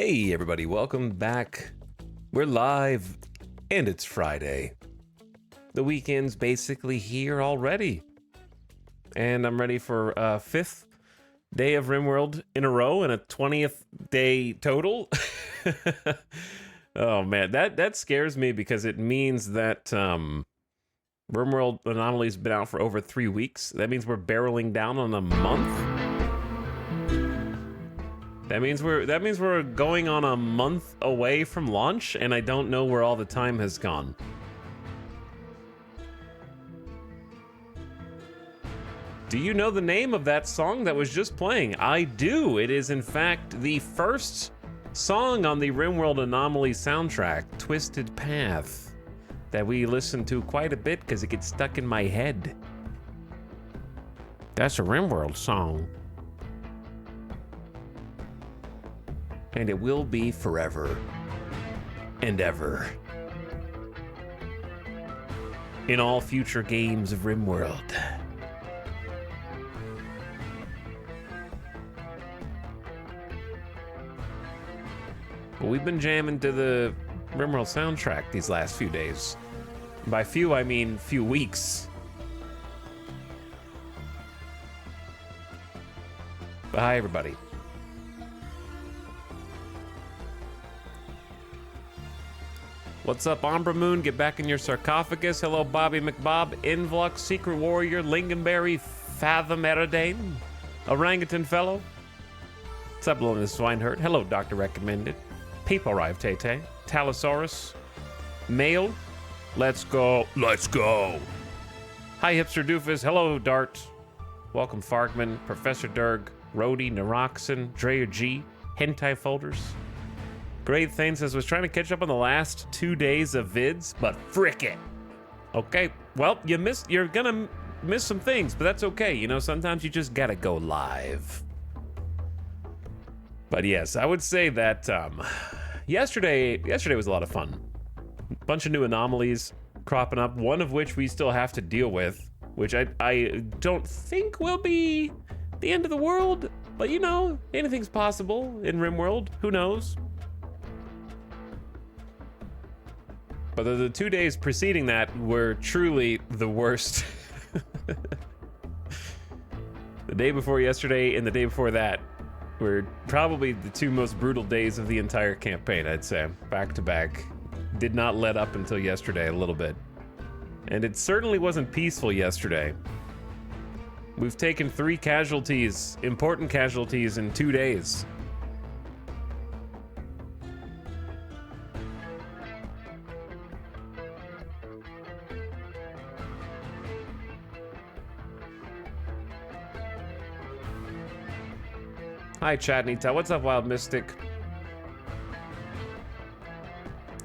Hey everybody, welcome back. We're live, and it's Friday. The weekend's basically here already. And I'm ready for a 5th day of RimWorld in a row and a 20th day total. Oh man, that scares me because it means that RimWorld Anomaly's been out for over 3 weeks. That means we're barreling down on a month. That means we're going on a month away from launch, and I don't know where all the time has gone. Do you know the name of that song that was just playing? I do. It is in fact the first song on the RimWorld Anomaly soundtrack, Twisted Path, that we listen to quite a bit because it gets stuck in my head. That's a RimWorld song. And it will be forever and ever in all future games of RimWorld. Well, we've been jamming to the RimWorld soundtrack these last few days. By few, I mean few weeks. But hi, everybody. What's up, Ombra Moon? Get back in your sarcophagus. Hello, Bobby McBob, Invlux, Secret Warrior, Lingonberry, Fathom Eridane, Orangutan Fellow. What's up, Linus Swineherd? Hello, Dr. Recommended. People arrive, Tay-Tay. Talosaurus. Mail. Let's go. Let's go. Hi, Hipster Doofus. Hello, Dart. Welcome, Fargman, Professor Derg, Rhodey, Naroxen, Dreyer G, Hentai Folders. Great Thane says, was trying to catch up on the last 2 days of vids, but frick it. Okay, well, you're gonna miss some things, but that's okay. You know, sometimes you just gotta go live. But yes, I would say that yesterday was a lot of fun. A bunch of new anomalies cropping up, one of which we still have to deal with, which I don't think will be the end of the world, but you know, anything's possible in RimWorld, who knows? But the 2 days preceding that were truly the worst. The day before yesterday and the day before that were probably the 2 most brutal days of the entire campaign, I'd say. Back to back. Did not let up until yesterday a little bit. And it certainly wasn't peaceful yesterday. We've taken 3 casualties, important casualties, in 2 days. Hi, Chatnita. What's up, Wild Mystic?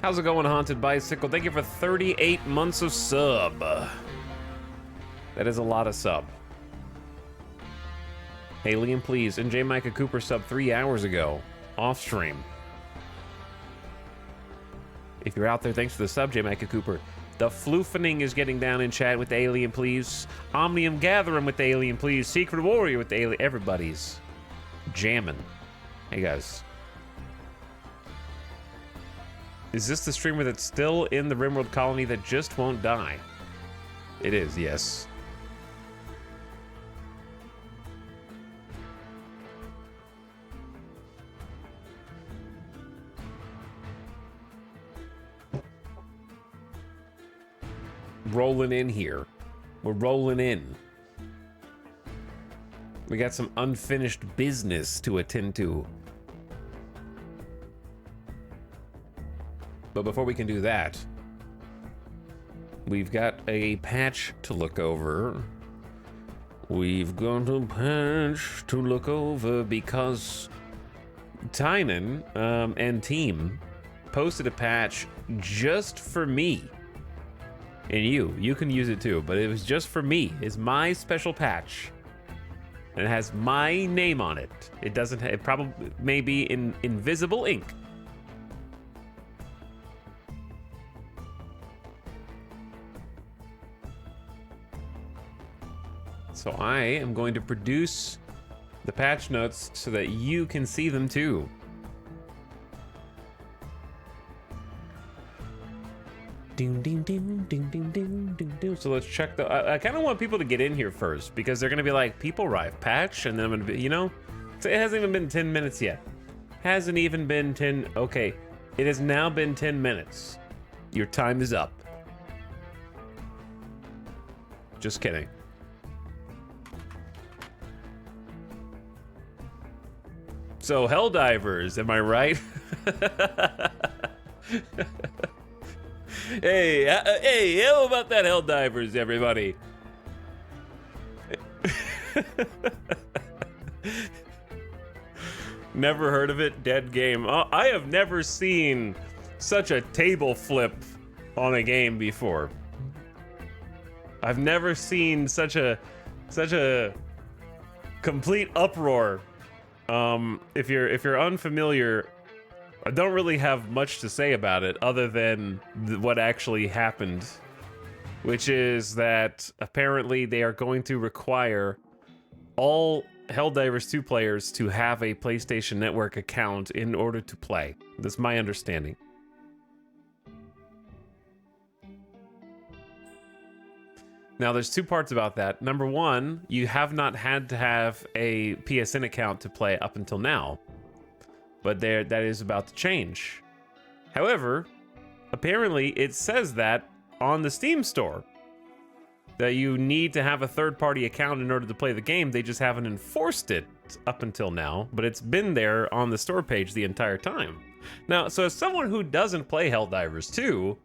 How's it going, Haunted Bicycle? Thank you for 38 months of sub. That is a lot of sub. Alien, please. And J. Micah Cooper sub 3 hours ago. Off stream. If you're out there, thanks for the sub, J. Micah Cooper. The Floofening is getting down in chat with the Alien, please. Omnium Gathering with the Alien, please. Secret Warrior with the Alien. Everybody's jamming. Hey guys, is this the streamer that's still in the RimWorld colony that just won't die? It is, yes. Rolling in here. We're rolling in. We got some unfinished business to attend to. But before we can do that, we've got a patch to look over. We've got a patch to look over because Tynan and team posted a patch just for me. And you can use it too, but it was just for me. It's my special patch. And it has my name on it. It doesn't have, it probably may be in invisible ink. So I am going to produce the patch notes so that you can see them too. Ding, ding, ding, ding, ding, ding, ding, ding. So let's check the. I kind of want people to get in here first because they're gonna be like, people arrive patch, and then I'm gonna be, you know, it hasn't even been 10 minutes yet. Hasn't even been 10. Okay, it has now been 10 minutes. Your time is up. Just kidding. So Helldivers, am I right? Hey, how about that Helldivers, everybody? Never heard of it? Dead game. I have never seen such a table flip on a game before. I've never seen such a complete uproar. If you're unfamiliar, I don't really have much to say about it other than what actually happened, which is that apparently they are going to require all Helldivers 2 players to have a PlayStation Network account in order to play. That's my understanding. Now, there's two parts about that. Number one, you have not had to have a PSN account to play up until now, but that is about to change. However, apparently it says that on the Steam store, that you need to have a third-party account in order to play the game. They just haven't enforced it up until now, but it's been there on the store page the entire time. Now, so as someone who doesn't play Helldivers 2,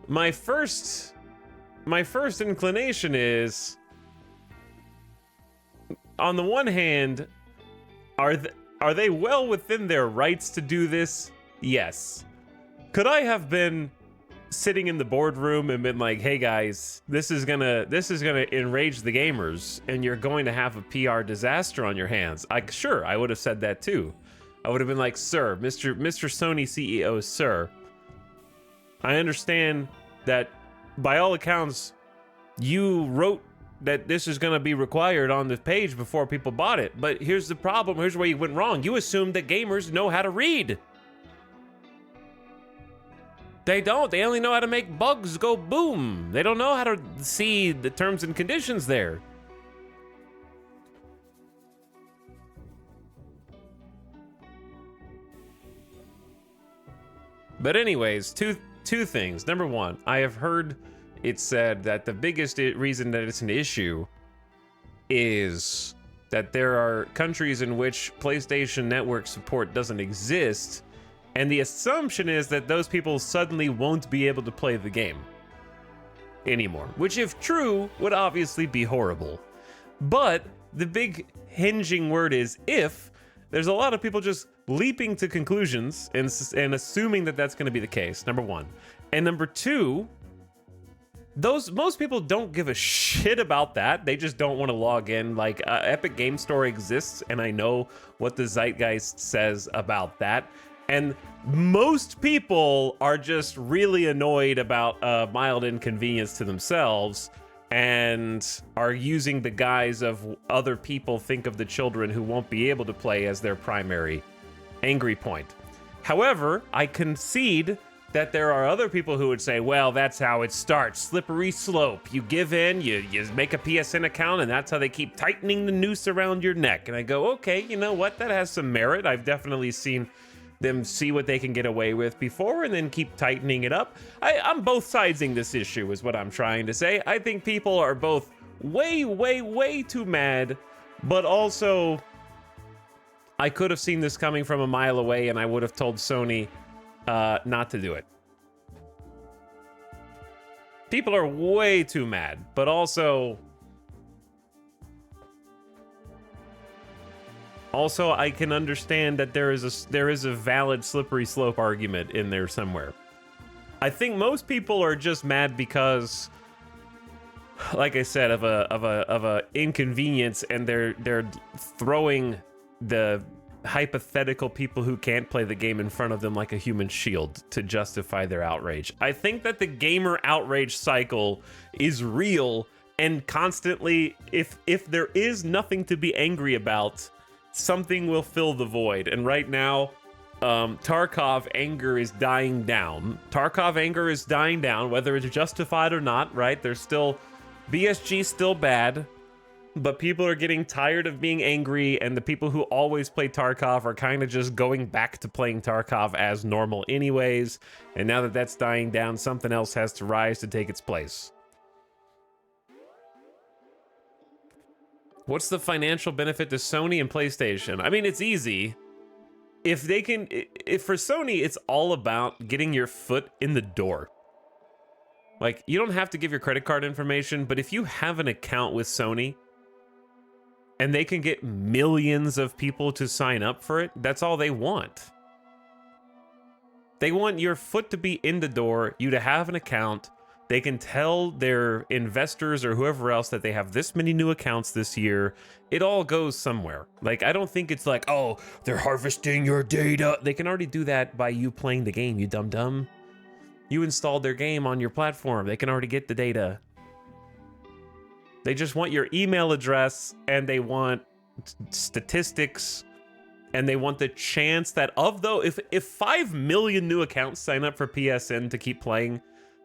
my first inclination is, on the one hand, are they well within their rights to do this? Yes. Could I have been sitting in the boardroom and been like, hey guys, this is gonna enrage the gamers and you're going to have a PR disaster on your hands? Sure, I would have said that too. I would have been like, sir, Mr. Sony CEO, sir, I understand that by all accounts, you wrote that this is going to be required on the page before people bought it. But here's the problem. Here's where you went wrong. You assumed that gamers know how to read. They don't. They only know how to make bugs go boom. They don't know how to see the terms and conditions there. But anyways, two things. Number one, I have heard it said that the biggest reason that it's an issue is that there are countries in which PlayStation Network support doesn't exist, and the assumption is that those people suddenly won't be able to play the game anymore, which, if true, would obviously be horrible. But the big hinging word is if. There's a lot of people just leaping to conclusions and assuming that that's going to be the case, number one. And number two, most people don't give a shit about that. They just don't want to log in. Like, Epic Game Store exists, and I know what the zeitgeist says about that. And most people are just really annoyed about mild inconvenience to themselves and are using the guise of other people think of the children who won't be able to play as their primary angry point. However, I concede that there are other people who would say, well, that's how it starts. Slippery slope. You give in, you make a PSN account, and that's how they keep tightening the noose around your neck. And I go, okay, you know what? That has some merit. I've definitely seen them see what they can get away with before and then keep tightening it up. I'm both sidesing this issue is what I'm trying to say. I think people are both way too mad, but also I could have seen this coming from a mile away and I would have told Sony not to do it. People are way too mad, but also I can understand that there is a valid slippery slope argument in there somewhere. I think most people are just mad because, like I said, of a inconvenience, and they're throwing the hypothetical people who can't play the game in front of them like a human shield to justify their outrage. I think that the gamer outrage cycle is real and constantly, if there is nothing to be angry about, something will fill the void. And right now, Tarkov anger is dying down. Tarkov anger is dying down, whether it's justified or not, right? There's still... BSG's still bad, but people are getting tired of being angry, and the people who always play Tarkov are kind of just going back to playing Tarkov as normal anyways, and now that that's dying down, something else has to rise to take its place. What's the financial benefit to Sony and PlayStation? I mean, it's easy. If they can... If for Sony, it's all about getting your foot in the door. Like, you don't have to give your credit card information, but if you have an account with Sony and they can get millions of people to sign up for it, that's all they want. They want your foot to be in the door, you to have an account. They can tell their investors or whoever else that they have this many new accounts this year. It all goes somewhere. Like, I don't think it's like, oh, they're harvesting your data. They can already do that by you playing the game, you dum-dum. You installed their game on your platform. They can already get the data. They just want your email address, and they want statistics, and they want the chance that if 5 million new accounts sign up for PSN to keep playing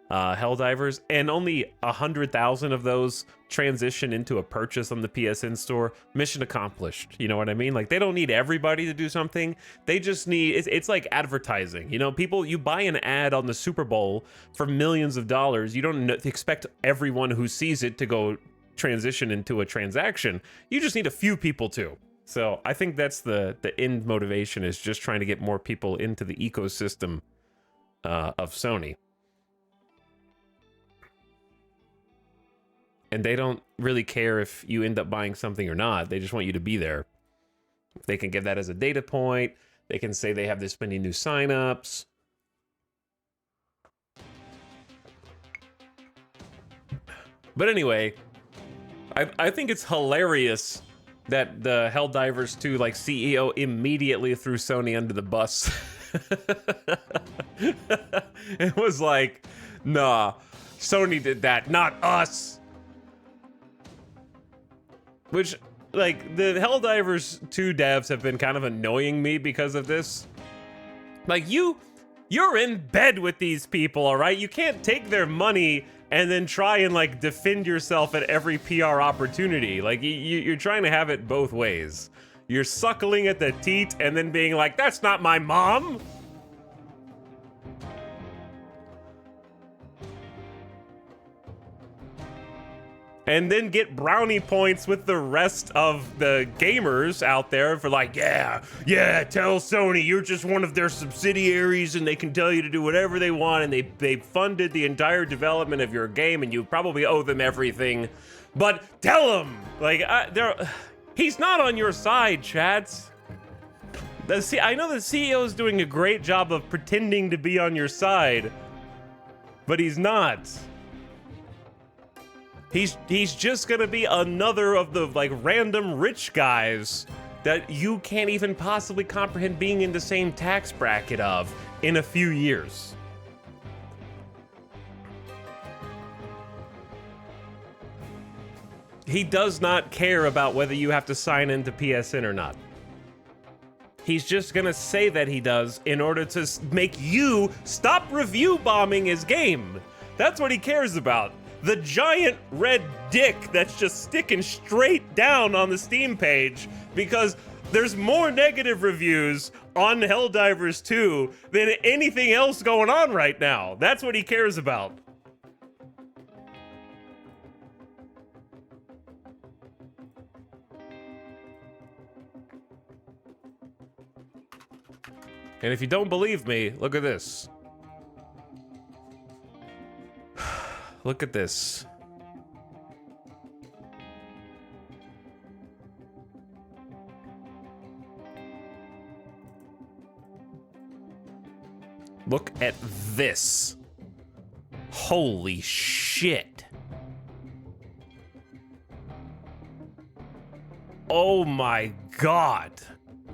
Helldivers, and only 100,000 of those transition into a purchase on the PSN store, mission accomplished. You know what I mean? Like, they don't need everybody to do something. They just need, it's like advertising. You know, people, you buy an ad on the Super Bowl for millions of dollars. You don't expect everyone who sees it to go transition into a transaction. You just need a few people to. So I think that's the end motivation, is just trying to get more people into the ecosystem of Sony. And they don't really care if you end up buying something or not. They just want you to be there. They can give that as a data point. They can say they have this many new signups. But anyway, I think it's hilarious that the Helldivers 2 like CEO immediately threw Sony under the bus. It was like, nah, Sony did that, not us. Which, like, the Helldivers 2 devs have been kind of annoying me because of this. Like, you're in bed with these people, all right? You can't take their money and then try and, like, defend yourself at every PR opportunity. Like, you're trying to have it both ways. You're suckling at the teat and then being like, that's not my mom! And then get brownie points with the rest of the gamers out there for like, yeah, tell Sony you're just one of their subsidiaries and they can tell you to do whatever they want, and they funded the entire development of your game and you probably owe them everything. But tell him, like, he's not on your side, chads. I know the CEO is doing a great job of pretending to be on your side, but he's not. He's just gonna be another of the, like, random rich guys that you can't even possibly comprehend being in the same tax bracket of in a few years. He does not care about whether you have to sign into PSN or not. He's just gonna say that he does in order to make you stop review bombing his game. That's what he cares about. The giant red dick that's just sticking straight down on the Steam page because there's more negative reviews on Helldivers 2 than anything else going on right now. That's what he cares about. And if you don't believe me, look at this. Look at this. Look at this. Holy shit. Oh my god.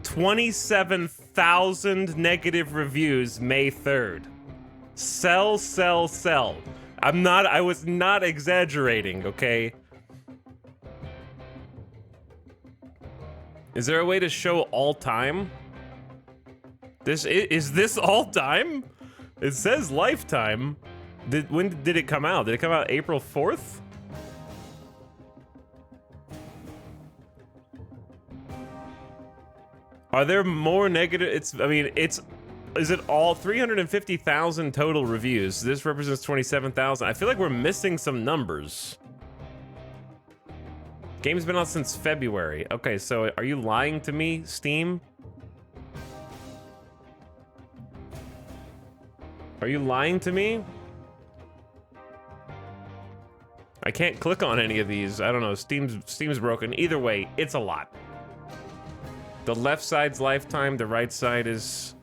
27,000 negative reviews May 3rd. Sell, sell, sell. I was not exaggerating, okay? Is there a way to show all time? Is this all time? It says lifetime. When did it come out? Did it come out April 4th? Are there more negative? Is it all 350,000 total reviews? This represents 27,000. I feel like we're missing some numbers. Game's been out since February. Okay, so are you lying to me, Steam? Are you lying to me? I can't click on any of these. I don't know. Steam's broken. Either way, it's a lot. The left side's lifetime. The right side is.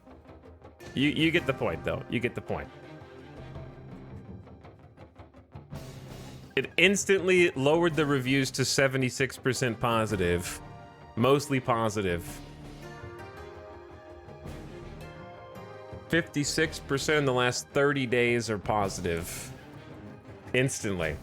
You get the point, though. You get the point. It instantly lowered the reviews to 76% positive, mostly positive. 56% in the last 30 days are positive. Instantly.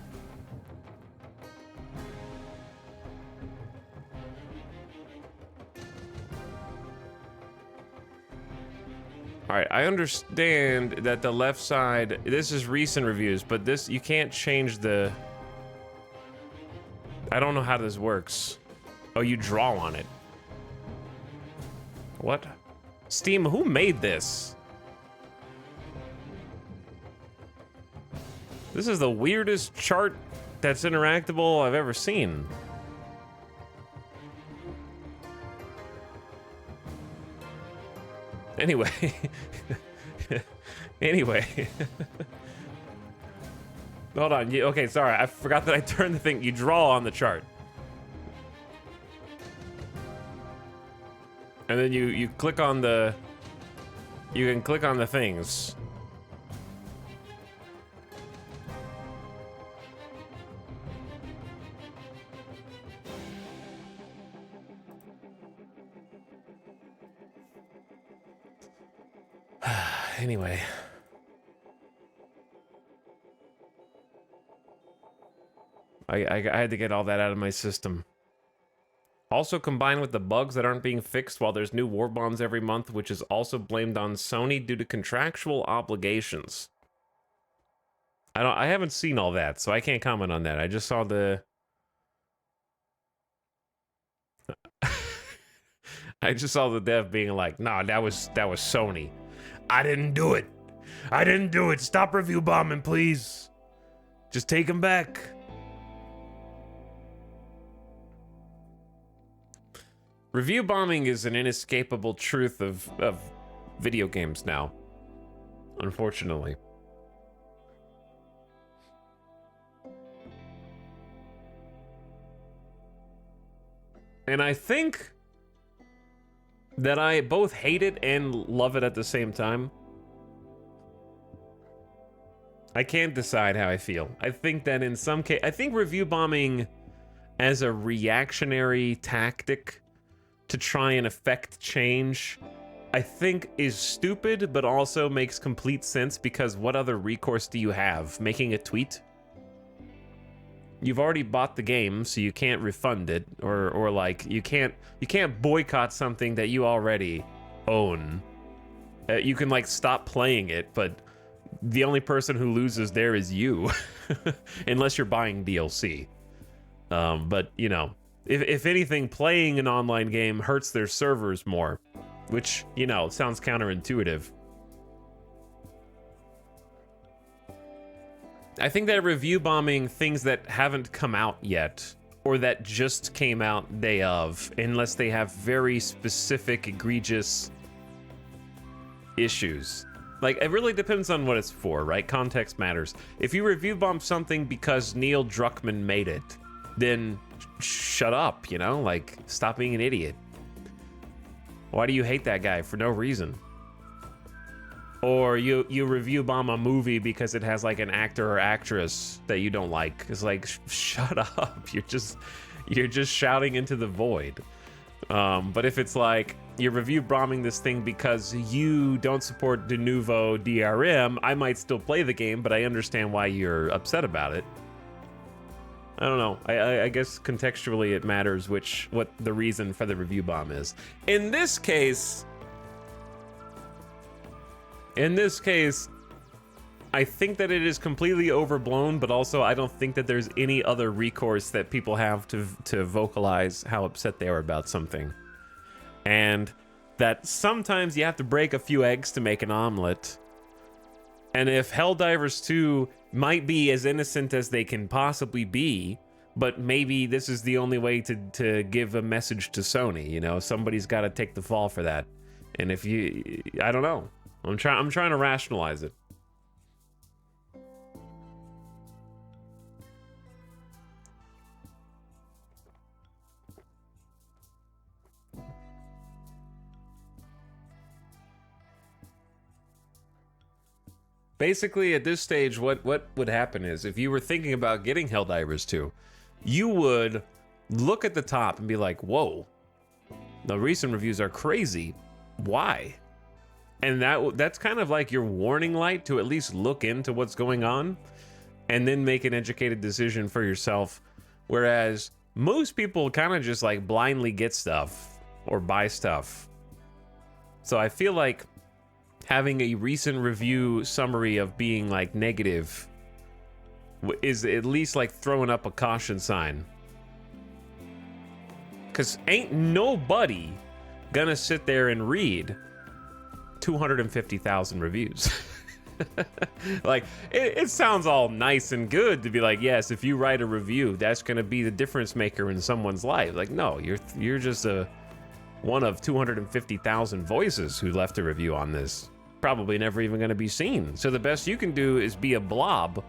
All right, I understand that the left side, this is recent reviews, but this, you can't change the, I don't know how this works. Oh, you draw on it. What? Steam, who made this? This is the weirdest chart that's interactable I've ever seen. Anyway. Anyway. Hold on. Okay, sorry. I forgot that I turned the thing. You draw on the chart. And then you click on the... You can click on the things. Anyway. I had to get all that out of my system. Also combined with the bugs that aren't being fixed while there's new war bonds every month, which is also blamed on Sony due to contractual obligations. I haven't seen all that, so I can't comment on that. I just saw the... I just saw the dev being like, nah, that was Sony. I didn't do it. I didn't do it. Stop review bombing, please. Just take him back. Review bombing is an inescapable truth of video games now. Unfortunately. And I think that I both hate it and love it at the same time. I can't decide how I feel. I think that in some case, I think review bombing as a reactionary tactic to try and affect change, I think is stupid, but also makes complete sense because what other recourse do you have? Making a tweet? You've already bought the game, so you can't refund it, or like you can't boycott something that you already own. You can like stop playing it, but the only person who loses there is you, unless you're buying DLC. But you know, if anything, playing an online game hurts their servers more, which you know sounds counterintuitive. I think that review bombing things that haven't come out yet, or that just came out day of, unless they have very specific, egregious issues. Like, it really depends on what it's for, right? Context matters. If you review bomb something because Neil Druckmann made it, then shut up, you know? Like, stop being an idiot. Why do you hate that guy for no reason? Or you review bomb a movie because it has like an actor or actress that you don't like. It's like, shut up. You're just shouting into the void. But if it's like you're review bombing this thing because you don't support de nouveau DRM, I might still play the game, but I understand why you're upset about it. I don't know. I guess contextually it matters what the reason for the review bomb is. In this case, in this case, I think that it is completely overblown, but also I don't think that there's any other recourse that people have to vocalize how upset they are about something. And that sometimes you have to break a few eggs to make an omelet. And if Helldivers 2 might be as innocent as they can possibly be, but maybe this is the only way to give a message to Sony, you know, somebody's got to take the fall for that. And if you, I don't know, I'm trying to rationalize it. Basically, at this stage, what would happen is, if you were thinking about getting Helldivers 2, you would look at the top and be like, whoa, the recent reviews are crazy. Why? And that's kind of like your warning light to at least look into what's going on and then make an educated decision for yourself. Whereas most people kind of just like blindly get stuff or buy stuff. So I feel like having a recent review summary of being like negative is at least like throwing up a caution sign. Because ain't nobody gonna sit there and read 250,000 reviews. Like, it sounds all nice and good to be like, yes, if you write a review, that's gonna be the difference maker in someone's life. Like, no, you're just one of 250,000 voices who left a review on this. Probably never even gonna be seen. So the best you can do is be a blob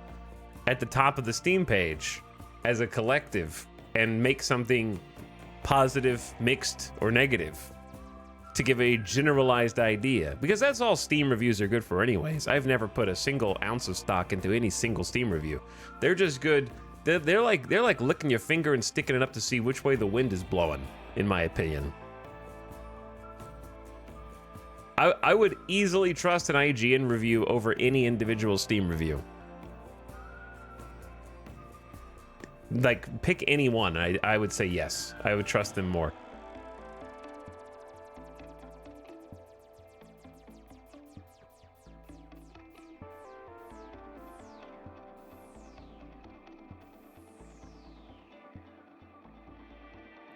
at the top of the Steam page as a collective and make something positive, mixed, or negative to give a generalized idea, because that's all Steam reviews are good for anyways. I've never put a single ounce of stock into any single Steam review. They're just good. They're like licking your finger and sticking it up to see which way the wind is blowing, in my opinion. I would easily trust an IGN review over any individual Steam review. Like, pick any one. I would say yes. I would trust them more.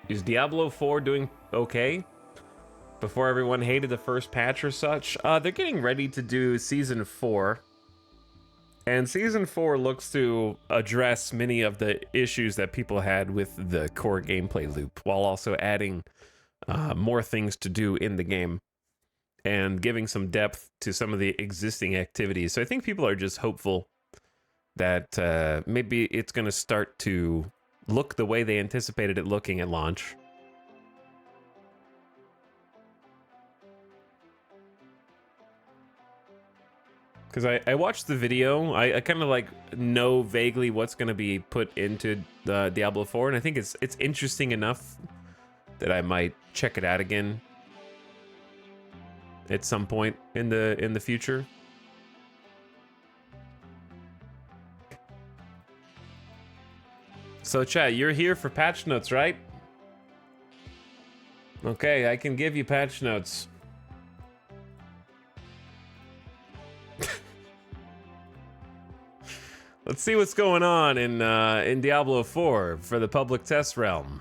Is Diablo 4 doing okay? Before everyone hated the first patch or such? They're getting ready to do Season 4. And Season 4 looks to address many of the issues that people had with the core gameplay loop, while also adding more things to do in the game and giving some depth to some of the existing activities. So I think people are just hopeful that maybe it's going to start to look the way they anticipated it looking at launch. Because I watched the video, I kind of like know vaguely what's going to be put into the Diablo 4, and I think it's interesting enough that I might check it out again at some point in the future. So chat, you're here for patch notes, right? Okay, I can give you patch notes. Let's see what's going on in Diablo 4 for the public test realm.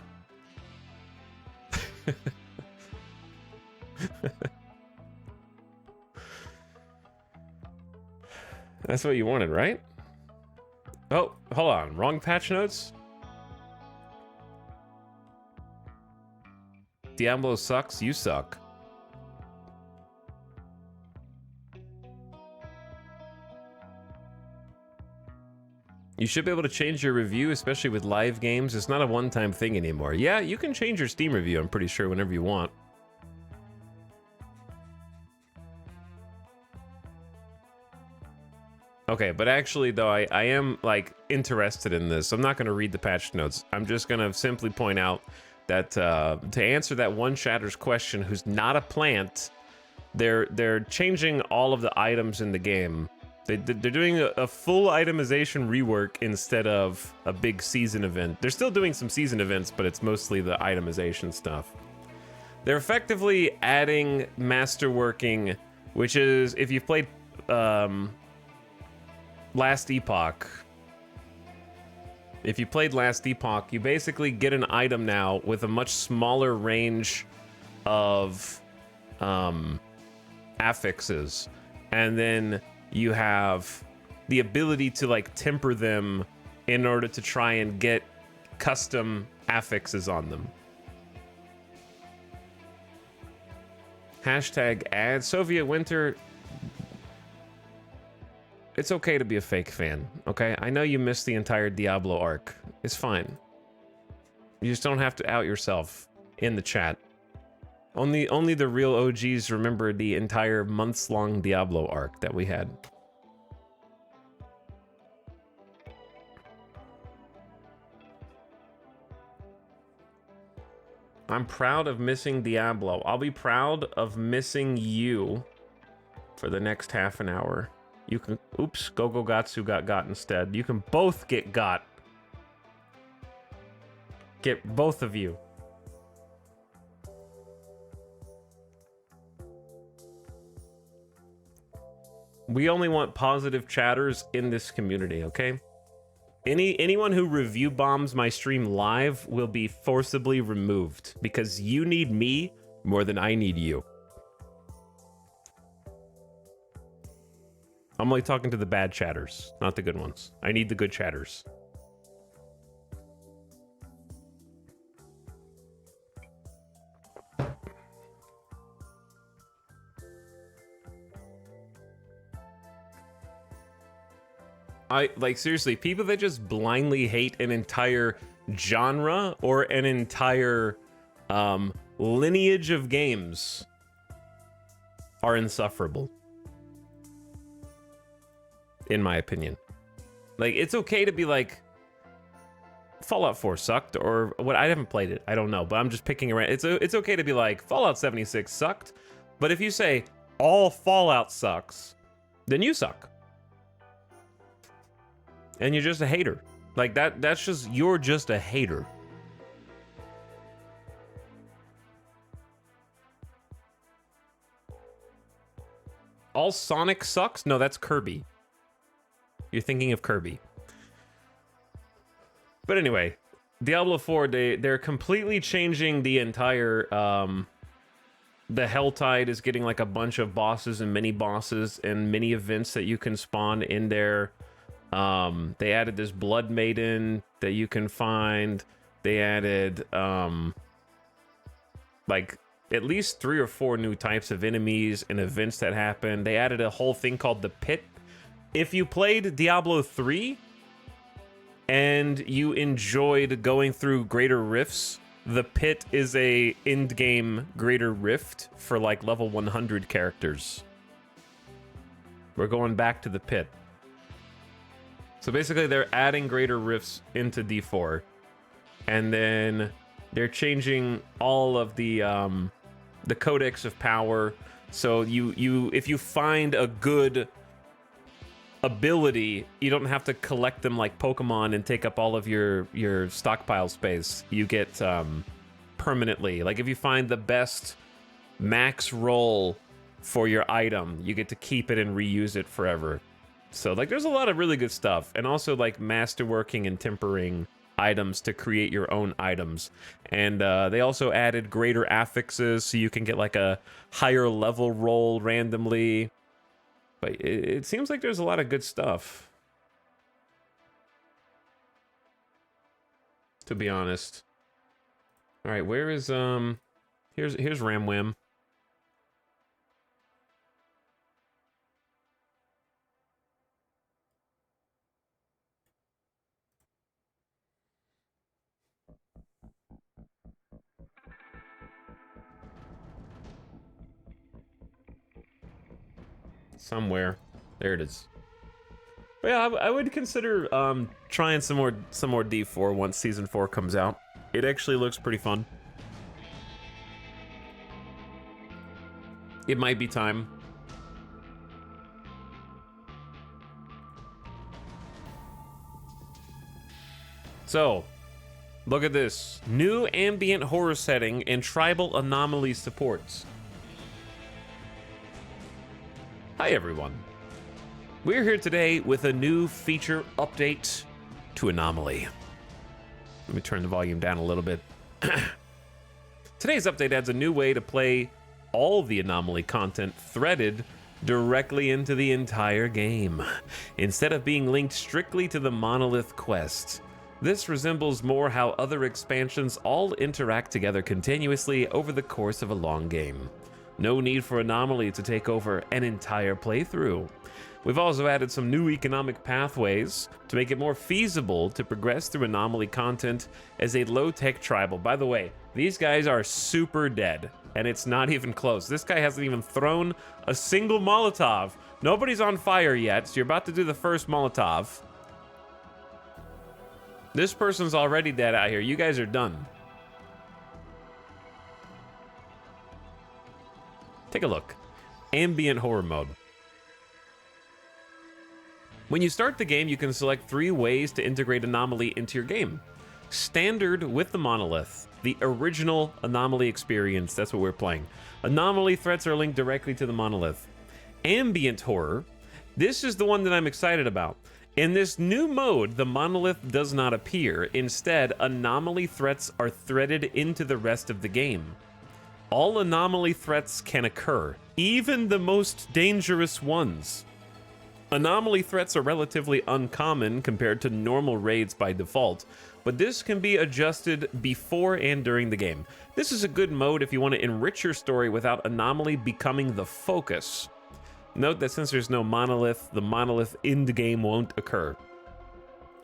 That's what you wanted, right? Oh, hold on. Wrong patch notes? Diablo sucks, you suck. You should be able to change your review, especially with live games. It's not a one-time thing anymore. Yeah, you can change your Steam review, I'm pretty sure, whenever you want. Okay, but actually, though, I am, like, interested in this. I'm not going to read the patch notes. I'm just going to simply point out that to answer that one Shatter's question, who's not a plant, they're changing all of the items in the game. They're doing a full itemization rework instead of a big season event. They're still doing some season events, but it's mostly the itemization stuff. They're effectively adding masterworking, which is, if you've played Last Epoch, if you played Last Epoch, you basically get an item now with a much smaller range of affixes, and then you have the ability to like temper them in order to try and get custom affixes on them. Hashtag add Soviet Winter. It's okay to be a fake fan, okay? I know you missed the entire Diablo arc. It's fine. You just don't have to out yourself in the chat. Only the real OGs remember the entire months-long Diablo arc that we had. I'm proud of missing Diablo. I'll be proud of missing you for the next half an hour. You can... Oops, Gogogatsu got instead. You can both get got. Get both of you. We only want positive chatters in this community, okay? Anyone who review bombs my stream live will be forcibly removed because you need me more than I need you. I'm only talking to the bad chatters, not the good ones. I need the good chatters. Like, seriously, people that just blindly hate an entire genre or an entire lineage of games are insufferable, in my opinion. Like, it's okay to be like, Fallout 4 sucked, or what? I haven't played it, I don't know, but I'm just picking around. It's okay to be like, Fallout 76 sucked, but if you say all Fallout sucks, then you suck. And you're just a hater. Like, that's just, you're just a hater. All Sonic sucks? No, that's Kirby. You're thinking of Kirby. But anyway, Diablo 4, they're completely changing the entire, the Helltide is getting like a bunch of bosses and mini bosses and mini events that you can spawn in there. They added this Blood Maiden that you can find. They added, like, at least 3 or 4 new types of enemies and events that happen. They added a whole thing called the Pit. If you played Diablo 3 and you enjoyed going through Greater Rifts, the Pit is a end-game Greater Rift for, like, level 100 characters. We're going back to the Pit. So basically, they're adding Greater Rifts into D4, and then they're changing all of the Codex of Power. So if you find a good ability, you don't have to collect them like Pokemon and take up all of your stockpile space. You get permanently. Like, if you find the best max roll for your item, you get to keep it and reuse it forever. So, like, there's a lot of really good stuff. And also, like, masterworking and tempering items to create your own items. And they also added greater affixes, so you can get, like, a higher level roll randomly. But it seems like there's a lot of good stuff, to be honest. All right, where is, here's Ramwam. Somewhere. There it is. But yeah, I would consider trying some more D4 once Season 4 comes out. It actually looks pretty fun. It might be time. So, look at this. New ambient horror setting and tribal anomaly supports. Hi everyone. We're here today with a new feature update to Anomaly. Let me turn the volume down a little bit. Today's update adds a new way to play all the Anomaly content threaded directly into the entire game, instead of being linked strictly to the Monolith quest. This resembles more how other expansions all interact together continuously over the course of a long game. No need for Anomaly to take over an entire playthrough. We've also added some new economic pathways to make it more feasible to progress through Anomaly content as a low-tech tribal. By the way, these guys are super dead, and it's not even close. This guy hasn't even thrown a single Molotov. Nobody's on fire yet, so you're about to do the first Molotov. This person's already dead out here. You guys are done. Take a look. Ambient horror mode. When you start the game, you can select 3 ways to integrate Anomaly into your game. Standard with the Monolith, the original Anomaly experience, that's what we're playing. Anomaly threats are linked directly to the Monolith. Ambient horror, this is the one that I'm excited about. In this new mode, the Monolith does not appear. Instead, Anomaly threats are threaded into the rest of the game. All Anomaly threats can occur, even the most dangerous ones. Anomaly threats are relatively uncommon compared to normal raids by default, but this can be adjusted before and during the game. This is a good mode if you want to enrich your story without Anomaly becoming the focus. Note that since there's no Monolith, the Monolith in the game won't occur.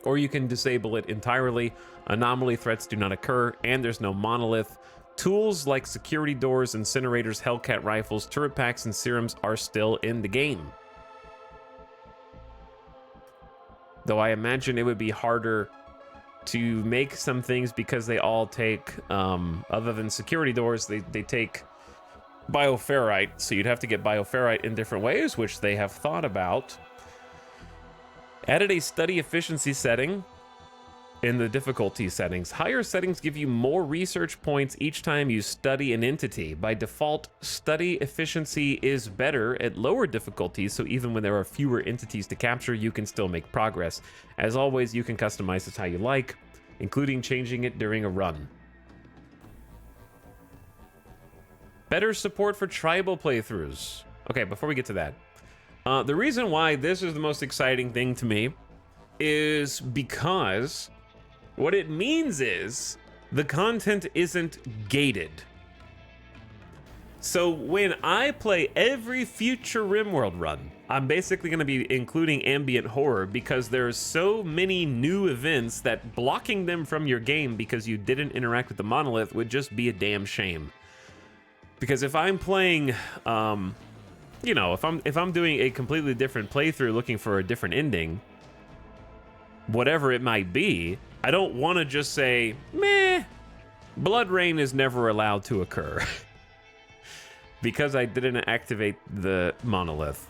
Or you can disable it entirely. Anomaly threats do not occur, and there's no Monolith. Tools like security doors, incinerators, Hellcat rifles, turret packs, and serums are still in the game. Though I imagine it would be harder to make some things because they all take, other than security doors, they take bioferrite, so you'd have to get bioferrite in different ways, which they have thought about. Added a study efficiency setting in the difficulty settings. Higher settings give you more research points each time you study an entity. By default, study efficiency is better at lower difficulties, so even when there are fewer entities to capture, you can still make progress. As always, you can customize this how you like, including changing it during a run. Better support for tribal playthroughs. Okay, before we get to that, the reason why this is the most exciting thing to me is because what it means is the content isn't gated. So when I play every future RimWorld run, I'm basically going to be including ambient horror because there's so many new events that blocking them from your game because you didn't interact with the Monolith would just be a damn shame. Because if I'm playing, you know, if I'm doing a completely different playthrough looking for a different ending, whatever it might be, I don't want to just say, meh, blood rain is never allowed to occur because I didn't activate the Monolith.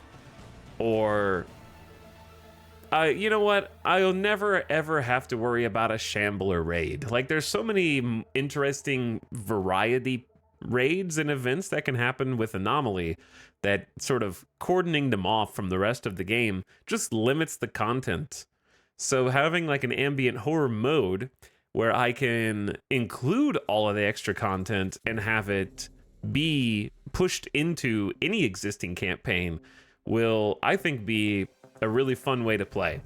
Or, you know what? I'll never ever have to worry about a Shambler raid. Like, there's so many interesting variety raids and events that can happen with Anomaly that sort of cordoning them off from the rest of the game just limits the content. So having like an ambient horror mode where I can include all of the extra content and have it be pushed into any existing campaign will, I think, be a really fun way to play.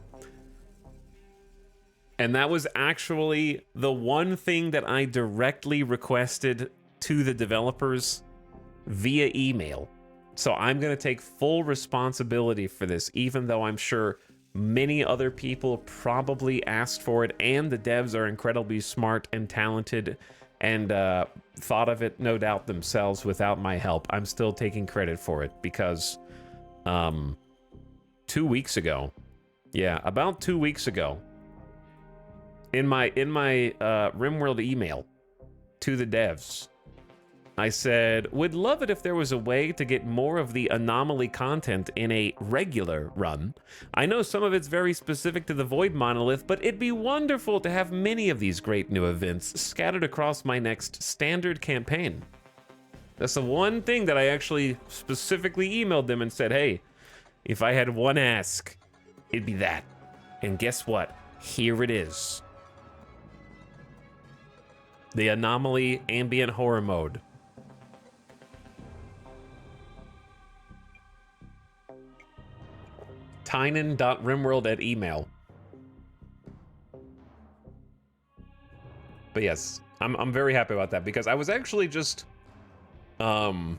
And that was actually the one thing that I directly requested to the developers via email. So I'm going to take full responsibility for this, even though I'm sure many other people probably asked for it, and the devs are incredibly smart and talented and thought of it, no doubt, themselves without my help. I'm still taking credit for it because 2 weeks ago, yeah, about 2 weeks ago, in my RimWorld email to the devs, I said, would love it if there was a way to get more of the Anomaly content in a regular run. I know some of it's very specific to the Void Monolith, but it'd be wonderful to have many of these great new events scattered across my next standard campaign. That's the one thing that I actually specifically emailed them and said, hey, If I had one ask, it'd be that. And guess what? Here it is. The Anomaly Ambient Horror Mode. tynan.rimworld@email. But yes, I'm very happy about that because I was actually just kind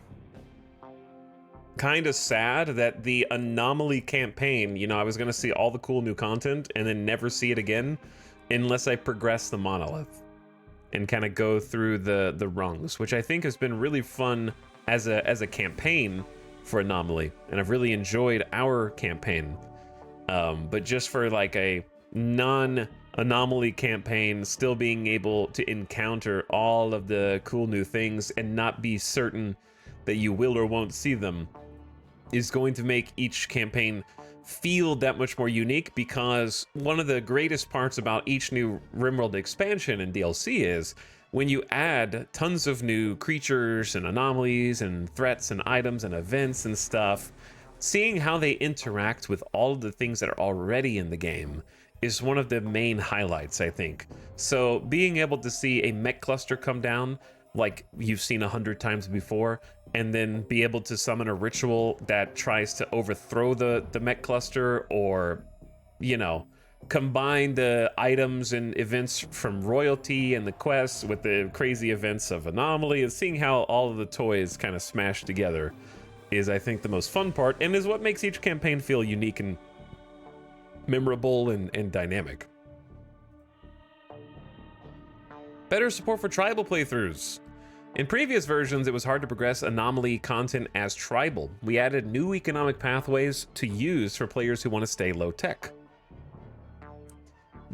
of sad that the Anomaly campaign, you know, I was going to see all the cool new content and then never see it again unless I progress the monolith and kind of go through the rungs, which I think has been really fun as a campaign for Anomaly, and I've really enjoyed our campaign. But just for like a non-Anomaly campaign, still being able to encounter all of the cool new things and not be certain that you will or won't see them is going to make each campaign feel that much more unique, because one of the greatest parts about each new RimWorld expansion and DLC is when you add tons of new creatures and anomalies and threats and items and events and stuff, seeing how they interact with all of the things that are already in the game is one of the main highlights, I think. So being able to see a mech cluster come down like you've seen 100 times before, and then be able to summon a ritual that tries to overthrow the mech cluster, or, you know, combine the items and events from Royalty and the quests with the crazy events of Anomaly, and seeing how all of the toys kind of smash together is, I think, the most fun part, and is what makes each campaign feel unique and memorable and dynamic. Better support for tribal playthroughs. In previous versions, it was hard to progress Anomaly content as tribal. We added new economic pathways to use for players who want to stay low-tech.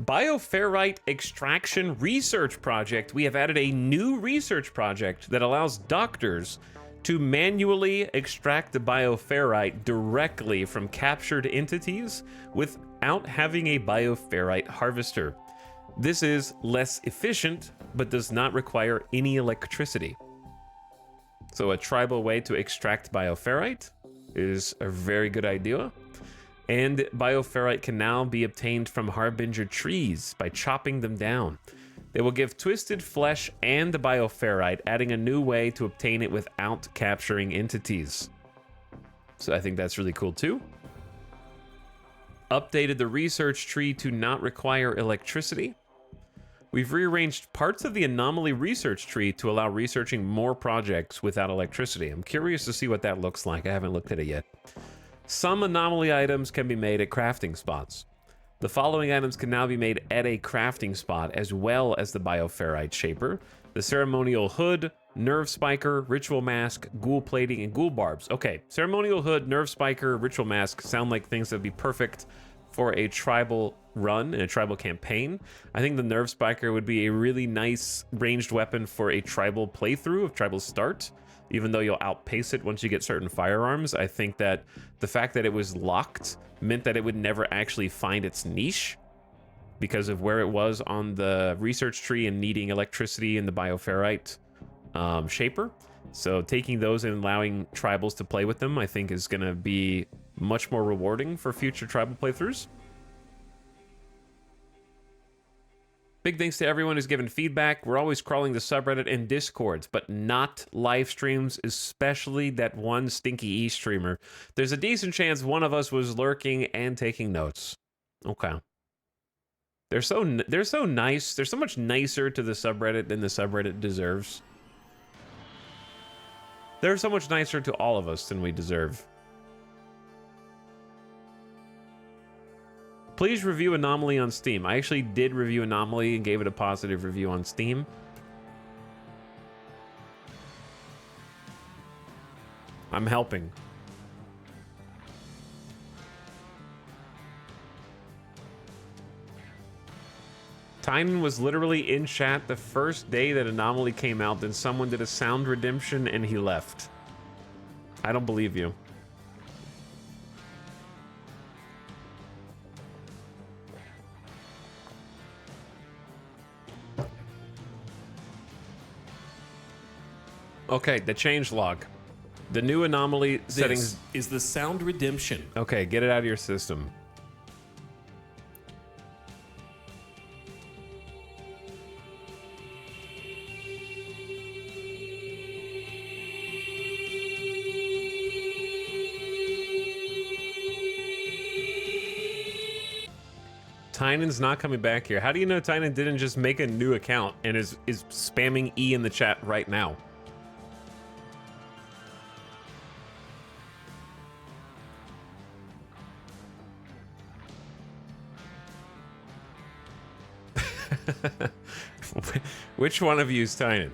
Bioferrite Extraction Research Project. We have added a new research project that allows doctors to manually extract the bioferrite directly from captured entities without having a bioferrite harvester. This is less efficient, but does not require any electricity. So a tribal way to extract bioferrite is a very good idea. And bioferrite can now be obtained from Harbinger trees by chopping them down. They will give twisted flesh and the bioferrite, adding a new way to obtain it without capturing entities. So I think that's really cool too. Updated the research tree to not require electricity. We've rearranged parts of the Anomaly research tree to allow researching more projects without electricity. I'm curious to see what that looks like. I haven't looked at it yet. Some Anomaly items can be made at crafting spots. The following items can now be made at a crafting spot, as well as the bioferrite shaper, the ceremonial hood, nerve spiker, ritual mask, ghoul plating, and ghoul barbs. Okay, ceremonial hood, nerve spiker, ritual mask sound like things that would be perfect for a tribal run and a tribal campaign. I think the nerve spiker would be a really nice ranged weapon for a tribal playthrough of tribal start, even though you'll outpace it once you get certain firearms. I think that the fact that it was locked meant that it would never actually find its niche because of where it was on the research tree and needing electricity and the bioferrite shaper. So taking those and allowing tribals to play with them, I think, is going to be much more rewarding for future tribal playthroughs. Big thanks to everyone who's given feedback. We're always crawling the subreddit and Discords, but not live streams, especially that one Stinky E streamer. There's a decent chance one of us was lurking and taking notes. Okay. They're so nice. They're so much nicer to the subreddit than the subreddit deserves. They're so much nicer to all of us than we deserve. Please review Anomaly on Steam. I actually did review Anomaly and gave it a positive review on Steam. I'm helping. Tynan was literally in chat the first day that Anomaly came out, then someone did a sound redemption and he left. I don't believe you. Okay, the changelog. The new anomaly settings. This is the sound redemption. Okay, get it out of your system. Tynan's not coming back here. How do you know Tynan didn't just make a new account and is spamming E in the chat right now? Which one of you is Tynan?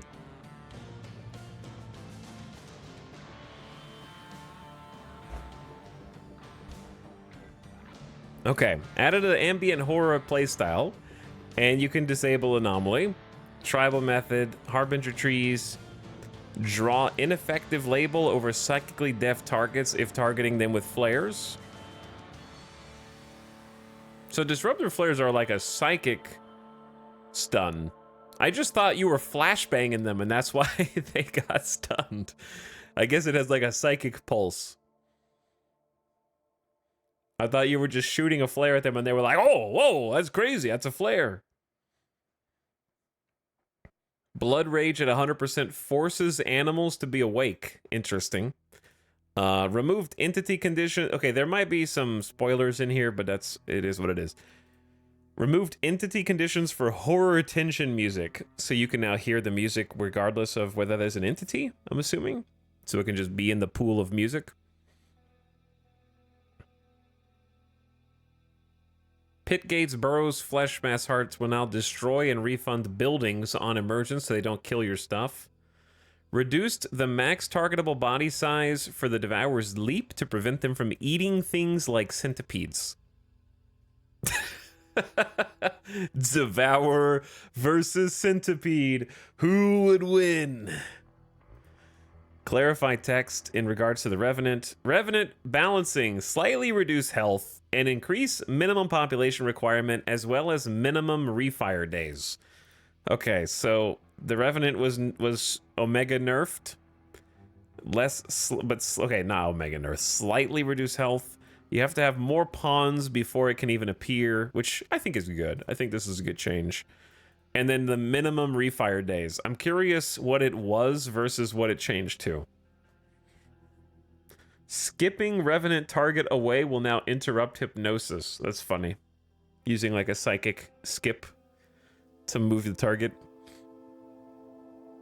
Okay, added an ambient horror playstyle, and you can disable anomaly, tribal method, harbinger trees, draw ineffective label over psychically deaf targets if targeting them with flares. So disruptor flares are like a psychic stun. I just thought you were flashbanging them and that's why they got stunned. I guess it has like a psychic pulse. I thought you were just shooting a flare at them and they were like, oh, whoa, that's crazy. That's a flare. Blood Rage at 100% forces animals to be awake. Interesting. Removed entity condition. Okay, there might be some spoilers in here, but it is what it is. Removed entity conditions for horror tension music. So you can now hear the music regardless of whether there's an entity, I'm assuming. So it can just be in the pool of music. Pit gates, burrows, flesh mass hearts will now destroy and refund buildings on emergence so they don't kill your stuff. Reduced the max targetable body size for the Devourer's leap to prevent them from eating things like centipedes. Devourer versus centipede. Who would win? Clarify text in regards to the Revenant. Revenant balancing, slightly reduce health, and increase minimum population requirement as well as minimum refire days. Okay, so the Revenant was Omega nerfed. Okay, not Omega nerfed. Slightly reduce health. You have to have more pawns before it can even appear, which I think is good. I think this is a good change. And then the minimum refire days. I'm curious what it was versus what it changed to. Skipping Revenant target away will now interrupt hypnosis. That's funny. Using like a psychic skip to move the target.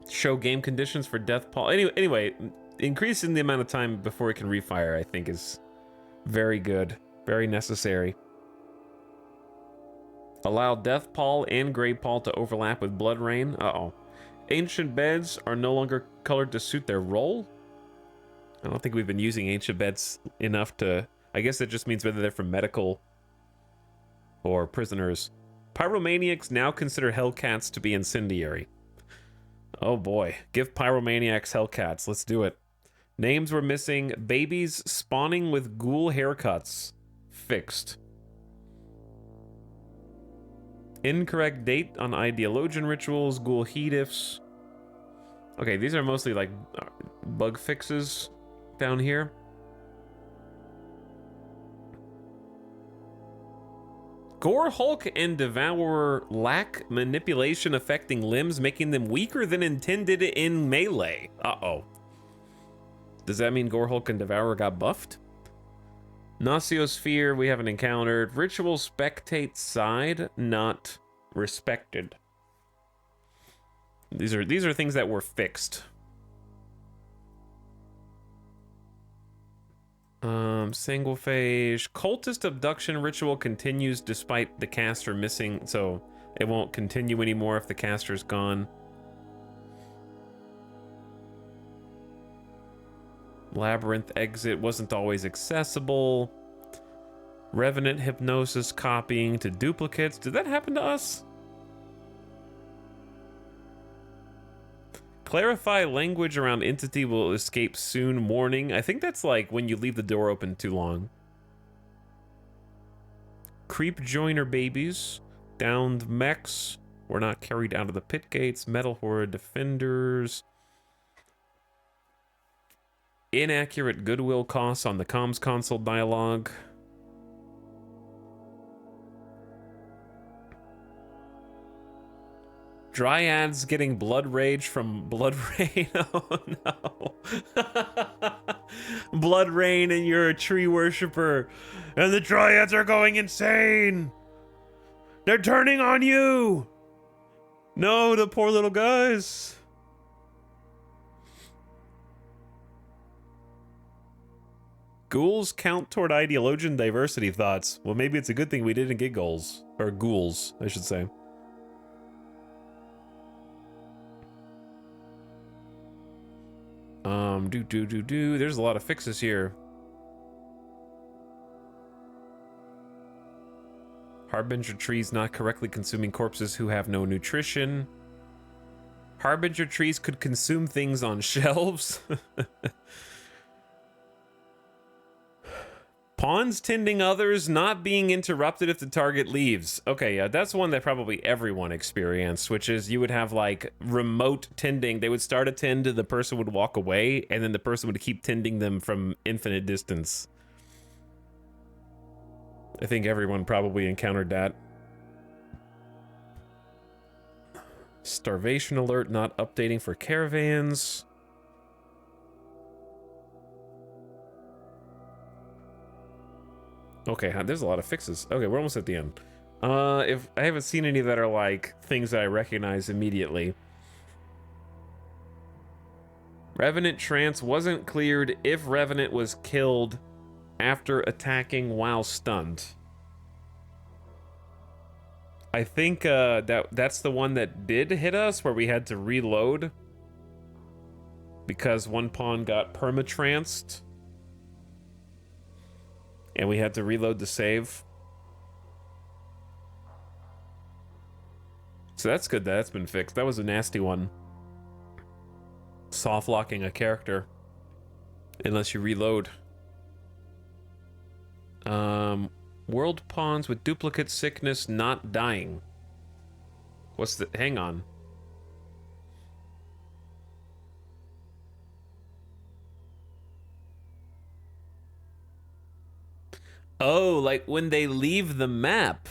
Show game conditions for Death Paul. Anyway, increasing the amount of time before it can refire, I think, is very good. Very necessary. Allow Death Pall and Grey Pall to overlap with Blood Rain. Uh-oh. Ancient beds are no longer colored to suit their role. I don't think we've been using ancient beds enough to... I guess that just means whether they're from medical or prisoners. Pyromaniacs now consider Hellcats to be incendiary. Oh boy. Give Pyromaniacs Hellcats. Let's do it. Names were missing. Babies spawning with ghoul haircuts. Fixed. Incorrect date on ideologian rituals, ghoul heat ifs. Okay, these are mostly like bug fixes down here. Gore Hulk and Devourer lack manipulation affecting limbs, making them weaker than intended in melee. Uh-oh. Does that mean Gore Hulk and Devourer got buffed? Nauseosphere we haven't encountered. Ritual spectate side not respected. These are things that were fixed. Sanguiphage. Cultist abduction ritual continues despite the caster missing, so it won't continue anymore if the caster's gone. Labyrinth exit wasn't always accessible. Revenant hypnosis copying to duplicates. Did that happen to us? Clarify language around entity will escape soon morning. I think that's like when you leave the door open too long. Creep joiner babies. Downed mechs. Were not carried out of the pit gates. Metal horror defenders. Inaccurate goodwill costs on the comms console dialogue. Dryads getting blood rage from blood rain. Oh no. Blood rain and you're a tree worshiper. And the dryads are going insane. They're turning on you. No, the poor little guys. Ghouls count toward ideologian diversity thoughts. Well, maybe it's a good thing we didn't get ghouls. Or ghouls, I should say. There's a lot of fixes here. Harbinger trees not correctly consuming corpses who have no nutrition. Harbinger trees could consume things on shelves. Pawns tending others, not being interrupted if the target leaves. Okay, yeah, that's one that probably everyone experienced, which is you would have like remote tending. They would start a tend, the person would walk away, and then the person would keep tending them from infinite distance. I think everyone probably encountered that. Starvation alert not updating for caravans. Okay, there's a lot of fixes. Okay, we're almost at the end. If I haven't seen any that are like things that I recognize immediately. Revenant trance wasn't cleared if Revenant was killed after attacking while stunned. I think that's the one that did hit us, where we had to reload because one pawn got permatranced. And we had to reload the save. So that's good that's been fixed. That was a nasty one. Soft locking a character. Unless you reload. World pawns with duplicate sickness not dying. What's the... Hang on. Oh, like when they leave the map.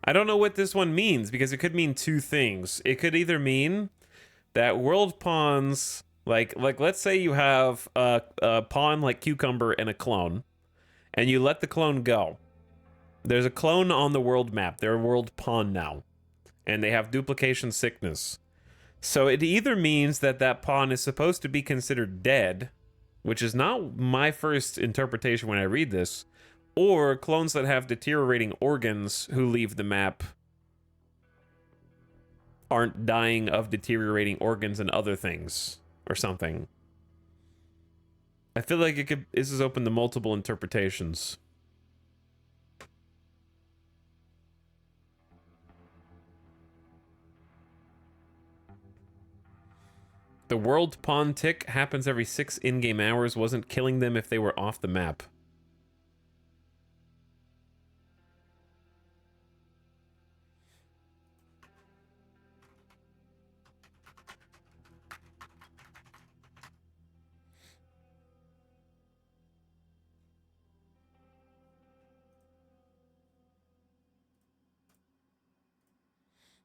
I don't know what this one means, because it could mean two things. It could either mean that world pawns, like let's say you have a pawn like Cucumber and a clone, and you let the clone go. There's a clone on the world map. They're a world pawn now, and they have duplication sickness. So it either means that that pawn is supposed to be considered dead, which is not my first interpretation when I read this, or clones that have deteriorating organs who leave the map aren't dying of deteriorating organs and other things, or something. I feel like this is open to multiple interpretations. The world pawn tick happens every 6 in-game hours, wasn't killing them if they were off the map.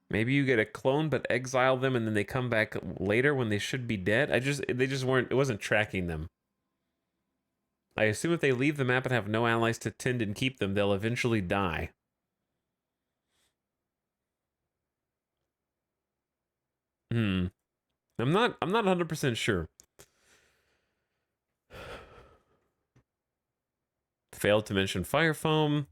Maybe you get a clone but exile them and then they come back later when they should be dead. They just weren't, it wasn't tracking them. I assume if they leave the map and have no allies to tend and keep them, they'll eventually die. I'm not 100% sure. Failed to mention fire foam.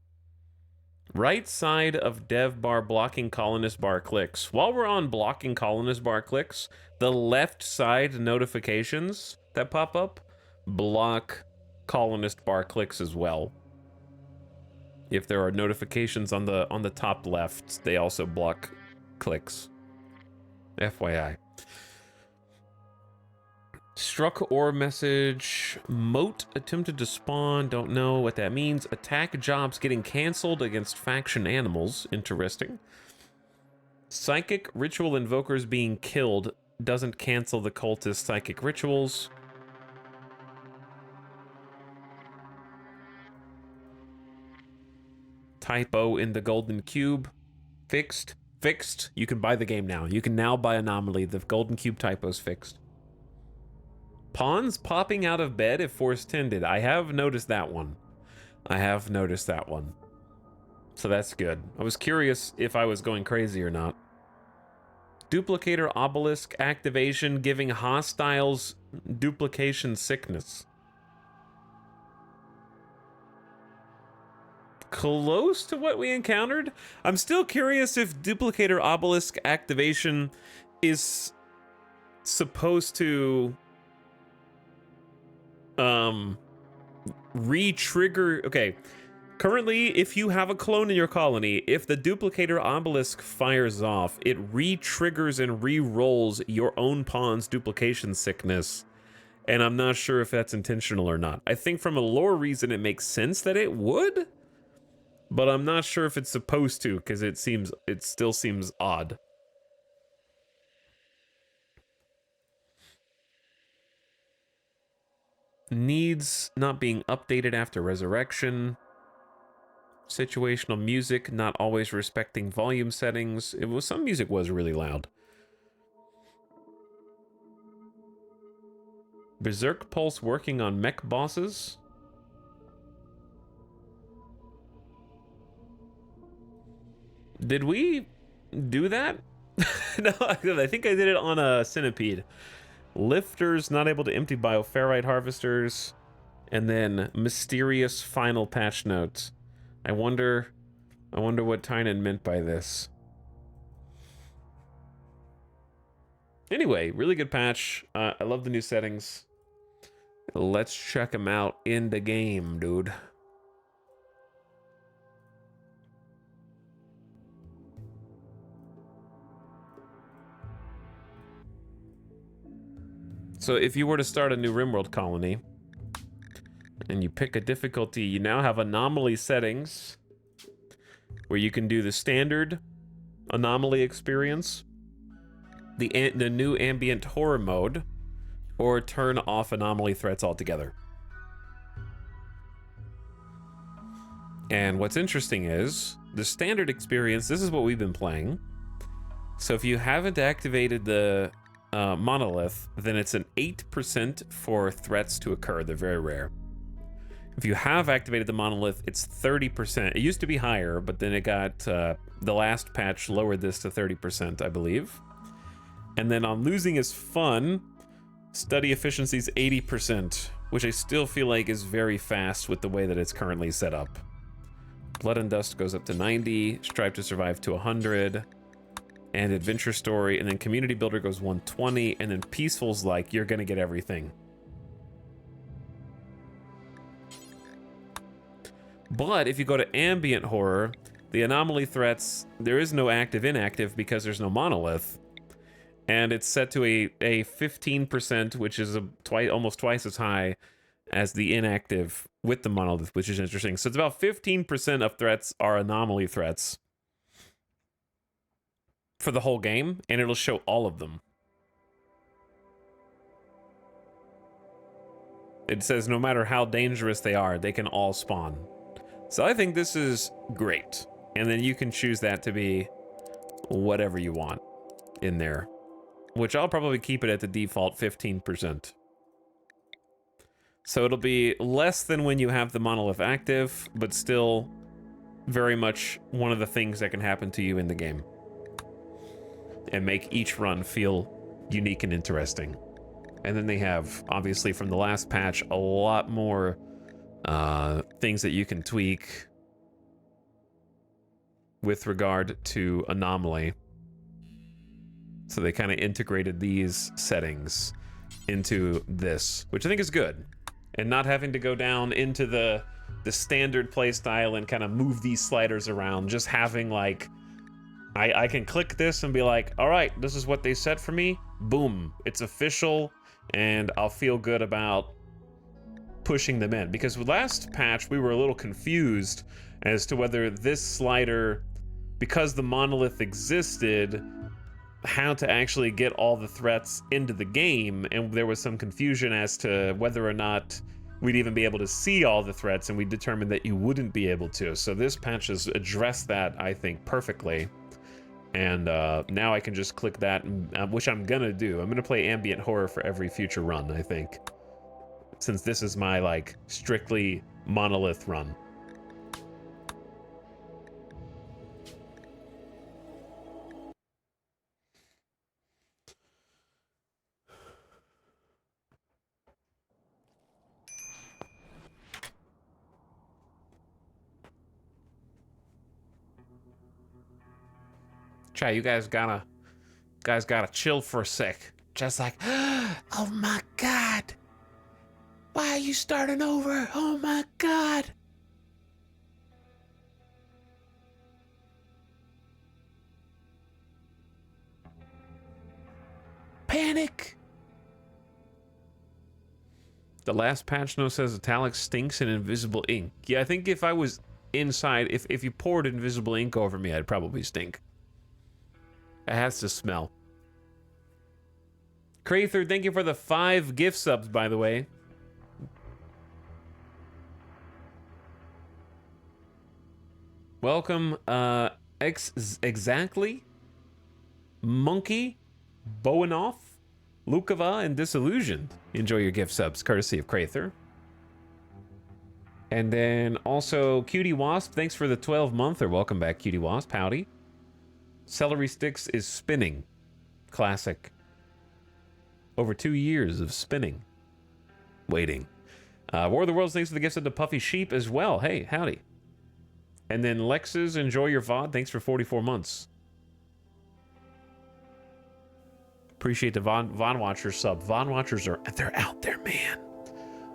Right side of dev bar blocking colonist bar clicks. While we're on blocking colonist bar clicks, the left side notifications that pop up block colonist bar clicks as well. If there are notifications on the top left, they also block clicks. FYI. Struck ore message. Moat attempted to spawn. Don't know what that means. Attack jobs getting canceled against faction animals. Interesting. Psychic ritual invokers being killed doesn't cancel the cultist psychic rituals. Typo in the golden cube. Fixed. Fixed. You can buy the game now. You can now buy Anomaly. The golden cube typo's fixed. Pawns popping out of bed if force tended. I have noticed that one. I have noticed that one. So that's good. I was curious if I was going crazy or not. Duplicator obelisk activation giving hostiles duplication sickness. Close to what we encountered. I'm still curious if duplicator obelisk activation is supposed to re-trigger. Okay, currently if you have a clone in your colony, if the duplicator obelisk fires off, it re-triggers and re-rolls your own pawn's duplication sickness, and I'm not sure if that's intentional or not. I think from a lore reason it makes sense that it would, but I'm not sure if it's supposed to, because it still seems odd. Needs not being updated after resurrection. Situational music not always respecting volume settings. Some music was really loud. Berserk Pulse working on mech bosses. Did we do that? No, I think I did it on a centipede. Lifters not able to empty bioferrite harvesters, and then mysterious final patch notes. I wonder what Tynan meant by this. Anyway, really good patch. I love the new settings. Let's check them out in the game, dude. So if you were to start a new RimWorld colony, and you pick a difficulty, you now have anomaly settings, where you can do the standard anomaly experience, the new ambient horror mode, or turn off anomaly threats altogether. And what's interesting is, the standard experience, this is what we've been playing. So if you haven't activated the monolith, then it's an 8% for threats to occur. They're very rare. If you have activated the monolith, it's 30%. It used to be higher, but then it got, the last patch lowered this to 30%, I believe. And then on losing is fun, study efficiency is 80%, which I still feel like is very fast with the way that it's currently set up. Blood and Dust goes up to 90, Strive to Survive to 100, and Adventure Story, and then Community Builder goes 120, and then Peaceful's like, you're gonna get everything. But if you go to Ambient Horror, the anomaly threats, there is no active inactive because there's no monolith, and it's set to a 15%, which is almost twice as high as the inactive with the monolith, which is interesting. So it's about 15% of threats are anomaly threats for the whole game, and it'll show all of them. It says no matter how dangerous they are, they can all spawn. So I think this is great. And then you can choose that to be whatever you want in there, which I'll probably keep it at the default 15%. So it'll be less than when you have the monolith active, but still very much one of the things that can happen to you in the game, and make each run feel unique and interesting. And then they have, obviously from the last patch, a lot more things that you can tweak with regard to Anomaly. So they kind of integrated these settings into this, which I think is good. And not having to go down into the standard playstyle and kind of move these sliders around, just having like, I can click this and be like, all right, this is what they set for me. Boom, it's official, and I'll feel good about pushing them in. Because with last patch, we were a little confused as to whether this slider because the monolith existed, how to actually get all the threats into the game, and there was some confusion as to whether or not we'd even be able to see all the threats, and we determined that you wouldn't be able to. So this patch has addressed that, I think, perfectly. And now I can just click that, which I'm gonna do. I'm gonna play ambient horror for every future run, I think, since this is my, like, strictly monolith run. Try, you guys gotta chill for a sec. Just like, oh my god, why are you starting over? Oh my god. Panic. The last patch note says italic stinks and invisible ink. Yeah, I think if I was inside, if you poured invisible ink over me, I'd probably stink. It has to smell. Crather, thank you for the 5 gift subs, by the way. Welcome, exactly. Monkey, Bowenoff, Lukava, and Disillusioned. Enjoy your gift subs, courtesy of Crather. And then also Cutie Wasp, thanks for the 12-monther. Welcome back, Cutie Wasp. Howdy. Celery Sticks is spinning. Classic. Over 2 years of spinning. Waiting. War of the Worlds, thanks for the gifts of the Puffy Sheep as well. Hey, howdy. And then Lex's, enjoy your VOD. Thanks for 44 months. Appreciate the Von Watcher sub. Von Watchers they're out there, man.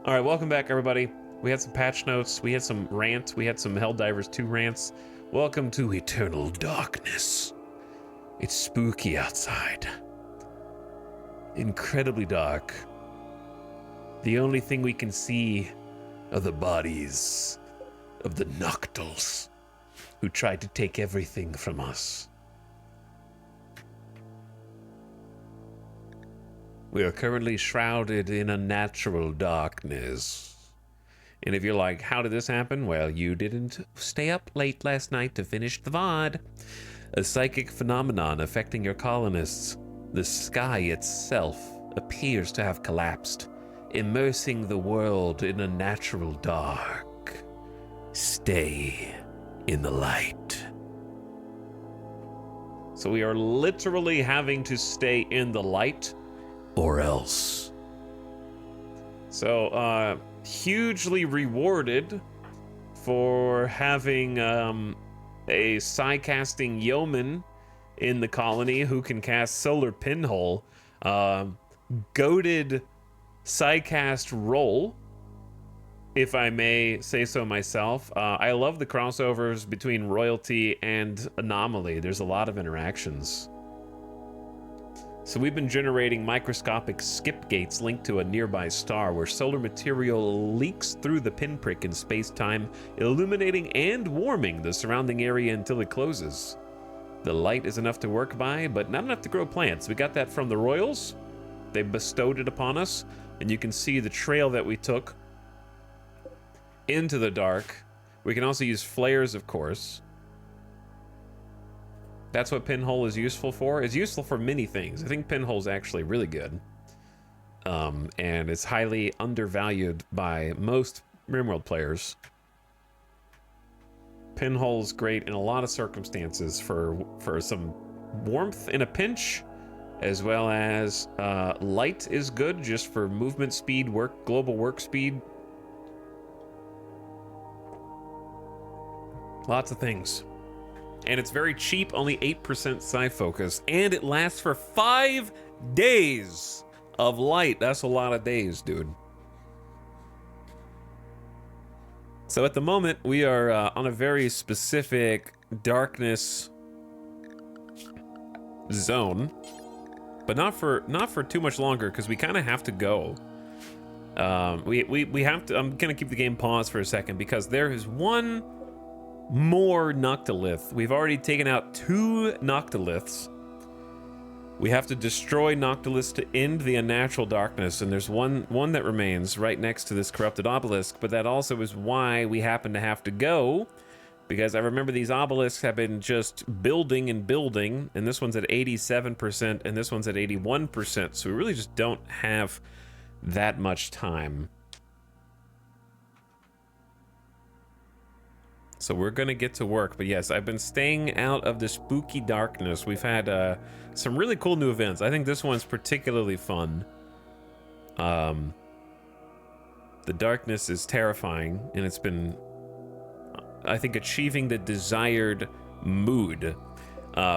All right, welcome back, everybody. We had some patch notes. We had some rants. We had some Helldivers 2 rants. Welcome to Eternal Darkness. It's spooky outside. Incredibly dark. The only thing we can see are the bodies of the Noctals who tried to take everything from us. We are currently shrouded in a natural darkness. And if you're like, how did this happen? Well, you didn't stay up late last night to finish the VOD. A psychic phenomenon affecting your colonists. The sky itself appears to have collapsed, immersing the world in a natural dark. Stay in the light. So we are literally having to stay in the light, or else. So, hugely rewarded for having a psi-casting yeoman in the colony who can cast Solar Pinhole. Goated psi-cast roll, if I may say so myself. I love the crossovers between Royalty and Anomaly. There's a lot of interactions. So we've been generating microscopic skip gates linked to a nearby star where solar material leaks through the pinprick in space-time, illuminating and warming the surrounding area until it closes. The light is enough to work by, but not enough to grow plants. We got that from the Royals. They bestowed it upon us, and you can see the trail that we took into the dark. We can also use flares, of course. That's what Pinhole is useful for. It's useful for many things. I think Pinhole's actually really good. And it's highly undervalued by most RimWorld players. Pinhole's great in a lot of circumstances for some warmth in a pinch, as well as light is good just for movement speed, global work speed. Lots of things. And it's very cheap, only 8% psi focus, and it lasts for 5 days of light. That's a lot of days, dude. So at the moment, we are on a very specific darkness zone, but not for too much longer, because we kind of have to go. We have to. I'm gonna keep the game paused for a second because there is one more Noctilith. We've already taken out 2 Noctiliths. We have to destroy Noctiliths to end the unnatural darkness, and there's one that remains right next to this corrupted obelisk, but that also is why we happen to have to go, because I remember these obelisks have been just building and building, and this one's at 87%, and this one's at 81%, so we really just don't have that much time. So we're gonna get to work, but yes, I've been staying out of the spooky darkness. We've had some really cool new events. I think this one's particularly fun. The darkness is terrifying, and it's been, I think, achieving the desired mood.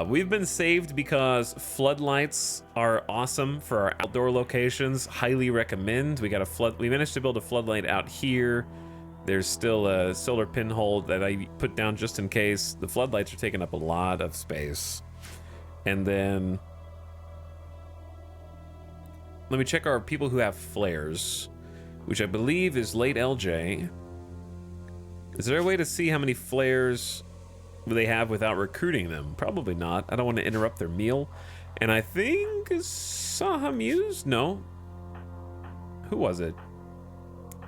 We've been saved because floodlights are awesome for our outdoor locations. Highly recommend. We managed to build a floodlight out here. There's still a solar pinhole that I put down just in case. The floodlights are taking up a lot of space. And then let me check our people who have flares, which I believe is late LJ. Is there a way to see how many flares they have without recruiting them? Probably not. I don't want to interrupt their meal. And I think Sahamuse? No. Who was it?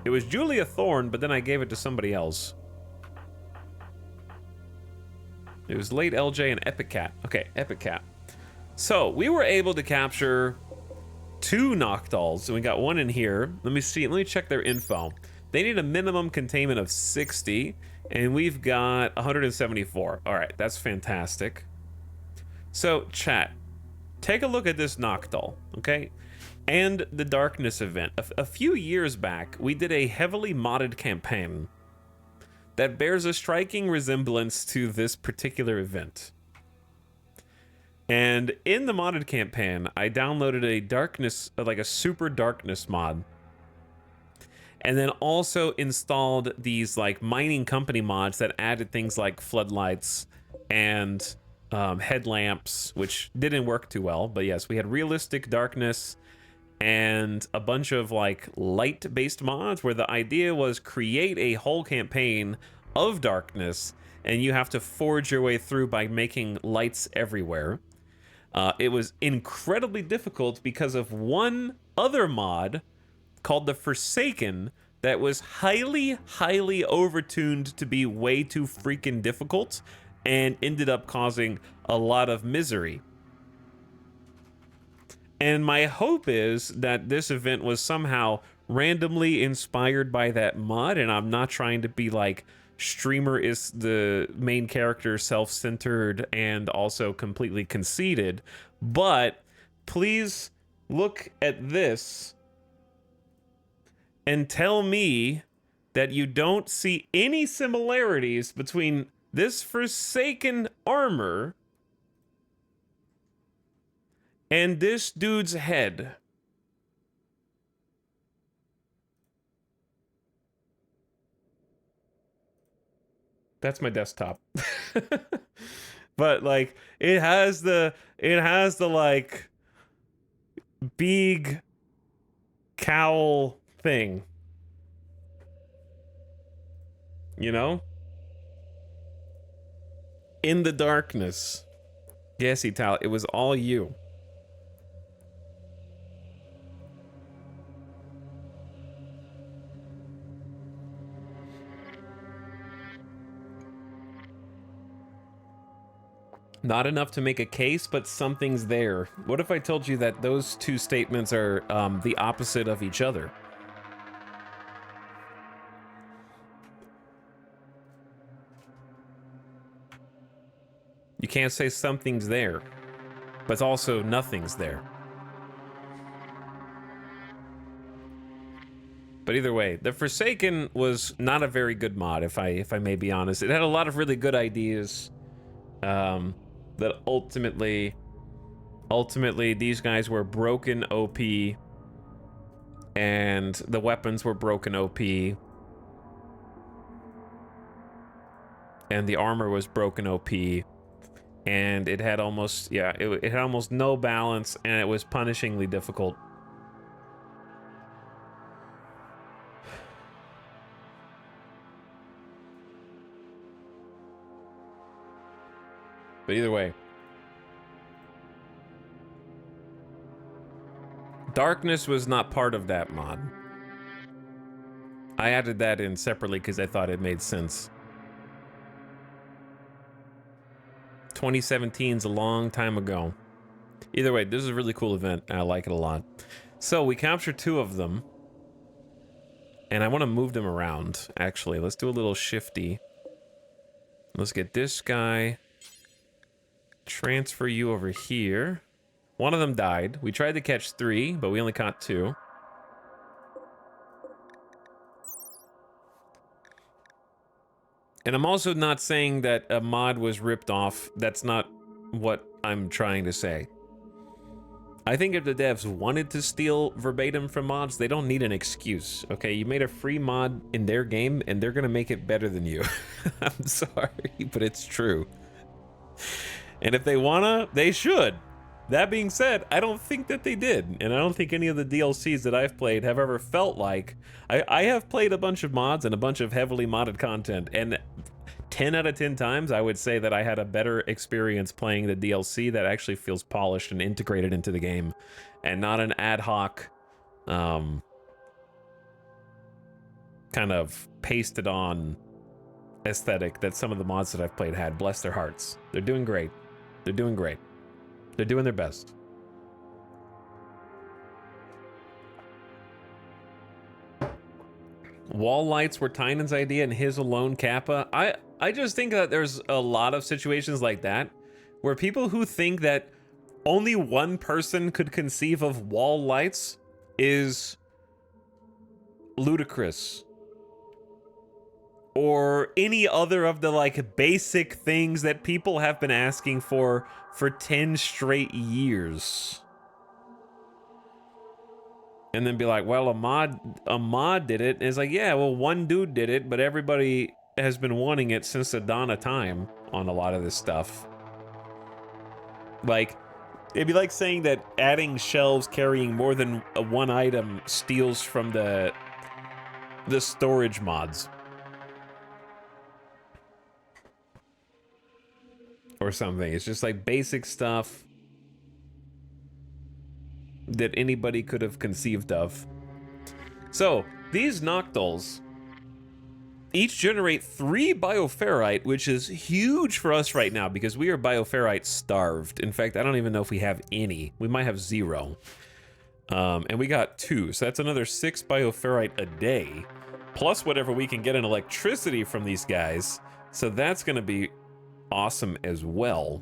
It was Julia Thorne, but then I gave it to somebody else. It was late LJ and Epic Cat. Okay, Epic Cat. So we were able to capture 2 Noctals, and we got 1 in here. Let me see. Let me check their info. They need a minimum containment of 60, and we've got 174. All right, that's fantastic. So, chat, take a look at this Noctal, okay? And the Darkness event. A few years back, we did a heavily modded campaign that bears a striking resemblance to this particular event. And in the modded campaign, I downloaded a darkness, like a super darkness mod. And then also installed these like mining company mods that added things like floodlights and headlamps, which didn't work too well. But yes, we had realistic darkness and a bunch of like light-based mods where the idea was create a whole campaign of darkness, and you have to forge your way through by making lights everywhere. It was incredibly difficult because of one other mod called the Forsaken that was highly overtuned to be way too freaking difficult and ended up causing a lot of misery. And my hope is that this event was somehow randomly inspired by that mod, and I'm not trying to be like, streamer is the main character, self-centered, and also completely conceited, but please look at this and tell me that you don't see any similarities between this Forsaken armor and this dude's head. That's my desktop. But like it has the like big cowl thing. You know? In the darkness. Yes, Ital, it was all you. Not enough to make a case, but something's there. What if I told you that those two statements are the opposite of each other? You can't say something's there, but also nothing's there. But either way, the Forsaken was not a very good mod, if I may be honest. It had a lot of really good ideas. That ultimately these guys were broken OP, and the weapons were broken OP, and the armor was broken OP, and it had almost, yeah, it had almost no balance, and it was punishingly difficult. But either way. Darkness was not part of that mod. I added that in separately because I thought it made sense. 2017's a long time ago. Either way, this is a really cool event, and I like it a lot. So we captured 2 of them. And I want to move them around, actually. Let's do a little shifty. Let's get this guy. Transfer you over here. 1 of them died. We tried to catch 3, but we only caught 2. And I'm also not saying that a mod was ripped off. That's not what I'm trying to say. I think if the devs wanted to steal verbatim from mods, they don't need an excuse, okay? You made a free mod in their game, and they're gonna make it better than you. I'm sorry, but it's true. And if they wanna, they should. That being said, I don't think that they did, and I don't think any of the DLCs that I've played have ever felt like... I have played a bunch of mods and a bunch of heavily modded content, and 10 out of 10 times I would say that I had a better experience playing the DLC that actually feels polished and integrated into the game, and not an ad hoc, kind of pasted on aesthetic that some of the mods that I've played had. Bless their hearts. They're doing great. They're doing great. They're doing their best. Wall lights were Tynan's idea and his alone Kappa. I just think that there's a lot of situations like that where people who think that only one person could conceive of wall lights is ludicrous. Or any other of the like basic things that people have been asking for 10 straight years. And then be like, well, a mod did it. And it's like, yeah, well, one dude did it, but everybody has been wanting it since the dawn of time on a lot of this stuff. Like, it'd be like saying that adding shelves carrying more than one item steals from the storage mods. Or something. It's just like basic stuff that anybody could have conceived of. So, these Noctals each generate 3 bioferrite, which is huge for us right now because we are bioferrite starved. In fact, I don't even know if we have any. We might have 0. And we got 2, so that's another 6 bioferrite a day, plus whatever we can get in electricity from these guys. So that's gonna be awesome as well.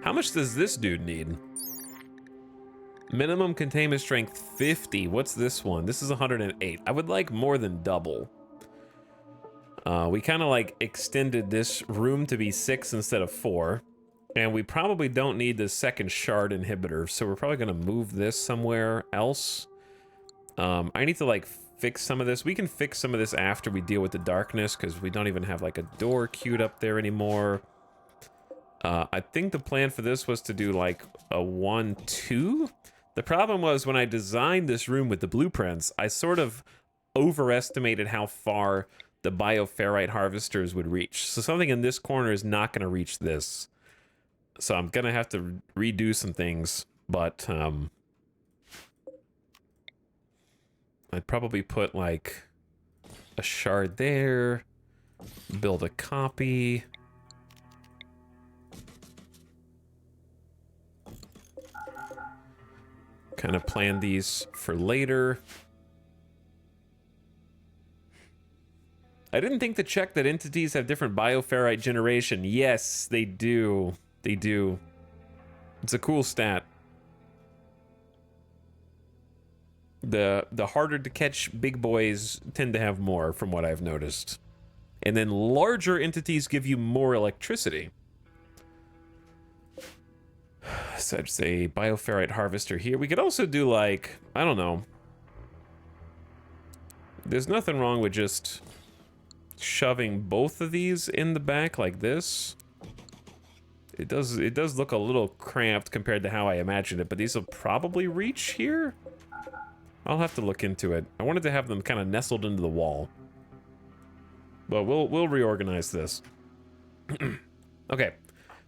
How much does this dude need? Minimum containment strength 50. What's this one? This is 108. I would like more than double. We kind of like extended this room to be 6 instead of 4. And we probably don't need the second shard inhibitor, so we're probably going to move this somewhere else. I need to like fix some of this. We can fix some of this after we deal with the darkness, because we don't even have like a door queued up there anymore. I think the plan for this was to do like a 1-2. The problem was when I designed this room with the blueprints, I sort of overestimated how far the bioferrite harvesters would reach. So something in this corner is not going to reach this. So I'm going to have to redo some things, but I'd probably put like a shard there, build a copy. Kind of plan these for later. I didn't think to check that entities have different bioferrite generation. Yes, they do. They do. It's a cool stat. The harder to catch big boys tend to have more, from what I've noticed. And then larger entities give you more electricity. So I'd say bioferrite harvester here. We could also do like, I don't know. There's nothing wrong with just shoving both of these in the back like this. It does look a little cramped compared to how I imagined it, but these will probably reach here. I'll have to look into it. I wanted to have them kind of nestled into the wall. But we'll reorganize this. Okay,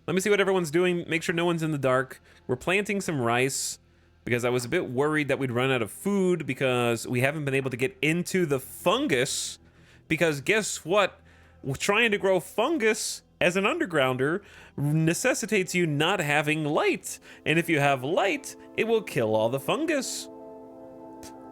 Let me see what everyone's doing. Make sure no one's in the dark. We're planting some rice because I was a bit worried that we'd run out of food because we haven't been able to get into the fungus. Because guess what? Trying to grow fungus as an undergrounder necessitates you not having light. And if you have light, it will kill all the fungus.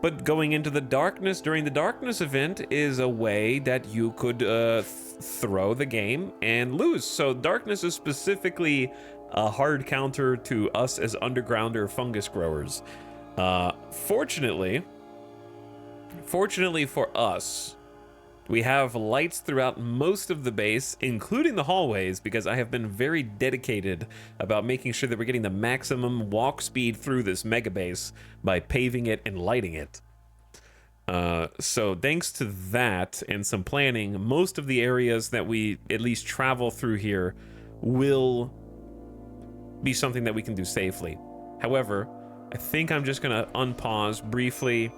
But going into the darkness during the darkness event is a way that you could throw the game and lose. So darkness is specifically a hard counter to us as undergrounder fungus growers. Fortunately for us, we have lights throughout most of the base, including the hallways, because I have been very dedicated about making sure that we're getting the maximum walk speed through this mega base by paving it and lighting it. So thanks to that and some planning, most of the areas that we at least travel through here will be something that we can do safely. However, I think I'm just gonna unpause briefly.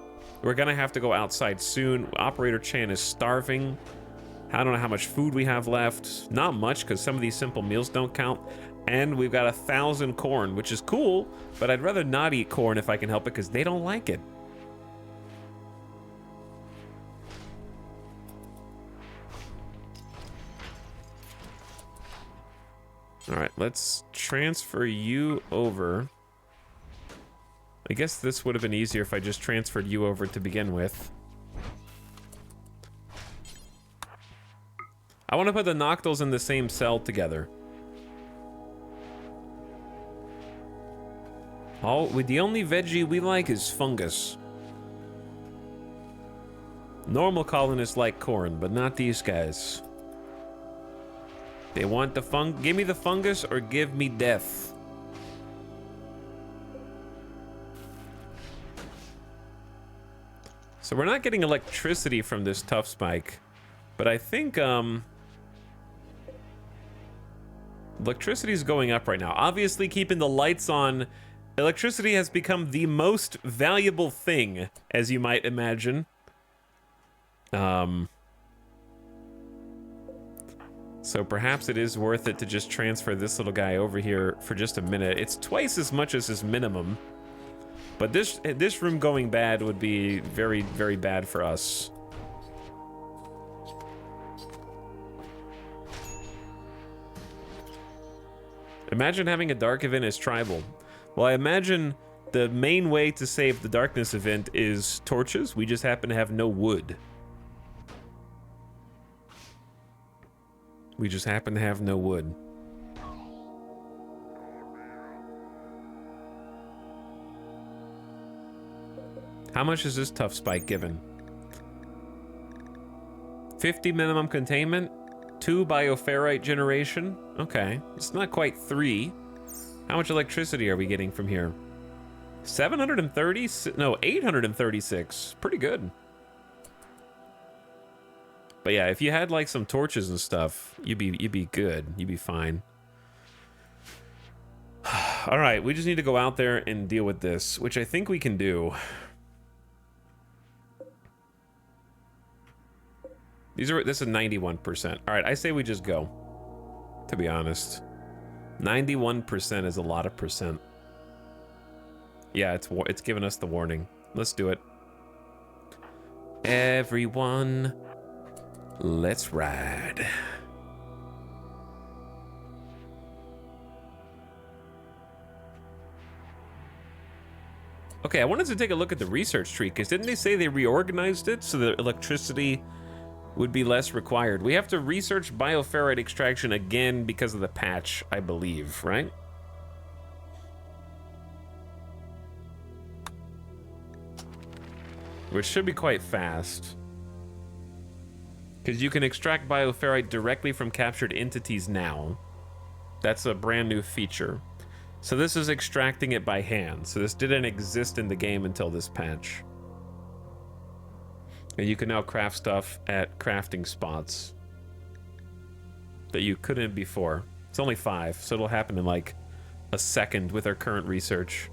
We're gonna have to go outside soon. Operator Chan is starving. I don't know how much food we have left. Not much, because some of these simple meals don't count. And we've got 1,000 corn, which is cool, but I'd rather not eat corn if I can help it, because they don't like it. All right, let's transfer you over. I guess this would have been easier if I just transferred you over to begin with. I want to put the Noctils in the same cell together. The only veggie we like is fungus. Normal colonists like corn, but not these guys. They want the give me the fungus or give me death. So we're not getting electricity from this tough spike, but I think electricity is going up right now. Obviously, keeping the lights on, electricity has become the most valuable thing, as you might imagine. So perhaps it is worth it to just transfer this little guy over here for just a minute. It's twice as much as his minimum. But this room going bad would be very, very bad for us. Imagine having a dark event as tribal. Well, I imagine the main way to save the darkness event is torches. We just happen to have no wood. We just happen to have no wood. How much is this tough spike given? 50 minimum containment, 2 bioferrite generation. Okay, it's not quite 3. How much electricity are we getting from here? 730? No, 836. Pretty good. But yeah, if you had like some torches and stuff, you'd be good. You'd be fine. All right, we just need to go out there and deal with this, which I think we can do. This is 91%. All right, I say we just go, to be honest. 91% is a lot of percent. Yeah, it's giving us the warning. Let's do it. Everyone, let's ride. Okay, I wanted to take a look at the research tree, because didn't they say they reorganized it so that electricity would be less required? We have to research bioferrite extraction again because of the patch, I believe, right? Which should be quite fast. Because you can extract bioferrite directly from captured entities now. That's a brand new feature. So this is extracting it by hand. So this didn't exist in the game until this patch. And you can now craft stuff at crafting spots that you couldn't before. It's only 5, so it'll happen in like a second with our current research.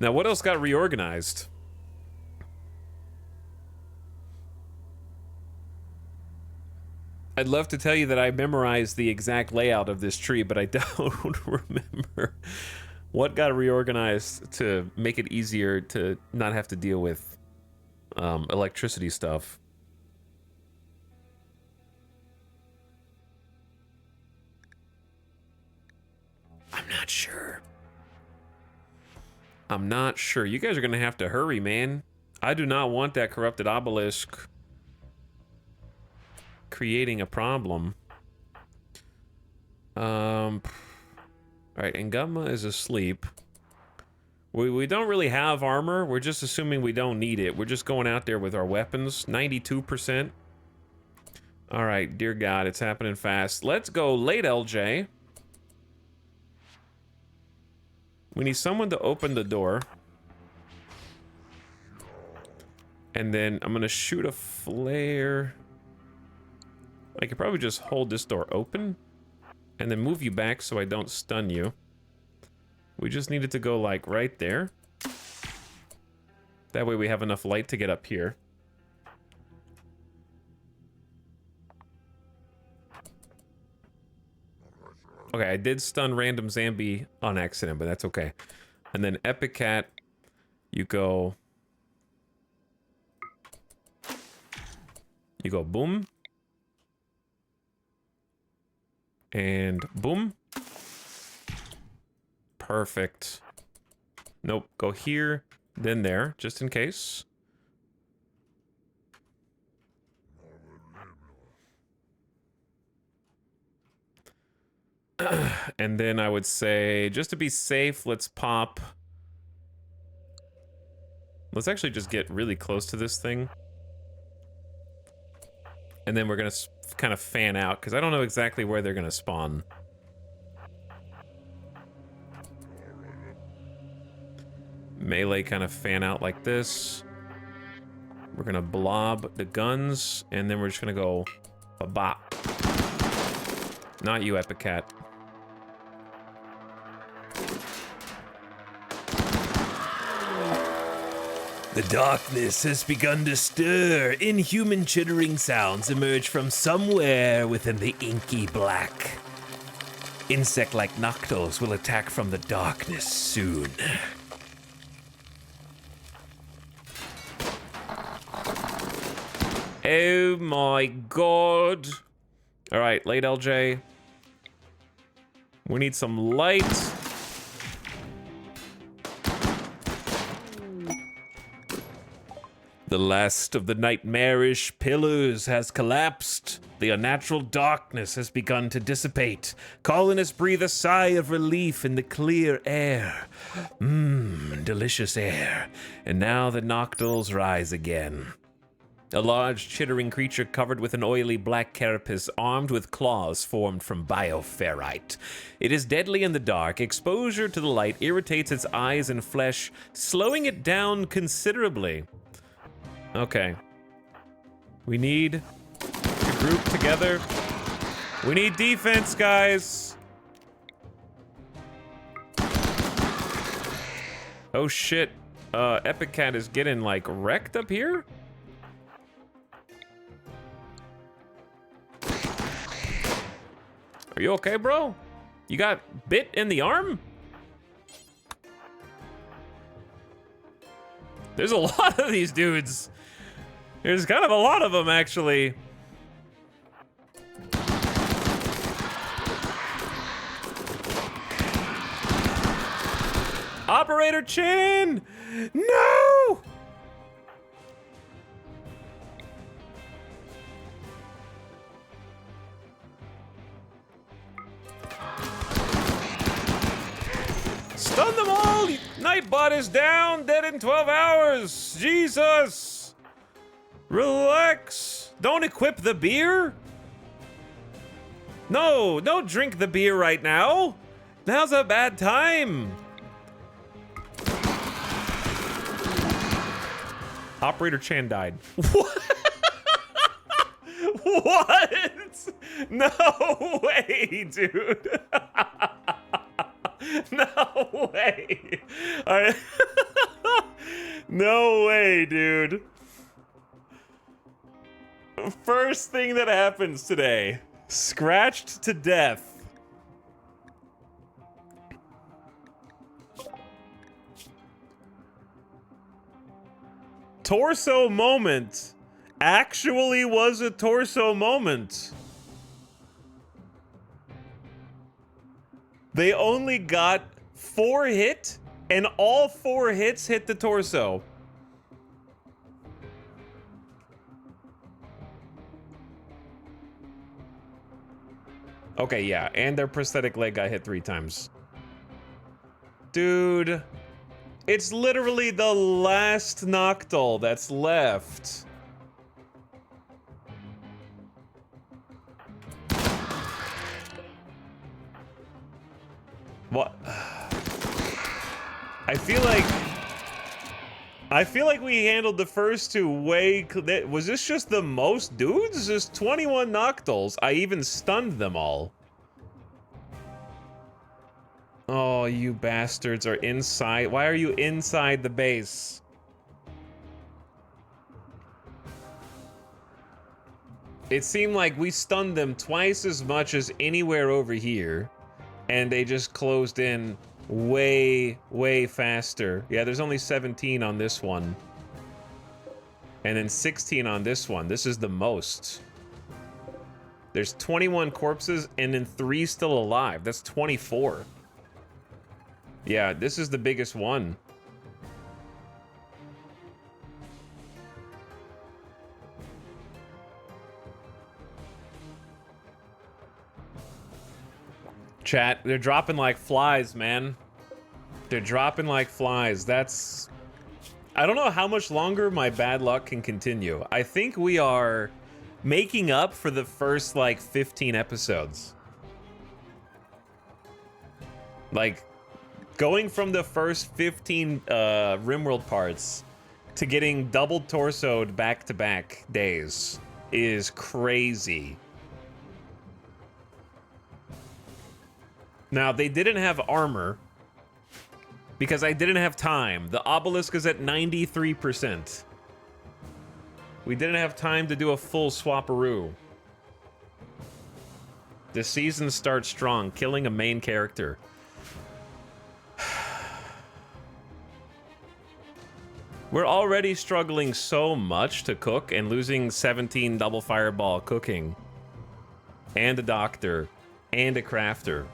Now, what else got reorganized? I'd love to tell you that I memorized the exact layout of this tree, but I don't remember what got reorganized to make it easier to not have to deal with electricity stuff. I'm not sure. I'm not sure. You guys are gonna have to hurry, man. I do not want that corrupted obelisk creating a problem. Alright, Ngumma is asleep. We don't really have armor. We're just assuming we don't need it. We're just going out there with our weapons. 92%. Alright, dear God, it's happening fast. Let's go late, LJ. We need someone to open the door. And then I'm gonna shoot a flare. I could probably just hold this door open and then move you back so I don't stun you. We just needed to go like right there. That way we have enough light to get up here. Okay, I did stun random zombie on accident, but that's okay. And then Epic Cat, you go boom. And boom. Perfect. Nope, go here, then there, just in case. And then I would say, just to be safe, let's pop. Let's actually just get really close to this thing. And then we're gonna kind of fan out, because I don't know exactly where they're gonna spawn. Melee kind of fan out like this. We're gonna blob the guns, and then we're just gonna go ba-bop. Not you, Epic Cat. The darkness has begun to stir. Inhuman chittering sounds emerge from somewhere within the inky black. Insect-like noctals will attack from the darkness soon. Oh my god. Alright, late LJ. We need some light. The last of the nightmarish pillars has collapsed. The unnatural darkness has begun to dissipate. Colonists breathe a sigh of relief in the clear air. Delicious air. And now the noctals rise again. A large chittering creature covered with an oily black carapace armed with claws formed from bioferrite. It is deadly in the dark. Exposure to the light irritates its eyes and flesh, slowing it down considerably. Okay. We need to group together. We need defense, guys. Oh shit. Epic Cat is getting like wrecked up here? Are you okay, bro? You got bit in the arm? There's a lot of these dudes. There's kind of a lot of them, actually. Operator Chan! No! Stun them all! Nightbot is down, dead in 12 hours! Jesus! Relax! Don't equip the beer? No, don't drink the beer right now! Now's a bad time! Operator Chan died. What? What? No way, dude! No way! Alright. No way, dude. First thing that happens today. Scratched to death. Torso moment. Actually was a torso moment. They only got 4 hit, and all 4 hits hit the torso. Okay, yeah, and their prosthetic leg got hit 3 times. Dude, it's literally the last Noctul that's left. What? I feel like we handled the first 2 way. Was this just the most dudes? There's 21 Noctuls. I even stunned them all. Oh, you bastards are inside. Why are you inside the base? It seemed like we stunned them twice as much as anywhere over here, and they just closed in way, way faster. Yeah, there's only 17 on this one. And then 16 on this one. This is the most. There's 21 corpses and then 3 still alive. That's 24. Yeah, this is the biggest one. Chat, they're dropping like flies, man. They're dropping like flies. That's... I don't know how much longer my bad luck can continue. I think we are making up for the first, like, 15 episodes. Like, going from the first 15 RimWorld parts to getting double torsoed back-to-back days is crazy. Now, they didn't have armor because I didn't have time. The obelisk is at 93%. We didn't have time to do a full swaparoo. The season starts strong, killing a main character. We're already struggling so much to cook and losing 17 double fireball cooking. And a doctor. And a crafter.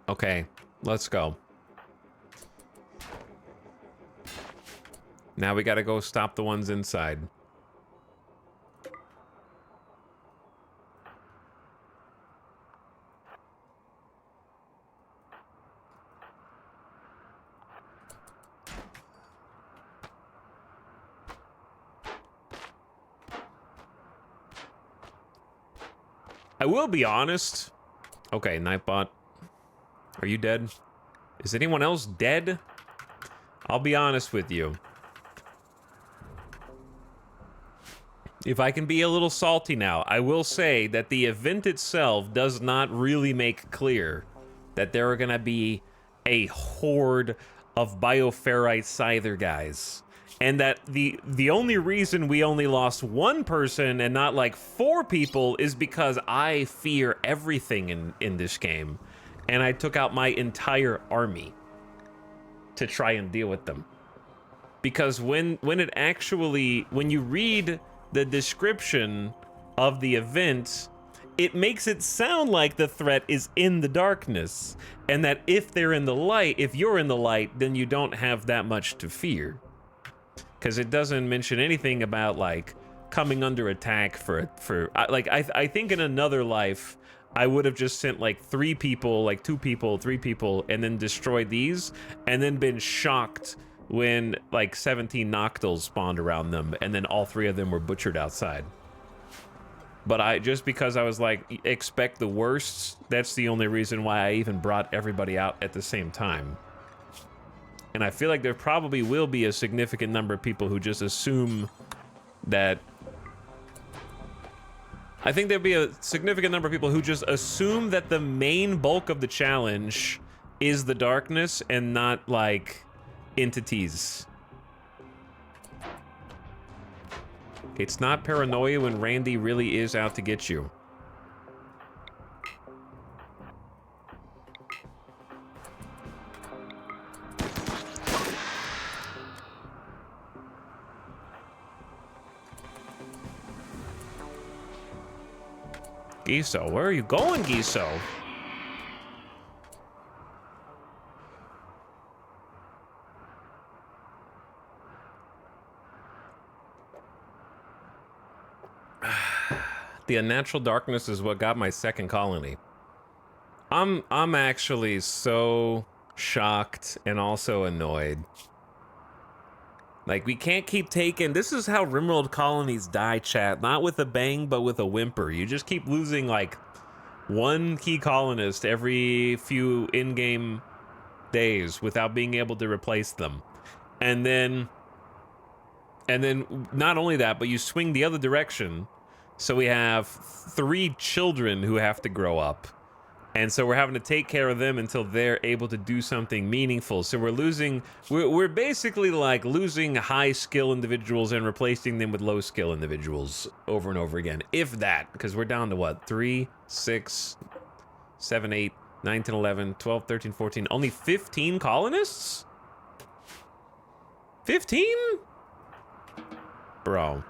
Okay, let's go. Now we gotta go stop the ones inside. I will be honest. Okay, Nightbot. Are you dead? Is anyone else dead? I'll be honest with you. If I can be a little salty now, I will say that the event itself does not really make clear that there are gonna be a horde of bioferrite scyther guys. And that the only reason we only lost 1 person and not like 4 people is because I fear everything in this game. And I took out my entire army to try and deal with them. Because when you read the description of the event, it makes it sound like the threat is in the darkness. And that if they're in the light, if you're in the light, then you don't have that much to fear. Because it doesn't mention anything about, like, coming under attack I think in another life, I would have just sent like 3 people, like 2 people, 3 people, and then destroyed these, and then been shocked when like 17 Noctuls spawned around them, and then all 3 of them were butchered outside. But just because I was like, expect the worst, that's the only reason why I even brought everybody out at the same time. And I feel like there probably will be a significant number of people who just assume that... I think there'll be a significant number of people who just assume that the main bulk of the challenge is the darkness and not, like, entities. It's not paranoia when Randy really is out to get you. Giso, where are you going, Giso? The unnatural darkness is what got my second colony. I'm actually so shocked and also annoyed. Like, we can't keep taking... This is how RimWorld colonies die, chat. Not with a bang, but with a whimper. You just keep losing, like, one key colonist every few in-game days without being able to replace them. And then not only that, but you swing the other direction. So we have 3 children who have to grow up. And so we're having to take care of them until they're able to do something meaningful. So we're basically like losing high skill individuals and replacing them with low skill individuals over and over again. If that, because we're down to what? 3, 6, 7, 8, 9, 10, 11, 12, 13, 14. Only 15 colonists? 15? Bro.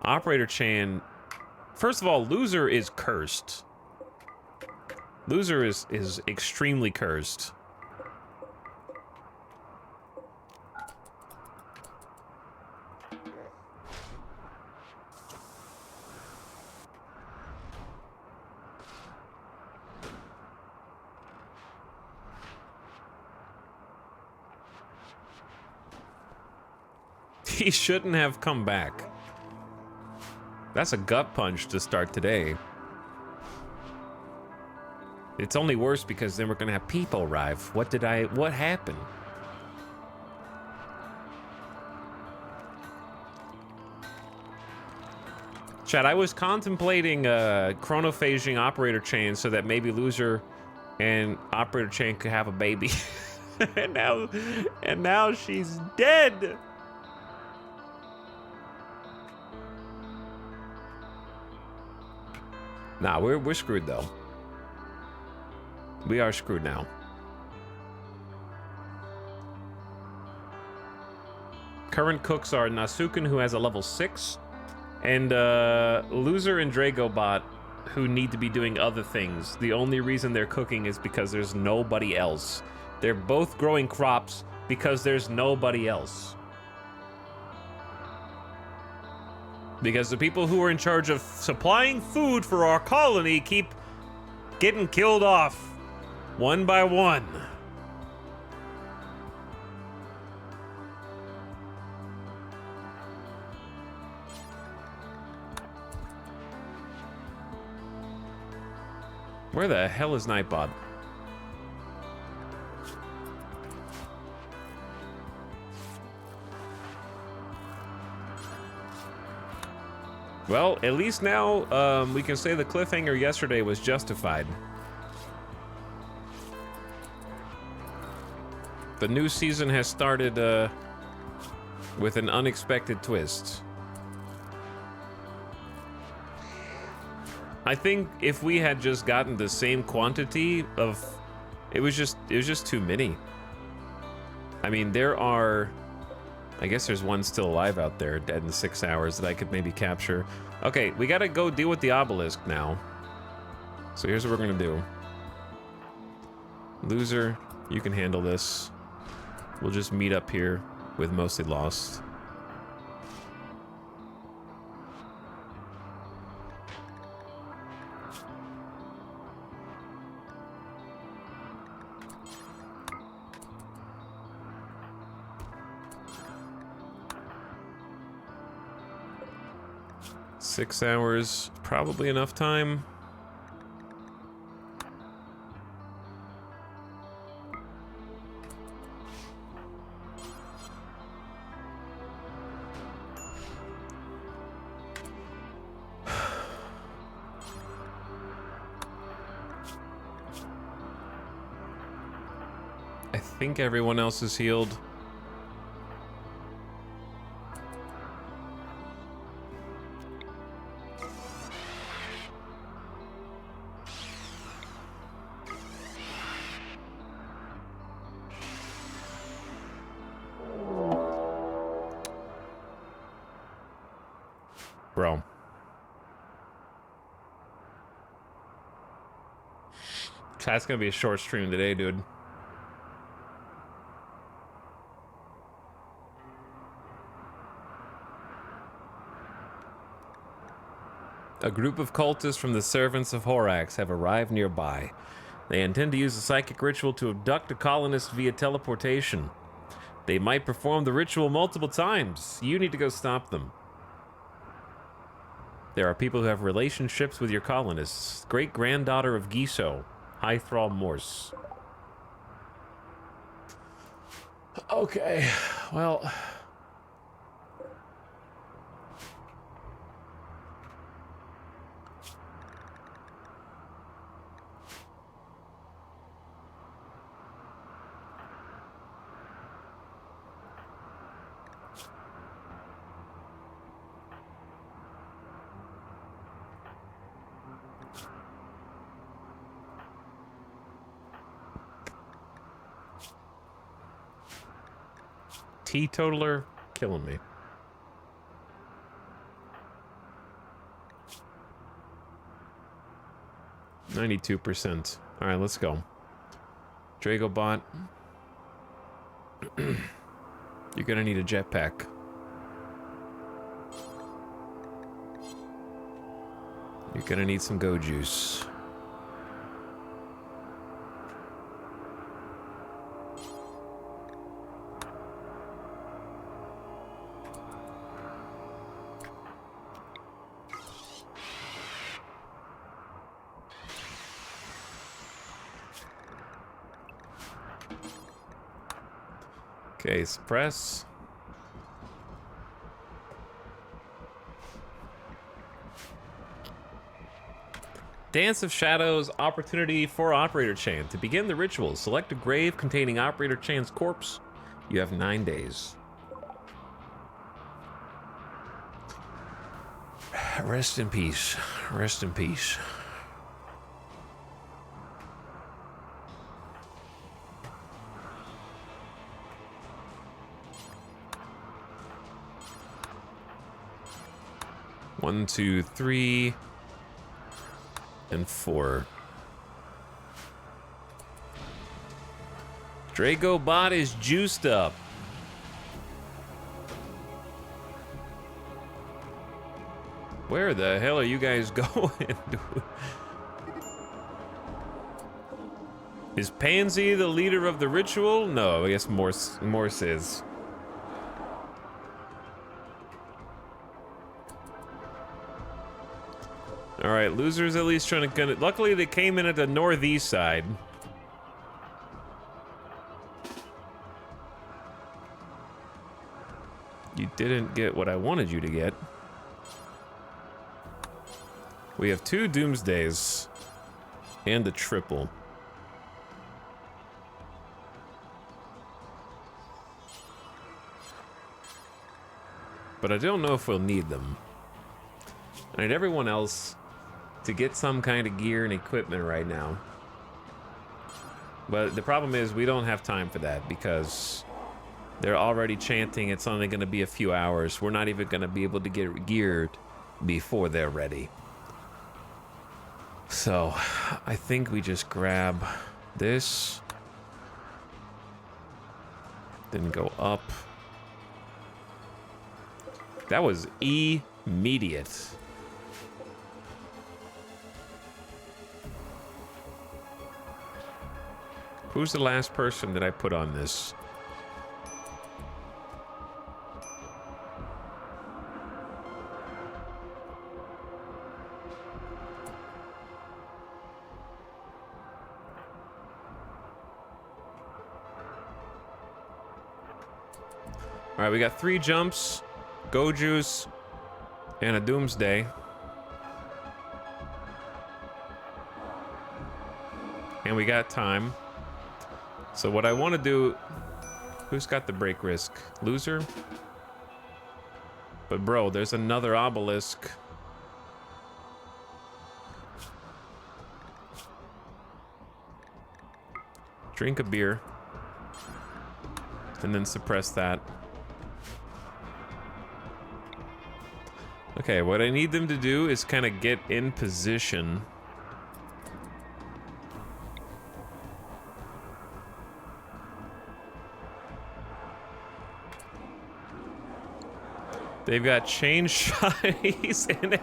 Operator Chan. First of all, Loser is cursed. Loser is extremely cursed. He shouldn't have come back. That's a gut punch to start today. It's only worse because then we're gonna have people arrive. What happened? Chat, I was contemplating chronophaging Operator Chain so that maybe Loser and Operator Chain could have a baby. and now she's dead. Nah, we're screwed though. We are screwed now. Current cooks are Nasuken, who has a level 6, and Loser and Dragobot, who need to be doing other things. The only reason they're cooking is because there's nobody else. They're both growing crops because there's nobody else. Because the people who are in charge of supplying food for our colony keep getting killed off. One by one. Where the hell is Nightbot? Well, at least now we can say the cliffhanger yesterday was justified. The new season has started with an unexpected twist. I think if we had just gotten the same quantity of, it was just too many. I mean, there are, I guess there's one still alive out there, dead in 6 hours, that I could maybe capture. Okay, we gotta go deal with the obelisk now. So here's what we're gonna do. Loser, you can handle this. We'll just meet up here with Mostly Lost. Six hours, probably enough time. I think everyone else is healed. Bro. That's gonna be a short stream today, dude. A group of cultists from the servants of Horax have arrived nearby. They intend to use a psychic ritual to abduct a colonist via teleportation. They might perform the ritual multiple times. You need to go stop them. There are people who have relationships with your colonists. Great-granddaughter of Giso, High Thrall Morse. Okay, well... Teetotaler killing me. %92. All right, let's go. Dragobot. You're gonna need a jetpack. You're gonna need some go juice. Okay, suppress. Dance of Shadows, opportunity for Operator Chan. To begin the ritual, select a grave containing Operator Chan's corpse. You have 9 days. Rest in peace. Rest in peace. One, two, 3, and 4. Dragobot is juiced up. Where the hell are you guys going? Is Pansy the leader of the ritual? No, I guess Morse is. All right, losers at least trying to... Luckily, they came in at the northeast side. You didn't get what I wanted you to get. We have 2 Doomsdays and a triple. But I don't know if we'll need them. I need everyone else to get some kind of gear and equipment right now. But the problem is we don't have time for that because they're already chanting it's only going to be a few hours. We're not even going to be able to get geared before they're ready. So I think we just grab this, then go up. That was immediate. Who's the last person that I put on this? All right, we got 3 jumps, Go Juice, and a Doomsday. And we got time. So what I want to do... Who's got the break risk? Loser? But bro, there's another obelisk. Drink a beer. And then suppress that. Okay, what I need them to do is kind of get in position. They've got chain shotties and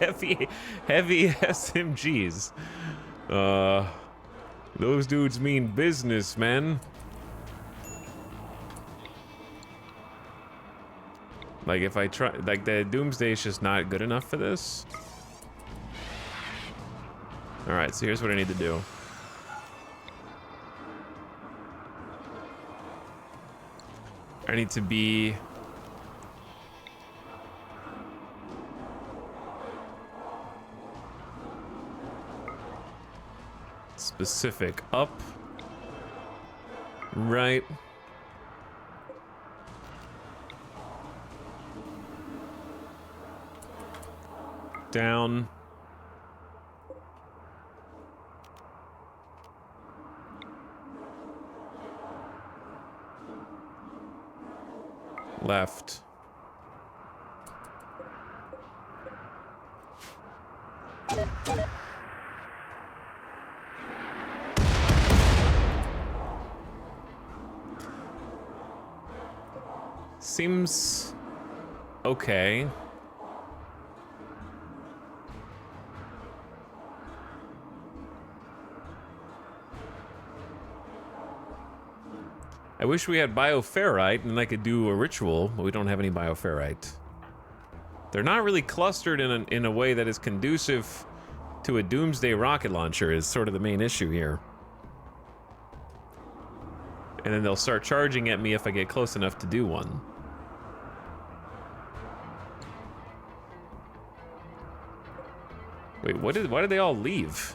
heavy SMGs. Those dudes mean business, man. Like if I try, like the Doomsday is just not good enough for this. All right, so here's what I need to do. I need to be specific. Up, right, down, left, seems okay. I wish we had bioferrite and I could do a ritual, but we don't have any bioferrite. They're not really clustered in a way that is conducive to a Doomsday rocket launcher is sort of the main issue here. And then they'll start charging at me if I get close enough to do one. Wait, why did they all leave?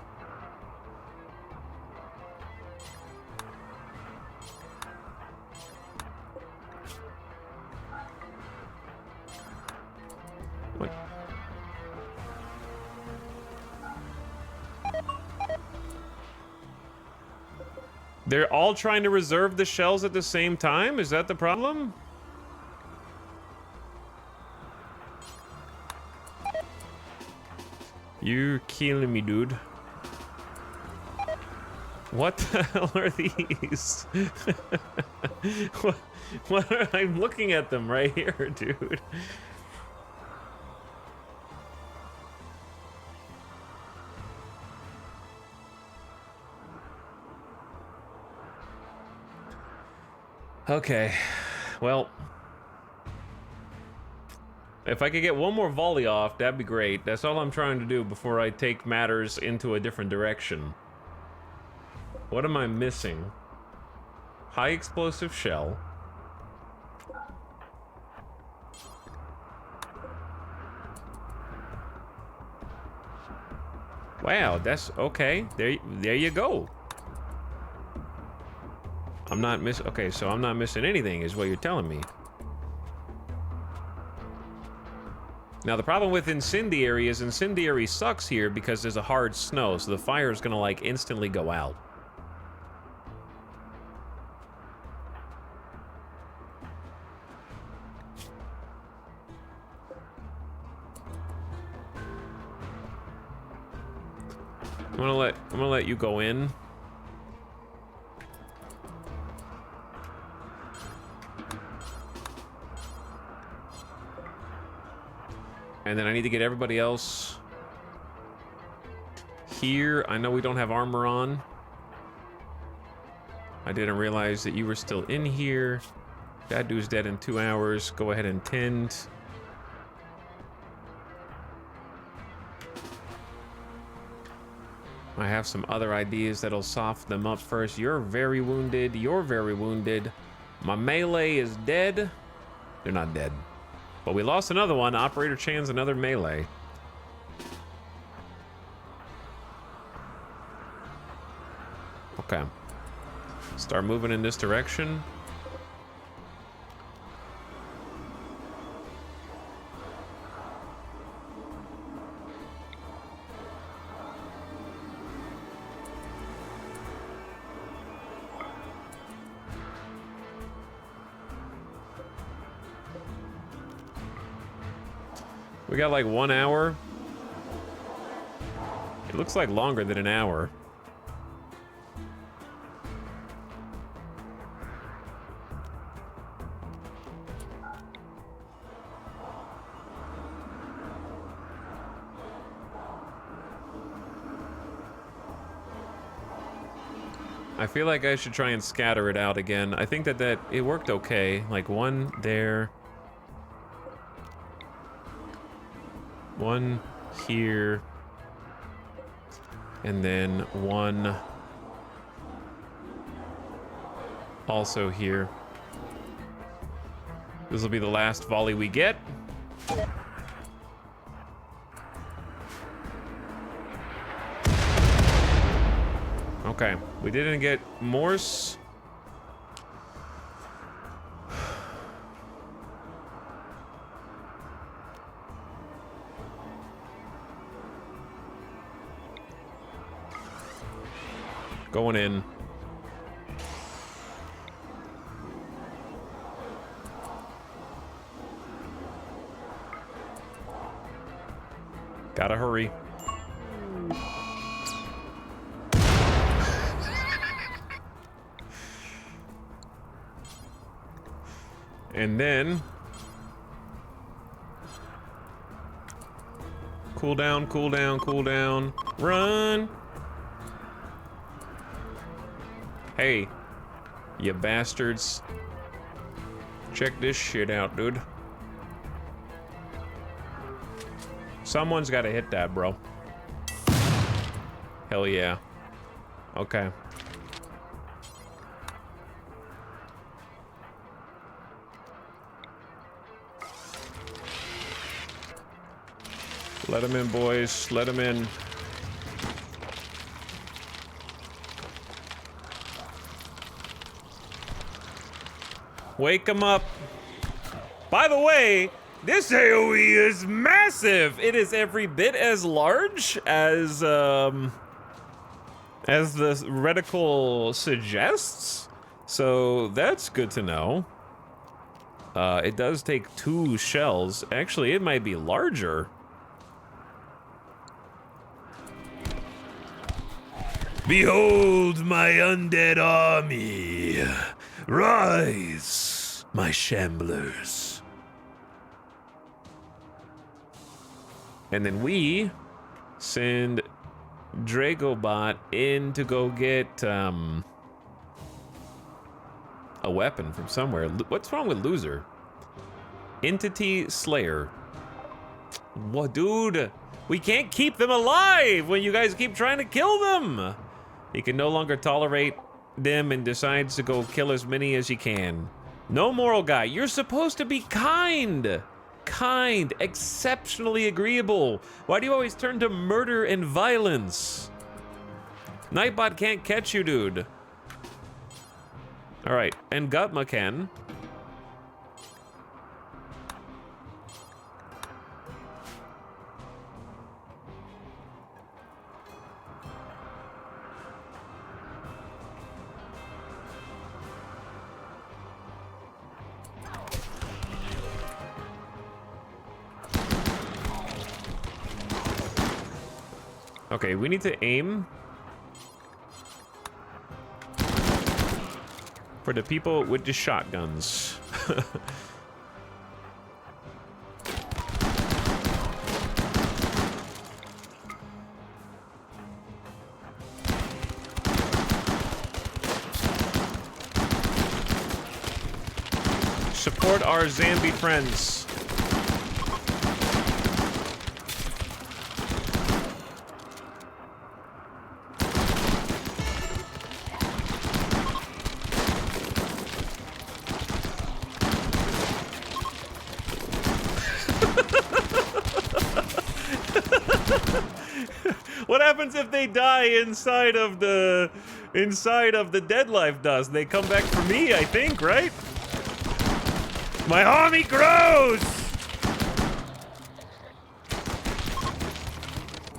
What? They're all trying to reserve the shells at the same time? Is that the problem? You're killing me, dude. What the hell are these? what are, I'm looking at them right here, dude. Okay, well, if I could get one more volley off, that'd be great. That's all I'm trying to do before I take matters into a different direction. What am I missing? High explosive shell. Wow, that's okay. There you go. I'm not okay, so I'm not missing anything is what you're telling me. Now the problem with incendiary is incendiary sucks here because there's a hard snow, so the fire is gonna like instantly go out. I'm gonna let you go in. And then I need to get everybody else here. I know we don't have armor on. I didn't realize that you were still in here. That dude's dead in 2 hours. Go ahead and tend. I have some other ideas that'll soften them up first. You're very wounded. You're very wounded. My melee is dead. They're not dead. But we lost another one. Operator Chan's another melee. Okay. Start moving in this direction. We got like 1 hour. It looks like longer than an hour. I feel like I should try and scatter it out again. I think that it worked okay. Like one there. One here. And then one also here. This will be the last volley we get. Okay, we didn't get Morse. Going in. Gotta hurry. And then cool down, cool down, cool down. Run. Hey, you bastards. Check this shit out, dude. Someone's got to hit that, bro. Hell yeah. Okay. Let him in, boys. Let him in. Wake him up. By the way, this AoE is massive. It is every bit as large as the reticle suggests. So that's good to know. It does take 2 shells. Actually, it might be larger. Behold my undead army. Rise, my shamblers. And then we send Dragobot in to go get a weapon from somewhere. What's wrong with Loser? Entity Slayer. What, dude? We can't keep them alive when you guys keep trying to kill them. He can no longer tolerate them and decides to go kill as many as he can. No moral guy. You're supposed to be kind. Kind, exceptionally agreeable. Why do you always turn to murder and violence? Nightbot can't catch you, dude. All right, and Gutma can. Okay, we need to aim for the people with the shotguns. Support our Zambi friends. What happens if they die inside of the inside of the dead life dust. They come back for me, I think, right? My army grows!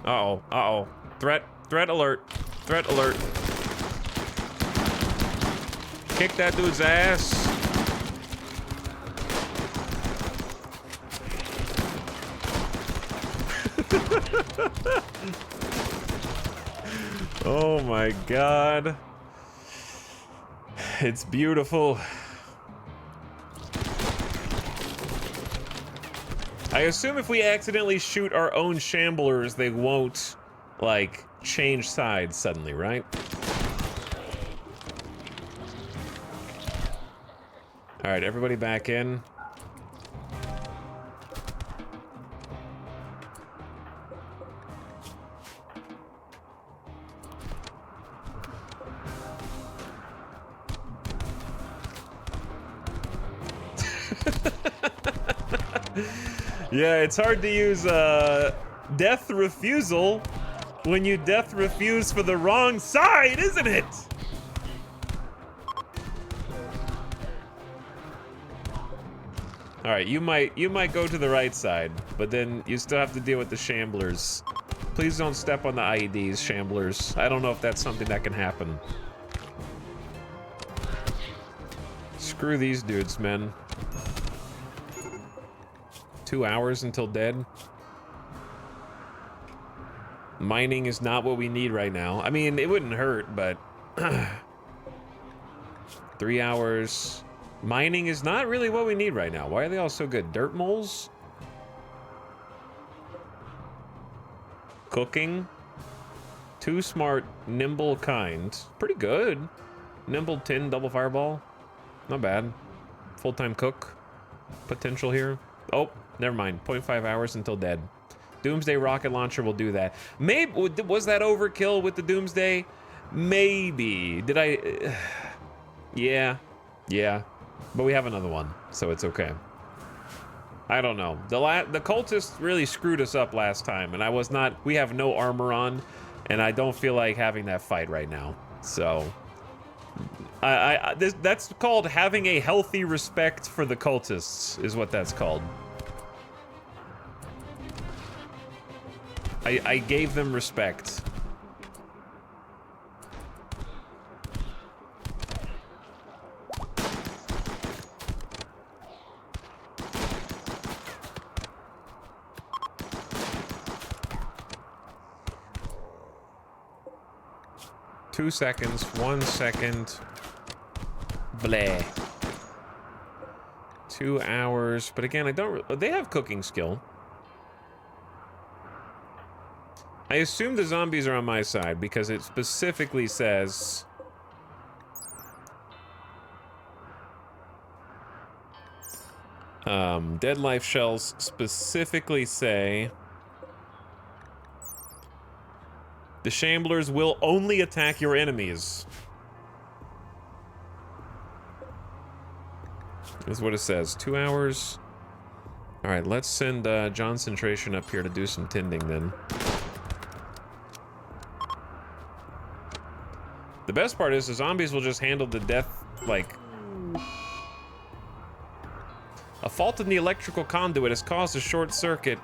Uh-oh, uh-oh. Threat alert, threat alert. Kick that dude's ass. Oh my god. It's beautiful. I assume if we accidentally shoot our own shamblers, they won't, like, change sides suddenly, right? Alright, everybody back in. Yeah, it's hard to use death refusal when you death refuse for the wrong side, isn't it? All right, you might go to the right side, but then you still have to deal with the shamblers. Please don't step on the IEDs, shamblers. I don't know if that's something that can happen. Screw these dudes, man. 2 hours until dead. Mining is not what we need right now. I mean, it wouldn't hurt, but 3 hours. Mining is not really what we need right now. Why are they all so good? Dirt moles? Cooking? Too smart, nimble, kind. Pretty good. Nimble, tin, double fireball. Not bad. Full-time cook. Potential here. Oh, never mind. 0.5 hours until dead. Doomsday rocket launcher will do that. Maybe, was that overkill with the Doomsday? Maybe. Did I? Yeah. But we have another one, so it's okay. I don't know. The cultists really screwed us up last time, and we have no armor on, and I don't feel like having that fight right now. So, that's called having a healthy respect for the cultists, is what that's called. I gave them respect. Two seconds, 1 second. Bleh. 2 hours, but again, they have cooking skill. I assume the zombies are on my side because it specifically says dead life shells specifically say the shamblers will only attack your enemies. Is what it says. 2 hours. All right, let's send Johncentration up here to do some tending then. The best part is the zombies will just handle the death, like... A fault in the electrical conduit has caused a short circuit.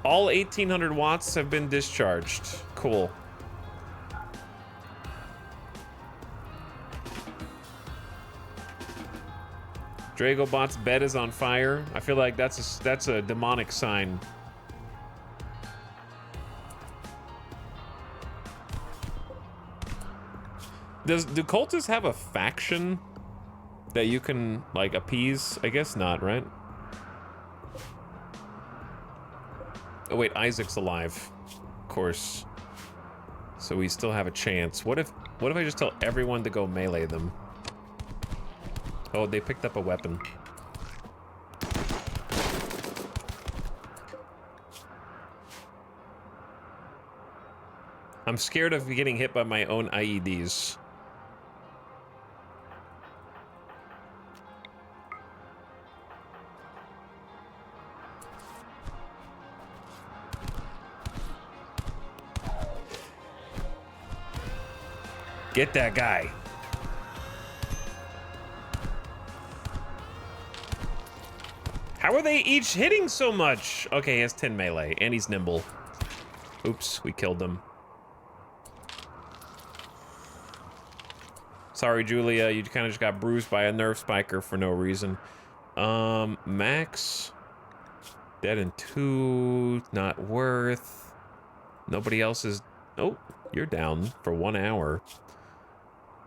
All 1800 watts have been discharged. Cool. Dragobot's bed is on fire. I feel like that's a demonic sign. Do cultists have a faction that you can, like, appease? I guess not, right? Oh wait, Isaac's alive. Of course. So we still have a chance. What if I just tell everyone to go melee them? Oh, they picked up a weapon. I'm scared of getting hit by my own IEDs. Get that guy. How are they each hitting so much? Okay, he has 10 melee, and he's nimble. Oops, we killed them. Sorry, Julia, you kind of just got bruised by a nerf spiker for no reason. Max. Dead in 2, not worth. Nobody else is... Oh, you're down for 1 hour.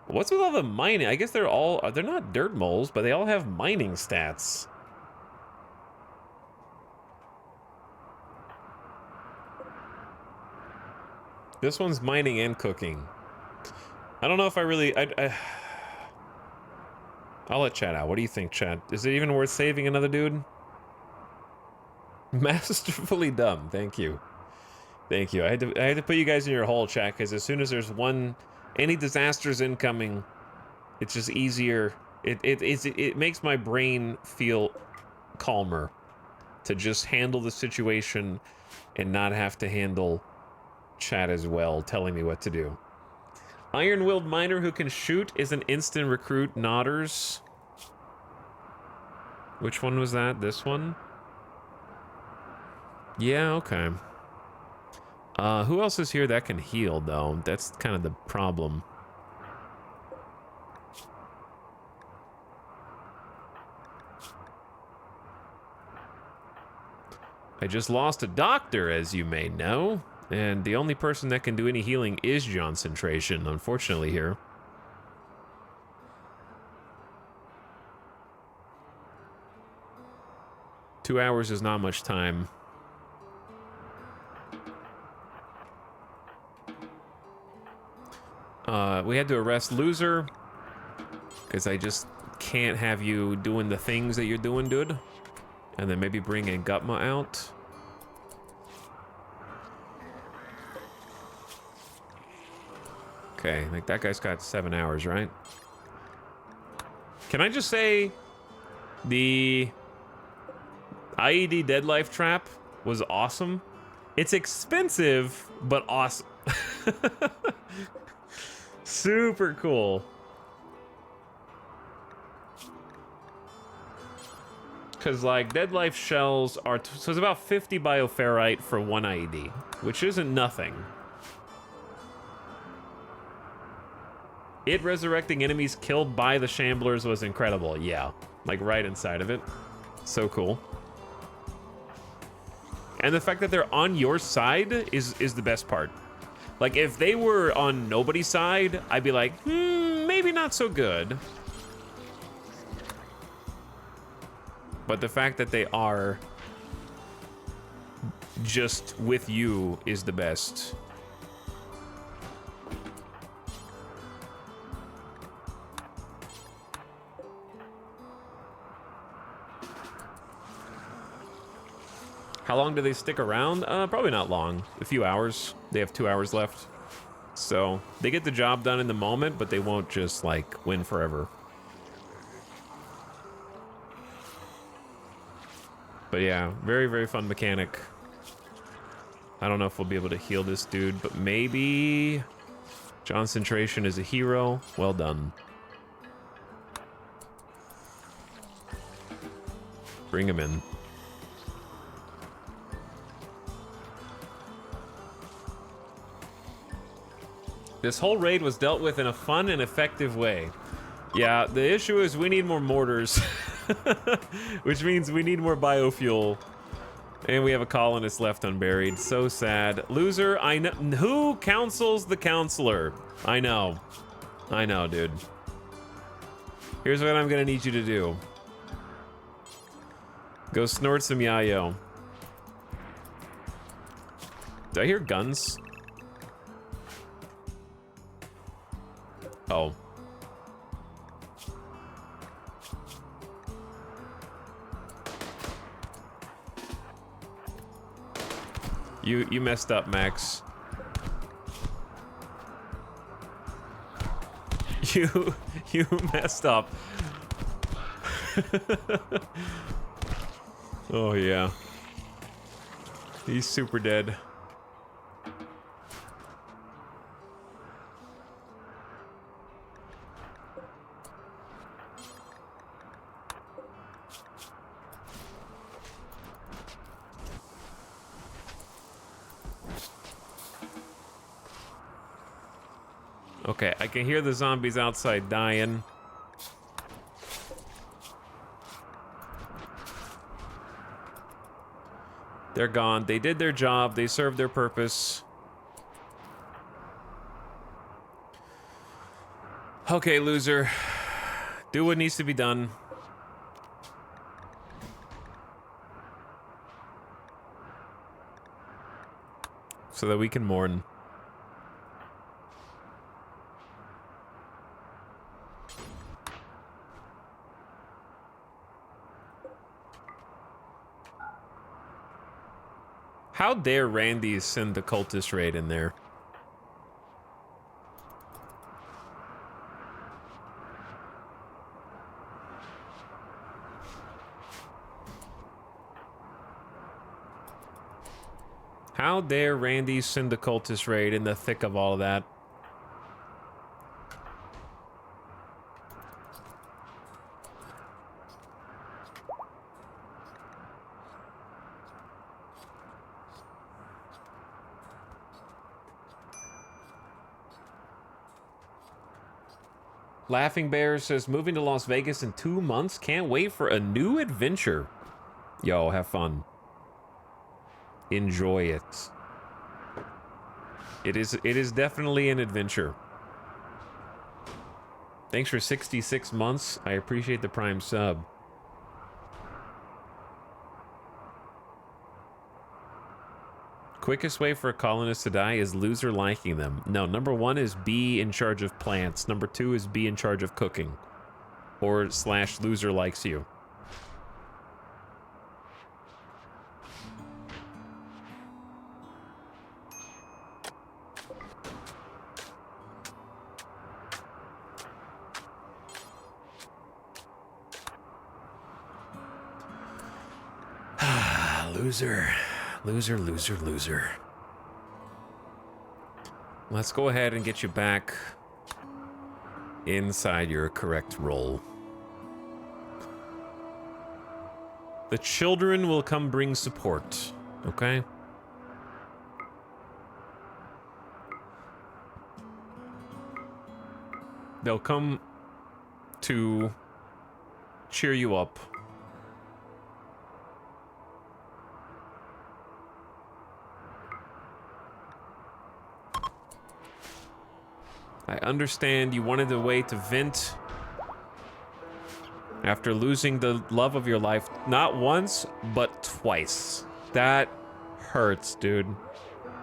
What's with all the mining? I guess they're not dirt moles, but they all have mining stats. This one's mining and cooking. I don't know if I really... I'll let chat out. What do you think, chat? Is it even worth saving another dude? Masterfully dumb. Thank you. Thank you. I had to put you guys in your hole, chat, because as soon as there's any disasters incoming, it's just easier. It makes my brain feel calmer to just handle the situation and not have to handle chat as well, telling me what to do. Iron-willed miner who can shoot is an instant recruit. Nodders. Which one was that? This one? Yeah, okay. Who else is here that can heal, though? That's kind of the problem. I just lost a doctor, as you may know. And the only person that can do any healing is Johncentration, unfortunately, here. Two hours is not much time. We had to arrest Loser, because I just can't have you doing the things that you're doing, dude. And then maybe bring a Gutma out. Okay, like that guy's got 7 hours, right? Can I just say the IED Dead Life Trap was awesome? It's expensive, but awesome. Super cool. Because, like, Dead Life shells are... so it's about 50 bioferrite for 1 IED, which isn't nothing. It resurrecting enemies killed by the Shamblers was incredible. Yeah, like right inside of it. So cool. And the fact that they're on your side is the best part. Like, if they were on nobody's side, I'd be like, maybe not so good. But the fact that they are just with you is the best. How long do they stick around? Probably not long. A few hours. They have 2 hours left. So they get the job done in the moment, but they won't just, like, win forever. But yeah, very, very fun mechanic. I don't know if we'll be able to heal this dude, but maybe... Johncentration is a hero. Well done. Bring him in. This whole raid was dealt with in a fun and effective way. Yeah, the issue is we need more mortars. Which means we need more biofuel. And we have a colonist left unburied. So sad. Loser, I know. Who counsels the counselor? I know. I know, dude. Here's what I'm gonna need you to do. Go snort some yayo. Do I hear guns? Oh. You messed up, Max. You messed up. Oh yeah. He's super dead. Okay, I can hear the zombies outside dying. They're gone. They did their job. They served their purpose. Okay, loser. Do what needs to be done. So that we can mourn. How dare Randy send the cultist raid in there? How dare Randy send the cultist raid in the thick of all of that? Laughing Bear says, moving to Las Vegas in 2 months. Can't wait for a new adventure. Yo, have fun. Enjoy it. It is definitely an adventure. Thanks for 66 months. I appreciate the Prime sub. Quickest way for a colonist to die is loser liking them. No, number 1 is be in charge of plants. Number 2 is be in charge of cooking. Or / loser likes you. Loser. Loser, loser, loser. Let's go ahead and get you back inside your correct role. The children will come bring support, okay? They'll come to cheer you up. I understand you wanted a way to vent after losing the love of your life, not once, but twice. That hurts, dude.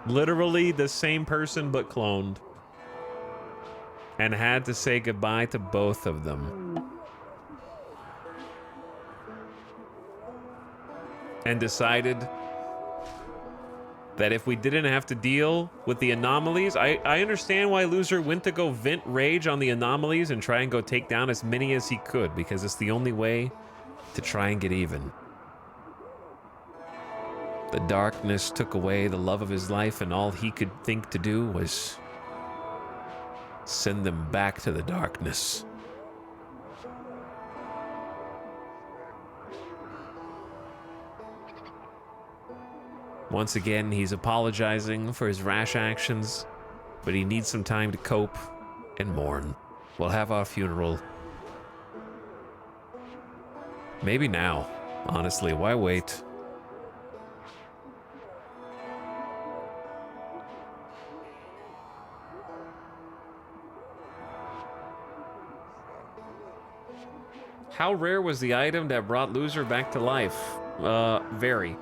Literally the same person, but cloned. And had to say goodbye to both of them. And decided that if we didn't have to deal with the anomalies, I understand why Loser went to go vent rage on the anomalies and try and go take down as many as he could, because it's the only way to try and get even. The darkness took away the love of his life, and all he could think to do was send them back to the darkness. Once again, he's apologizing for his rash actions, but he needs some time to cope and mourn. We'll have our funeral. Maybe now. Honestly, why wait? How rare was the item that brought Loser back to life? Very.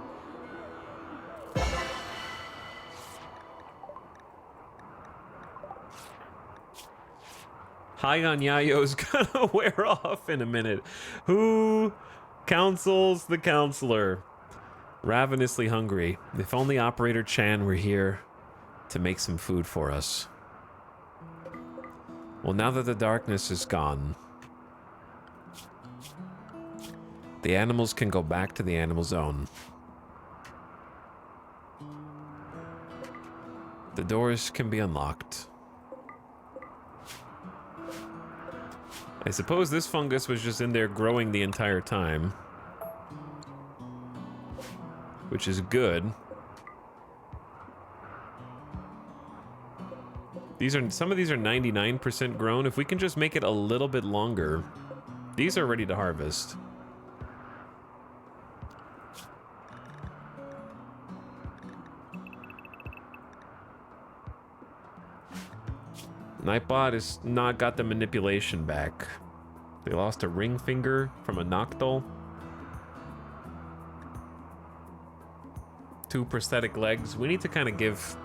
High on Yayo's gonna wear off in a minute. Who counsels the counselor? Ravenously hungry. If only Operator Chan were here to make some food for us. Well, now that the darkness is gone, the animals can go back to the animal zone. The doors can be unlocked. I suppose this fungus was just in there growing the entire time, which is good. Some of these are 99% grown. If we can just make it a little bit longer, these are ready to harvest. Nightbot has not got the manipulation back. They lost a ring finger from a Noctul. 2 prosthetic legs. We need to kind of give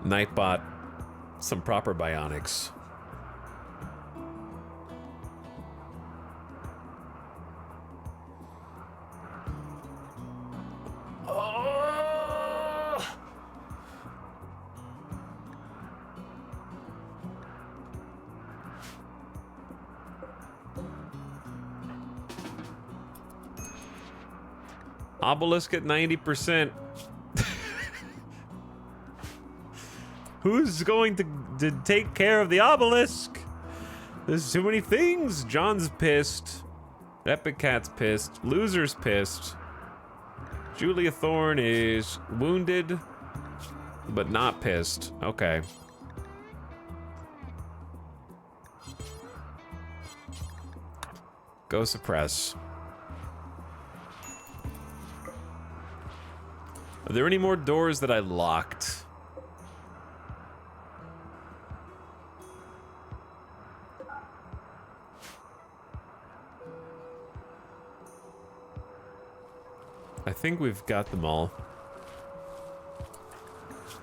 Nightbot some proper bionics. Obelisk at 90%. Who's going to take care of the obelisk? There's too many things. John's pissed. Epic Cat's pissed. Loser's pissed. Julia Thorne is wounded, but not pissed. Okay. Go suppress. Are there any more doors that I locked? I think we've got them all.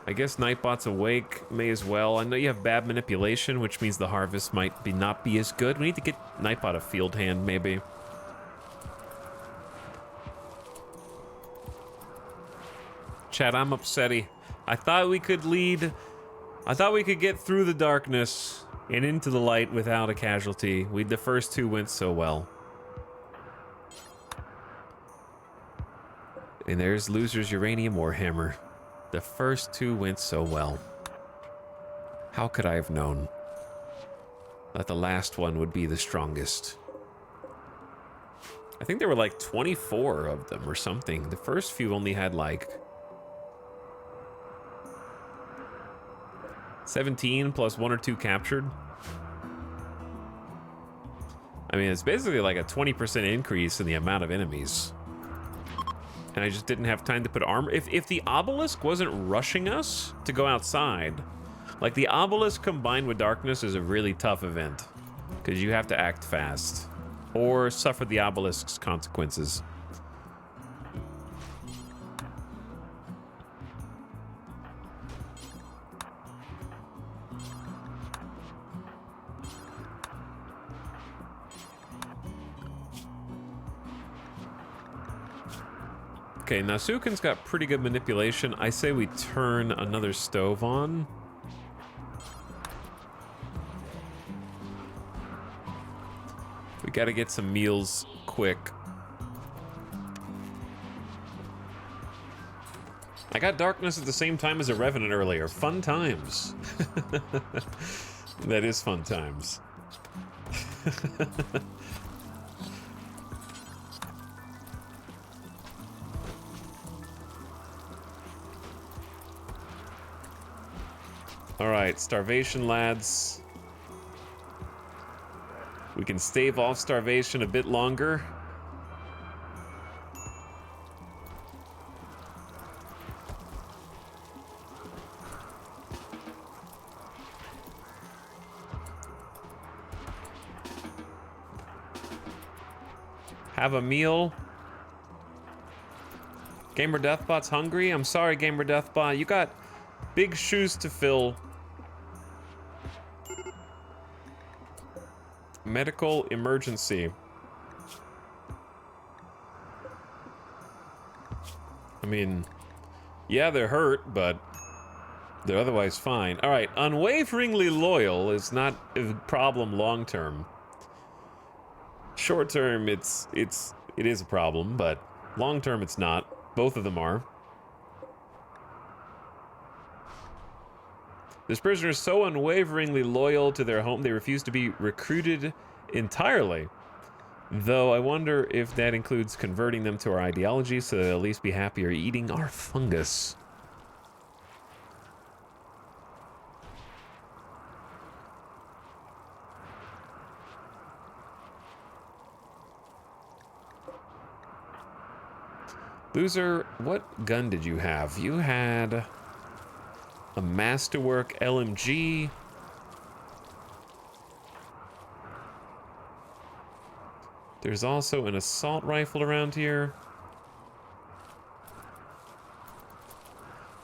I guess Nightbot's awake, may as well. I know you have bad manipulation, which means the harvest might not be as good. We need to get Nightbot a field hand, maybe. Chat, I'm upsetty. I thought we could lead... I thought we could get through the darkness and into the light without a casualty. The first two went so well. And there's Loser's Uranium Warhammer. The first two went so well. How could I have known that the last one would be the strongest? I think there were like 24 of them or something. The first few only had like 17 plus 1 or 2 captured. I mean, it's basically like a 20% increase in the amount of enemies. And I just didn't have time to put armor. If the obelisk wasn't rushing us to go outside, like the obelisk combined with darkness is a really tough event, because you have to act fast or suffer the obelisk's consequences. Okay, Nasukin's got pretty good manipulation. I say we turn another stove on. We gotta get some meals quick. I got darkness at the same time as a Revenant earlier. Fun times. That is fun times. All right, starvation, lads. We can stave off starvation a bit longer. Have a meal. Gamer Deathbot's hungry? I'm sorry, Gamer Deathbot. You got big shoes to fill. Medical emergency. I mean, yeah, they're hurt, but they're otherwise fine. All right, unwaveringly loyal is not a problem long term. Short term, it is a problem, but long term, it's not. Both of them are. This prisoner is so unwaveringly loyal to their home, they refuse to be recruited entirely. Though I wonder if that includes converting them to our ideology so they'll at least be happier eating our fungus. Loser, what gun did you have? You had a Masterwork LMG. There's also an assault rifle around here.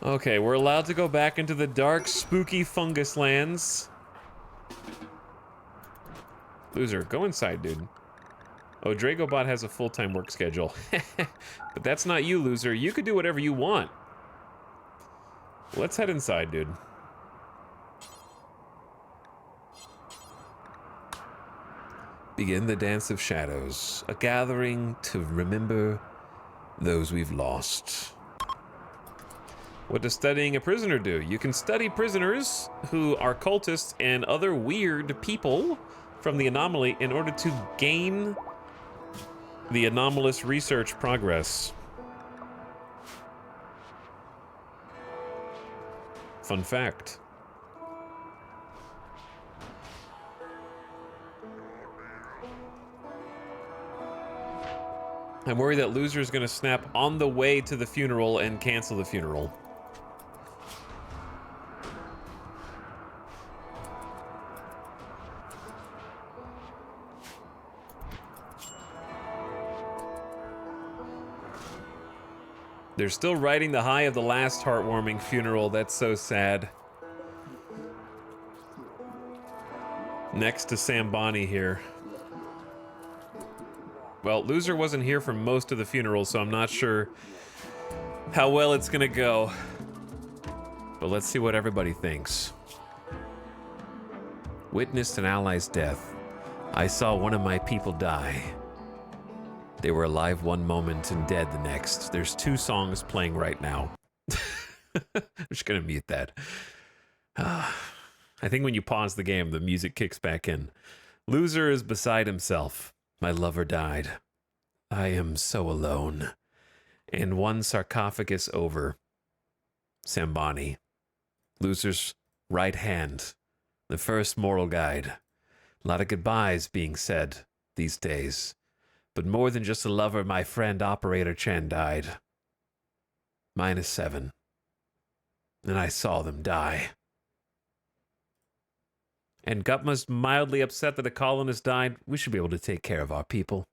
Okay, we're allowed to go back into the dark, spooky fungus lands. Loser, go inside, dude. Oh, Dragobot has a full-time work schedule. But that's not you, loser. You could do whatever you want. Let's head inside, dude. Begin the Dance of Shadows, a gathering to remember those we've lost. What does studying a prisoner do? You can study prisoners who are cultists and other weird people from the anomaly in order to gain the anomalous research progress. Fun fact. I'm worried that Loser is going to snap on the way to the funeral and cancel the funeral. They're still riding the high of the last heartwarming funeral. That's so sad. Next to Sambani here. Well, Loser wasn't here for most of the funeral, so I'm not sure how well it's gonna go. But let's see what everybody thinks. Witnessed an ally's death. I saw one of my people die. They were alive one moment and dead the next. There's 2 songs playing right now. I'm just gonna mute that. I think when you pause the game, the music kicks back in. Loser is beside himself. My lover died. I am so alone. And one sarcophagus over. Sambani. Loser's right hand. The first moral guide. A lot of goodbyes being said these days. But more than just a lover, my friend Operator Chan died. -7. And I saw them die. And Gutma's mildly upset that a colonist died. We should be able to take care of our people.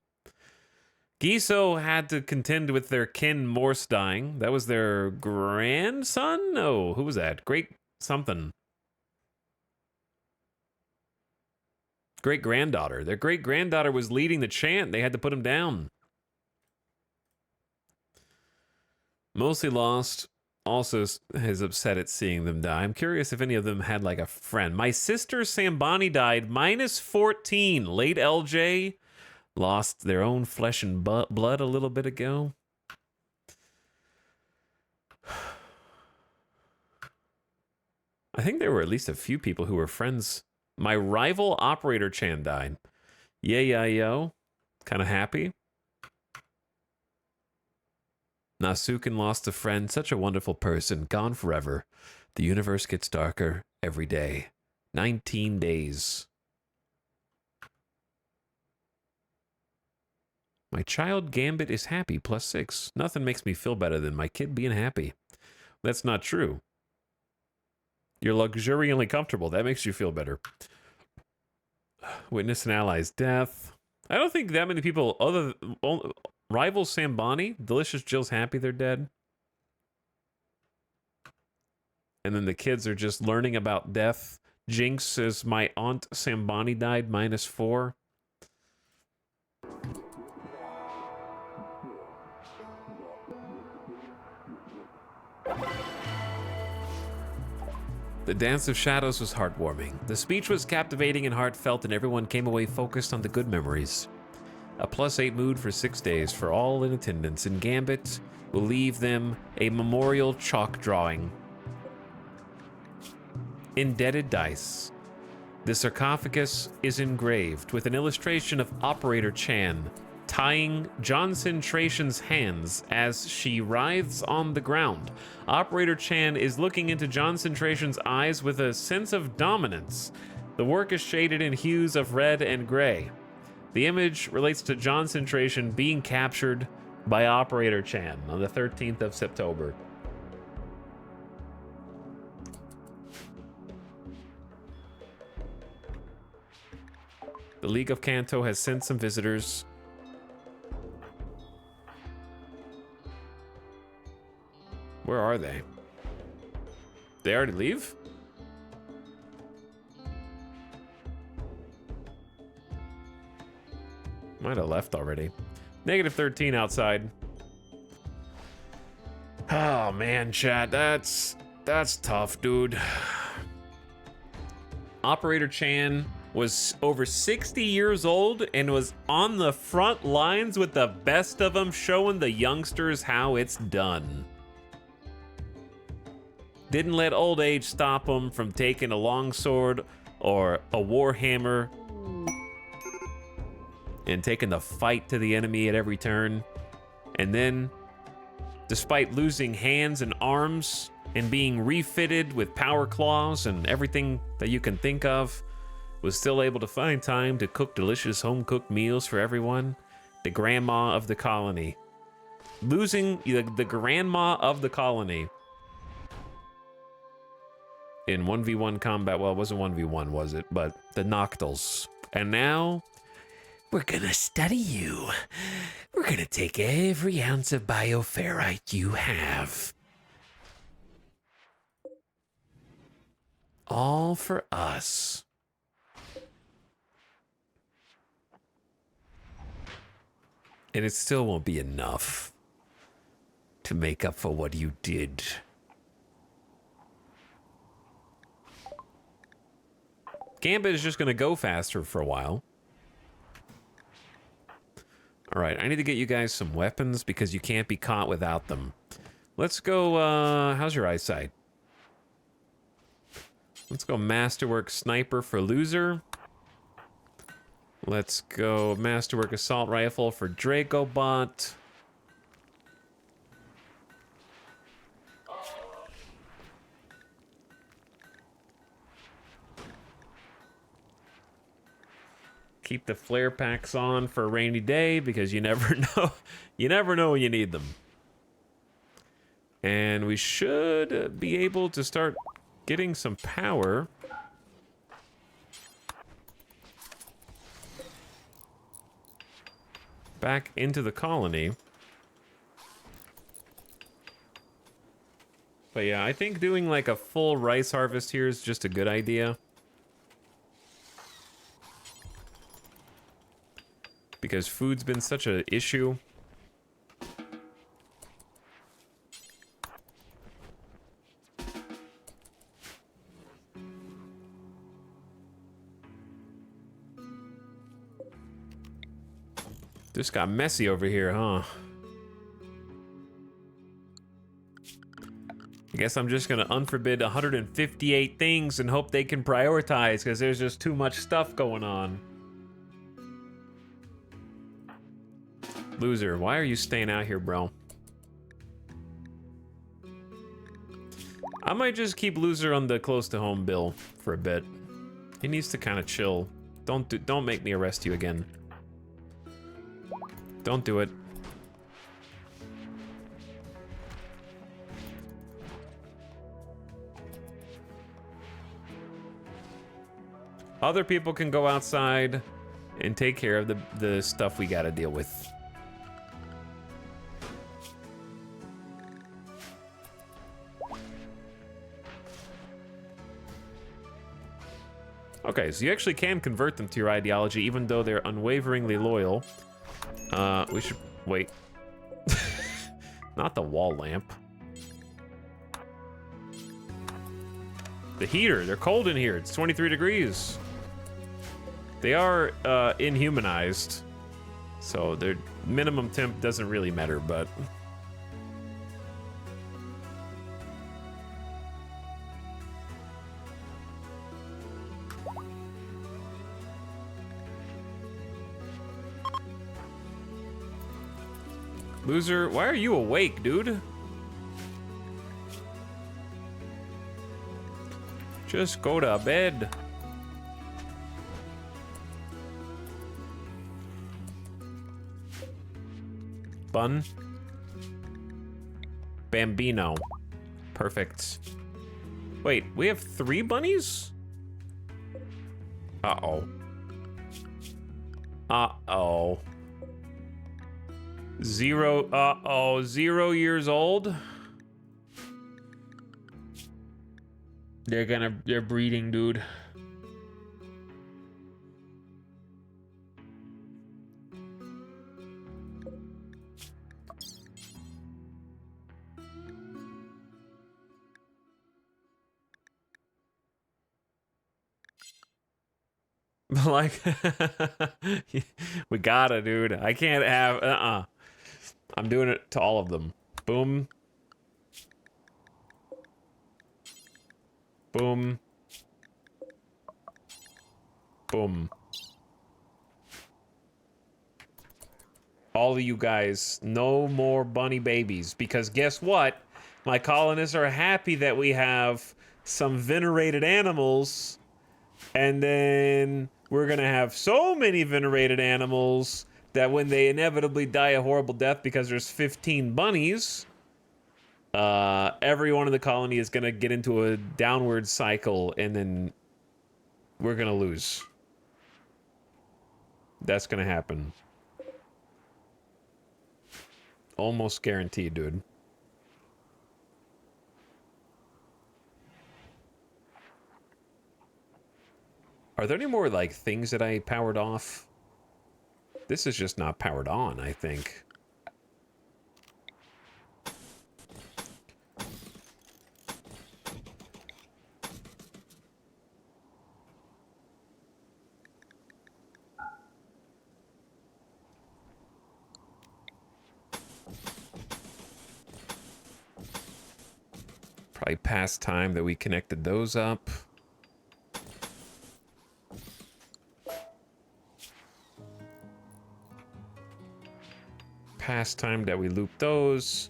Giso had to contend with their kin Morse dying. That was their grandson? No, who was that? Great something. Great-granddaughter. Their great-granddaughter was leading the chant. They had to put him down. Mostly Lost also is upset at seeing them die. I'm curious if any of them had like a friend. My sister Sambani died -14. Late LJ lost their own flesh and blood a little bit ago. I think there were at least a few people who were friends. My rival Operator Chan died. Yo. Kind of happy. Nasuken lost a friend, such a wonderful person, gone forever. The universe gets darker every day. 19 days. My child Gambit is happy, +6. Nothing makes me feel better than my kid being happy. That's not true. You're luxuriantly comfortable. That makes you feel better. Witness an ally's death. I don't think that many people, other rival Sambani, Delicious Jill's happy they're dead. And then the kids are just learning about death. Jinx says, my aunt Sambani died, -4. The Dance of Shadows was heartwarming. The speech was captivating and heartfelt, and everyone came away focused on the good memories. A +8 mood for 6 days for all in attendance, and Gambit will leave them a memorial chalk drawing. Indebted dice. The sarcophagus is engraved with an illustration of Operator Chan tying Johnson Tration's hands as she writhes on the ground. Operator Chan is looking into Johnson Tration's eyes with a sense of dominance. The work is shaded in hues of red and gray. The image relates to Johnson Tration being captured by Operator Chan on the 13th of September. The League of Kanto has sent some visitors. Where are they? They already leave? Might have left already. Negative 13 outside. Oh man, chat, that's tough, dude. Operator Chan was over 60 years old and was on the front lines with the best of them, showing the youngsters how it's done. Didn't let old age stop him from taking a longsword or a warhammer and taking the fight to the enemy at every turn. And then, despite losing hands and arms and being refitted with power claws and everything that you can think of, was still able to find time to cook delicious home-cooked meals for everyone. The grandma of the colony. Losing the grandma of the colony in 1v1 combat. Well, it wasn't 1v1, was it? But the Noctals. And now, we're gonna study you. We're gonna take every ounce of bioferrite you have. All for us. And it still won't be enough to make up for what you did. Gambit is just gonna go faster for a while. All right, I need to get you guys some weapons because you can't be caught without them. Let's go, how's your eyesight? Let's go Masterwork Sniper for Loser. Let's go Masterwork Assault Rifle for Dracobot. Keep the flare packs on for a rainy day because you never know. You never know when you need them. And we should be able to start getting some power. Back into the colony. But yeah, I think doing like a full rice harvest here is just a good idea. Because food's been such an issue. Just got messy over here, huh? I guess I'm just gonna unforbid 158 things and hope they can prioritize because there's just too much stuff going on. Loser, why are you staying out here, bro? I might just keep Loser on the close to home bill for a bit. He needs to kind of chill. Don't make me arrest you again. Don't do it. Other people can go outside and take care of the stuff we gotta deal with. Okay, so you actually can convert them to your ideology even though they're unwaveringly loyal. We should wait. Not the wall lamp. The heater, they're cold in here. It's 23 degrees. They are inhumanized. So their minimum temp doesn't really matter, but Loser, why are you awake, dude? Just go to bed. Bun. Bambino. Perfect. Wait, we have 3 bunnies? Uh-oh. Uh-oh. 0 years old? They're breeding, dude. Like, we gotta, dude. I can't have, I'm doing it to all of them. Boom. Boom. Boom. All of you guys, no more bunny babies, because guess what? My colonists are happy that we have some venerated animals, and then we're gonna have so many venerated animals that when they inevitably die a horrible death because there's 15 bunnies, everyone in the colony is gonna get into a downward cycle, and then we're gonna lose. That's gonna happen. Almost guaranteed, dude. Are there any more, like, things that I powered off? This is just not powered on, I think. Probably past time that we connected those up. Past time that we looped those.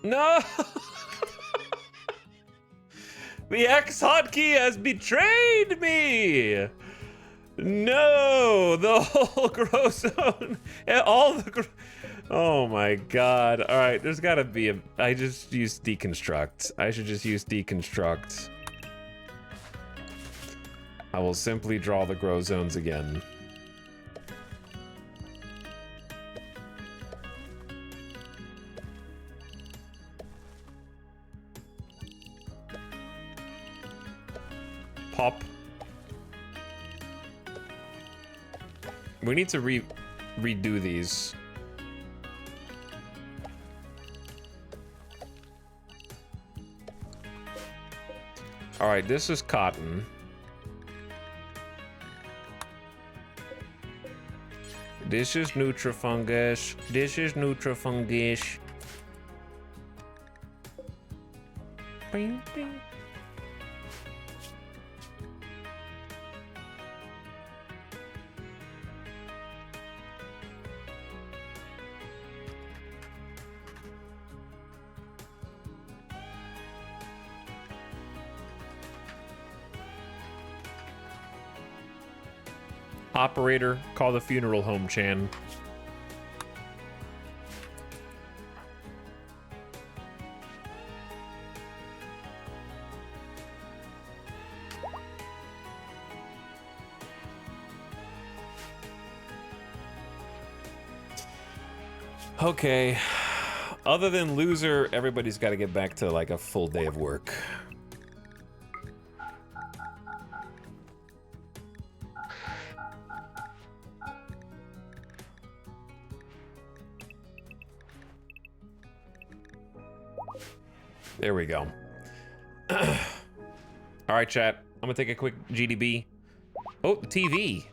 No! The X hotkey has betrayed me! No! The whole grow zone, all the oh my god. Alright, there's gotta be a... I just used deconstruct. I should just use deconstruct. I will simply draw the grow zones again. Pop. We need to redo these. All right, this is cotton. This is Nutrifungus. This is Nutrifungus. Bing, bing. Operator, call the funeral home, Chan. Okay. Other than loser, everybody's got to get back to like a full day of work. There we go. All right, chat. I'm gonna take a quick GDB. Oh, the TV.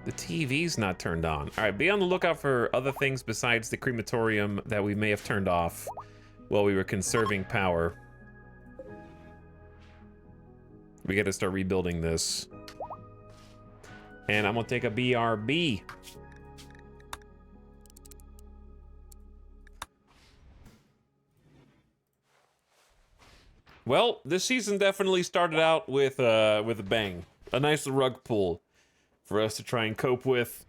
The TV's not turned on. All right, be on the lookout for other things besides the crematorium that we may have turned off while we were conserving power. We gotta start rebuilding this. And I'm gonna take a BRB. Well, this season definitely started out with a bang. a nice rug pull for us to try and cope with.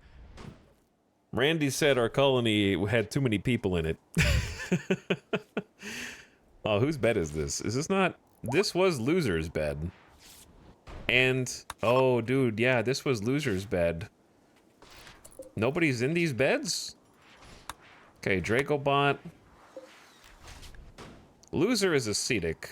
Randy said our colony had too many people in it. Oh, whose bed is this? Is this not... This was Loser's bed. And... Oh, dude, yeah, this was Loser's bed. Nobody's in these beds? Okay, Dracobot. Loser is ascetic.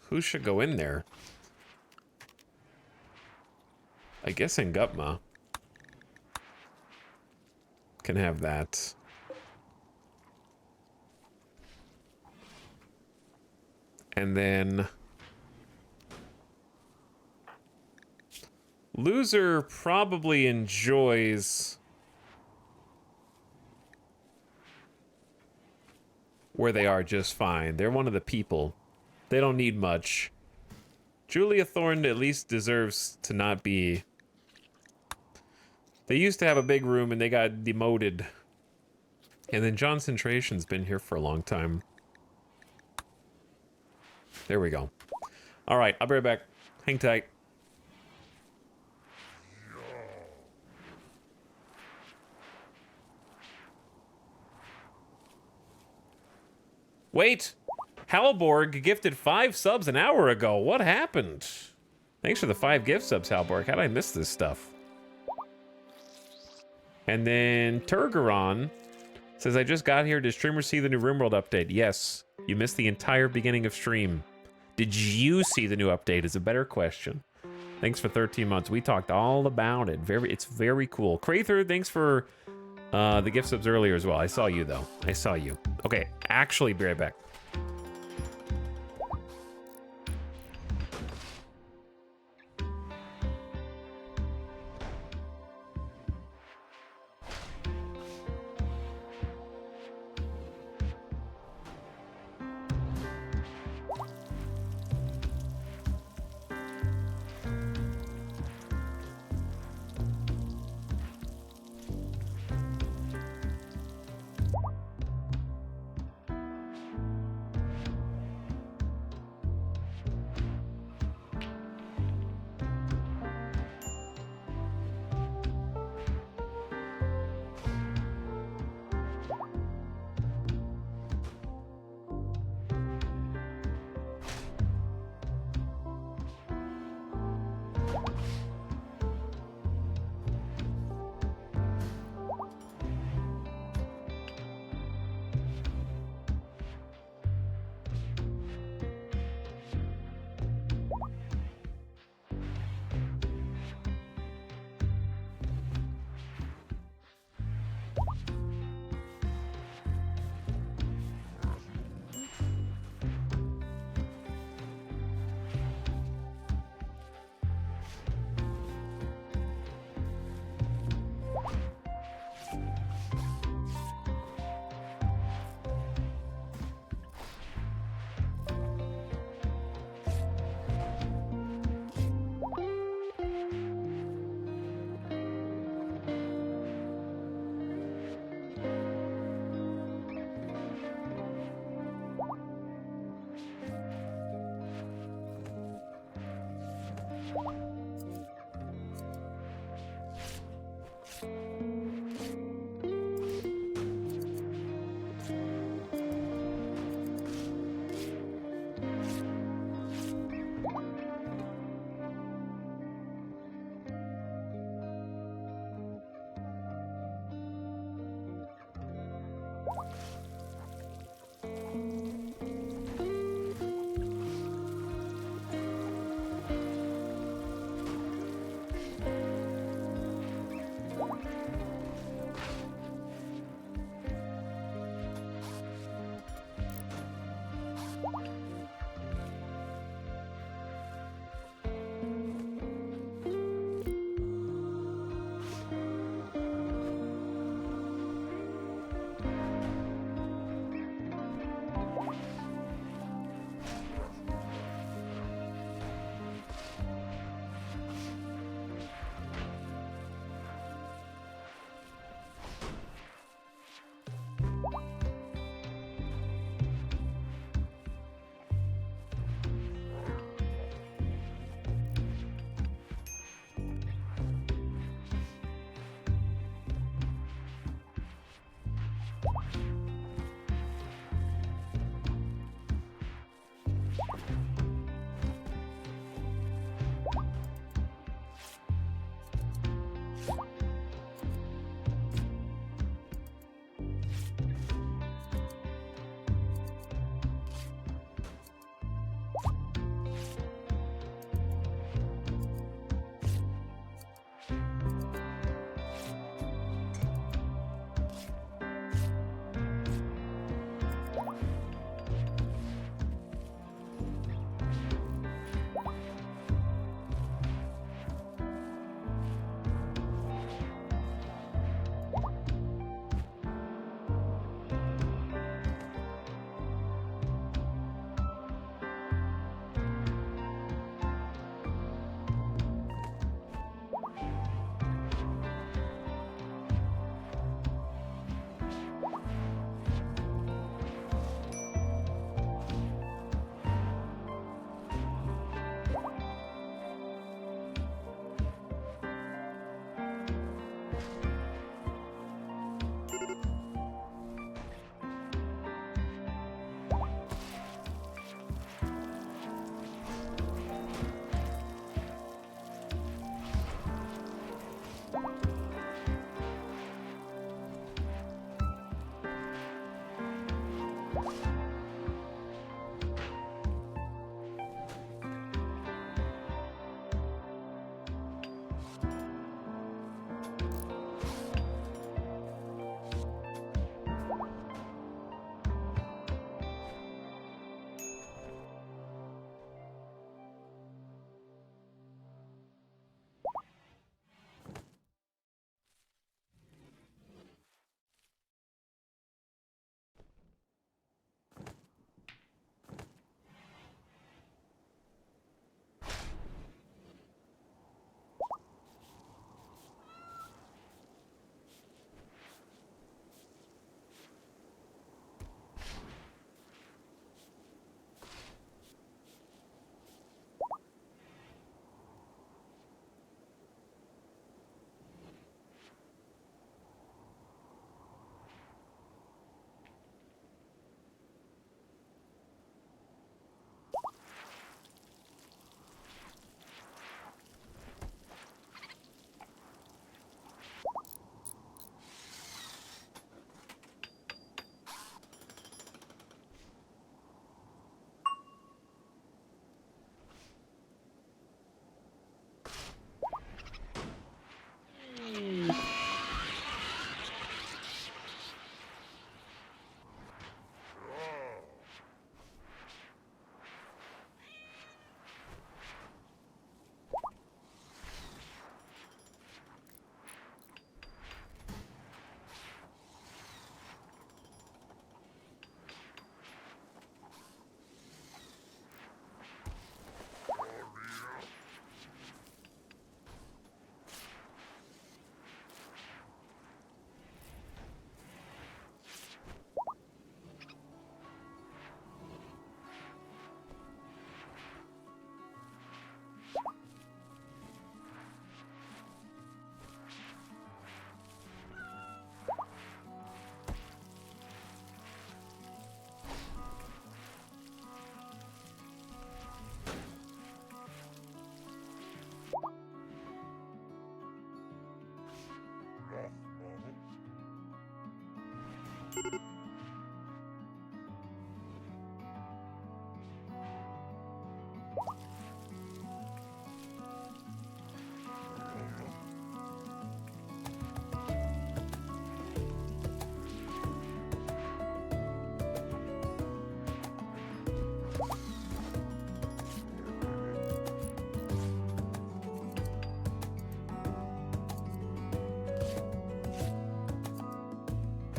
Who should go in there? I guess Ngutma can have that. And then Loser probably enjoys where they are just fine. They're one of the people. They don't need much. Julia Thorne at least deserves to not be... They used to have a big room and they got demoted. And then John Centration's been here for a long time. There we go. All right, I'll be right back. Hang tight. Wait! Halborg gifted 5 subs an hour ago. What happened? Thanks for the 5 gift subs, Halborg. How did I miss this stuff? And then Turgeron says, I just got here. Did streamers see the new RimWorld update? Yes. You missed the entire beginning of stream. Did you see the new update is a better question. Thanks for 13 months. We talked all about it. It's very cool. Crather, thanks for the gift subs earlier as well. I saw you, though. I saw you. Okay, actually, be right back.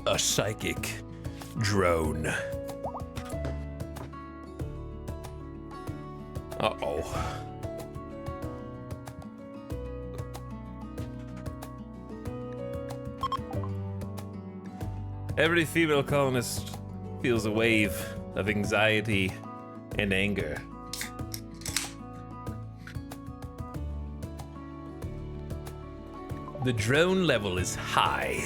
A psychic drone. Uh-oh. Every female colonist feels a wave of anxiety and anger. The drone level is high.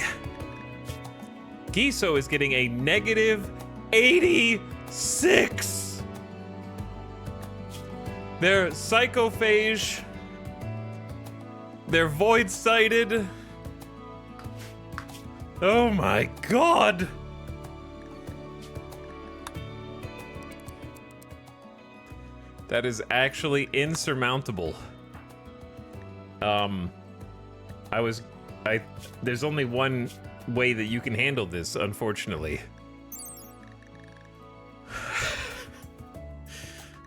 Giso is getting a negative 86. They're psychophage. They're void-sighted. Oh my god. That is actually insurmountable. There's only one way that you can handle this, unfortunately.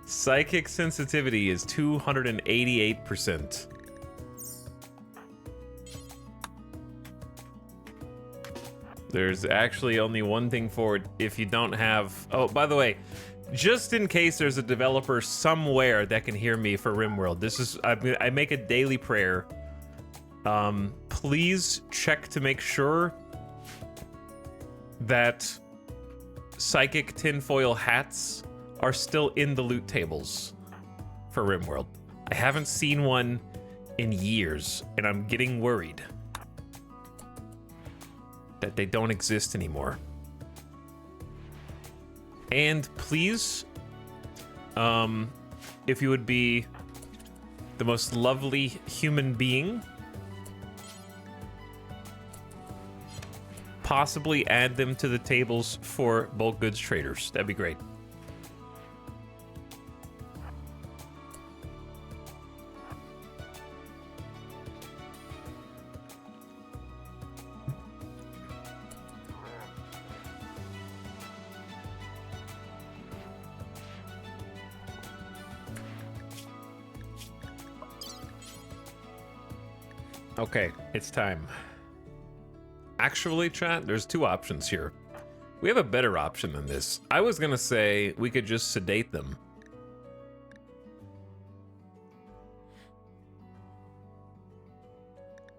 Psychic sensitivity is 288%. There's actually only one thing for it if you don't have... Oh, by the way, just in case there's a developer somewhere that can hear me for RimWorld, this is... I make a daily prayer. Please check to make sure that psychic tinfoil hats are still in the loot tables for RimWorld. I haven't seen one in years, and I'm getting worried that they don't exist anymore. And please, if you would be the most lovely human being, possibly add them to the tables for bulk goods traders. That'd be great. Okay, it's time. Actually, chat, there's two options here. We have a better option than this. I was gonna say we could just sedate them.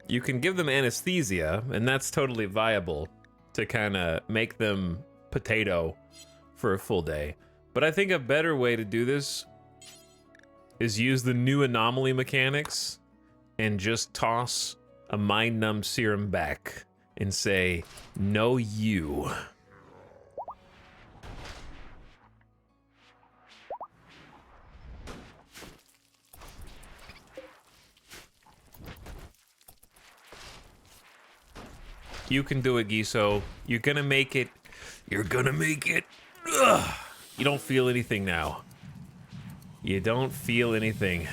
You can give them anesthesia, and that's totally viable to kind of make them potato for a full day. But I think a better way to do this is use the new anomaly mechanics and just toss a mind-numb serum back and say, no, you. You can do it, Giso. You're gonna make it. You're gonna make it. Ugh. You don't feel anything now. You don't feel anything.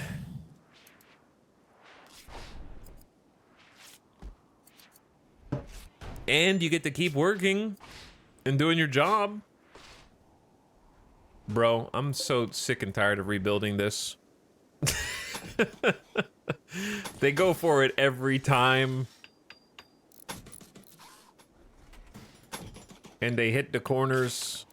And you get to keep working and doing your job. Bro, I'm so sick and tired of rebuilding this. They go for it every time. And they hit the corners.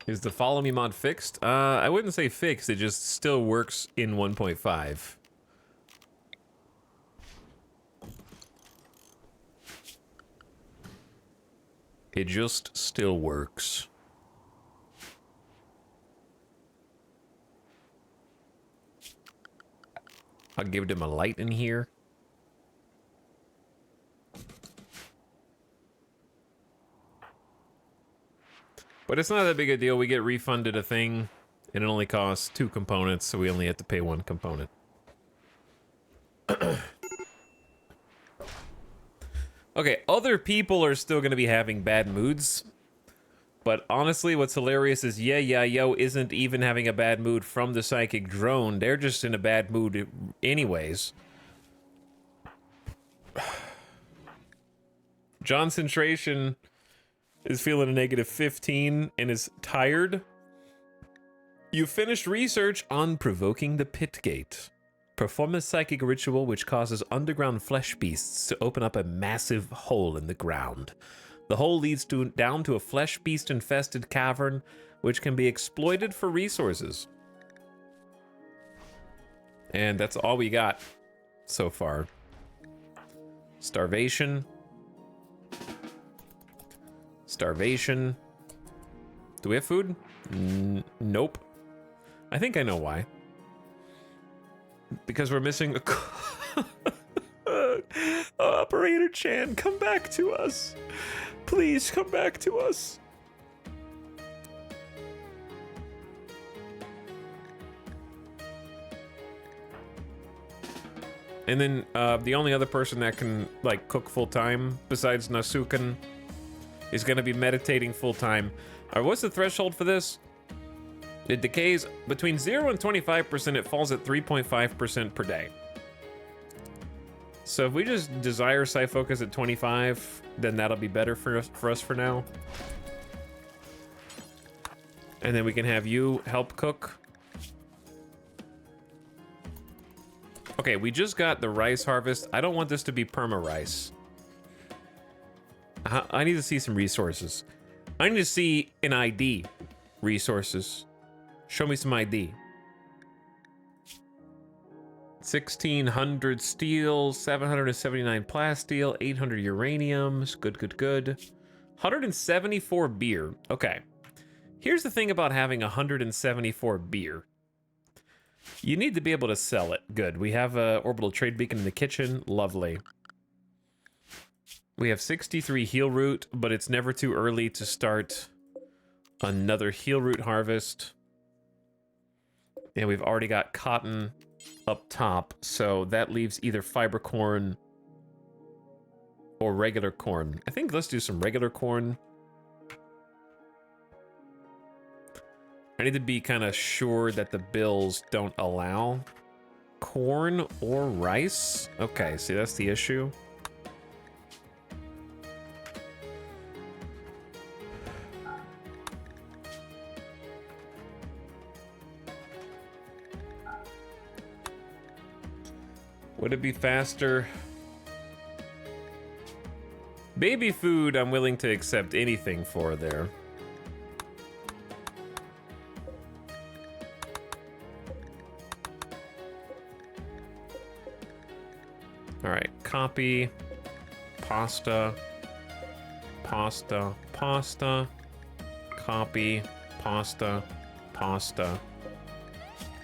Is the follow me mod fixed? I wouldn't say fixed, it just still works in 1.5. It just still works. I'll give them a light in here. But it's not that big a deal. We get refunded a thing, and it only costs 2 components, so we only have to pay 1 component. Okay, other people are still going to be having bad moods. But honestly, what's hilarious is yo isn't even having a bad mood from the psychic drone. They're just in a bad mood anyways. Concentration is feeling a negative 15 and is tired. You finished research on provoking the pit gate. Perform a psychic ritual which causes underground flesh beasts to open up a massive hole in the ground. The hole leads down to a flesh beast infested cavern which can be exploited for resources. And that's all we got so far. Starvation. Starvation. Do we have food? Nope. I think I know why. Because we're missing a Narrator Chan, come back to us. Please come back to us. And then the only other person that can like cook full time besides Nasuken is going to be meditating full time. All right, what's the threshold for this? It decays between 0 and 25%. It falls at 3.5% per day. So if we just desire Psi Focus at 25, then that'll be better for us for now. And then we can have you help cook. Okay, we just got the rice harvest. I don't want this to be perma rice. I need to see some resources. I need to see an ID. Resources. Show me some ID. 1,600 steel, 779 plasteel, 800 uraniums. Good, good, good. 174 beer. Okay. Here's the thing about having 174 beer. You need to be able to sell it. Good. We have a orbital trade beacon in the kitchen. Lovely. We have 63 heal root, but it's never too early to start another heal root harvest. And we've already got cotton up top, so that leaves either fiber corn or regular corn. I think let's do some regular corn. I need to be kind of sure that the bills don't allow corn or rice. Okay, see, that's the issue. Would it be faster? Baby food, I'm willing to accept anything for there. All right, copy, pasta, pasta, pasta, copy, pasta, pasta.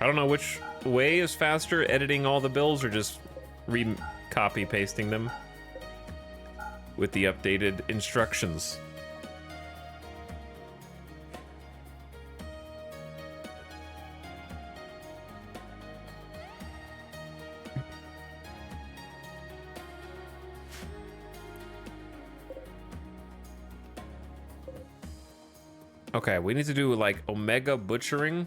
I don't know which way is faster, editing all the bills or just copy pasting them with the updated instructions. Okay, we need to do like Omega butchering.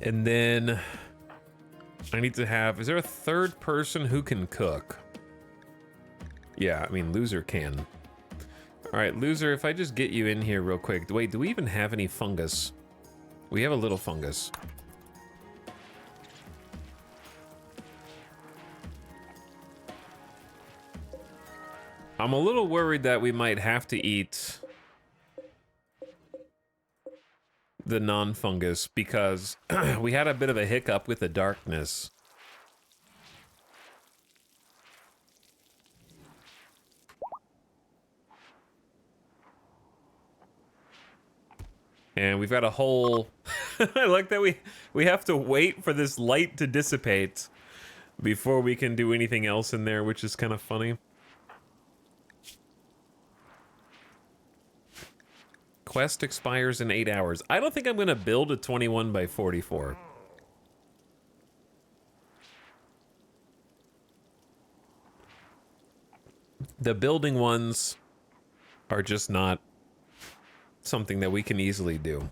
And then I need to have, is there a third person who can cook? Yeah, I mean, Loser can. All right, Loser, if I just get you in here real quick. Wait, do we even have any fungus? We have a little fungus. I'm a little worried that we might have to eat the non-fungus because we had a bit of a hiccup with the darkness. And we've got a whole I like that we have to wait for this light to dissipate before we can do anything else in there, which is kind of funny. Quest expires in 8 hours. I don't think I'm gonna build a 21 by 44. The building ones are just not something that we can easily do.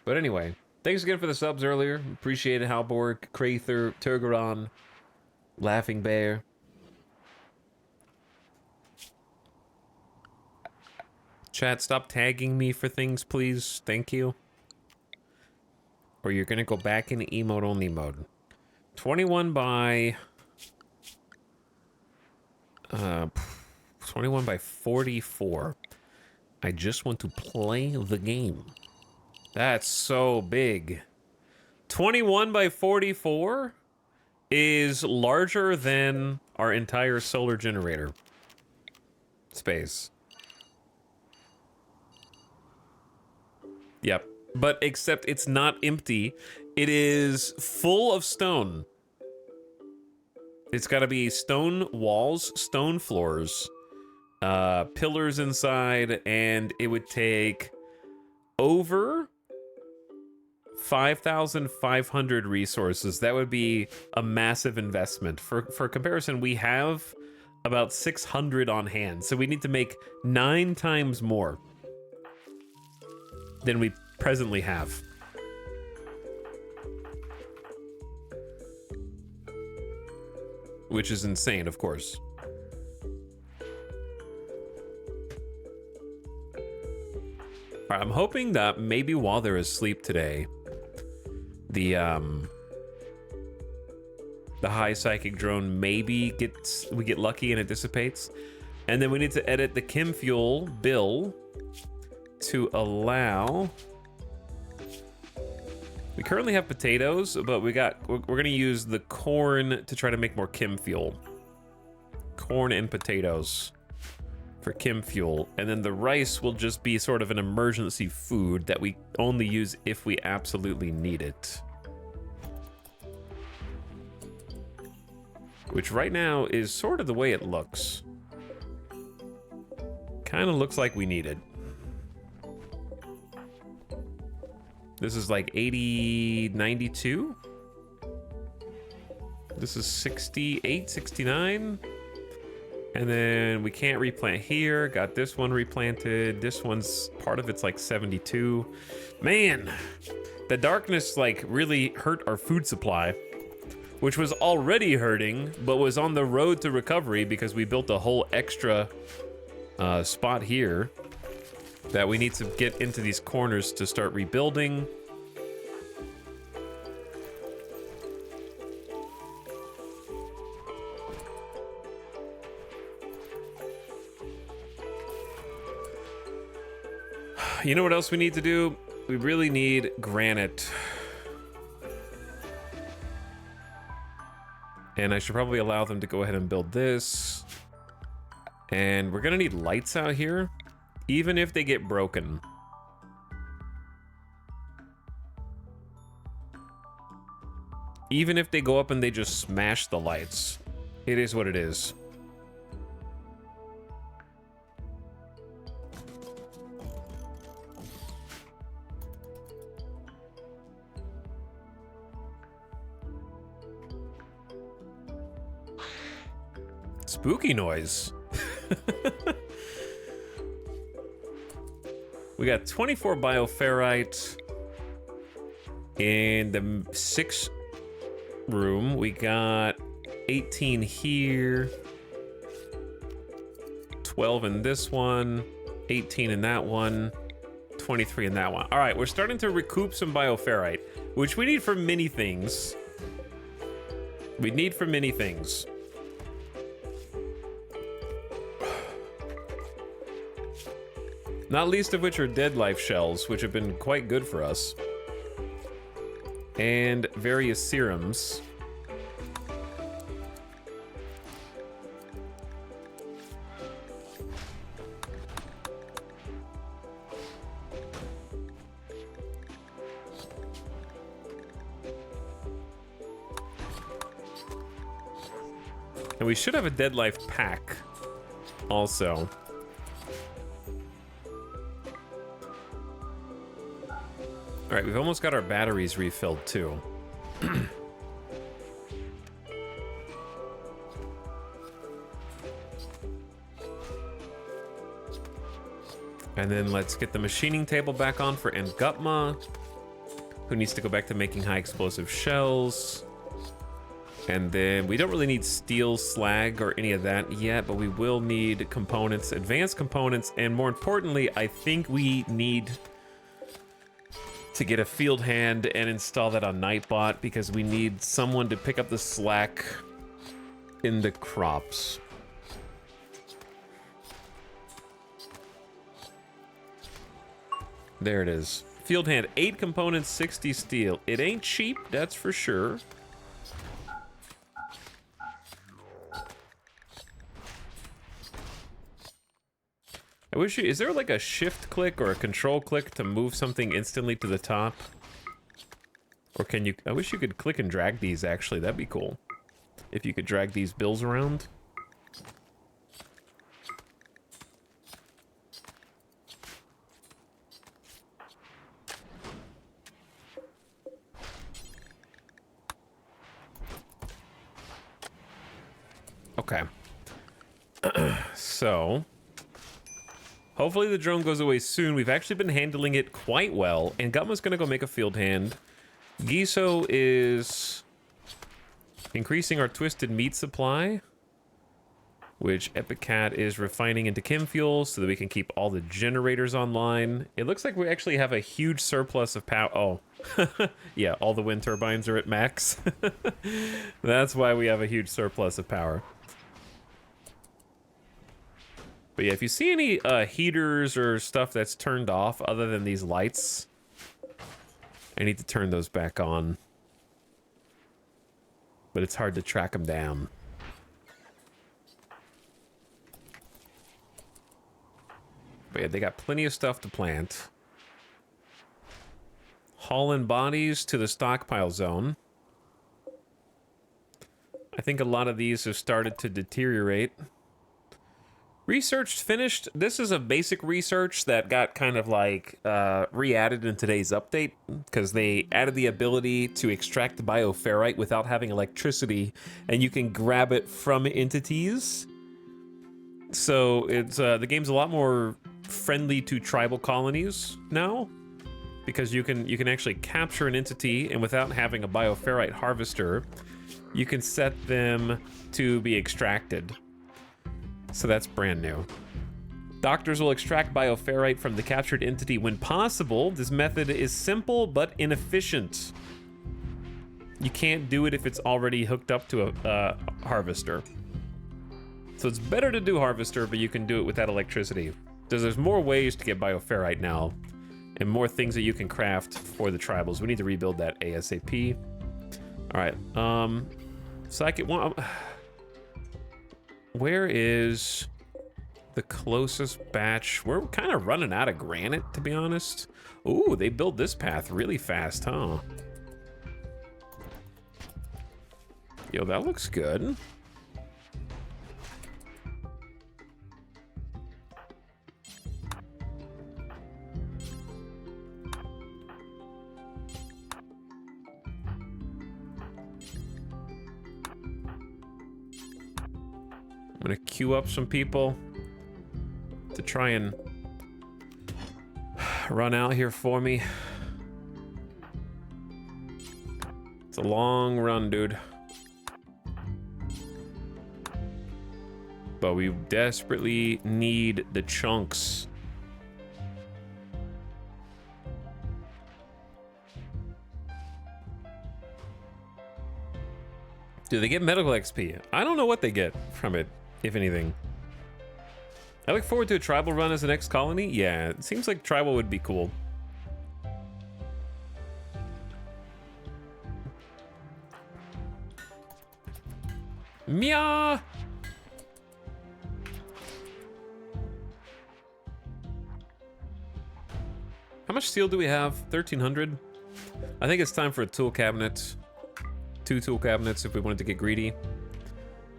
But anyway, thanks again for the subs earlier. Appreciate it, Halborg, Crather, Turgaron, Laughing Bear. Chat, stop tagging me for things, please. Thank you. Or you're gonna go back into emote only mode. 21 by 21 by 44. I just want to play the game. That's so big. 21 by 44 is larger than our entire solar generator space. Yep. But except it's not empty. It is full of stone. It's got to be stone walls, stone floors, pillars inside, and it would take over 5,500 resources. That would be a massive investment. For comparison, we have about 600 on hand, so we need to make 9 times more than we presently have. Which is insane, of course. All right, I'm hoping that maybe while they're asleep today, the high psychic drone maybe we get lucky and it dissipates. And then we need to edit the chem fuel bill to allow. We currently have potatoes, but we're gonna use the corn to try to make more chem fuel. Corn and potatoes for chem fuel, and then the rice will just be sort of an emergency food that we only use if we absolutely need it. Which right now is sort of the way it looks. Kind of looks like we need it. This is like 80, 92. This is 68, 69. And then we can't replant here. Got this one replanted. This one's part of it's like 72. Man, the darkness like really hurt our food supply, which was already hurting, but was on the road to recovery because we built a whole extra spot here that we need to get into these corners to start rebuilding. You know what else we need to do? We really need granite. And I should probably allow them to go ahead and build this. And we're gonna need lights out here, even if they get broken. Even if they go up and they just smash the lights. It is what it is. Spooky noise. We got 24 bioferrite in the 6th room. We got 18 here, 12 in this one, 18 in that one, 23 in that one. All right, we're starting to recoup some bioferrite, which we need for many things. We need for many things. Not least of which are dead life shells, which have been quite good for us. And various serums. And we should have a dead life pack also. All right, we've almost got our batteries refilled too. And then let's get the machining table back on for Ngutma, who needs to go back to making high explosive shells. And then we don't really need steel slag or any of that yet, but we will need components, advanced components, and more importantly, I think we need to get a field hand and install that on Nightbot because we need someone to pick up the slack in the crops. There it is. Field hand, 8 components, 60 steel. It ain't cheap, that's for sure. I wish you... Is there like a shift click or a control click to move something instantly to the top? Or can you... I wish you could click and drag these, actually. That'd be cool. If you could drag these bills around. Okay. So... hopefully the drone goes away soon. We've actually been handling it quite well. And Gutma's gonna go make a field hand. Giso is increasing our twisted meat supply, which Epicat is refining into chem fuel so that we can keep all the generators online. It looks like we actually have a huge surplus of power. Oh, yeah, all the wind turbines are at max. That's why we have a huge surplus of power. But yeah, if you see any heaters or stuff that's turned off other than these lights, I need to turn those back on. But it's hard to track them down. But yeah, they got plenty of stuff to plant. Hauling bodies to the stockpile zone. I think a lot of these have started to deteriorate. Research finished. This is a basic research that got kind of like re-added in today's update because they added the ability to extract bioferrite without having electricity, and you can grab it from entities. So it's the game's a lot more friendly to tribal colonies now because you can actually capture an entity, and without having a bioferrite harvester, you can set them to be extracted. So that's brand new. Doctors will extract bioferrite from the captured entity when possible. This method is simple but inefficient. You can't do it if it's already hooked up to a harvester. So it's better to do harvester, but you can do it without electricity. Because there's more ways to get bioferrite now, and more things that you can craft for the tribals. We need to rebuild that ASAP. All right, psychic one. Where is the closest batch? We're kind of running out of granite, to be honest. Ooh, they built this path really fast, huh? Yo, that looks good. I'm gonna queue up some people to try and run out here for me. It's a long run, dude. But we desperately need the chunks. Do they get medical XP? I don't know what they get from it, if anything. I look forward to a tribal run as the next colony. Yeah, it seems like tribal would be cool. Meow! How much steel do we have? 1,300? I think it's time for a tool cabinet. 2 tool cabinets if we wanted to get greedy.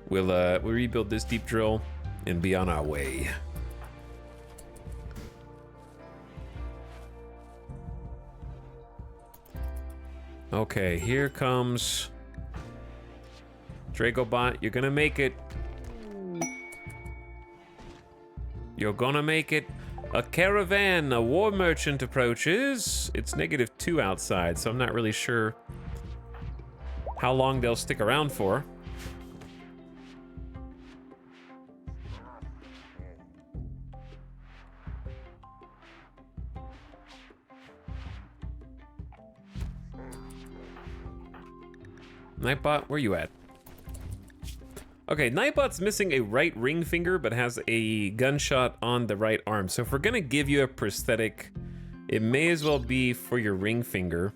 We'll rebuild this deep drill and be on our way. Okay, here comes Dragobot. You're gonna make it. You're gonna make it. A caravan, a war merchant approaches. It's -2 outside, so I'm not really sure how long they'll stick around for. Nightbot, where you at? Okay, Nightbot's missing a right ring finger, but has a gunshot on the right arm. So if we're gonna give you a prosthetic, it may as well be for your ring finger.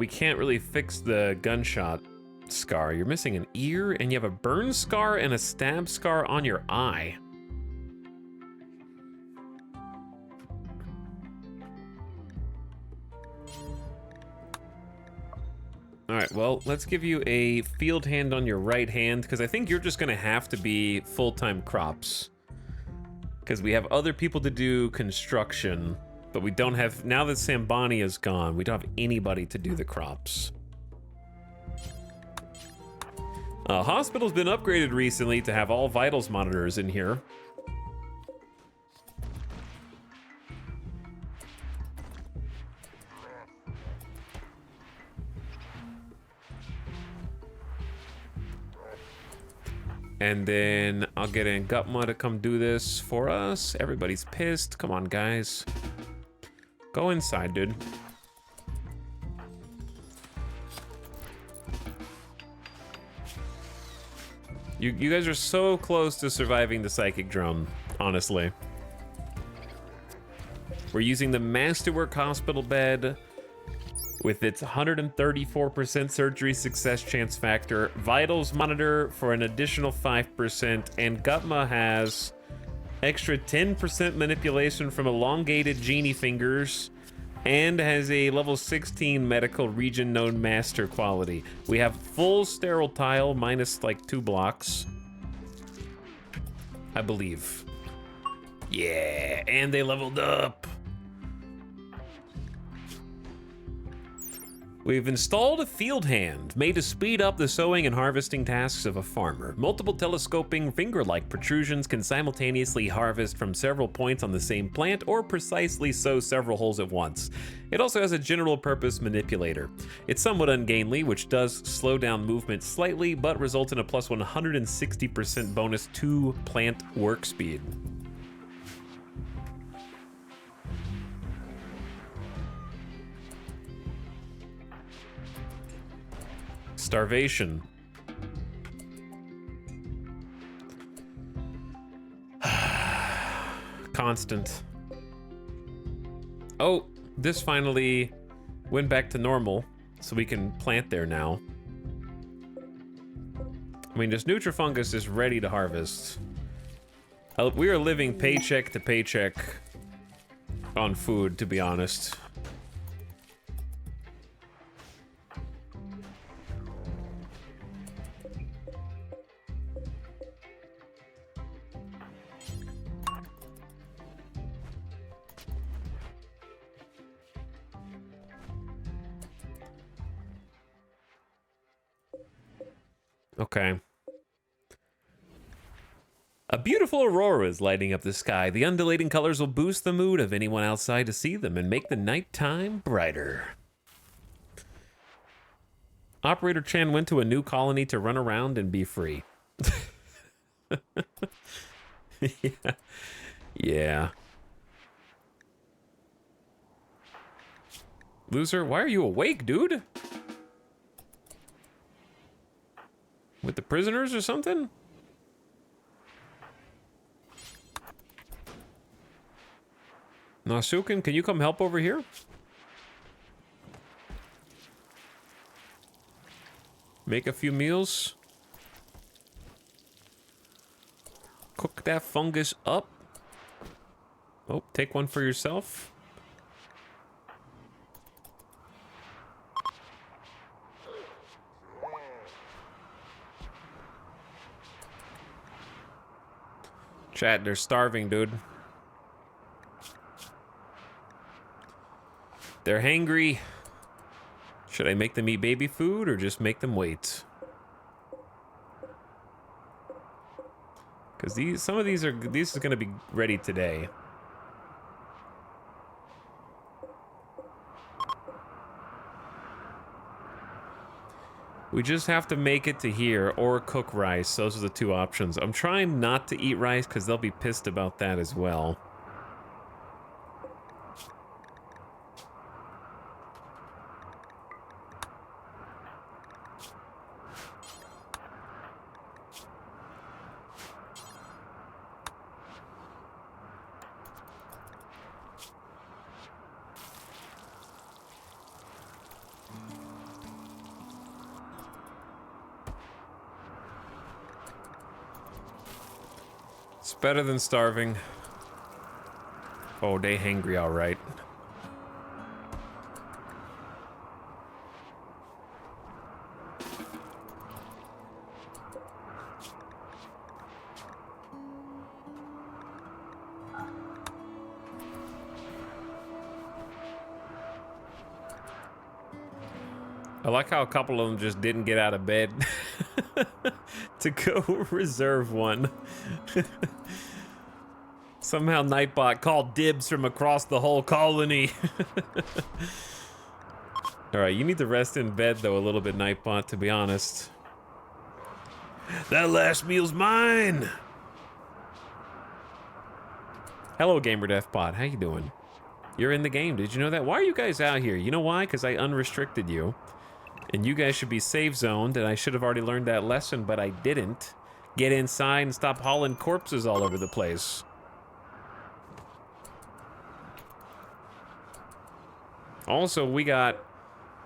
we can't really fix the gunshot scar. You're missing an ear, and you have a burn scar and a stab scar on your eye. All right, well, let's give you a field hand on your right hand, because I think you're just gonna have to be full-time crops. Because we have other people to do construction, but we don't have, now that Sambani is gone, we don't have anybody to do the crops. Hospital's been upgraded recently to have all vitals monitors in here. And then I'll get in Gutma to come do this for us. Everybody's pissed. Come on, guys. Go inside, dude. You guys are so close to surviving the psychic drum, honestly. We're using the Masterwork Hospital bed with its 134% surgery success chance factor, vitals monitor for an additional 5%, and Gutma has extra 10% manipulation from elongated genie fingers, and has a level 16 medical region known master quality. We have full sterile tile minus like 2 blocks, I believe. Yeah, and they leveled up. We've installed a field hand, made to speed up the sowing and harvesting tasks of a farmer. Multiple telescoping finger-like protrusions can simultaneously harvest from several points on the same plant or precisely sow several holes at once. It also has a general-purpose manipulator. It's somewhat ungainly, which does slow down movement slightly, but results in a plus 160% bonus to plant work speed. Starvation. Constant. Oh, this finally went back to normal, so we can plant there now. I mean, this Nutrifungus is ready to harvest. We are living paycheck to paycheck on food, to be honest. Okay. A beautiful aurora is lighting up the sky. The undulating colors will boost the mood of anyone outside to see them and make the nighttime brighter. Operator Chan went to a new colony to run around and be free. Yeah. Yeah. Loser, why are you awake, dude? With the prisoners or something? Nasukin, can you come help over here? Make a few meals. Cook that fungus up. Oh, take one for yourself. Chat, they're starving, dude. They're hangry. Should I make them eat baby food or just make them wait? Because some of these is gonna be ready today. We just have to make it to here or cook rice. Those are the two options. I'm trying not to eat rice because they'll be pissed about that as well. It's better than starving. Oh, they hangry, all right. I like how a couple of them just didn't get out of bed to go reserve one. Somehow Nightbot called dibs from across the whole colony. All right, you need to rest in bed though a little bit, Nightbot, to be honest. That last meal's mine. Hello, GamerDeathBot. How you doing? You're in the game. Did you know that? Why are you guys out here? You know why? Because I unrestricted you. And you guys should be safe zoned, and I should have already learned that lesson, but I didn't. Get inside and stop hauling corpses all over the place. Also, we got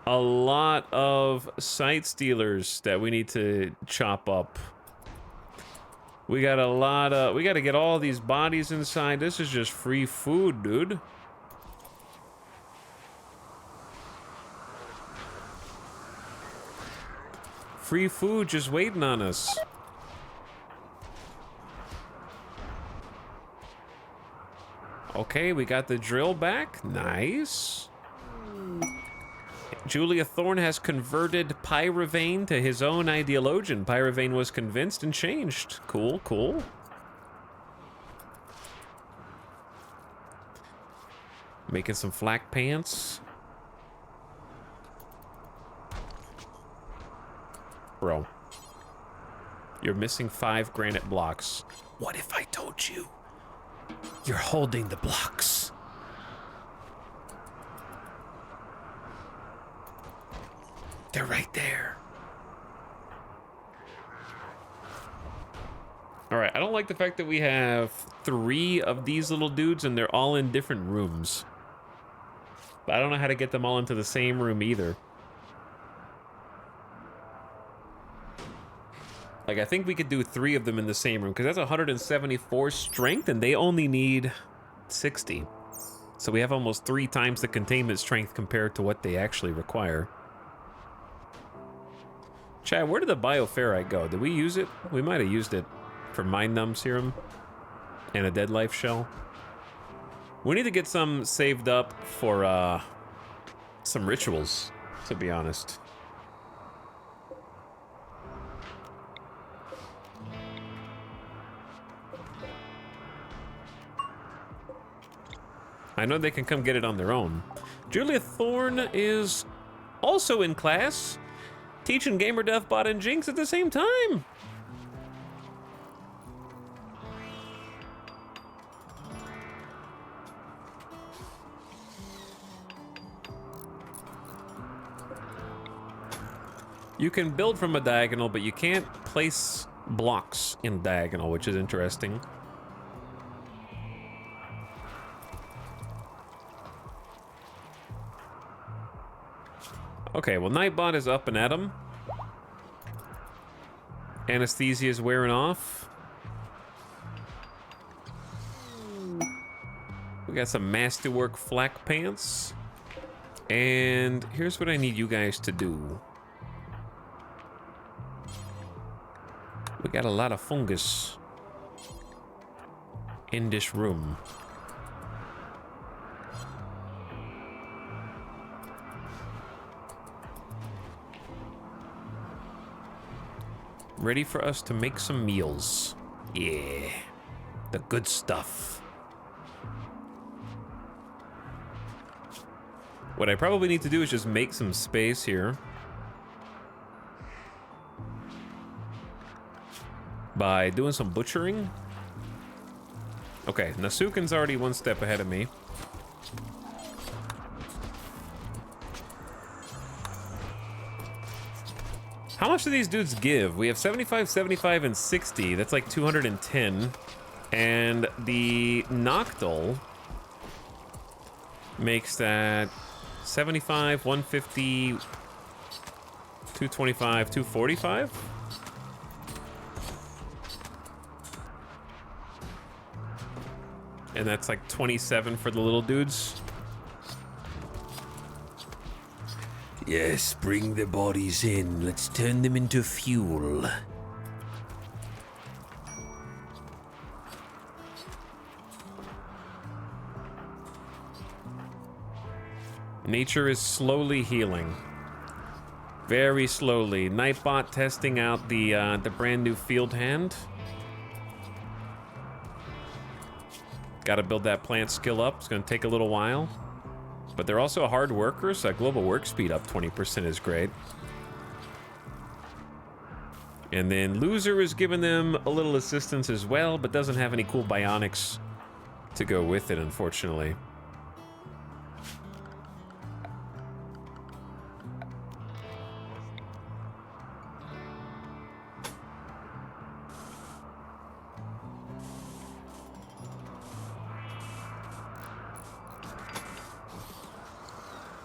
a lot of site stealers that we need to chop up. We got a lot of... We got to get all these bodies inside. This is just free food, dude. Free food just waiting on us. Okay, we got the drill back. Nice. Julia Thorne has converted Pyrovane to his own ideologian. Pyrovane was convinced and changed. Cool, cool. Making some flak pants. Bro, you're missing 5 granite blocks. What if I told you you're holding the blocks? They're right there. All right, I don't like the fact that we have 3 of these little dudes and they're all in different rooms. But I don't know how to get them all into the same room either. Like, I think we could do 3 of them in the same room, because that's 174 strength, and they only need 60. So we have almost 3 times the containment strength compared to what they actually require. Chad, where did the bioferrite go? Did we use it? We might have used it for Mind Numb Serum and a Dead Life Shell. We need to get some saved up for some rituals, to be honest. I know they can come get it on their own. Julia Thorne is also in class, teaching GamerDeathBot and Jinx at the same time. You can build from a diagonal, but you can't place blocks in diagonal, which is interesting. Okay, well, Nightbot is up and at him. Anesthesia is wearing off. We got some masterwork flak pants. And here's what I need you guys to do. We got a lot of fungus in this room. Ready for us to make some meals. Yeah, the good stuff. What I probably need to do is just make some space here by doing some butchering. Okay, Nasukin's already 1 step ahead of me. How much do these dudes give? We have 75, 75, and 60. That's like 210. And the Noctil makes that 75, 150, 225, 245? And that's like 27 for the little dudes. Yes, bring the bodies in. Let's turn them into fuel. Nature is slowly healing. Very slowly. Nightbot testing out the brand new field hand. Got to build that plant skill up. It's going to take a little while. But they're also hard workers, so global work speed up 20% is great. And then Loser is giving them a little assistance as well, but doesn't have any cool bionics to go with it, unfortunately.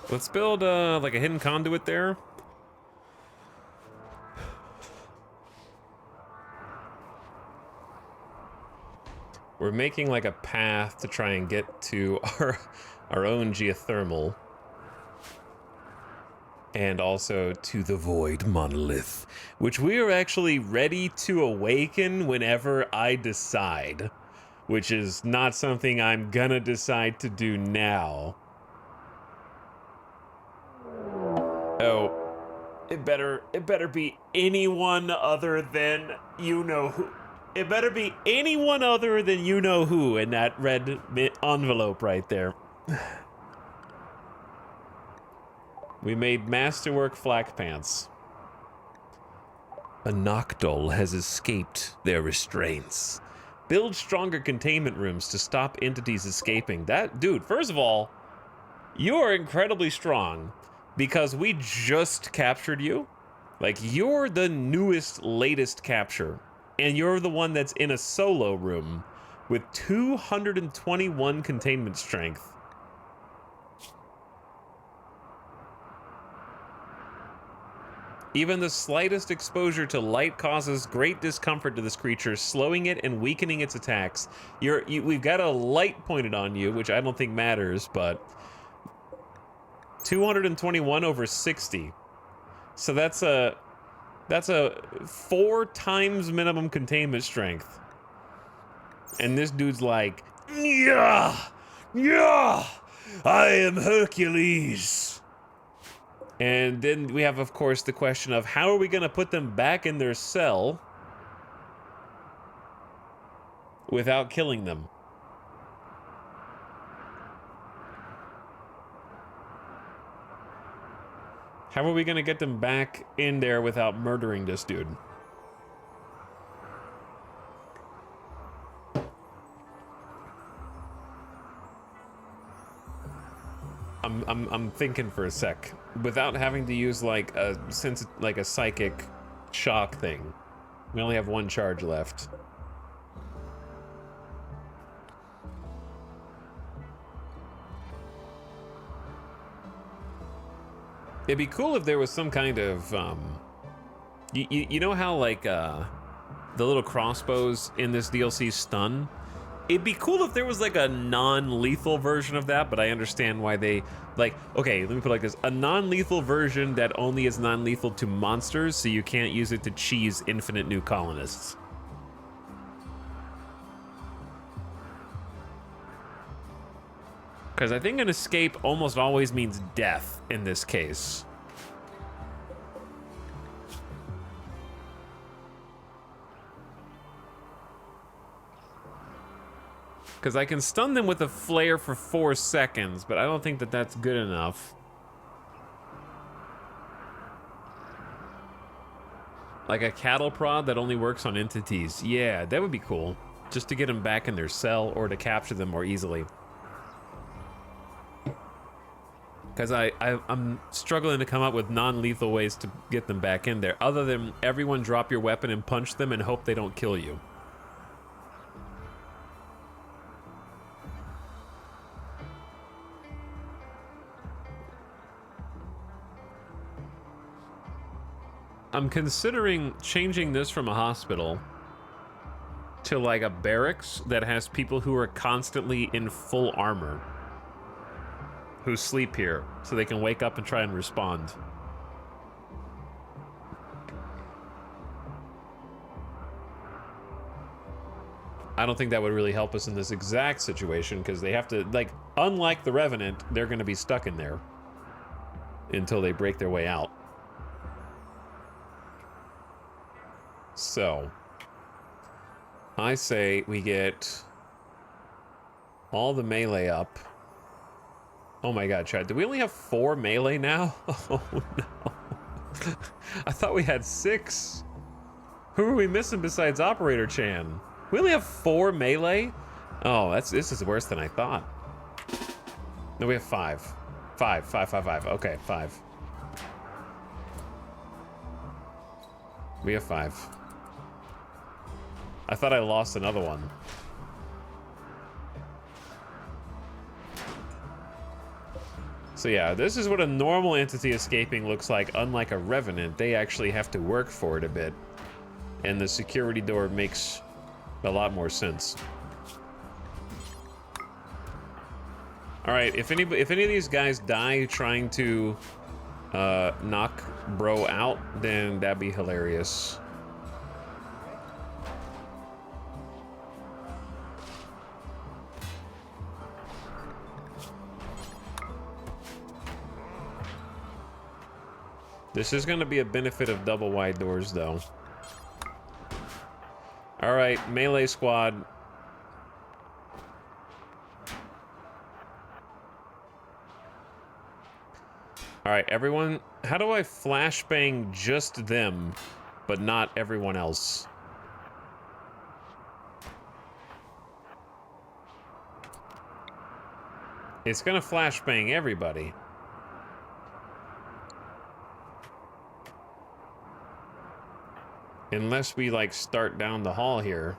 Let's build like a hidden conduit there. We're making like a path to try and get to our own geothermal. And also to the Void Monolith, which we are actually ready to awaken whenever I decide, which is not something I'm gonna decide to do now. Oh, it better be anyone other than you know who. It better be anyone other than you know who in that red envelope right there. We made Masterwork flak pants. A Noctol has escaped their restraints. Build stronger containment rooms to stop entities escaping. That, dude, first of all, you are incredibly strong. Because we just captured you. Like, you're the newest, latest capture. And you're the one that's in a solo room with 221 containment strength. Even the slightest exposure to light causes great discomfort to this creature, slowing it and weakening its attacks. We've got a light pointed on you, which I don't think matters, but 221 over 60. So that's a 4 times minimum containment strength. And this dude's like, yeah, I am Hercules. And then we have, of course, the question of how are we going to put them back in their cell without killing them? How are we gonna get them back in there without murdering this dude? I'm thinking for a sec. Without having to use like a psychic shock thing. We only have 1 charge left. It'd be cool if there was some kind of, you know how like the little crossbows in this DLC stun? It'd be cool if there was like a non-lethal version of that, but I understand why they, like, okay, let me put it like this. A non-lethal version that only is non-lethal to monsters, so you can't use it to cheese infinite new colonists. Because I think an escape almost always means death in this case. Because I can stun them with a flare for 4 seconds, but I don't think that that's good enough. Like a cattle prod that only works on entities. Yeah, that would be cool. Just to get them back in their cell or to capture them more easily. Because I'm struggling to come up with non-lethal ways to get them back in there, other than everyone drop your weapon and punch them and hope they don't kill you. I'm considering changing this from a hospital to like a barracks that has people who are constantly in full armor who sleep here so they can wake up and try and respond. I don't think that would really help us in this exact situation because they have to, like, unlike the Revenant, they're going to be stuck in there until they break their way out. So, I say we get all the melee up. Oh my god, Chad, do we only have 4 melee now? Oh no. I thought we had 6. Who are we missing besides Operator Chan? We only have 4 melee? Oh, this is worse than I thought. No, we have 5. 5. Okay, 5. We have 5. I thought I lost another one. So yeah, this is what a normal entity escaping looks like. Unlike a Revenant, they actually have to work for it a bit. And the security door makes a lot more sense. All right, if any of these guys die trying to knock bro out, then that'd be hilarious. This is going to be a benefit of double wide doors, though. All right, melee squad. All right, everyone. How do I flashbang just them, but not everyone else? It's going to flashbang everybody. Unless we, like, start down the hall here.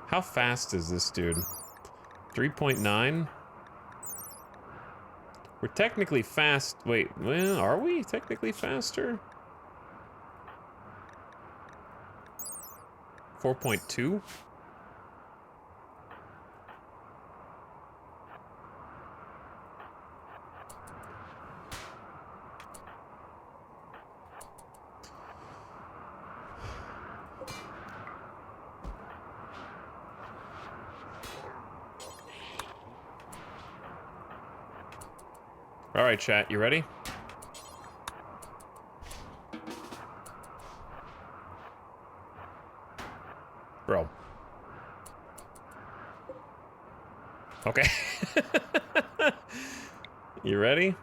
How fast is this dude? 3.9? We're technically fast. Wait, well, are we technically faster? 4.2? All right, chat, you ready? Bro. Okay. You ready?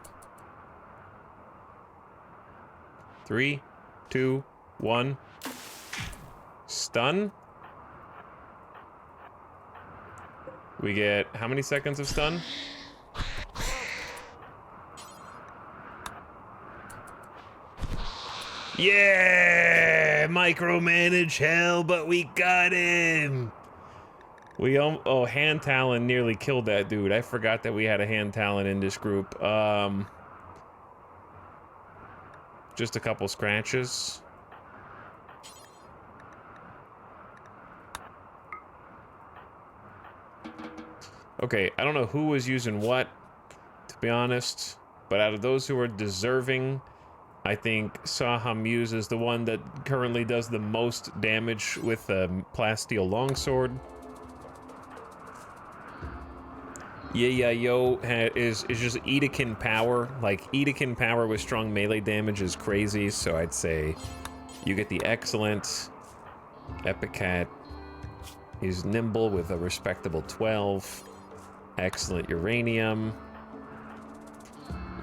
3, 2, 1. Stun. We get how many seconds of stun? Yeah, micromanage hell, but we got him. We oh, hand talon nearly killed that dude. I forgot that we had a hand talon in this group. Just a couple scratches. Okay, I don't know who was using what, to be honest, but out of those who are deserving, I think Saham is the one that currently does the most damage with a plasteel longsword. Yo is just Edekin power. Like, Edekin power with strong melee damage is crazy, so I'd say you get the excellent. Epicat is nimble with a respectable 12. Excellent uranium.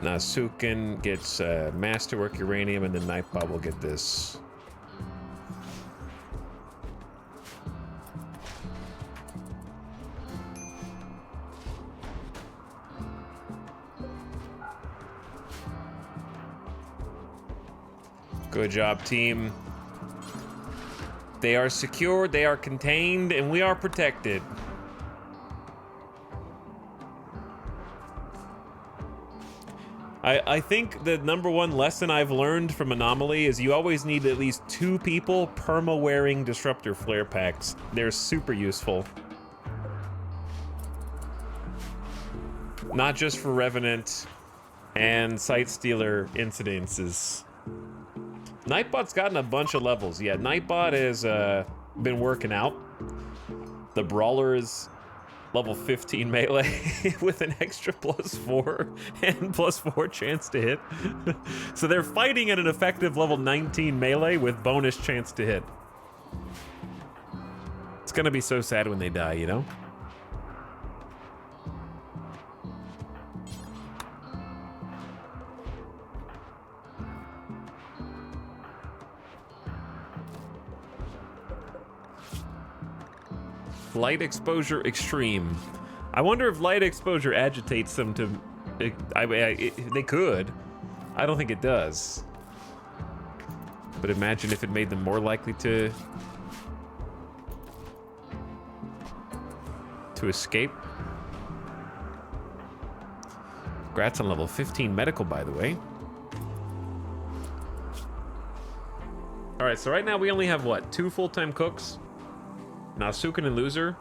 Nasuken gets Masterwork Uranium, and then Nightbot will get this. Good job, team. They are secure, they are contained, and we are protected. I think the #1 lesson I've learned from Anomaly is you always need at least 2 people perma-wearing Disruptor Flare Packs. They're super useful. Not just for Revenant and Sight Stealer incidences. Nightbot's gotten a bunch of levels. Yeah, Nightbot has been working out. The Brawler is level 15 melee with an extra +4 and +4 chance to hit. So they're fighting at an effective level 19 melee with bonus chance to hit. It's gonna be so sad when they die, you know? Light exposure extreme. I wonder if light exposure agitates them to... they could. I don't think it does. But imagine if it made them more likely to escape. Congrats on level 15 medical, by the way. All right, so right now we only have, what, 2 full-time cooks? Nasuken and Loser.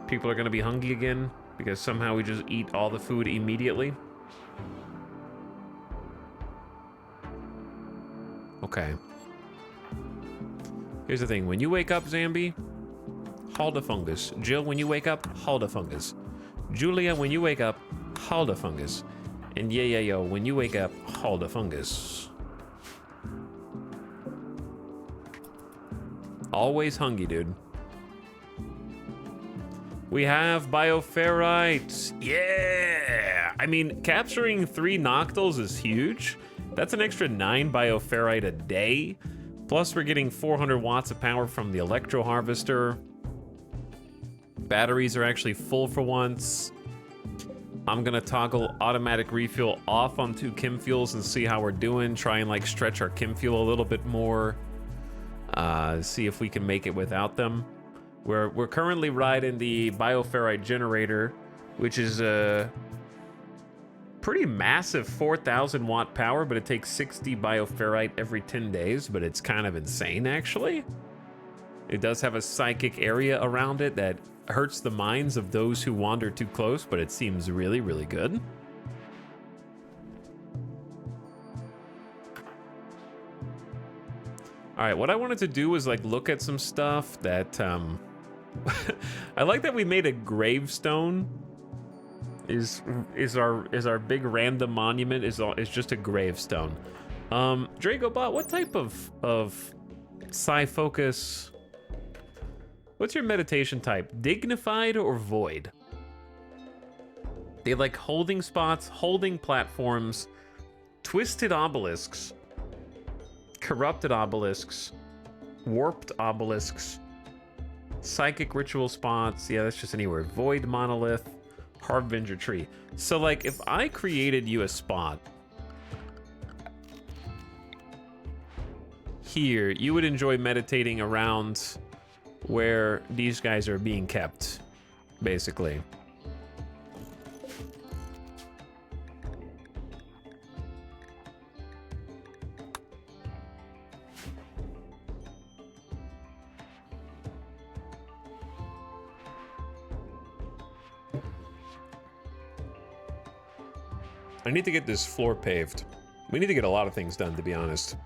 People are gonna be hungry again because somehow we just eat all the food immediately. Okay. Here's the thing. When you wake up, Zambi, hold a fungus. Jill, when you wake up, hold a fungus. Julia, when you wake up, hold a fungus. And yo, when you wake up, hold a fungus. Always hungry, dude. We have Bioferrite. Yeah! I mean, capturing 3 Noctils is huge. That's an extra 9 Bioferrite a day. Plus, we're getting 400 watts of power from the Electro Harvester. Batteries are actually full for once. I'm gonna toggle automatic refuel off on 2 chem fuels and see how we're doing. Try and like stretch our chem fuel a little bit more. See if we can make it without them. We're currently riding the Bioferrite generator, which is a pretty massive 4,000 watt power, but it takes 60 Bioferrite every 10 days, but it's kind of insane, actually. It does have a psychic area around it that hurts the minds of those who wander too close, but it seems really, really good. All right, what I wanted to do was like look at some stuff that I like that we made a gravestone. Is our big random monument is just a gravestone. Dragobot, what type of psi focus? What's your meditation type? Dignified or void? They like holding spots, holding platforms, twisted obelisks, corrupted obelisks, warped obelisks, psychic ritual spots. Yeah, that's just anywhere. Void monolith, harbinger tree. So like if I created you a spot here, you would enjoy meditating around where these guys are being kept, basically. I need to get this floor paved. We need to get a lot of things done, to be honest.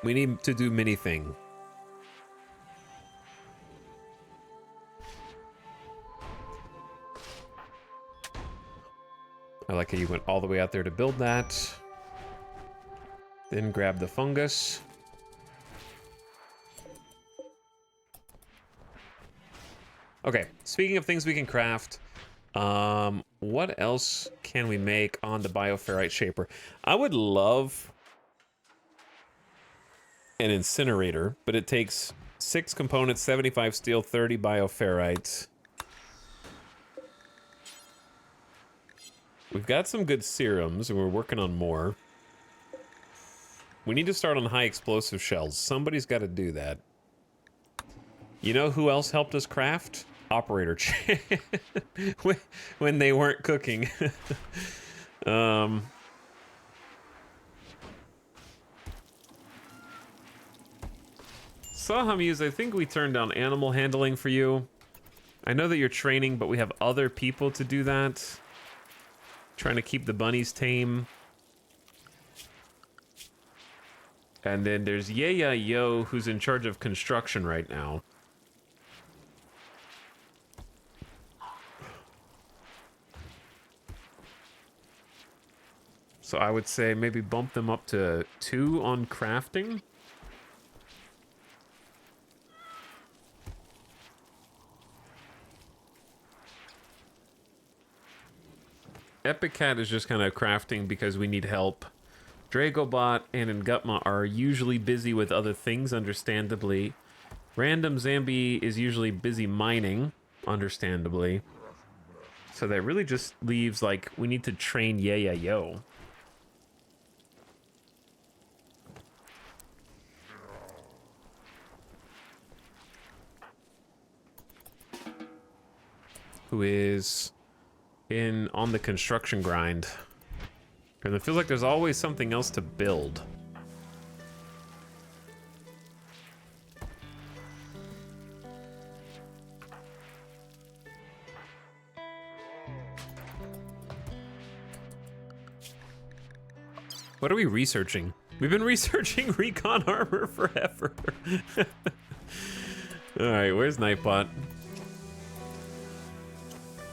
We need to do many things. I like how you went all the way out there to build that. Then grab the fungus. Okay, speaking of things we can craft, what else can we make on the Bioferrite Shaper? I would love an incinerator, but it takes 6 components, 75 steel, 30 Bioferrite. We've got some good serums, and we're working on more. We need to start on high explosive shells. Somebody's got to do that. You know who else helped us craft? Operator Chan. when they weren't cooking. Sahamuse, I think we turned down animal handling for you. I know that you're training, but we have other people to do that. Trying to keep the bunnies tame. And then there's Yo, who's in charge of construction right now. So I would say maybe bump them up to 2 on crafting. Epic Cat is just kind of crafting because we need help. Dragobot and Ngutma are usually busy with other things, understandably. Random Zambi is usually busy mining, understandably. So that really just leaves, like, we need to train Yo. Who is on the construction grind. And it feels like there's always something else to build. What are we researching? We've been researching recon armor forever. Alright, where's Nightbot?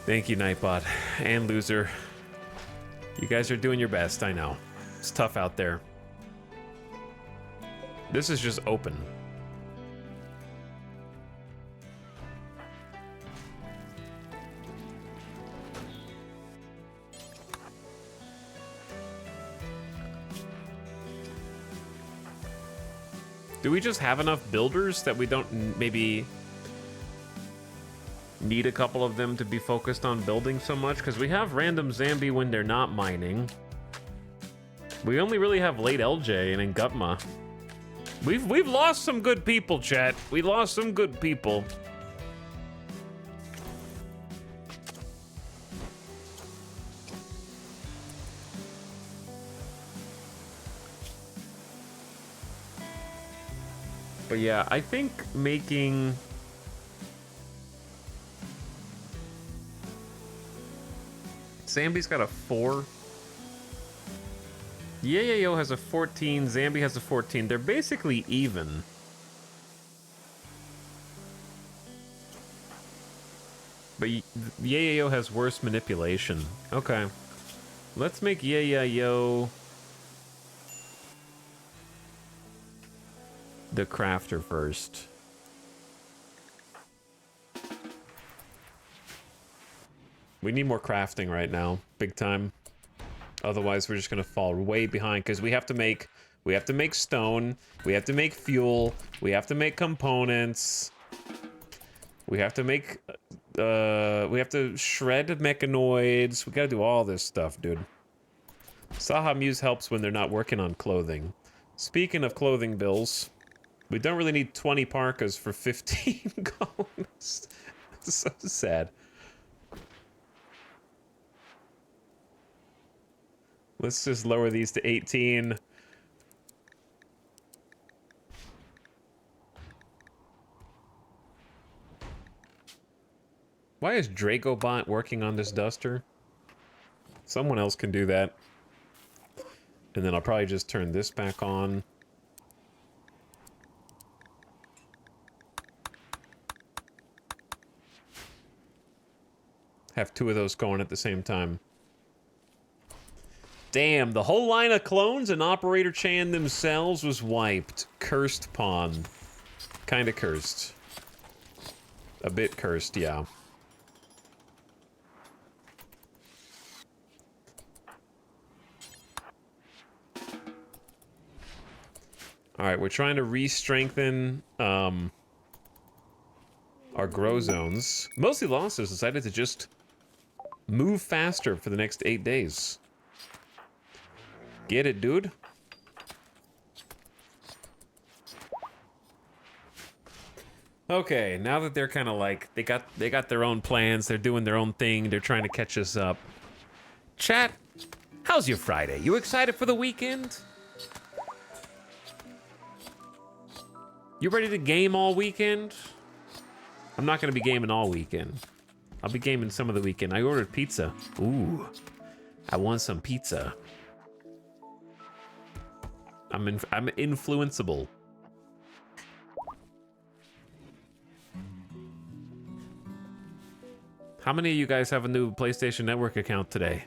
Thank you, Nightbot. And Loser. You guys are doing your best, I know. It's tough out there. This is just open. Do we just have enough builders that we don't maybe need a couple of them to be focused on building so much? Because we have random Zambi when they're not mining. We only really have late LJ and Ngutma. We've lost some good people, chat. We lost some good people. But yeah, I think making... Zambi's got a 4. Yo has a 14, Zambi has a 14. They're basically even. But Yo has worse manipulation. Okay. Let's make Yo the crafter first. We need more crafting right now, big time. Otherwise, we're just gonna fall way behind because we have to make stone, we have to make fuel, we have to make components, we have to make, we have to shred mechanoids. We gotta do all this stuff, dude. Saha Muse helps when they're not working on clothing. Speaking of clothing bills, we don't really need 20 parkas for 15 colonists. It's so sad. Let's just lower these to 18. Why is Dragobot working on this duster? Someone else can do that. And then I'll probably just turn this back on. Have 2 of those going at the same time. Damn, the whole line of clones and Operator Chan themselves was wiped. Cursed pawn. Kinda cursed. A bit cursed, yeah. Alright, we're trying to re-strengthen our grow zones. Mostly Losses decided to just move faster for the next 8 days. Get it, dude? Okay, now that they're kind of like they got their own plans, they're doing their own thing, they're trying to catch us up. Chat, how's your Friday? You excited for the weekend? You ready to game all weekend? I'm not gonna be gaming all weekend. I'll be gaming some of the weekend. I ordered pizza. Ooh, I want some pizza. I'm influenceable. How many of you guys have a new PlayStation Network account today?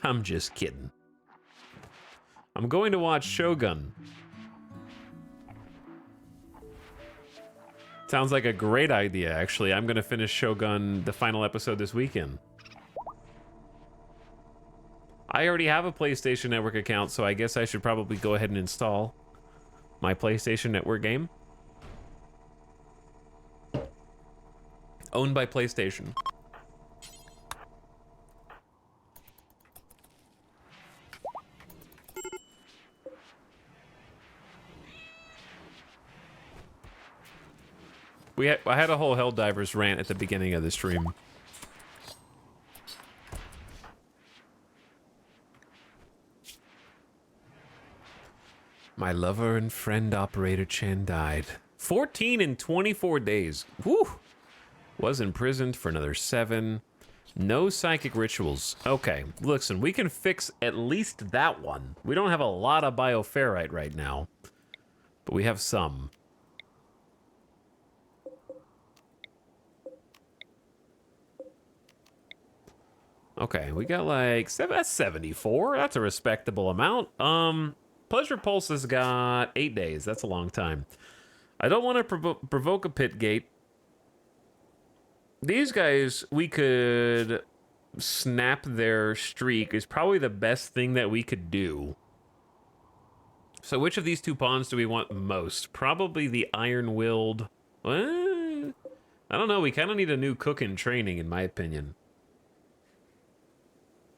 I'm just kidding. I'm going to watch Shogun. Sounds like a great idea, actually. I'm gonna finish Shogun, the final episode, this weekend. I already have a PlayStation Network account, so I guess I should probably go ahead and install my PlayStation Network game. Owned by PlayStation. I had a whole Helldivers rant at the beginning of the stream. My lover and friend Operator Chen died. 14 in 24 days. Whew. Was imprisoned for another 7. No psychic rituals. Okay, listen, we can fix at least that one. We don't have a lot of bioferrite right now, but we have some. Okay, we got like, that's 74. That's a respectable amount. Pleasure Pulse has got 8 days. That's a long time. I don't want to provoke a pit gate. These guys, we could snap their streak is probably the best thing that we could do. So which of these two pawns do we want most? Probably the Iron-Willed. I don't know. We kind of need a new cook in training, in my opinion.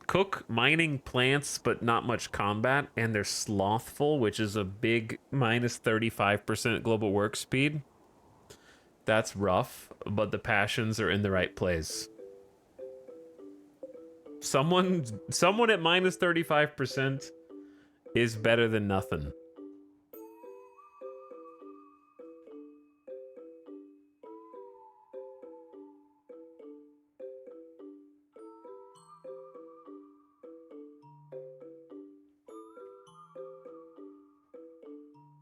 Cook mining plants, but not much combat, and they're slothful, which is a big minus 35% global work speed. That's rough, but the passions are in the right place. Someone at minus 35% is better than nothing.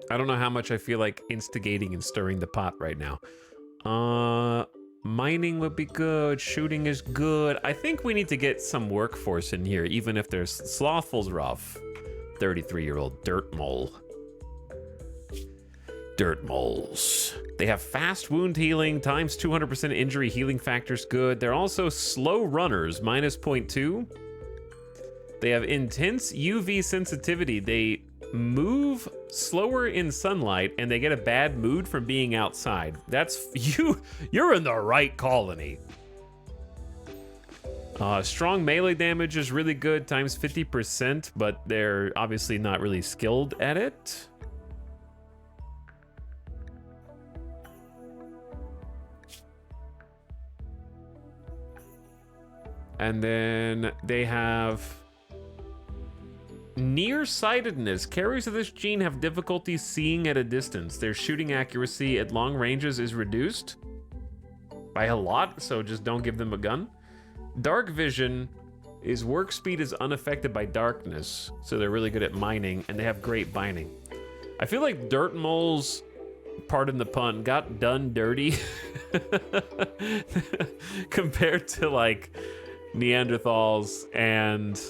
I don't know how much I feel like instigating and stirring the pot right now. Mining would be good. Shooting is good. I think we need to get some workforce in here, even if there's Slothful's rough. 33-year-old dirt mole. Dirt moles. They have fast wound healing, times 200% injury healing factors good. They're also slow runners, minus 0.2. They have intense UV sensitivity. They move slower in sunlight, and they get a bad mood from being outside. That's you're in the right colony. Strong melee damage is really good, times 50%, but they're obviously not really skilled at it. And then they have nearsightedness. Carriers of this gene have difficulty seeing at a distance. Their shooting accuracy at long ranges is reduced by a lot, so just don't give them a gun. Dark vision is work speed is unaffected by darkness, so they're really good at mining, and they have great binding. I feel like dirt moles, pardon the pun, got done dirty compared to like Neanderthals and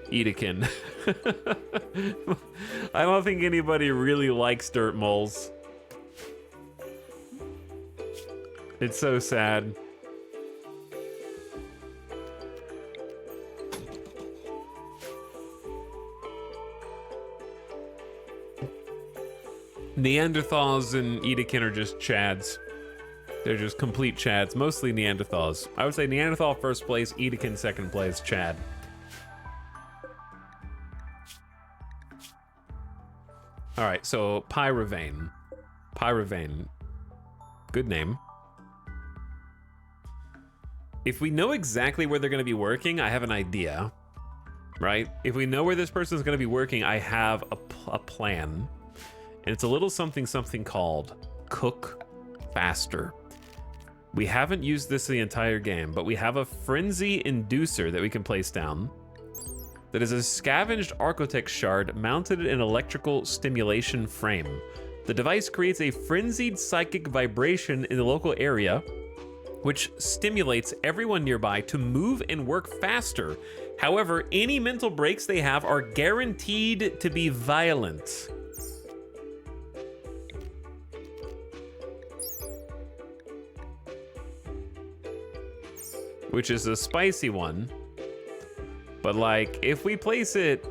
Edekin. I don't think anybody really likes dirt moles. It's so sad. Neanderthals and Edekin are just chads. They're just complete chads. Mostly Neanderthals. I would say Neanderthal first place, Edekin second place, Chad. All right, so Pyrovane. Pyrovane. Good name. If we know exactly where they're going to be working, I have an idea, right? If we know where this person's going to be working, I have a plan. And it's a little something called Cook Faster. We haven't used this the entire game, but we have a Frenzy Inducer that we can place down. That is a scavenged Architect shard mounted in an electrical stimulation frame. The device creates a frenzied psychic vibration in the local area, which stimulates everyone nearby to move and work faster. However, any mental breaks they have are guaranteed to be violent. Which is a spicy one. But like, if we place it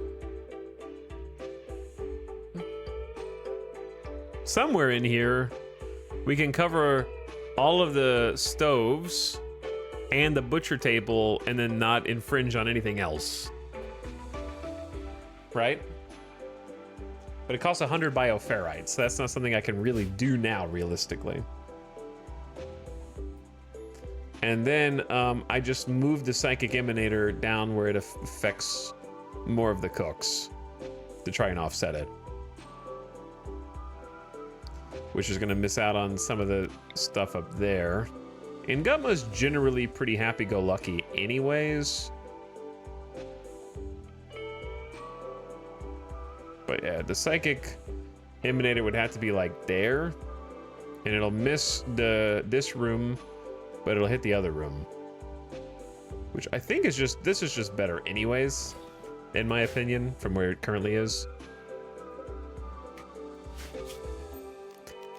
somewhere in here, we can cover all of the stoves and the butcher table and then not infringe on anything else. Right? But it costs 100 bioferrites, so that's not something I can really do now, realistically. And then I just moved the Psychic Emanator down where it affects more of the cooks to try and offset it. Which is going to miss out on some of the stuff up there. And Gutma's generally pretty happy-go-lucky anyways. But yeah, the Psychic Emanator would have to be like there. And it'll miss this room, but it'll hit the other room. Which I think is just, this is just better anyways, in my opinion, from where it currently is.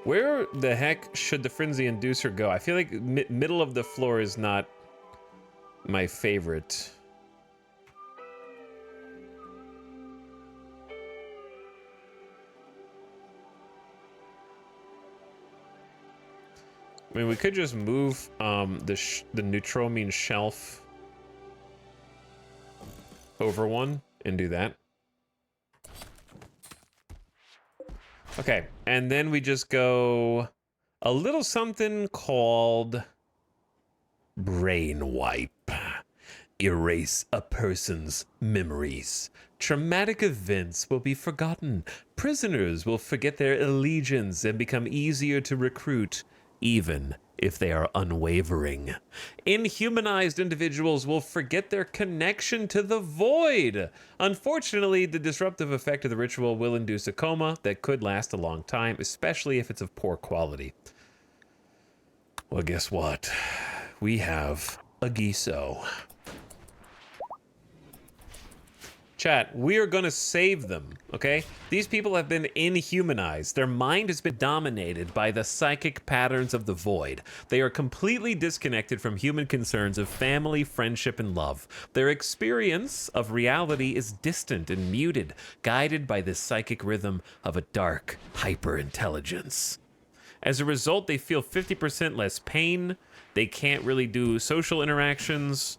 Where the heck should the Frenzy Inducer go? I feel like middle of the floor is not my favorite. I mean, we could just move the Neutromine shelf over one and do that. Okay, and then we just go a little something called Brain Wipe. Erase a person's memories. Traumatic events will be forgotten. Prisoners will forget their allegiance and become easier to recruit, even if they are unwavering. Inhumanized individuals will forget their connection to the void. Unfortunately, the disruptive effect of the ritual will induce a coma that could last a long time, especially if it's of poor quality. Well, guess what? We have a Giso. Chat, we are gonna save them, okay? These people have been inhumanized. Their mind has been dominated by the psychic patterns of the void. They are completely disconnected from human concerns of family, friendship, and love. Their experience of reality is distant and muted, guided by the psychic rhythm of a dark hyper-intelligence. As a result, they feel 50% less pain. They can't really do social interactions.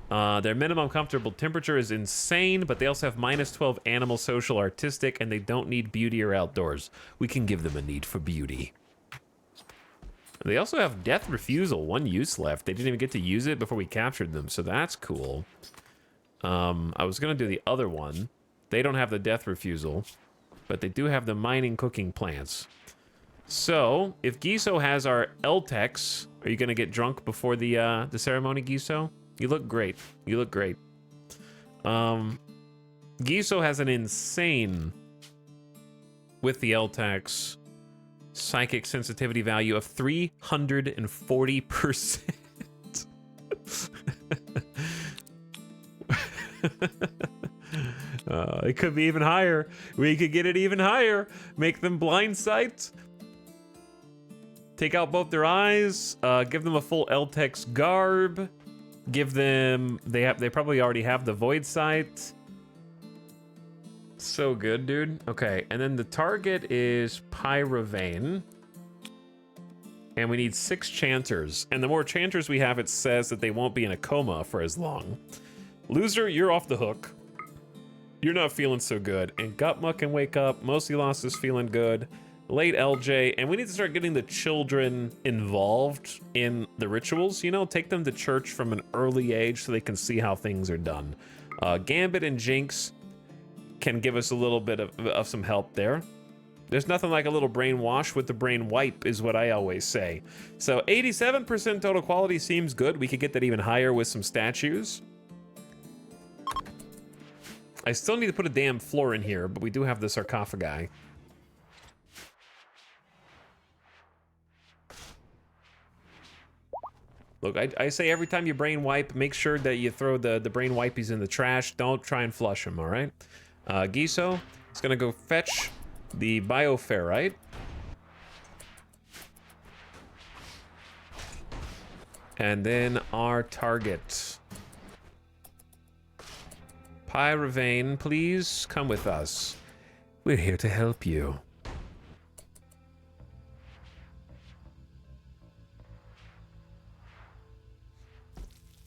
Their minimum comfortable temperature is insane, but they also have -12 animal, social, artistic, and they don't need beauty or outdoors. We can give them a need for beauty. They also have death refusal, 1 use left. They didn't even get to use it before we captured them, so that's cool. I was gonna do the other one. They don't have the death refusal, but they do have the mining cooking plants. So, if Giso has our Eltex, are you gonna get drunk before the ceremony, Giso? You look great. You look great. Giso has an insane, with the Eltex, psychic sensitivity value of 340%. It could be even higher. We could get it even higher. Make them blind sight. Take out both their eyes. Give them a full Eltex garb. Give them, they probably already have the void sight. So good, dude. Okay, and then the target is Pyrovane. And we need 6 chanters. And the more chanters we have, it says that they won't be in a coma for as long. Loser, you're off the hook. You're not feeling so good. And Gutma can wake up. Mostly Lost is feeling good. Late LJ. And we need to start getting the children involved in the rituals. You know, take them to church from an early age so they can see how things are done. Gambit and Jinx can give us a little bit of some help there. There's nothing like a little brainwash with the brain wipe is what I always say. So 87% total quality seems good. We could get that even higher with some statues. I still need to put a damn floor in here, but we do have the sarcophagi. Look, I say every time you brain wipe, make sure that you throw the brain wipies in the trash. Don't try and flush them, all right? Giso is gonna go fetch the bioferrite. And then our target. Pyrovane, please come with us. We're here to help you.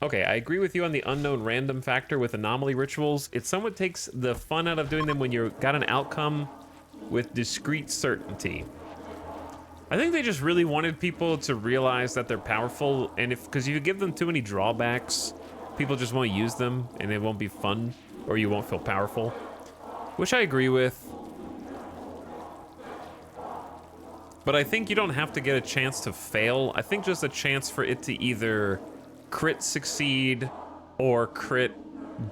Okay, I agree with you on the unknown random factor with anomaly rituals. It somewhat takes the fun out of doing them when you've got an outcome with discrete certainty. I think they just really wanted people to realize that they're powerful, and because if you give them too many drawbacks, people just won't use them, and it won't be fun, or you won't feel powerful. Which I agree with. But I think you don't have to get a chance to fail. I think just a chance for it to either crit succeed or crit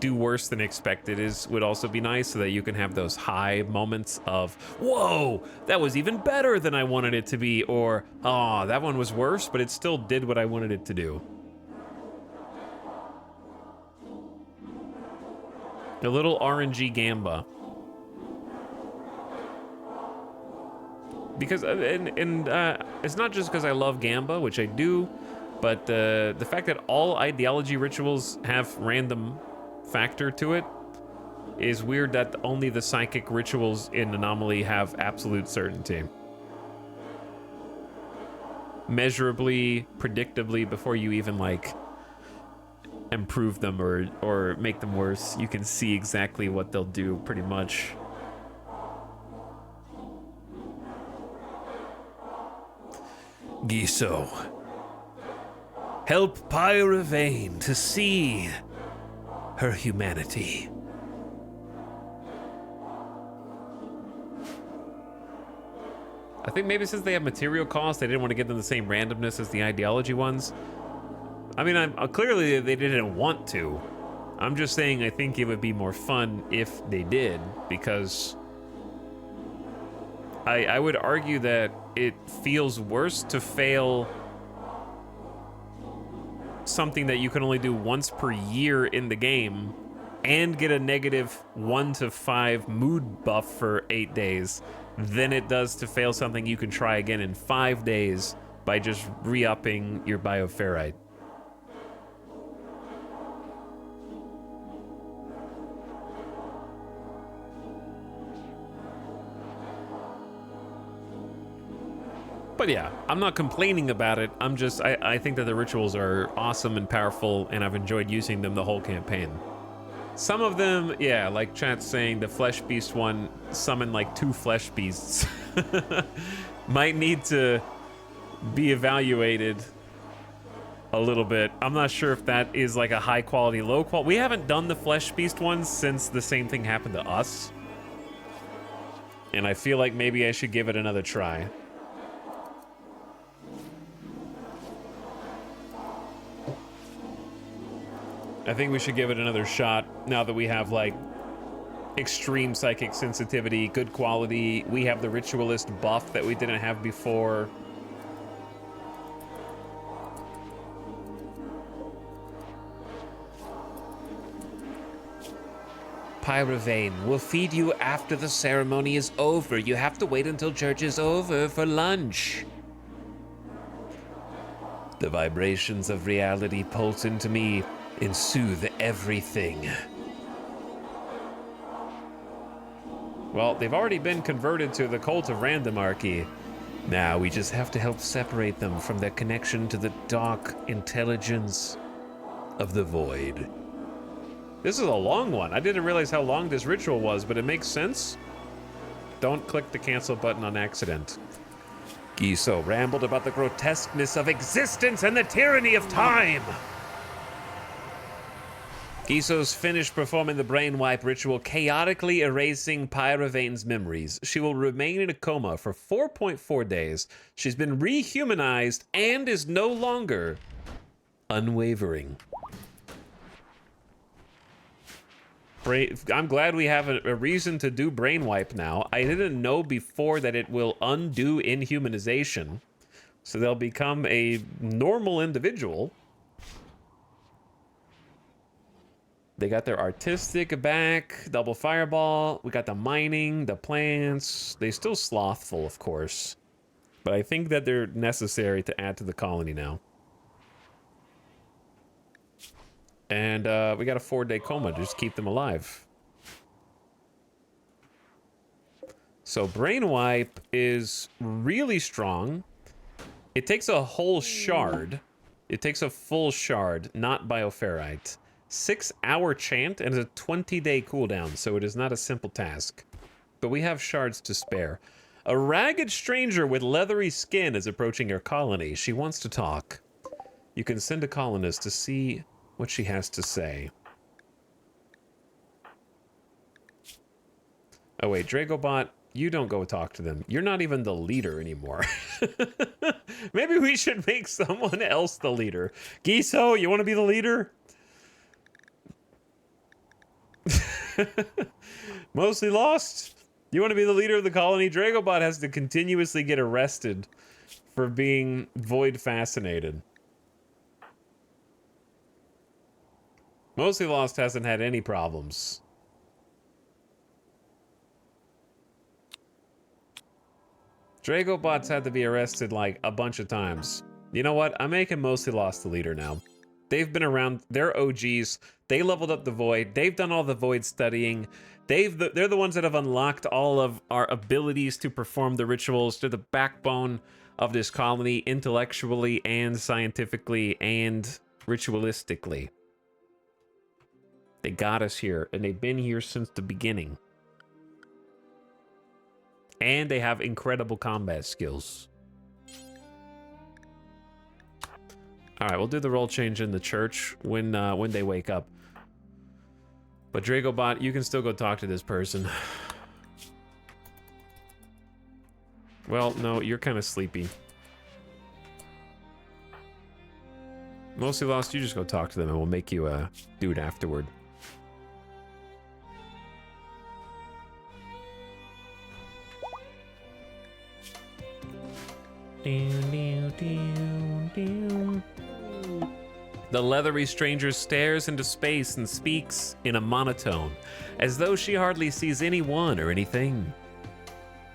do worse than expected would also be nice, so that you can have those high moments of, whoa, that was even better than I wanted it to be, or, oh, that one was worse, but it still did what I wanted it to do. A little RNG Gamba. Because, it's not just because I love Gamba, which I do, but the fact that all ideology rituals have random factor to it is weird, that only the psychic rituals in Anomaly have absolute certainty. Measurably, predictably, before you even, like, improve them or make them worse, you can see exactly what they'll do, pretty much. Giso, help Pyrovane to see her humanity. I think maybe since they have material costs, they didn't want to give them the same randomness as the ideology ones. I mean, clearly they didn't want to. I'm just saying I think it would be more fun if they did, because I would argue that it feels worse to fail something that you can only do once per year in the game and get a -1 to 5 mood buff for 8 days than it does to fail something you can try again in 5 days by just re-upping your bioferrite. But yeah, I'm not complaining about it. I'm just, I think that the rituals are awesome and powerful, and I've enjoyed using them the whole campaign. Some of them, yeah, like chat's saying, the Flesh Beast one summoned like 2 Flesh Beasts. Might need to be evaluated a little bit. I'm not sure if that is like a high quality, low quality. We haven't done the Flesh Beast ones since the same thing happened to us. And I feel like maybe I should give it another try. I think we should give it another shot now that we have, like, extreme psychic sensitivity, good quality. We have the ritualist buff that we didn't have before. Pyrovane, we'll feed you after the ceremony is over. You have to wait until church is over for lunch. The vibrations of reality pulse into me and soothe everything. Well, they've already been converted to the cult of randomarchy. Now we just have to help separate them from their connection to the dark intelligence of the void. This is a long one. I didn't realize how long this ritual was, but it makes sense. Don't click the cancel button on accident. Giso rambled about the grotesqueness of existence and the tyranny of time. Giso's finished performing the brain wipe ritual, chaotically erasing Pyravane's memories. She will remain in a coma for 4.4 days. She's been rehumanized and is no longer unwavering. I'm glad we have a reason to do brain wipe now. I didn't know before that it will undo inhumanization, so they'll become a normal individual. They got their artistic back, double fireball. We got the mining, the plants. They still slothful, of course. But I think that they're necessary to add to the colony now. And we got a 4-day coma to just keep them alive. So brain wipe is really strong. It takes a whole shard. It takes a full shard, not bioferrite. 6-hour chant and a 20-day cooldown, so it is not a simple task. But we have shards to spare. A ragged stranger with leathery skin is approaching your colony. She wants to talk. You can send a colonist to see what she has to say. Oh wait, Dragobot, you don't go talk to them. You're not even the leader anymore. Maybe we should make someone else the leader. Giso, you want to be the leader? Mostly lost. You want to be the leader of the colony? Dragobot has to continuously get arrested for being void fascinated. Mostly lost hasn't had any problems. Dragobot's had to be arrested like a bunch of times. You know what? I'm making Mostly Lost the leader now. They've been around. They're OGs. They leveled up the Void. They've done all the Void studying. They're the ones that have unlocked all of our abilities to perform the rituals. They're the backbone of this colony, intellectually and scientifically and ritualistically. They got us here, and they've been here since the beginning. And they have incredible combat skills. All right, we'll do the role change in the church when they wake up. But Dragobot, you can still go talk to this person. Well, no, you're kind of sleepy. Mostly Lost, you just go talk to them and we'll make you do it afterward. The leathery stranger stares into space and speaks in a monotone, as though she hardly sees anyone or anything.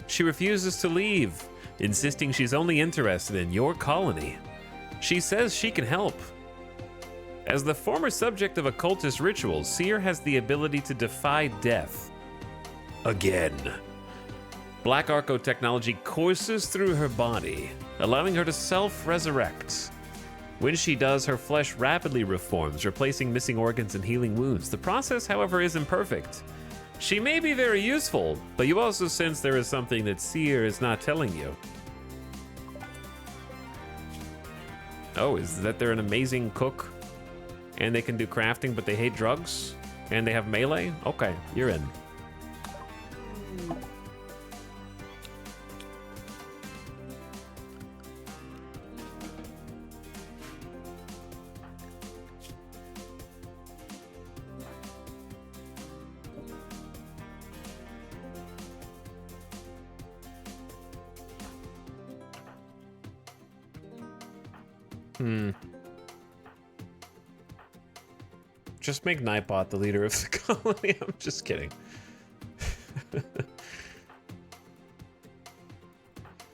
She refuses to leave, insisting she's only interested in your colony. She says she can help. As the former subject of occultist rituals, Seer has the ability to defy death. Again. Black Arco technology courses through her body, allowing her to self-resurrect. When she does, her flesh rapidly reforms, replacing missing organs and healing wounds. The process, however, isn't perfect. She may be very useful, but you also sense there is something that Seer is not telling you. Oh, is that they're an amazing cook? And they can do crafting, but they hate drugs? And they have melee? Okay, you're in. Just make Nightbot the leader of the colony. I'm just kidding.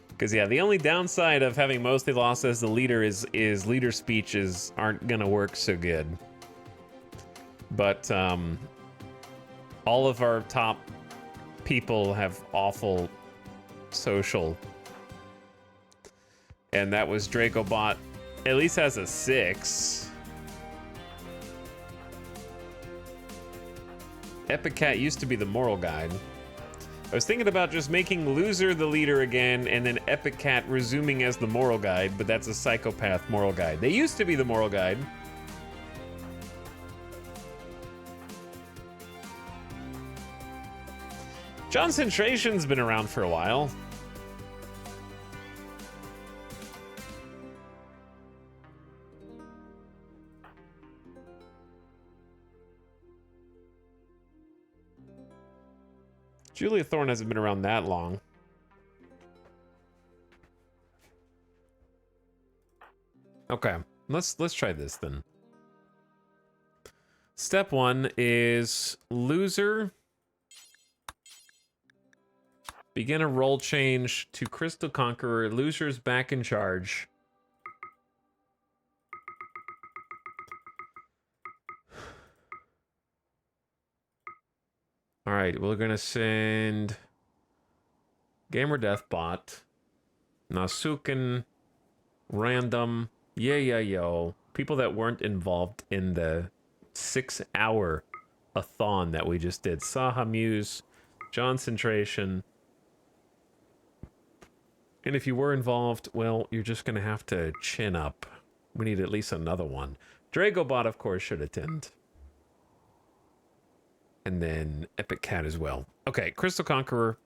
Because yeah, the only downside of having Mostly Lost as the leader is leader speeches aren't gonna work so good. But all of our top people have awful social. And that was Dracobot. At least has a 6. Epic Cat used to be the moral guide. I was thinking about just making Loser the leader again, and then Epic Cat resuming as the moral guide, but that's a psychopath moral guide. They used to be the moral guide. Concentration's been around for a while. Julia Thorne hasn't been around that long. Okay, let's try this then. Step 1 is Loser. Begin a role change to Crystal Conqueror. Loser's back in charge. All right, we're gonna send Gamer Deathbot, Nasuken, Random, yo, people that weren't involved in the 6-hour a-thon that we just did. Saha Muse, Concentration. And if you were involved, well, you're just gonna have to chin up. We need at least another one. Dragobot, of course, should attend. And then Epic Cat as well. Okay, Crystal Conqueror.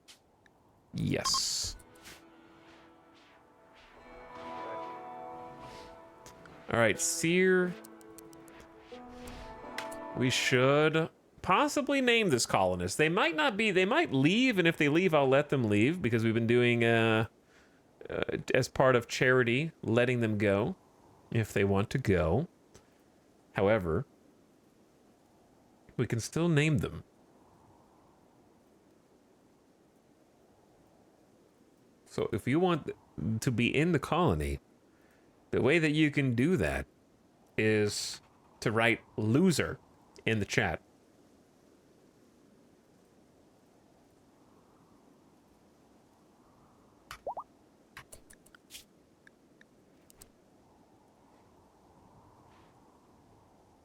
Yes. All right, Seer. We should possibly name this colonist. They might not be, they might leave, and if they leave, I'll let them leave, because we've been doing, as part of charity, letting them go if they want to go. However, we can still name them. So if you want to be in the colony, the way that you can do that is to write Loser in the chat.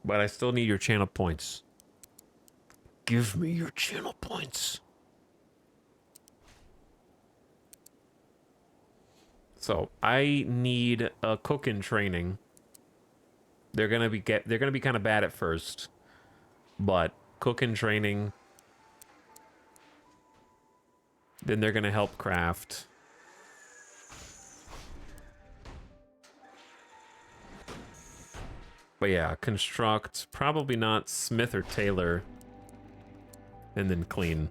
But I still need your channel points. Give me your channel points. So I need a cooking training. They're gonna be kind of bad at first, but cooking training. Then they're gonna help craft. But yeah, construct. Probably not Smith or Taylor. And then clean.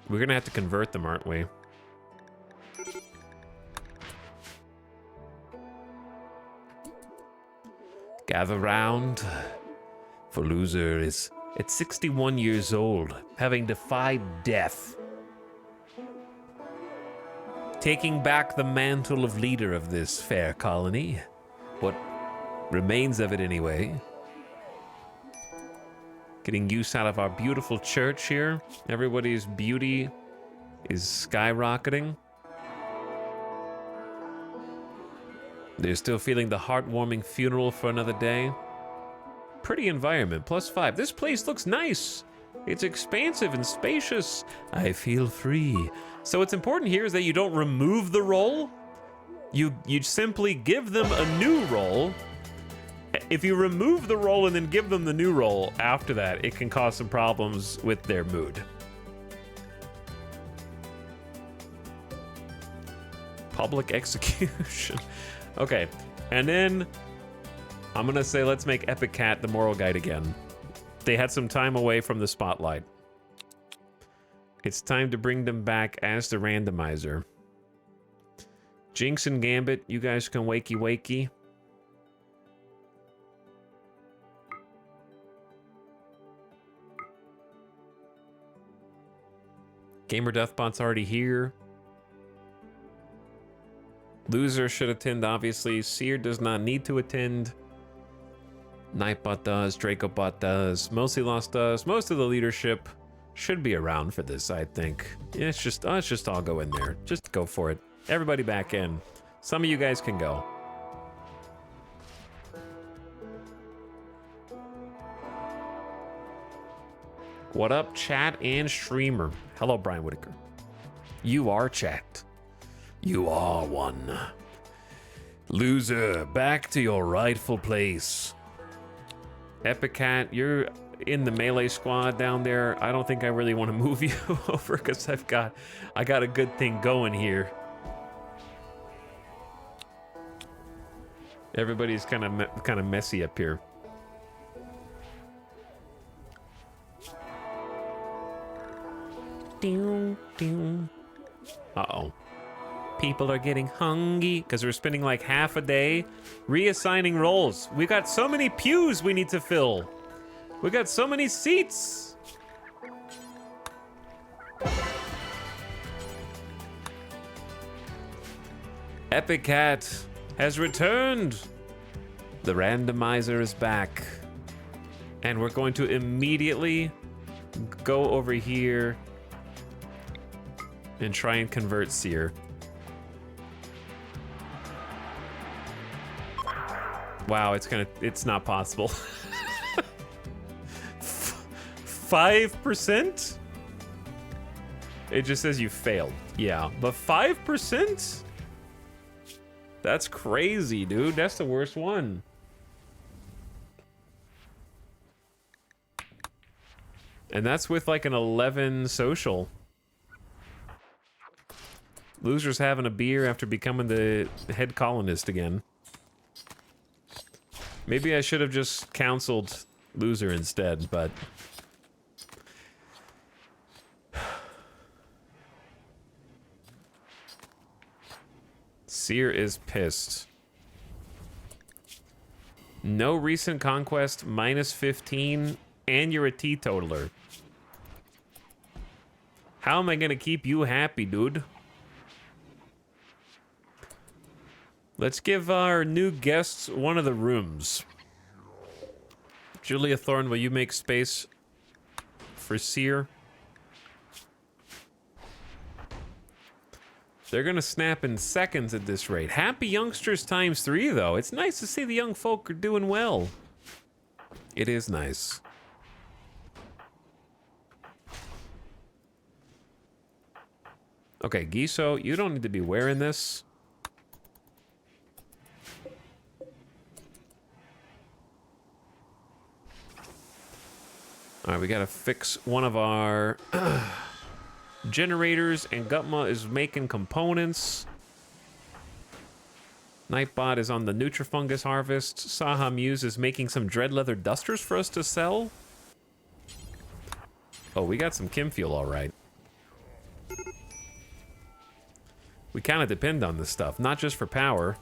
We're gonna have to convert them, aren't we? Gather round, for Loser is at 61 years old, having defied death. Taking back the mantle of leader of this fair colony. What remains of it anyway. Getting use out of our beautiful church here. Everybody's beauty is skyrocketing. They're still feeling the heartwarming funeral for another day. Pretty environment, +5. This place looks nice. It's expansive and spacious. I feel free. So what's important here is that you don't remove the role. You simply give them a new role. If you remove the role and then give them the new role after that, it can cause some problems with their mood. Public execution. Okay, and then I'm gonna say let's make Epic Cat the moral guide again. They had some time away from the spotlight. It's time to bring them back as the randomizer. Jinx and Gambit, you guys can wakey. Gamer Deathbot's already here. Loser should attend, obviously. Seer does not need to attend. Nightbot does, Dracobot does, Mostly Lost does. Most of the leadership should be around for this, I think. Yeah, let's just all go in there. Just go for it. Everybody back in. Some of you guys can go. What up, chat and streamer? Hello, Brian Whitaker. You are chat. You are one. Loser, back to your rightful place. Epic Cat, you're in the melee squad down there. I don't think I really want to move you over because I got a good thing going here. Everybody's kind of messy up here. Uh-oh. People are getting hungry because we're spending like half a day reassigning roles. We got so many pews we need to fill. We got so many seats. Epic Cat has returned. The randomizer is back. And we're going to immediately go over here and try and convert Seer. Wow, it's not possible. 5%? It just says you failed. Yeah, but 5%? That's crazy, dude. That's the worst one. And that's with like an 11 social. Loser's having a beer after becoming the head colonist again. Maybe I should have just counseled Loser instead, but... Seer is pissed. No recent conquest, minus 15, and you're a teetotaler. How am I gonna keep you happy, dude? Let's give our new guests one of the rooms. Julia Thorne, will you make space for Seer? They're gonna snap in seconds at this rate. Happy youngsters times 3, though. It's nice to see the young folk are doing well. It is nice. Okay, Giso, you don't need to be wearing this. All right, we gotta fix one of our generators, and Gutma is making components. Nightbot is on the Nutrifungus harvest. Saha Muse is making some dread leather dusters for us to sell. Oh, we got some chem fuel, all right. We kind of depend on this stuff, not just for power.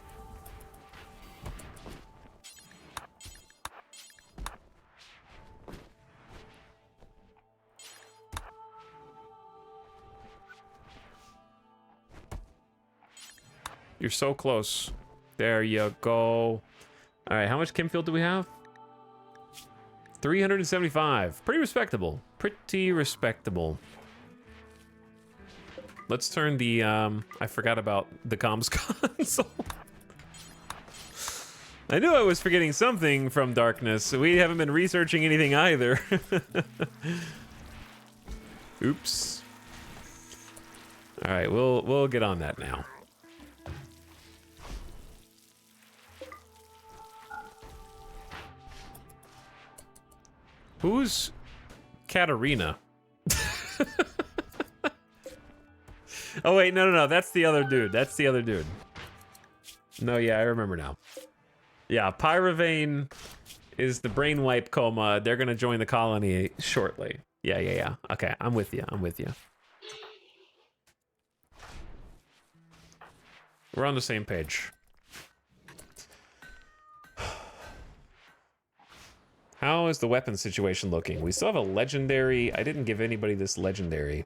You're so close. There you go. All right, how much chem fuel do we have? 375. Pretty respectable. Pretty respectable. Let's turn the, I forgot about the comms console. I knew I was forgetting something from Darkness. We haven't been researching anything either. Oops. All right, we'll get on that now. Who's Katarina? Oh wait, no, that's the other dude. That's the other dude. No, yeah, I remember now. Yeah, Pyrovane is the brain wipe coma. They're gonna join the colony shortly. Yeah. Okay, I'm with you. We're on the same page. How is the weapon situation looking? We still have a legendary. I didn't give anybody this legendary.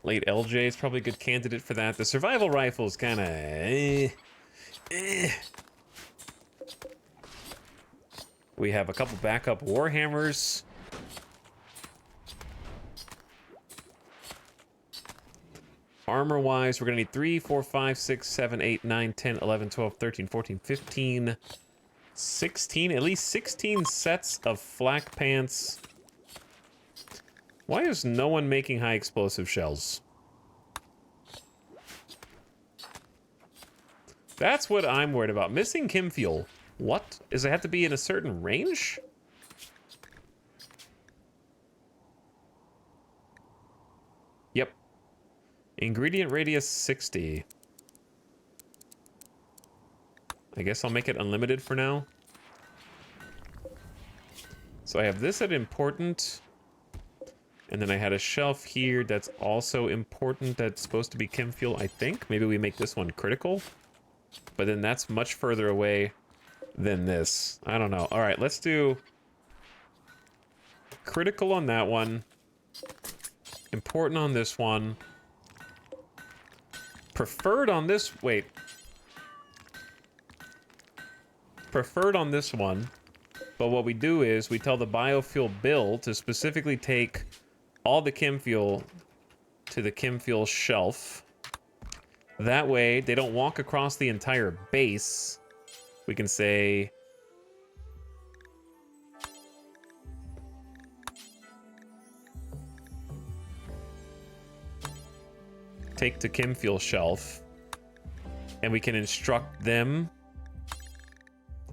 Late LJ is probably a good candidate for that. The survival rifle is kind of... We have a couple backup warhammers. Armor-wise, we're going to need 3, 4, 5, 6, 7, 8, 9, 10, 11, 12, 13, 14, 15, 16. At least 16 sets of flak pants. Why is no one making high explosive shells? That's what I'm worried about. Missing chem fuel. What? Does it have to be in a certain range? Yep. Ingredient radius 60. I guess I'll make it unlimited for now. So I have this at important. And then I had a shelf here that's also important. That's supposed to be chem fuel, I think. Maybe we make this one critical. But then that's much further away than this. I don't know. All right, let's do critical on that one. Important on this one. Preferred on this... Wait. Preferred on this one. But what we do is we tell the biofuel bill to specifically take all the chem fuel to the chem fuel shelf. That way, they don't walk across the entire base. We can say... take to chem fuel shelf. And we can instruct them.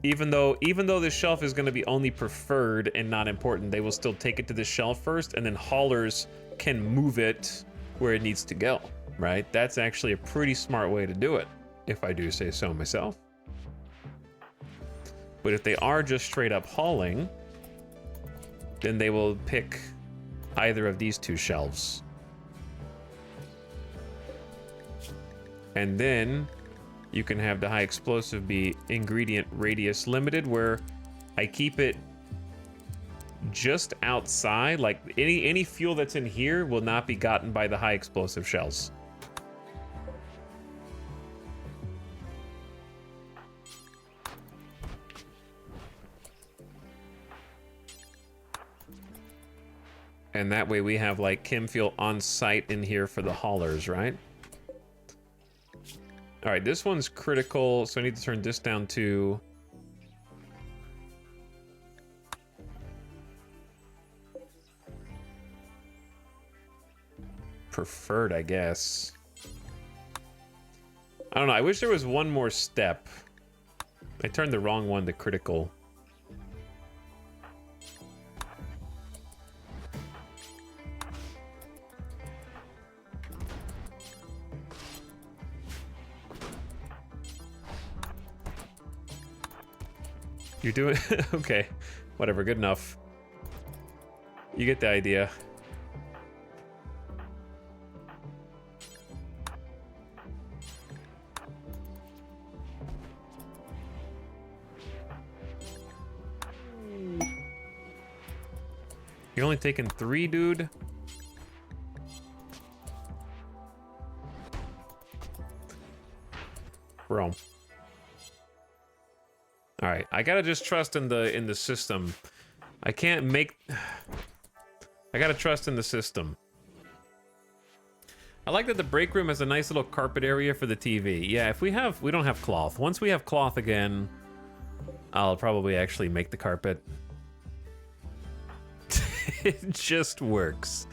Even though this shelf is going to be only preferred and not important, they will still take it to the shelf first, and then haulers can move it where it needs to go. Right? That's actually a pretty smart way to do it, if I do say so myself. But if they are just straight up hauling, then they will pick either of these two shelves. And then you can have the high explosive be ingredient radius limited, where I keep it just outside. Like any fuel that's in here will not be gotten by the high explosive shells. And that way we have like chem fuel on site in here for the haulers, right? All right, this one's critical, so I need to turn this down to... preferred, I guess. I don't know, I wish there was one more step. I turned the wrong one to critical. You're doing... okay, whatever, good enough. You get the idea. You're only taking 3, dude? Bro. All right, I gotta just trust in the system. I can't make... I gotta trust in the system. I like that the break room has a nice little carpet area for the TV. Yeah, if we don't have cloth. Once we have cloth again, I'll probably actually make the carpet. It just works.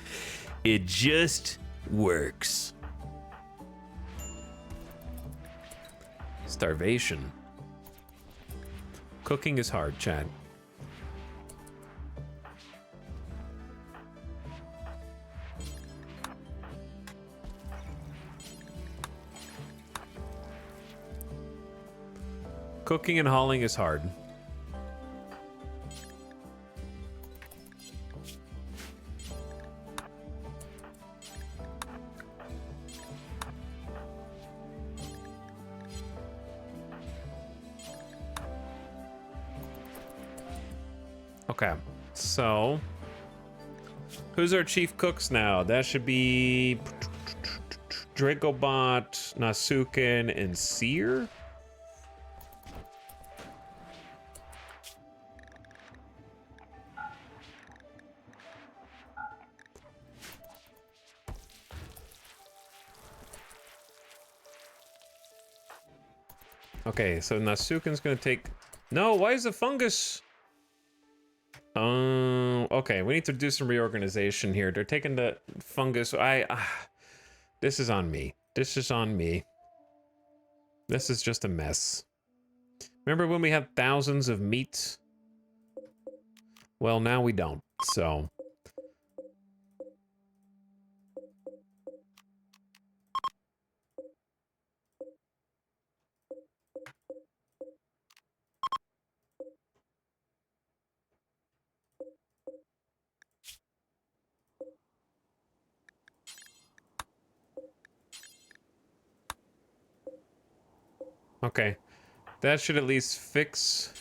It just works. Starvation. Cooking is hard, Chad. Cooking and hauling is hard. Okay, so who's our chief cooks now? That should be Dragobot, Nasuken, and Seer. Okay, so Nasuken's gonna take... No, why is the fungus... Okay, we need to do some reorganization here. They're taking the fungus. This is on me. This is on me. This is just a mess. Remember when we had thousands of meat? Well, now we don't, so... Okay, that should at least fix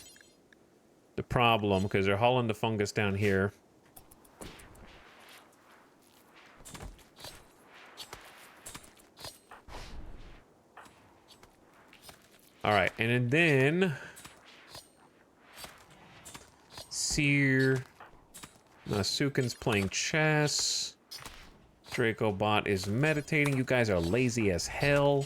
the problem, because they're hauling the fungus down here. Alright, and then... Seer... Nasuken's playing chess. Dracobot is meditating. You guys are lazy as hell.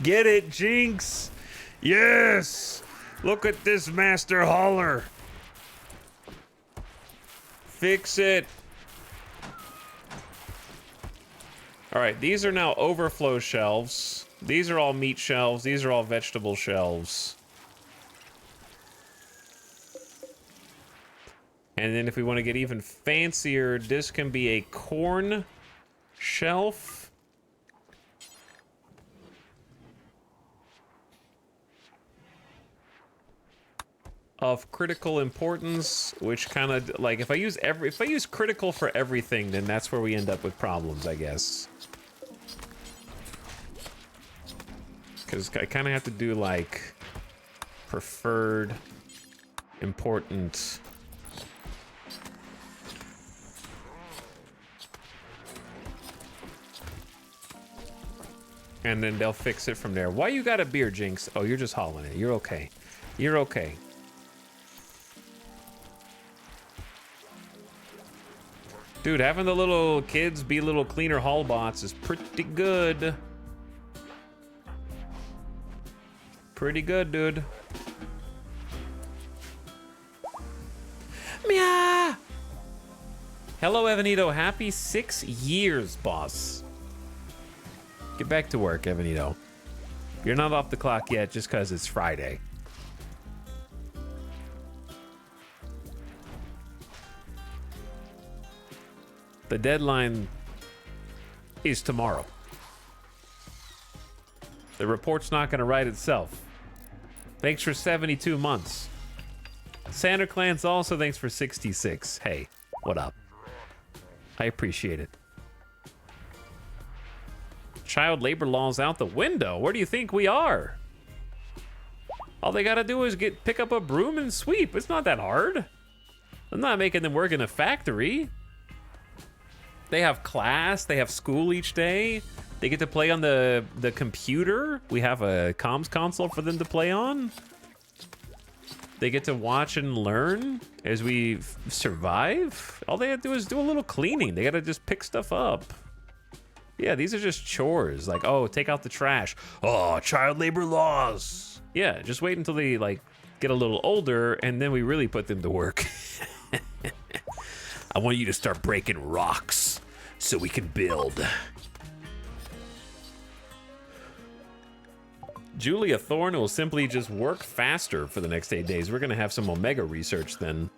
Get it, Jinx? Yes! Look at this master hauler. Fix it. All right, these are now overflow shelves. These are all meat shelves. These are all vegetable shelves. And then if we want to get even fancier, this can be a corn shelf. Of critical importance, which kind of like if I use critical for everything, then that's where we end up with problems, I guess. Because I kind of have to do like preferred, important. And then they'll fix it from there. Why you got a beer, Jinx? Oh, you're just hauling it. You're okay. You're okay. Dude, having the little kids be little cleaner haul bots is pretty good. Pretty good, dude. Meow! Hello, Evanito. Happy 6 years, boss. Get back to work, Evanito. You're not off the clock yet just because it's Friday. The deadline is tomorrow. The report's not going to write itself. Thanks for 72 months. Santa Clans also thanks for 66. Hey, what up? I appreciate it. Child labor laws out the window. Where do you think we are? All they gotta do is pick up a broom and sweep. It's not that hard. I'm not making them work in a factory. They have class, they have school each day. They get to play on the computer. We have a comms console for them to play on. They get to watch and learn as we survive. All they have to do is do a little cleaning. They gotta just pick stuff up. Yeah, these are just chores. Like, oh, take out the trash. Oh, child labor laws. Yeah, just wait until they like get a little older and then we really put them to work. I want you to start breaking rocks so we can build. Julia Thorne will simply just work faster for the next 8 days. We're gonna have some Omega research then.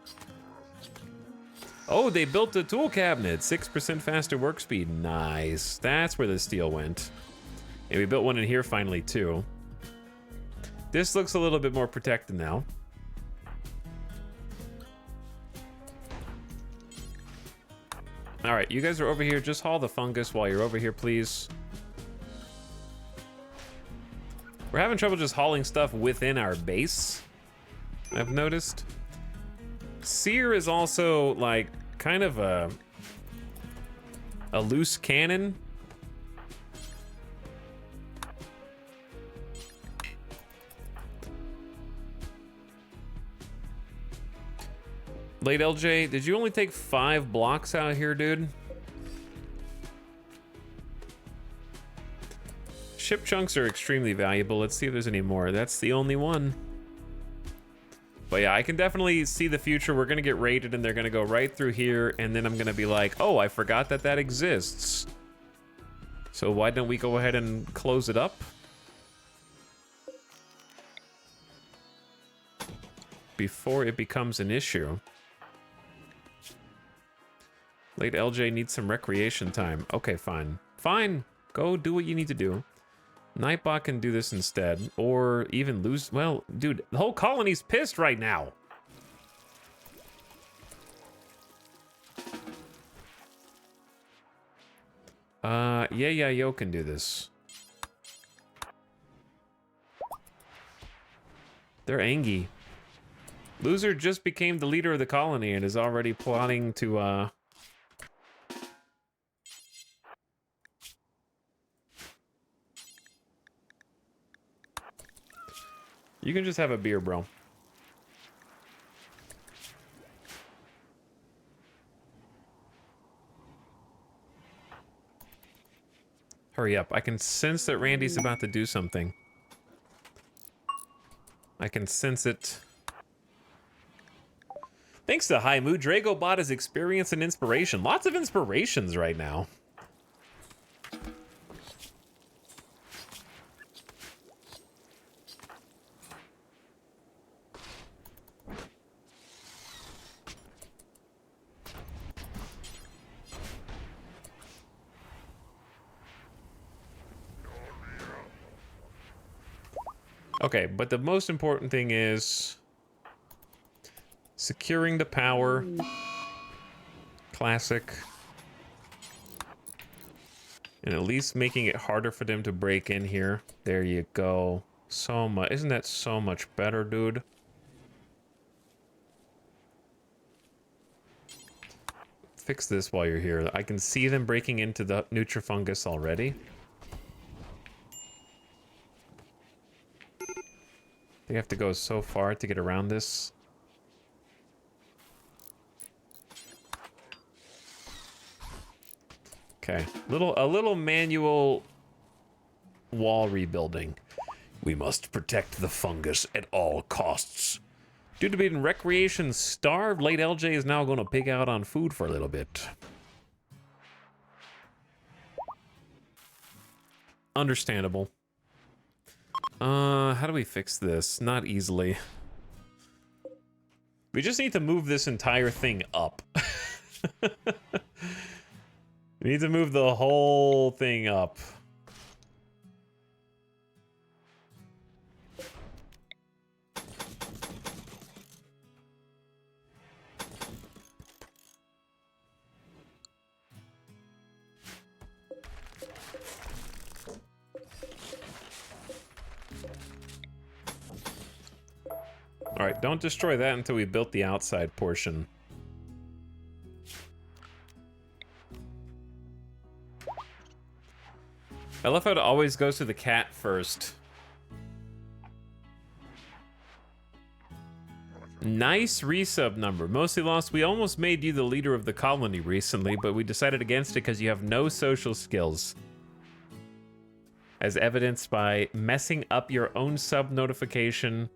Oh, they built a tool cabinet. 6% faster work speed. Nice. That's where the steel went. And we built one in here finally too. This looks a little bit more protected now. All right, you guys are over here. Just haul the fungus while you're over here, please. We're having trouble just hauling stuff within our base, I've noticed. Seer is also like kind of a loose cannon. Late LJ, did you only take 5 blocks out here, dude? Ship chunks are extremely valuable. Let's see if there's any more. That's the only one. But yeah, I can definitely see the future. We're gonna get raided and they're gonna go right through here, and then I'm gonna be like, oh, I forgot that that exists. So why don't we go ahead and close it up? Before it becomes an issue. Late LJ needs some recreation time. Okay, fine. Fine. Go do what you need to do. Nightbot can do this instead. Or even lose... Well, dude, the whole colony's pissed right now. Yeah, yo can do this. They're angry. Loser just became the leader of the colony and is already plotting to, You can just have a beer, bro. Hurry up. I can sense that Randy's about to do something. I can sense it. Thanks to High Mood, Dragobot is experience and inspiration. Lots of inspirations right now. Okay, but the most important thing is securing the power. Classic. And at least making it harder for them to break in here. There you go. So much. Isn't that so much better, dude? Fix this while you're here. I can see them breaking into the Nutrifungus already. They have to go so far to get around this. Okay, a little manual wall rebuilding. We must protect the fungus at all costs. Due to being recreation starved, late LJ is now going to pig out on food for a little bit. Understandable. How do we fix this? Not easily. We just need to move this entire thing up. We need to move the whole thing up. Alright, don't destroy that until we built the outside portion. I love how it always goes to the cat first. Nice resub number. Mostly lost. We almost made you the leader of the colony recently, but we decided against it because you have no social skills. As evidenced by messing up your own sub notification.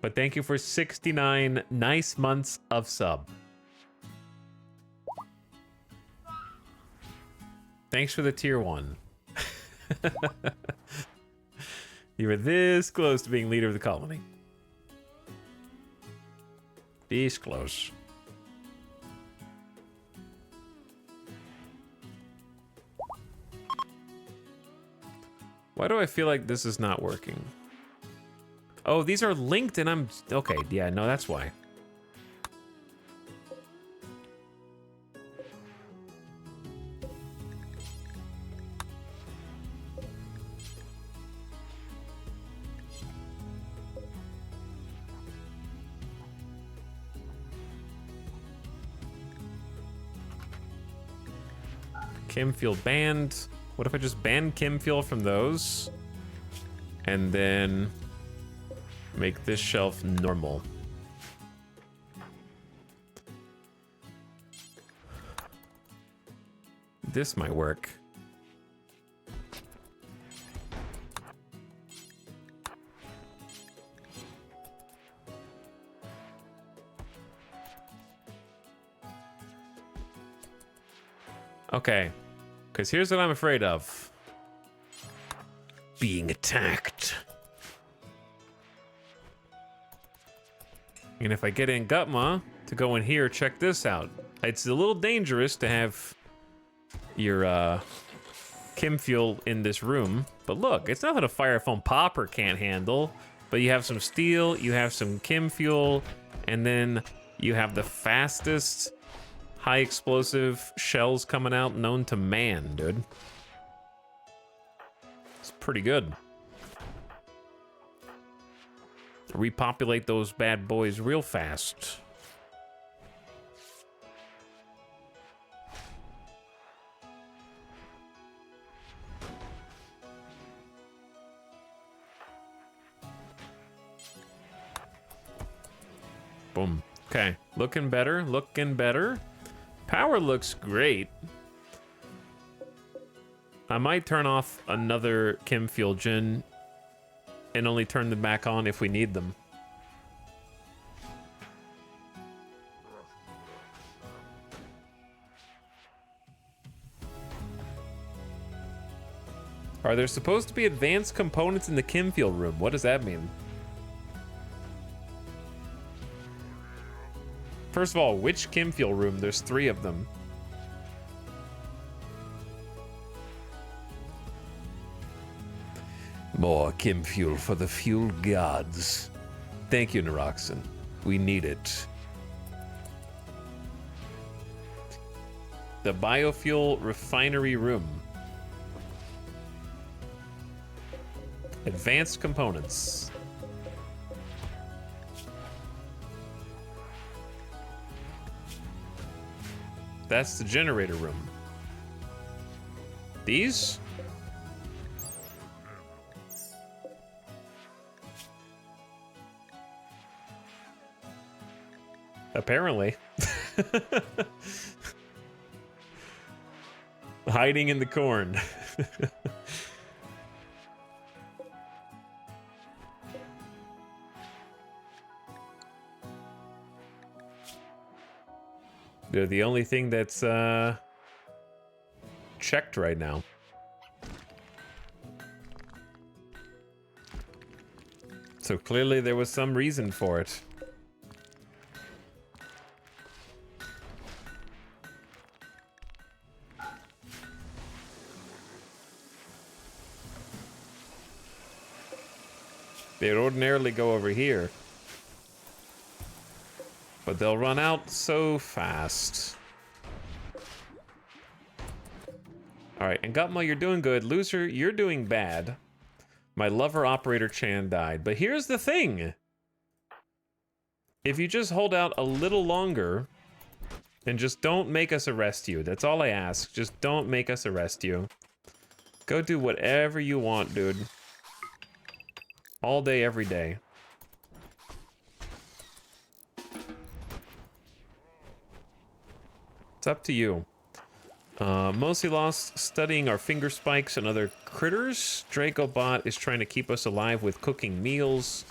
But thank you for 69 nice months of sub. Thanks for the tier 1. You were this close to being leader of the colony. This close. Why do I feel like this is not working? Oh, these are linked and I'm... Okay, yeah, no, that's why. Chem fuel banned. What if I just ban chem fuel from those? And then make this shelf normal. This might work. Okay, because here's what I'm afraid of. Being attacked. And if I get in Gutma to go in here, check this out. It's a little dangerous to have your chem fuel in this room, but look, it's nothing a fire foam popper can't handle. But you have some steel, you have some chem fuel, and then you have the fastest high explosive shells coming out known to man, dude. It's pretty good. Repopulate those bad boys real fast. Boom. Okay, looking better, looking better. Power looks great. I might turn off another chem fuel gen and only turn them back on if we need them. Are there supposed to be advanced components in the chem fuel room? What does that mean? First of all, which chem fuel room? There's 3 of them. More chem fuel for the fuel gods. Thank you, Naroxen. We need it. The biofuel refinery room. Advanced components. That's the generator room. These? Apparently. Hiding in the corn. They're the only thing that's checked right now. So clearly there was some reason for it. They'd ordinarily go over here. But they'll run out so fast. Alright, and Gutma, you're doing good. Loser, you're doing bad. My lover operator Chan died. But here's the thing. If you just hold out a little longer and just don't make us arrest you. That's all I ask. Just don't make us arrest you. Go do whatever you want, dude. All day, every day. It's up to you. Mostly lost studying our finger spikes and other critters. Dracobot is trying to keep us alive with cooking meals.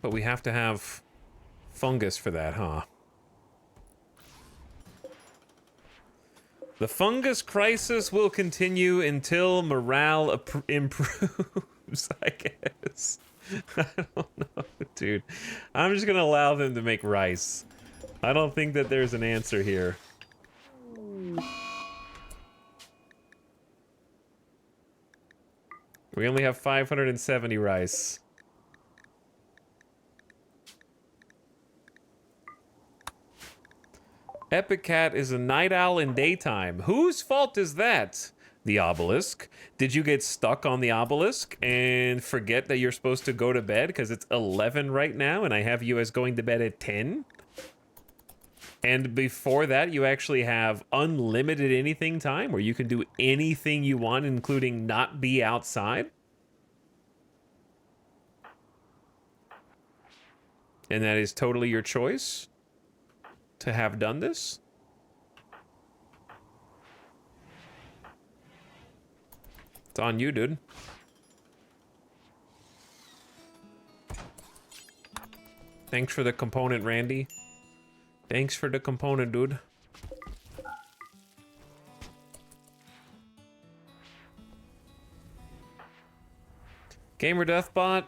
But we have to have fungus for that, huh? The fungus crisis will continue until morale improves, I guess. I don't know, dude. I'm just gonna allow them to make rice. I don't think that there's an answer here. We only have 570 rice. Epic Cat is a night owl in daytime. Whose fault is that? The obelisk. Did you get stuck on the obelisk and forget that you're supposed to go to bed because it's 11 right now and I have you as going to bed at 10? And before that, you actually have unlimited anything time where you can do anything you want, including not be outside. And that is totally your choice to have done this. It's on you, dude. Thanks for the component, Randy. Thanks for the component, dude. Gamer Deathbot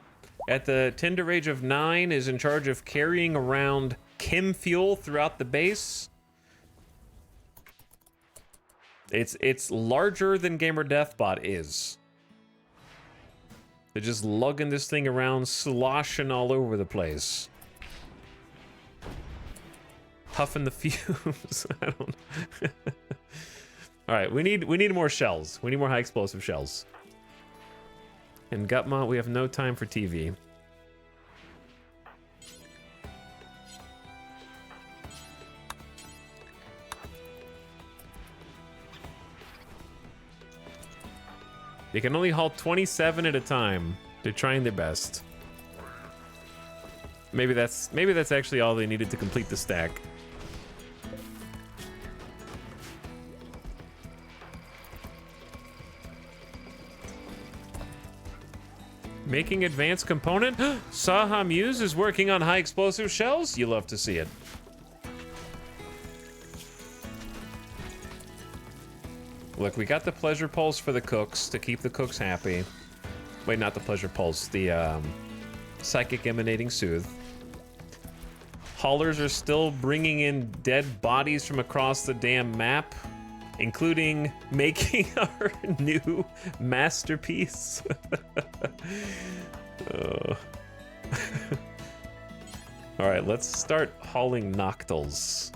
at the tender age of 9 is in charge of carrying around chem fuel throughout the base. It's larger than Gamer Deathbot is. They're just lugging this thing around, sloshing all over the place. Puffing the fumes. I don't. All right, we need more shells. We need more high explosive shells. In Gutma, we have no time for TV. They can only haul 27 at a time. They're trying their best. Maybe that's actually all they needed to complete the stack. Making advanced component? Saha Muse is working on high explosive shells? You love to see it. Look, we got the pleasure pulse for the cooks to keep the cooks happy. Wait, not the pleasure pulse, the psychic emanating soothe. Haulers are still bringing in dead bodies from across the damn map, including making our new masterpiece. All right, let's start hauling noctals.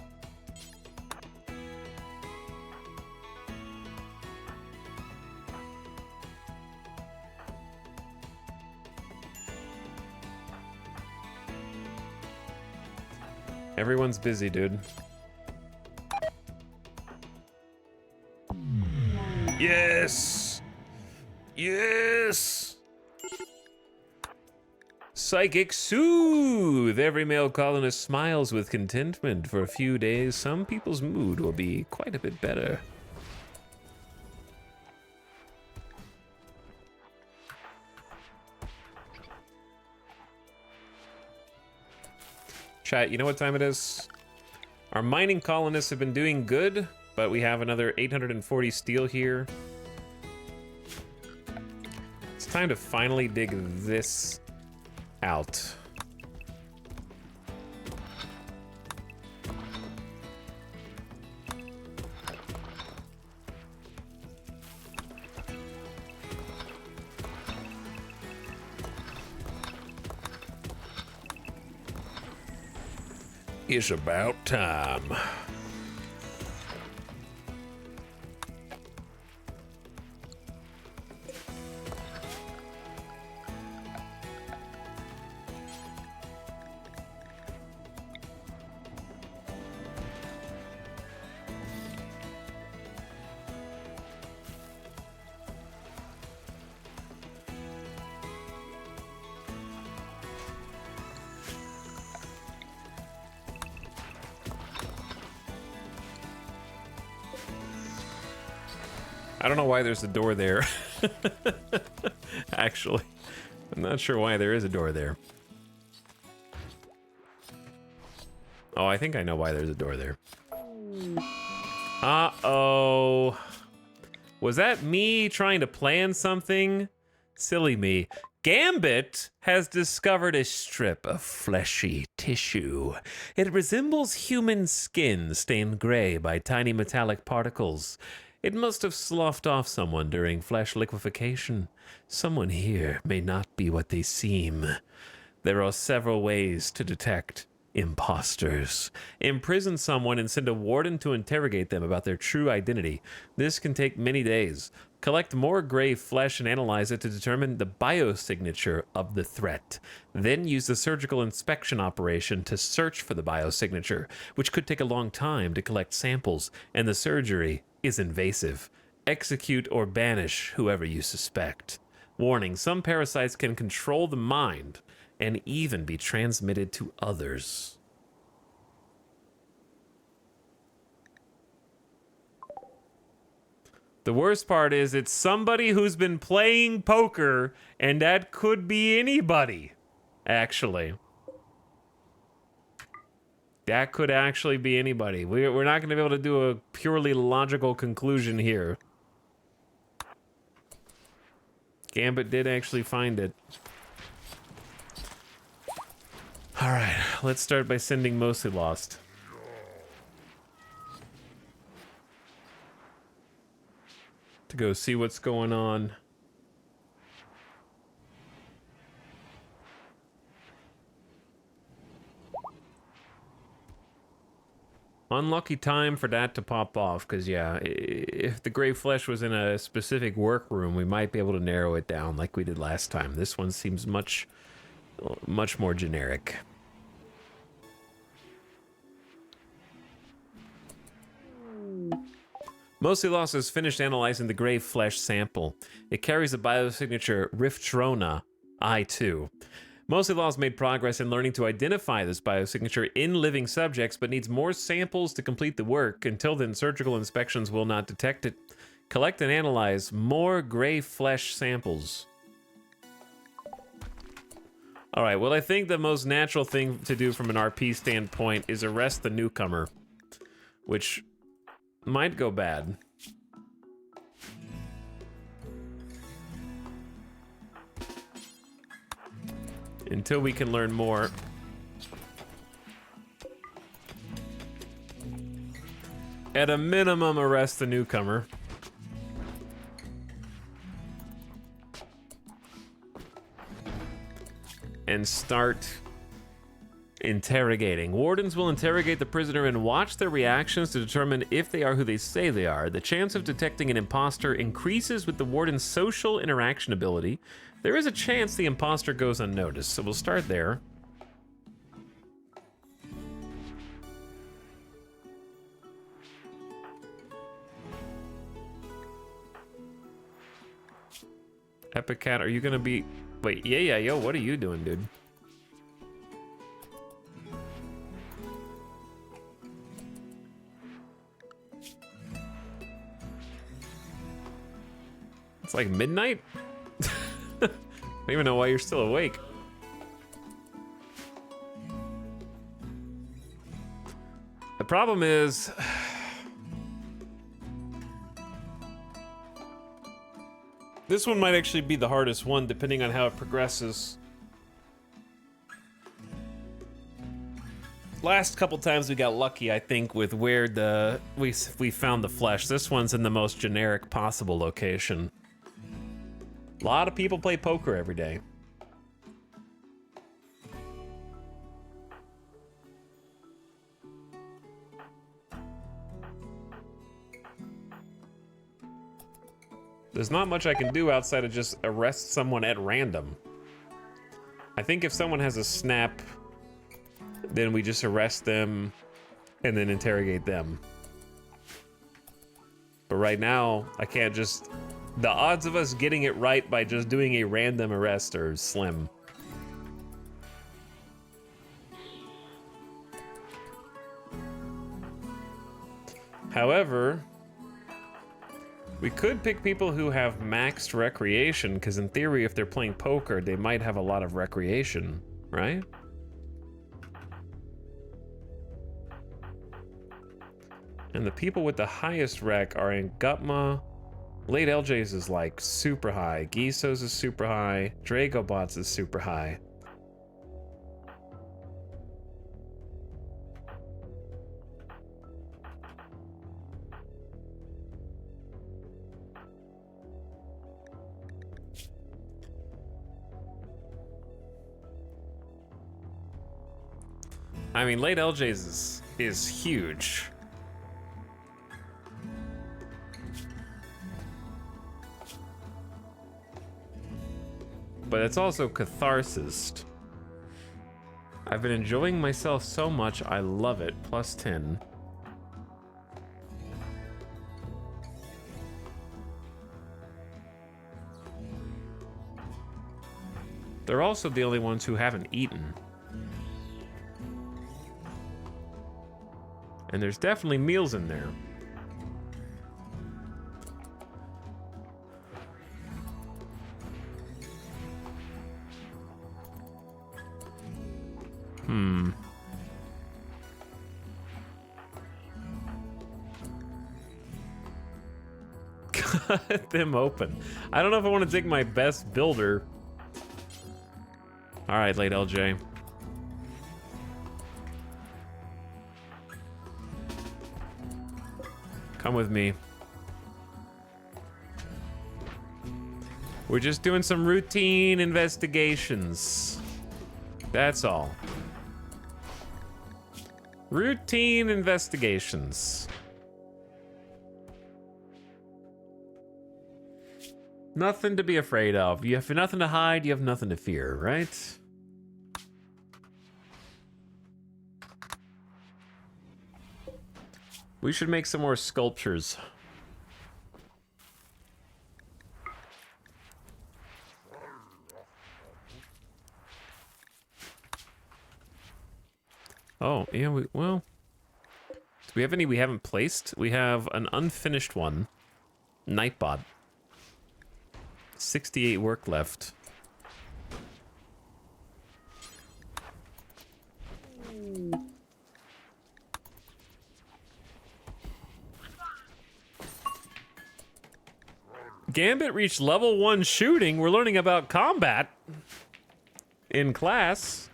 Everyone's busy, dude. Yes! Yes! Psychic soothe! Every male colonist smiles with contentment. For a few days, some people's mood will be quite a bit better. Chat, you know what time it is? Our mining colonists have been doing good, but we have another 840 steel here. It's time to finally dig this out. It's about time. I don't know why there's a door there. Actually, I'm not sure why there is a door there. Oh, I think I know why there's a door there. Uh-oh. Was that me trying to plan something? Silly me. Gambit has discovered a strip of fleshy tissue. It resembles human skin stained gray by tiny metallic particles. It must have sloughed off someone during flesh liquefaction. Someone here may not be what they seem. There are several ways to detect imposters. Imprison someone and send a warden to interrogate them about their true identity. This can take many days. Collect more gray flesh and analyze it to determine the biosignature of the threat. Then use the surgical inspection operation to search for the biosignature, which could take a long time to collect samples, and the surgery is invasive. Execute or banish whoever you suspect. Warning, some parasites can control the mind and even be transmitted to others. The worst part is it's somebody who's been playing poker, and that could be anybody, actually. That could actually be anybody. We're not going to be able to do a purely logical conclusion here. Gambit did actually find it. All right, let's start by sending Mostly Lost. To go see what's going on. Unlucky time for that to pop off, because yeah, if the Gray Flesh was in a specific workroom, we might be able to narrow it down like we did last time. This one seems much more generic. Mostly Lost has finished analyzing the Gray Flesh sample. It carries the biosignature Riftrona I2. Mostly Lost made progress in learning to identify this biosignature in living subjects, but needs more samples to complete the work. Until then, surgical inspections will not detect it. Collect and analyze more Gray Flesh samples. All right, well, I think the most natural thing to do from an RP standpoint is arrest the newcomer, which might go bad. Until we can learn more. At a minimum, arrest the newcomer. And start interrogating. Wardens will interrogate the prisoner and watch their reactions to determine if they are who they say they are. The chance of detecting an imposter increases with the warden's social interaction ability. There is a chance the imposter goes unnoticed, so we'll start there. Epic Cat, are you gonna be... Wait, yeah, yo, what are you doing, dude? It's like midnight? I don't even know why you're still awake. The problem is... This one might actually be the hardest one, depending on how it progresses. Last couple times we got lucky, I think, with where we found the flesh. This one's in the most generic possible location. A lot of people play poker every day. There's not much I can do outside of just arrest someone at random. I think if someone has a snap, then we just arrest them and then interrogate them. But right now, I can't just... The odds of us getting it right by just doing a random arrest are slim. However, we could pick people who have maxed recreation, because in theory, if they're playing poker, they might have a lot of recreation, right? And the people with the highest rec are in Gutma. Late LJ's is like super high. Giso's is super high. Dragobots is super high. I mean, late LJ's is huge. But it's also catharsis. I've been enjoying myself so much, I love it. Plus 10. They're also the only ones who haven't eaten. And there's definitely meals in there. Cut them open. I don't know if I want to take my best builder. All right, late LJ. Come with me. We're just doing some routine investigations. That's all. Routine investigations. Nothing to be afraid of. You have nothing to hide, you have nothing to fear, right? We should make some more sculptures. Oh, yeah, well... Do we have any we haven't placed? We have an unfinished one. Nightbot. 68 work left. Gambit reached level 1 shooting. We're learning about combat in class.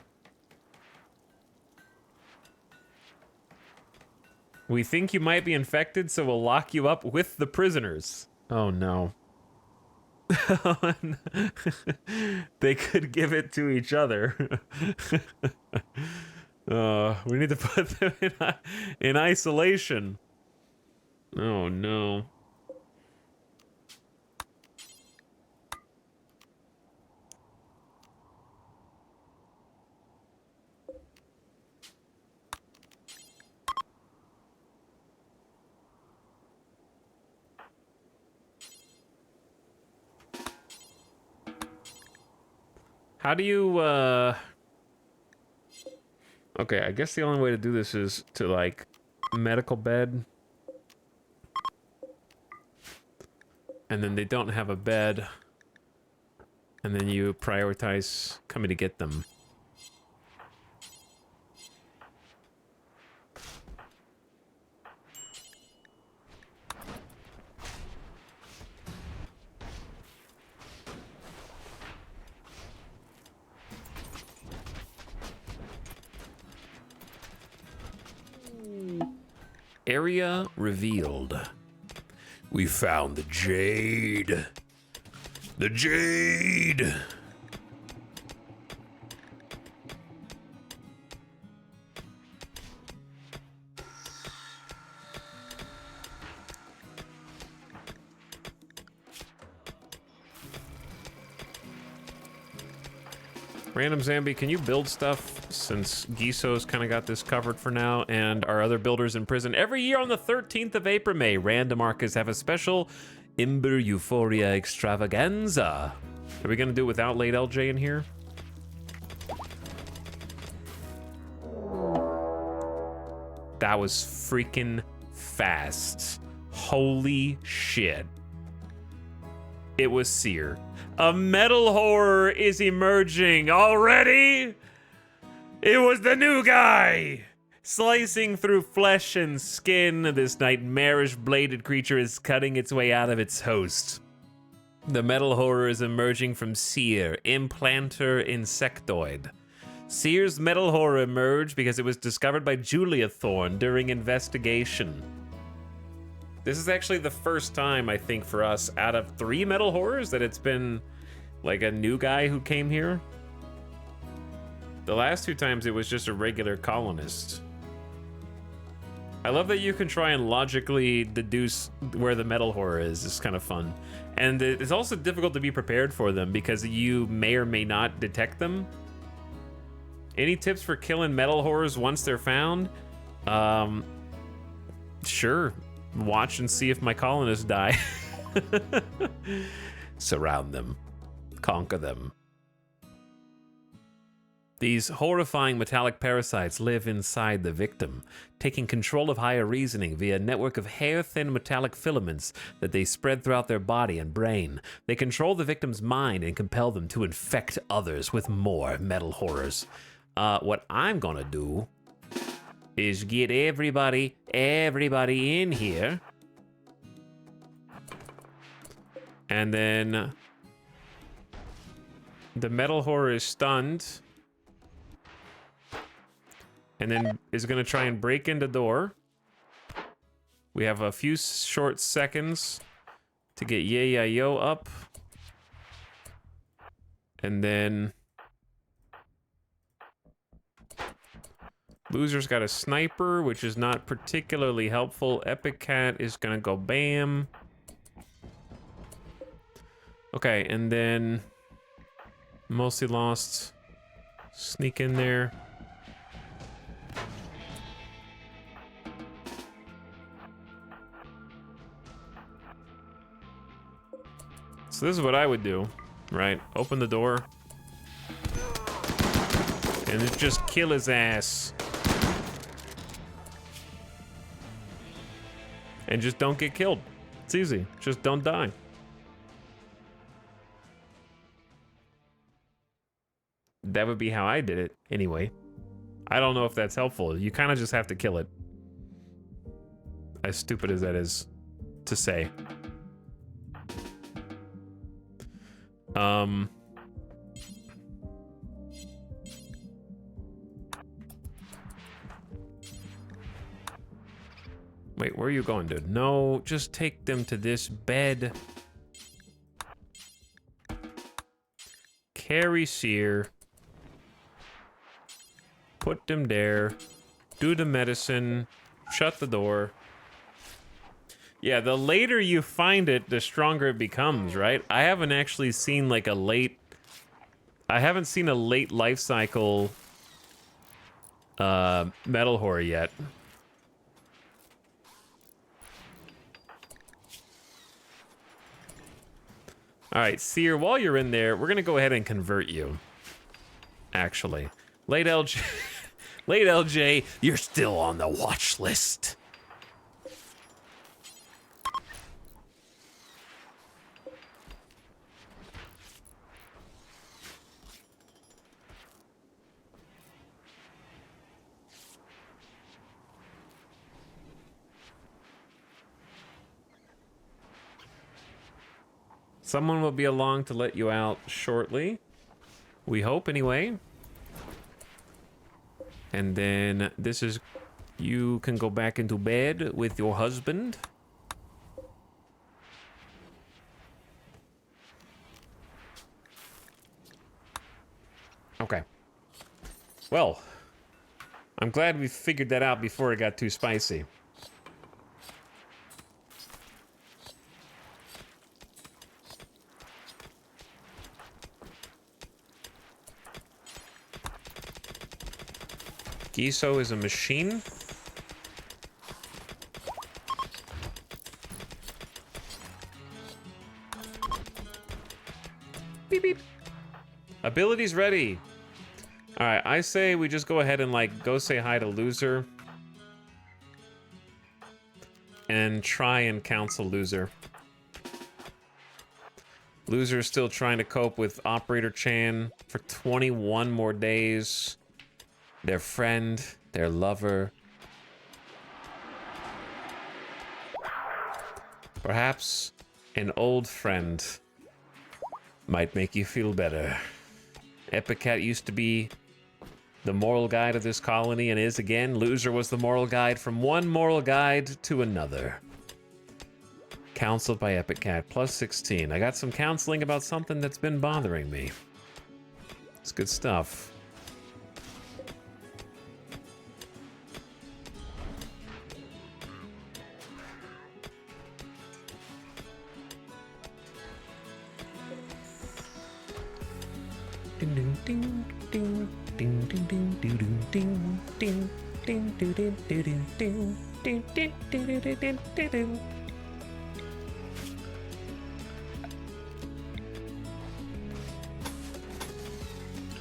We think you might be infected, so we'll lock you up with the prisoners. Oh no. They could give it to each other. We need to put them in isolation. Oh no. How do you, Okay, I guess the only way to do this is to, like, medical bed. And then they don't have a bed. And then you prioritize coming to get them. Area revealed. We found the jade. The jade! Random Zambi, can you build stuff since Giso's kind of got this covered for now and our other builders in prison? Every year on the 13th of April, May, random arcas have a special Ember Euphoria extravaganza. Are we gonna do it without late LJ in here? That was freaking fast. Holy shit. It was Seer. A metal horror is emerging already. It was the new guy. Slicing through flesh and skin, this nightmarish bladed creature is cutting its way out of its host. The metal horror is emerging from Seer, implanter insectoid. Seer's metal horror emerged because it was discovered by Julia Thorne during investigation. This is actually the first time, I think, for us out of 3 metal horrors that it's been like a new guy who came here. The last 2 times it was just a regular colonist. I love that you can try and logically deduce where the metal horror is. It's kind of fun. And it's also difficult to be prepared for them because you may or may not detect them. Any tips for killing metal horrors once they're found? Sure. Watch and see if my colonists die. Surround them. Conquer them. These horrifying metallic parasites live inside the victim, taking control of higher reasoning via a network of hair-thin metallic filaments that they spread throughout their body and brain. They control the victim's mind and compel them to infect others with more metal horrors. What I'm gonna do is get everybody in here. And then the metal horror is stunned. And then is gonna try and break in the door. We have a few short seconds to get Yo up. And then Loser's got a sniper, which is not particularly helpful. Epic Cat is gonna go bam. Okay, and then Mostly Lost. Sneak in there. So this is what I would do, right? Open the door. And just kill his ass. And just don't get killed. It's easy. Just don't die. That would be how I did it, anyway. I don't know if that's helpful. You kind of just have to kill it. As stupid as that is to say. Wait, where are you going, dude? No, just take them to this bed. Carry Seer. Put them there. Do the medicine. Shut the door. Yeah, the later you find it, the stronger it becomes, right? I haven't actually seen like a late... I haven't seen a late life cycle metal horror yet. All right, Seer, while you're in there, we're gonna go ahead and convert you. Actually. Late LJ... Late LJ, you're still on the watch list. Someone will be along to let you out shortly. We hope, anyway. And then this is... You can go back into bed with your husband. Okay. Well, I'm glad we figured that out before it got too spicy. Giso is a machine. Beep beep. Abilities ready. All right, I say we just go ahead and like go say hi to Loser. And try and counsel Loser. Loser is still trying to cope with Operator Chan for 21 more days. Their friend, their lover. Perhaps an old friend might make you feel better. Epicat used to be the moral guide of this colony and is again. Loser was the moral guide from one moral guide to another. Counseled by Epicat, plus 16. I got some counseling about something that's been bothering me. It's good stuff.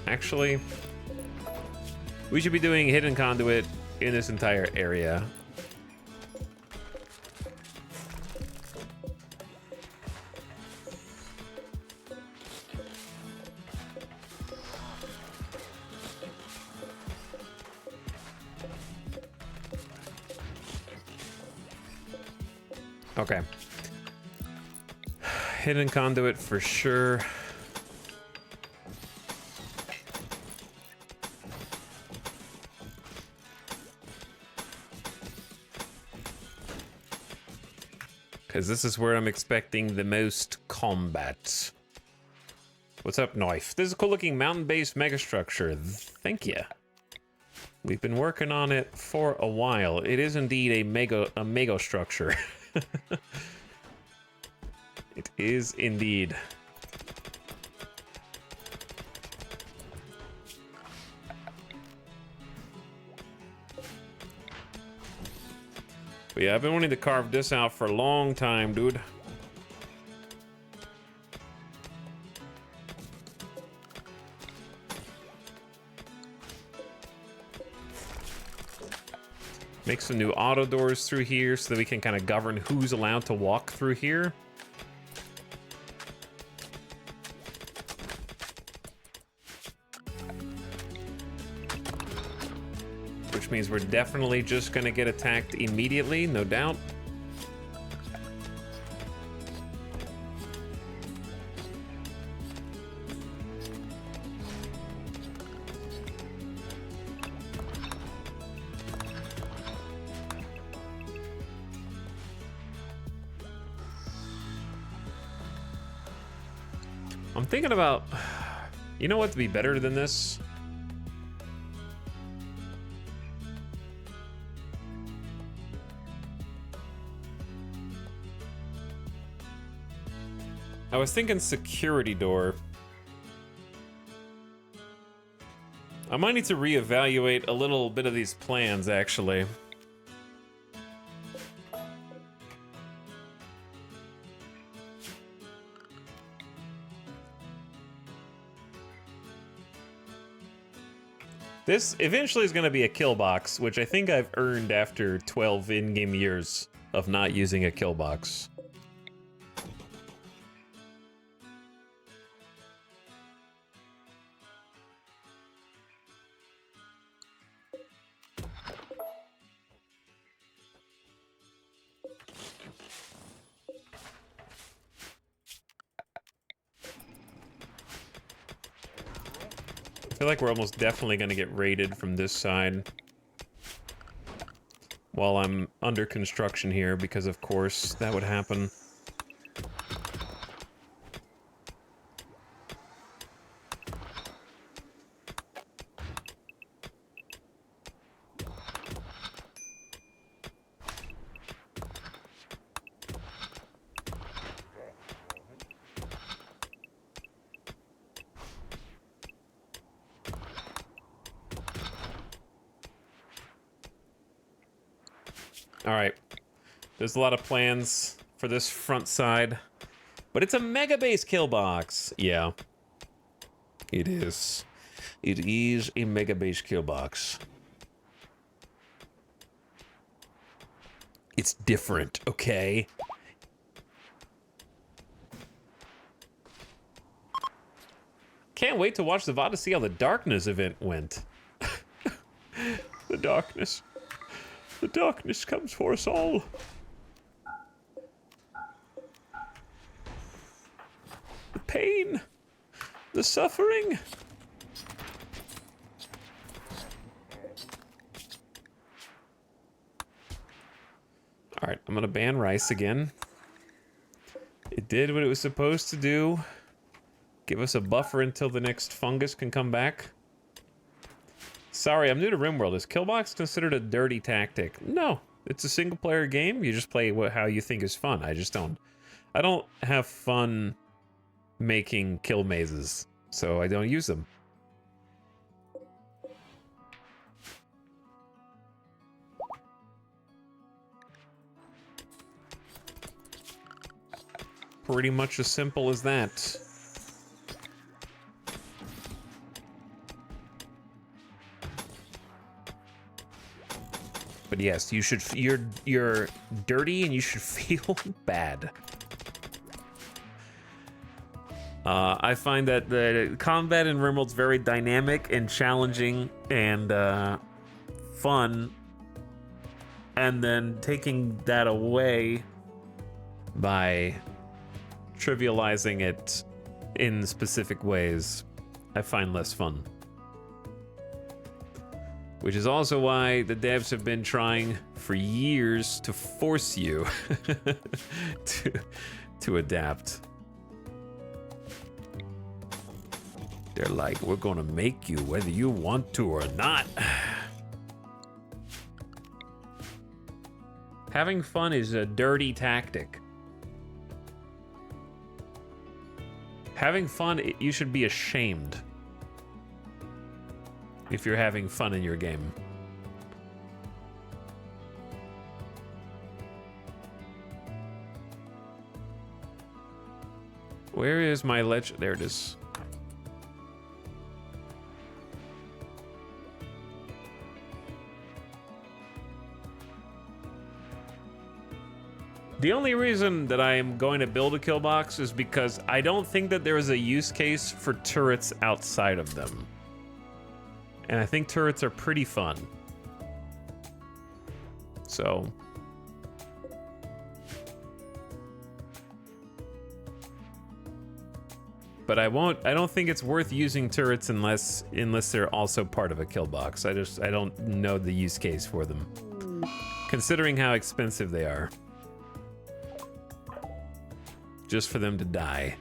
Actually, we should be doing hidden conduit in this entire area. Okay. Hidden conduit for sure. Because this is where I'm expecting the most combat. What's up, Knife? This is a cool-looking mountain-based megastructure. Thank you. We've been working on it for a while. It is indeed a mega structure. It is indeed. But yeah, I've been wanting to carve this out for a long time, dude. Make some new auto doors through here so that we can kind of govern who's allowed to walk through here. Which means we're definitely just gonna get attacked immediately, no doubt. I'm thinking about, you know what would be better than this? I was thinking security door. I might need to reevaluate a little bit of these plans, actually. This eventually is going to be a kill box, which I think I've earned after 12 in-game years of not using a kill box. I feel like we're almost definitely going to get raided from this side while I'm under construction here, because of course that would happen. All right, there's a lot of plans for this front side, but it's a mega base kill box. Yeah, it is. It is a mega base kill box. It's different, okay? Can't wait to watch the VOD to see how the Darkness event went. The darkness. The darkness comes for us all. The pain. The suffering. All right, I'm gonna ban rice again. It did what it was supposed to do. Give us a buffer until the next fungus can come back. Sorry, I'm new to RimWorld. Is Killbox considered a dirty tactic? No, it's a single-player game. You just play how you think is fun. I don't have fun making kill mazes, so I don't use them. Pretty much as simple as that. But yes, you're dirty and you should feel bad. I find that the combat in RimWorld's very dynamic and challenging and fun, and then taking that away by trivializing it in specific ways, I find less fun. Which is also why the devs have been trying for years to force you to adapt. They're like, we're gonna make you whether you want to or not. Having fun is a dirty tactic. Having fun, you should be ashamed if you're having fun in your game. Where is my ledge? There it is. The only reason that I am going to build a kill box is because I don't think that there is a use case for turrets outside of them. And I think turrets are pretty fun. So. But I don't think it's worth using turrets unless they're also part of a kill box. I don't know the use case for them. Considering how expensive they are. Just for them to die.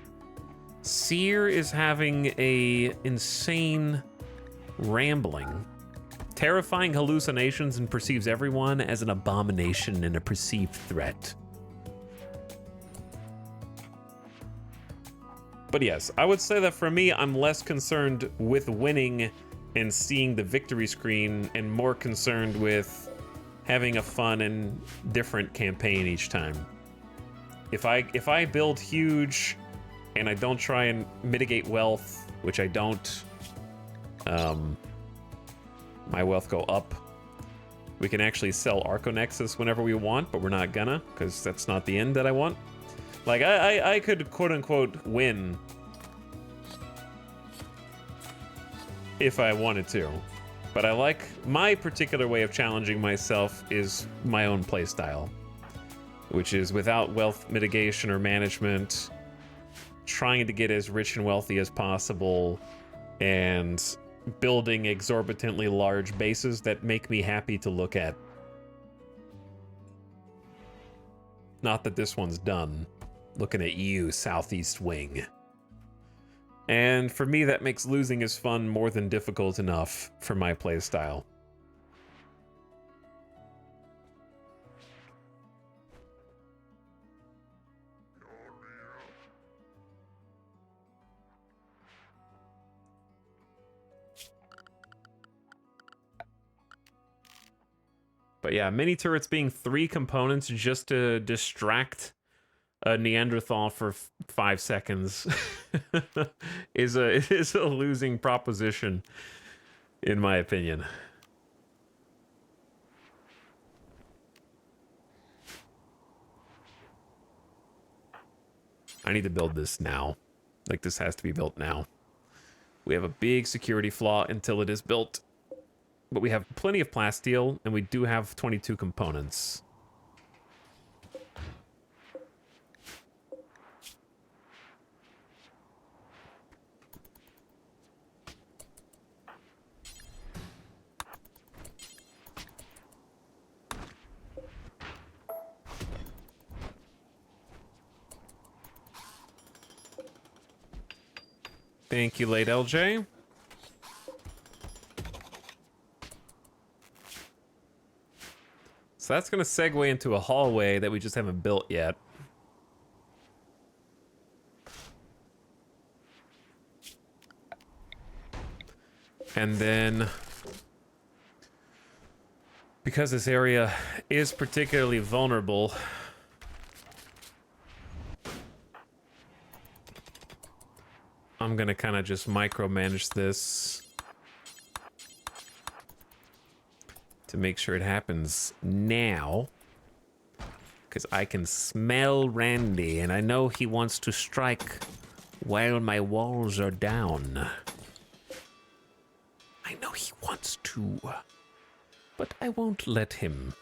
Seer is having a insane rambling, terrifying hallucinations, and perceives everyone as an abomination and a perceived threat. But yes, I would say that for me, I'm less concerned with winning and seeing the victory screen and more concerned with having a fun and different campaign each time. If I build huge and I don't try and mitigate wealth, which I don't, my wealth go up. We can actually sell Arconexus whenever we want, but we're not gonna, because that's not the end that I want. Like, I could quote-unquote win if I wanted to. But I like, my particular way of challenging myself is my own playstyle, which is without wealth mitigation or management, trying to get as rich and wealthy as possible, and building exorbitantly large bases that make me happy to look at. Not that this one's done. Looking at you, Southeast Wing. And for me, that makes losing is fun more than difficult enough for my playstyle. But yeah, mini turrets being 3 components just to distract a Neanderthal for 5 seconds is a losing proposition, in my opinion. I need to build this now. Like, this has to be built now. We have a big security flaw until it is built. But we have plenty of plasteel, and we do have 22 components. Thank you, late LJ. So that's going to segue into a hallway that we just haven't built yet. And then, because this area is particularly vulnerable, I'm going to kind of just micromanage this to make sure it happens now, because I can smell Randy, and I know he wants to strike while my walls are down. I know he wants to, but I won't let him.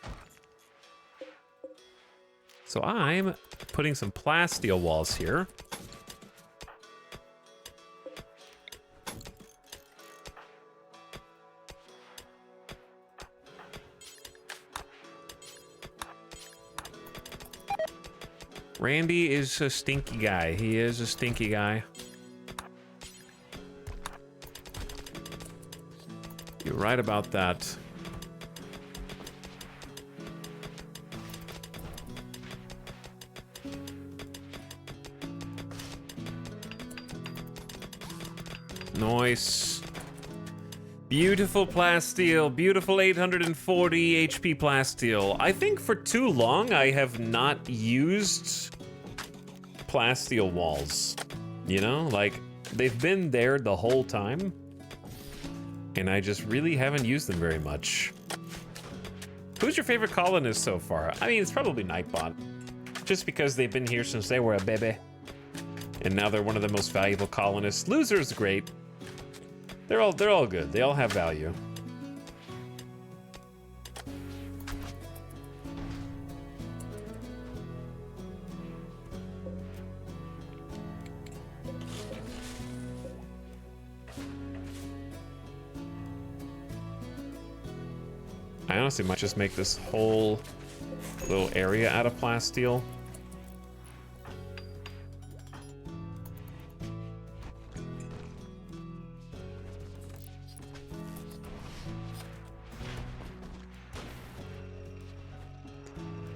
So I'm putting some plasteel walls here. Randy is a stinky guy. He is a stinky guy. You're right about that. Nice. Beautiful plasteel. Beautiful 840 HP plasteel. I think for too long I have not used plasteel walls. You know, like they've been there the whole time. And I just really haven't used them very much. Who's your favorite colonist so far? I mean, it's probably Nightbot. Just because they've been here since they were a baby. And now they're one of the most valuable colonists. Loser's great. They're all good. They all have value. I honestly might just make this whole little area out of plasteel.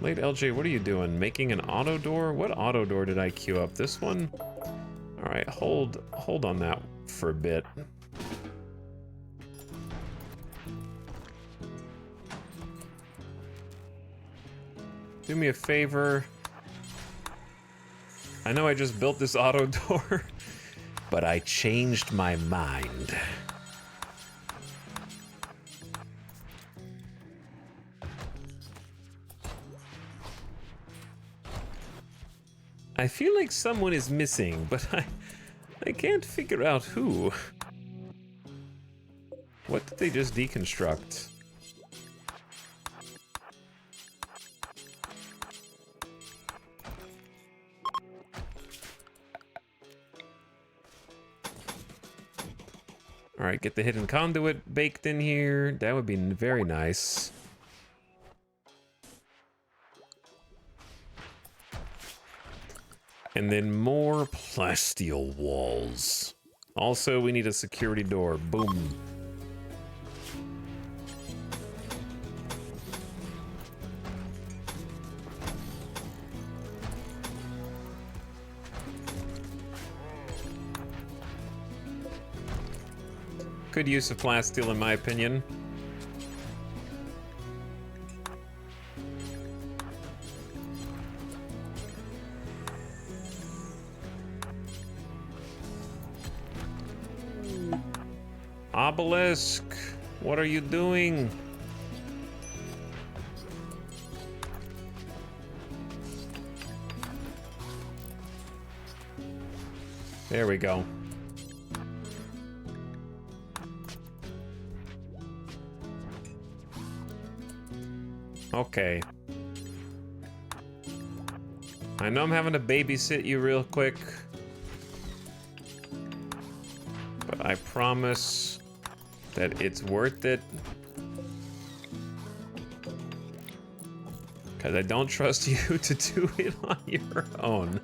Late LJ, what are you doing? Making an auto door? What auto door did I queue up? This one? All right, hold on that for a bit. Do me a favor. I know I just built this auto door, but I changed my mind. I feel like someone is missing, but I can't figure out who. What did they just deconstruct? All right, get the hidden conduit baked in here. That would be very nice. And then more plasteel walls. Also, we need a security door. Boom. Good use of plasteel, in my opinion. Obelisk, what are you doing? There we go. Okay. I know I'm having to babysit you real quick, but I promise that it's worth it. Because I don't trust you to do it on your own.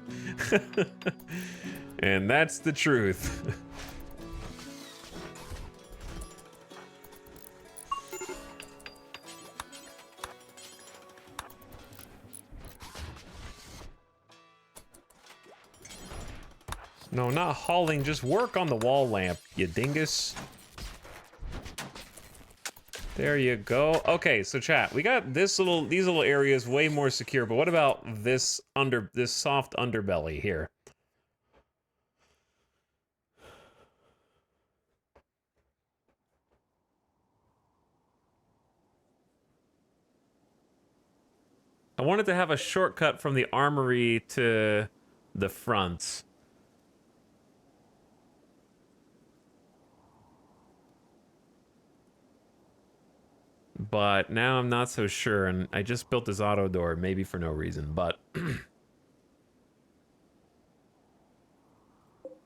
And that's the truth. No, not hauling, just work on the wall lamp, you dingus. There you go. Okay, so chat, we got these little areas way more secure, but what about this soft underbelly here? I wanted to have a shortcut from the armory to the front. But now I'm not so sure, and I just built this auto door, maybe for no reason, but I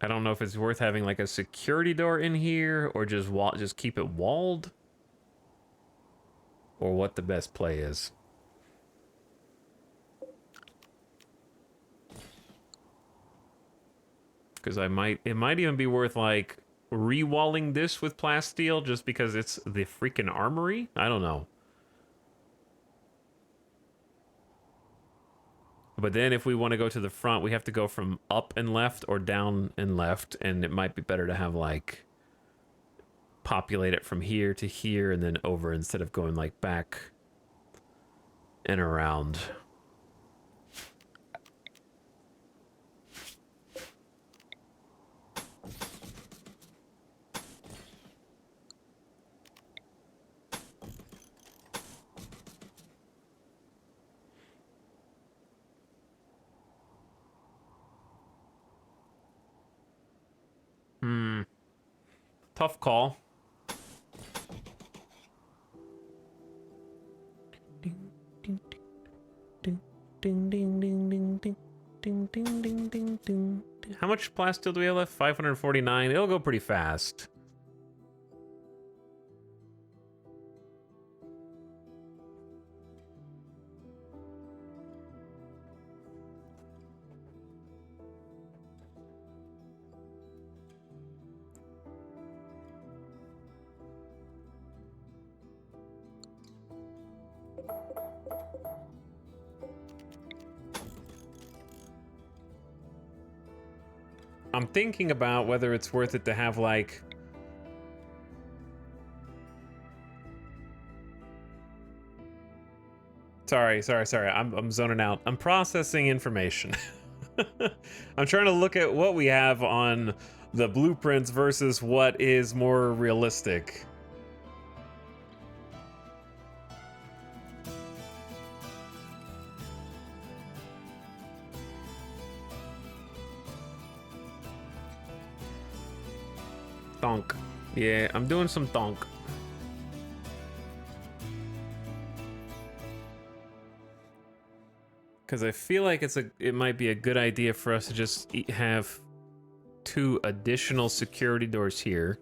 don't know if it's worth having like a security door in here or just keep it walled, or what the best play is. Because it might even be worth like re-walling this with plasteel just because it's the freaking armory. I don't know. But then if we want to go to the front, we have to go from up and left or down and left, and it might be better to have like populate it from here to here and then over instead of going like back and around. Tough call. Ding ding ding ding ding ding ding ding ding ding ding ding ding. How much plasteel do we have left? 549. It'll go pretty fast. I'm thinking about whether it's worth it to have like Sorry. I'm zoning out. I'm processing information. I'm trying to look at what we have on the blueprints versus what is more realistic. Thonk. Yeah, I'm doing some thonk. Because I feel like it might be a good idea for us to just have 2 additional security doors here.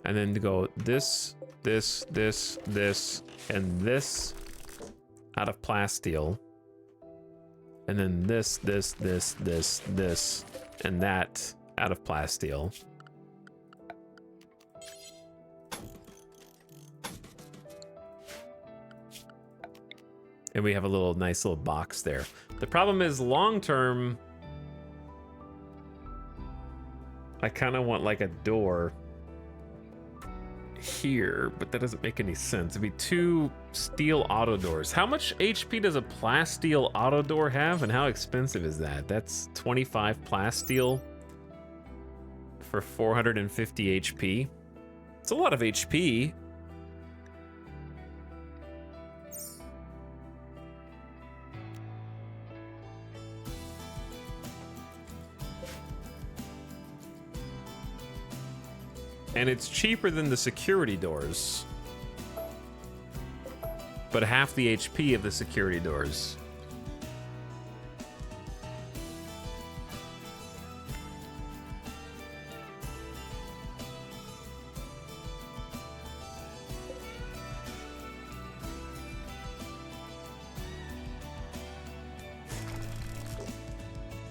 And then to go this, and this out of plasteel. And then this, and that out of plasteel. And we have a nice little box there. The problem is long term, I kind of want like a door here, but that doesn't make any sense. It'd be 2 steel auto doors. How much HP does a plasteel auto door have, and how expensive is that? That's 25 plasteel for 450 HP. It's a lot of HP. And it's cheaper than the security doors, but half the HP of the security doors.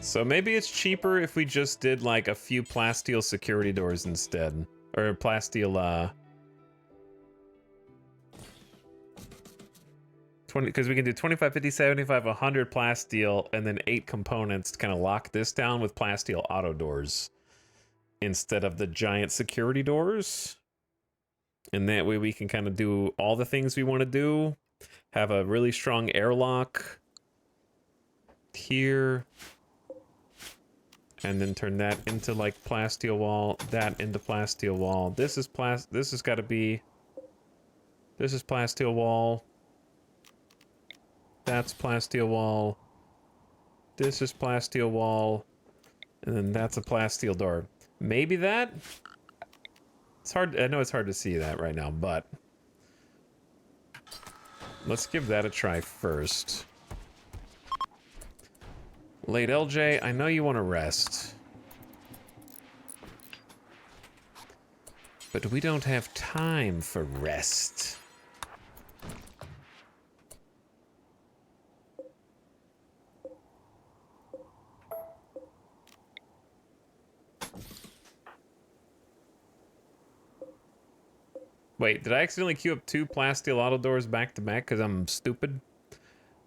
So maybe it's cheaper if we just did like a few plasteel security doors instead. Or plasteel, 20, because we can do 25, 50, 75, 100 plasteel, and then 8 components to kind of lock this down with plasteel auto doors instead of the giant security doors. And that way we can kind of do all the things we want to do. Have a really strong airlock here. And then turn that into like plasteel wall, that into plasteel wall. This is gotta be, this is plasteel wall. That's plasteel wall. This is plasteel wall. And then that's a plasteel door. Maybe that? It's hard, I know it's hard to see that right now, but Let's give that a try first. Late LJ, I know you want to rest. But we don't have time for rest. Wait, did I accidentally queue up 2 plasteel auto doors back to back because I'm stupid?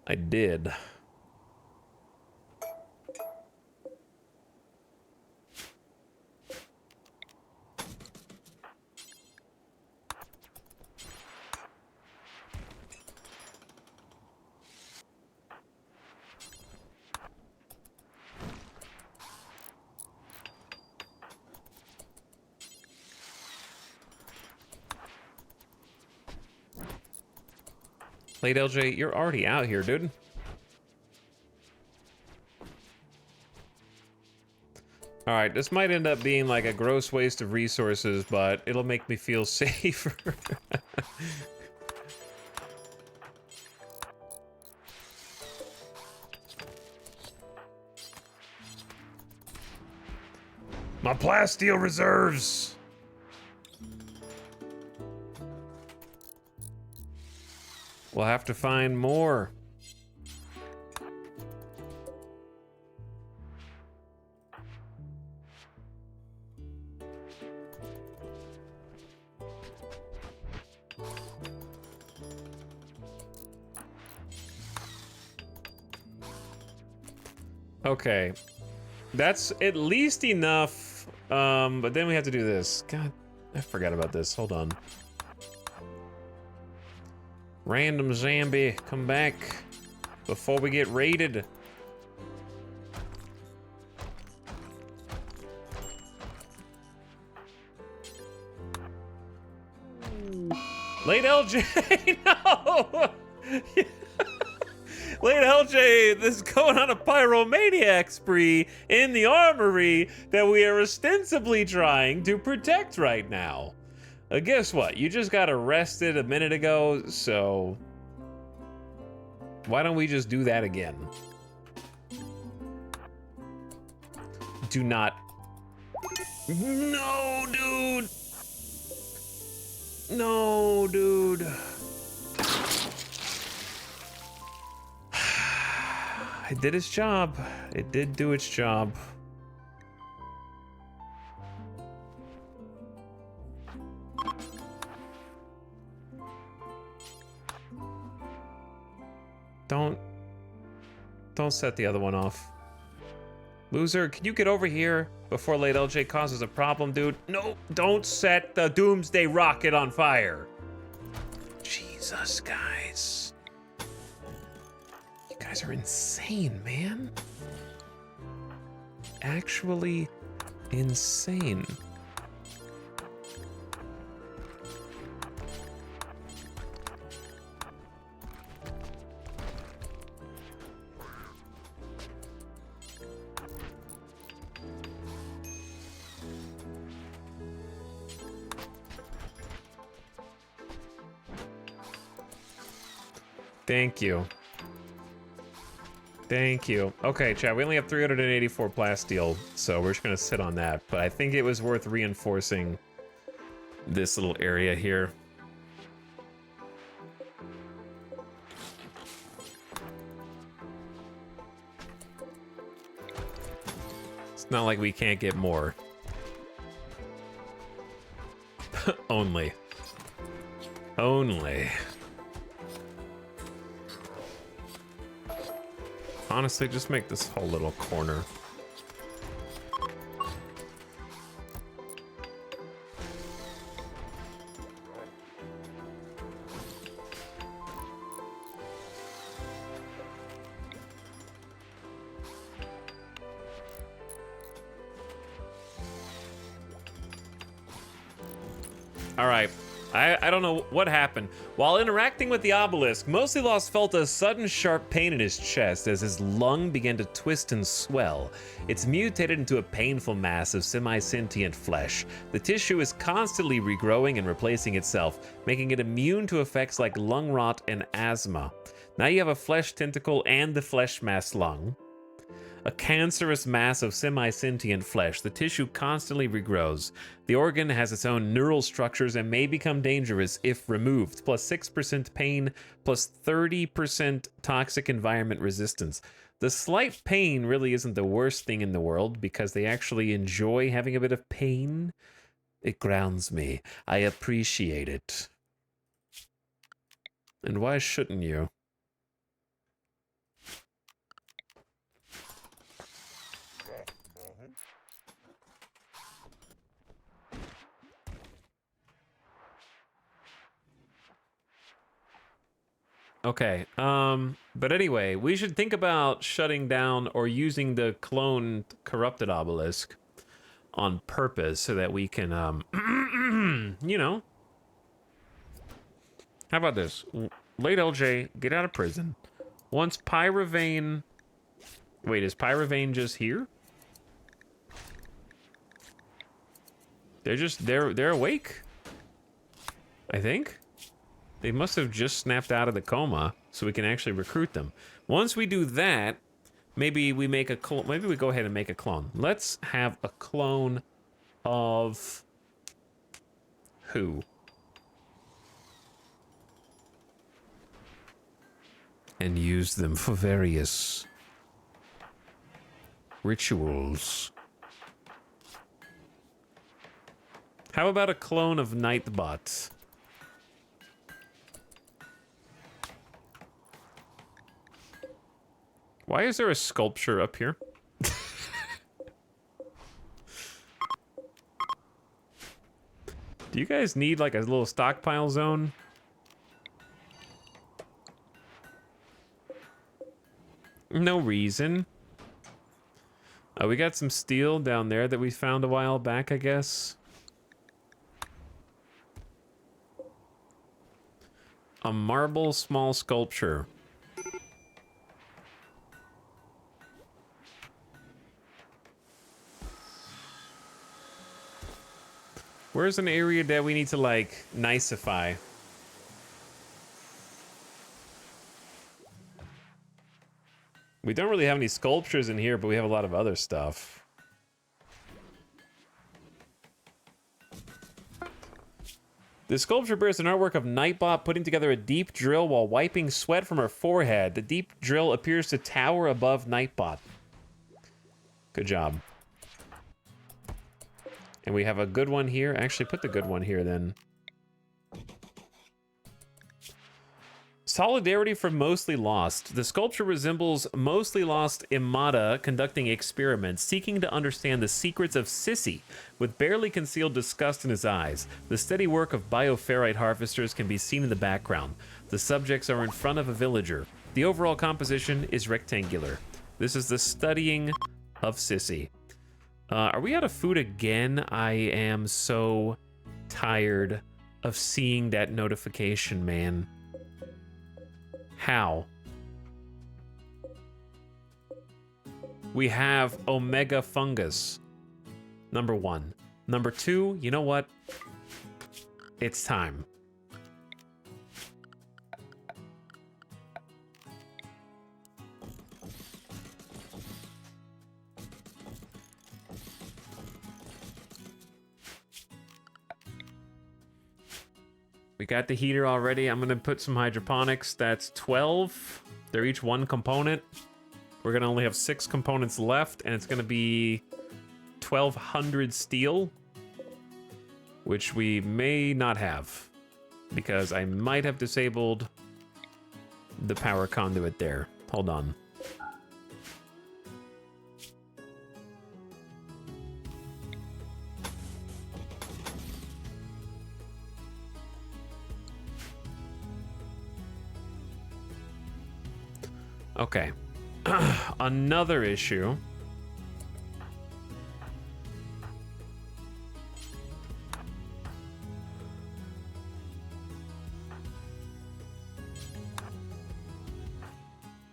I did. Late LJ, you're already out here, dude. Alright, this might end up being like a gross waste of resources, but it'll make me feel safer. My plasteel reserves! We'll have to find more. Okay. That's at least enough, but then we have to do this. God, I forgot about this. Hold on. Random zombie, come back before we get raided. Late LJ, no! Late LJ is going on a pyromaniac spree in the armory that we are ostensibly trying to protect right now. Guess what? You just got arrested a minute ago, so why don't we just do that again? Do not. No, dude. No, dude. It did its job. It did do its job. Don't set the other one off. Loser, can you get over here before late LJ causes a problem, dude? No, don't set the doomsday rocket on fire. Jesus, guys. You guys are insane, man. Actually insane. Thank you. Thank you. Okay, chat, we only have 384 plasteel, so we're just gonna sit on that. But I think it was worth reinforcing this little area here. It's not like we can't get more. Only. Only. Honestly, just make this whole little corner. All right, I don't know what happened. While interacting with the obelisk, Mostly Lost felt a sudden sharp pain in his chest as his lung began to twist and swell. It's mutated into a painful mass of semi-sentient flesh. The tissue is constantly regrowing and replacing itself, making it immune to effects like lung rot and asthma. Now you have a flesh tentacle and the flesh mass lung. A cancerous mass of semi-sentient flesh. The tissue constantly regrows. The organ has its own neural structures and may become dangerous if removed. Plus 6% pain, plus 30% toxic environment resistance. The slight pain really isn't the worst thing in the world because they actually enjoy having a bit of pain. It grounds me. I appreciate it. And why shouldn't you? Okay, but anyway, we should think about shutting down or using the cloned corrupted obelisk on purpose so that we can, you know. How about this? Late LJ, get out of prison. Once Pyrovane... Wait, is Pyrovane just here? They're awake? I think? They must have just snapped out of the coma, so we can actually recruit them. Once we do that, maybe we make a maybe we go ahead and make a clone. Let's have a clone of who? And use them for various rituals. How about a clone of Nightbot? Why is there a sculpture up here? Do you guys need like a little stockpile zone? No reason. We got some steel down there that we found a while back, I guess. A marble small sculpture. Where's an area that we need to, like, nicify? We don't really have any sculptures in here, but we have a lot of other stuff. The sculpture bears an artwork of Nightbot putting together a deep drill while wiping sweat from her forehead. The deep drill appears to tower above Nightbot. Good job. And we have a good one here. Actually, put the good one here, then. Solidarity for Mostly Lost. The sculpture resembles Mostly Lost Imada conducting experiments, seeking to understand the secrets of Sissy, with barely concealed disgust in his eyes. The steady work of bioferrite harvesters can be seen in the background. The subjects are in front of a villager. The overall composition is rectangular. This is the studying of Sissy. Are we out of food again? I am so tired of seeing that notification, man. How? We have Omega Fungus. Number 1. Number 2, you know what? It's time. We got the heater already. I'm gonna put some hydroponics. That's 12. They're each one component. We're gonna only have 6 components left, and it's gonna be 1,200 steel, which we may not have, because I might have disabled the power conduit there. Hold on. Okay. Another issue.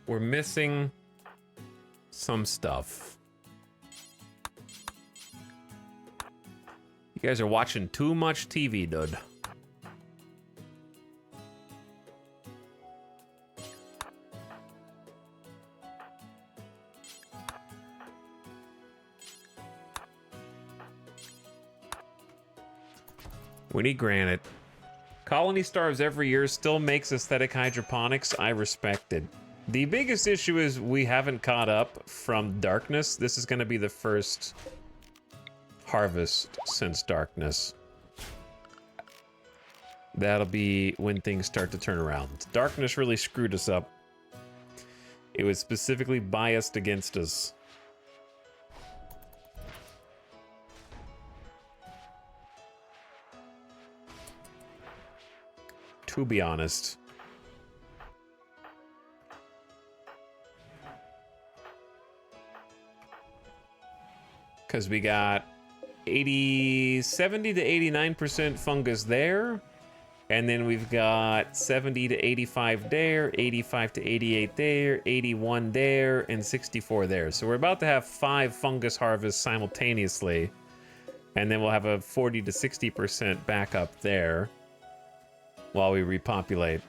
we're missing some stuff. You guys are watching too much TV, dude. We need granite. Colony starves every year, still makes aesthetic hydroponics. I respect it. The biggest issue is we haven't caught up from darkness. This is going to be the first harvest since darkness. That'll be when things start to turn around. Darkness really screwed us up. It was specifically biased against us. To be honest. Because we got 70 to 89% fungus there. And then we've got 70 to 85 there, 85 to 88 there, 81 there, and 64 there. So we're about to have 5 fungus harvests simultaneously. And then we'll have a 40 to 60% backup there while we repopulate.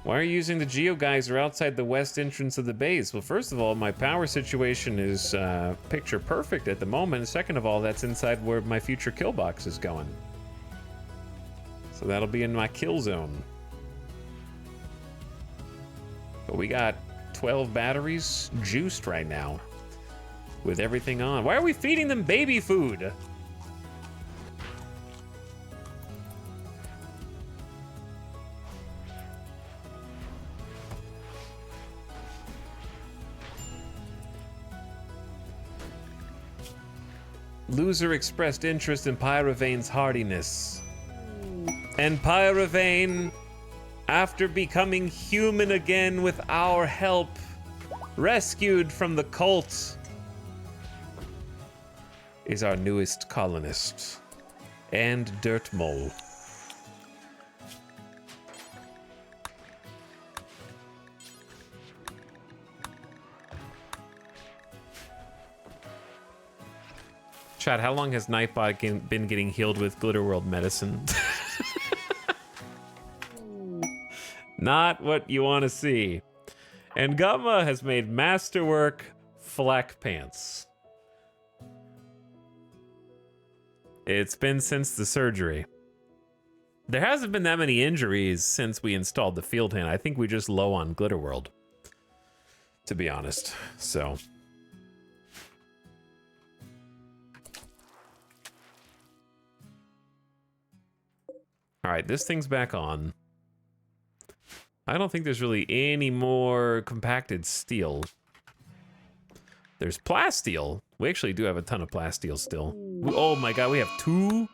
Why are you using the geogeyser outside the west entrance of the base? Well, first of all, my power situation is picture perfect at the moment. Second of all, that's inside where my future kill box is going. So that'll be in my kill zone. But we got 12 batteries juiced right now with everything on. Why are we feeding them baby food? Loser expressed interest in Pyrovane's hardiness. And Pyrovane, after becoming human again with our help, rescued from the cult, is our newest colonist. And Dirt Mole. Chad, how long has Nightbot been getting healed with Glitterworld medicine? Not what you want to see. And Gamma has made masterwork flak pants. It's been since the surgery. There hasn't been that many injuries since we installed the field hand. I think we're just low on Glitterworld, to be honest. So... all right, this thing's back on. I don't think there's really any more compacted steel. There's plasteel. We actually do have a ton of plasteel still. Oh my god, we have 2.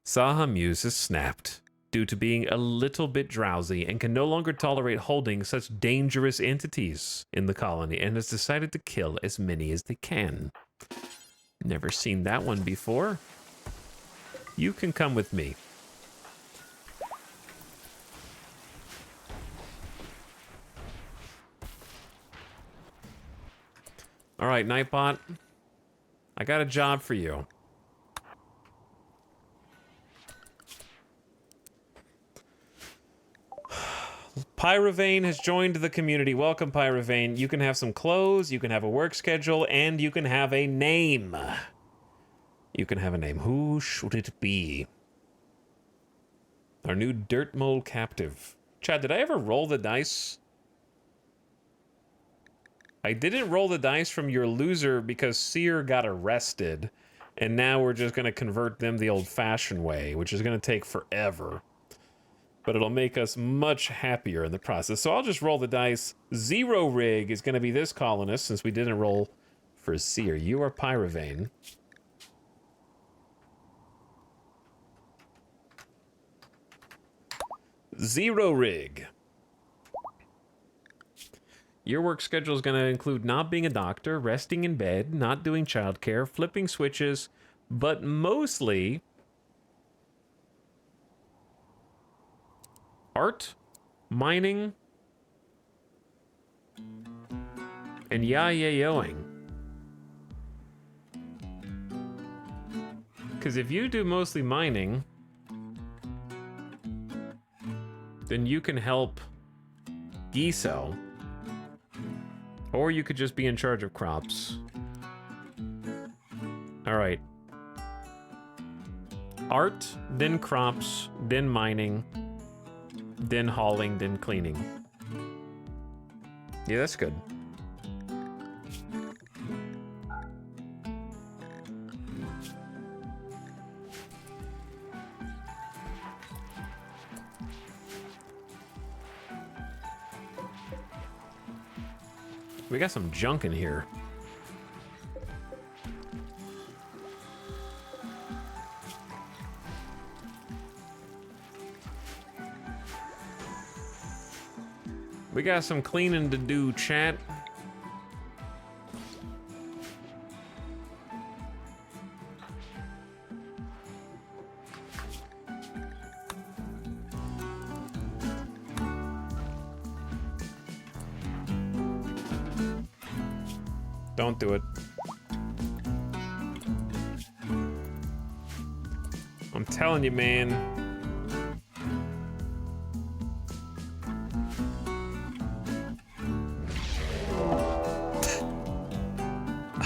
Saha Muse is snapped due to being a little bit drowsy and can no longer tolerate holding such dangerous entities in the colony and has decided to kill as many as they can. Never seen that one before. You can come with me. All right, Nightbot. I got a job for you. Pyrovane has joined the community. Welcome, Pyrovane. You can have some clothes, you can have a work schedule, and you can have a name. You can have a name. Who should it be? Our new Dirt Mole captive. Chad, did I ever roll the dice? I didn't roll the dice from your loser because Seer got arrested. And now we're just going to convert them the old-fashioned way, which is going to take forever. But it'll make us much happier in the process. So I'll just roll the dice. Zero Rig is going to be this colonist since we didn't roll for Seer. You are Pyrovane. Zero Rig. Your work schedule is going to include not being a doctor, resting in bed, not doing childcare, flipping switches, but mostly art, mining, and yayoing. Because if you do mostly mining, then you can help Giso. Or you could just be in charge of crops. All right. Art, then crops, then mining, then hauling, then cleaning. Yeah, that's good. We got some junk in here. We got some cleaning to do, chat. Don't do it. I'm telling you, man.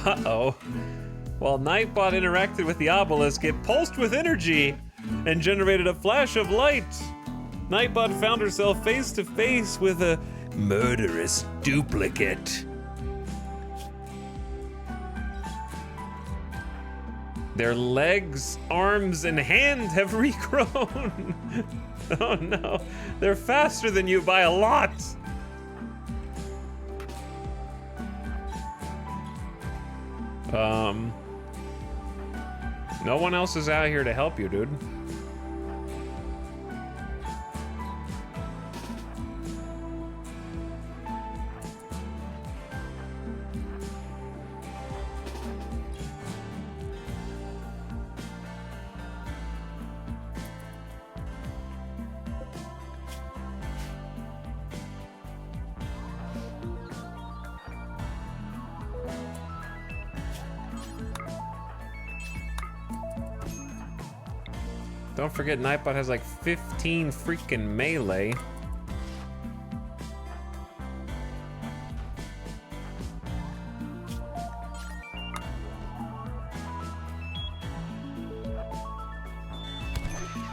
Uh-oh. While Nightbot interacted with the obelisk, it pulsed with energy and generated a flash of light. Nightbot found herself face to face with a murderous duplicate. Their legs, arms, and hand have regrown. Oh no, they're faster than you by a lot. No one else is out here to help you, dude. Don't forget, Nightbot has like 15 freaking melee.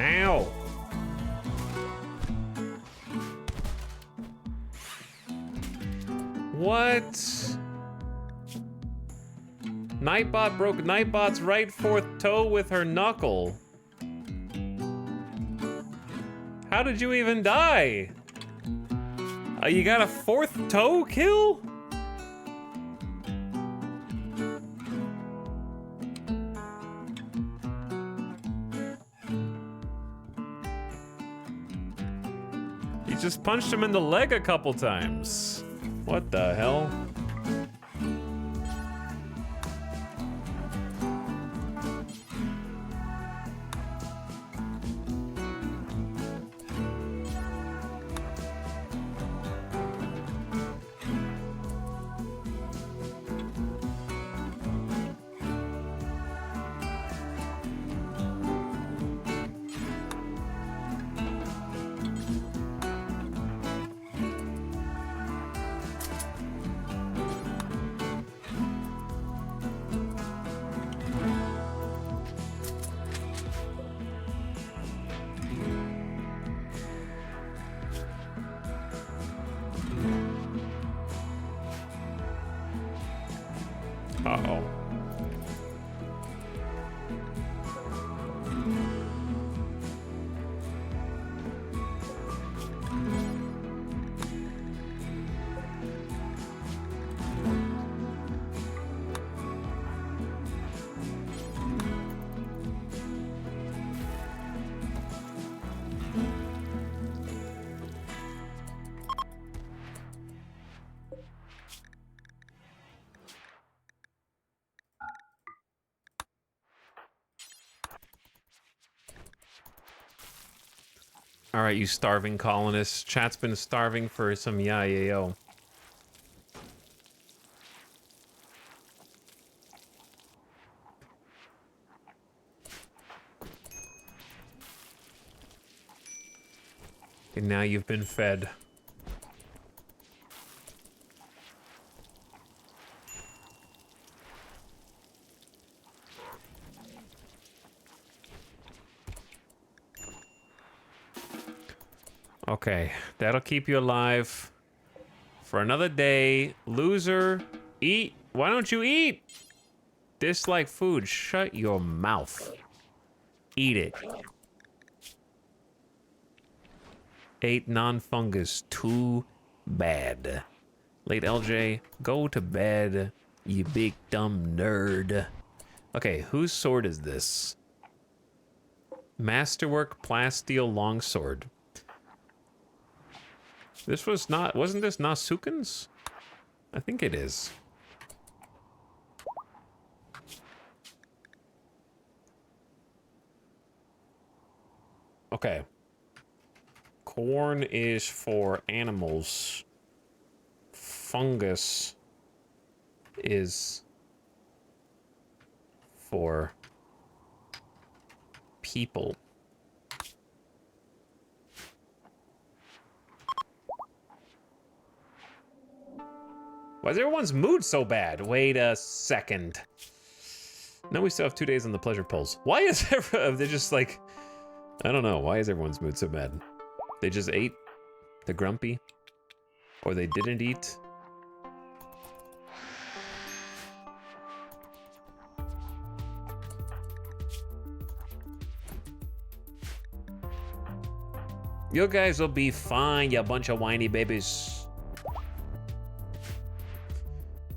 Ow! What? Nightbot broke Nightbot's right fourth toe with her knuckle. How did you even die? You got a fourth toe kill? You just punched him in the leg a couple times. What the hell? All right, you starving colonists. Chat's been starving for some yayo. And now you've been fed. Okay, that'll keep you alive for another day. Loser, eat. Why don't you eat? Dislike food. Shut your mouth. Eat it. Ate non-fungus. Too bad. Late LJ, go to bed, you big dumb nerd. Okay, whose sword is this? Masterwork plasteel longsword. This was not, wasn't this Nasuken's? I think it is. Okay. Corn is for animals. Fungus is for people. Why is everyone's mood so bad? Wait a second. No, we still have 2 days on the pleasure pulse. Why is everyone, they're just like, I don't know. Why is everyone's mood so bad? They just ate? They're grumpy? Or they didn't eat? You guys will be fine, you bunch of whiny babies.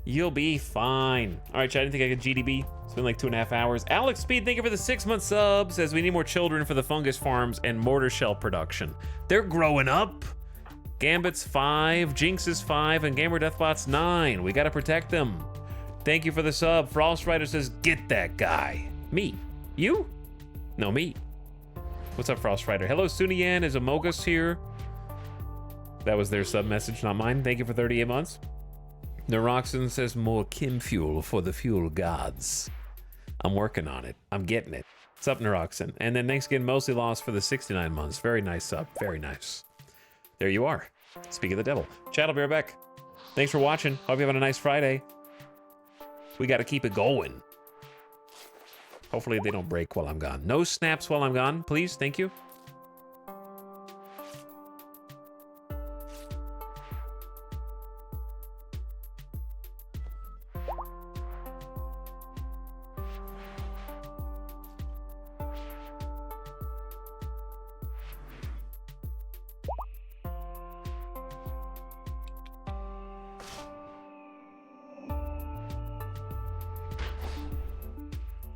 You'll be fine. All right, chat, I didn't think I could GDB. It's been like 2.5 hours. Alex Speed, thank you for the 6-month sub. Says we need more children for the fungus farms and mortar shell production. They're growing up. Gambit's 5, Jinx is 5, and Gamer Deathbot's 9. We gotta protect them. Thank you for the sub. Frost Rider says, get that guy. Me. You? No, me. What's up, Frost Rider? Hello, Sunian. Is Amogus here? That was their sub message, not mine. Thank you for 38 months. Neroxen says, more Kim fuel for the fuel gods. I'm working on it. I'm getting it. What's up, Neroxen? And then thanks again, Mostly Lost for the 69 months. Very nice sub. Very nice. There you are. Speak of the devil. Chat, I'll be right back. Thanks for watching. Hope you're having a nice Friday. We got to keep it going. Hopefully they don't break while I'm gone. No snaps while I'm gone, please. Thank you.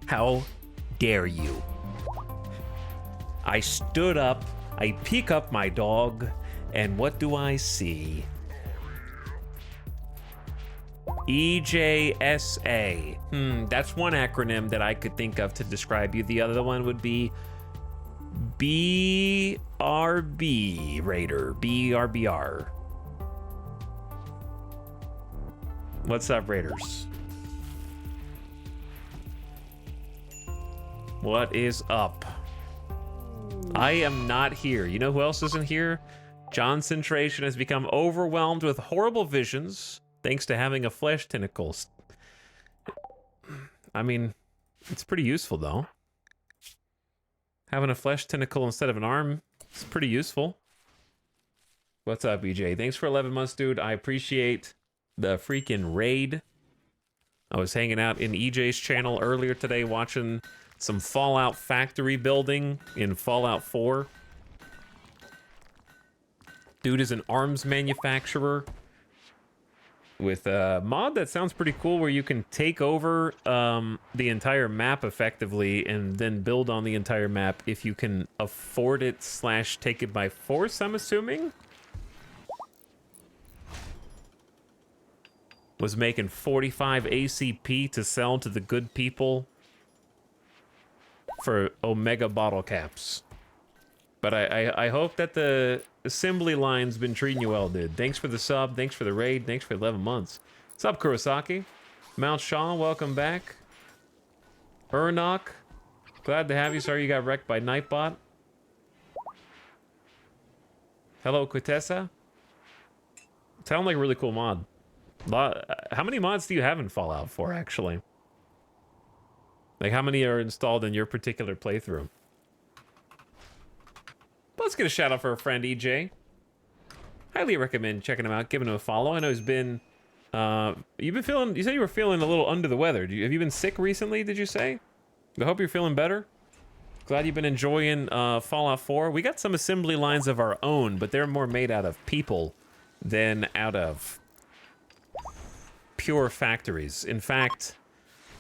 How dare you? I stood up, I pick up my dog, and what do I see? EJSA. That's one acronym that I could think of to describe you. The other one would be BRB Raider. BRBR. What's up, Raiders? What is up? I am not here. You know who else isn't here? John Centration has become overwhelmed with horrible visions thanks to having a flesh tentacle. I mean, it's pretty useful though. Having a flesh tentacle instead of an arm is pretty useful. What's up, EJ? Thanks for 11 months, dude. I appreciate the freaking raid. I was hanging out in EJ's channel earlier today watching some Fallout factory building in Fallout 4. Dude is an arms manufacturer with a mod that sounds pretty cool where you can take over the entire map effectively and then build on the entire map if you can afford it / take it by force, I'm assuming. Was making 45 ACP to sell to the good people for Omega bottle caps. But I hope that the assembly line's been treating you well, dude. Thanks for the sub. Thanks for the raid. Thanks for 11 months. What's up, Kurosaki? Mount Shaw, welcome back. Urnok, glad to have you. Sorry you got wrecked by Nightbot. Hello, Quintessa. Sound like a really cool mod. How many mods do you have in Fallout 4, actually? Like, how many are installed in your particular playthrough? Let's get a shout out for our friend EJ. Highly recommend checking him out, giving him a follow. I know he's been, you've been feeling, you said you were feeling a little under the weather. Have you been sick recently, did you say? I hope you're feeling better. Glad you've been enjoying Fallout 4. We got some assembly lines of our own, but they're more made out of people than out of pure factories. In fact,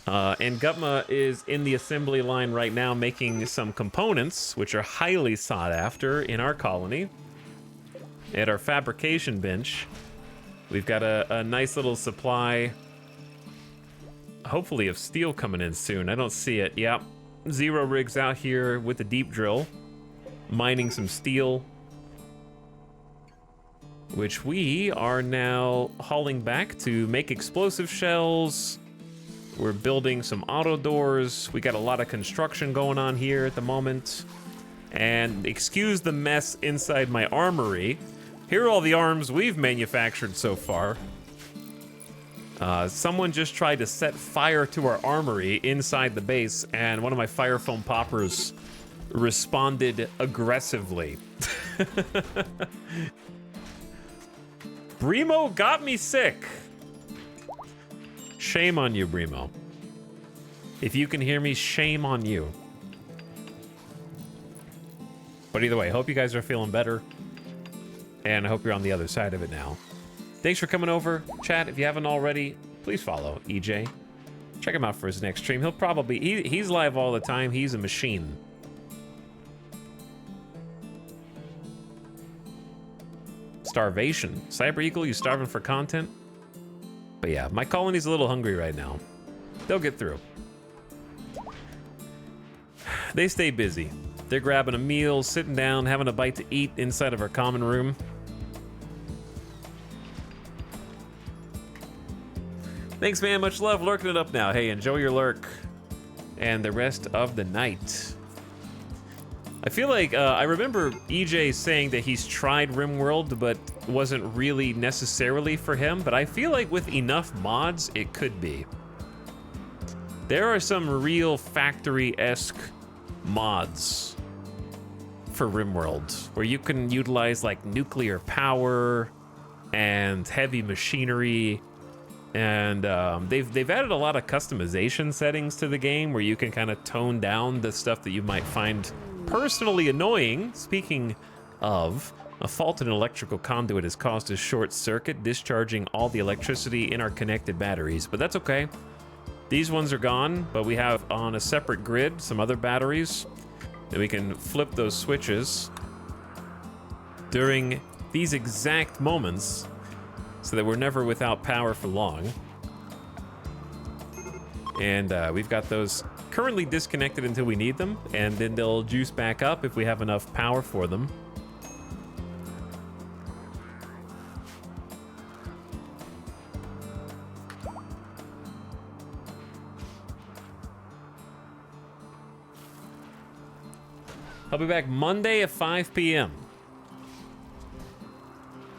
and Gutma is in the assembly line right now making some components, which are highly sought after in our colony. At our fabrication bench, we've got a nice little supply, hopefully of steel coming in soon. I don't see it. Yep. Zero rigs out here with the deep drill, mining some steel, which we are now hauling back to make explosive shells. We're building some auto doors. We got a lot of construction going on here at the moment. And excuse the mess inside my armory. Here are all the arms we've manufactured so far. Someone just tried to set fire to our armory inside the base, and one of my fire foam poppers responded aggressively. Brimo got me sick. Shame on you, Brimo. If you can hear me, shame on you. But either way, I hope you guys are feeling better, and I hope you're on the other side of it now. Thanks for coming over. Chat, if you haven't already, please follow EJ. Check him out for his next stream. He'll probably... He's live all the time. He's a machine. Starvation. Cyber Eagle, you starving for content? But yeah, my colony's a little hungry right now. They'll get through. They stay busy. They're grabbing a meal, sitting down, having a bite to eat inside of our common room. Thanks, man. Much love. Lurking it up now. Hey, enjoy your lurk and the rest of the night. I feel like I remember EJ saying that he's tried RimWorld, but wasn't really necessarily for him. But I feel like with enough mods, it could be. There are some real factory-esque mods for RimWorld where you can utilize like nuclear power and heavy machinery. And they've added a lot of customization settings to the game where you can kind of tone down the stuff that you might find personally annoying. Speaking of, a fault in an electrical conduit has caused a short circuit, discharging all the electricity in our connected batteries. But that's okay. These ones are gone, but we have on a separate grid some other batteries that we can flip those switches during these exact moments, so that we're never without power for long. And we've got those currently disconnected until we need them, and then they'll juice back up if we have enough power for them. I'll be back Monday at 5 p.m.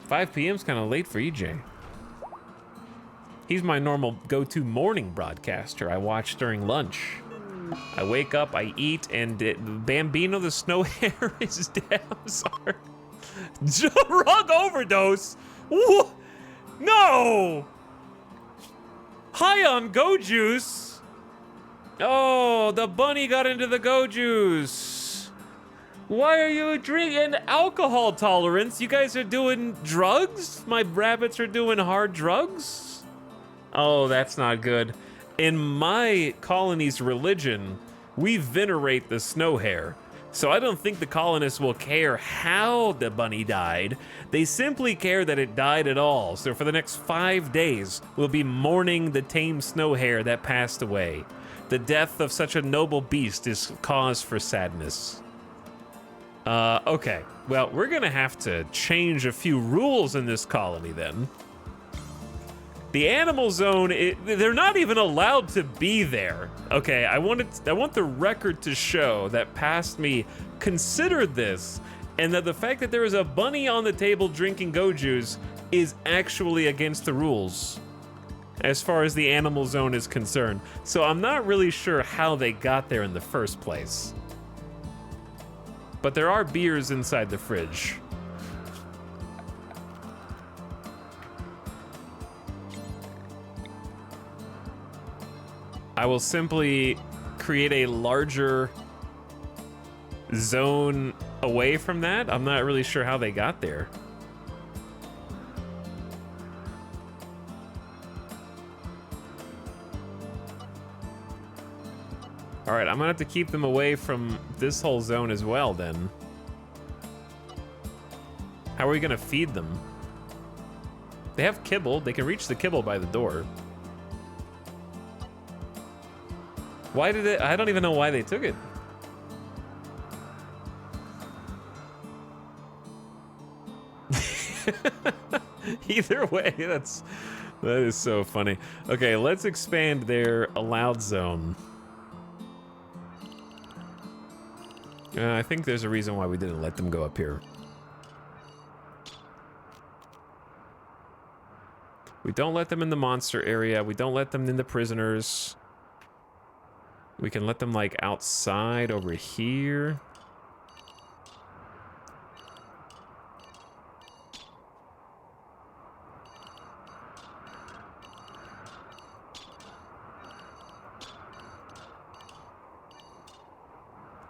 5 p.m. is kind of late for EJ. He's my normal go-to morning broadcaster I watch during lunch. I wake up, I eat, and Bambino the snow hare is dead. I'm sorry. Drug overdose? What? No! High on go juice? Oh, the bunny got into the go juice. Why are you drinking alcohol tolerance? You guys are doing drugs? My rabbits are doing hard drugs? Oh, that's not good. In my colony's religion, we venerate the snow hare. So I don't think the colonists will care how the bunny died. They simply care that it died at all. So for the next 5 days, we'll be mourning the tame snow hare that passed away. The death of such a noble beast is cause for sadness. Okay. Well, we're gonna have to change a few rules in this colony then. The animal zone, they're not even allowed to be there. Okay, I want the record to show that Past Me considered this, and that the fact that there is a bunny on the table drinking go juice is actually against the rules, as far as the animal zone is concerned. So I'm not really sure how they got there in the first place. But there are beers inside the fridge. I will simply create a larger zone away from that. I'm not really sure how they got there. All right, I'm gonna have to keep them away from this whole zone as well then. How are we gonna feed them? They have kibble. They can reach the kibble by the door. Why did it? I don't even know why they took it. Either way, that is so funny. Okay, let's expand their allowed zone. I think there's a reason why we didn't let them go up here. We don't let them in the monster area. We don't let them in the prisoners. We can let them, like, outside over here.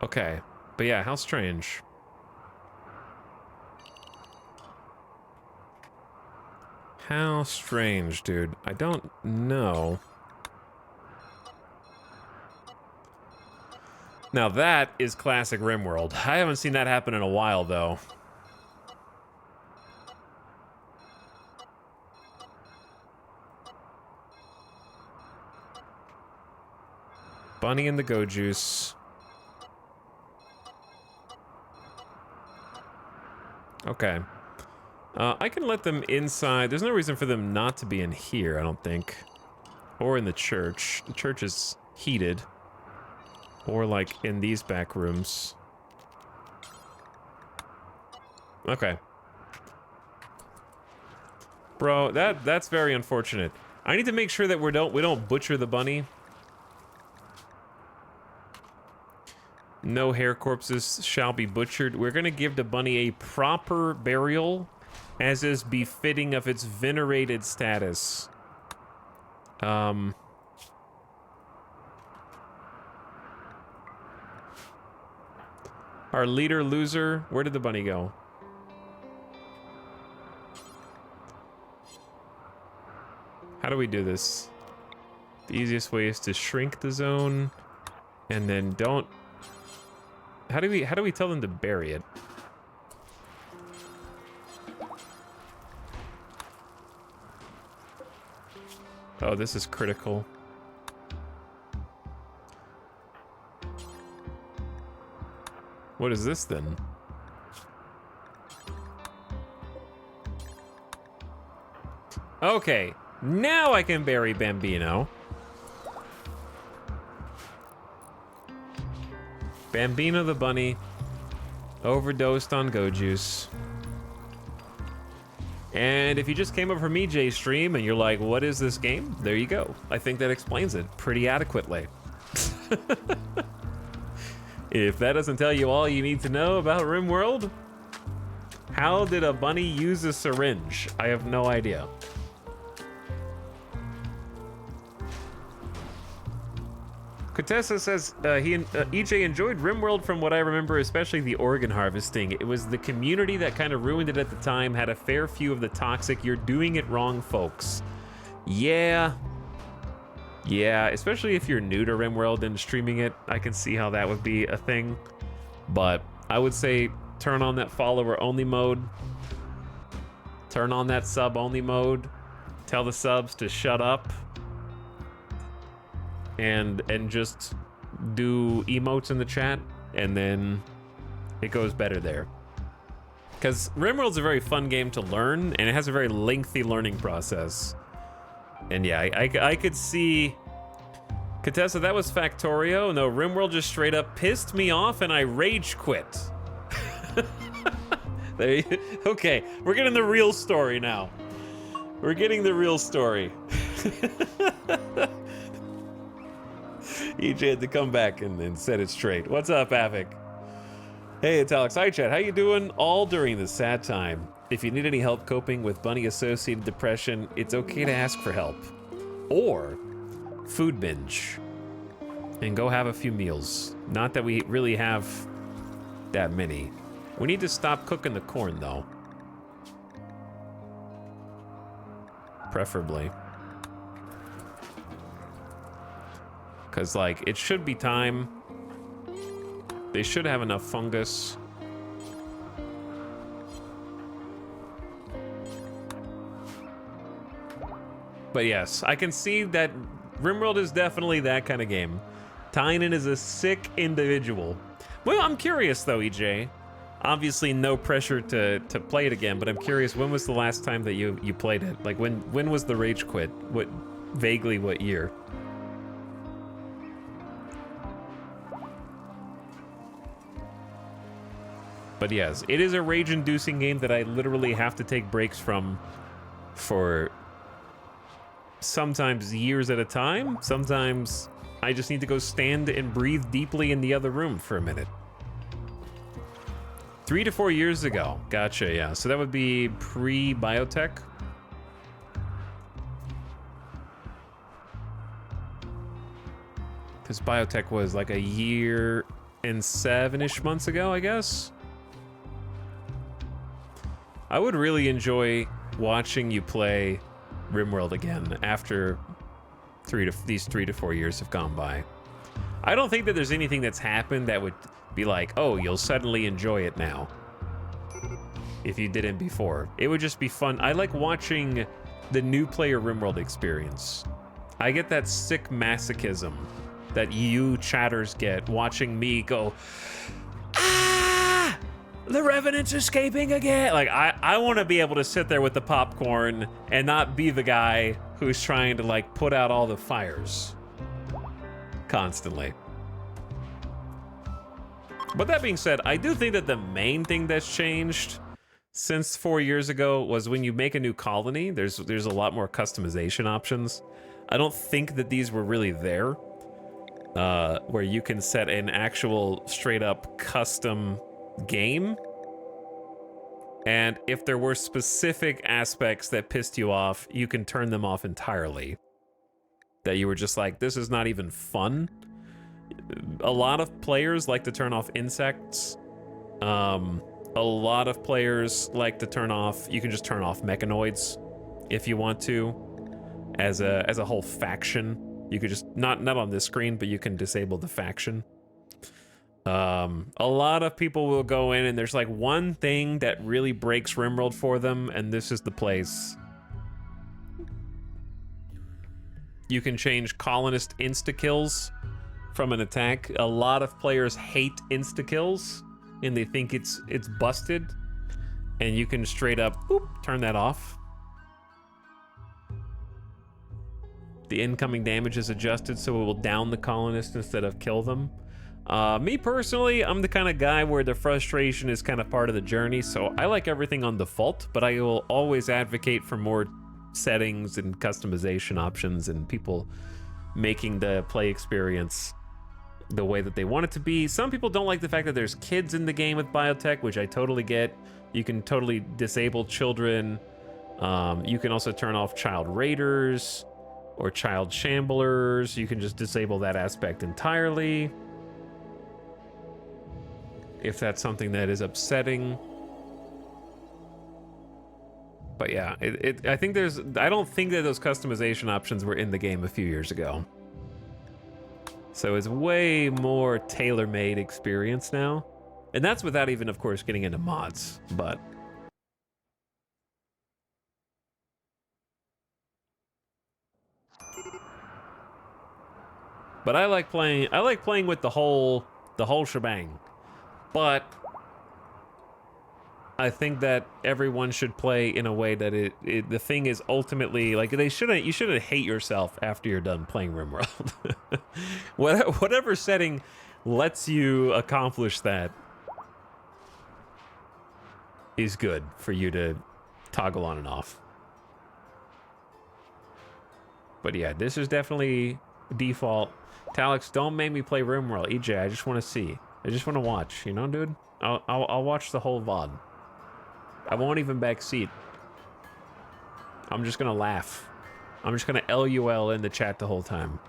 Okay. But yeah, how strange. How strange, dude. I don't know. Now that is classic RimWorld. I haven't seen that happen in a while, though. Bunny and the go juice. Okay. I can let them inside. There's no reason for them not to be in here, I don't think. Or in the church. The church is heated. Or, like, in these back rooms. Okay. Bro, that's very unfortunate. I need to make sure that we don't butcher the bunny. No hair corpses shall be butchered. We're gonna give the bunny a proper burial, as is befitting of its venerated status. Our leader loser, where did the bunny go? How do we do this? The easiest way is to shrink the zone, and then don't. How do we tell them to bury it? Oh, this is critical. What is this then? Okay, now I can bury Bambino. Bambino the bunny overdosed on go juice. And if you just came up from EJ's stream and you're like, what is this game? There you go. I think that explains it pretty adequately. If that doesn't tell you all you need to know about RimWorld, how did a bunny use a syringe? I have no idea. Contessa says EJ enjoyed RimWorld from what I remember, especially the organ harvesting. It was the community that kind of ruined it at the time, had a fair few of the toxic, you're doing it wrong folks. Yeah, especially if you're new to RimWorld and streaming it, I can see how that would be a thing. But I would say turn on that follower only mode. Turn on that sub only mode. Tell the subs to shut up. And just do emotes in the chat, and then It goes better there. Because RimWorld's a very fun game to learn, and it has a very lengthy learning process. And yeah, I could see... Contessa, that was Factorio. No, RimWorld just straight up pissed me off, and I rage quit. Okay, we're getting the real story now. We're getting the real story. EJ had to come back and set it straight. What's up, Avik? Hey, it's Alex. Hi, Chat. How you doing all during this sad time? If you need any help coping with bunny-associated depression, it's okay to ask for help. Or food binge. And go have a few meals. Not that we really have that many. We need to stop cooking the corn, though. Preferably. Because, like, it should be time. They should have enough fungus. But yes, I can see that RimWorld is definitely that kind of game. Tynan is a sick individual. Well, I'm curious, though, EJ. Obviously, no pressure to play it again, but I'm curious, when was the last time that you played it? Like, when was the rage quit? Vaguely what year? But yes, it is a rage-inducing game that I literally have to take breaks from for sometimes years at a time. Sometimes I just need to go stand and breathe deeply in the other room for a minute. 3 to 4 years ago. Gotcha, yeah. So that would be pre-biotech. Because biotech was like a year and 7-ish months ago, I guess. I would really enjoy watching you play RimWorld again after these 3 to 4 years have gone by. I don't think that there's anything that's happened that would be like, oh, you'll suddenly enjoy it now, if you didn't before. It would just be fun. I like watching the new player RimWorld experience. I get that sick masochism that you chatters get watching me go, ah, the Revenant's escaping again. Like, I want to be able to sit there with the popcorn and not be the guy who's trying to, like, put out all the fires constantly. But that being said, I do think that the main thing that's changed since 4 years ago was when you make a new colony, there's a lot more customization options. I don't think that these were really there, where you can set an actual straight up custom game. And if there were specific aspects that pissed you off, you can turn them off entirely. That you were just like, this is not even fun. A lot of players like to turn off insects. A lot of players like to turn off, you can just turn off mechanoids if you want to, as a whole faction. You could just, not on this screen, but you can disable the faction. A lot of people will go in and there's like one thing that really breaks RimWorld for them, and this is the place. You can change colonist insta-kills from an attack. A lot of players hate insta-kills, and they think it's busted, and you can straight up turn that off. The incoming damage is adjusted so it will down the colonist instead of kill them. Me personally, I'm the kind of guy where the frustration is kind of part of the journey, so I like everything on default, but I will always advocate for more settings and customization options and people making the play experience the way that they want it to be. Some people don't like the fact that there's kids in the game with biotech, which I totally get. You can totally disable children. You can also turn off child raiders or child shamblers. You can just disable that aspect entirely if that's something that is upsetting. But yeah, I think I don't think that those customization options were in the game a few years ago. So it's way more tailor-made experience now. And that's without even, of course, getting into mods, but... But I like playing with the whole shebang. But I think that everyone should play in a way that the thing is ultimately like you shouldn't hate yourself after you're done playing RimWorld. Whatever setting lets you accomplish that is good for you to toggle on and off. But yeah, this is definitely default. Talix, don't make me play RimWorld. EJ, I just want to see. I just want to watch, you know, dude? I'll watch the whole VOD. I won't even backseat. I'm just gonna laugh. I'm just gonna LUL in the chat the whole time.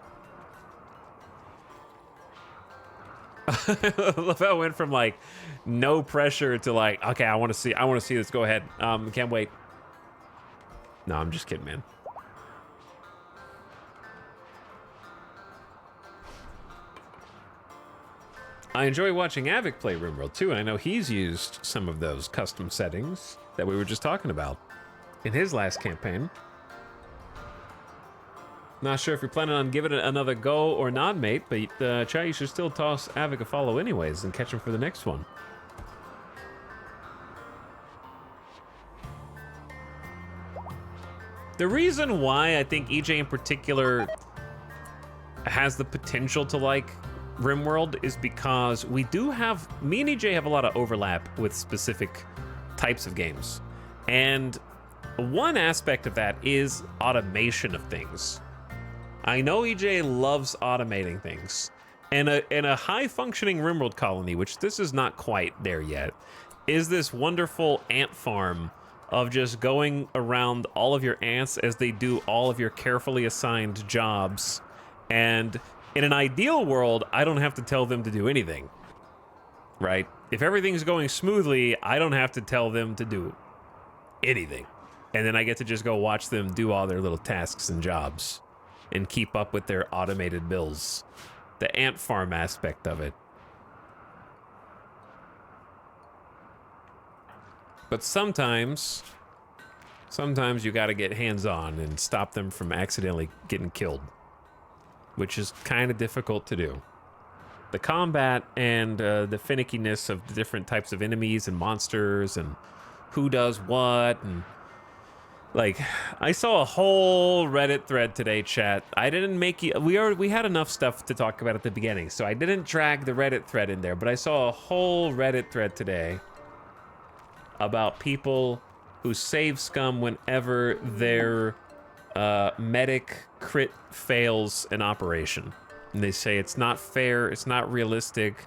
I love how it went from like no pressure to like, okay, I want to see this. Go ahead. Can't wait. No, I'm just kidding, man. I enjoy watching Avic play RimWorld too, and I know he's used some of those custom settings that we were just talking about in his last campaign. Not sure if you're planning on giving it another go or not, mate, but chat, you should still toss Avic a follow anyways and catch him for the next one. The reason why I think EJ in particular has the potential to like RimWorld is because me and EJ have a lot of overlap with specific types of games. And one aspect of that is automation of things. I know EJ loves automating things. And a high-functioning RimWorld colony, which this is not quite there yet, is this wonderful ant farm of just going around all of your ants as they do all of your carefully assigned jobs. And in an ideal world, I don't have to tell them to do anything, right? If everything's going smoothly, I don't have to tell them to do anything. And then I get to just go watch them do all their little tasks and jobs and keep up with their automated bills. The ant farm aspect of it. But sometimes you gotta get hands-on and stop them from accidentally getting killed, which is kind of difficult to do. The combat and the finickiness of the different types of enemies and monsters and who does what, and like, I saw a whole Reddit thread today, chat. I didn't make you, we had enough stuff to talk about at the beginning, so I didn't drag the Reddit thread in there, but I saw a whole Reddit thread today about people who save scum whenever their medic crit fails an operation. And they say it's not fair, it's not realistic.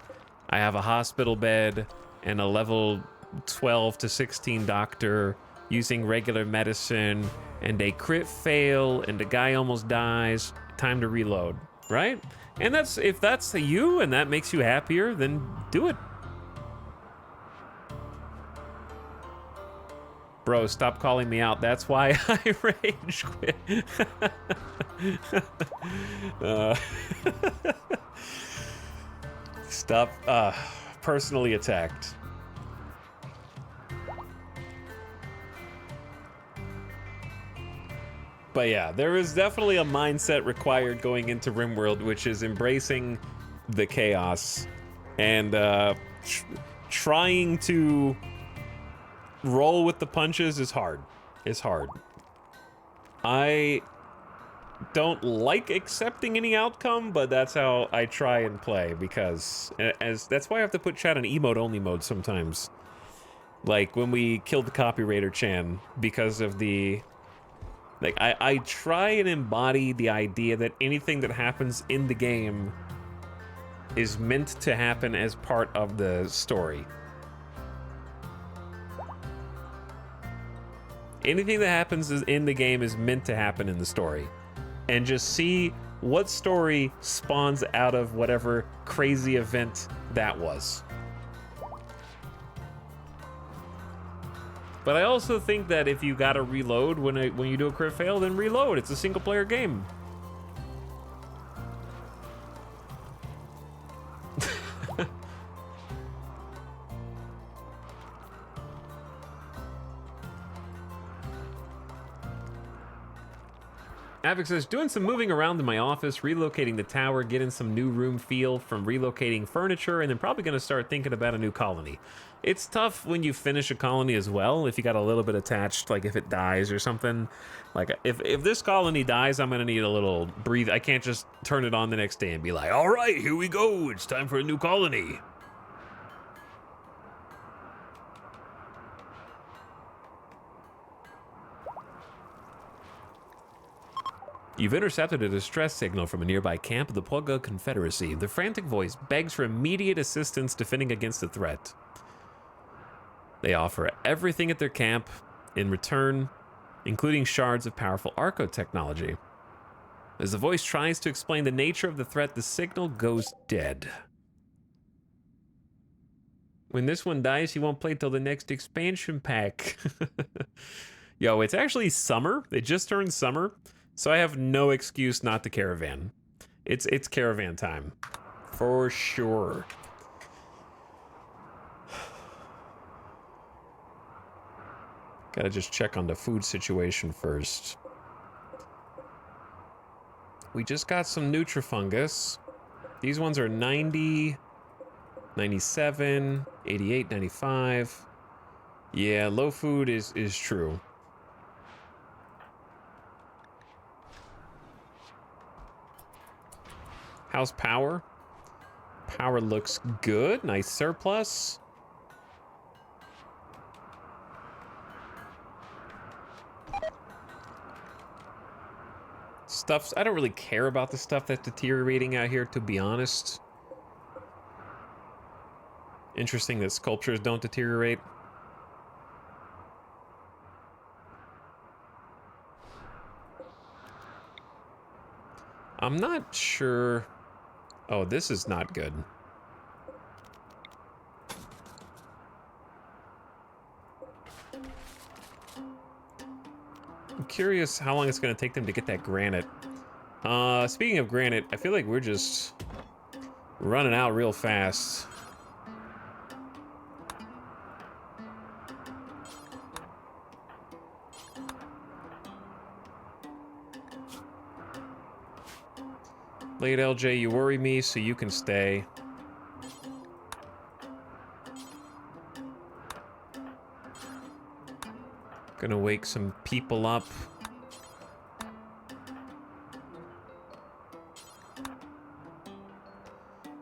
I have a hospital bed and a level 12 to 16 doctor using regular medicine, and they crit fail and the guy almost dies. Time to reload, right? And that's, if that's you and that makes you happier, then do it. Bro, stop calling me out. That's why I rage quit. Stop personally attacked. But yeah, there is definitely a mindset required going into RimWorld, which is embracing the chaos and trying to roll with the punches is hard. It's hard. I don't like accepting any outcome, but that's how I try and play, because that's why I have to put chat on emote only mode sometimes. Like when we killed the copywriter Chan, because of the, like, I try and embody the idea that anything that happens in the game is meant to happen as part of the story. Anything that happens in the game is meant to happen in the story. And just see what story spawns out of whatever crazy event that was. But I also think that if you gotta reload when you do a crit fail, then reload. It's a single player game. Avic says, doing some moving around in my office, relocating the tower, getting some new room feel from relocating furniture, and then probably going to start thinking about a new colony. It's tough when you finish a colony as well, if you got a little bit attached, like if it dies or something. Like, if this colony dies, I'm going to need a little breathe. I can't just turn it on the next day and be like, all right, here we go. It's time for a new colony. You've intercepted a distress signal from a nearby camp of the Pogga Confederacy. The frantic voice begs for immediate assistance defending against the threat. They offer everything at their camp in return, including shards of powerful Arco technology. As the voice tries to explain the nature of the threat, the signal goes dead. When this one dies, he won't play till the next expansion pack. Yo, it's actually summer. It just turned summer. So I have no excuse not to caravan. It's caravan time. For sure. Gotta just check on the food situation first. We just got some Nutrifungus. These ones are 90, 97, 88, 95. Yeah, low food is true. How's power? Power looks good. Nice surplus. Stuff's... I don't really care about the stuff that's deteriorating out here, to be honest. Interesting that sculptures don't deteriorate. I'm not sure... Oh, this is not good. I'm curious how long it's going to take them to get that granite. Speaking of granite, I feel like we're just running out real fast. Late LJ, you worry me, so you can stay. Gonna wake some people up.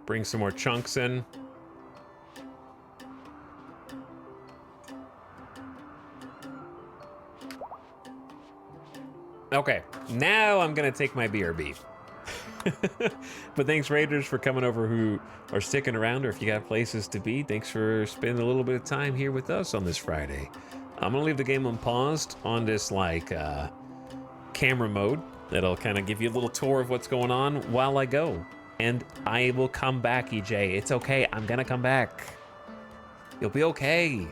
Bring some more chunks in. Okay, now I'm gonna take my BRB. But thanks, Raiders, for coming over who are sticking around, or if you got places to be, thanks for spending a little bit of time here with us on this Friday. I'm gonna leave the game unpaused on this, like, camera mode. That'll kind of give you a little tour of what's going on while I go. And I will come back, EJ. It's okay, I'm gonna come back. You'll be okay.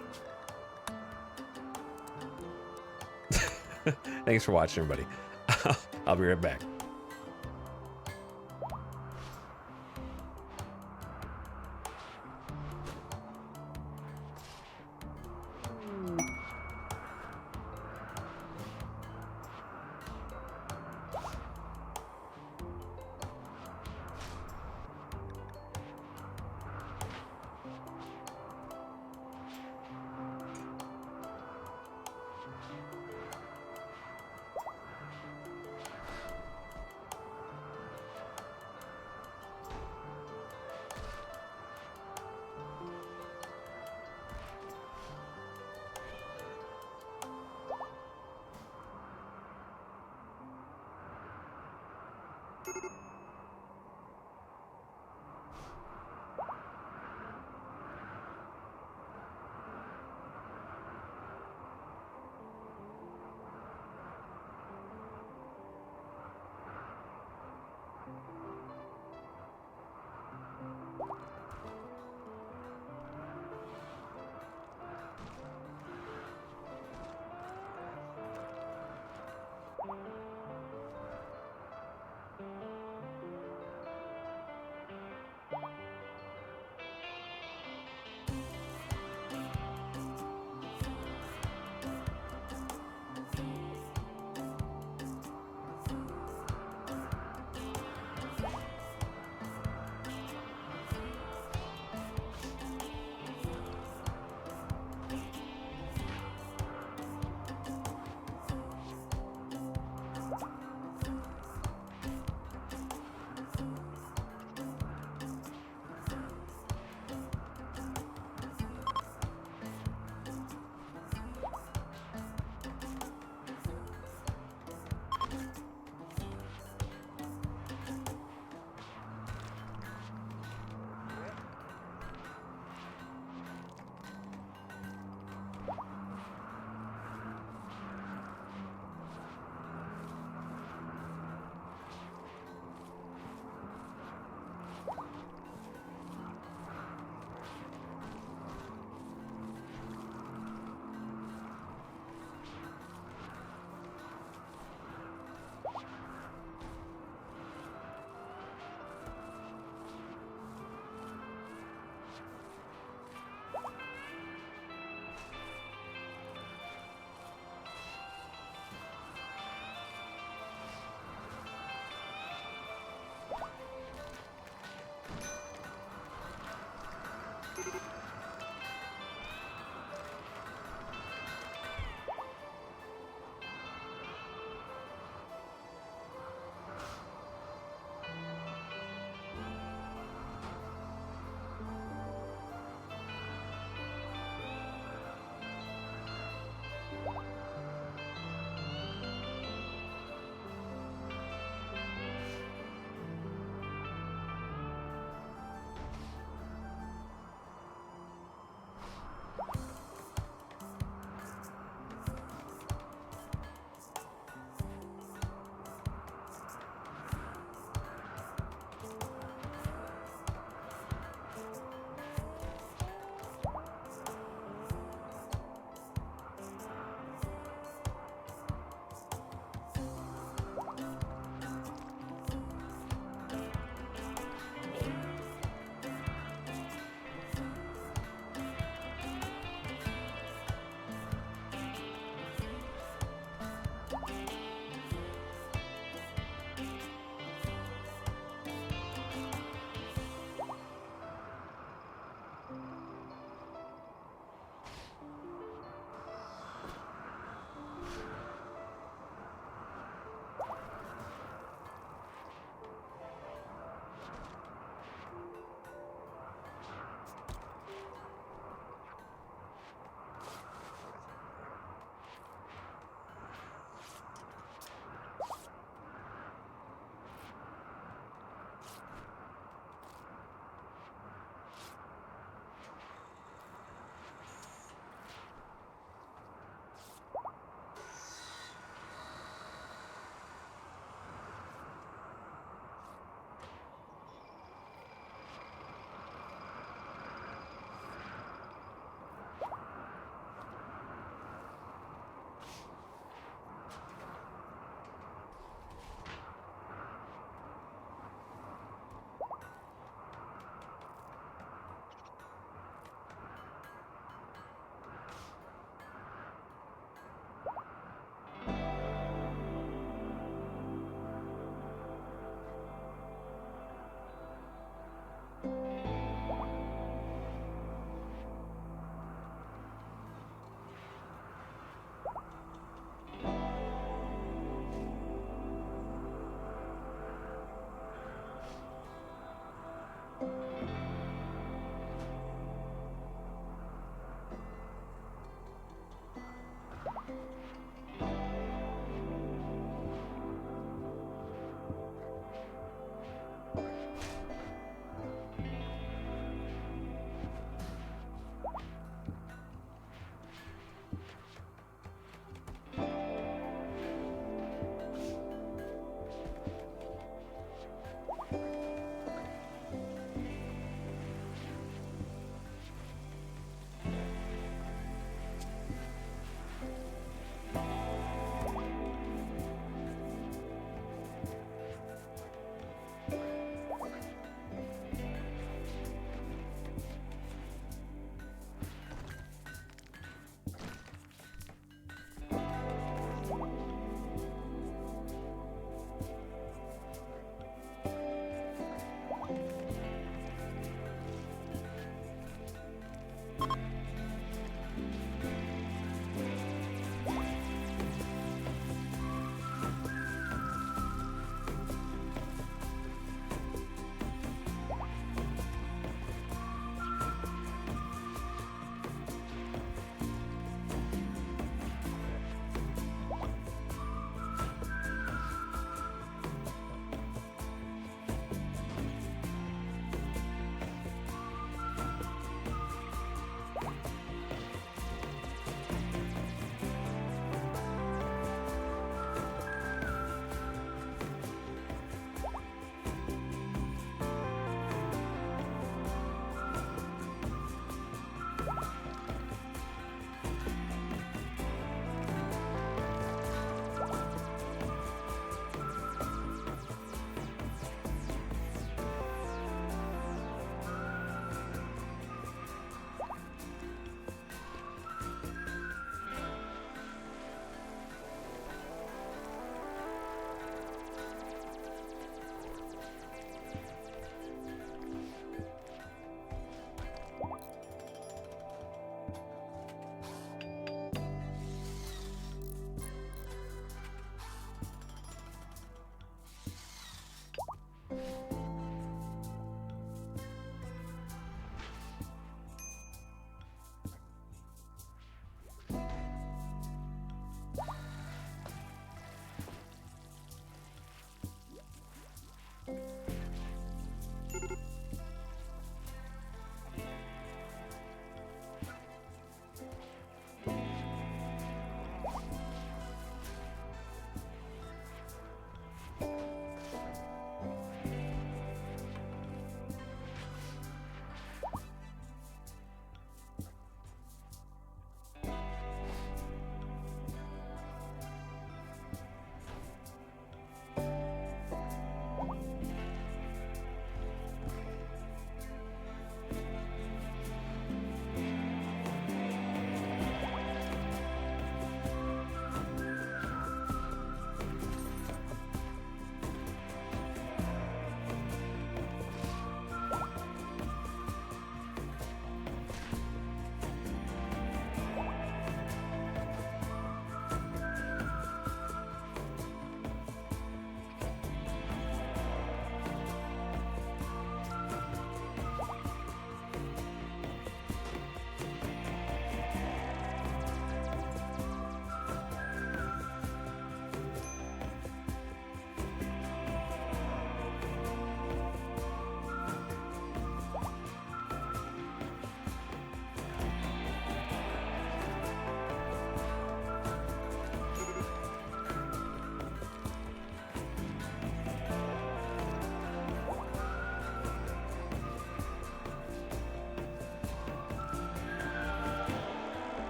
Thanks for watching, everybody. I'll be right back.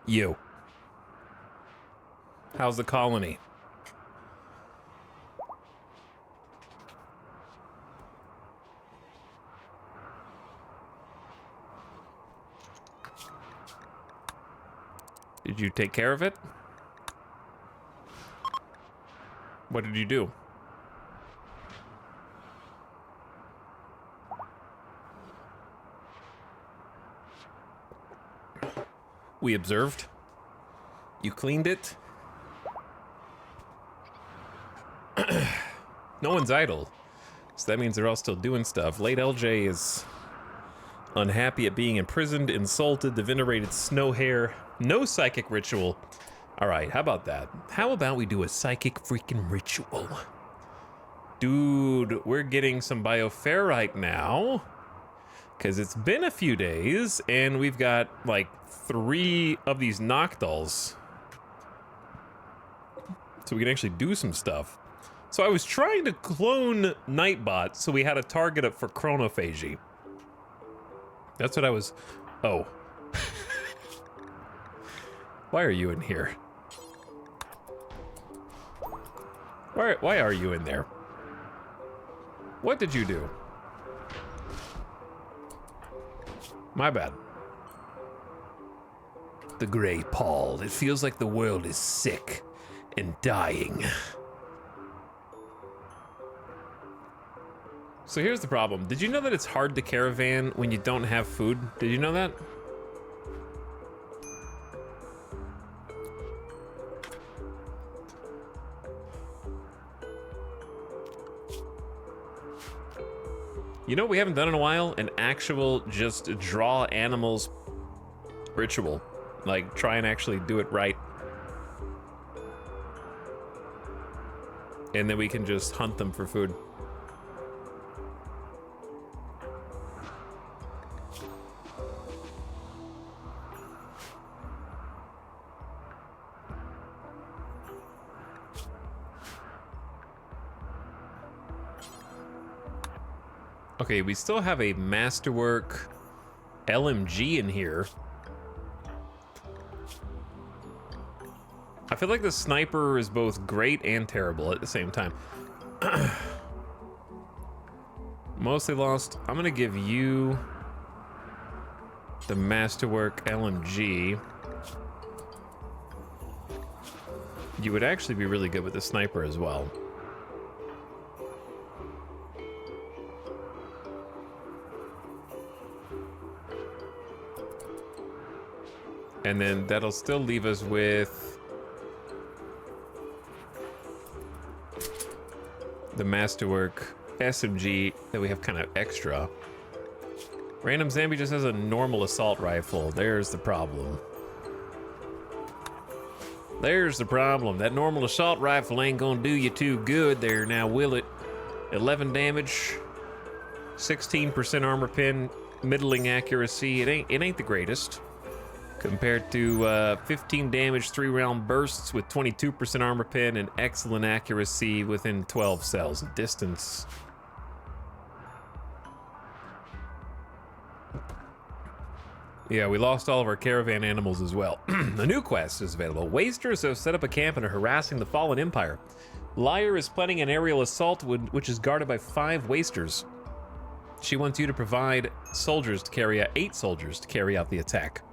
You. How's the colony? Did you take care of it? What did you do? We observed. You cleaned it. No one's idle. So that means they're all still doing stuff. Late LJ is unhappy at being imprisoned, insulted, the venerated snow hare. No psychic ritual. All right, how about that? How about we do a psychic freaking ritual? Dude, we're getting some bioferrite now. Because it's been a few days, and we've got, like, 3 of these Noctals. So we can actually do some stuff. So I was trying to clone Nightbot, so we had a target up for chronophagy. That's what I was... Oh. Why are you in here? Why are you in there? What did you do? My bad. The gray pall. It feels like the world is sick and dying. So here's the problem. Did you know that it's hard to caravan when you don't have food? Did you know that? You know what we haven't done in a while? An actual just draw animals ritual. Like, try and actually do it right. And then we can just hunt them for food. Okay, we still have a Masterwork LMG in here. I feel like the sniper is both great and terrible at the same time. Mostly lost. I'm gonna give you the Masterwork LMG. You would actually be really good with the sniper as well. And then that'll still leave us with the Masterwork SMG that we have kind of extra. Random Zombie just has a normal assault rifle. There's the problem. There's the problem. That normal assault rifle ain't gonna do you too good there, now will it? 11 damage, 16% armor pen, middling accuracy. It ain't the greatest. Compared to 15 damage, 3-round bursts with 22% armor pen and excellent accuracy within 12 cells of distance. Yeah, we lost all of our caravan animals as well. A new quest is available. Wasters have set up a camp and are harassing the fallen empire. Liar is planning an aerial assault which is guarded by 5 wasters. She wants you to provide 8 soldiers to carry out the attack.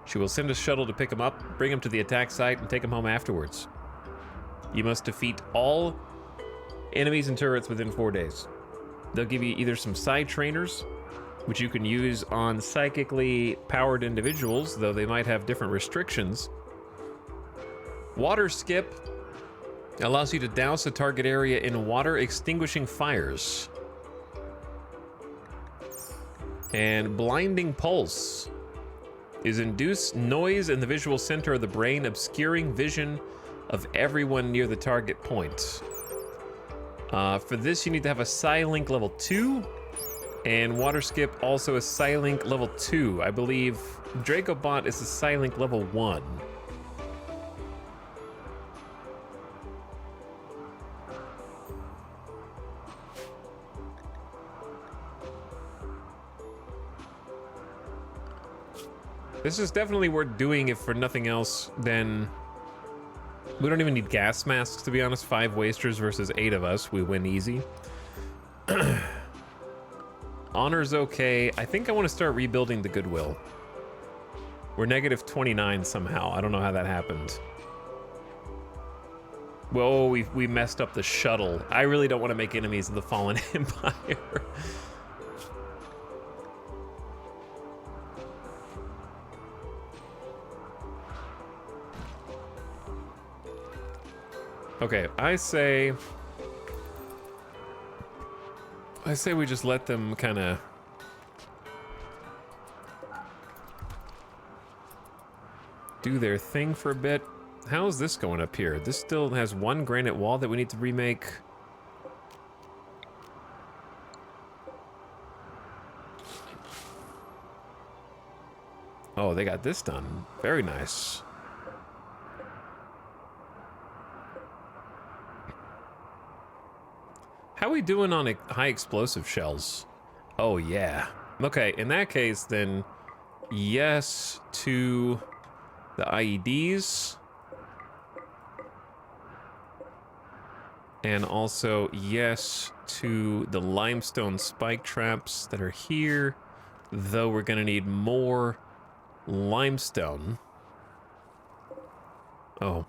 She will send a shuttle to pick him up, bring him to the attack site, and take him home afterwards. You must defeat all enemies and turrets within 4 days. They'll give you either some side trainers, which you can use on psychically powered individuals, though they might have different restrictions. Water skip allows you to douse a target area in water, extinguishing fires. And blinding pulse is induced noise in the visual center of the brain, obscuring vision of everyone near the target point. For this, you need to have a Psi-Link level 2, and Water Skip also a Psi-Link level 2. I believe Dracobot is a Psi-Link level 1. This is definitely worth doing if for nothing else then... We don't even need gas masks, to be honest. 5 wasters versus 8 of us. We win easy. Honor's okay. I think I want to start rebuilding the goodwill. We're negative 29 somehow. I don't know how that happened. Whoa, we messed up the shuttle. I really don't want to make enemies of the Fallen Empire. Okay, I say we just let them kind of do their thing for a bit. How is this going up here? This still has 1 granite wall that we need to remake. Oh, they got this done. Very nice. How are we doing on high explosive shells? Oh, yeah. Okay, in that case, then, yes to the IEDs. And also, yes to the limestone spike traps that are here. Though we're gonna need more limestone. Oh.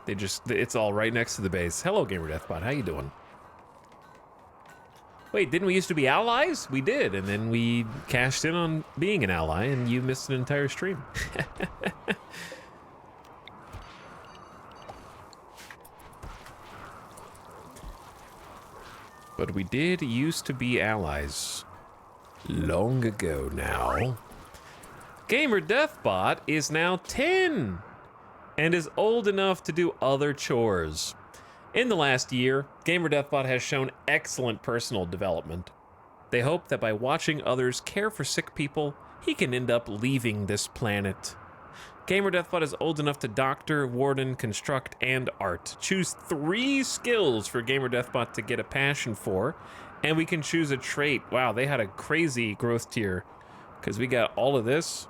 It's all right next to the base. Hello, Gamer Deathbot. How you doing? Wait, didn't we used to be allies? We did, and then we cashed in on being an ally, and you missed an entire stream. But we did used to be allies. Long ago now. Gamer Deathbot is now 10 and is old enough to do other chores. In the last year, Gamer Deathbot has shown excellent personal development. They hope that by watching others care for sick people, he can end up leaving this planet. Gamer Deathbot is old enough to doctor, warden, construct, and art. Choose 3 skills for Gamer Deathbot to get a passion for, and we can choose a trait. Wow, they had a crazy growth tier, because we got all of this.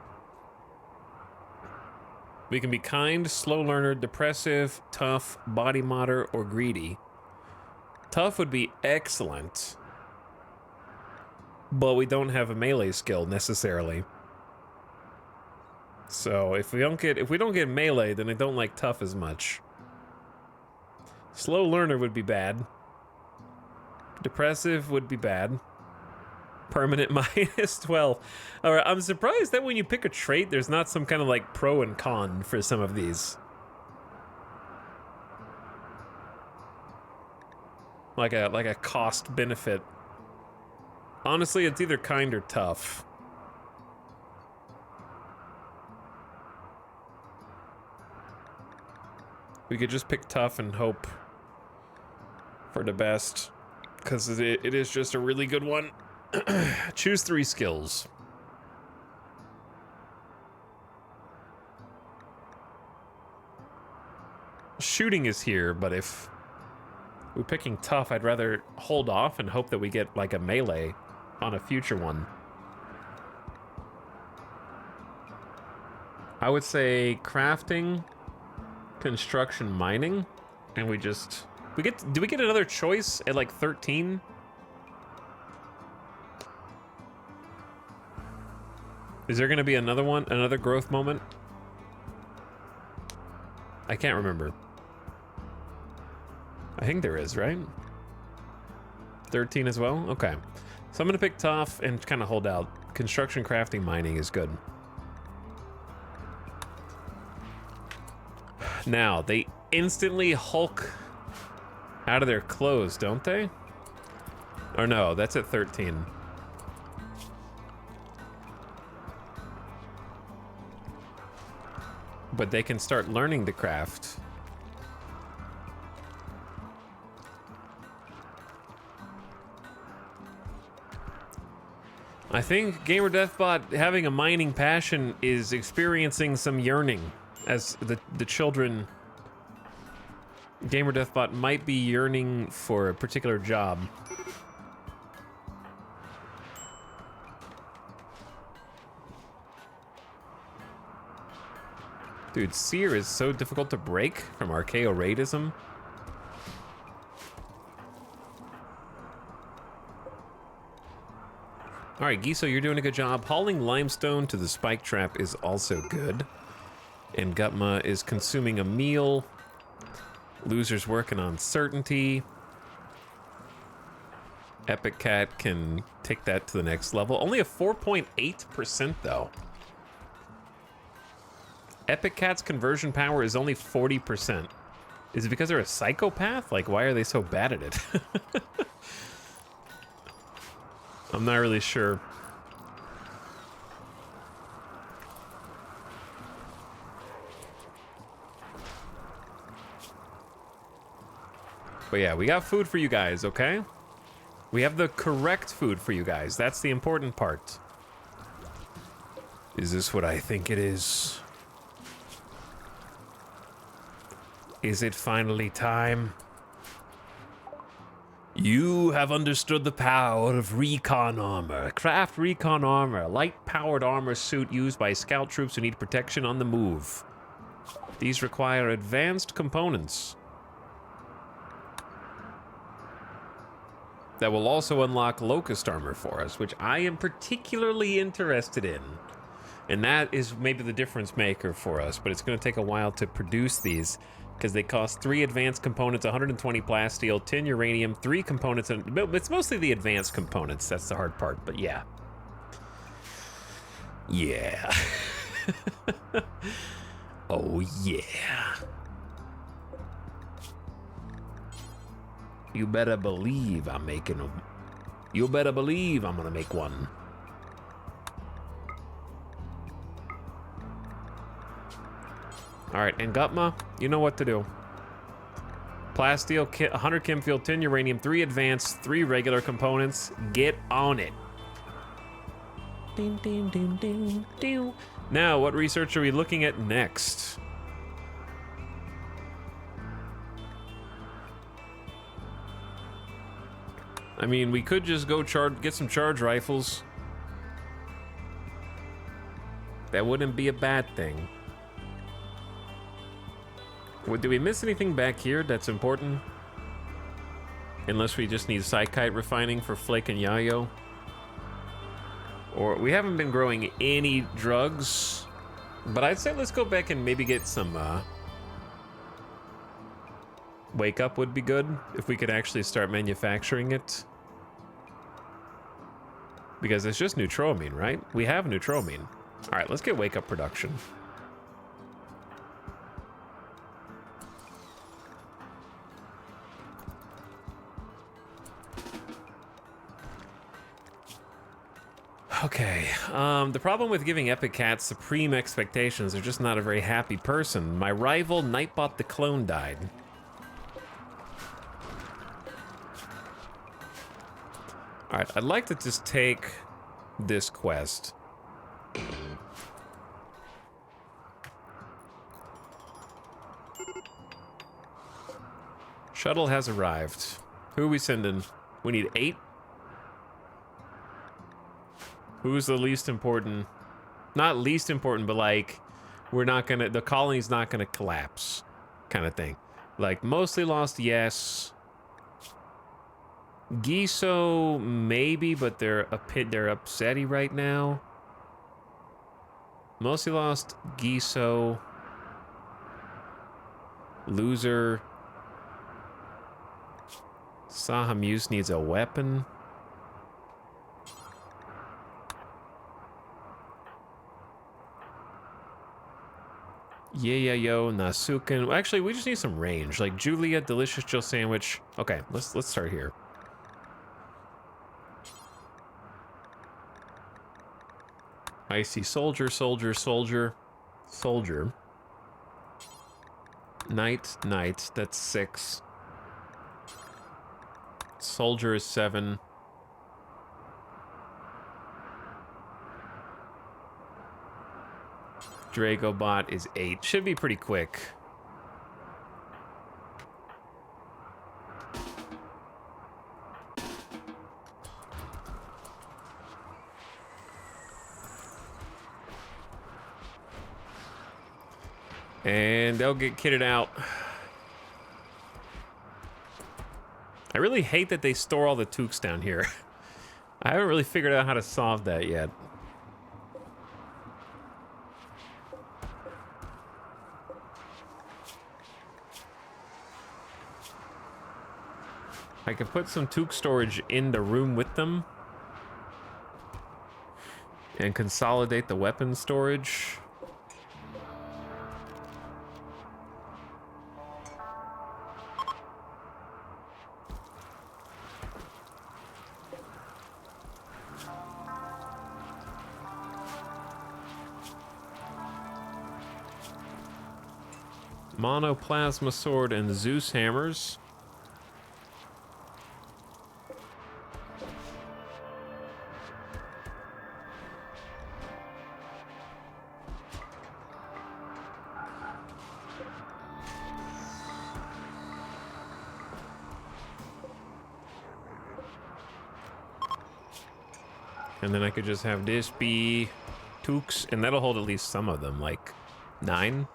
We can be kind, slow learner, depressive, tough, body modder, or greedy. Tough would be excellent, but we don't have a melee skill necessarily. So if we don't get melee, then I don't like tough as much. Slow learner would be bad. Depressive would be bad. Permanent minus 12. All right, I'm surprised that when you pick a trait, there's not some kind of like pro and con for some of these. Like a cost benefit. Honestly, it's either kind or tough. We could just pick tough and hope for the best, because it is just a really good one. Choose 3 skills. Shooting is here, but if we're picking tough, I'd rather hold off and hope that we get like a melee on a future one. I would say crafting, construction, mining, and do we get another choice at like 13? Is there gonna be another one, another growth moment? I can't remember. I think there is, right? 13 as well? Okay. So I'm gonna pick tough and kind of hold out. Construction, crafting, mining is good. Now, they instantly Hulk out of their clothes, don't they? Or no, that's at 13. But they can start learning the craft. I think Gamer Deathbot having a mining passion is experiencing some yearning as the children. Gamer Deathbot might be yearning for a particular job. Dude, Seer is so difficult to break from Archaeoraidism. All right, Giso, you're doing a good job. Hauling limestone to the spike trap is also good. And Gutma is consuming a meal. Loser's working on certainty. Epic Cat can take that to the next level. Only a 4.8% though. Epic Cat's conversion power is only 40%. Is it because they're a psychopath? Like, why are they so bad at it? I'm not really sure. But yeah, we got food for you guys, okay? We have the correct food for you guys. That's the important part. Is this what I think it is? Is it finally time? You have understood the power of recon armor. Craft recon armor, a light-powered armor suit used by scout troops who need protection on the move. These require advanced components that will also unlock locust armor for us, which I am particularly interested in. And that is maybe the difference maker for us, but it's going to take a while to produce these because they cost 3 advanced components, 120 plasteel, 10 uranium, 3 components, and it's mostly the advanced components. That's the hard part, but yeah. Yeah. Oh, yeah. You better believe I'm making them. You better believe I'm gonna make one. All right, and Gutma, you know what to do. Plasteel, 100 chemfield, 10 uranium, 3 advanced, 3 regular components. Get on it. Ding, ding, ding, ding, ding. Now, what research are we looking at next? I mean, we could just go get some charge rifles. That wouldn't be a bad thing. Did we miss anything back here that's important? Unless we just need Psychite refining for Flake and Yayo. Or we haven't been growing any drugs. But I'd say let's go back and maybe get some Wake Up would be good if we could actually start manufacturing it. Because it's just neutroamine, right? We have neutroamine. All right, let's get Wake Up production. Okay, the problem with giving Epic Cat supreme expectations, they're just not a very happy person. My rival, Nightbot the Clone, died. All right, I'd like to just take this quest. Shuttle has arrived. Who are we sending? We need 8? Who's the least important? Not least important, but like, we're not gonna, the colony's not gonna collapse, kind of thing. Like, mostly lost, yes. Giso, maybe, but they're upsetty right now. Mostly lost, Giso. Loser. Sahamuse needs a weapon. Yeah, yo, Nasuken. Actually, we just need some range. Like Julia, delicious Jill sandwich. Okay, let's start here. Icy soldier, soldier, soldier, soldier. Knight, knight. That's 6. Soldier is 7. Dragobot is 8. Should be pretty quick. And they'll get kitted out. I really hate that they store all the toques down here. I haven't really figured out how to solve that yet. I could put some toque storage in the room with them and consolidate the weapon storage. Monoplasma sword and Zeus hammers. And then I could just have this be toques, and that'll hold at least some of them, like 9.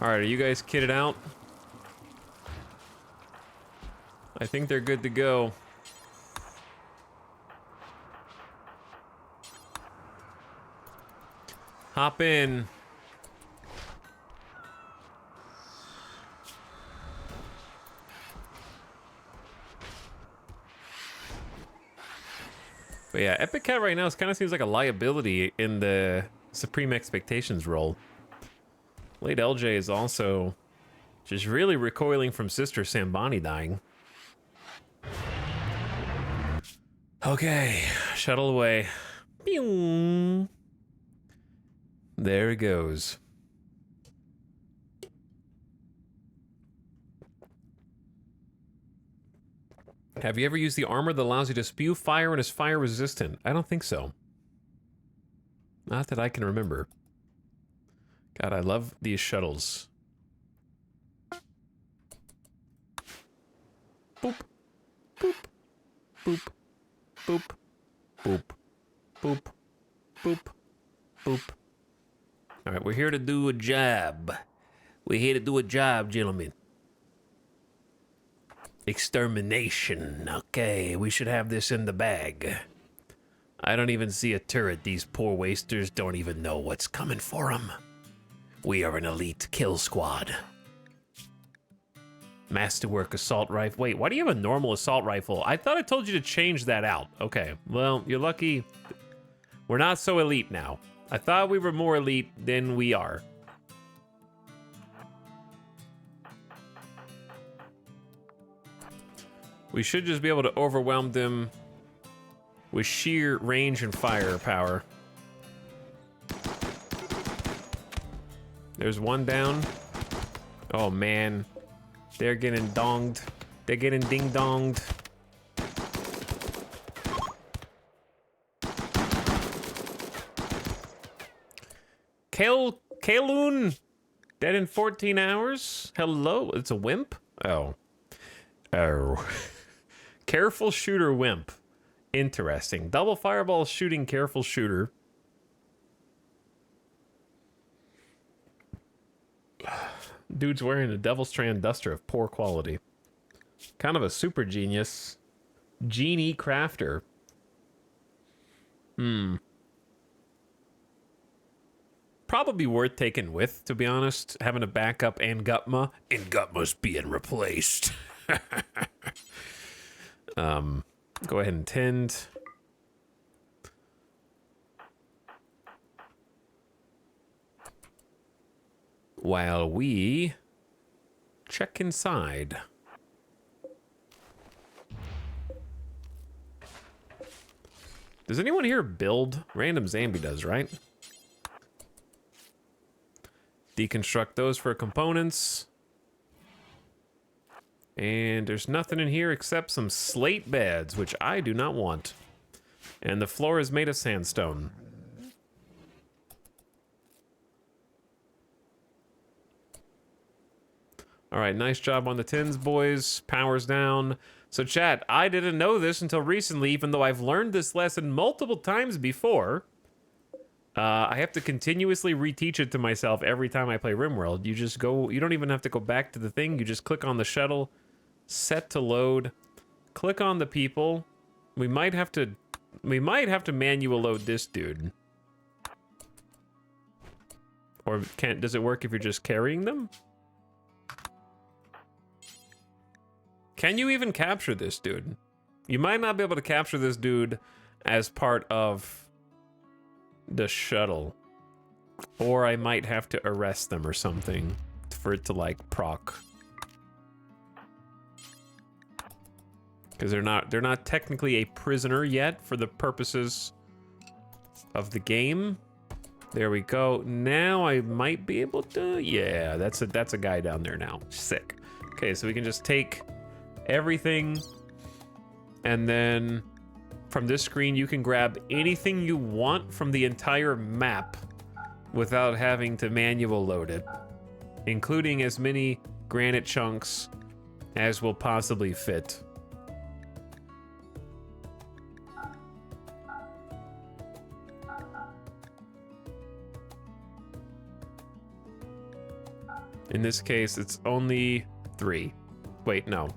All right, are you guys kitted out? I think they're good to go. Hop in. But yeah, Epic Cat right now kind of seems like a liability in the Supreme Expectations role. Late LJ is also just really recoiling from Sister Sambani dying. Okay, shuttle away. Pew. There it goes. Have you ever used the armor that allows you to spew fire and is fire resistant? I don't think so. Not that I can remember. God, I love these shuttles. Boop. Boop. Boop. Boop. Boop. Boop. Boop. Boop. All right, we're here to do a job. We're here to do a job, gentlemen. Extermination. Okay, we should have this in the bag. I don't even see a turret. These poor wasters don't even know what's coming for them. We are an elite kill squad. Masterwork assault rifle. Wait, why do you have a normal assault rifle? I thought I told you to change that out. Okay, well, you're lucky. We're not so elite now. I thought we were more elite than we are. We should just be able to overwhelm them with sheer range and firepower. There's one down. Oh man, they're getting donged. They're getting ding-donged. Kaloon, dead in 14 hours? Hello, it's a wimp? Oh. Oh. Careful shooter wimp. Interesting. Double fireball shooting careful shooter. Dude's wearing a Devil Strand duster of poor quality. Kind of a super genius. Genie crafter. Probably worth taking with, to be honest. Having a backup and Gutma. And Gutma's being replaced. Go ahead and tend. While we check inside. Does anyone here build? Random Zambi does, right? Deconstruct those for components. And there's nothing in here except some slate beds, which I do not want. And the floor is made of sandstone. All right, nice job on the tins, boys. Power's down. So chat, I didn't know this until recently, even though I've learned this lesson multiple times before. I have to continuously reteach it to myself every time I play RimWorld. You just go, you don't even have to go back to the thing. You just click on the shuttle, set to load, click on the people. We might have to manual load this dude. Or does it work if you're just carrying them? Can you even capture this dude? You might not be able to capture this dude as part of the shuttle. Or I might have to arrest them or something for it to, like, proc. Because they're not technically a prisoner yet for the purposes of the game. There we go. Now I might be able to, yeah, that's a guy down there now. Sick. Okay, so we can just take everything, and then from this screen you can grab anything you want from the entire map without having to manual load it, including as many granite chunks as will possibly fit. In this case, it's only 3. Wait, no.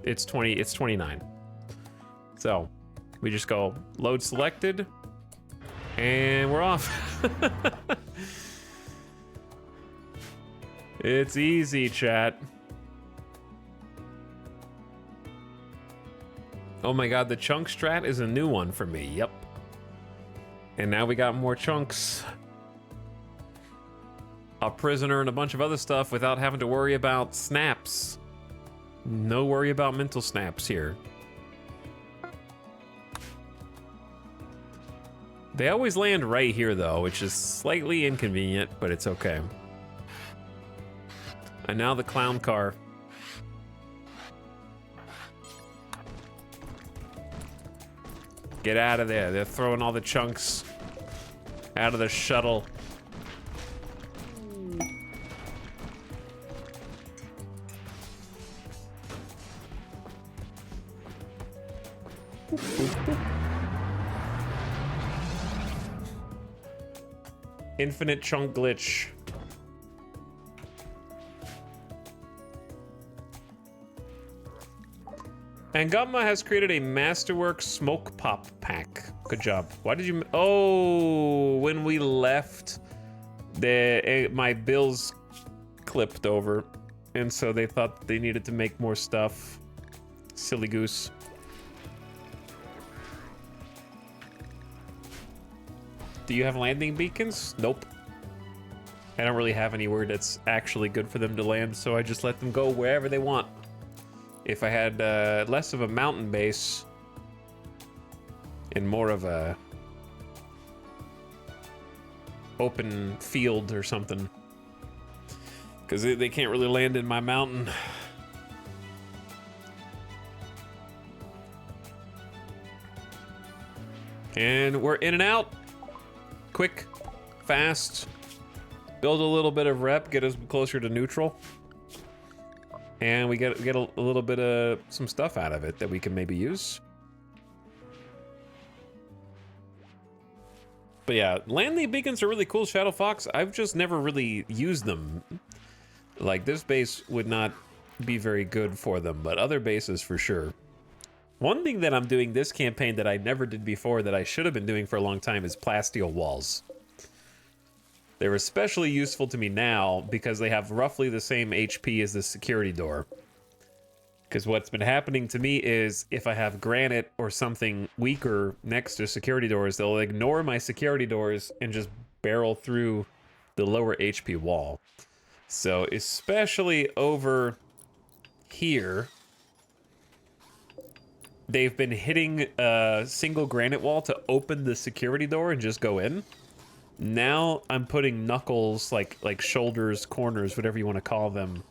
It's 29. So, we just go load selected, and we're off. It's easy, chat. Oh my god, the chunk strat is a new one for me, yep. And now we got more chunks. A prisoner and a bunch of other stuff without having to worry about snaps. No worry about mental snaps here. They always land right here though, which is slightly inconvenient, but it's okay. And now the clown car. Get out of there. They're throwing all the chunks out of the shuttle. Infinite chunk glitch. And Gamma has created a Masterwork smoke pop pack. Good job. Why did you? Oh, when we left, my bills clipped over, and so they thought they needed to make more stuff. Silly goose. Do you have landing beacons? Nope. I don't really have anywhere that's actually good for them to land, so I just let them go wherever they want. If I had less of a mountain base and more of a open field or something, because they can't really land in my mountain. And we're in and out. Quick, fast, build a little bit of rep, get us closer to neutral. And we get a little bit of some stuff out of it that we can maybe use. But yeah, landing beacons are really cool, Shadow Fox. I've just never really used them. Like, this base would not be very good for them, but other bases for sure. One thing that I'm doing this campaign that I never did before that I should have been doing for a long time is plasteel walls. They're especially useful to me now because they have roughly the same HP as the security door. Because what's been happening to me is if I have granite or something weaker next to security doors, they'll ignore my security doors and just barrel through the lower HP wall. So especially over here, they've been hitting a single granite wall to open the security door and just go in. Now I'm putting knuckles, like shoulders, corners, whatever you want to call them,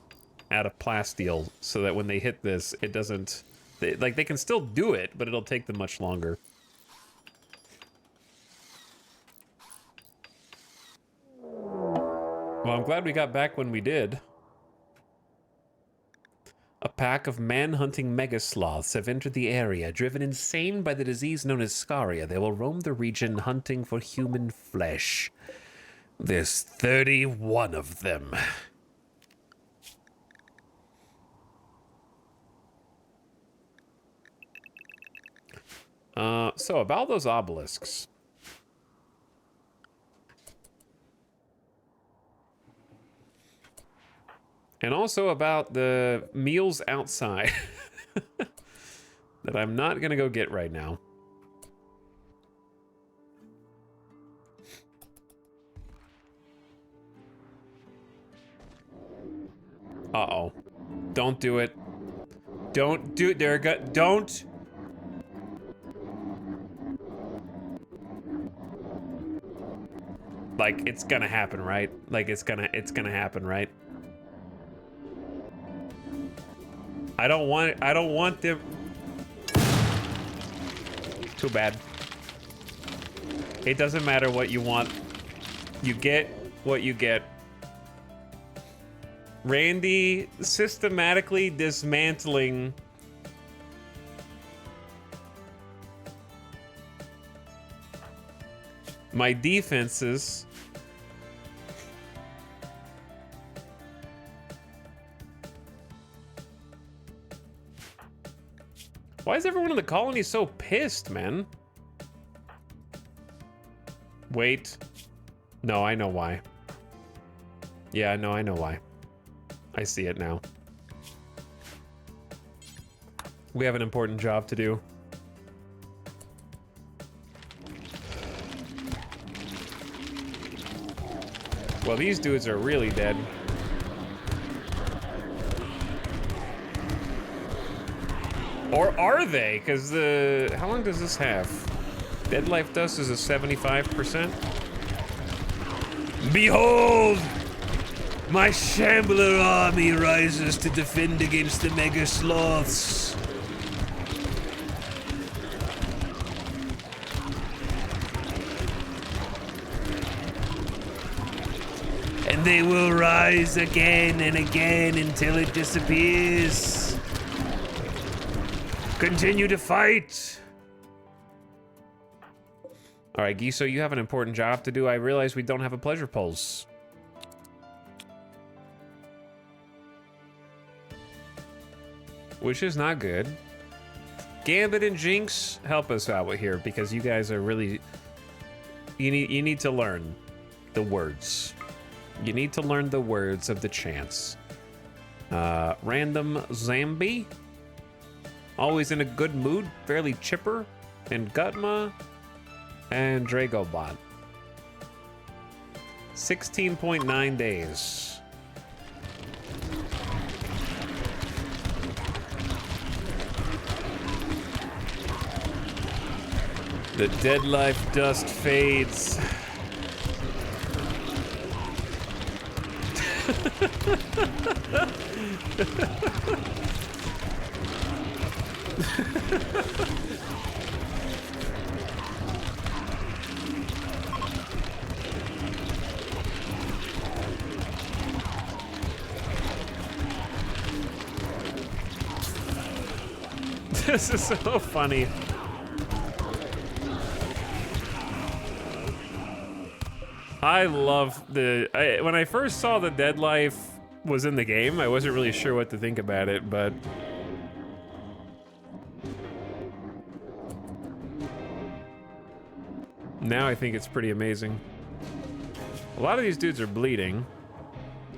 out of plasteel, so that when they hit this, it doesn't... they can still do it, but it'll take them much longer. Well, I'm glad we got back when we did. pack of man-hunting megasloths have entered the area. Driven insane by the disease known as scaria, they will roam the region hunting for human flesh. There's 31 of them. So about those obelisks. And also about the meals outside that I'm not gonna go get right now. Uh-oh. Don't do it. Don't do it, Derek. Don't. Like, it's gonna happen, right? Like, it's gonna happen, right? I don't want them. Too bad. It doesn't matter what you want. You get what you get. Randy systematically dismantling my defenses. Why is everyone in the colony so pissed, man? Wait. No, I know why. Yeah, no, I know why. I see it now. We have an important job to do. Well, these dudes are really dead. Or are they? Because how long does this have? Dead life dust is a 75%. Behold! My shambler army rises to defend against the mega sloths. And they will rise again and again until it disappears. Continue to fight. All right, Giso, you have an important job to do. I realize we don't have a pleasure pulse. Which is not good. Gambit and Jinx, help us out with here because you guys are really... You need to learn the words. You need to learn the words of the chants. Random Zambi. Always in a good mood, fairly chipper. And Gutma. And Dragobot. 16.9 days. The dead life dust fades. This is so funny. I love when I first saw the dead life was in the game, I wasn't really sure what to think about it, but now I think it's pretty amazing. A lot of these dudes are bleeding.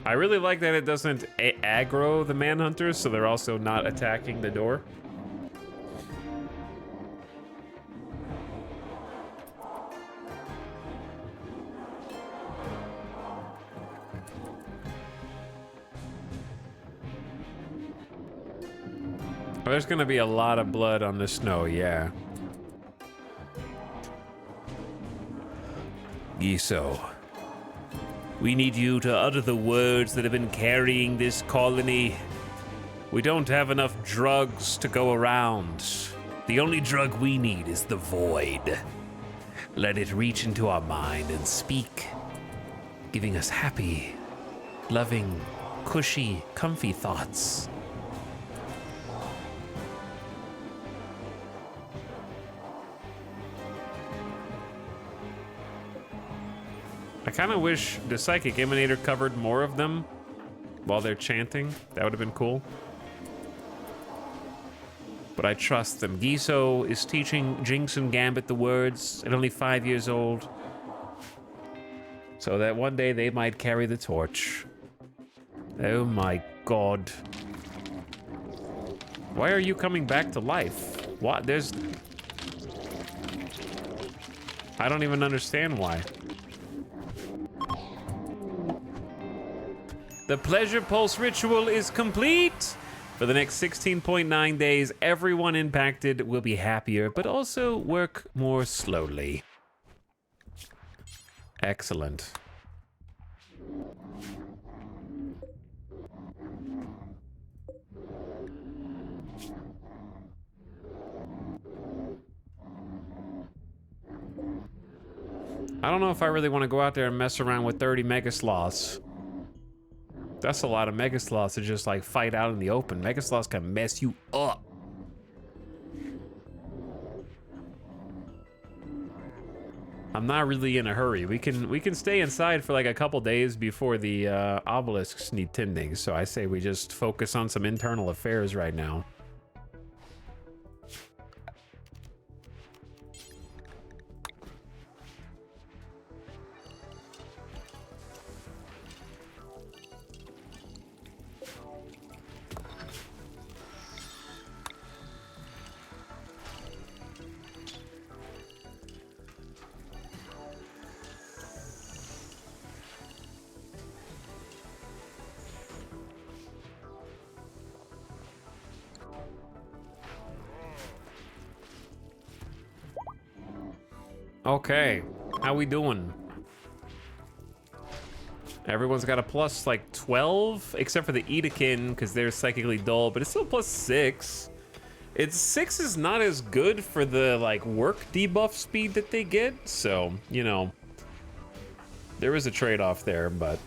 I really like that it doesn't aggro the manhunters, so they're also not attacking the door. There's gonna be a lot of blood on the snow, yeah. Giso, we need you to utter the words that have been carrying this colony. We don't have enough drugs to go around. The only drug we need is the void. Let it reach into our mind and speak, giving us happy, loving, cushy, comfy thoughts. I kind of wish the Psychic Emanator covered more of them while they're chanting. That would have been cool. But I trust them. Giso is teaching Jinx and Gambit the words at only 5 years old. So that one day they might carry the torch. Oh my god. Why are you coming back to life? What? There's... I don't even understand why. The Pleasure Pulse ritual is complete! For the next 16.9 days, everyone impacted will be happier, but also work more slowly. Excellent. I don't know if I really want to go out there and mess around with 30 Mega Sloths. That's a lot of Mega Sloths to just like fight out in the open. Mega Sloths can mess you up. I'm not really in a hurry. We can stay inside for like a couple days before the obelisks need tending. So I say we just focus on some internal affairs right now. Okay, how we doing? Everyone's got a plus like 12, except for the Edekin, because they're psychically dull, but it's still plus 6. It's 6 is not as good for the like work debuff speed that they get, so, you know, there is a trade-off there, but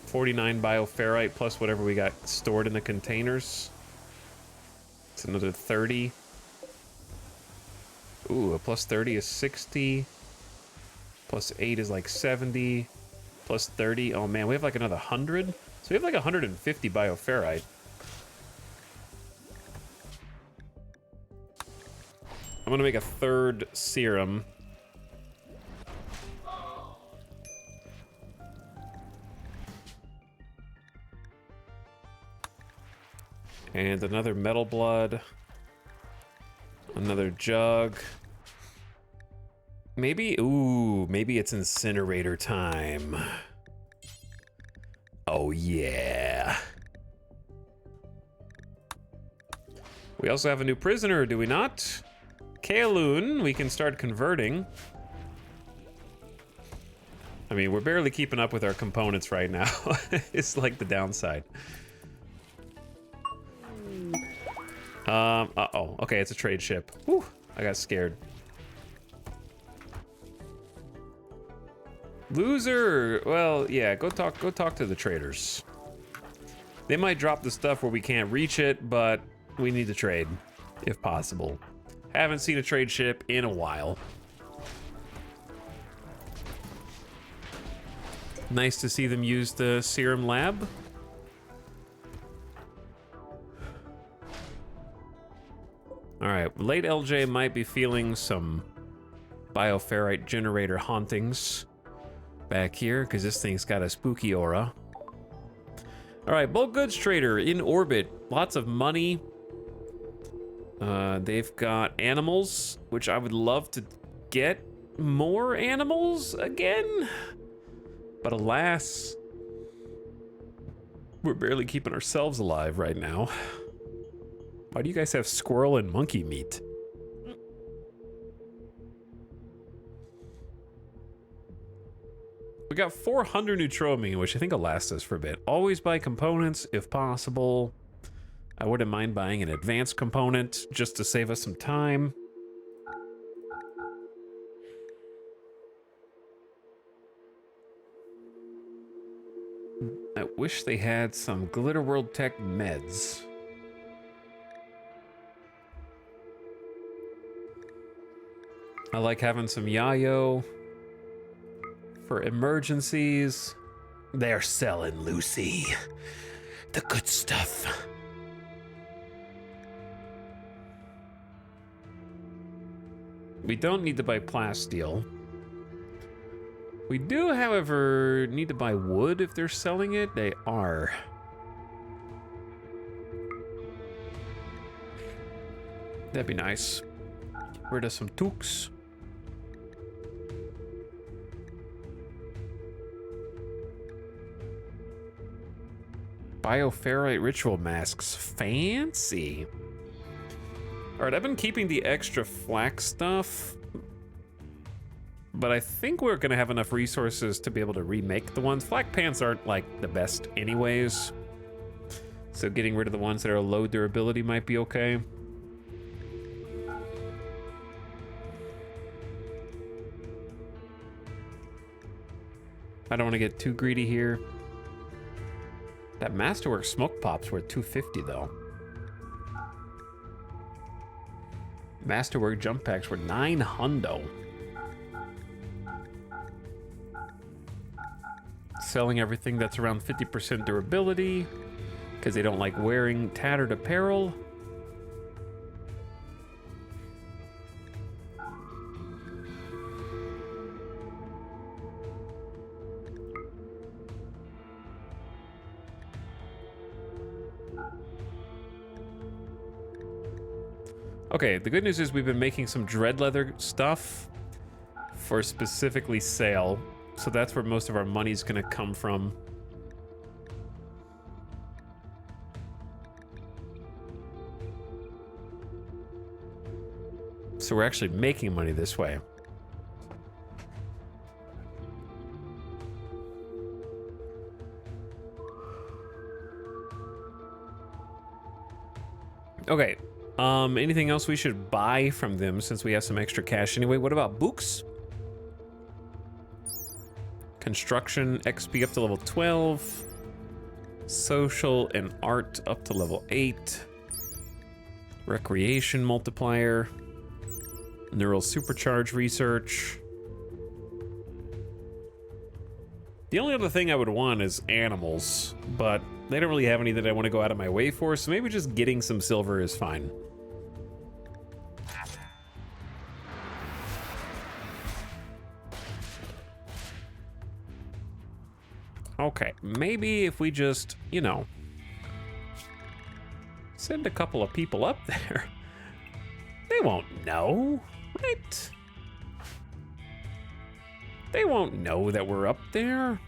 49 bioferrite plus whatever we got stored in the containers. It's another 30. Ooh, a plus 30 is 60. Plus 8 is like 70. Plus 30. Oh man, we have like another 100. So we have like 150 bioferrite. I'm gonna make a third serum. And another metal blood. Another jug. Maybe, ooh, maybe it's incinerator time. Oh yeah. We also have a new prisoner, do we not? Kaloon, we can start converting. I mean, we're barely keeping up with our components right now. It's like the downside. Uh-oh. Okay, it's a trade ship. Whew, I got scared. Loser! Well, yeah, go talk to the traders. They might drop the stuff where we can't reach it, but we need to trade, if possible. Haven't seen a trade ship in a while. Nice to see them use the serum lab. All right, late LJ might be feeling some bioferrite generator hauntings back here, because this thing's got a spooky aura. All right, bulk goods trader in orbit. Lots of money. They've got animals, which I would love to get more animals again. But alas, we're barely keeping ourselves alive right now. Why do you guys have squirrel and monkey meat? We got 400 neutroamine, which I think will last us for a bit. Always buy components if possible. I wouldn't mind buying an advanced component just to save us some time. I wish they had some Glitter World Tech meds. I like having some yayo for emergencies. They're selling, Lucy. The good stuff. We don't need to buy plasteel. We do, however, need to buy wood if they're selling it. They are. That'd be nice. Get rid of some toques. Bioferrite ritual masks. Fancy. Alright, I've been keeping the extra flax stuff, but I think we're gonna have enough resources to be able to remake the ones. Flak pants aren't like the best anyways, so getting rid of the ones that are low durability might be okay. I don't want to get too greedy here. That Masterwork smoke pop's worth 250 though. Masterwork jump packs were 9 hundo. Selling everything that's around 50% durability because they don't like wearing tattered apparel. Okay, the good news is we've been making some dread leather stuff for specifically sale, so that's where most of our money's gonna come from. So we're actually making money this way. Okay. Anything else we should buy from them since we have some extra cash anyway? What about books? Construction XP up to level 12. Social and art up to level 8. Recreation multiplier. Neural supercharge research. The only other thing I would want is animals, but they don't really have any that I want to go out of my way for, so maybe just getting some silver is fine. Okay, maybe if we just, you know, send a couple of people up there, they won't know, right? They won't know that we're up there.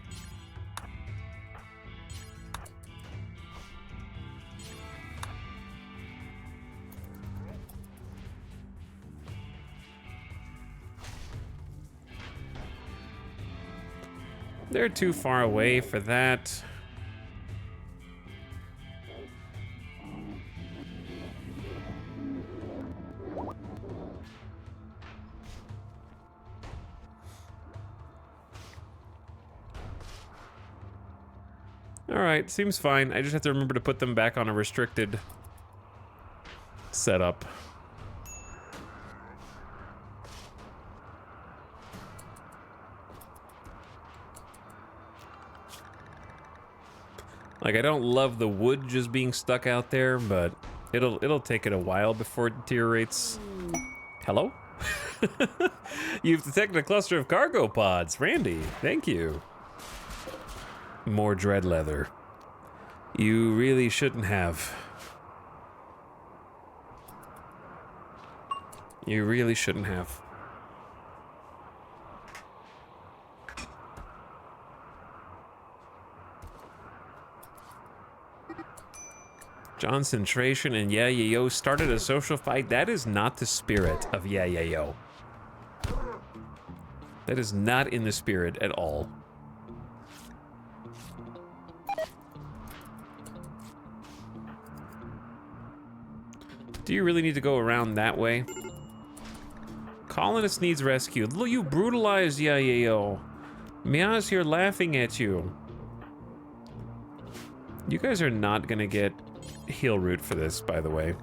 They're too far away for that. All right, seems fine. I just have to remember to put them back on a restricted setup. Like, I don't love the wood just being stuck out there, but it'll take it a while before it deteriorates. Hello? You've detected a cluster of cargo pods. Randy, thank you. More dread leather. You really shouldn't have. You really shouldn't have. Concentration and Yeah Yeah Yo started a social fight. That is not the spirit of Yeah Yeah Yo. That is not in the spirit at all. Do you really need to go around that way? Colonist needs rescue. Look, you brutalized Yeah Yeah Yo. Mia's here laughing at you. You guys are not gonna get heal root for this, by the way.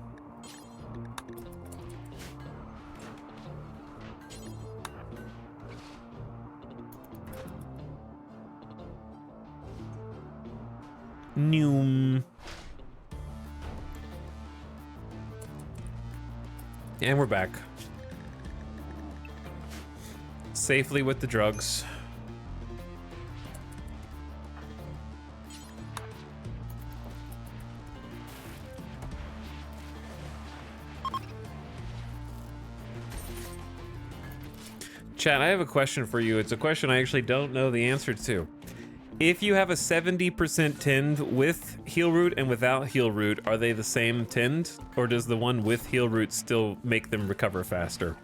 Noom. And we're back. Safely with the drugs. Chat, I have a question for you. It's a question I actually don't know the answer to. If you have a 70% tinned with heal root and without heal root, are they the same tinned? Or does the one with heal root still make them recover faster?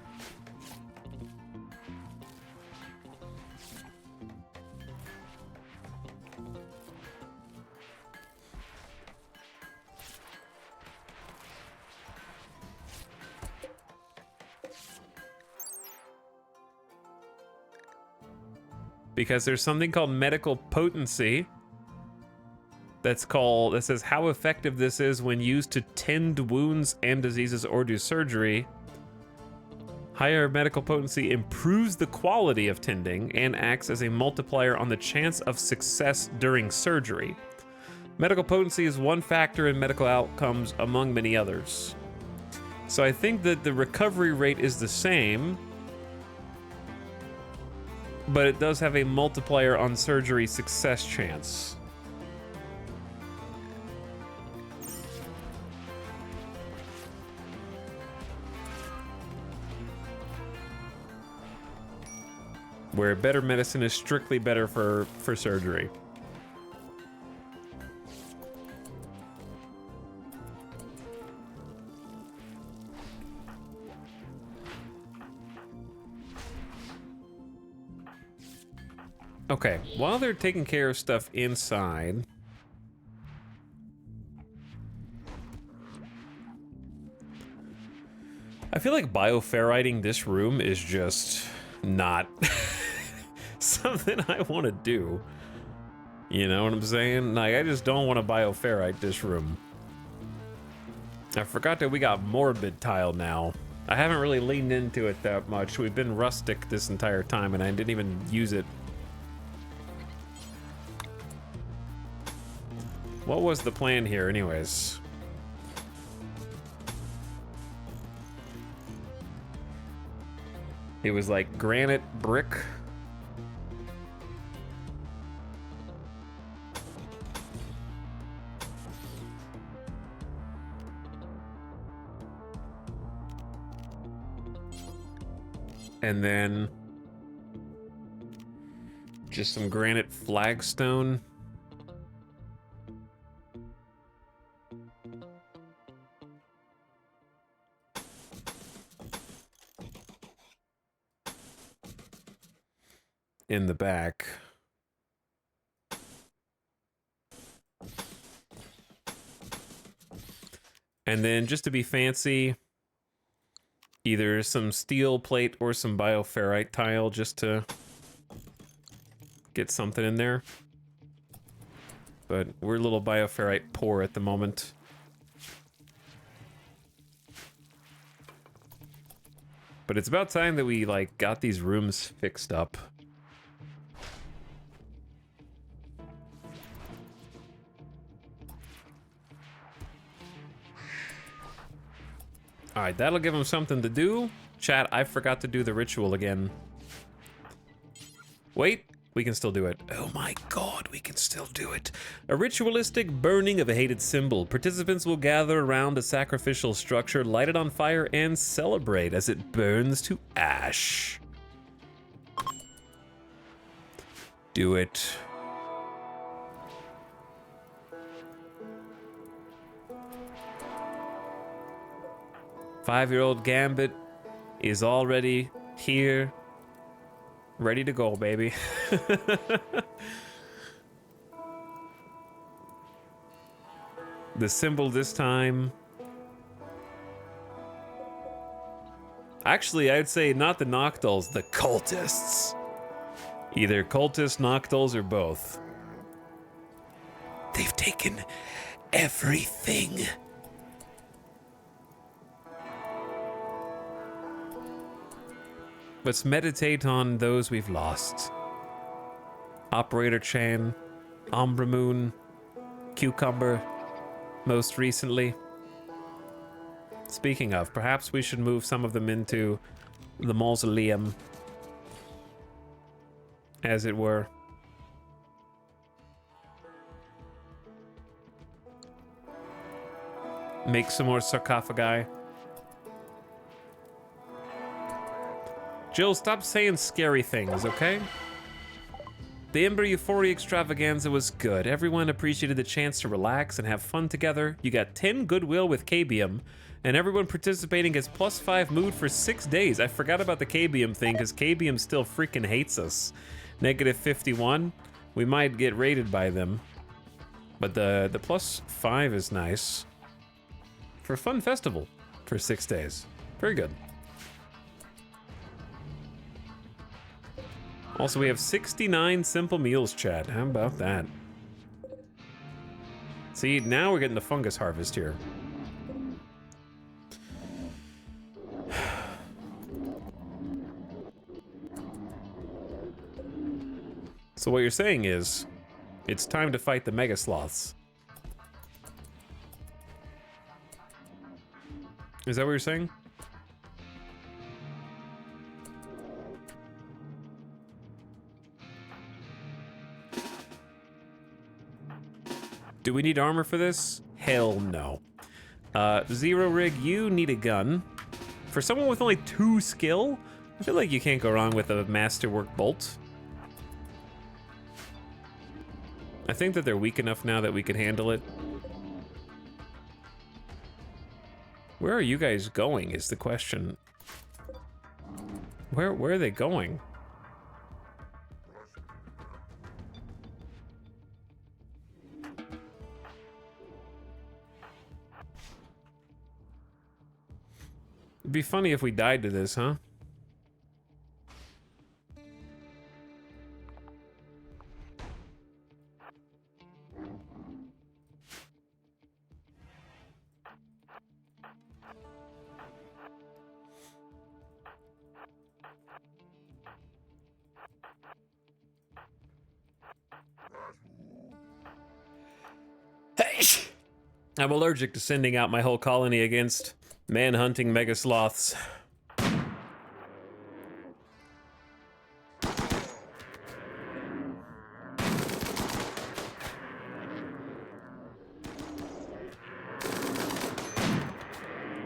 Because there's something called medical potency that says how effective this is when used to tend wounds and diseases or do surgery. Higher medical potency improves the quality of tending and acts as a multiplier on the chance of success during surgery. Medical potency is one factor in medical outcomes among many others. So I think that the recovery rate is the same, but it does have a multiplier on surgery success chance. Where better medicine is strictly better for surgery. Okay, while they're taking care of stuff inside, I feel like bioferriting this room is just not something I want to do. You know what I'm saying? Like, I just don't want to bioferrite this room. I forgot that we got morbid tile now. I haven't really leaned into it that much. We've been rustic this entire time and I didn't even use it. What was the plan here anyways? It was like granite brick. And then just some granite flagstone. In the back. And then just to be fancy, either some steel plate or some bioferrite tile just to get something in there. But we're a little bioferrite poor at the moment. But it's about time that we like got these rooms fixed up. All right, that'll give him something to do. Chat, I forgot to do the ritual again. Wait, we can still do it. Oh my god, we can still do it. A ritualistic burning of a hated symbol. Participants will gather around a sacrificial structure, light it on fire, and celebrate as it burns to ash. Do it. Five-year-old Gambit is already here, ready to go, baby. The symbol this time. Actually, I'd say not the Noctals, the cultists. Either cultists, Noctals, or both. They've taken everything. Let's meditate on those we've lost. Operator Chan, Umbra Moon, cucumber most recently. Speaking of, perhaps we should move some of them into the mausoleum, as it were. Make some more sarcophagi. Jill, stop saying scary things, okay? The Ember Euphoria Extravaganza was good. Everyone appreciated the chance to relax and have fun together. You got 10 goodwill with Cabium, and everyone participating gets +5 mood for 6 days. I forgot about the Cabium thing, because Cabium still freaking hates us. -51, we might get raided by them. But the +5 is nice. For a fun festival for 6 days. Very good. Also, we have 69 simple meals, chat. How about that? See, now we're getting the fungus harvest here. So what you're saying is, it's time to fight the mega sloths. Is that what you're saying? Do we need armor for this? Hell no. Zero Rig, you need a gun. For someone with only 2 skill, I feel like you can't go wrong with a Masterwork Bolt. I think that they're weak enough now that we can handle it. Where are you guys going is the question. Where are they going? It'd be funny if we died to this, huh? I'm allergic to sending out my whole colony against man-hunting mega sloths.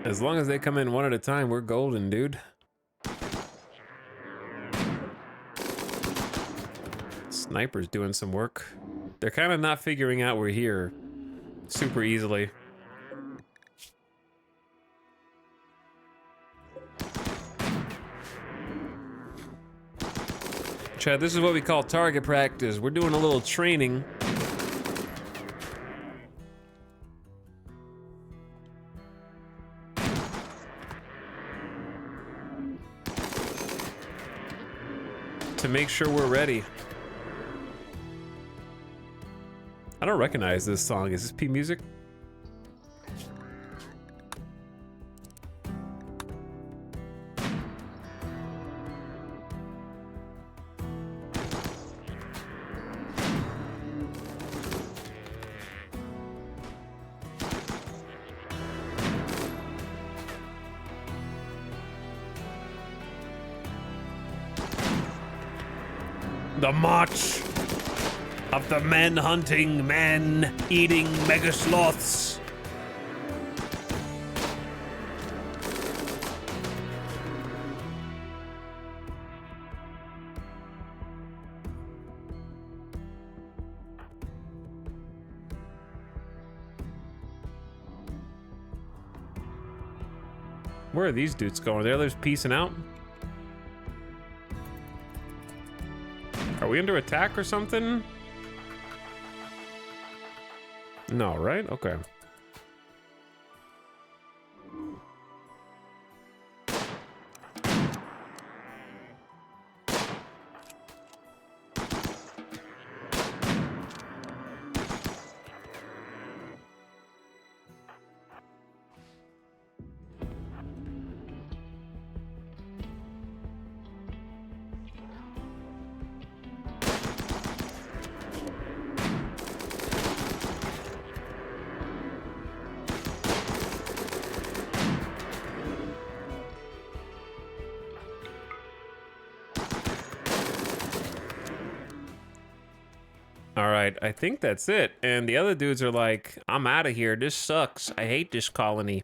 As long as they come in one at a time, we're golden, dude. Sniper's doing some work. They're kind of not figuring out we're here super easily. Chad, this is what we call target practice. We're doing a little training. To make sure we're ready. I don't recognize this song. Is this P music? The march of the man-hunting, man-eating mega sloths. Where are these dudes going? They're just peacing out? Are we under attack or something? No, right? Okay. All right, I think that's it. And the other dudes are like, I'm out of here. This sucks. I hate this colony.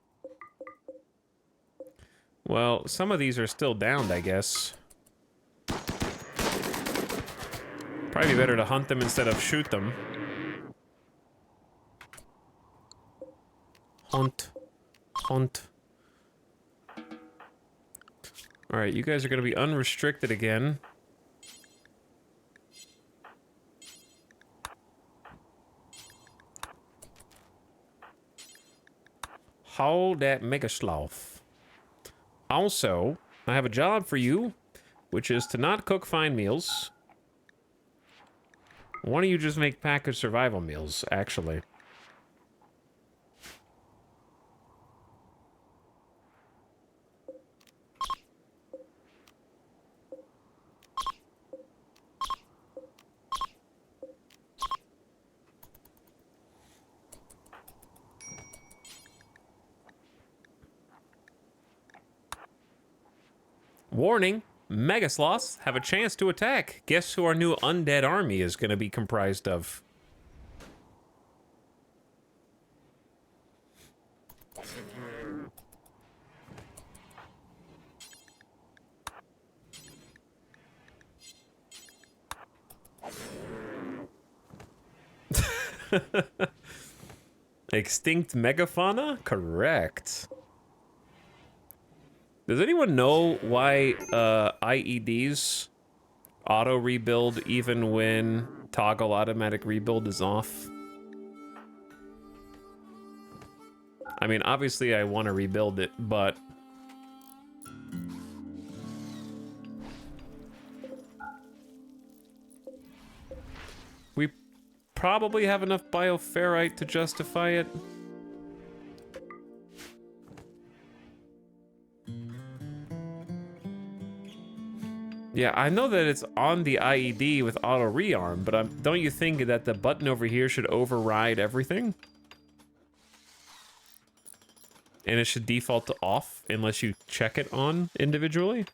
Well, some of these are still downed, I guess. Probably better to hunt them instead of shoot them. Hunt. Hunt. All right, you guys are going to be unrestricted again. Hold that mega sloth. Also, I have a job for you, which is to not cook fine meals. Why don't you just make packaged survival meals, actually? Warning, mega sloths have a chance to attack. Guess who our new undead army is going to be comprised of? Extinct megafauna? Correct. Does anyone know why IEDs auto rebuild even when toggle automatic rebuild is off? I mean, obviously I want to rebuild it, but we probably have enough bioferrite to justify it. Yeah, I know that it's on the IED with auto rearm, but don't you think that the button over here should override everything? And it should default to off unless you check it on individually?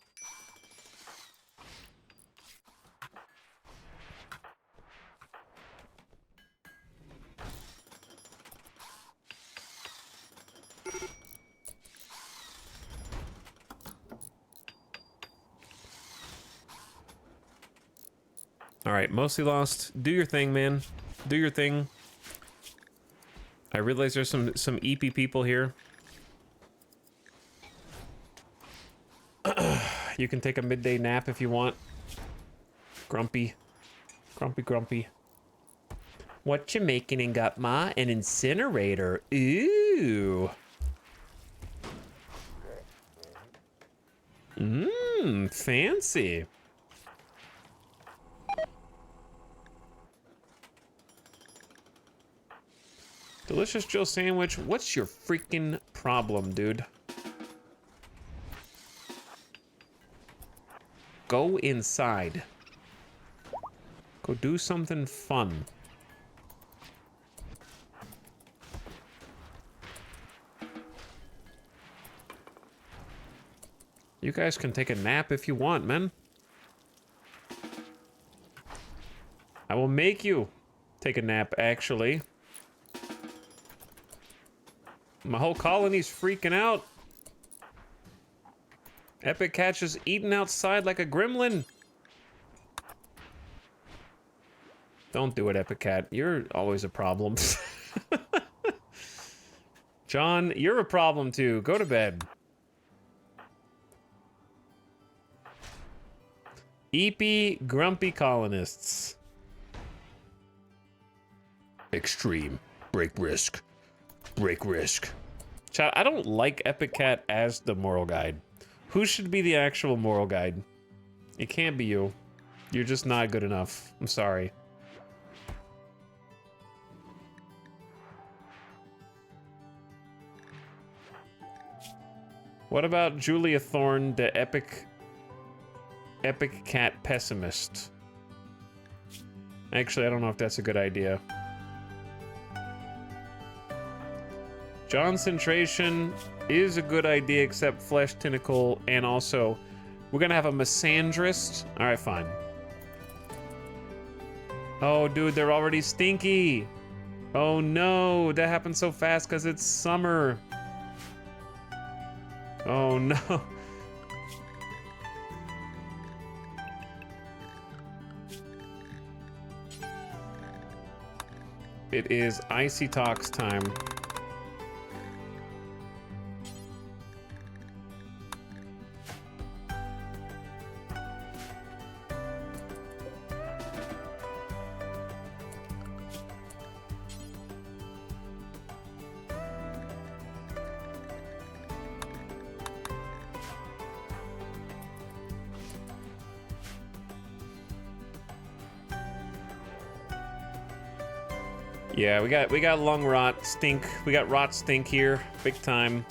All right, mostly lost. Do your thing, man. Do your thing. I realize there's some EP people here. You can take a midday nap if you want. Grumpy. Grumpy, grumpy. What you making in got ma? An incinerator. Ooh. Mmm, fancy. Delicious Joe sandwich. What's your freaking problem, dude? Go inside. Go do something fun. You guys can take a nap if you want, man. I will make you take a nap, actually. My whole colony's freaking out. Epic Cat just eating outside like a gremlin. Don't do it, Epic Cat. You're always a problem. John, you're a problem too. Go to bed. EP grumpy colonists. Extreme. Break risk. Break risk. Chat, I don't like Epic Cat as the moral guide. Who should be the actual moral guide? It can't be you. You're just not good enough. I'm sorry. What about Julia Thorne, the epic cat pessimist? Actually, I don't know if that's a good idea. Concentration is a good idea, except flesh tentacle, and also we're gonna have a misandrist. All right, fine. Oh, dude, they're already stinky. Oh no, that happened so fast because it's summer. Oh no. It is Icy Talks time. Yeah, we got lung rot stink. We got rot stink here, big time.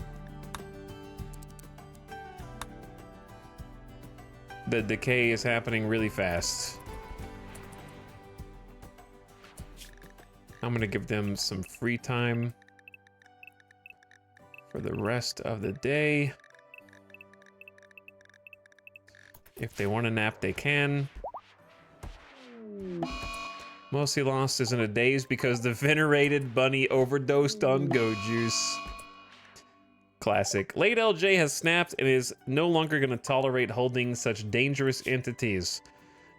The decay is happening really fast. I'm gonna give them some free time for the rest of the day. If they want a nap, they can. Mostly lost is in a daze because the venerated bunny overdosed on go juice. Classic. Late LJ has snapped and is no longer going to tolerate holding such dangerous entities.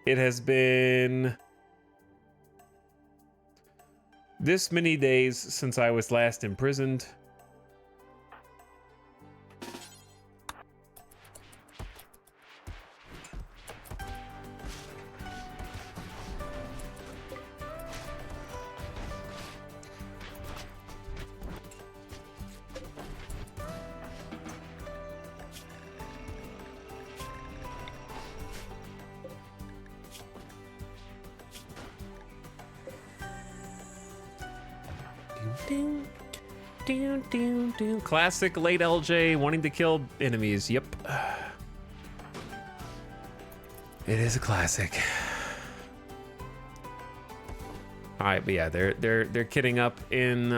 It has been this many days since I was last imprisoned. Classic late LJ wanting to kill enemies. Yep. It is a classic. All right, but yeah, they're kitting up in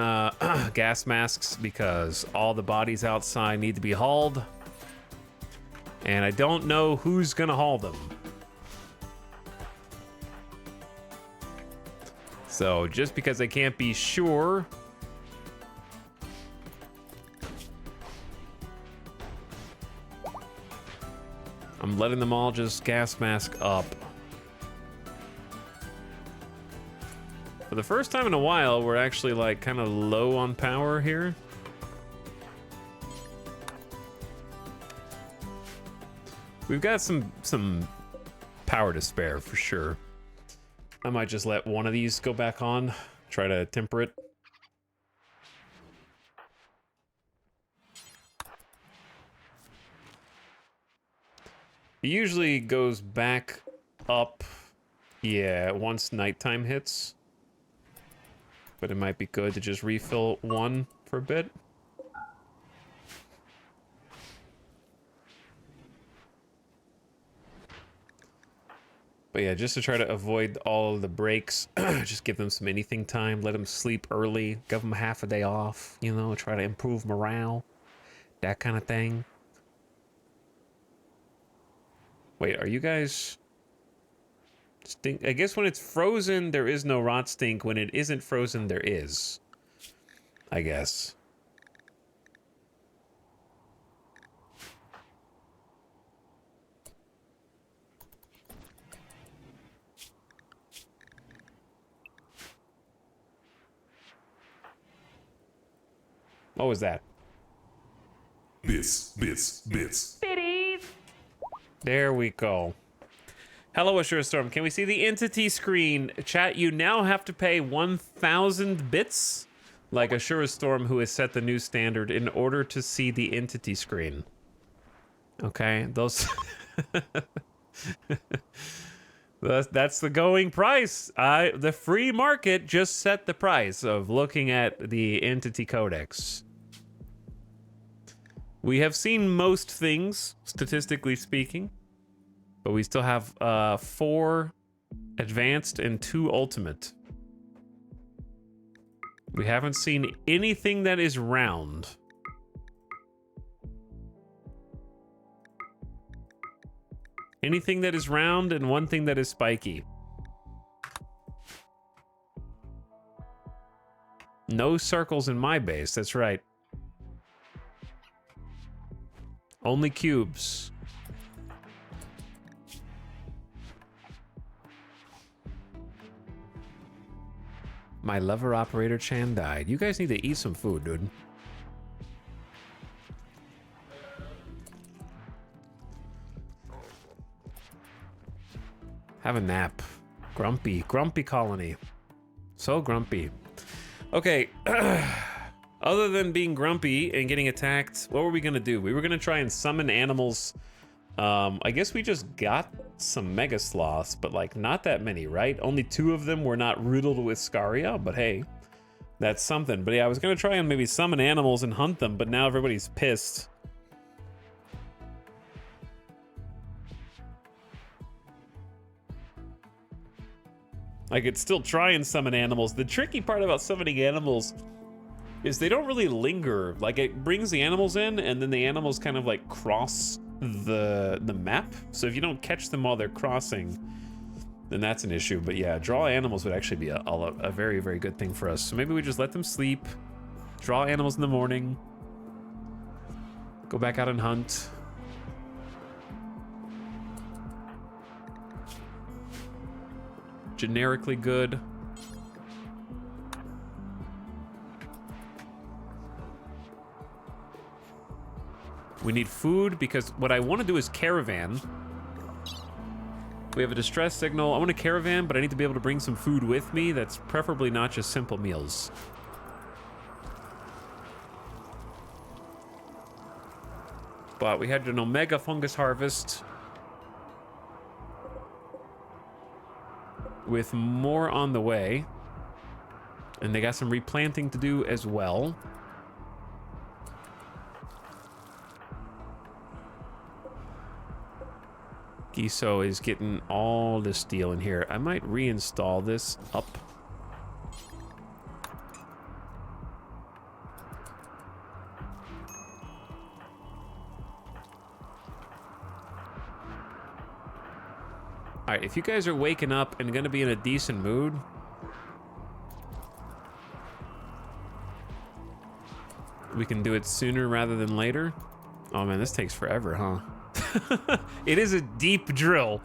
gas masks because all the bodies outside need to be hauled, and I don't know who's gonna haul them. So just because I can't be sure, I'm letting them all just gas mask up. For the first time in a while, we're actually like kind of low on power here. We've got some power to spare for sure. I might just let one of these go back on, try to temper it. It usually goes back up, yeah, once nighttime hits. But it might be good to just refill one for a bit. But yeah, just to try to avoid all of the breaks, just give them some anything time, let them sleep early, give them half a day off, you know, try to improve morale, that kind of thing. Wait, are you guys... Stink? I guess when it's frozen, there is no rot stink. When it isn't frozen, there is. I guess. What was that? Bits. There we go. Hello, Assure Storm. Can we see the entity screen? Chat, you now have to pay 1,000 bits, like Assure Storm, who has set the new standard, in order to see the entity screen. Okay, those... That's the going price. The free market just set the price of looking at the entity codex. We have seen most things, statistically speaking, but we still have 4 advanced and 2 ultimate. We haven't seen anything that is round. Anything that is round and one thing that is spiky. No circles in my base, that's right. Only cubes. My lever operator Chan died. You guys need to eat some food, dude. Have a nap. Grumpy. Grumpy colony. So grumpy. Okay. Other than being grumpy and getting attacked, what were we gonna do? We were gonna try and summon animals. I guess we just got some mega sloths, but like not that many, right? Only 2 of them were not riddled with scaria, but hey, that's something. But yeah, I was gonna try and maybe summon animals and hunt them, but now everybody's pissed. I could still try and summon animals. The tricky part about summoning animals is they don't really linger. Like, it brings the animals in, and then the animals kind of like cross the map. So if you don't catch them while they're crossing, then that's an issue. But yeah, draw animals would actually be a very, very good thing for us. So maybe we just let them sleep, draw animals in the morning, go back out and hunt. Generically good. We need food because what I want to do is caravan. We have a distress signal. I want a caravan, but I need to be able to bring some food with me. That's preferably not just simple meals. But we had an omega fungus harvest with more on the way. And they got some replanting to do as well. Giso is getting all the steel in here. I might reinstall this up. All right, if you guys are waking up and gonna be in a decent mood, we can do it sooner rather than later. Oh man, this takes forever, huh? It is a deep drill,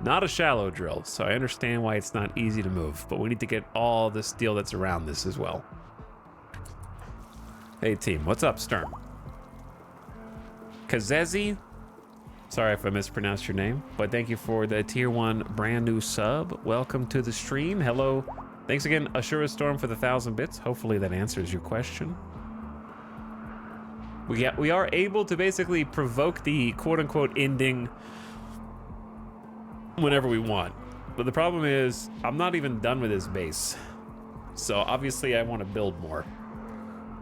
not a shallow drill, so I understand why it's not easy to move, but we need to get all the steel that's around this as well. Hey team, what's up, Stern? Kazezi? Sorry if I mispronounced your name, but thank you for the tier 1 brand new sub. Welcome to the stream. Hello. Thanks again, Ashura Storm, for the 1,000 bits. Hopefully that answers your question. We are able to basically provoke the quote-unquote ending whenever we want. But the problem is, I'm not even done with this base. So obviously I want to build more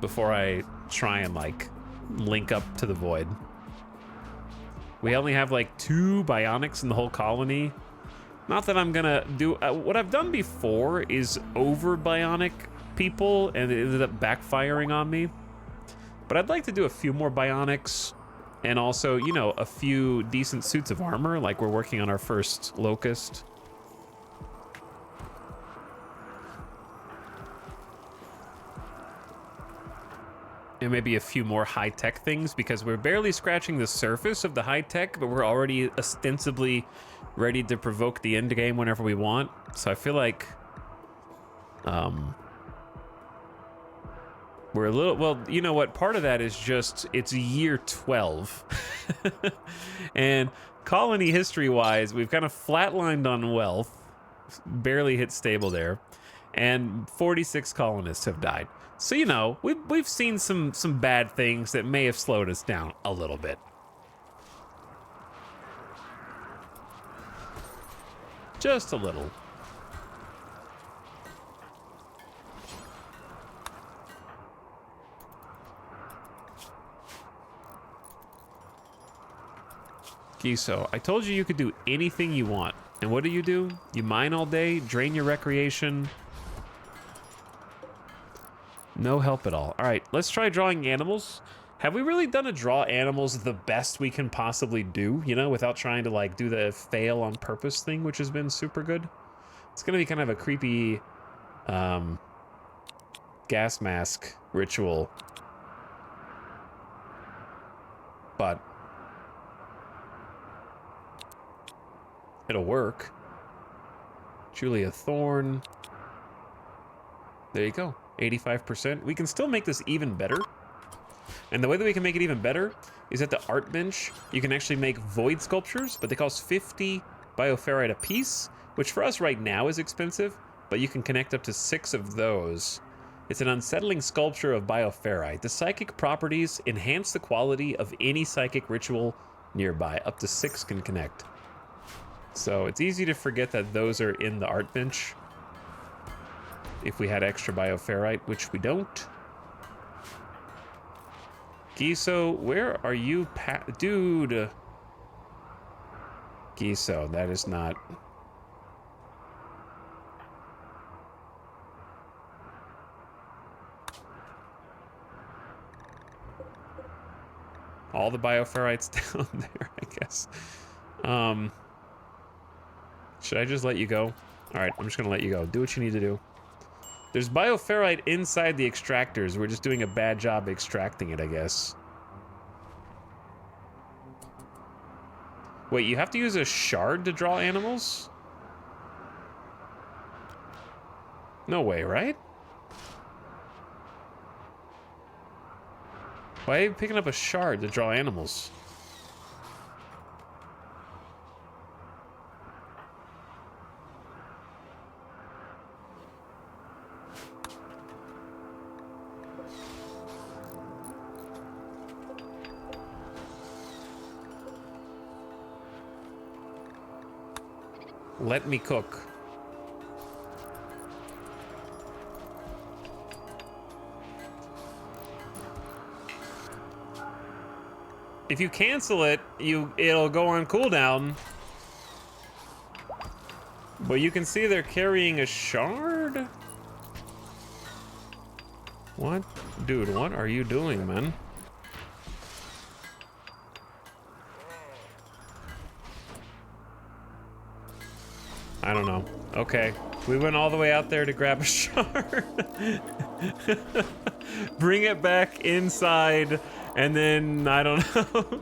before I try and like link up to the void. We only have like 2 bionics in the whole colony. Not that I'm gonna do, what I've done before is over bionic people and it ended up backfiring on me. But I'd like to do a few more bionics and also, you know, a few decent suits of armor, like we're working on our first Locust. And maybe a few more high-tech things, because we're barely scratching the surface of the high-tech, but we're already ostensibly ready to provoke the end game whenever we want. So I feel like we're a little, well, you know what, part of that is just, it's year 12. And colony history-wise, we've kind of flatlined on wealth, barely hit stable there, and 46 colonists have died. So, you know, we've seen some bad things that may have slowed us down a little bit. Just a little. Giso, I told you could do anything you want. And what do? You mine all day, drain your recreation. No help at all. All right, let's try drawing animals. Have we really done a draw animals the best we can possibly do, you know, without trying to like do the fail on purpose thing, which has been super good? It's gonna be kind of a creepy gas mask ritual. But it'll work. Julia Thorne. There you go. 85%. We can still make this even better. And the way that we can make it even better is at the art bench, you can actually make void sculptures, but they cost 50 bioferrite a piece, which for us right now is expensive, but you can connect up to 6 of those. It's an unsettling sculpture of bioferrite. The psychic properties enhance the quality of any psychic ritual nearby. Up to 6 can connect. So it's easy to forget that those are in the art bench if we had extra bioferrite, which we don't. Giso, where are you, dude? Giso, that is not... All the bioferrites down there, I guess. Should I just let you go? All right, I'm just gonna let you go. Do what you need to do. There's bioferrite inside the extractors. We're just doing a bad job extracting it, I guess. Wait, you have to use a shard to draw animals? No way, right? Why are you picking up a shard to draw animals? Let me cook. If you cancel it, it'll go on cooldown. But you can see they're carrying a shard? What? Dude, what are you doing, man? I don't know. Okay. We went all the way out there to grab a shard. Bring it back inside, and then, I don't know,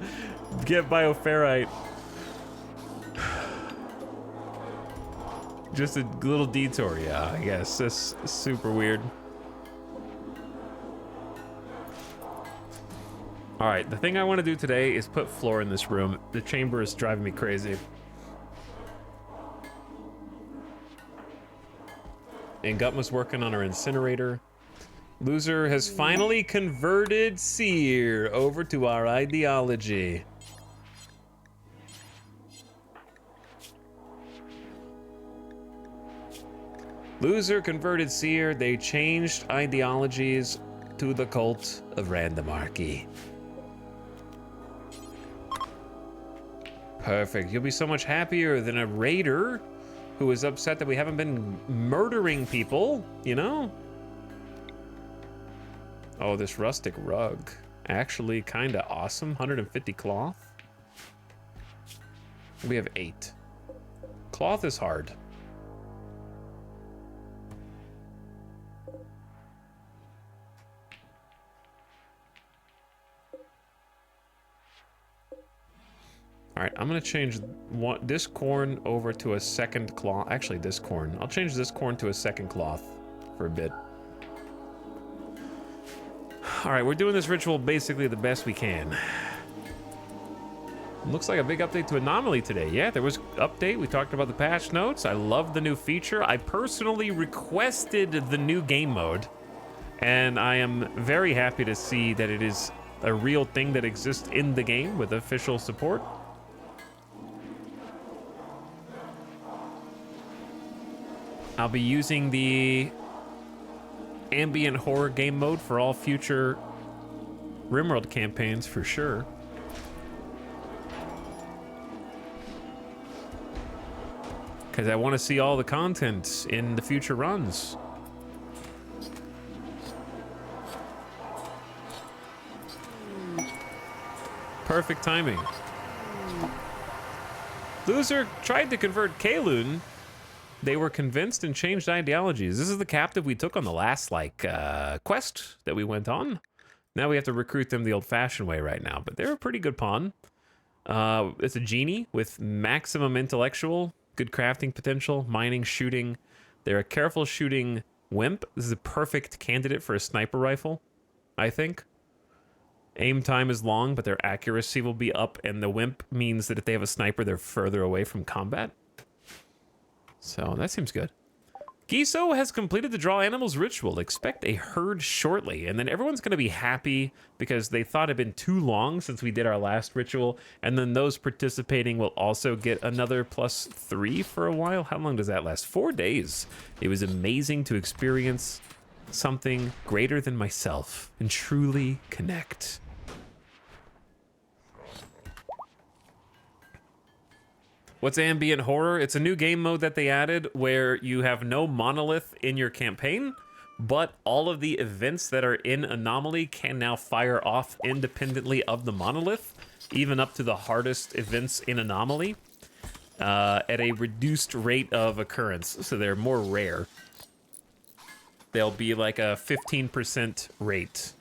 get bioferrite. Just a little detour, yeah, I guess. That's super weird. All right, the thing I want to do today is put floor in this room. The chamber is driving me crazy. And Gutma's working on our incinerator. Loser has finally converted Seer over to our ideology. Loser converted Seer. They changed ideologies to the cult of randomarchy. Perfect. You'll be so much happier than a raider who is upset that we haven't been murdering people, you know? Oh, this rustic rug. Actually kind of awesome. 150 cloth. We have 8. Cloth is hard. All right, I'm gonna change this corn over to a second cloth. Actually, this corn. I'll change this corn to a second cloth for a bit. All right, we're doing this ritual basically the best we can. Looks like a big update to Anomaly today. Yeah, there was update. We talked about the patch notes. I love the new feature. I personally requested the new game mode, and I am very happy to see that it is a real thing that exists in the game with official support. I'll be using the ambient horror game mode for all future RimWorld campaigns for sure. Because I want to see all the content in the future runs. Perfect timing. Loser tried to convert Kalun. they were convinced and changed ideologies. This is the captive we took on the last, like, quest that we went on. Now we have to recruit them the old-fashioned way right now, but they're a pretty good pawn. It's a genie with maximum intellectual, good crafting potential, mining, shooting. They're a careful shooting wimp. This is a perfect candidate for a sniper rifle, I think. Aim time is long, but their accuracy will be up, and the wimp means that if they have a sniper, they're further away from combat. So that seems good. Giso has completed the Draw Animals ritual. Expect a herd shortly. And then everyone's going to be happy because they thought it had been too long since we did our last ritual. And then those participating will also get another +3 for a while. How long does that last? 4 days. It was amazing to experience something greater than myself and truly connect. What's ambient horror? It's a new game mode that they added where you have no monolith in your campaign, but all of the events that are in Anomaly can now fire off independently of the monolith, even up to the hardest events in Anomaly, at a reduced rate of occurrence, so they're more rare. They'll be like a 15% rate.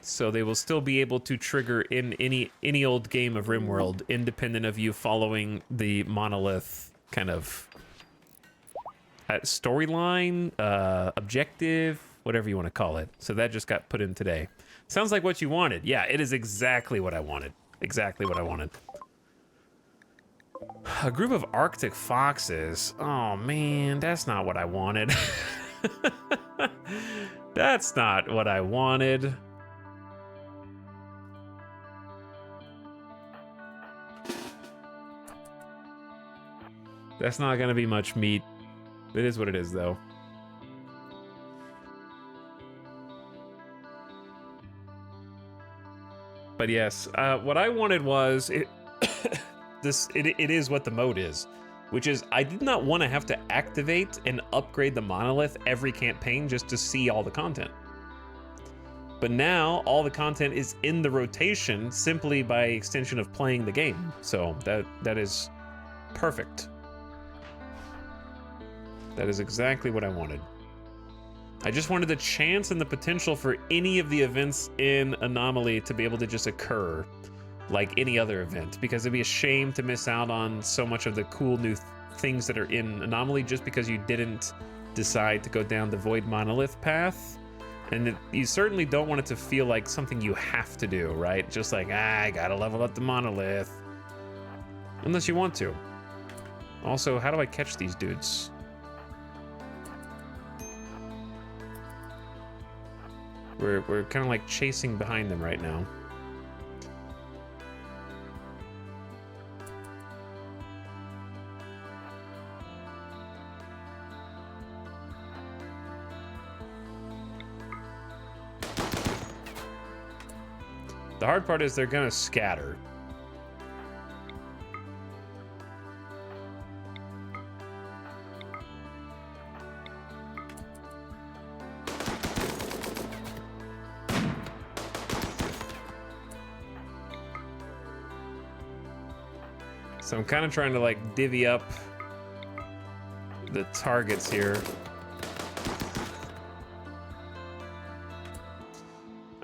So they will still be able to trigger in any old game of RimWorld, independent of you following the monolith kind of storyline, objective, whatever you want to call it. So that just got put in today. Sounds like what you wanted. Yeah, it is exactly what I wanted. Exactly what I wanted. A group of Arctic foxes. Oh man, that's not what I wanted. That's not what I wanted. That's not gonna be much meat. It is what it is, though. But yes, what I wanted was it is what the mode is, which is I did not want to have to activate and upgrade the monolith every campaign just to see all the content. But now all the content is in the rotation simply by extension of playing the game. So that is perfect. That is exactly what I wanted. I just wanted the chance and the potential for any of the events in Anomaly to be able to just occur like any other event, because it'd be a shame to miss out on so much of the cool new things that are in Anomaly just because you didn't decide to go down the Void Monolith path. And you certainly don't want it to feel like something you have to do, right? Just like, I gotta level up the monolith. Unless you want to. Also, how do I catch these dudes? We're kind of like chasing behind them right now. The hard part is they're gonna scatter. So I'm kind of trying to like divvy up the targets here.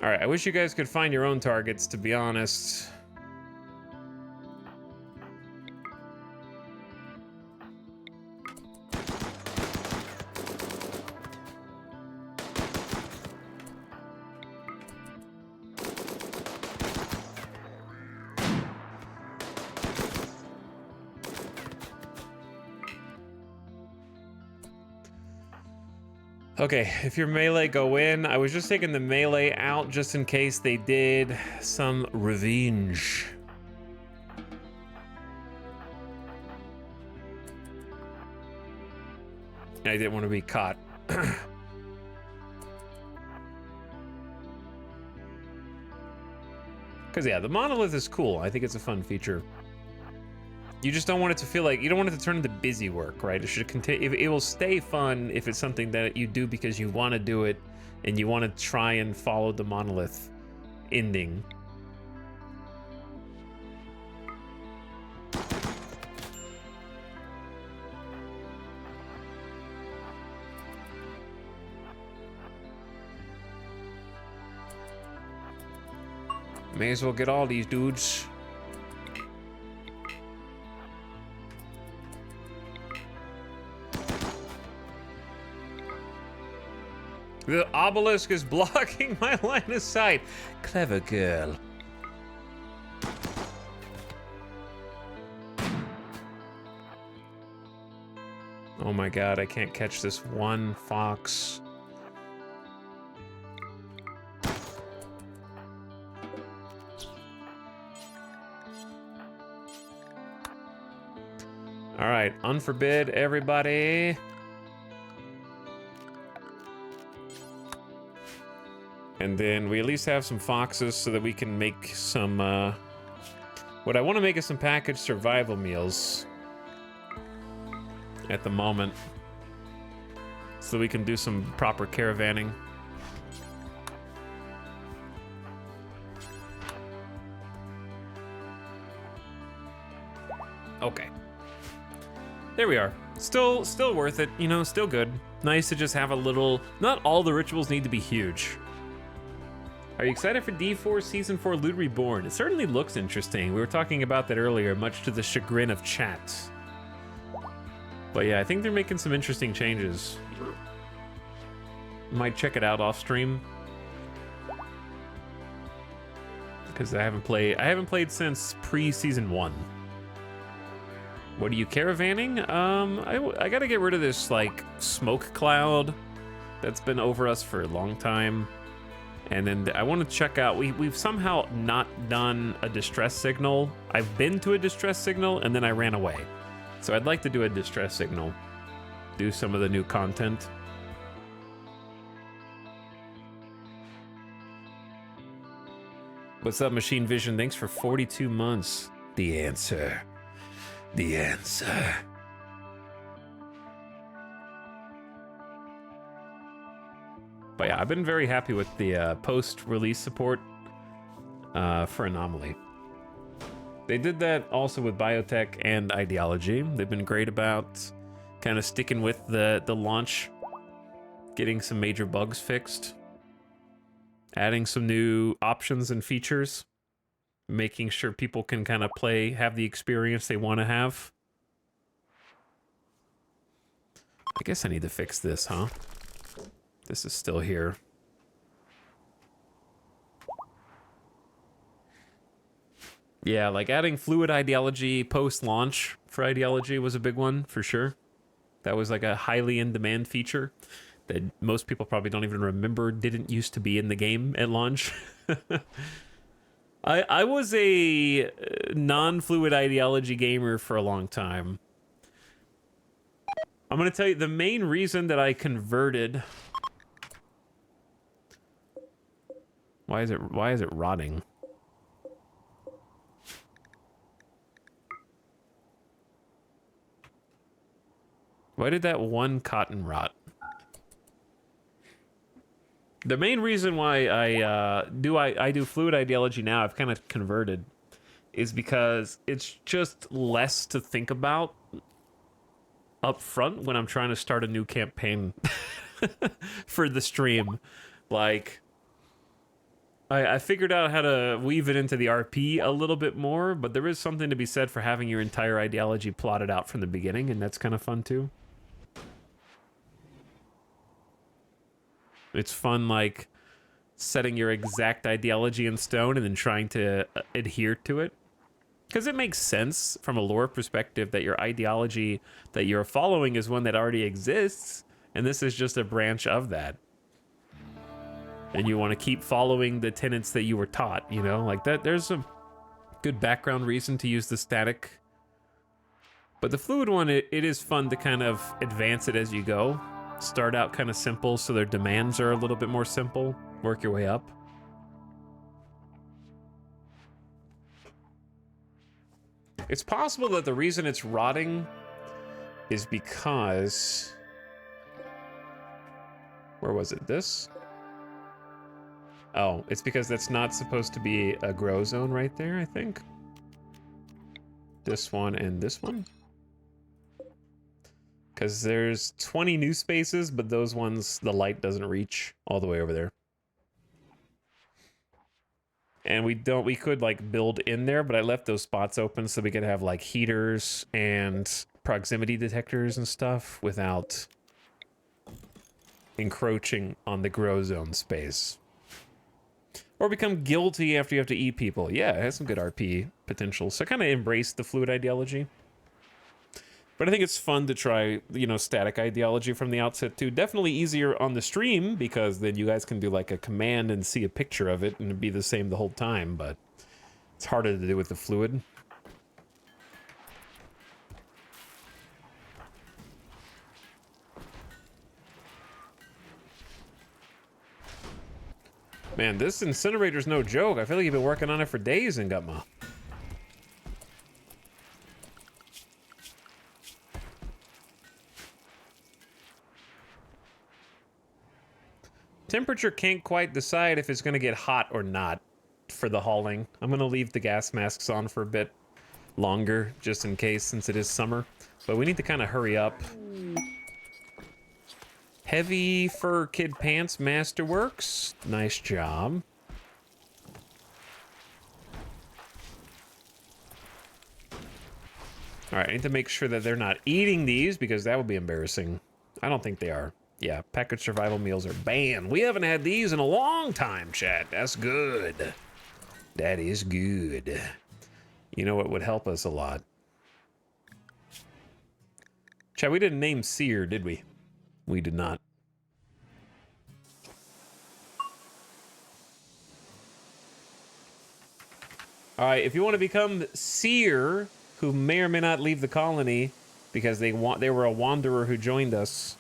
All right, I wish you guys could find your own targets, to be honest. Okay, if your melee go in, I was just taking the melee out just in case they did some revenge. I didn't want to be caught. Because yeah, the monolith is cool. I think it's a fun feature. You just don't want it to feel like, you don't want it to turn into busy work, right? It should continue. It will stay fun if it's something that you do because you want to do it and you want to try and follow the monolith ending. May as well get all these dudes. The obelisk is blocking my line of sight. Clever girl. Oh my god, I can't catch this one fox. All right, unforbid everybody. And then we at least have some foxes so that we can make some, what I want to make is some packaged survival meals at the moment, so we can do some proper caravanning. Okay. There we are. Still worth it, you know, still good. Nice to just have a little, not all the rituals need to be huge. Are you excited for D4 Season 4 Loot Reborn? It certainly looks interesting. We were talking about that earlier, much to the chagrin of chat. But yeah, I think they're making some interesting changes. Might check it out off stream. Because I haven't played since pre-Season 1. What are you caravanning? I gotta get rid of this, like, smoke cloud that's been over us for a long time. And then I want to check out, we've somehow not done a distress signal. I've been to a distress signal and then I ran away. So I'd like to do a distress signal. Do some of the new content. What's up, Machine Vision? Thanks for 42 months. The answer. The answer. But yeah, I've been very happy with the post-release support for Anomaly. They did that also with Biotech and Ideology. They've been great about kind of sticking with the launch, getting some major bugs fixed, adding some new options and features, making sure people can kind of have the experience they want to have. I guess I need to fix this, huh? This is still here. Yeah, like adding fluid ideology post-launch for ideology was a big one, for sure. That was like a highly in-demand feature that most people probably don't even remember didn't used to be in the game at launch. I was a non-fluid ideology gamer for a long time. I'm gonna tell you, the main reason that I converted... Why is it rotting? Why did that one cotton rot? The main reason why I do fluid ideology now, I've kind of converted, is because it's just less to think about up front when I'm trying to start a new campaign for the stream. Like, I figured out how to weave it into the RP a little bit more, but there is something to be said for having your entire ideology plotted out from the beginning, and that's kind of fun too. It's fun, like, setting your exact ideology in stone and then trying to adhere to it. Because it makes sense from a lore perspective that your ideology that you're following is one that already exists, and this is just a branch of that. And you want to keep following the tenets that you were taught, you know? Like, that. There's a good background reason to use the static. But the fluid one, it is fun to kind of advance it as you go. Start out kind of simple, so their demands are a little bit more simple. Work your way up. It's possible that the reason it's rotting is because... Where was it? This? Oh, it's because that's not supposed to be a grow zone right there, I think. This one and this one. Because there's 20 new spaces, but those ones, the light doesn't reach all the way over there. And we could like build in there, but I left those spots open so we could have like heaters and proximity detectors and stuff without encroaching on the grow zone space. Or become guilty after you have to eat people. Yeah, it has some good RP potential. So I kind of embrace the fluid ideology. But I think it's fun to try, you know, static ideology from the outset too. Definitely easier on the stream because then you guys can do like a command and see a picture of it and it'd be the same the whole time, but it's harder to do with the fluid. Man, this incinerator's no joke. I feel like you've been working on it for days in Gutma. Temperature can't quite decide if it's going to get hot or not for the hauling. I'm going to leave the gas masks on for a bit longer, just in case, since it is summer. But we need to kind of hurry up. Heavy fur kid pants masterworks. Nice job. All right, I need to make sure that they're not eating these because that would be embarrassing. I don't think they are. Yeah, packaged survival meals are banned. We haven't had these in a long time, chat. That's good. That is good. You know what would help us a lot? Chat, we didn't name Seer, did we? We did not. All right, if you want to become Seer, who may or may not leave the colony because they were a wanderer who joined us.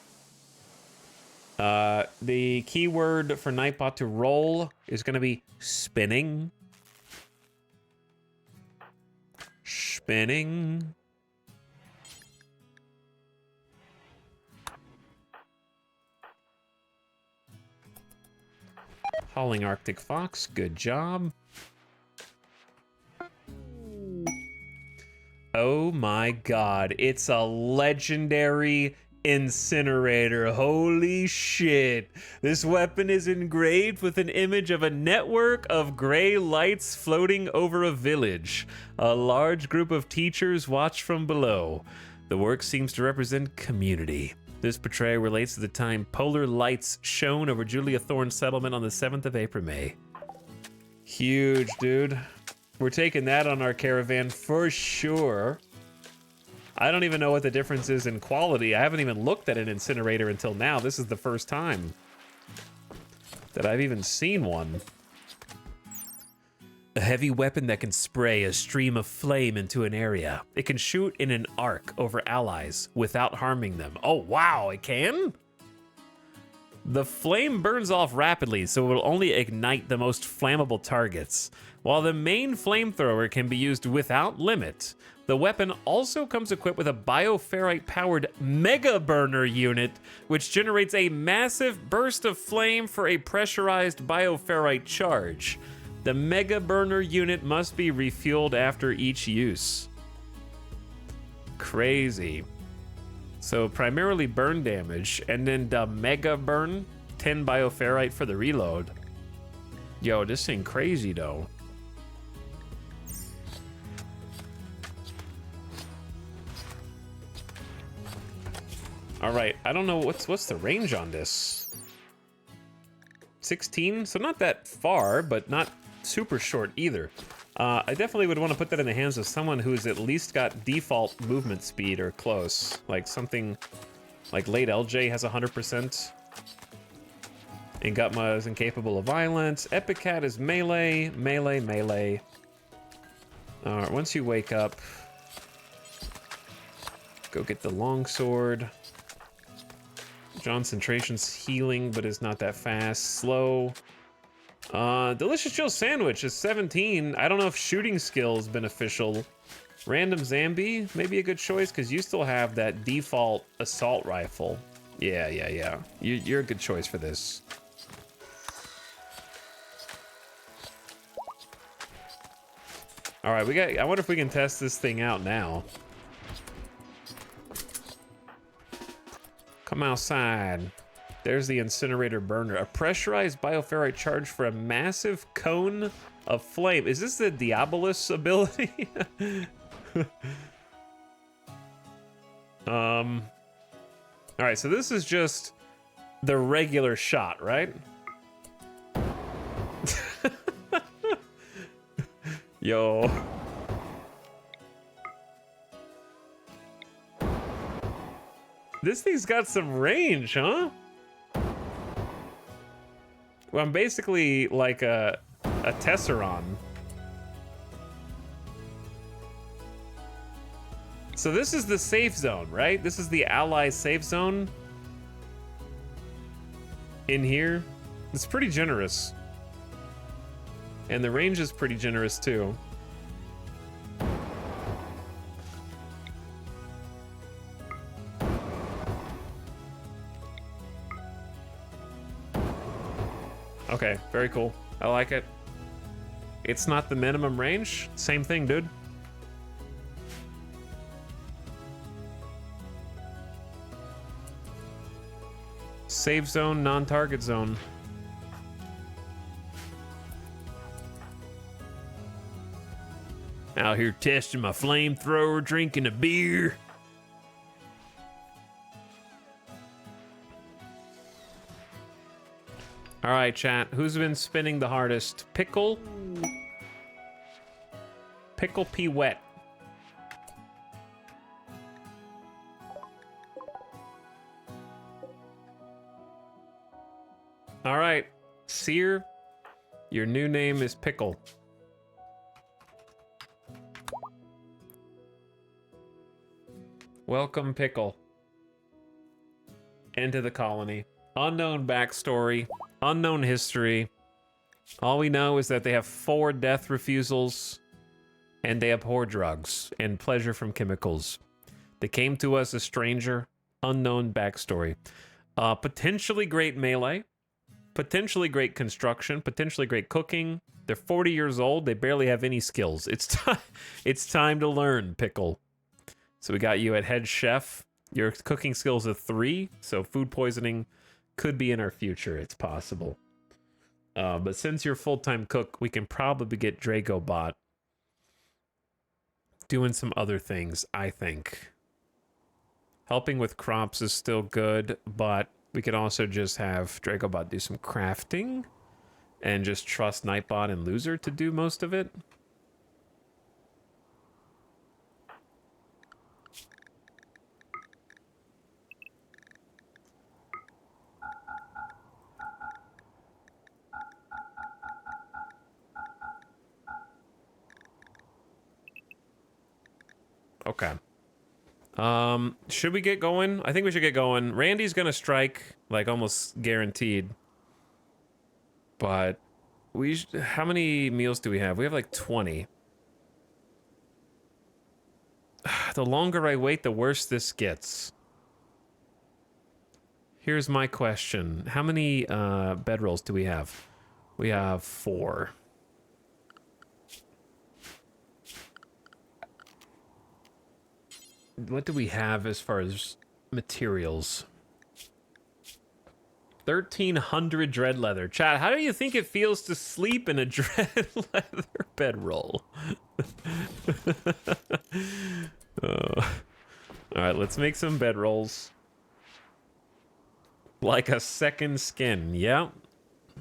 The keyword for Nightbot to roll is going to be spinning. Spinning. Hauling Arctic Fox, good job. Oh my god, it's a legendary incinerator. Holy shit. This weapon is engraved with an image of a network of gray lights floating over a village. A large group of teachers watch from below. The work seems to represent community. This portrayal relates to the time polar lights shone over Julia Thorne's settlement on the 7th of April, May. Huge, dude. We're taking that on our caravan for sure. I don't even know what the difference is in quality. I haven't even looked at an incinerator until now. This is the first time that I've even seen one. A heavy weapon that can spray a stream of flame into an area. It can shoot in an arc over allies without harming them. Oh, wow, it can? The flame burns off rapidly, so it will only ignite the most flammable targets. While the main flamethrower can be used without limit, the weapon also comes equipped with a bioferrite-powered mega burner unit, which generates a massive burst of flame for a pressurized bioferrite charge. The mega burner unit must be refueled after each use. Crazy. So primarily burn damage, and then the mega burn, 10 bioferrite for the reload. Yo, this thing crazy though. All right, I don't know what's the range on this. 16, so not that far, but not super short either. I definitely would want to put that in the hands of someone who's at least got default movement speed or close. Like something like late LJ has 100%. And Gutma is incapable of violence. Epic Cat is melee, melee, melee. Alright, once you wake up, go get the longsword. Concentration's healing, but is not that fast. Slow. Delicious Chill Sandwich is 17. I don't know if shooting skill is beneficial. Random Zambi may be a good choice because you still have that default assault rifle. Yeah. You're a good choice for this. All right, I wonder if we can test this thing out now. Come outside. There's the incinerator burner. A pressurized bioferrite charge for a massive cone a flame. Is this the Diabolus ability? All right, so this is just the regular shot, right? Yo. This thing's got some range, huh? Well, I'm basically like a Tesseron. So this is the safe zone, right? This is the ally safe zone. In here. It's pretty generous. And the range is pretty generous too. Okay, very cool. I like it. It's not the minimum range. Same thing, dude. Save zone, non-target zone. Out here testing my flamethrower, drinking a beer. All right, chat. Who's been spinning the hardest? Pickle? Pickle P wet. All right, Seer, your new name is Pickle. Welcome, Pickle. Into the colony. Unknown backstory, unknown history. All we know is that they have 4 death refusals, and they abhor drugs and pleasure from chemicals. They came to us a stranger, unknown backstory. Potentially great melee, potentially great construction, potentially great cooking. They're 40 years old. They barely have any skills. It's time to learn, Pickle. So we got you at head chef. Your cooking skills are 3, so food poisoning could be in our future. It's possible. But since you're full-time cook, we can probably get Dragobot doing some other things, I think. Helping with crops is still good, but we could also just have Dragobot do some crafting and just trust Nightbot and Loser to do most of it. Okay. Should we get going? I think we should get going. Randy's gonna strike, like almost guaranteed. But how many meals do we have? We have like 20. The longer I wait, the worse this gets. Here's my question. How many bedrolls do we have? We have 4. What do we have as far as materials? 1,300 dread leather. Chat, how do you think it feels to sleep in a dread leather bedroll? All right, let's make some bedrolls. Like a second skin. Yep.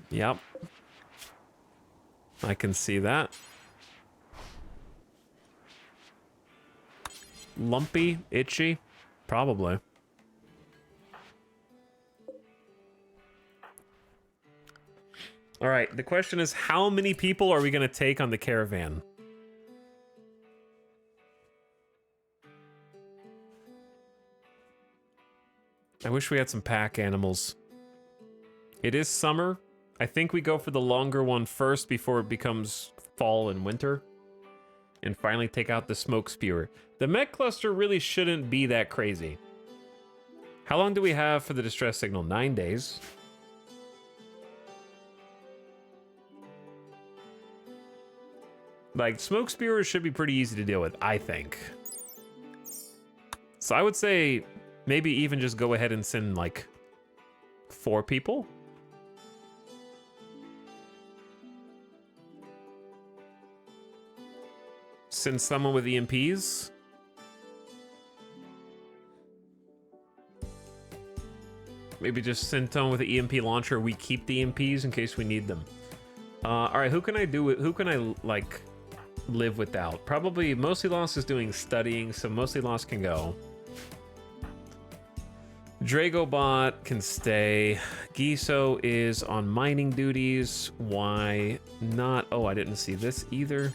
Yep. I can see that. Lumpy, itchy, probably. All right, the question is, how many people are we going to take on the caravan? I wish we had some pack animals. It is summer. I think we go for the longer one first before it becomes fall and winter. And finally take out the smoke spewer. The mech cluster really shouldn't be that crazy. How long do we have for the distress signal? 9 days. Like, smoke spewers should be pretty easy to deal with, I think. So I would say maybe even just go ahead and send like 4 people. Send someone with EMPs. Maybe just send someone with the EMP launcher. We keep the EMPs in case we need them. All right, who can I do it? Who can I like live without? Probably Mostly Lost is doing studying, so Mostly Lost can go. Dragobot can stay. Giso is on mining duties. Why not? Oh, I didn't see this either.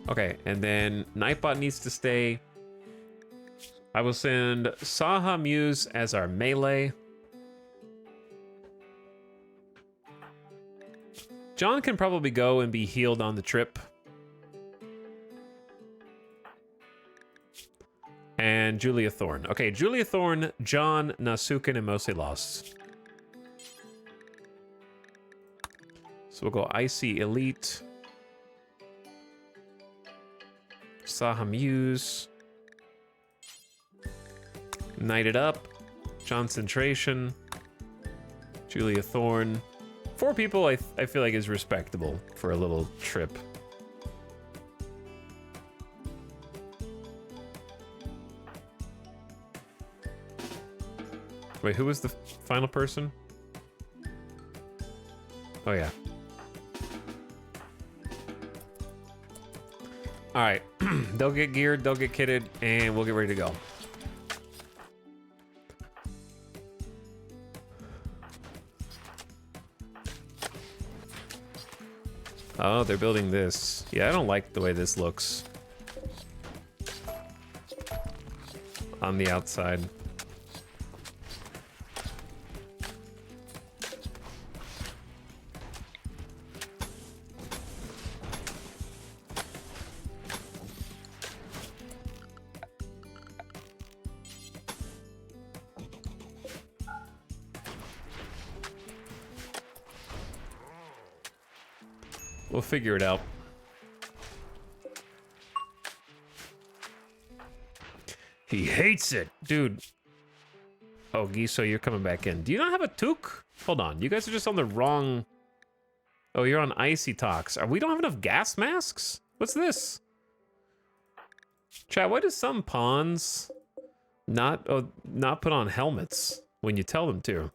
Okay, and then Nightbot needs to stay. I will send Saha Muse as our melee. John can probably go and be healed on the trip. And Julia Thorne. Okay, Julia Thorne, John, Nasukin, and Mostly Lost. So we'll go Icy Elite. Saha Muse. Knight It Up. Concentration. Julia Thorne. 4 people I feel like is respectable for a little trip. Wait, who was the final person? Oh, yeah. All right. They'll get geared, they'll get kitted, and we'll get ready to go. Oh, they're building this. Yeah, I don't like the way this looks on the outside. We'll figure it out. He hates it, dude. Oh, Giso, you're coming back in. Do you not have a toque? Hold on, you guys are just on the wrong... Oh, you're on Icy Talks. We don't have enough gas masks? What's this? Chat, why do some pawns not put on helmets when you tell them to?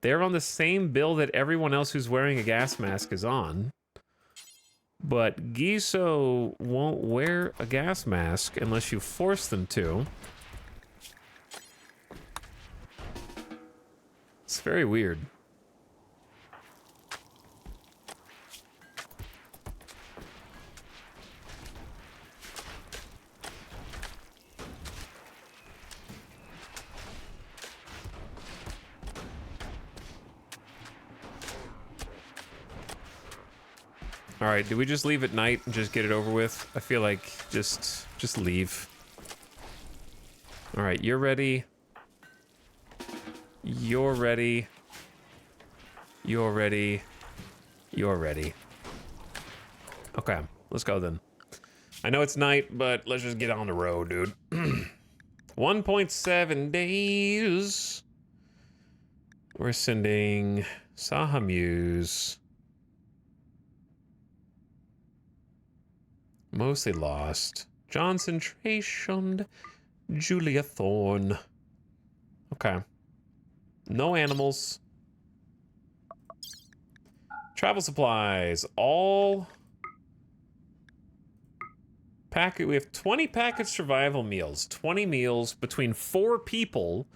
They're on the same bill that everyone else who's wearing a gas mask is on. But Giso won't wear a gas mask unless you force them to. It's very weird. All right, do we just leave at night and just get it over with? I feel like just leave. All right, you're ready. You're ready. You're ready. You're ready. Okay, let's go then. I know it's night, but let's just get on the road, dude. 1.7 days. We're sending Saha Muse. Mostly Lost. Concentration. Julia Thorne. Okay. No animals. Travel supplies. All packet. We have 20 package survival meals. 20 meals between 4 people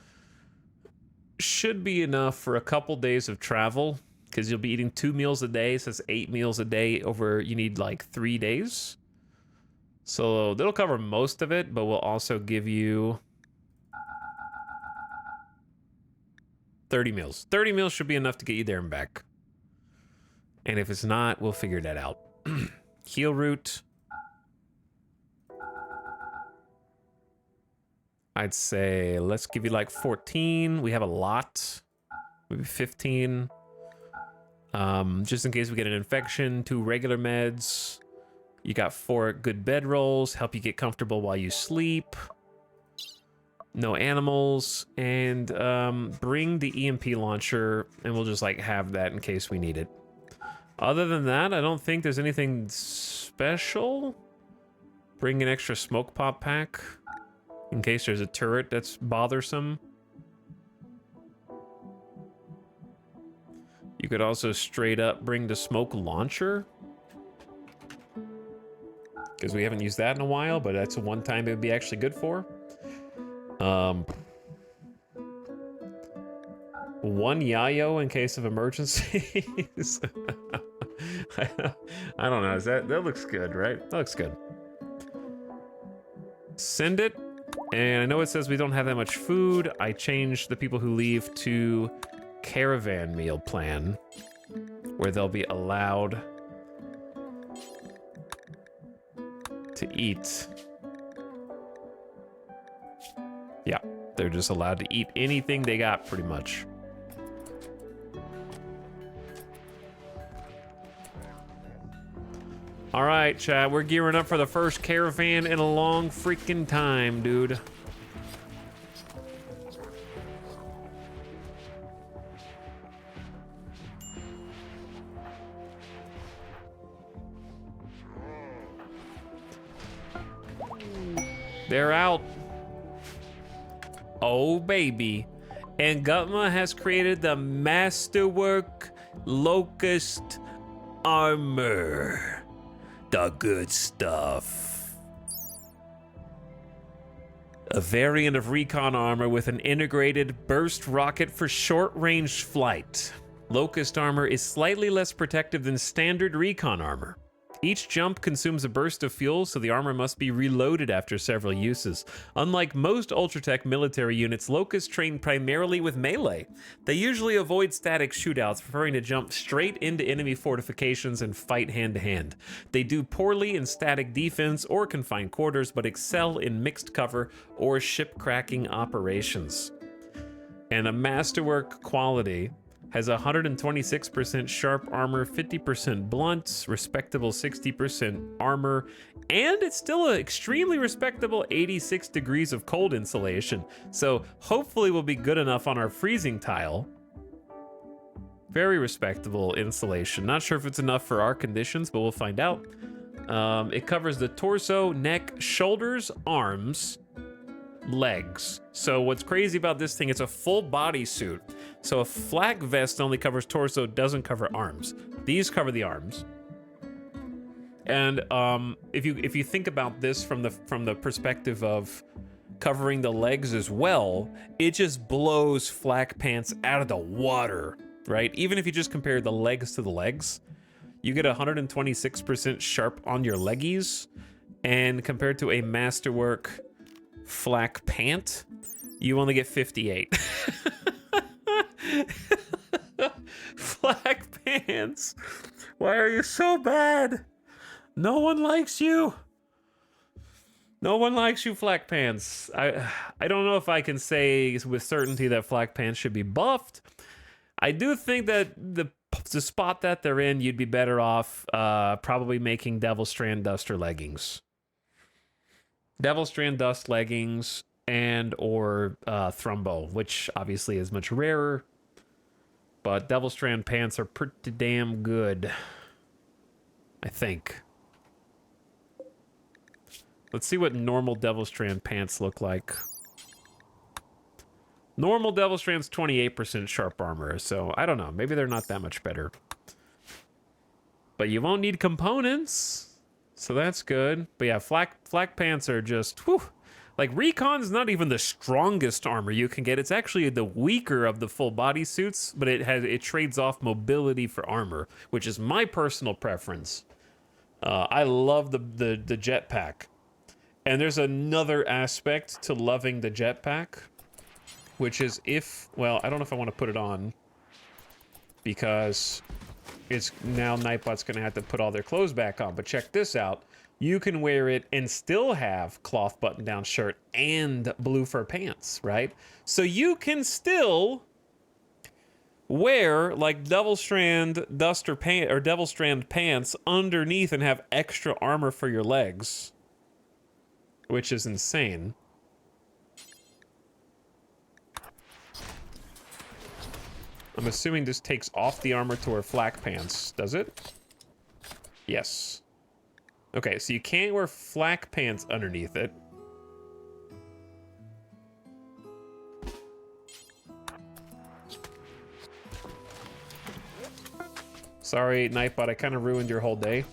should be enough for a couple days of travel, because you'll be eating 2 meals a day, so it's 8 meals a day over, you need like 3 days. So that'll cover most of it, but we'll also give you 30 meals. 30 meals should be enough to get you there and back. And if it's not, we'll figure that out. Heal route. I'd say let's give you like 14. We have a lot. Maybe 15. Just in case we get an infection. 2 regular meds. You got 4 good bed rolls. Help you get comfortable while you sleep. No animals, and bring the EMP launcher, and we'll just like have that in case we need it. Other than that, I don't think there's anything special. Bring an extra smoke pop pack in case there's a turret that's bothersome. You could also straight up bring the smoke launcher, because we haven't used that in a while, but that's one time it would be actually good for. One yayo in case of emergencies. I don't know. That looks good, right? That looks good. Send it. And I know it says we don't have that much food. I changed the people who leave to caravan meal plan, where they'll be allowed to eat. Yeah, they're just allowed to eat anything they got, pretty much. All right, chat, we're gearing up for the first caravan in a long freaking time, dude. They're out. Oh, baby. And Gutma has created the Masterwork Locust Armor. The good stuff. A variant of recon armor with an integrated burst rocket for short-range flight. Locust armor is slightly less protective than standard recon armor. Each jump consumes a burst of fuel, so the armor must be reloaded after several uses. Unlike most Ultratech military units, Locusts train primarily with melee. They usually avoid static shootouts, preferring to jump straight into enemy fortifications and fight hand-to-hand. They do poorly in static defense or confined quarters, but excel in mixed cover or ship-cracking operations. And a Masterwork quality has 126% sharp armor, 50% blunt, respectable 60% armor, and it's still an extremely respectable 86 degrees of cold insulation. So hopefully we'll be good enough on our freezing tile. Very respectable insulation. Not sure if it's enough for our conditions, but we'll find out. It covers the torso, neck, shoulders, arms, legs. So what's crazy about this thing, it's a full body suit. So a flak vest only covers torso, doesn't cover arms. These cover the arms. And if you think about this from the perspective of covering the legs as well, it just blows flak pants out of the water, right? Even if you just compare the legs to the legs, you get 126% sharp on your leggies, and compared to a Masterwork flak pant, you only get 58. Flak pants. Why are you so bad? No one likes you. No one likes you, flak pants. I don't know if I can say with certainty that flak pants should be buffed. I do think that the spot that they're in, you'd be better off probably making Devil Strand Duster leggings. Devil Strand Dust leggings and or Thrumbo, which obviously is much rarer. But Devil Strand pants are pretty damn good, I think. Let's see what normal Devil Strand pants look like. Normal Devil Strand's 28% sharp armor, so I don't know. Maybe they're not that much better. But you won't need components, so that's good. But yeah, flak pants are just, whew. Like, Recon's not even the strongest armor you can get. It's actually the weaker of the full body suits, but it trades off mobility for armor, which is my personal preference. I love the jetpack. And there's another aspect to loving the jetpack, which is well, I don't know if I want to put it on, because it's now Nightbot's going to have to put all their clothes back on. But check this out. You can wear it and still have cloth button-down shirt and blue fur pants, right? So you can still wear like Devil Strand Duster pant or Devil Strand pants underneath and have extra armor for your legs, which is insane. I'm assuming this takes off the armor to wear flak pants. Does it? Yes. Okay, so you can't wear flak pants underneath it. Sorry, Nightbot, I kind of ruined your whole day.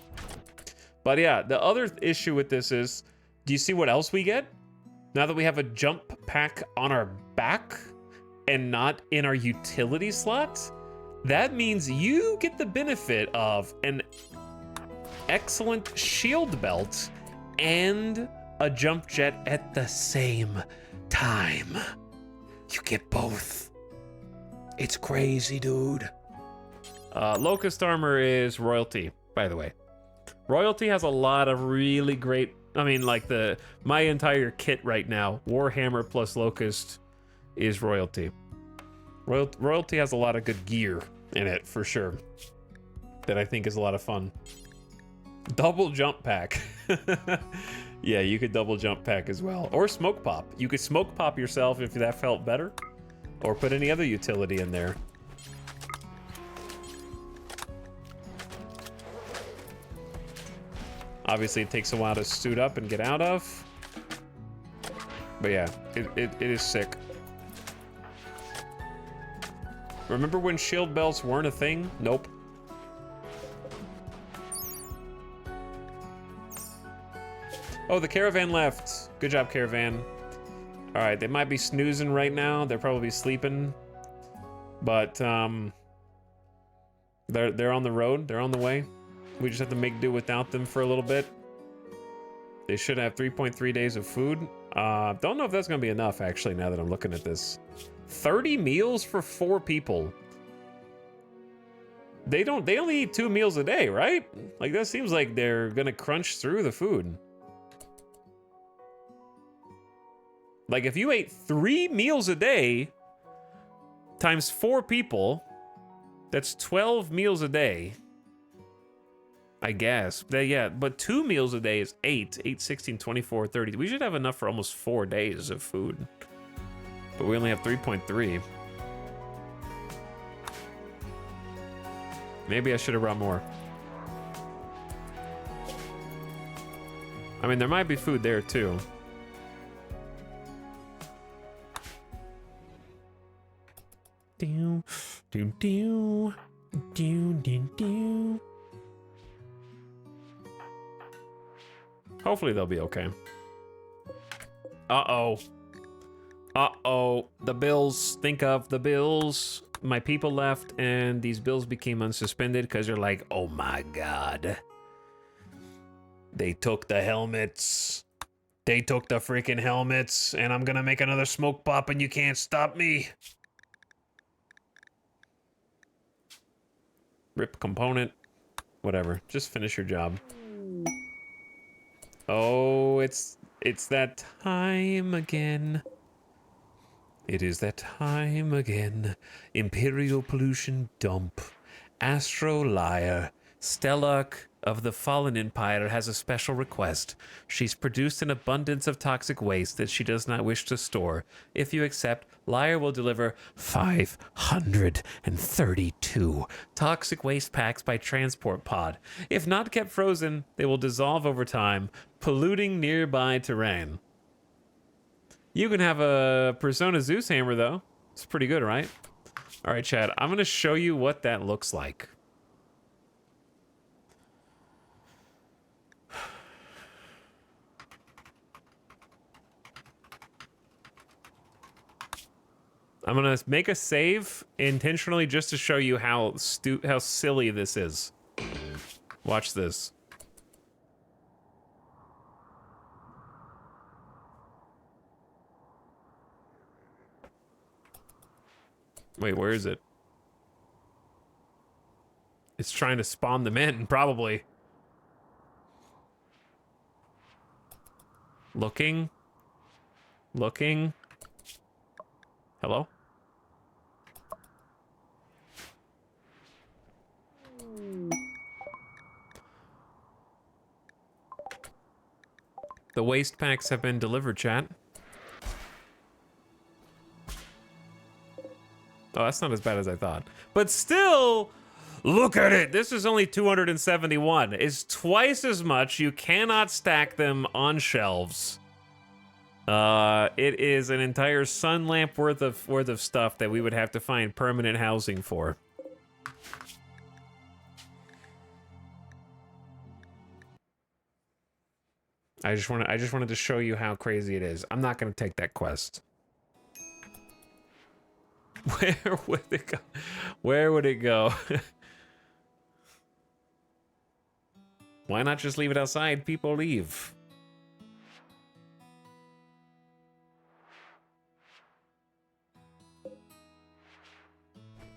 But yeah, the other issue with this is, do you see what else we get? Now that we have a jump pack on our back and not in our utility slot, that means you get the benefit of an excellent shield belt and a jump jet at the same time. You get both. It's crazy, dude. Locust armor is royalty, by the way. Royalty has a lot of really great, I mean, like my entire kit right now, Warhammer plus Locust is royalty. Royalty has a lot of good gear in it, for sure, that I think is a lot of fun. Double jump pack. Yeah, you could double jump pack as well. Or smoke pop. You could smoke pop yourself if that felt better. Or put any other utility in there. Obviously, it takes a while to suit up and get out of. But yeah, it is sick. Remember when shield belts weren't a thing? Nope. Oh, the caravan left. Good job, caravan. All right, they might be snoozing right now. They're probably sleeping. But they're on the road. They're on the way. We just have to make do without them for a little bit. They should have 3.3 days of food. Don't know if that's gonna be enough, actually, now that I'm looking at this. 30 meals for 4 people. They only eat 2 meals a day, right? Like, that seems like they're gonna crunch through the food. Like, if you ate 3 meals a day times 4 people, that's 12 meals a day. I guess. Yeah, but 2 meals a day is 8. 8, 16, 24, 30. We should have enough for almost 4 days of food. But we only have 3.3. Maybe I should have brought more. I mean, there might be food there too. Do, do, do, do, do, do. Hopefully they'll be okay. Uh-oh. Uh-oh. The bills. Think of the bills. My people left, and these bills became unsuspended because they're like, oh my god. They took the helmets. They took the freaking helmets, and I'm gonna make another smoke pop, and you can't stop me. Rip component. Whatever. Just finish your job. Oh, it's that time again. It is that time again. Imperial pollution dump. Astro Liar. Stellark of the Fallen Empire has a special request. She's produced an abundance of toxic waste that she does not wish to store. If you accept, Liar will deliver 532 toxic waste packs by transport pod. If not kept frozen, they will dissolve over time, polluting nearby terrain. You can have a Persona Zeus hammer, though. It's pretty good, right? All right, Chad, I'm going to show you what that looks like. I'm gonna make a save intentionally just to show you how silly this is. Watch this. Wait, where is it? It's trying to spawn them in, probably. Looking. Looking. Hello? The waste packs have been delivered, chat. Oh, that's not as bad as I thought. But still, look at it. This is only 271. It's twice as much. You cannot stack them on shelves. It is an entire sun lamp worth of stuff that we would have to find permanent housing for. I just wanted to show you how crazy it is. I'm not gonna take that quest. Where would it go? Where would it go? Why not just leave it outside? People leave.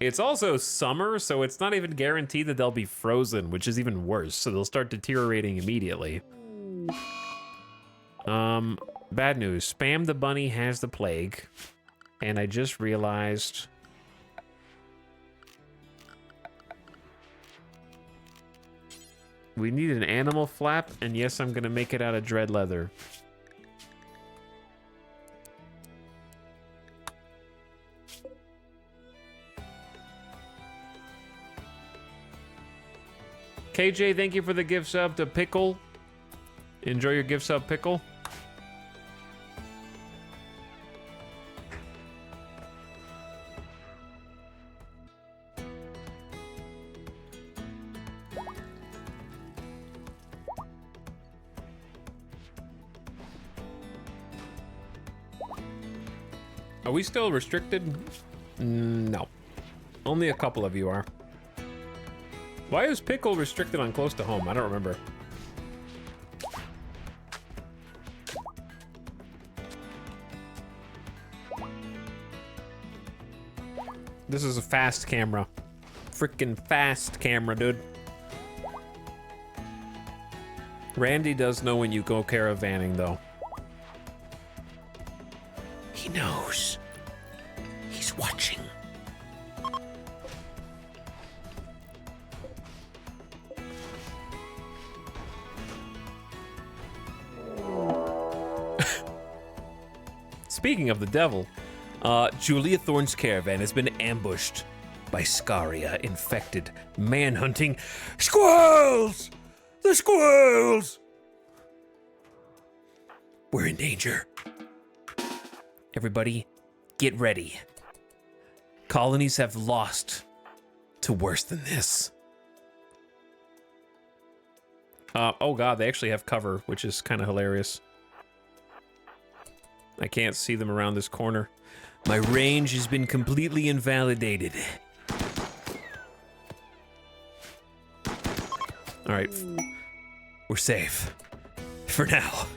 It's also summer, so it's not even guaranteed that they'll be frozen, which is even worse. So they'll start deteriorating immediately. Bad news. Spam the bunny has the plague. And I just realized... we need an animal flap, and yes, I'm gonna make it out of dread leather. KJ, thank you for the gift sub to Pickle. Enjoy your gift sub, Pickle. Are we still restricted? No. Only a couple of you are. Why is Pickle restricted on close to home? I don't remember. This is a fast camera. Freaking fast camera, dude. Randy does know when you go caravanning, though. He knows. He's watching. Speaking of the devil, Julia Thorne's caravan has been ambushed by Scaria-infected, man-hunting squirrels! The squirrels! We're in danger. Everybody, get ready. Colonies have lost to worse than this. Oh god, they actually have cover, which is kind of hilarious. I can't see them around this corner. My range has been completely invalidated. All right, we're safe. For now.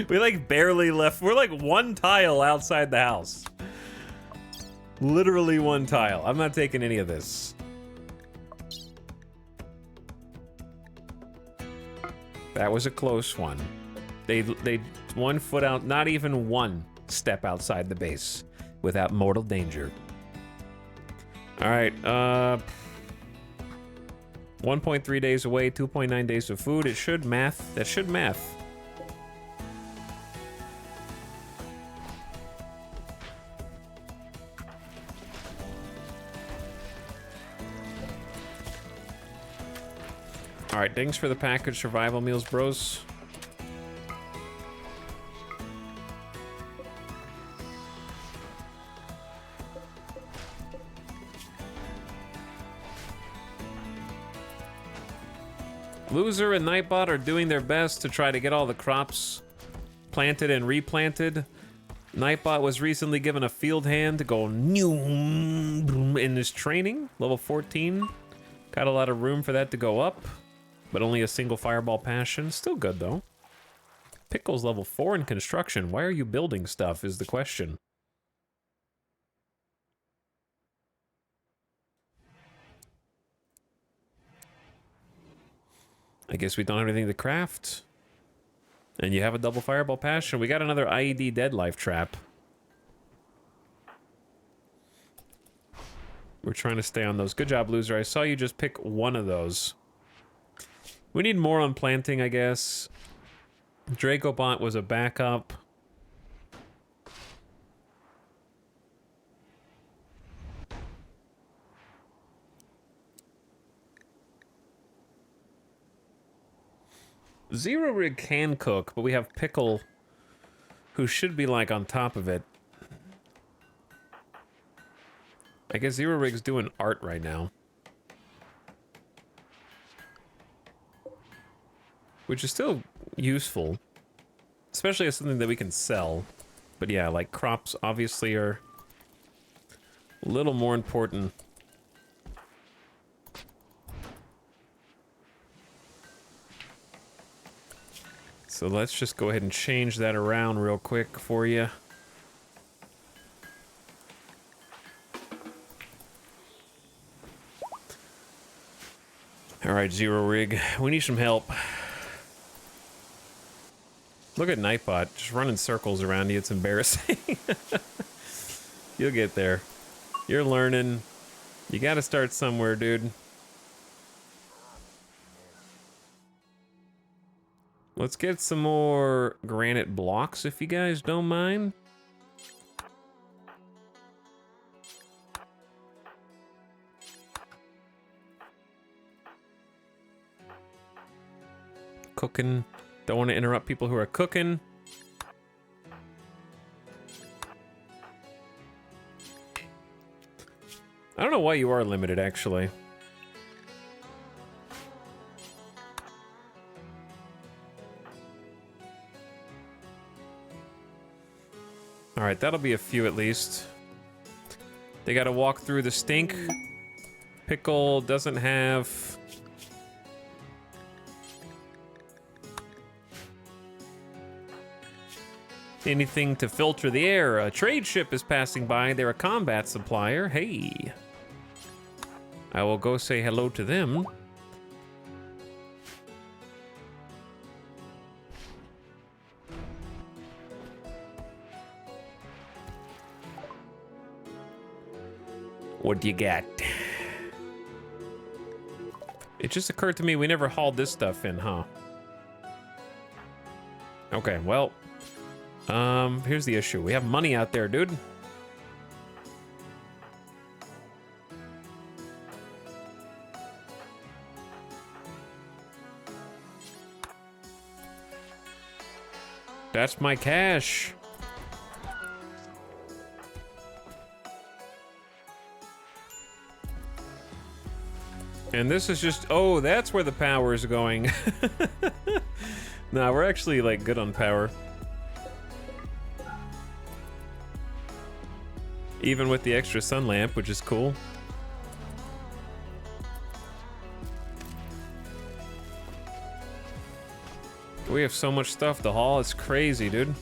We like barely left. We're like one tile outside the house. Literally one tile. I'm not taking any of this. That was a close one. They 1 foot out, not even one step outside the base without mortal danger. All right, 1.3 days away, 2.9 days of food. It should math. That should math. All right, thanks for the package, survival meals, bros. Loser and Nightbot are doing their best to try to get all the crops planted and replanted. Nightbot was recently given a field hand to go in his training, level 14. Got a lot of room for that to go up, but only a single fireball passion. Still good though. Pickle's level 4 in construction. Why are you building stuff is the question. I guess we don't have anything to craft. And you have a double fireball passion. We got another IED dead life trap. We're trying to stay on those. Good job, loser. I saw you just pick one of those. We need more on planting, I guess. Dracobot was a backup. Zero Rig can cook, but we have Pickle, who should be like on top of it. I guess Zero Rig's doing art right now. Which is still useful. Especially as something that we can sell. But yeah, like crops obviously are a little more important. So let's just go ahead and change that around real quick for you. All right, Zero Rig, we need some help. Look at Nightbot, just running circles around you. It's embarrassing. You'll get there. You're learning. You gotta start somewhere, dude. Let's get some more granite blocks, if you guys don't mind. Cooking. Don't want to interrupt people who are cooking. I don't know why you are limited, actually. Alright, that'll be a few at least. They gotta walk through the stink. Pickle doesn't have... anything to filter the air. A trade ship is passing by. They're a combat supplier. Hey. I will go say hello to them. What do you got? It just occurred to me we never hauled this stuff in, huh? Okay, well... here's the issue. We have money out there, dude. That's my cash. And this is just... oh, that's where the power is going. Nah, we're actually, like, good on power. Even with the extra sun lamp, which is cool. We have so much stuff to haul, it's crazy, dude.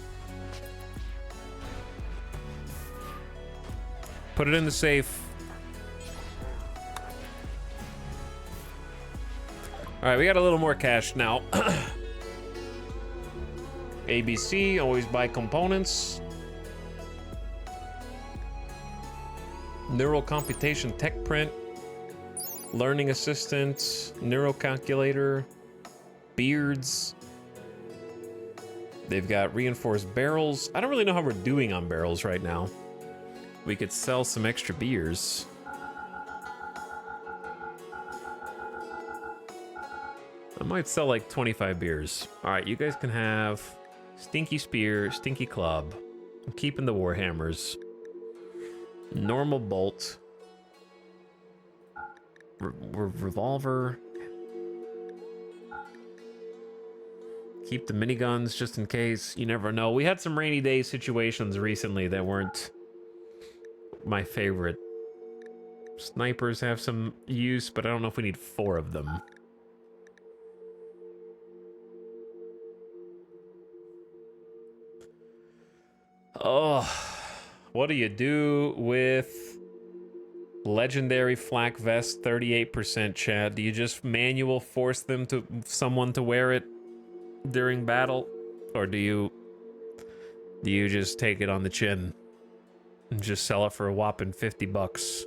Put it in the safe. Alright, we got a little more cash now. ABC, always buy components. Neural computation tech print. Learning assistant. Neural calculator. Beards. They've got reinforced barrels. I don't really know how we're doing on barrels right now. We could sell some extra beers. I might sell like 25 beers. All right, you guys can have Stinky Spear, Stinky Club. I'm keeping the Warhammers. Normal Bolt. Revolver. Keep the miniguns just in case. You never know. We had some rainy day situations recently that weren't my favorite. Snipers have some use, but I don't know if we need 4 of them. Oh, what do you do with legendary flak vest 38%, Chad? Do you just manual force them to someone to wear it during battle, or do you just take it on the chin and just sell it for a whopping $50?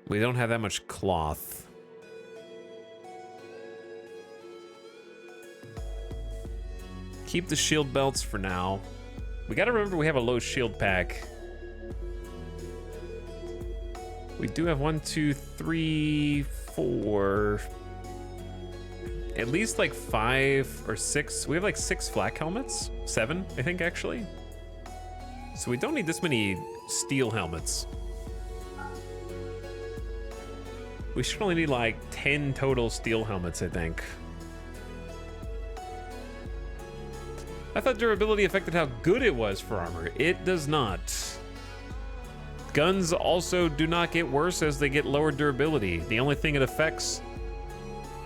We don't have that much cloth. Keep the shield belts for now. We gotta remember we have a low shield pack. We do have 1, 2, 3, 4. At least like 5 or 6. We have like 6 flak helmets. 7, I think, actually. So we don't need this many steel helmets. We should only need like 10 total steel helmets, I think. I thought durability affected how good it was for armor. It does not. Guns also do not get worse as they get lower durability. The only thing it affects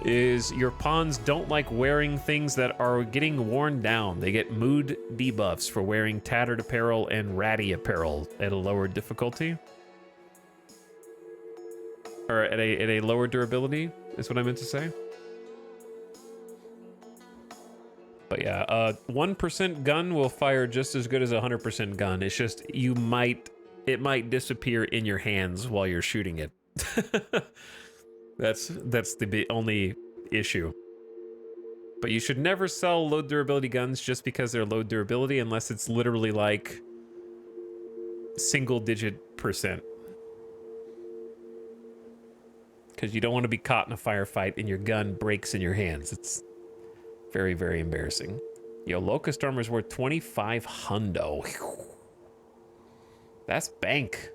is your pawns don't like wearing things that are getting worn down. They get mood debuffs for wearing tattered apparel and ratty apparel at a lower difficulty. Or at a lower durability, is what I meant to say. But yeah, 1% gun will fire just as good as a 100% gun. It's just it might disappear in your hands while you're shooting it. That's the only issue. But you should never sell low durability guns just because they're low durability unless it's literally like single-digit %. Because you don't want to be caught in a firefight and your gun breaks in your hands. It's very, very embarrassing. Yo, Locust Armor's worth 25 hundo. That's bank.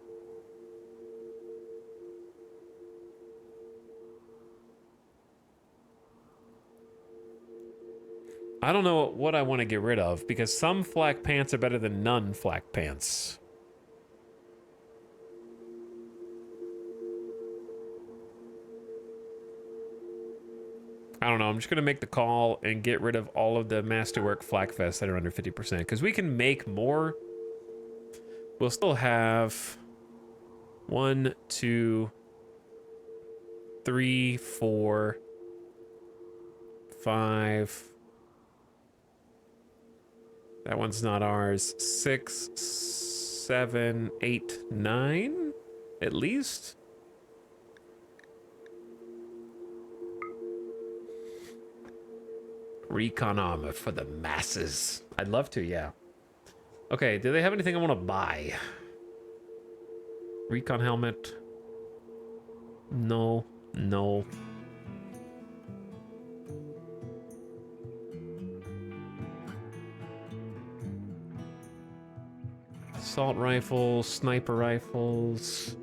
I don't know what I want to get rid of because some flak pants are better than none flak pants. I don't know, I'm just gonna make the call and get rid of all of the Masterwork flak vests that are under 50%, because we can make more. We'll still have 1, 2, 3, 4, 5. That one's not ours. 6, 7, 8, 9, at least. Recon armor for the masses. I'd love to, yeah. Okay, do they have anything I want to buy? Recon helmet. No, no. Assault rifles, sniper rifles.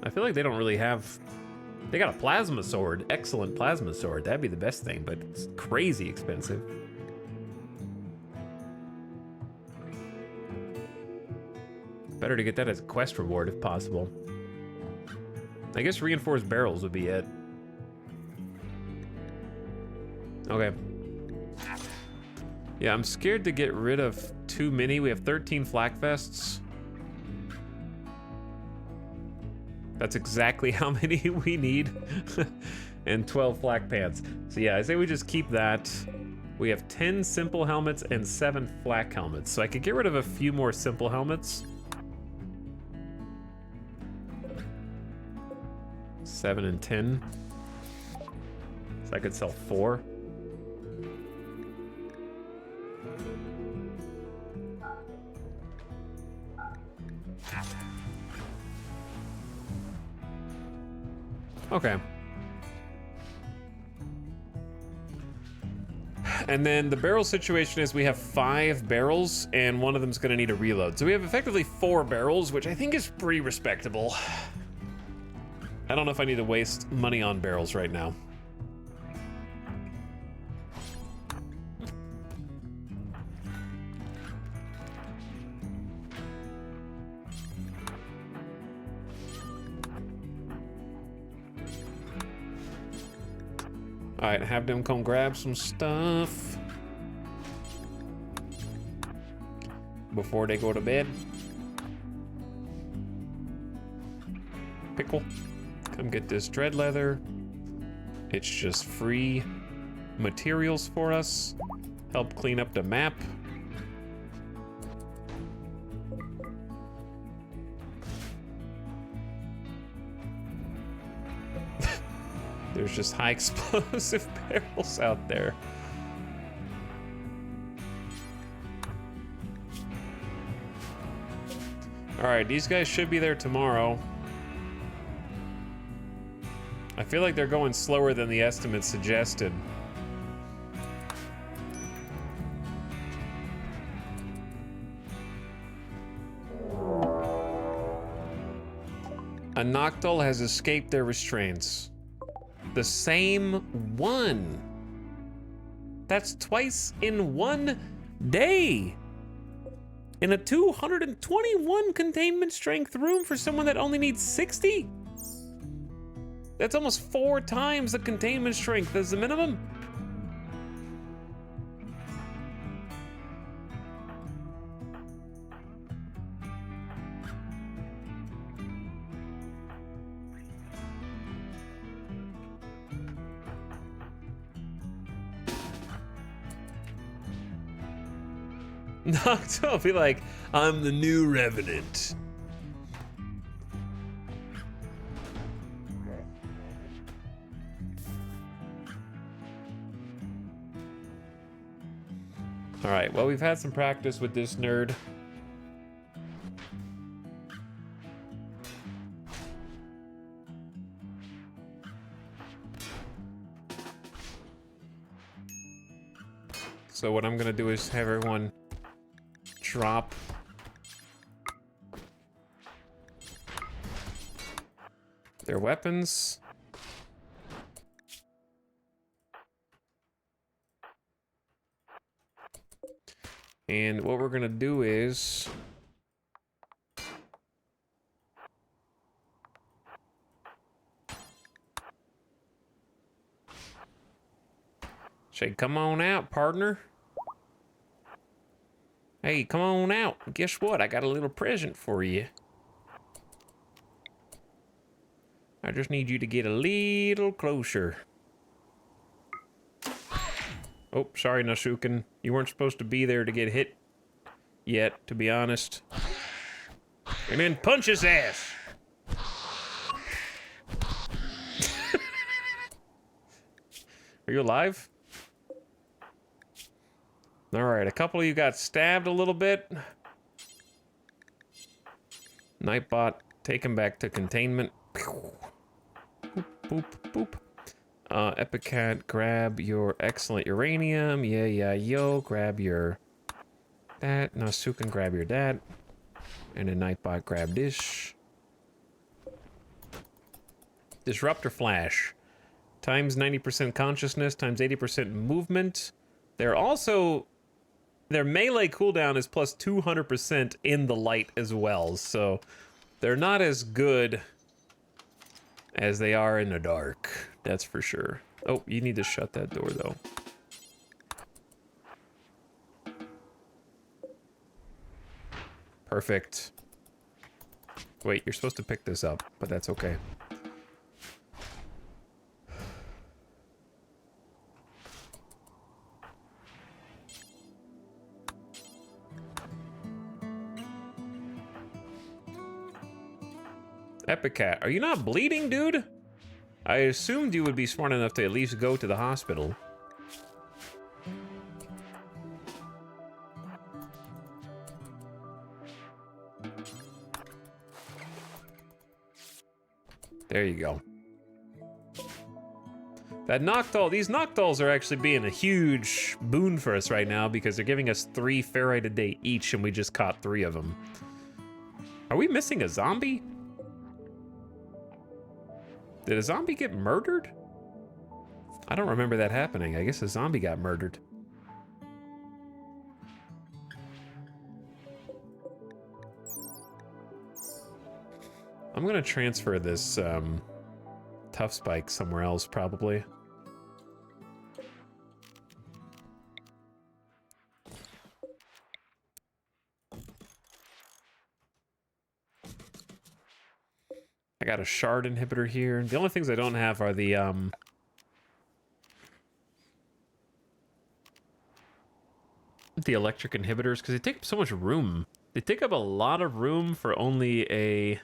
I feel like they don't really have... They got a plasma sword. Excellent plasma sword. That'd be the best thing, but it's crazy expensive. Better to get that as a quest reward if possible. I guess reinforced barrels would be it. Okay. Yeah, I'm scared to get rid of too many. We have 13 flak vests. That's exactly how many we need. And 12 flak pants. So yeah, I say we just keep that. We have 10 simple helmets and 7 flak helmets. So I could get rid of a few more simple helmets. 7 and 10. So I could sell 4. Okay. And then the barrel situation is we have 5 barrels and one of them's gonna need a reload. So we have effectively 4 barrels, which I think is pretty respectable. I don't know if I need to waste money on barrels right now. All right, have them come grab some stuff before they go to bed. Pickle, come get this dread leather. It's just free materials for us. Help clean up the map. There's just high explosive barrels out there. All right, these guys should be there tomorrow. I feel like they're going slower than the estimate suggested. A Noctul has escaped their restraints. The same one. That's twice in one day. In a 221 containment strength room for someone that only needs 60? That's almost 4 times the containment strength as the minimum. Noctul will be like, I'm the new Revenant. All right, well, we've had some practice with this nerd. So what I'm gonna do is have everyone drop their weapons. And what we're gonna do is say, come on out, partner. Hey, come on out. Guess what? I got a little present for you. I just need you to get a little closer. Oh, sorry, Nasuken. You weren't supposed to be there to get hit yet, to be honest. And then punch his ass. Are you alive? All right, a couple of you got stabbed a little bit. Nightbot, take him back to containment. Boop, boop, boop. Epicat, grab your excellent uranium. Yeah, yo, grab your that. Nasuken, grab your that. And then Nightbot, grab this. Disruptor flash. Times 90% consciousness, times 80% movement. They're also... Their melee cooldown is plus 200% in the light as well, so they're not as good as they are in the dark, that's for sure. Oh, you need to shut that door, though. Perfect. Wait, you're supposed to pick this up, but that's okay. Epicat, are you not bleeding, dude? I assumed you would be smart enough to at least go to the hospital. There you go. That Noctul, these Noctuls are actually being a huge boon for us right now because they're giving us 3 ferrite a day each, and we just caught 3 of them. Are we missing a zombie? Did a zombie get murdered? I don't remember that happening. I guess a zombie got murdered. I'm gonna transfer this tough spike somewhere else, probably. I got a shard inhibitor here. The only things I don't have are the electric inhibitors, because they take up so much room. They take up a lot of room for only a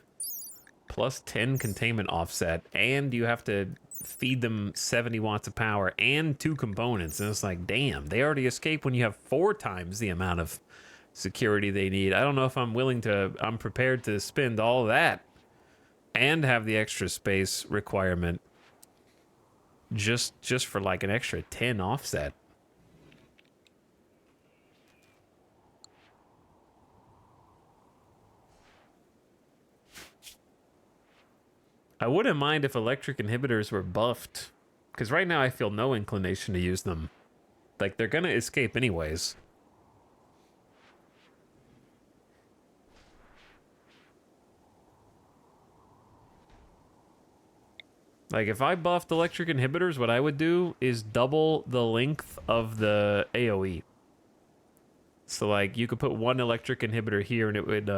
plus 10 containment offset, and you have to feed them 70 watts of power and 2 components, and it's like, damn, they already escape when you have 4 times the amount of security they need. I don't know if I'm prepared to spend all that and have the extra space requirement just for like an extra 10 offset. I wouldn't mind if electric inhibitors were buffed, because right now I feel no inclination to use them. Like, they're gonna escape anyways. Like, if I buffed electric inhibitors, what I would do is double the length of the AoE. So, like, you could put one electric inhibitor here and it would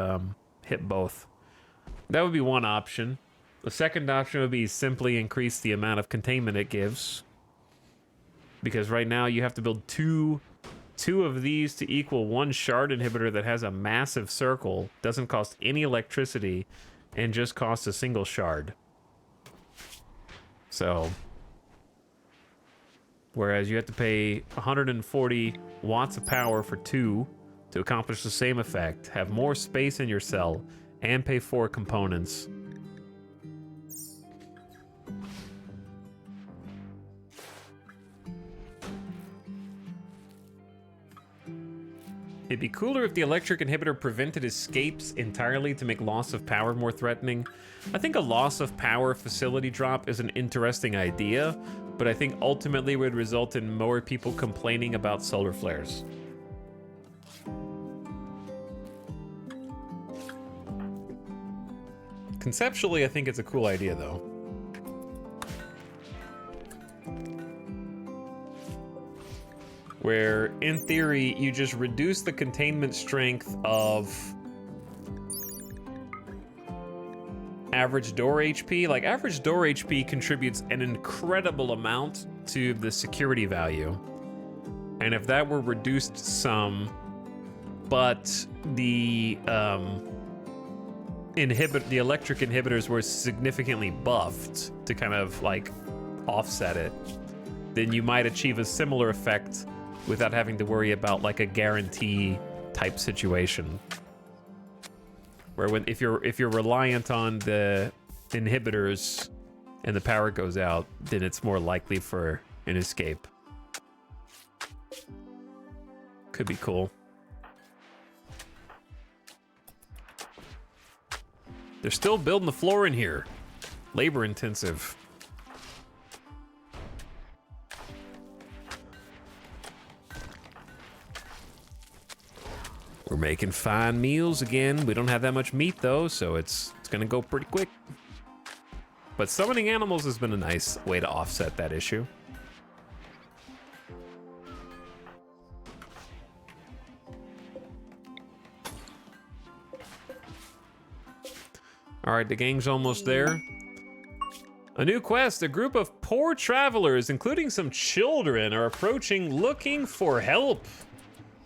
hit both. That would be one option. The second option would be simply increase the amount of containment it gives. Because right now you have to build two of these to equal one shard inhibitor that has a massive circle, doesn't cost any electricity, and just costs a single shard. So, whereas you have to pay 140 watts of power for 2 to accomplish the same effect, have more space in your cell, and pay 4 components. It'd be cooler if the electric inhibitor prevented escapes entirely to make loss of power more threatening. I think a loss of power facility drop is an interesting idea, but I think ultimately would result in more people complaining about solar flares. Conceptually, I think it's a cool idea, though. Where, in theory, you just reduce the containment strength of average door HP. Like, average door HP contributes an incredible amount to the security value. And if that were reduced some, but the electric inhibitors were significantly buffed to kind of, like, offset it, then you might achieve a similar effect without having to worry about like a guarantee type situation. Where if you're reliant on the inhibitors and the power goes out, then it's more likely for an escape. Could be cool. They're still building the floor in here. Labor intensive. We're making fine meals again. We don't have that much meat though, so it's gonna go pretty quick. But summoning animals has been a nice way to offset that issue. All right, the gang's almost there. A new quest. A group of poor travelers, including some children, are approaching looking for help.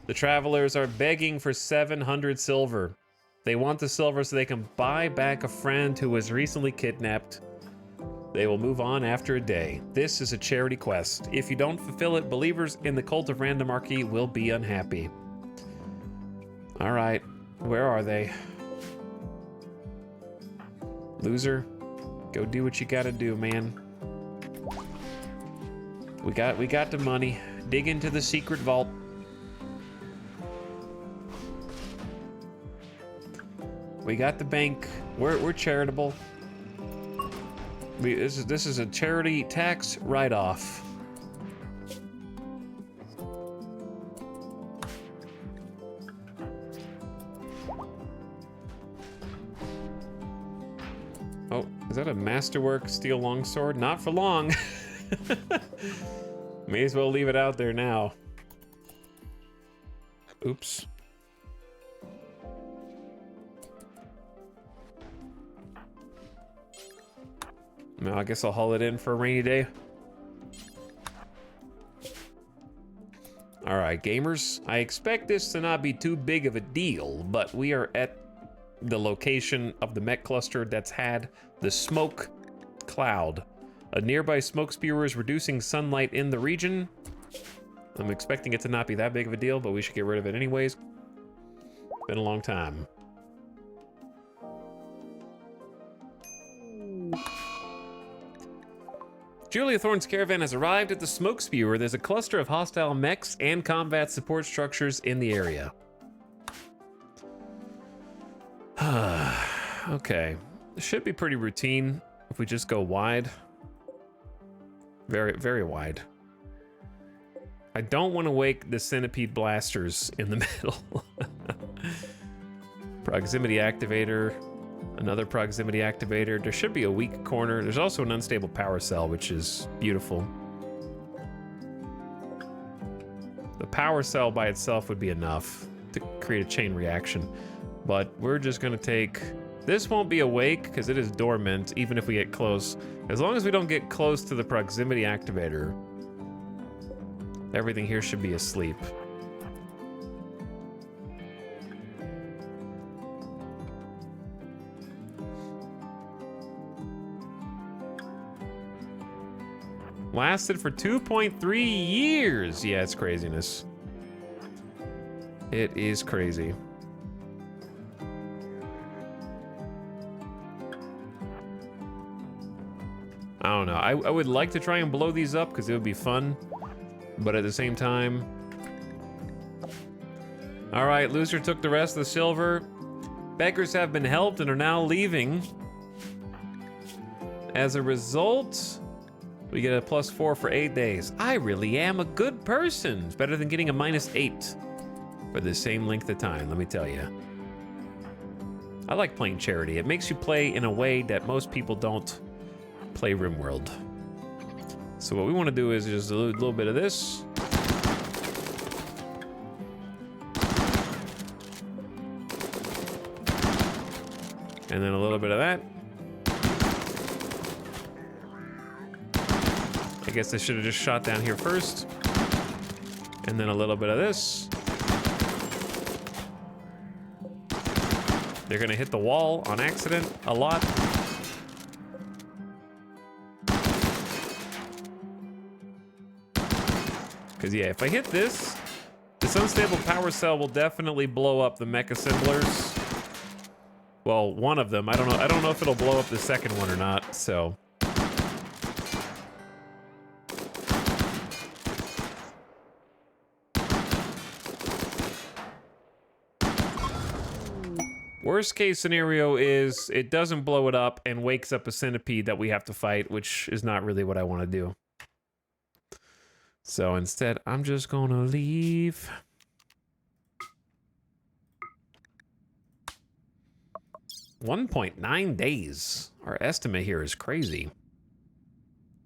The travelers are begging for 700 silver. They want the silver so they can buy back a friend who was recently kidnapped. They will move on after a day. This is a charity quest. If you don't fulfill it, believers in the cult of randomarchy will be unhappy. All right, where are they? Loser, go do what you gotta do, man. We got the money. Dig into the secret vault. We got the bank. We're charitable. This is a charity tax write-off. Oh, is that a Masterwork steel longsword? Not for long. May as well leave it out there now. Oops. Well, I guess I'll haul it in for a rainy day. All right, gamers. I expect this to not be too big of a deal, but we are at the location of the mech cluster that's had the smoke cloud. A nearby smoke spewer is reducing sunlight in the region. I'm expecting it to not be that big of a deal, but we should get rid of it anyways. Been a long time. Julia Thorne's caravan has arrived at the smoke spewer. There's a cluster of hostile mechs and combat support structures in the area. Okay. This should be pretty routine if we just go wide. Very, very wide. I don't want to wake the centipede blasters in the middle. Proximity activator. Another proximity activator. There should be a weak corner. There's also an unstable power cell, which is beautiful. The power cell by itself would be enough to create a chain reaction. But we're just gonna take... This won't be awake because it is dormant, even if we get close. As long as we don't get close to the proximity activator, everything here should be asleep. Lasted for 2.3 years. Yeah, it's craziness. It is crazy. I don't know. I would like to try and blow these up because it would be fun. But at the same time... All right, loser took the rest of the silver. Beggars have been helped and are now leaving. As a result, we get a +4 for 8 days. I really am a good person. It's better than getting a -8 for the same length of time, let me tell you. I like playing charity. It makes you play in a way that most people don't play RimWorld. So what we want to do is just a little bit of this. And then a little bit of that. I guess I should have just shot down here first. And then a little bit of this. They're gonna hit the wall on accident a lot. Because yeah, if I hit this unstable power cell will definitely blow up the mech assemblers. Well, one of them. I don't know if it'll blow up the second one or not, so. Worst case scenario is it doesn't blow it up and wakes up a centipede that we have to fight, which is not really what I want to do. So instead, I'm just gonna leave. $1.9 days. Our estimate here is crazy.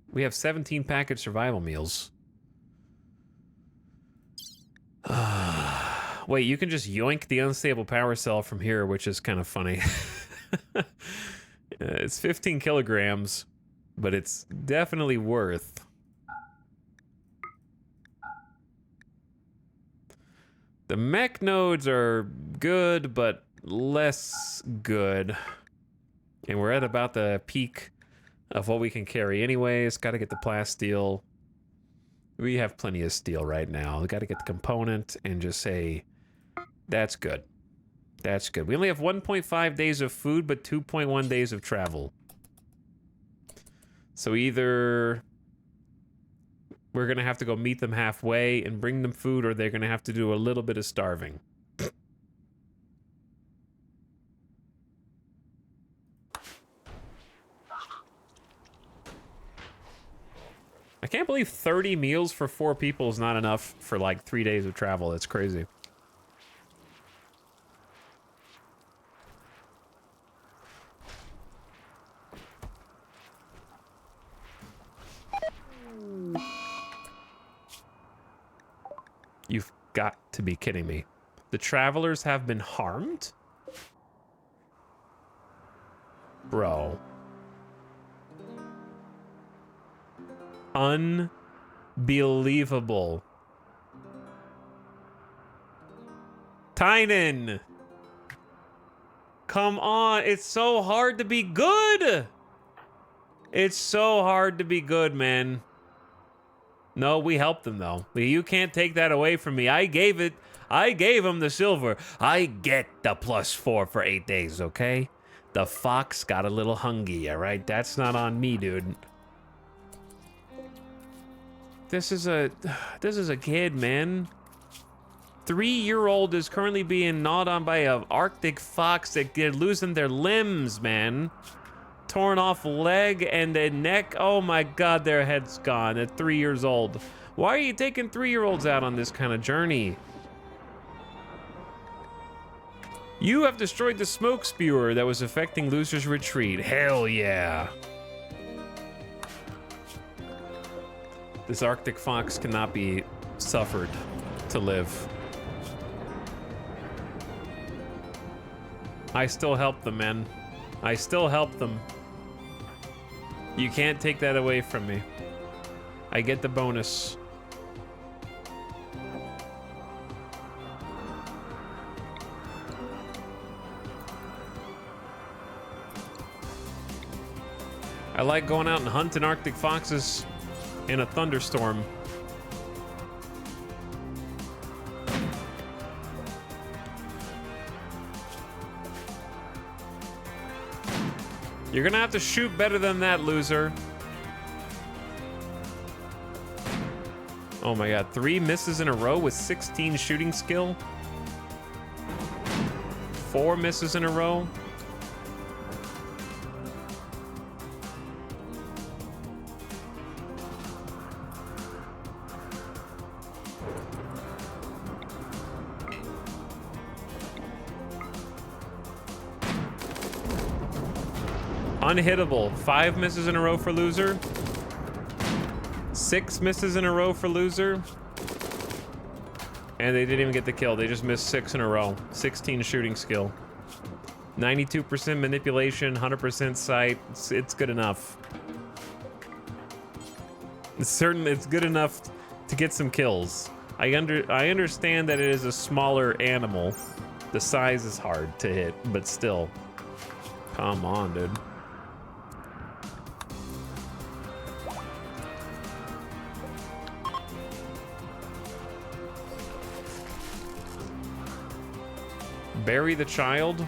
We have 17 package survival meals. Wait, you can just yoink the unstable power cell from here, which is kind of funny. It's 15 kilograms, but it's definitely worth. The mech nodes are good, but less good. And we're at about the peak of what we can carry anyways. Got to get the plasteel. We have plenty of steel right now. We got to get the component and just say, that's good. That's good. We only have 1.5 days of food, but 2.1 days of travel. So either we're going to have to go meet them halfway and bring them food, or they're going to have to do a little bit of starving. I can't believe 30 meals for 4 people is not enough for like 3 days of travel. That's crazy. You've got to be kidding me. The travelers have been harmed? Bro. Unbelievable. Tynan! Come on, it's so hard to be good! It's so hard to be good, man. No, we helped him though. You can't take that away from me. I gave him the silver. I get the +4 for 8 days, okay? The fox got a little hungry, all right? That's not on me, dude. This is a kid, man. 3-year-old is currently being gnawed on by an Arctic fox that they're losing their limbs, man. Torn off leg and a neck. Oh my God, their head's gone at 3 years old. Why are you taking 3-year-olds out on this kind of journey? You have destroyed the smoke spewer that was affecting Loser's Retreat. Hell yeah. This Arctic fox cannot be suffered to live. I still help them, man. I still help them. You can't take that away from me. I get the bonus. I like going out and hunting Arctic foxes in a thunderstorm. You're gonna have to shoot better than that, loser. Oh my God, 3 misses in a row with 16 shooting skill. 4 misses in a row. Unhittable. 5 misses in a row for loser. 6 misses in a row for loser. And they didn't even get the kill. They just missed 6 in a row. 16 shooting skill. 92% manipulation, 100% sight. It's good enough. It's good enough to get some kills. I understand that it is a smaller animal. The size is hard to hit, but still. Come on, dude. Bury the child?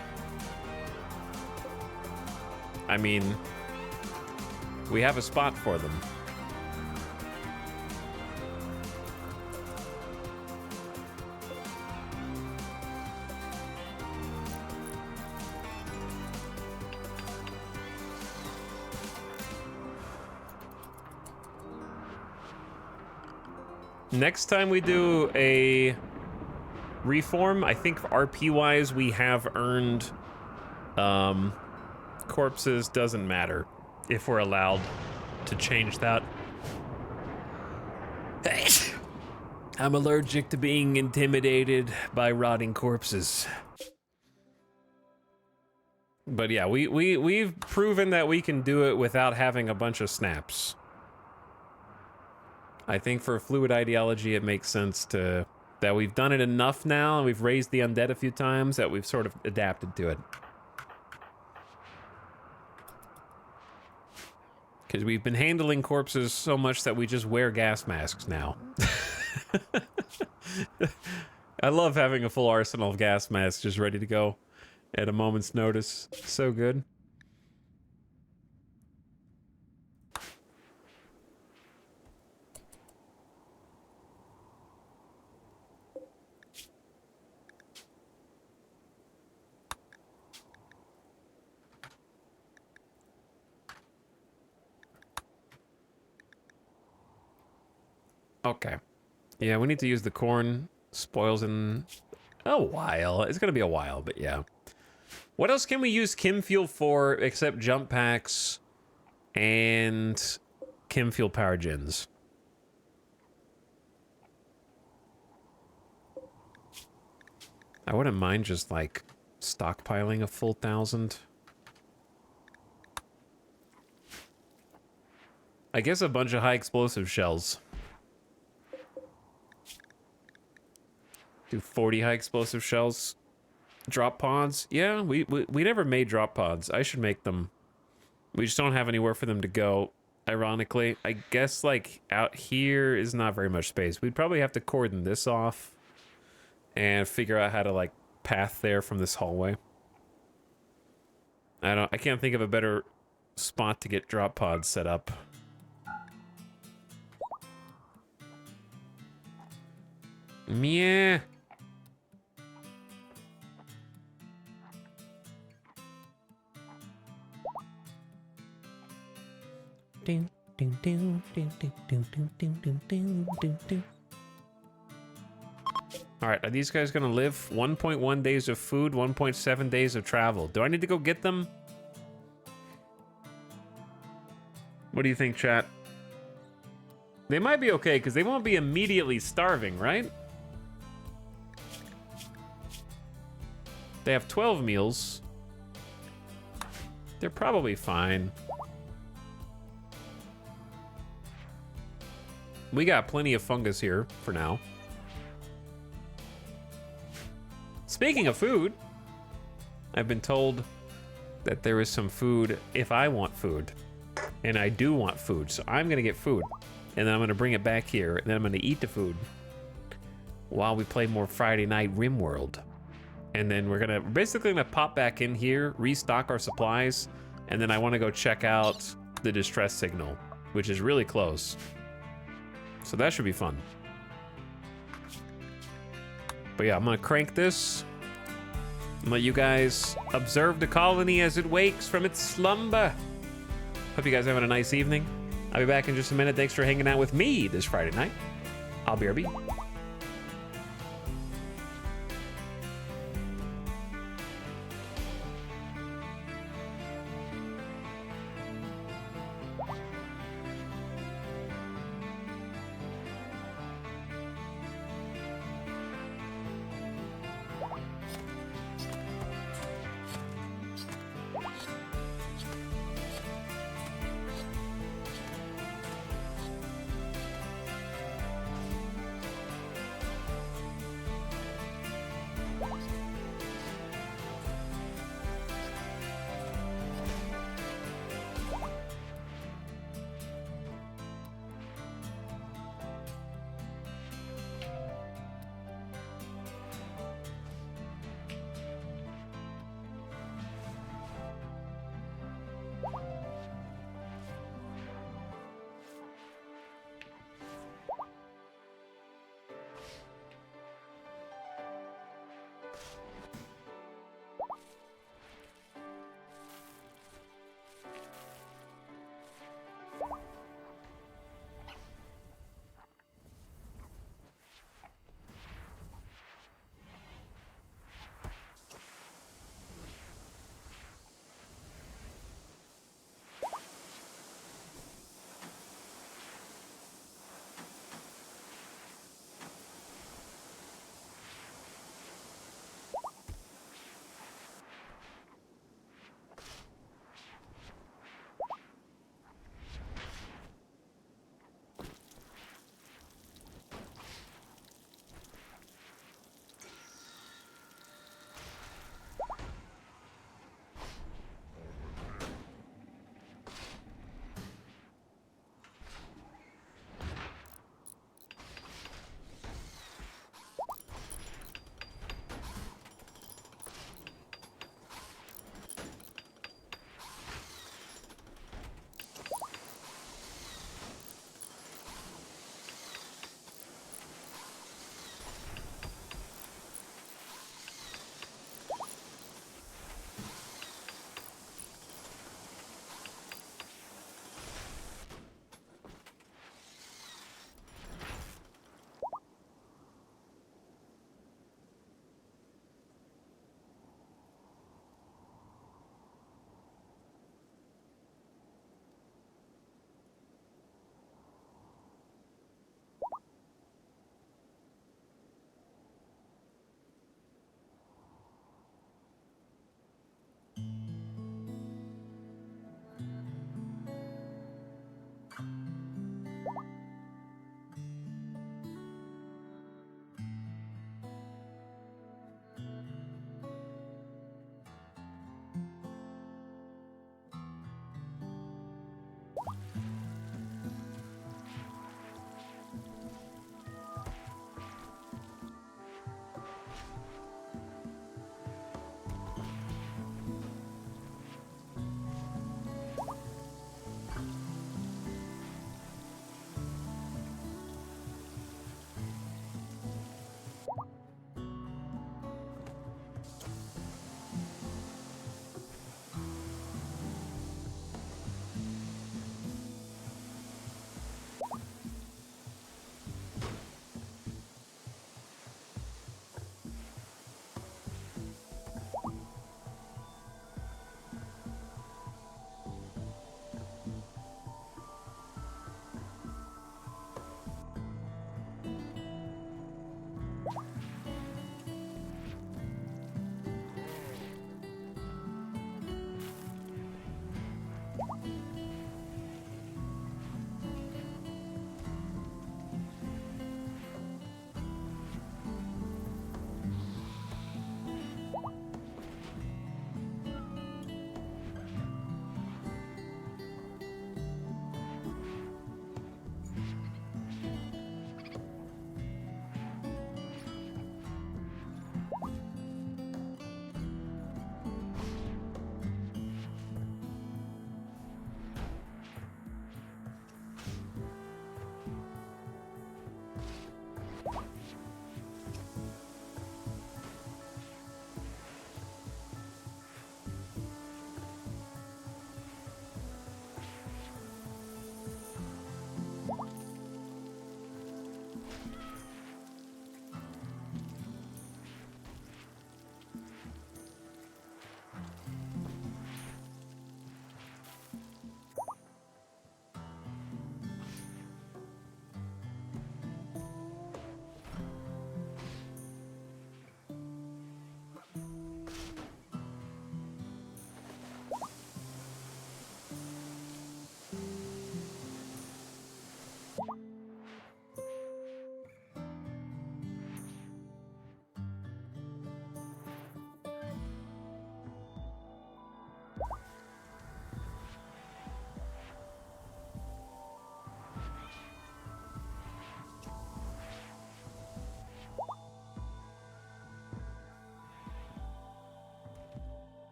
I mean, we have a spot for them. Next time we do a reform, I think RP-wise we have earned corpses. Doesn't matter if we're allowed to change that. I'm allergic to being intimidated by rotting corpses. But yeah, we've proven that we can do it without having a bunch of snaps. I think for fluid ideology it makes sense to that we've done it enough now, and we've raised the undead a few times, that we've sort of adapted to it. Because we've been handling corpses so much that we just wear gas masks now. I love having a full arsenal of gas masks just ready to go at a moment's notice. So good. Okay. Yeah, we need to use the corn spoils in a while. It's gonna be a while, but yeah. What else can we use Kim Fuel for except jump packs and Kim Fuel power gens? I wouldn't mind just like stockpiling a full 1,000. I guess a bunch of high explosive shells. Do 40 high explosive shells. Drop pods? Yeah, we never made drop pods. I should make them. We just don't have anywhere for them to go. Ironically, I guess like out here is not very much space. We'd probably have to cordon this off and figure out how to like path there from this hallway. I can't think of a better spot to get drop pods set up. Yeah. Ding, ding, ding, ding, ding, ding, ding, ding, ding, ding, ding, ding. All right, are these guys gonna live? 1.1 days of food, 1.7 days of travel. Do I need to go get them? What do you think, chat? They might be okay, because they won't be immediately starving, right? They have 12 meals. They're probably fine. We got plenty of fungus here for now. Speaking of food, I've been told that there is some food if I want food. And I do want food, so I'm gonna get food. And then I'm gonna bring it back here, and then I'm gonna eat the food while we play more Friday Night RimWorld. And then we're basically gonna pop back in here, restock our supplies, and then I wanna go check out the distress signal, which is really close. So that should be fun. But yeah, I'm gonna crank this and let you guys observe the colony as it wakes from its slumber. Hope you guys are having a nice evening. I'll be back in just a minute. Thanks for hanging out with me this Friday night. I'll be RB.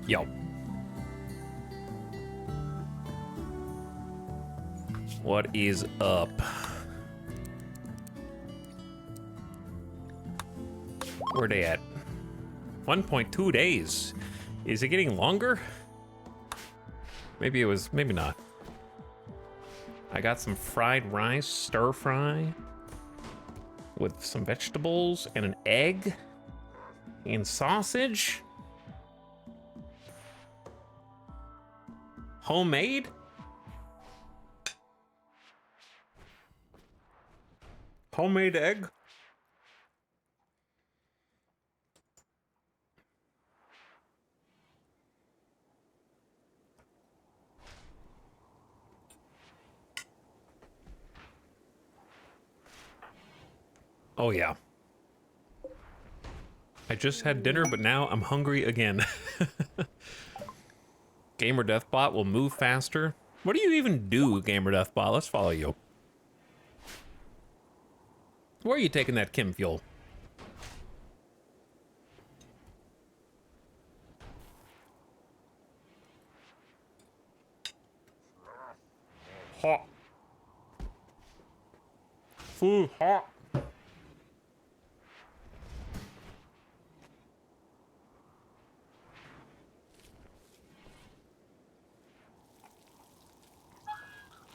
Yo. What is up? Where they at? 1.2 days. Is it getting longer? Maybe it was, maybe not. I got some fried rice, stir fry, with some vegetables and an egg and sausage. Homemade? Homemade egg? Oh yeah. I just had dinner, but now I'm hungry again. Gamer Deathbot will move faster. What do you even do, Gamer Deathbot? Let's follow you. Where are you taking that Kim fuel? Hot. Food hot.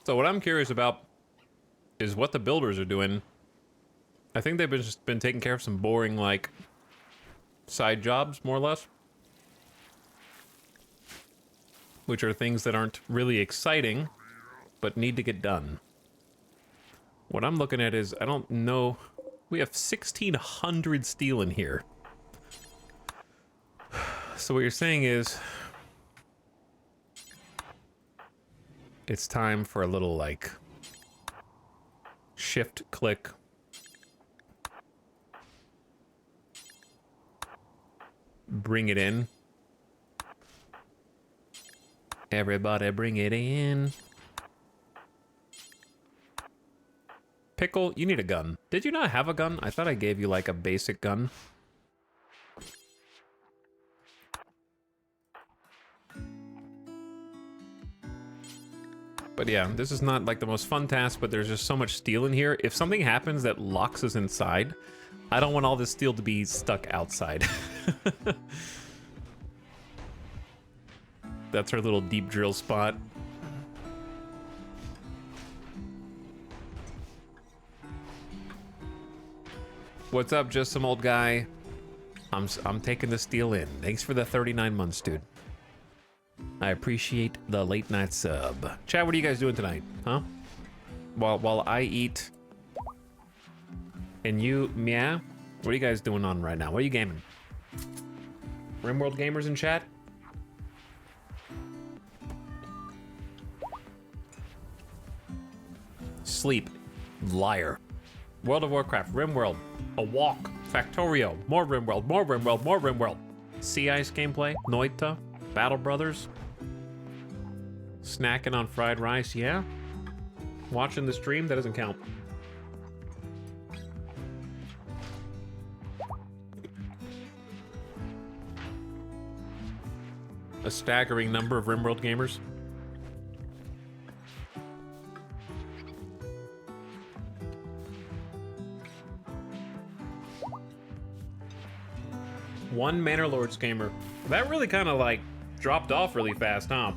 So what I'm curious about is what the builders are doing. I think they've just been taking care of some boring, like, side jobs, more or less. Which are things that aren't really exciting, but need to get done. What I'm looking at is, I don't know, we have 1,600 steel in here. So what you're saying is, it's time for a little, like, shift click. Bring it in. Everybody bring it in. Pickle, you need a gun. Did you not have a gun? I thought I gave you, like, a basic gun. But yeah, this is not like the most fun task, but there's just so much steel in here. If something happens that locks us inside, I don't want all this steel to be stuck outside. That's our little deep drill spot. What's up, just some old guy? I'm taking the steel in. Thanks for the 39 months, dude. I appreciate the late night sub. Chat, what are you guys doing tonight? Huh? While I eat and you, yeah? What are you guys doing on right now? What are you gaming? RimWorld gamers in chat? Sleep. Liar. World of Warcraft. RimWorld. A walk. Factorio. More RimWorld. More RimWorld. More RimWorld. Sea Ice gameplay. Noita. Battle Brothers. Snacking on fried rice. Yeah. Watching the stream. That doesn't count. A staggering number of RimWorld gamers. One Manor Lords gamer. That really kind of like dropped off really fast, huh?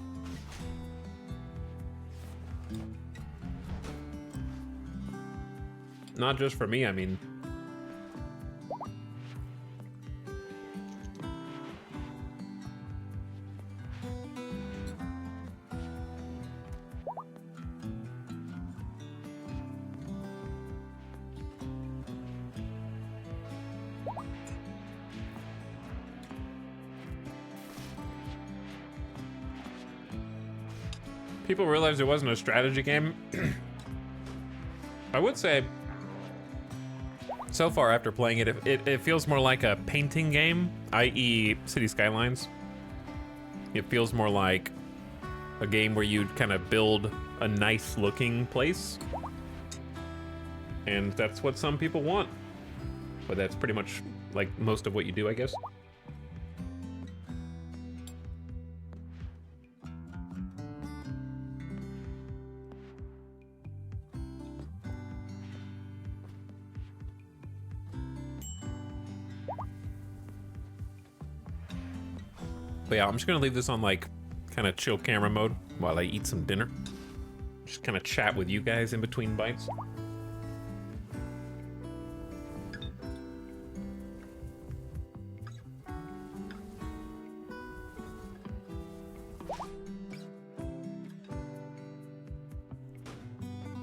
Not just for me, I mean. People realized it wasn't a strategy game. I would say, so far after playing it, it feels more like a painting game, i.e. City Skylines. It feels more like a game where you'd kind of build a nice looking place. And that's what some people want. But that's pretty much like most of what you do, I guess. But yeah, I'm just gonna leave this on like kind of chill camera mode while I eat some dinner. Just kind of chat with you guys in between bites.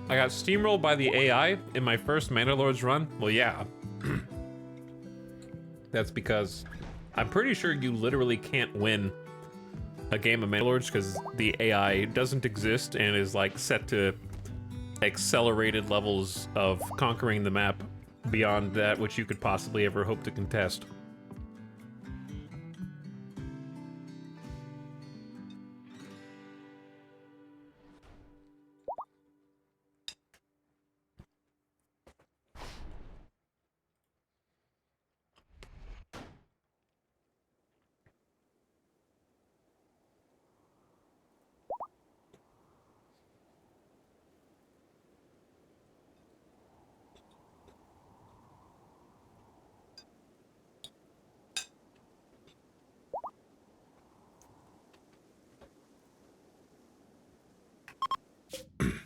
I got steamrolled by the AI in my first Mandalords run. Well, yeah. That's because I'm pretty sure you literally can't win a game of Mandalords because the AI doesn't exist and is like set to accelerated levels of conquering the map beyond that which you could possibly ever hope to contest.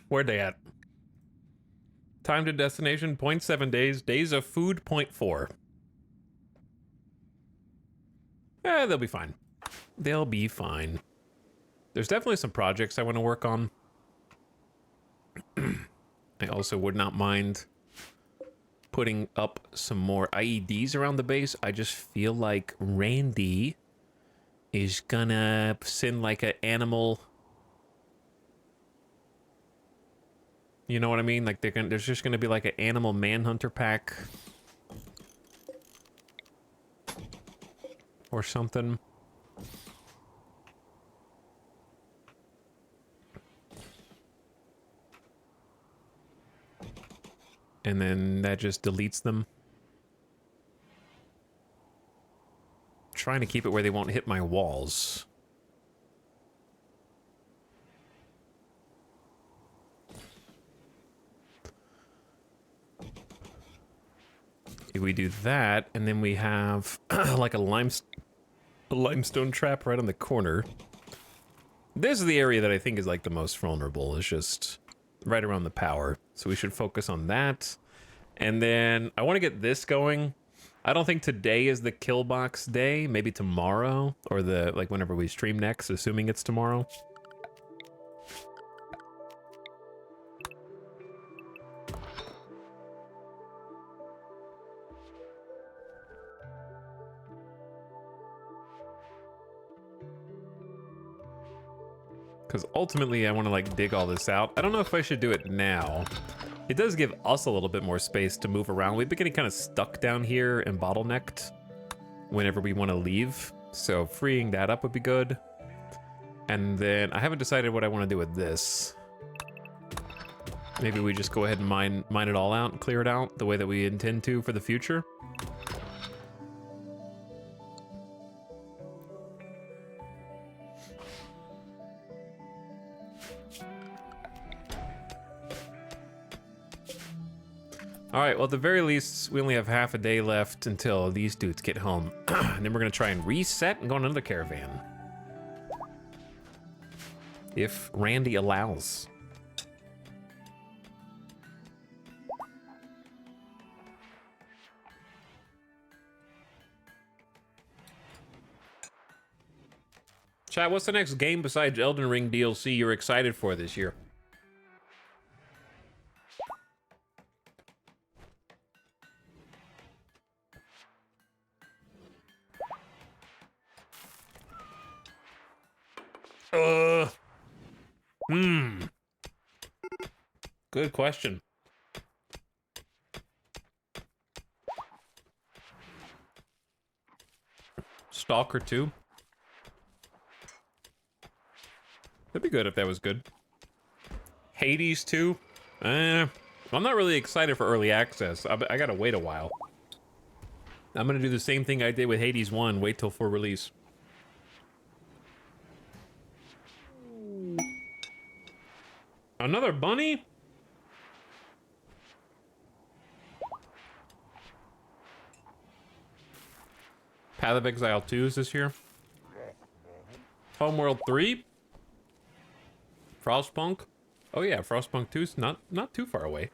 Where'd they at? Time to destination, 0.7 days. Days of food, 0.4. They'll be fine. They'll be fine. There's definitely some projects I want to work on. I also would not mind putting up some more IEDs around the base. I just feel like Randy is gonna send like an animal... You know what I mean? Like there's just gonna be like an animal manhunter pack. Or something. And then that just deletes them. Trying to keep it where they won't hit my walls. If we do that, and then we have like a limestone trap right on the corner. This is the area that I think is like the most vulnerable. It's just right around the power. So we should focus on that. And then I want to get this going. I don't think today is the kill box day. Maybe tomorrow, or the like whenever we stream next, assuming it's tomorrow. Because ultimately I want to like dig all this out. I don't know if I should do it now. It does give us a little bit more space to move around. We've been getting kind of stuck down here and bottlenecked whenever we want to leave. So freeing that up would be good. And then I haven't decided what I want to do with this. Maybe we just go ahead and mine it all out and clear it out the way that we intend to for the future. All right, well, at the very least, we only have half a day left until these dudes get home. And then we're gonna try and reset and go on another caravan. If Randy allows. Chat, what's the next game besides Elden Ring DLC you're excited for this year? Good question. Stalker 2? That'd be good if that was good. Hades 2? I'm not really excited for early access. I gotta wait a while. I'm gonna do the same thing I did with Hades 1, wait till full release. Another bunny? Path of Exile 2 is this year? Homeworld 3? Frostpunk? Oh yeah, Frostpunk 2's not too far away.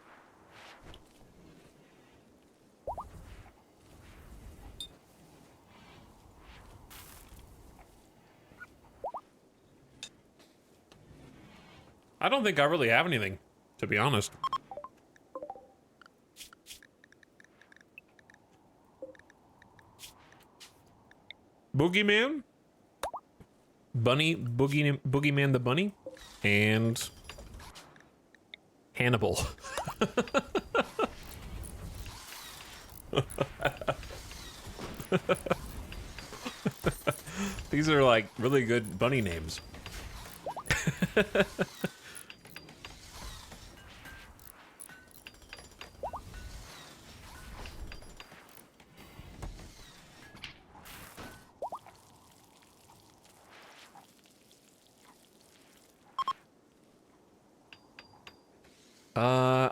I don't think I really have anything, to be honest. Boogeyman? Boogeyman the bunny? And Hannibal. These are like really good bunny names.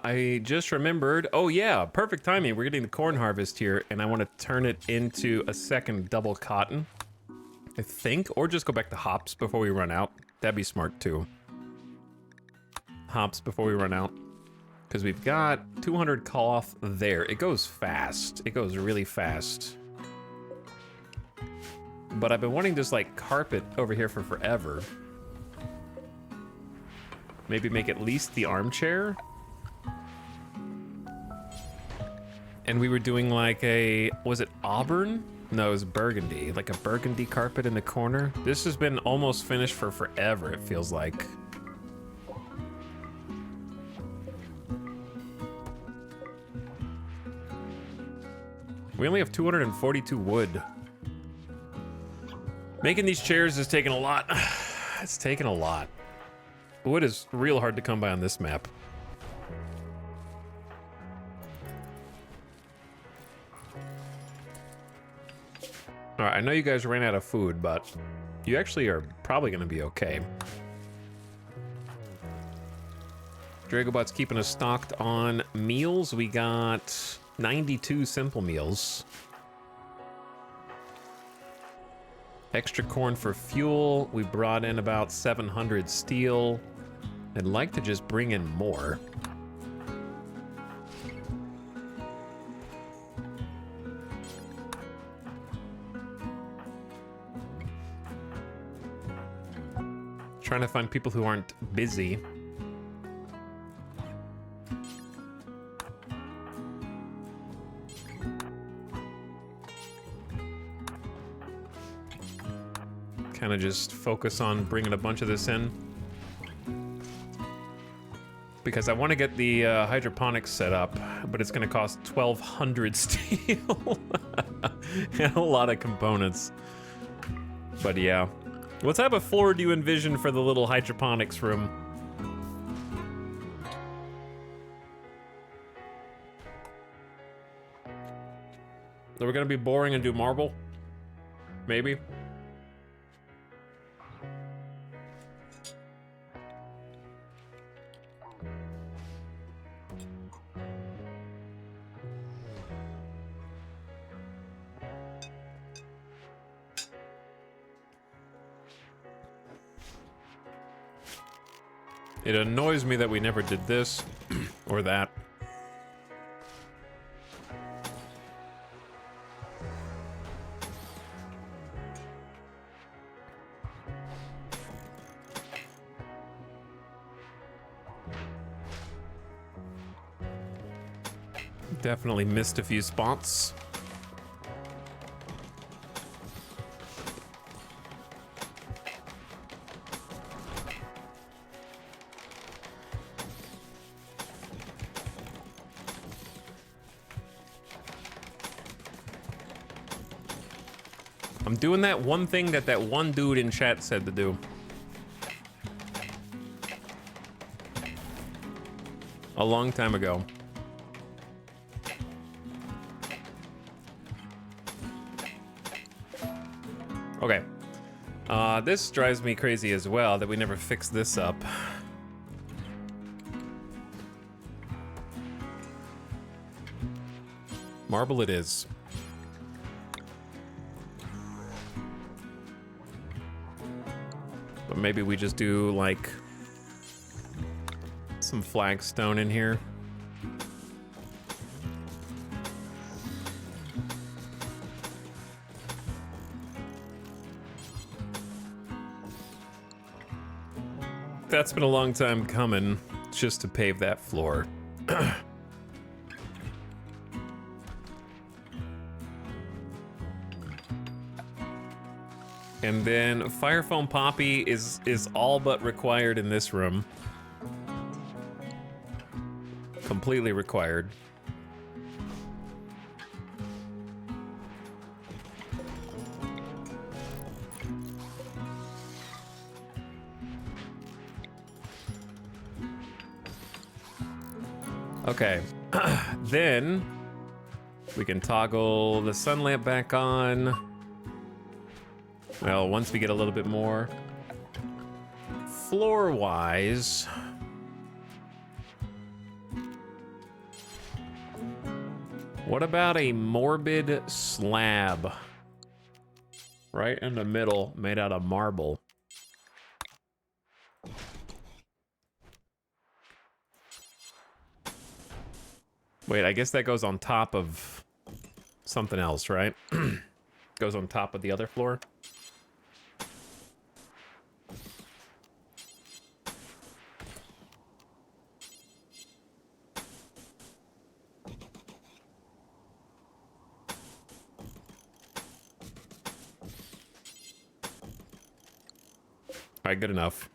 I just remembered. Oh yeah, perfect timing. We're getting the corn harvest here, and I want to turn it into a second double cotton, I think, or just go back to hops before we run out. That'd be smart too. Hops before we run out, because we've got 200 cloth there. It goes fast. It goes really fast. But I've been wanting this like carpet over here for forever. Maybe make at least the armchair. And we were doing like a, was it auburn? No, it was burgundy, like a burgundy carpet in the corner. This has been almost finished for forever, it feels like. We only have 242 wood. Making these chairs is taking a lot. It's taking a lot. Wood is real hard to come by on this map. All right, I know you guys ran out of food, but you actually are probably gonna be okay. Dragobot's keeping us stocked on meals. We got 92 simple meals. Extra corn for fuel. We brought in about 700 steel. I'd like to just bring in more. Trying to find people who aren't busy. Kind of just focus on bringing a bunch of this in. Because I want to get the hydroponics set up, but it's going to cost 1,200 steel. And a lot of components. But yeah. What type of floor do you envision for the little hydroponics room? Are we gonna be boring and do marble? Maybe. It annoys me that we never did this or that. Definitely missed a few spots. I'm doing that one thing that that one dude in chat said to do. A long time ago. Okay. This drives me crazy as well that we never fixed this up. Marble it is. maybe we just do like some flagstone in here. That's been a long time coming, just to pave that floor. And then fire foam poppy is all but required in this room. Completely required. Okay, then we can toggle the sun lamp back on. Well, once we get a little bit more. Floor-wise, what about a morbid slab? Right in the middle, made out of marble. Wait, I guess that goes on top of something else, right? Goes on top of the other floor. All right, good enough.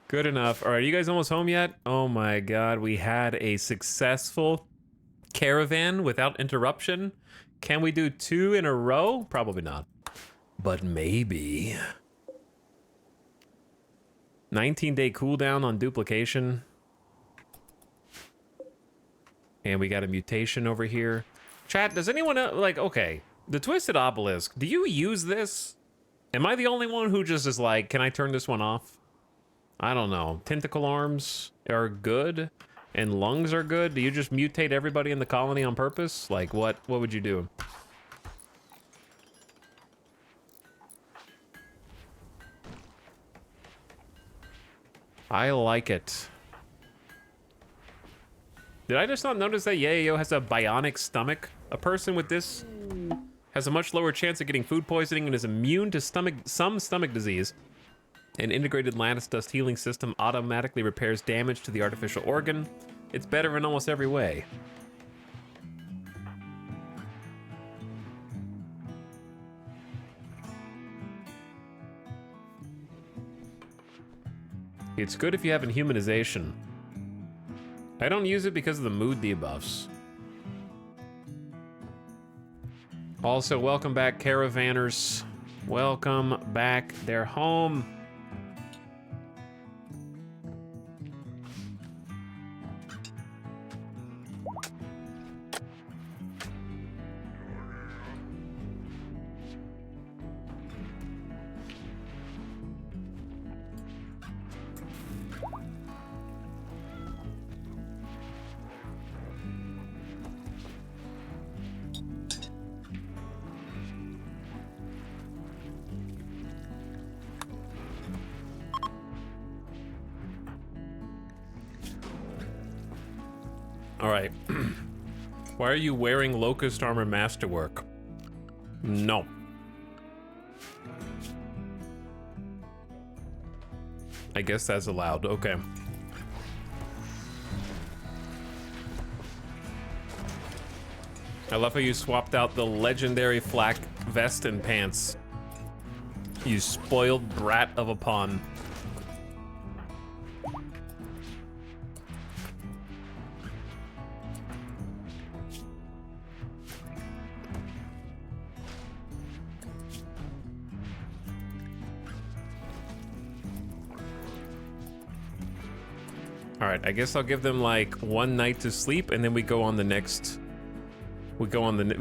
Good enough. All right, are you guys almost home yet? Oh my God, we had a successful caravan without interruption. Can we do 2 in a row? Probably not, but maybe. 19-day cooldown on duplication. And we got a mutation over here. Chat, does anyone else, like, okay, the Twisted Obelisk, do you use this? Am I the only one who just is like, can I turn this one off? I don't know. Tentacle arms are good, and lungs are good. Do you just mutate everybody in the colony on purpose? Like, what would you do? I like it. Did I just not notice that Yayo has a bionic stomach? A person with this has a much lower chance of getting food poisoning and is immune to some stomach disease. An integrated lattice dust healing system automatically repairs damage to the artificial organ. It's better in almost every way. It's good if you have inhumanization. I don't use it because of the mood debuffs. Also, welcome back, caravanners. Welcome back. They're home. All right. Why are you wearing Locust Armor Masterwork? No. I guess that's allowed. Okay. I love how you swapped out the legendary flak vest and pants. You spoiled brat of a pawn. All right, I guess I'll give them like one night to sleep, and then we go on the next. We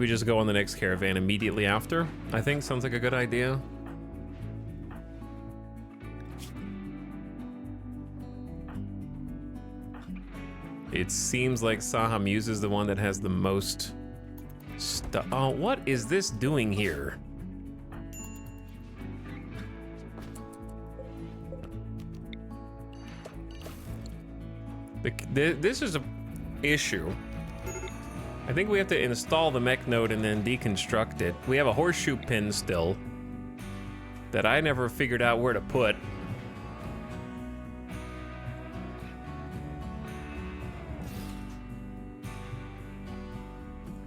just go on the next caravan immediately after. I think sounds like a good idea. It seems like Sahamuse is the one that has the most stuff. Oh, what is this doing here? This is a issue. I think we have to install the mech node and then deconstruct it. We have a horseshoe pin still that I never figured out where to put.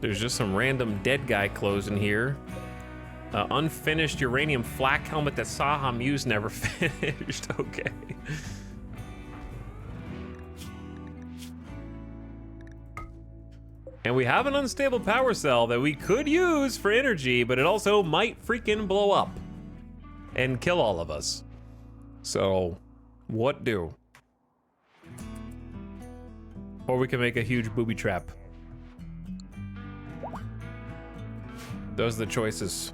There's just some random dead guy clothes in here. Unfinished uranium flak helmet that Saha Muse never finished. Okay. And we have an unstable power cell that we could use for energy, but it also might freaking blow up and kill all of us. So, what do? Or we can make a huge booby trap. Those are the choices.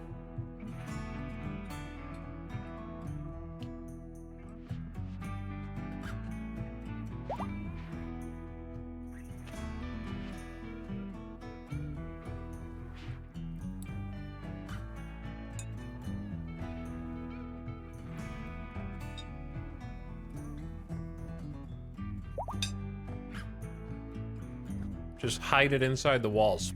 Just hide it inside the walls.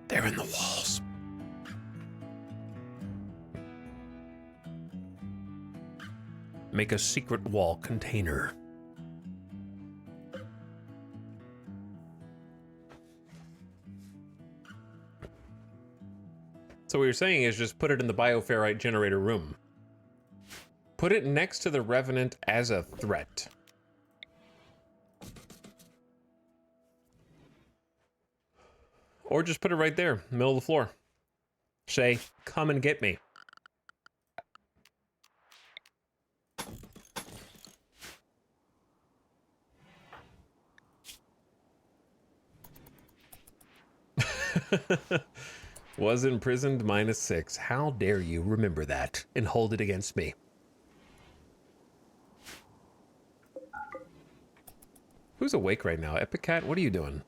They're in the walls. Make a secret wall container. So what you're saying is just put it in the bioferrite generator room. Put it next to the Revenant as a threat. Or just put it right there, middle of the floor. Say, come and get me. Was imprisoned -6. How dare you remember that and hold it against me? Who's awake right now? Epic Cat, what are you doing?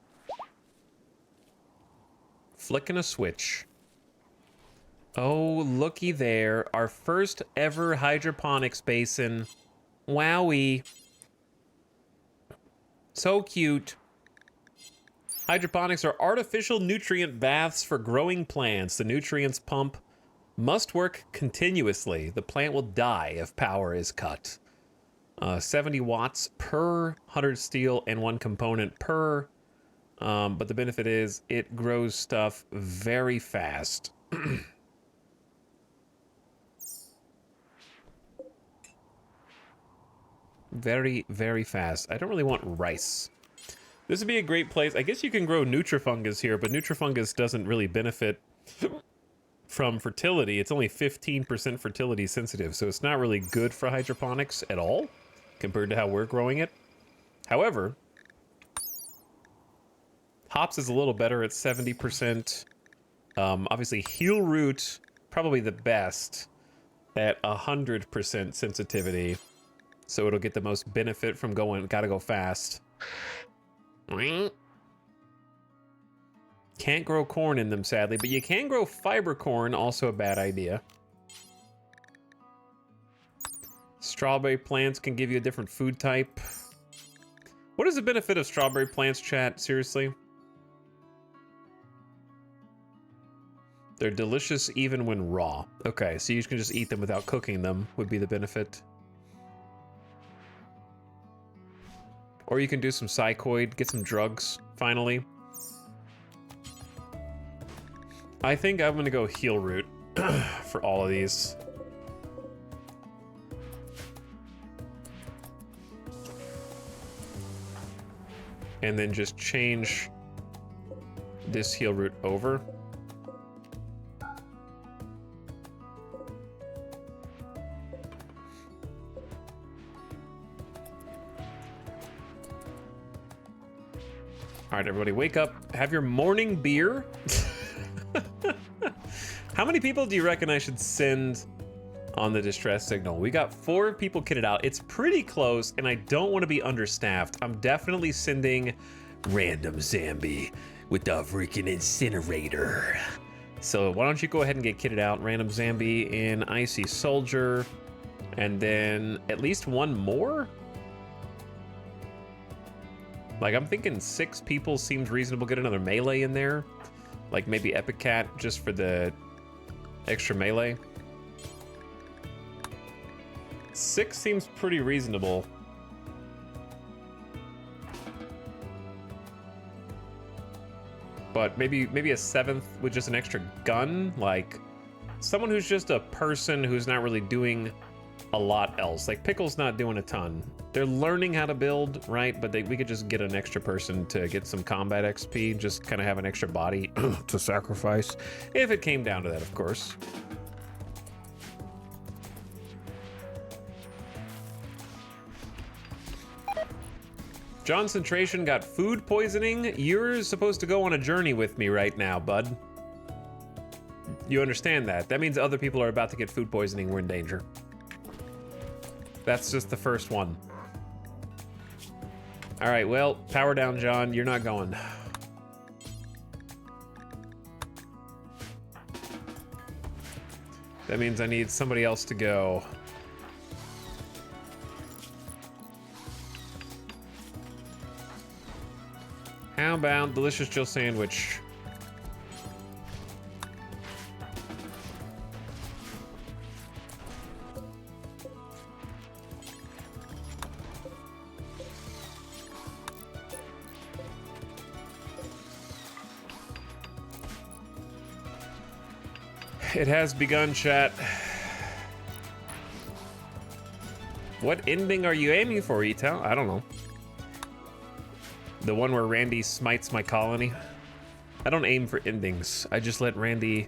Flicking a switch. Oh, looky there. Our first ever hydroponics basin. Wowie. So cute. Hydroponics are artificial nutrient baths for growing plants. The nutrients pump must work continuously. The plant will die if power is cut. 70 watts per 100 steel and 1 component per. But the benefit is it grows stuff very fast. Very, very fast. I don't really want rice. This would be a great place. I guess you can grow Nutrifungus here, but Nutrifungus doesn't really benefit from fertility. It's only 15% fertility sensitive, so it's not really good for hydroponics at all compared to how we're growing it. However, hops is a little better at 70%. Obviously, heel root, probably the best at 100% sensitivity. So it'll get the most benefit from going, gotta go fast. Can't grow corn in them, sadly, but you can grow fiber corn, also a bad idea. Strawberry plants can give you a different food type. What is the benefit of strawberry plants, chat? Seriously? They're delicious even when raw. Okay, so you can just eat them without cooking them, would be the benefit. Or you can do some psychoid, get some drugs, finally. I think I'm gonna go heel root for all of these. And then just change this heel root over. All right, everybody, wake up. Have your morning beer. How many people do you reckon I should send on the distress signal? We got 4 people kitted out. It's pretty close, and I don't want to be understaffed. I'm definitely sending random Zambi with the freaking incinerator. So why don't you go ahead and get kitted out? Random Zambi in Icy Soldier. And then at least one more? Like, I'm thinking 6 people seems reasonable. Get another melee in there. Like, maybe Epic Cat just for the extra melee. 6 seems pretty reasonable. But maybe a 7th with just an extra gun, like someone who's just a person who's not really doing a lot else. Like Pickle's not doing a ton. They're learning how to build, right? But we could just get an extra person to get some combat XP, just kind of have an extra body to sacrifice, if it came down to that, of course. Concentration got food poisoning. You're supposed to go on a journey with me right now, bud. You understand that? That means other people are about to get food poisoning. We're in danger. That's just the first one. All right, well, power down, John. You're not going. That means I need somebody else to go. How about delicious Jill sandwich? It has begun, chat. What ending are you aiming for, Etal? I don't know. The one where Randy smites my colony? I don't aim for endings. I just let Randy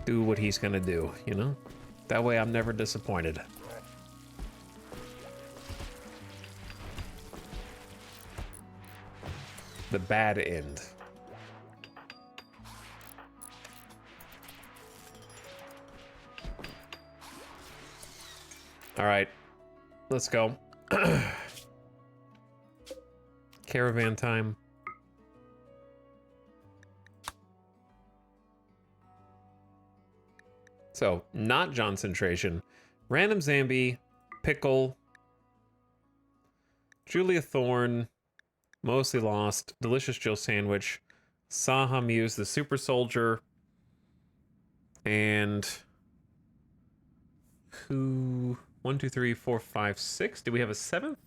do what he's gonna do, you know? That way I'm never disappointed. The bad end. All right, let's go. Caravan time. So, not Concentration. Random Zambi, Pickle, Julia Thorne, Mostly Lost, Delicious Jill Sandwich, Saha Muse, the Super Soldier, and who? 1, 2, 3, 4, 5, 6. Do we have a 7th?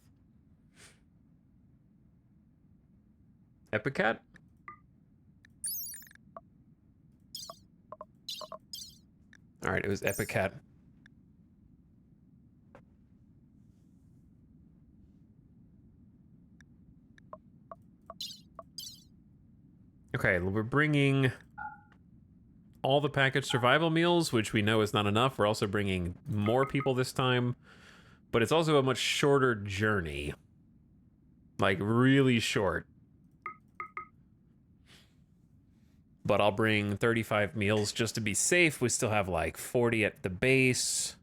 Epic Cat? All right, it was Epic Cat. Okay, we're bringing all the packaged survival meals, which we know is not enough. We're also bringing more people this time, but it's also a much shorter journey. Like, really short. But I'll bring 35 meals just to be safe. We still have like 40 at the base.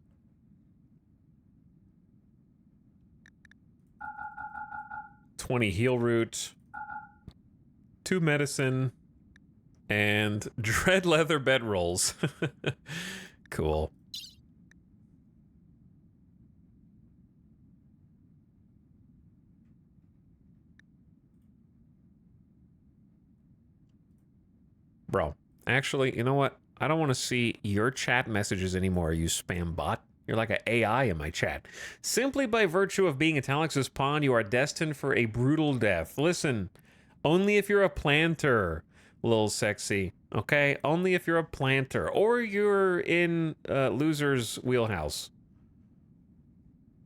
$20 heal root, 2 medicine, and dread leather bedrolls. Cool. Bro, actually, you know what? I don't want to see your chat messages anymore, you spam bot. You're like an AI in my chat. Simply by virtue of being Italix's pawn, you are destined for a brutal death. Listen, only if you're a planter, Lil Sexy, okay? Only if you're a planter, or you're in Loser's wheelhouse.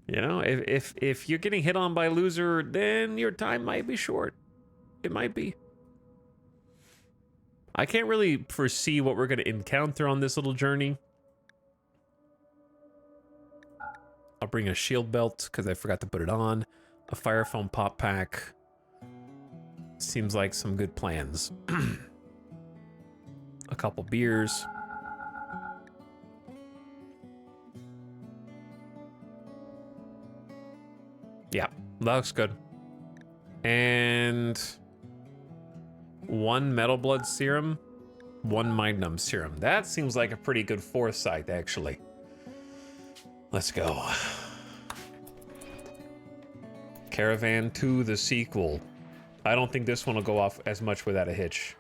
You know, if you're getting hit on by Loser, then your time might be short. It might be. I can't really foresee what we're going to encounter on this little journey. I'll bring a shield belt because I forgot to put it on. A fire foam pop pack. Seems like some good plans. A couple beers. Yeah, that looks good. And 1 Metal Blood serum, 1 Magnum serum. That seems like a pretty good foresight, actually. Let's go. Caravan 2, the sequel. I don't think this one will go off as much without a hitch.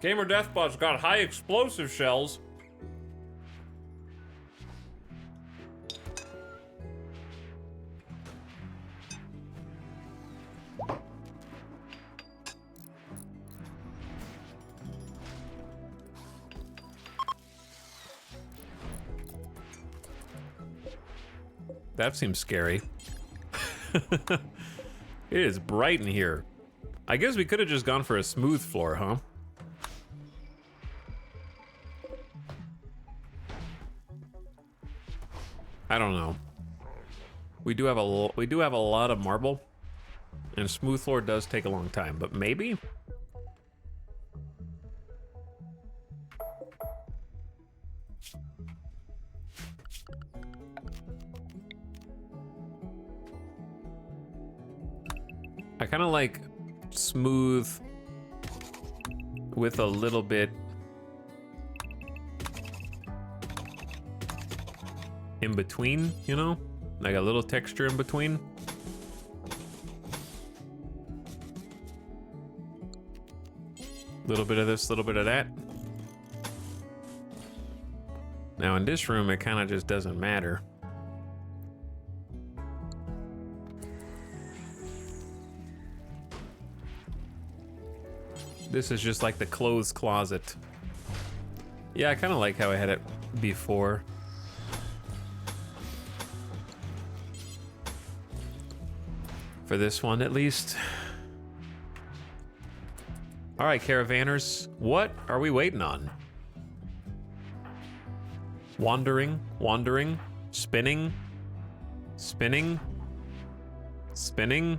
Gamer Deathbot's got high explosive shells. That seems scary. It is bright in here. I guess we could have just gone for a smooth floor, huh? I don't know. We do have a lot of marble, and smooth floor does take a long time, but maybe? I kind of like smooth with a little bit in between, you know? Like a little texture in between. Little bit of this, little bit of that. Now in this room, it kind of just doesn't matter. This is just like the clothes closet. Yeah, I kind of like how I had it before. For this one, at least. All right, caravanners, what are we waiting on? Wandering, wandering, spinning, spinning, spinning.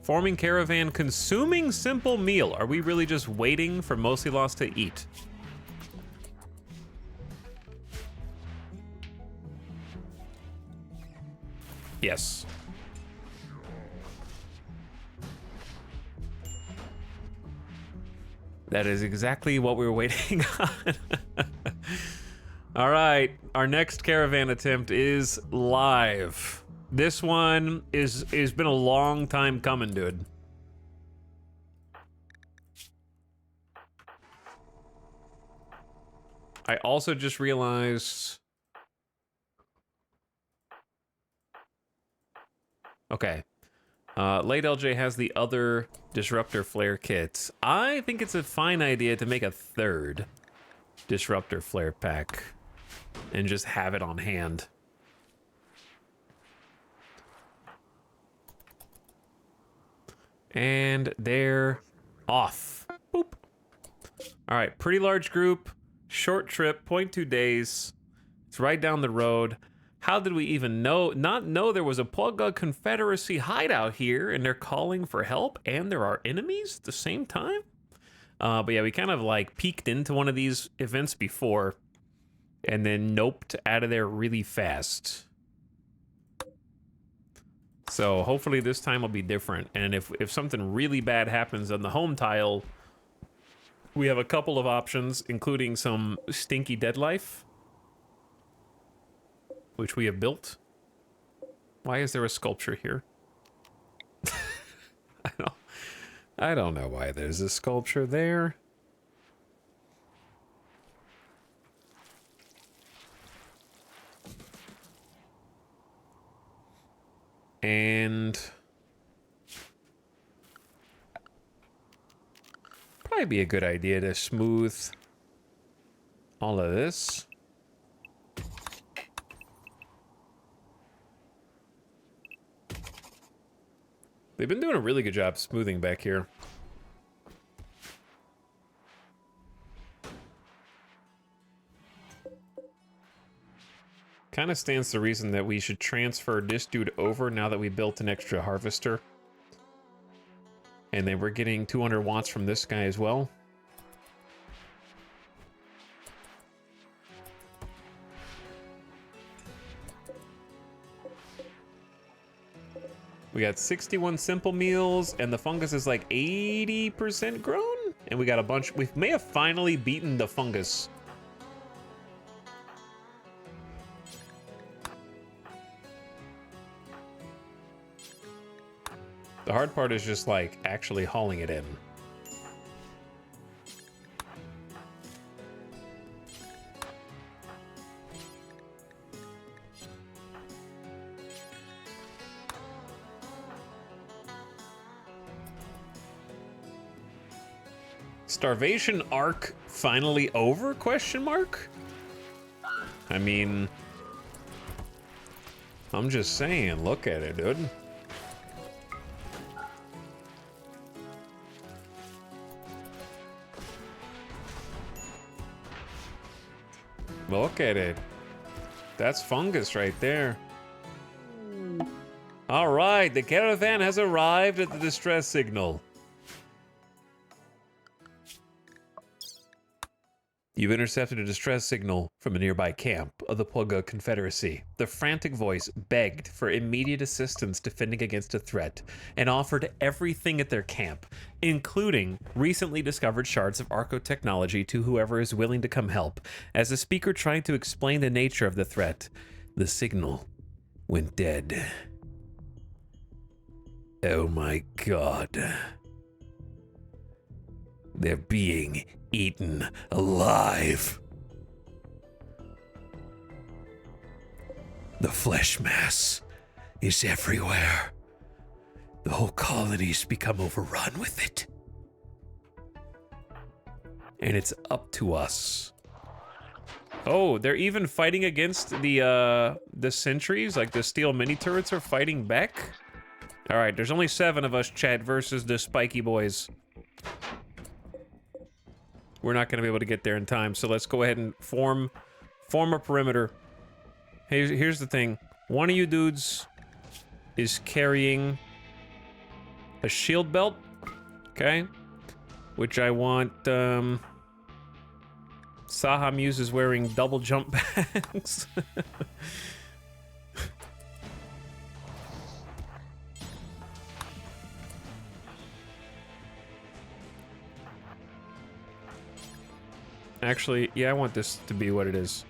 Forming caravan, consuming simple meal. Are we really just waiting for Mostly Lost to eat? Yes. That is exactly what we were waiting on. All right, our next caravan attempt is live. This one is been a long time coming, dude. I also just realized. Okay. Late LJ has the other Disruptor Flare kits. I think it's a fine idea to make a third Disruptor Flare pack and just have it on hand. And they're off. Boop. All right, pretty large group, short trip, 0.2 days. It's right down the road. How did we even not know there was a Pogga Confederacy hideout here and they're calling for help and there are enemies at the same time? But yeah, we kind of like peeked into one of these events before and then noped out of there really fast. So hopefully this time will be different. And if something really bad happens on the home tile, we have a couple of options, including some stinky dead life, which we have built. Why is there a sculpture here? I don't know why there's a sculpture there. And probably be a good idea to smooth all of this. They've been doing a really good job smoothing back here. Kind of stands to reason that we should transfer this dude over now that we built an extra harvester. And then we're getting 200 watts from this guy as well. We got 61 simple meals, and the fungus is like 80% grown. And we got a bunch. We may have finally beaten the fungus. The hard part is just like actually hauling it in. Starvation arc finally over? Question mark? I mean, I'm just saying, look at it, dude. Look at it. That's fungus right there. All right, the caravan has arrived at the distress signal. You've intercepted a distress signal from a nearby camp of the Pulga Confederacy. The frantic voice begged for immediate assistance defending against a threat and offered everything at their camp, including recently discovered shards of Arco technology to whoever is willing to come help. As the speaker tried to explain the nature of the threat, the signal went dead. Oh my God. They're being eaten alive. The flesh mass is everywhere. The whole colony's become overrun with it. And it's up to us. Oh, they're even fighting against the sentries, like the steel mini turrets are fighting back. All right, there's only 7 of us, chat, versus the spiky boys. We're not going to be able to get there in time, so let's go ahead and form a perimeter. Here's the thing. One of you dudes is carrying a shield belt, okay? Which I want, Saha Muse is wearing double jump bags. Actually, yeah, I want this to be what it is.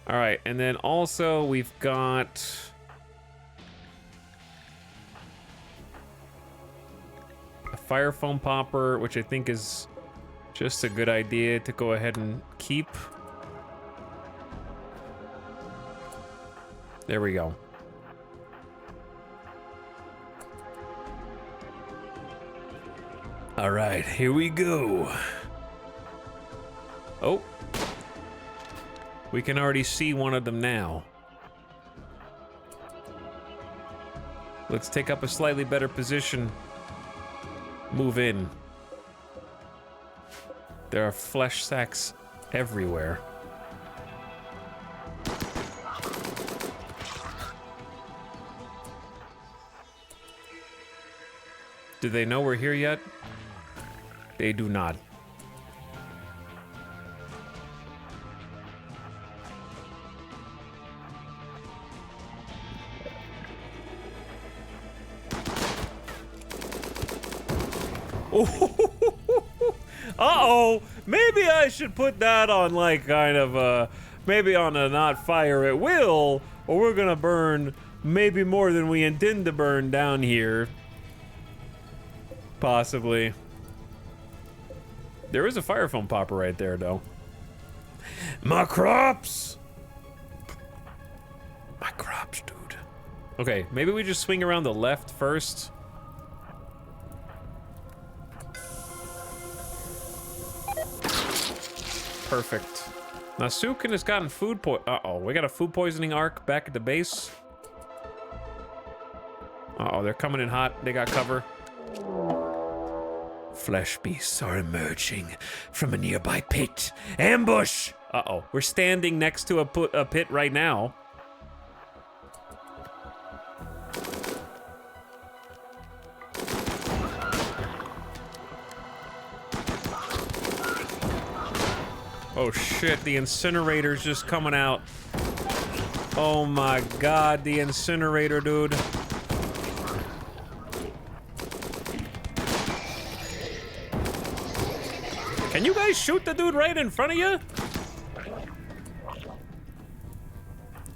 All right, and then also we've got a fire foam popper, which I think is just a good idea to go ahead and keep. There we go. All right, here we go. Oh. We can already see one of them now. Let's take up a slightly better position. Move in. There are flesh sacks everywhere. Do they know we're here yet? They do not. Uh-oh, maybe I should put that on like kind of maybe on a not fire at will, or we're gonna burn maybe more than we intend to burn down here. Possibly. There is a fire foam popper right there, though. My crops! My crops, dude. Okay, maybe we just swing around the left first. Perfect. Now, Sukin has gotten food uh-oh, we got a food poisoning arc back at the base. Uh-oh, they're coming in hot. They got cover. Flesh beasts are emerging from a nearby pit. Ambush! Uh-oh, we're standing next to a pit right now. Oh shit, the incinerator's just coming out. Oh my god, the incinerator, dude. Can you guys shoot the dude right in front of you?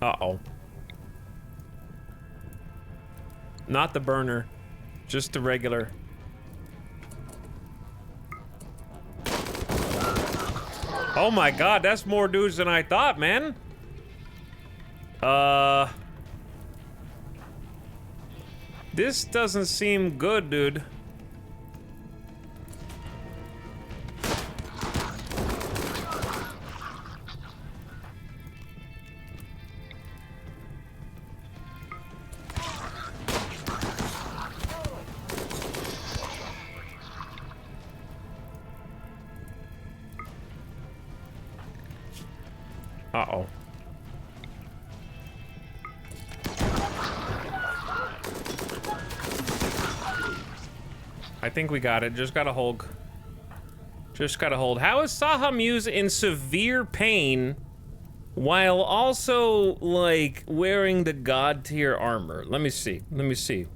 Uh-oh. Not the burner, just the regular. Oh my god, that's more dudes than I thought, man. This doesn't seem good, dude. Uh-oh. I think we got it. Just gotta hold. Just gotta hold. How is Sahamuse in severe pain while also, like, wearing the god tier armor? Let me see. Let me see.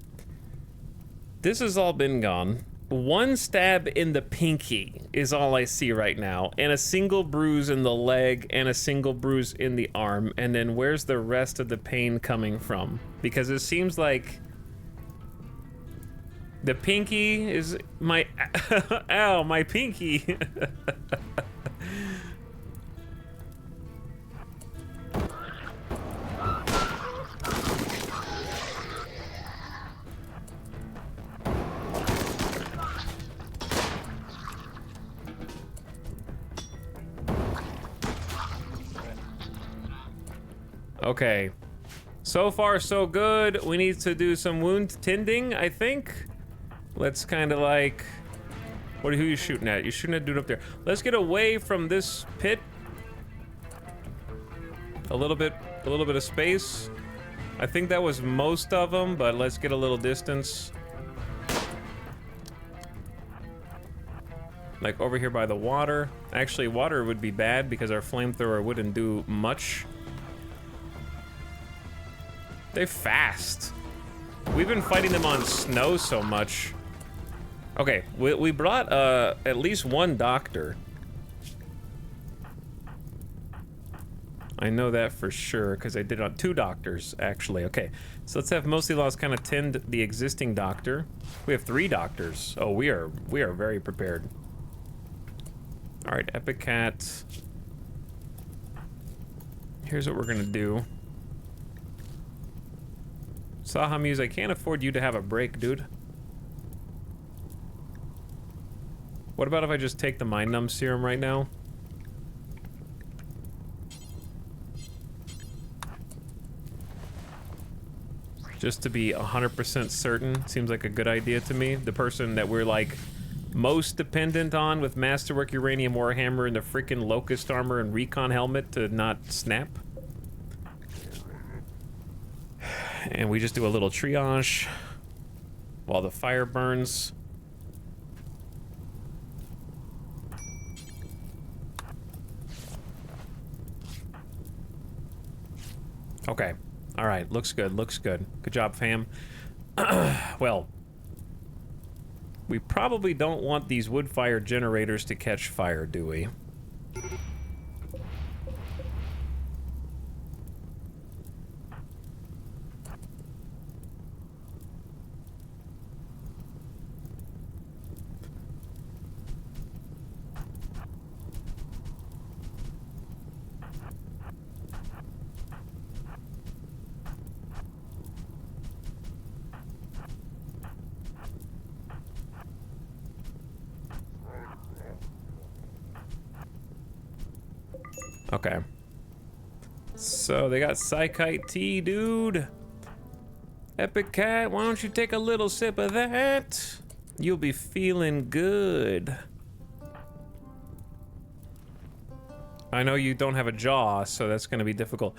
This has all been gone. One stab in the pinky is all I see right now, and a single bruise in the leg, and a single bruise in the arm, and then where's the rest of the pain coming from? Because it seems like the pinky is my... Ow, my pinky. Okay, so far so good. We need to do some wound tending, I think. Let's kind of like, who are you shooting at? You're shooting at dude up there. Let's get away from this pit. A little bit of space. I think that was most of them, but let's get a little distance. Like over here by the water. Actually, water would be bad because our flamethrower wouldn't do much. They're fast. We've been fighting them on snow so much. Okay, we brought at least one doctor. I know that for sure because I did on 2 doctors actually. Okay, so let's have Mostly Lost kind of tend the existing doctor. We have 3 doctors. Oh, we are very prepared. All right, Epic Cat. Here's what we're gonna do. Sahamuse, I can't afford you to have a break, dude. What about if I just take the Mind Numb Serum right now? Just to be 100% certain. Seems like a good idea to me. The person that we're like most dependent on with Masterwork Uranium Warhammer and the freaking Locust Armor and Recon Helmet to not snap. And we just do a little triage while the fire burns. Okay. All right. Looks good. Looks good. Good job, fam. Well, we probably don't want these wood fire generators to catch fire, do we? Okay. So they got Psychite tea, dude. Epic Cat, why don't you take a little sip of that? You'll be feeling good. I know you don't have a jaw, so that's gonna be difficult.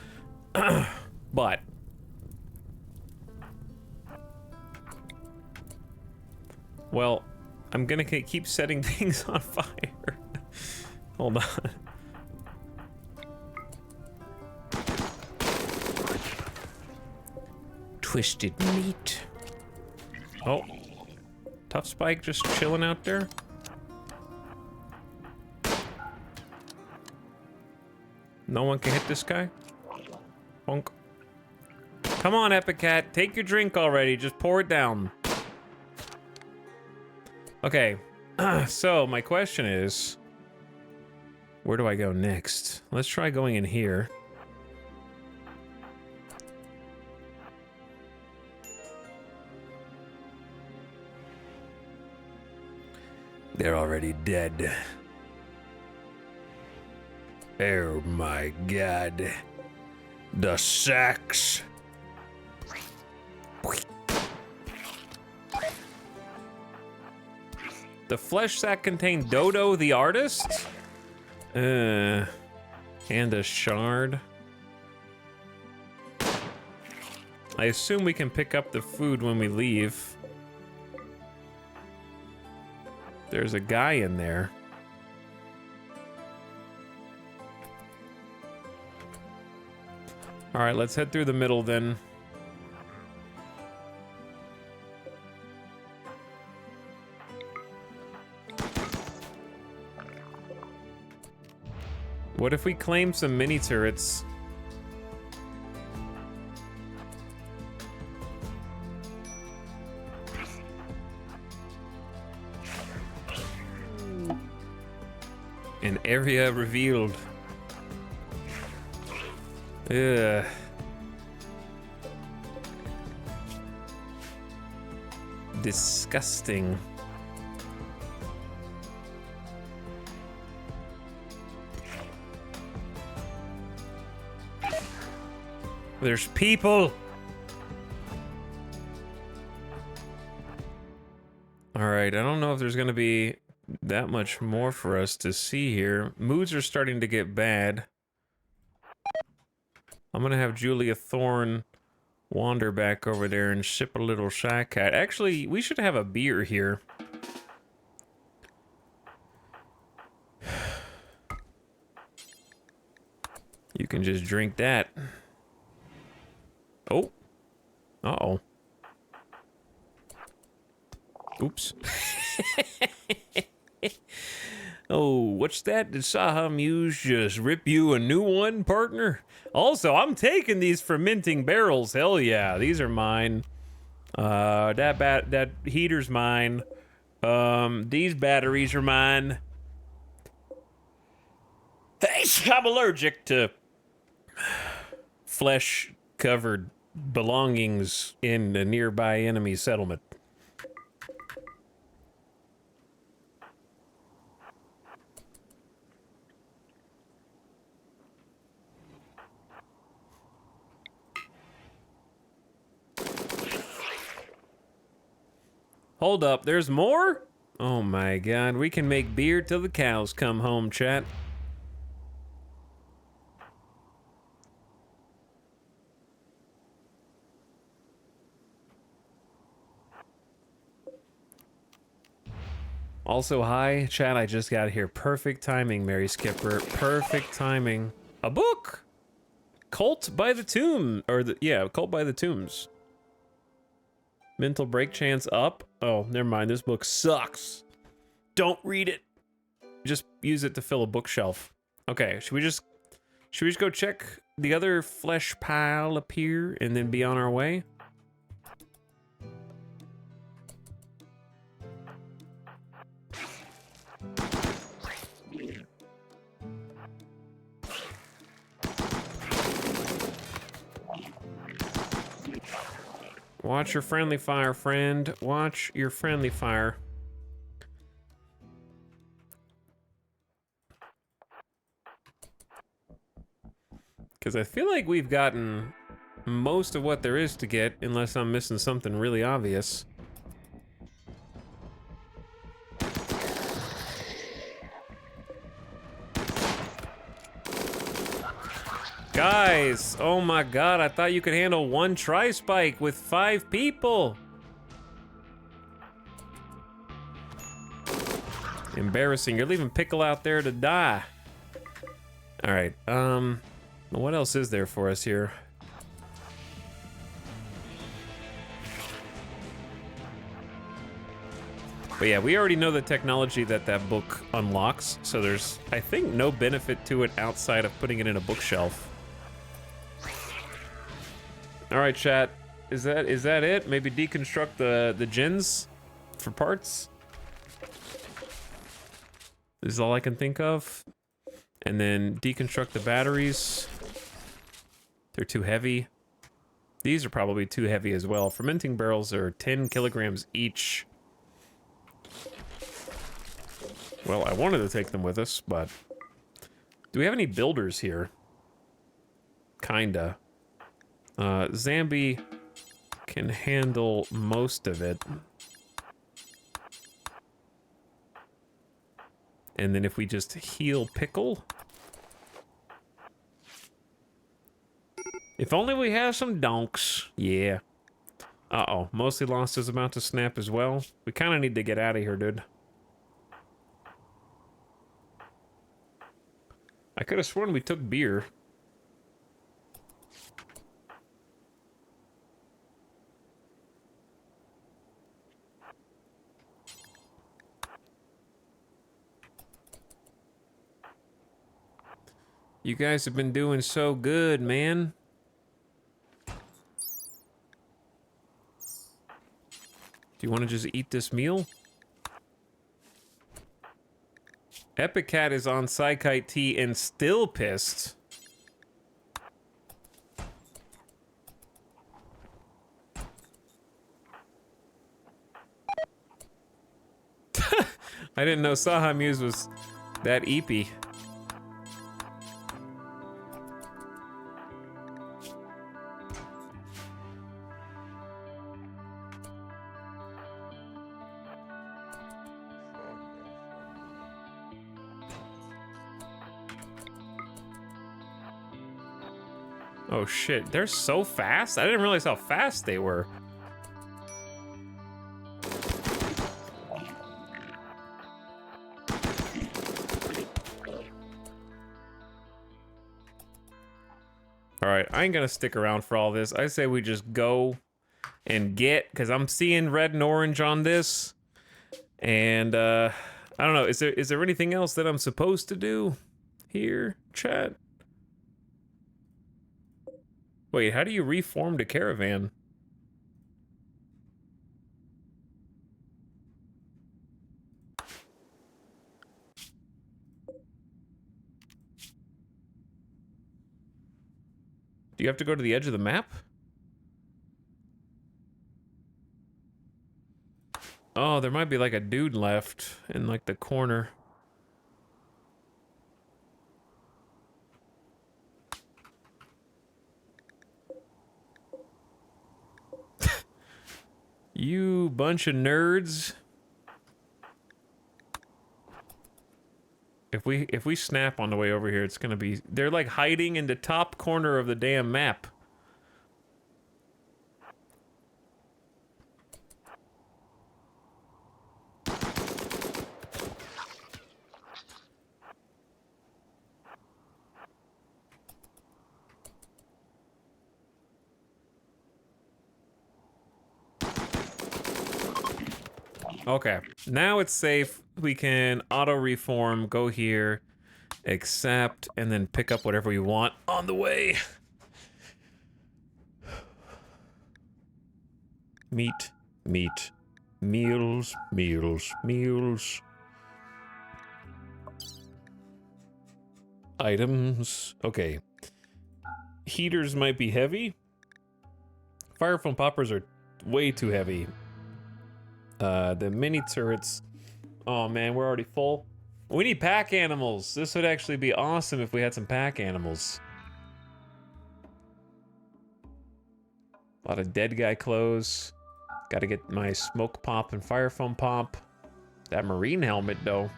But well, I'm gonna keep setting things on fire. Hold on. Twisted meat. Oh. Tough Spike just chilling out there. No one can hit this guy? Bonk. Come on, Epic Cat. Take your drink already. Just pour it down. Okay. So, my question is... where do I go next? Let's try going in here. They're already dead. Oh my god. The sacks. The flesh sack contained Dodo the artist? And a shard. I assume we can pick up the food when we leave. There's a guy in there. All right, let's head through the middle then. What if we claim some mini turrets? An area revealed. Ugh. Disgusting. There's people. All right, I don't know if there's gonna be that much more for us to see here. Moods are starting to get bad. I'm gonna have Julia Thorne wander back over there and sip a little Shy Cat. Actually, we should have a beer here. You can just drink that. Oh. Uh-oh. Oops. Oh, what's that? Did Saha Muse just rip you a new one, partner? Also, I'm taking these fermenting barrels. Hell yeah, these are mine. That heater's mine. These batteries are mine. I'm allergic to flesh-covered belongings in a nearby enemy settlement. Hold up, there's more? Oh my god, we can make beer till the cows come home, chat. Also, hi, chat, I just got here. Perfect timing, Mary Skipper. Perfect timing. A book! Cult by the Tomb, Cult by the Tombs. Mental break chance up. Oh, never mind. This book sucks. Don't read it. Just use it to fill a bookshelf. Okay, should we just go check the other flesh pile up here and then be on our way? Watch your friendly fire, friend. Watch your friendly fire. Because I feel like we've gotten most of what there is to get, unless I'm missing something really obvious. Guys, oh my god, I thought you could handle one tri-spike with 5 people. Embarrassing, you're leaving Pickle out there to die. All right, what else is there for us here? But yeah, we already know the technology that that book unlocks, so there's, I think, no benefit to it outside of putting it in a bookshelf. All right, chat. Is that it? Maybe deconstruct the gens for parts. This is all I can think of. And then deconstruct the batteries. They're too heavy. These are probably too heavy as well. Fermenting barrels are 10 kilograms each. Well, I wanted to take them with us, but... Do we have any builders here? Kinda. Zambi can handle most of it. And then if we just heal Pickle... If only we have some donks. Yeah. Uh-oh. Mostly Lost is about to snap as well. We kind of need to get out of here, dude. I could have sworn we took beer. You guys have been doing so good, man. Do you want to just eat this meal? Epic Cat is on Psykite Tea and still pissed. I didn't know Saha Muse was that eepy. Oh shit, they're so fast? I didn't realize how fast they were. Alright, I ain't gonna stick around for all this. I say we just go and get, because I'm seeing red and orange on this. And, I don't know, is there anything else that I'm supposed to do here, chat? Wait, how do you reform the caravan? Do you have to go to the edge of the map? Oh, there might be like a dude left in like the corner. You bunch of nerds. If we snap on the way over here, it's gonna be... They're like hiding in the top corner of the damn map. Okay, now it's safe. We can auto-reform, go here, accept, and then pick up whatever we want on the way. Meat, meat, meals, meals, meals. Items, okay. Heaters might be heavy. Fire foam poppers are way too heavy. The mini turrets. Oh man, we're already full. We need pack animals. This would actually be awesome if we had some pack animals. A lot of dead guy clothes. Gotta get my smoke pop and fire foam pop. That marine helmet though.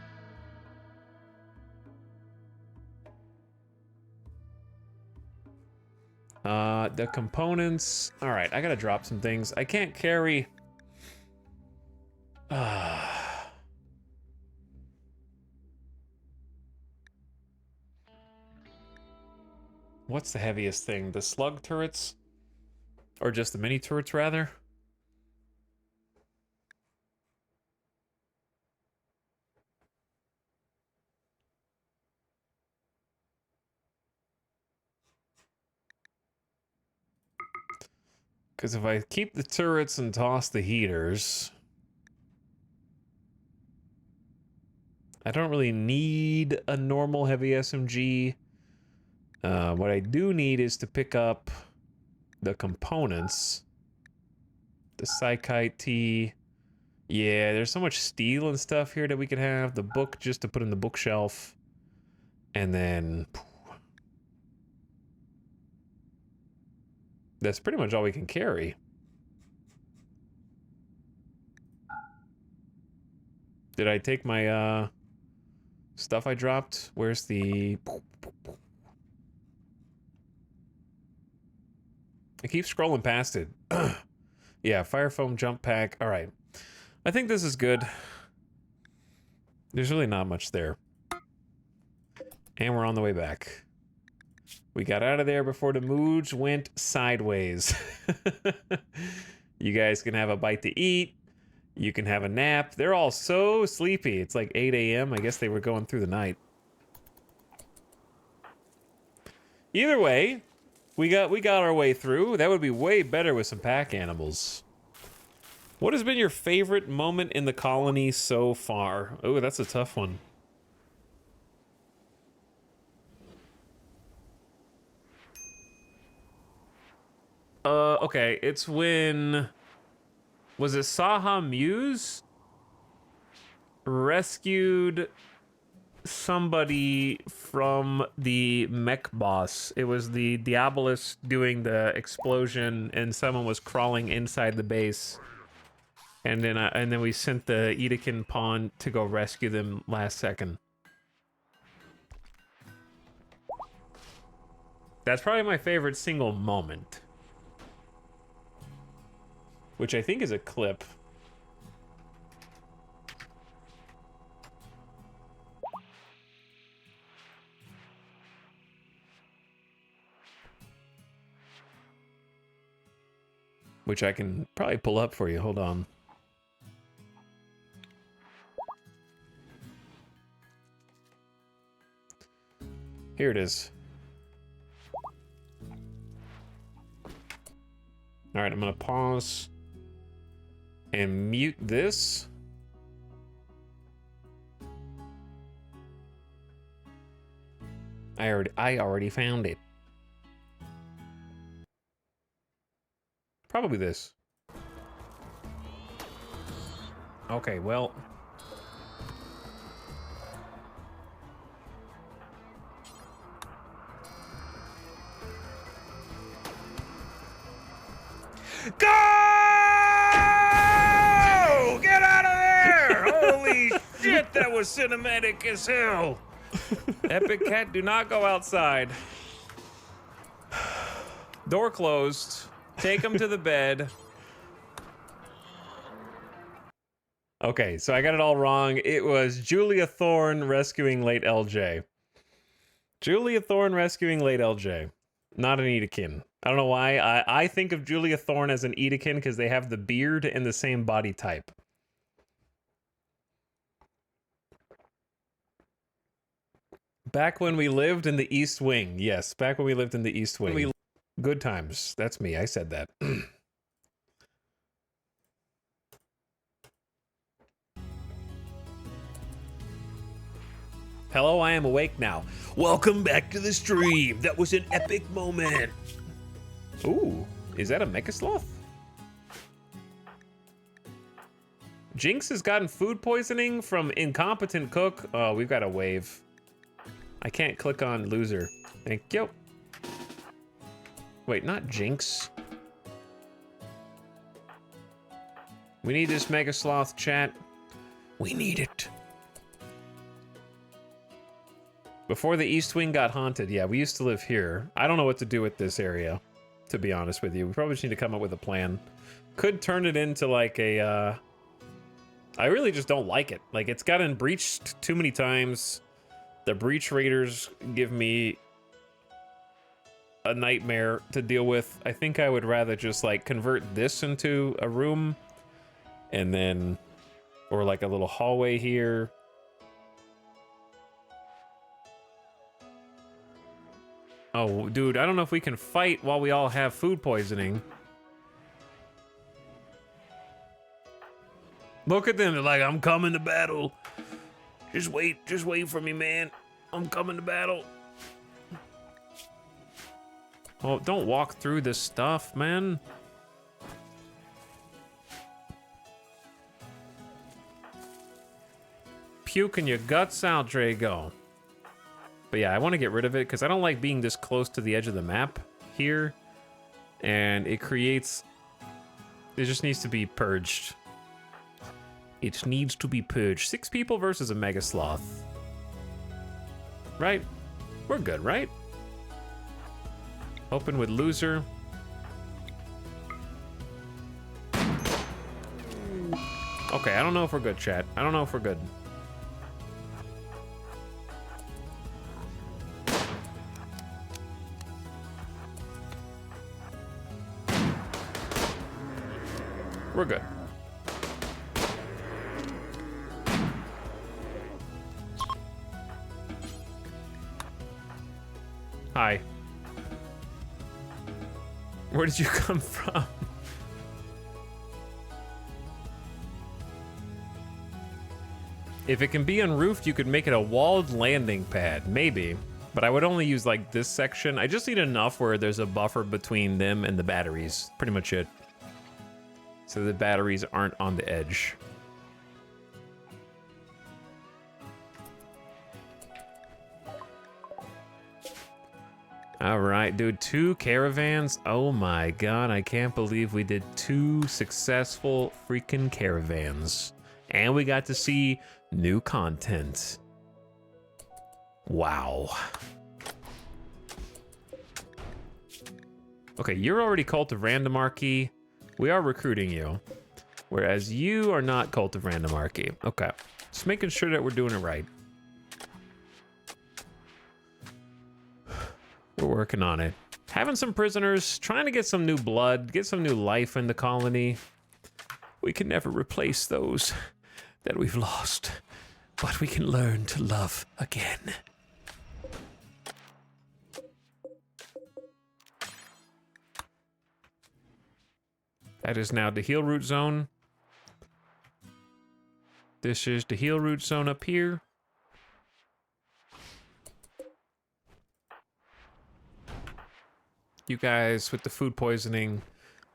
The components. All right, I gotta drop some things. I can't carry... What's the heaviest thing? The slug turrets? Or just the mini turrets, rather? Because if I keep the turrets and toss the heaters, I don't really need a normal heavy SMG. What I do need is to pick up the components. The Psychite T. Yeah, there's so much steel and stuff here that we could have. The book just to put in the bookshelf. And then... that's pretty much all we can carry. Did I take my, stuff I dropped? Where's the... I keep scrolling past it. Yeah, fire foam jump pack. All right. I think this is good. There's really not much there. And we're on the way back. We got out of there before the Mooj went sideways. You guys can have a bite to eat. You can have a nap. They're all so sleepy. It's like 8 a.m. I guess they were going through the night. Either way, we got our way through. That would be way better with some pack animals. What has been your favorite moment in the colony so far? Oh, that's a tough one. Okay, it's when... was it Saha Muse? Rescued somebody from the mech boss. It was the Diabolus doing the explosion, and someone was crawling inside the base. And then we sent the Edekin pawn to go rescue them last second. That's probably my favorite single moment. Which I think is a clip. Which I can probably pull up for you. Hold on. Here it is. All right, I'm gonna pause and mute this. I already found it. Probably this. Okay, well. Go! Get out of there! Holy shit, that was cinematic as hell. Epic Cat, do not go outside. Door closed. Take him to the bed. Okay, so I got it all wrong. It was Julia Thorne rescuing late LJ. Julia Thorne rescuing late LJ. Not an Edekin. I don't know why. I think of Julia Thorne as an Edekin because they have the beard and the same body type. Back when we lived in the East Wing. Yes, back when we lived in the East Wing. Good times. That's me. I said that. Hello, I am awake now. Welcome back to the stream. That was an epic moment. Ooh, is that a Mecha Sloth? Jinx has gotten food poisoning from incompetent cook. Oh, we've got a wave. I can't click on loser. Thank you. Wait, not Jinx. We need this Mega Sloth chat. We need it. Before the East Wing got haunted, yeah, we used to live here. I don't know what to do with this area, to be honest with you. We probably just need to come up with a plan. Could turn it into like a, I really just don't like it. Like, it's gotten breached too many times. The breach raiders give me a nightmare to deal with. I think I would rather just like convert this into a room and then, or like a little hallway here. Oh, dude, I don't know if we can fight while we all have food poisoning. Look at them, they're like, I'm coming to battle. Just wait for me, man. I'm coming to battle. Oh, don't walk through this stuff, man. Puking your guts out, Drago. But yeah, I want to get rid of it because I don't like being this close to the edge of the map here. And it creates... It just needs to be purged. It needs to be purged. 6 people versus a Mega Sloth. Right? We're good, right? Open with loser. Okay, I don't know if we're good, chat. I don't know if we're good. We're good. Hi. Where did you come from? If it can be unroofed, you could make it a walled landing pad, maybe. But I would only use like this section. I just need enough where there's a buffer between them and the batteries. Pretty much it. So the batteries aren't on the edge. All right, dude, 2 caravans. Oh my God, I can't believe we did 2 successful freaking caravans. And we got to see new content. Wow. Okay, you're already Cult of Randomarchy. We are recruiting you. Whereas you are not Cult of Randomarchy. Okay, just making sure that we're doing it right. We're working on it. Having some prisoners, trying to get some new blood, get some new life in the colony. We can never replace those that we've lost, but we can learn to love again. That is now the heal root zone. This is the heal root zone up here. You guys with the food poisoning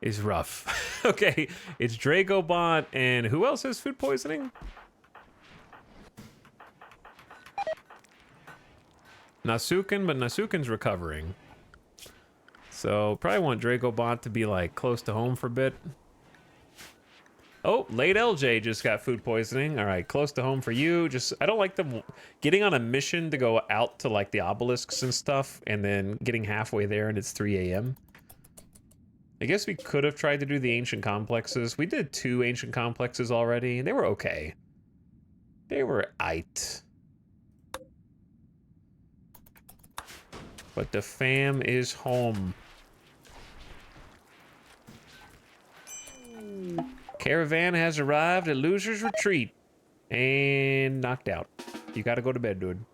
is rough. Okay, it's Dragobot and who else has food poisoning? Nasuken, but Nasuken's recovering. So probably want Dragobot to be like close to home for a bit. Oh, late LJ just got food poisoning. All right, close to home for you. Just, I don't like them getting on a mission to go out to like the obelisks and stuff and then getting halfway there and it's 3 a.m. I guess we could have tried to do the ancient complexes. We did 2 ancient complexes already and they were okay. They were aight. But the fam is home. Caravan has arrived at Loser's Retreat and knocked out. You gotta go to bed, dude.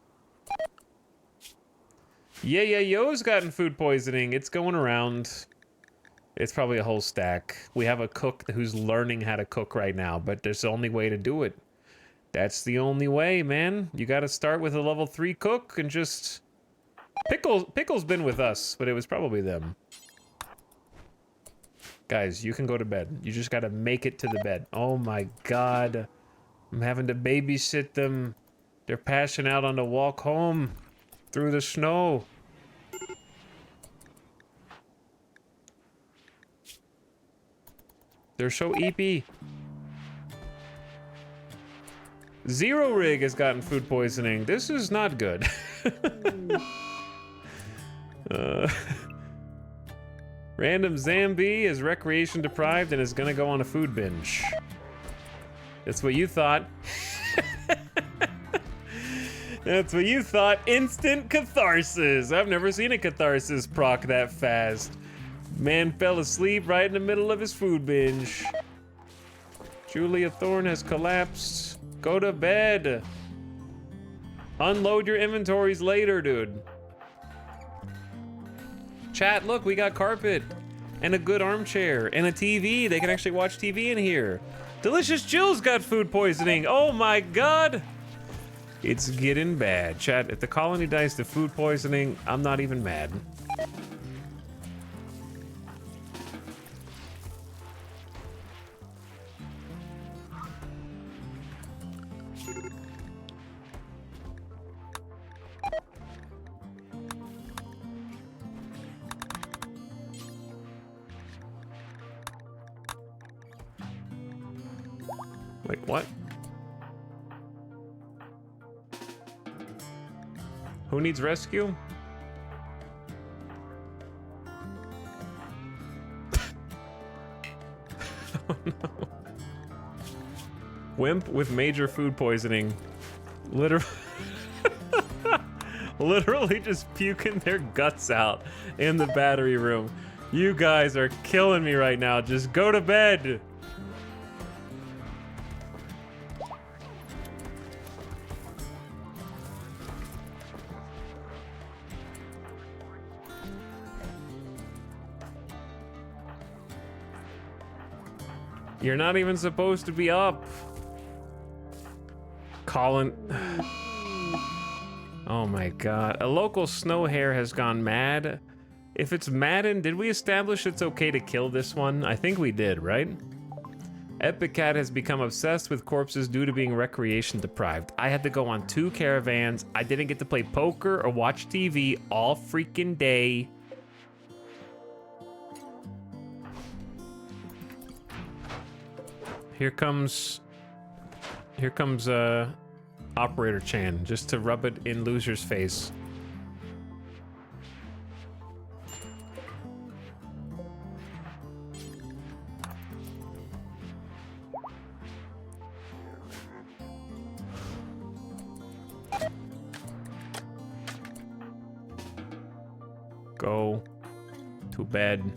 Yeah, yo's gotten food poisoning. It's going around. It's probably a whole stack. We have a cook who's learning how to cook right now, but there's the only way to do it. That's the only way, man. You gotta start with a level 3 cook and just... Pickle's been with us, but it was probably them. Guys, you can go to bed. You just gotta make it to the bed. Oh my God. I'm having to babysit them. They're passing out on the walk home through the snow. They're so eepy. Zero Rig has gotten food poisoning. This is not good. Random Zambi is recreation deprived and is gonna go on a food binge. That's what you thought. That's what you thought. Instant catharsis. I've never seen a catharsis proc that fast. Man fell asleep right in the middle of his food binge. Julia Thorne has collapsed. Go to bed. Unload your inventories later, dude. Chat, look, we got carpet. and a good armchair and a TV. They can actually watch TV in here. Delicious Jill's got food poisoning. Oh my God. It's getting bad. Chat, if the colony dies to food poisoning, I'm not even mad. Wait, what? Who needs rescue? Oh no. Wimp with major food poisoning. Literally just puking their guts out in the battery room. You guys are killing me right now. Just go to bed. You're not even supposed to be up. Colin. Oh my God. A local snow hare has gone mad. If it's maddened, did we establish it's okay to kill this one? I think we did, right? Epic Cat has become obsessed with corpses due to being recreation deprived. I had to go on 2 caravans. I didn't get to play poker or watch TV all freaking day. Here comes Operator Chan, just to rub it in Loser's face. Go to bed.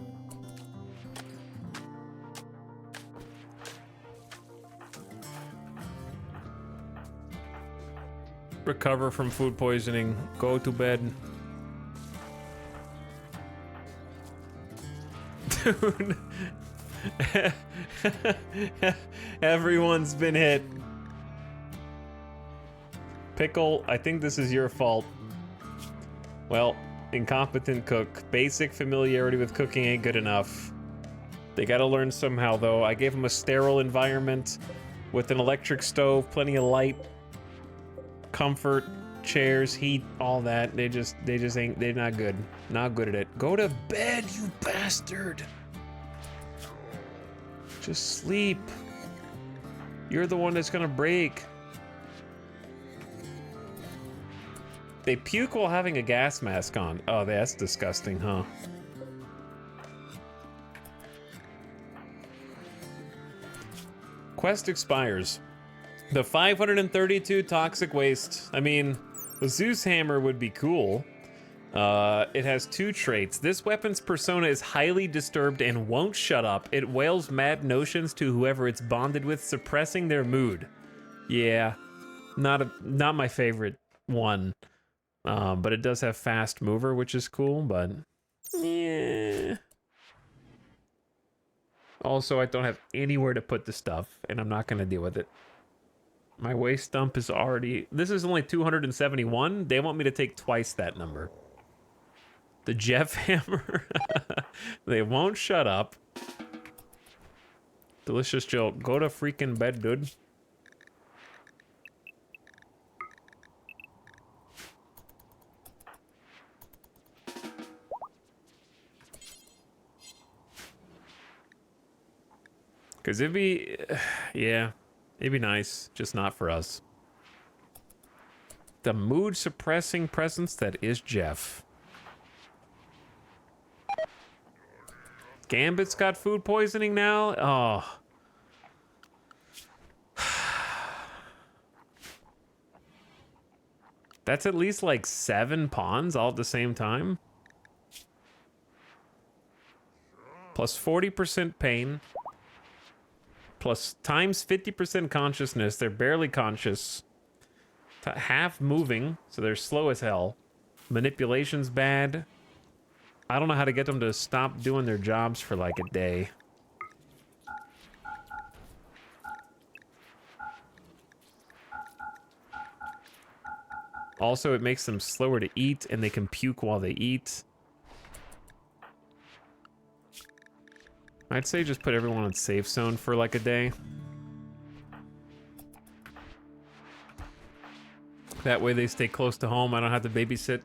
Recover from food poisoning. Go to bed. Dude. Everyone's been hit. Pickle, I think this is your fault. Well, incompetent cook. Basic familiarity with cooking ain't good enough. They gotta learn somehow, though. I gave them a sterile environment with an electric stove, plenty of light. Comfort, chairs, heat, all that. They just ain't, they're not good. Not good at it. Go to bed, you bastard. Just sleep. You're the one that's gonna break. They puke while having a gas mask on. Oh, that's disgusting, huh? Quest expires. The 532 toxic waste. I mean, the Zeus hammer would be cool. It has 2 traits. This weapon's persona is highly disturbed and won't shut up. It wails mad notions to whoever it's bonded with, suppressing their mood. Yeah, not my favorite one. But it does have fast mover, which is cool, but yeah. Also, I don't have anywhere to put the stuff, and I'm not gonna deal with it. My waste dump is already... This is only 271. They want me to take twice that number. The Jeff hammer. They won't shut up. Delicious Jill. Go to freaking bed, dude. Because it'd be... yeah. It'd be nice, just not for us. The mood-suppressing presence that is Jeff. Gambit's got food poisoning now? Oh. That's at least like 7 pawns all at the same time. Plus 40% pain. Plus times 50% consciousness. They're barely conscious. Half moving, so they're slow as hell. Manipulation's bad. I don't know how to get them to stop doing their jobs for like a day. Also, it makes them slower to eat, and they can puke while they eat. I'd say just put everyone on safe zone for like a day. That way they stay close to home. I don't have to babysit.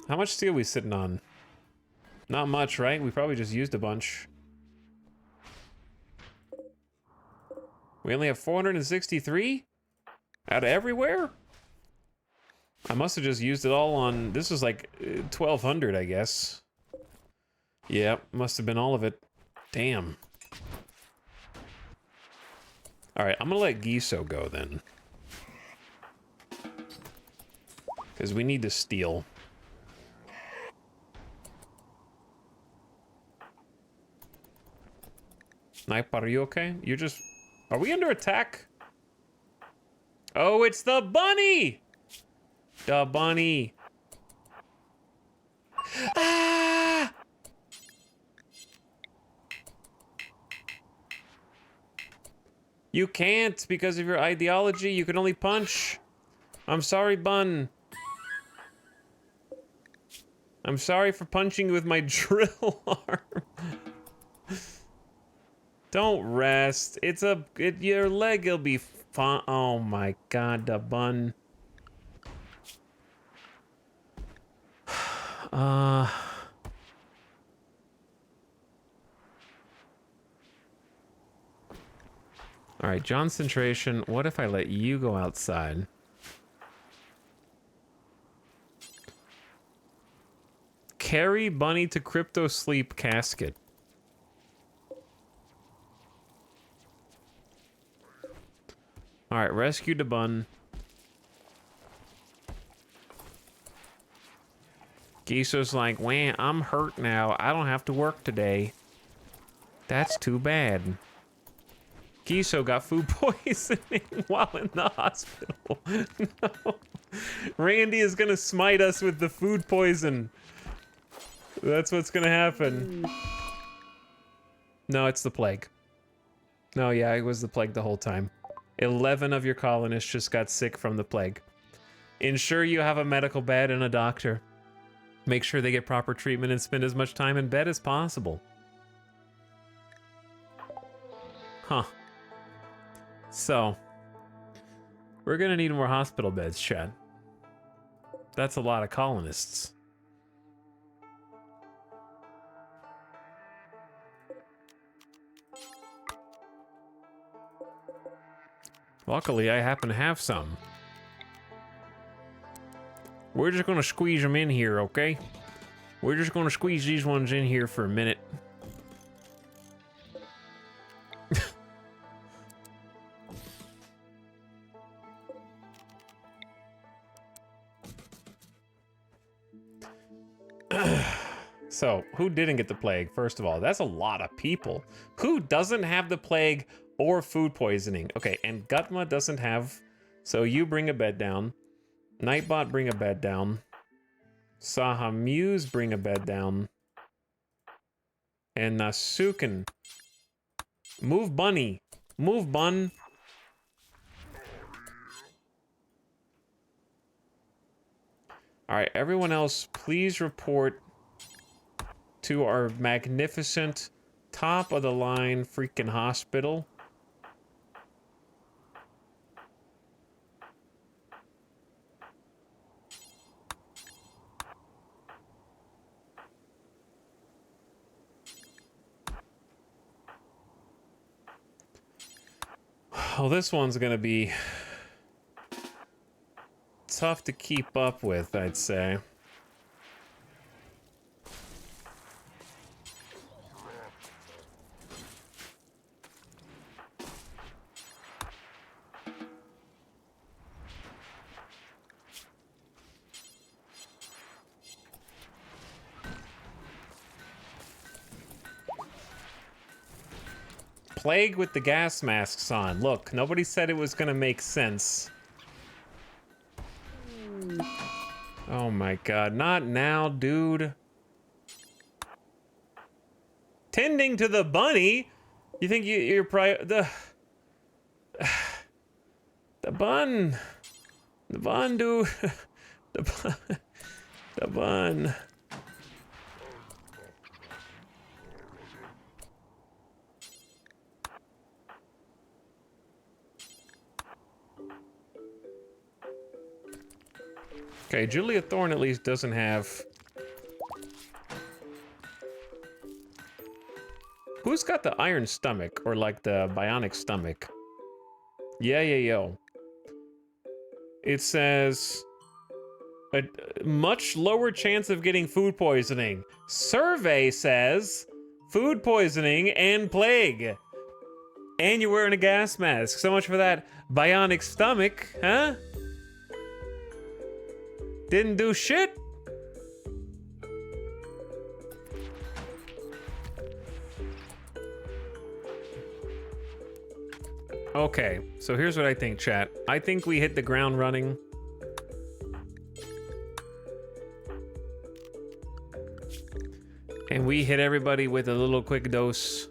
How much steel are we sitting on? Not much, right? We probably just used a bunch. We only have 463? Out of everywhere? I must have just used it all on... This was like 1,200, I guess. Yeah, must have been all of it. Damn. Alright, I'm gonna let Giso go then. Because we need to steal. Snipe, are you okay? You're just... Are we under attack? Oh, it's the bunny! The bunny. Ah! You can't because of your ideology. You can only punch. I'm sorry, Bun. I'm sorry for punching you with my drill arm. Don't rest. Your leg will be fine. Oh my god, the Bun. All right, Concentration. What if I let you go outside? Carry Bunny to Crypto Sleep Casket. All right, rescue the Bun. Giso's like, "Wah, I'm hurt now. I don't have to work today." That's too bad. Giso got food poisoning while in the hospital. No. Randy is gonna smite us with the food poison. That's what's gonna happen. No, it's the plague. No, yeah, it was the plague the whole time. 11 of your colonists just got sick from the plague. Ensure you have a medical bed and a doctor. Make sure they get proper treatment and spend as much time in bed as possible. Huh. So, we're gonna need more hospital beds, Chad. That's a lot of colonists. Luckily, I happen to have some. We're just gonna squeeze them in here, okay? We're just gonna squeeze these ones in here for a minute. So, who didn't get the plague? First of all, that's a lot of people. Who doesn't have the plague or food poisoning? Okay, and Gutma doesn't have... So you bring a bed down. Nightbot, bring a bed down. Saha Muse, bring a bed down. And Nasuken. Move Bunny. Move Bun. Alright, everyone else, please report to our magnificent, top-of-the-line freaking hospital. Well, this one's gonna be tough to keep up with, I'd say. plague with the gas masks on. Look, nobody said it was gonna make sense. Oh my god, not now, dude. Tending to the bunny? You think you're probably the bun, dude, the bun. Okay, Julia Thorne at least doesn't have... Who's got the iron stomach, or like the bionic stomach? Yeah, yo. It says... a much lower chance of getting food poisoning. Survey says... food poisoning and plague. And you're wearing a gas mask. So much for that bionic stomach, huh? Didn't do shit. Okay, so here's what I think, chat. I think we hit the ground running. And we hit everybody with a little quick dose.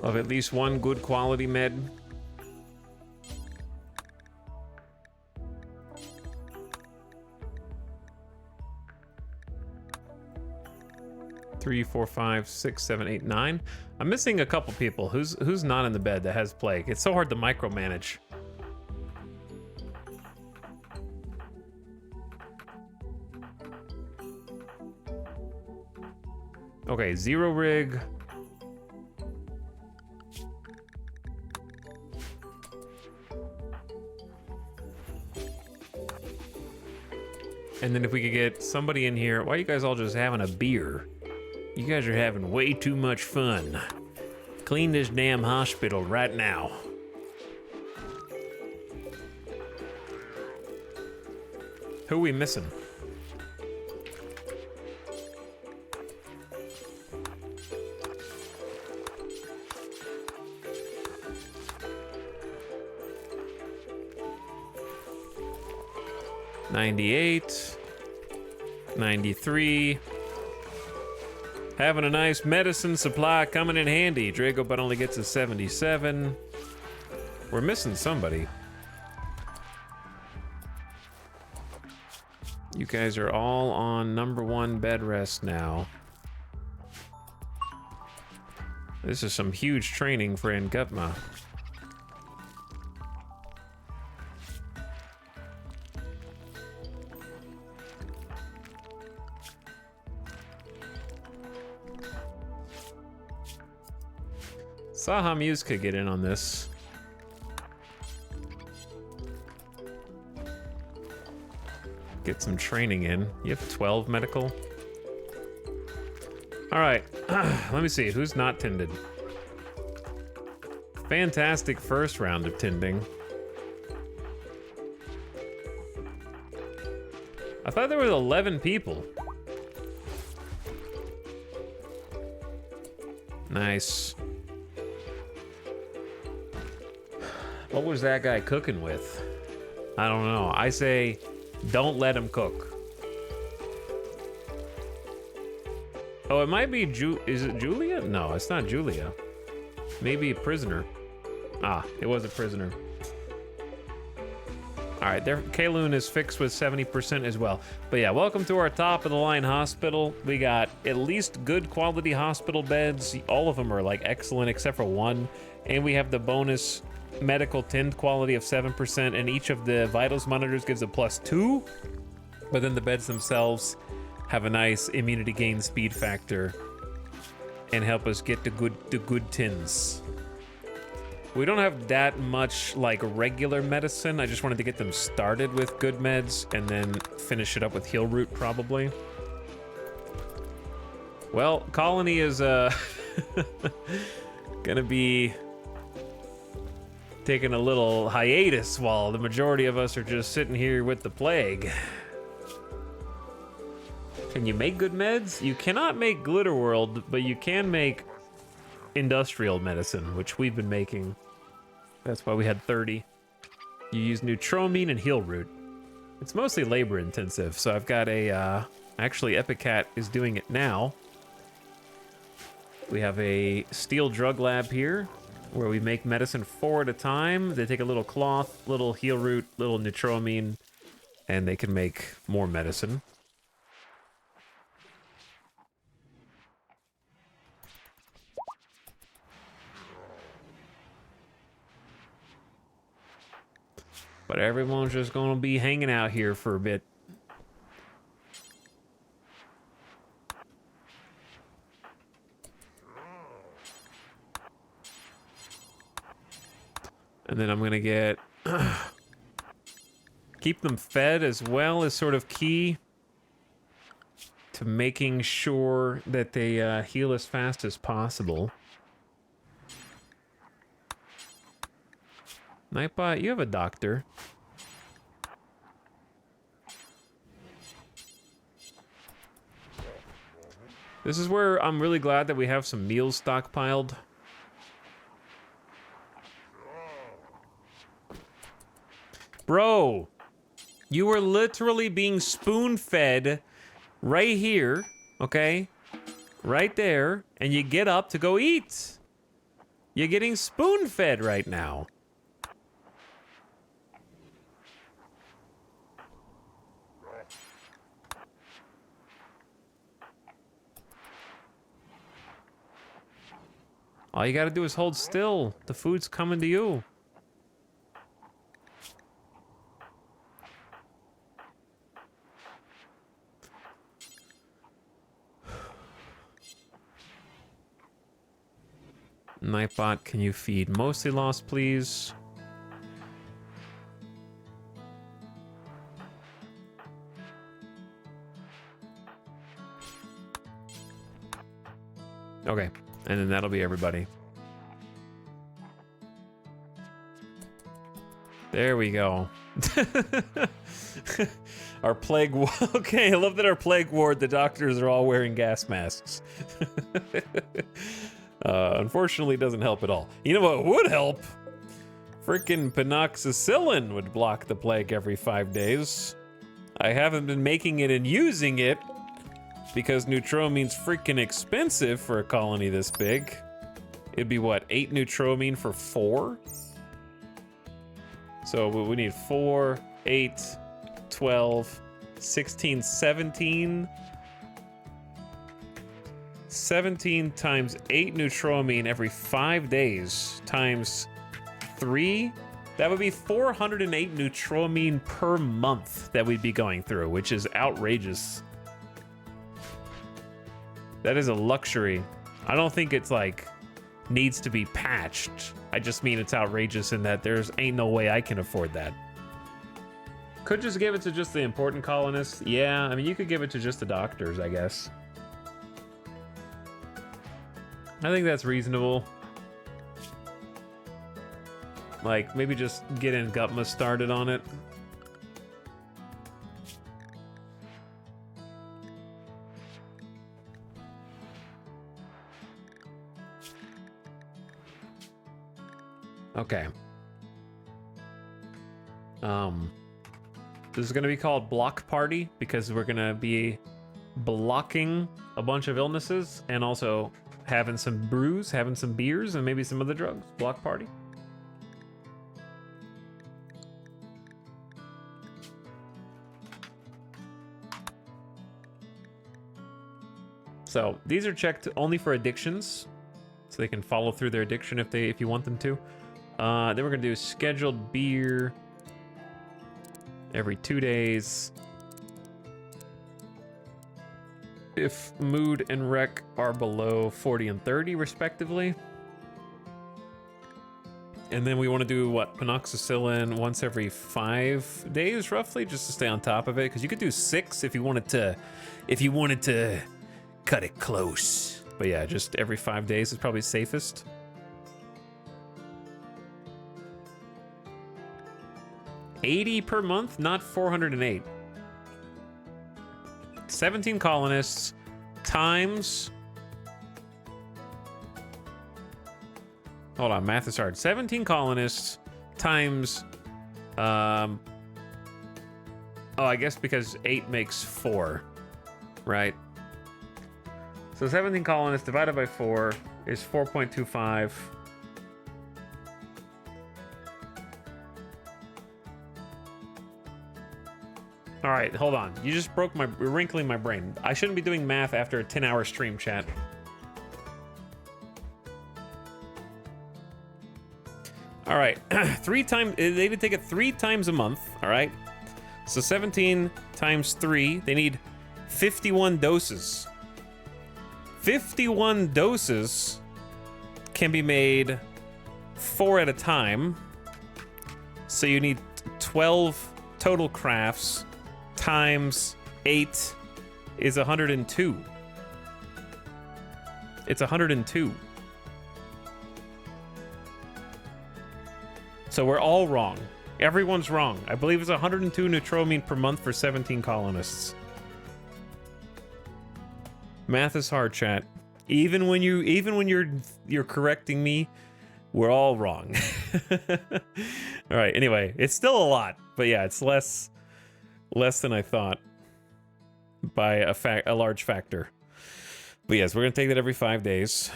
Of at least one good quality med. Three, 4, 5, 6, 7, 8, 9. I'm missing a couple people. Who's not in the bed that has plague? It's so hard to micromanage. Okay, 0 rig. And then if we could get somebody in here, why are you guys all just having a beer? You guys are having way too much fun. Clean this damn hospital right now. Who are we missing? $98, $93. Having a nice medicine supply coming in handy. Drago but only gets a 77. We're missing somebody. You guys are all on #1 bed rest now. This is some huge training for Ngutma. Saha Muse could get in on this. Get some training in. You have 12 medical. All right, let me see, who's not tended? Fantastic first round of tending. I thought there was 11 people. Nice. What was that guy cooking with? I don't know. I say, don't let him cook. Oh, it might be is it Julia? No, it's not Julia. Maybe a prisoner. Ah, it was a prisoner. All right, there. Kayloon is fixed with 70% as well. But yeah, welcome to our top of the line hospital. We got at least good quality hospital beds. All of them are like excellent except for one. And we have the bonus medical tend quality of 7%, and each of the vitals monitors gives a +2. But then the beds themselves have a nice immunity gain speed factor and help us get the good tins. We don't have that much like regular medicine. I just wanted to get them started with good meds and then finish it up with heal root probably. Well, Colony is gonna be taking a little hiatus while the majority of us are just sitting here with the plague. Can you make good meds? You cannot make Glitter World, but you can make industrial medicine, which we've been making. That's why we had 30. You use Neutромine and Heal Root. It's mostly labor intensive, so I've got a, actually Epic Cat is doing it now. We have a steel drug lab here, where we make medicine 4 at a time. They take a little cloth, little Heal Root, little Neutромine, and they can make more medicine. But everyone's just gonna be hanging out here for a bit. And then I'm gonna get... keep them fed as well is sort of key to making sure that they heal as fast as possible. Nightbot, you have a doctor. This is where I'm really glad that we have some meals stockpiled. Bro, you were literally being spoon-fed right here, okay? Right there, and you get up to go eat. You're getting spoon-fed right now. All you gotta do is hold still. The food's coming to you. Nightbot, can you feed mostly lost, please? Okay, and then that'll be everybody. There we go. Our plague ward. Okay, I love that our plague ward, the doctors are all wearing gas masks. Unfortunately, doesn't help at all. You know what would help? Freaking penoxycyllin would block the plague every 5 days. I haven't been making it and using it because Neutromine's freaking expensive for a colony this big. It'd be what, 8 Neutromine for 4? So we need 4, 8, 12, 16, 17. 17 times 8 Neutromine every 5 days times 3. That would be 408 Neutromine per month that we'd be going through, which is outrageous. That is a luxury. I don't think it's like needs to be patched. I just mean it's outrageous in that there's ain't no way I can afford that. Could just give it to just the important colonists. Yeah, I mean, you could give it to just the doctors, I guess. I think that's reasonable. Like, maybe just getting Gutma started on it. Okay. This is gonna be called Block Party because we're gonna be blocking a bunch of illnesses and also having some brews, having some beers, and maybe some other drugs. Block Party. So these are checked only for addictions, so they can follow through their addiction if you want them to. Then we're gonna do scheduled beer every 2 days. If mood and rec are below 40 and 30 respectively. And then we want to do what, penoxycyllin once every 5 days roughly, just to stay on top of it, because you could do 6 if you wanted to cut it close. But yeah, just every 5 days is probably safest. $80 per month, not 408. 17 colonists times... Hold on, math is hard. 17 colonists times... oh, I guess because 8 makes 4, right? So 17 colonists divided by 4 is 4.25. All right, hold on. You just broke my, wrinkling my brain. I shouldn't be doing math after a 10-hour stream, chat. All right, 3 times, they would take it 3 times a month, all right? So 17 times 3, they need 51 doses. 51 doses can be made 4 at a time. So you need 12 total crafts times 8 is 102. It's 102. So we're all wrong. Everyone's wrong. I believe it's 102 neutroamine per month for 17 colonists. Math is hard, chat. Even when you're correcting me, we're all wrong. All right. Anyway, it's still a lot, but yeah, it's less than I thought by a large factor. But yes, we're gonna take that every 5 days.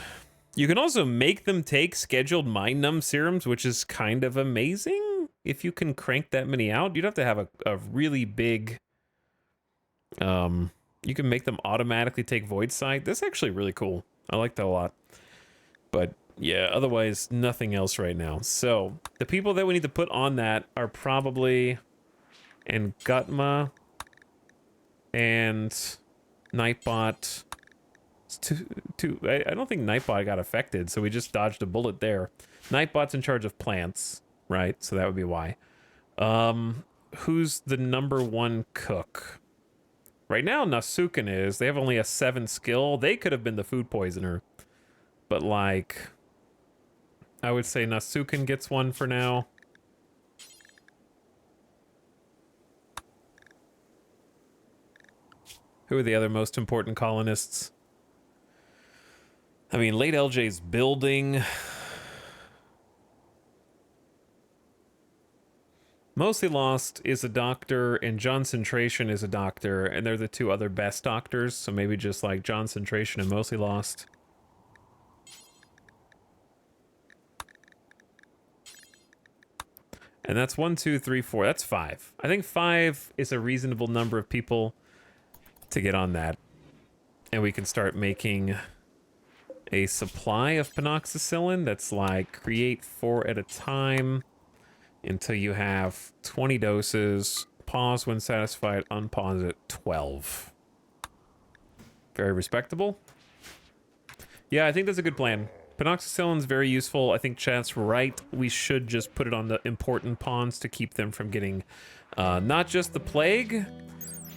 You can also make them take scheduled mind numb serums, which is kind of amazing. If you can crank that many out, you'd have to have a really big. You can make them automatically take Void Sight. That's actually really cool. I like that a lot. But yeah, otherwise nothing else right now. So the people that we need to put on that are probably Gutma and Nightbot. I don't think Nightbot got affected, so we just dodged a bullet there. Nightbot's in charge of plants, right? So that would be why. Who's the #1 cook? Right now, Nasuken is. They have only a 7 skill. They could have been the food poisoner. But, like, I would say Nasuken gets one for now. Who are the other most important colonists? I mean, late LJ's building. Mostly Lost is a doctor, and Johncentration is a doctor, and they're the 2 other best doctors, so maybe just like Johncentration and Mostly Lost. And that's 1, 2, 3, 4. That's 5. I think 5 is a reasonable number of people to get on that. And we can start making a supply of penoxycillin that's like create 4 at a time until you have 20 doses. Pause when satisfied, unpause at 12. Very respectable. Yeah, I think that's a good plan. Penoxycillin's very useful. I think chat's right. We should just put it on the important pawns to keep them from getting not just the plague,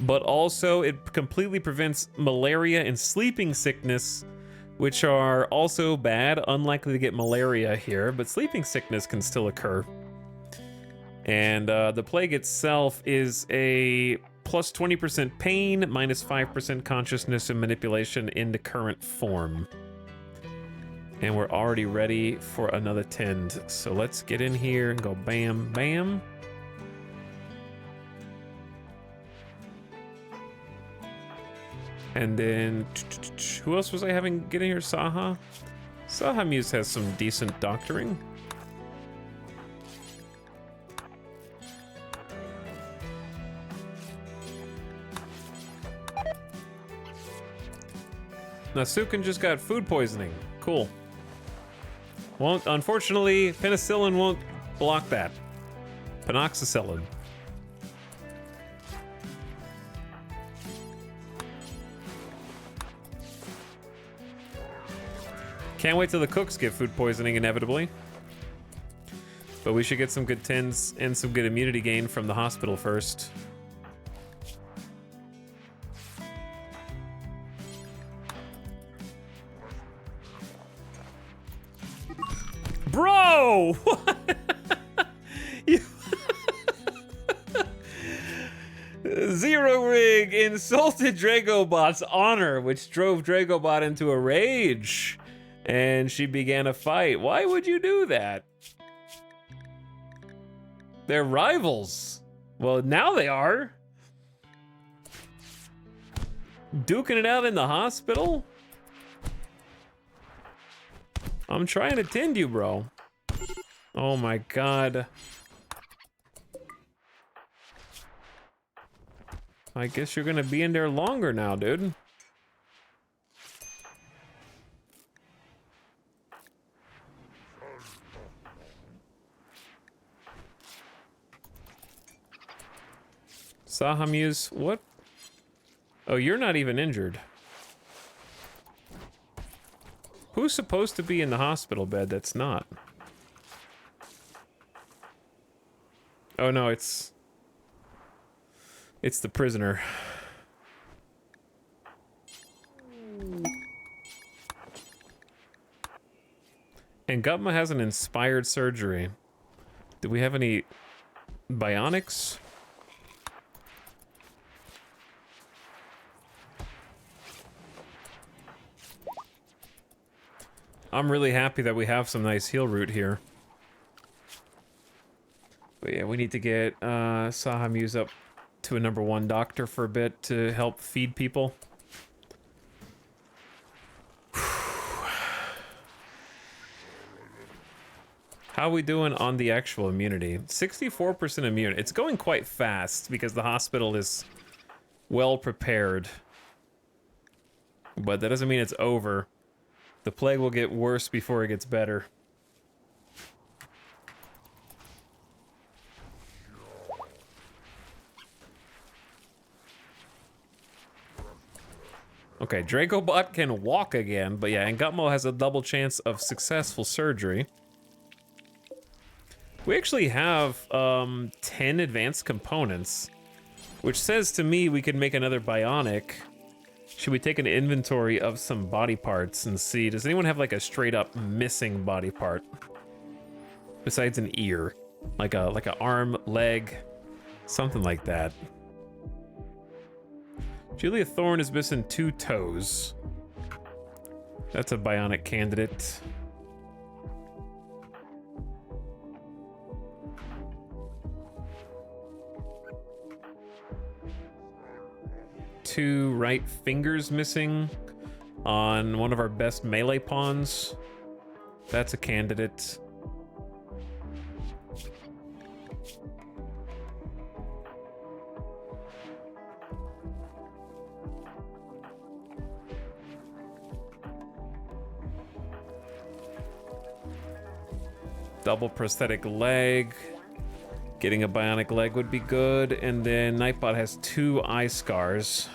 but also it completely prevents malaria and sleeping sickness, which are also bad. Unlikely to get malaria here, but sleeping sickness can still occur. And the plague itself is a plus 20% pain, minus 5% consciousness and manipulation into current form. And we're already ready for another tend. So let's get in here and go bam, bam. And then, who else was I having get in here? Saha? Saha Muse has some decent doctoring. Nasuken just got food poisoning. Cool. Won't, unfortunately, penicillin won't block that. Penoxycillin. Can't wait till the cooks get food poisoning, inevitably. But we should get some good tins and some good immunity gain from the hospital first. Bro! What? Zero Rig insulted Dragobot's honor, which drove Dragobot into a rage, and she began a fight. Why would you do that? They're rivals. Well, now they are. Duking it out in the hospital? I'm trying to tend you, bro. Oh my god. I guess you're gonna be in there longer now, dude. Sahamuse, what? Oh, you're not even injured. Who's supposed to be in the hospital bed that's not? Oh no, it's the prisoner. And Gutma has an inspired surgery. Do we have any bionics? I'm really happy that we have some nice heal root here. But yeah, we need to get Sahamuse up to a #1 doctor for a bit to help feed people. How are we doing on the actual immunity? 64% immune. It's going quite fast because the hospital is well prepared. But that doesn't mean it's over. The plague will get worse before it gets better. Okay, Dragobot can walk again, but yeah, and Gutmo has a double chance of successful surgery. We actually have 10 advanced components, which says to me we could make another bionic. Should we take an inventory of some body parts and see, does anyone have like a straight up missing body part? Besides an ear, like a arm, leg, something like that. Julia Thorne is missing 2 toes. That's a bionic candidate. Two right fingers missing on one of our best melee pawns. That's a candidate. Double prosthetic leg. Getting a bionic leg would be good. And then Nightbot has 2 eye scars.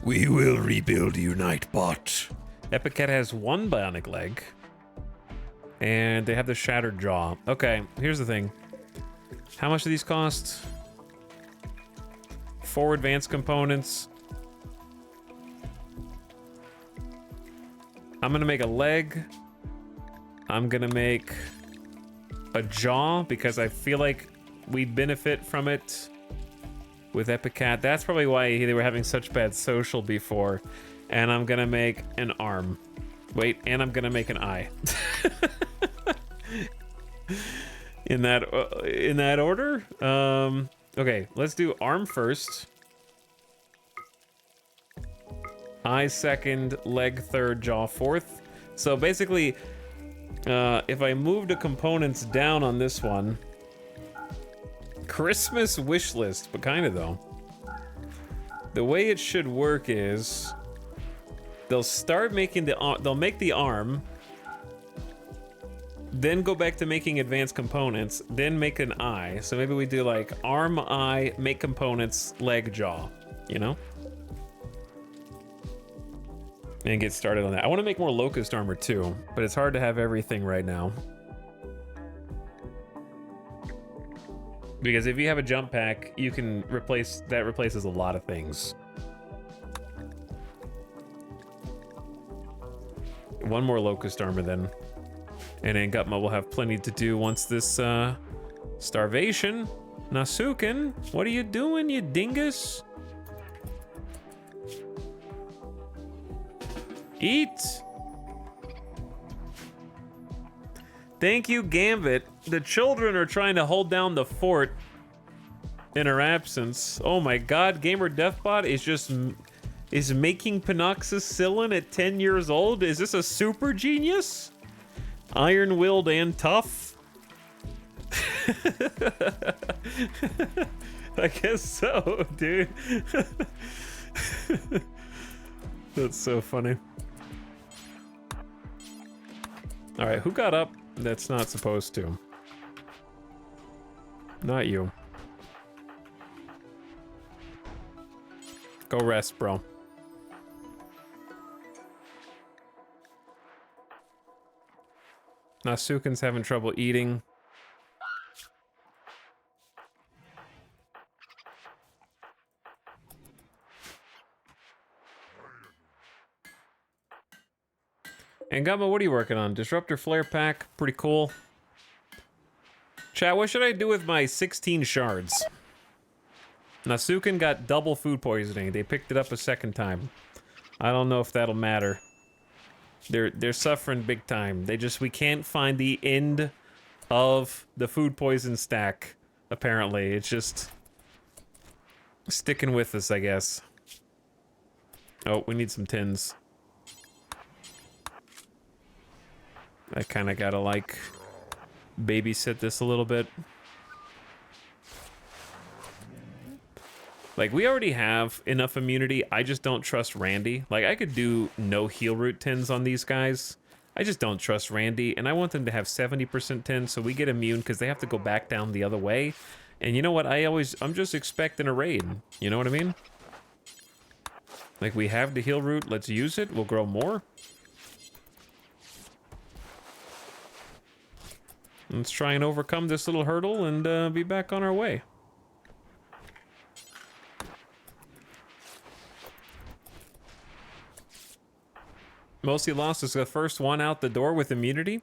We will rebuild you, Nightbot. Epicat has 1 bionic leg. And they have the shattered jaw. Okay, here's the thing. How much do these cost? 4 advanced components. I'm gonna make a leg. I'm gonna make a jaw because I feel like we benefit from it with Epicat. That's probably why they were having such bad social before. And I'm gonna make an arm. Wait, and I'm gonna make an eye. in that order. Okay, let's do arm first. Eye second, leg third, jaw fourth. So basically, if I move the components down on this one, Christmas wish list, but kind of though. The way it should work is they'll start making they'll make the arm, then go back to making advanced components, then make an eye. So maybe we do like arm, eye, make components, leg, jaw, you know? And get started on that. I want to make more locust armor too, but it's hard to have everything right now. Because if you have a jump pack, you can replaces a lot of things. One more locust armor then. And then Gutma will have plenty to do once this starvation. Nasuken, what are you doing, you dingus? Eat. Thank you, Gambit. The children are trying to hold down the fort in her absence. Oh my god, Gamer Deathbot is making penoxycillin at 10 years old? Is this a super genius? Iron-willed and tough? I guess so, dude. That's so funny. All right, who got up? That's not supposed to. Not you. Go rest, bro. Nasuken's having trouble eating. And Gumma, what are you working on? Disruptor Flare Pack, pretty cool. Chat, what should I do with my 16 shards? Nasuken got double food poisoning. They picked it up a second time. I don't know if that'll matter. They're suffering big time. We can't find the end of the food poison stack, apparently. It's just sticking with us, I guess. Oh, we need some tins. I kind of gotta, like, babysit this a little bit. Like, we already have enough immunity. I just don't trust Randy. Like, I could do no heal root tins on these guys. I just don't trust Randy, and I want them to have 70% tins so we get immune because they have to go back down the other way. And you know what? I'm just expecting a raid. You know what I mean? Like, we have the heal root. Let's use it. We'll grow more. Let's try and overcome this little hurdle and be back on our way. Mostly Lost is the first one out the door with immunity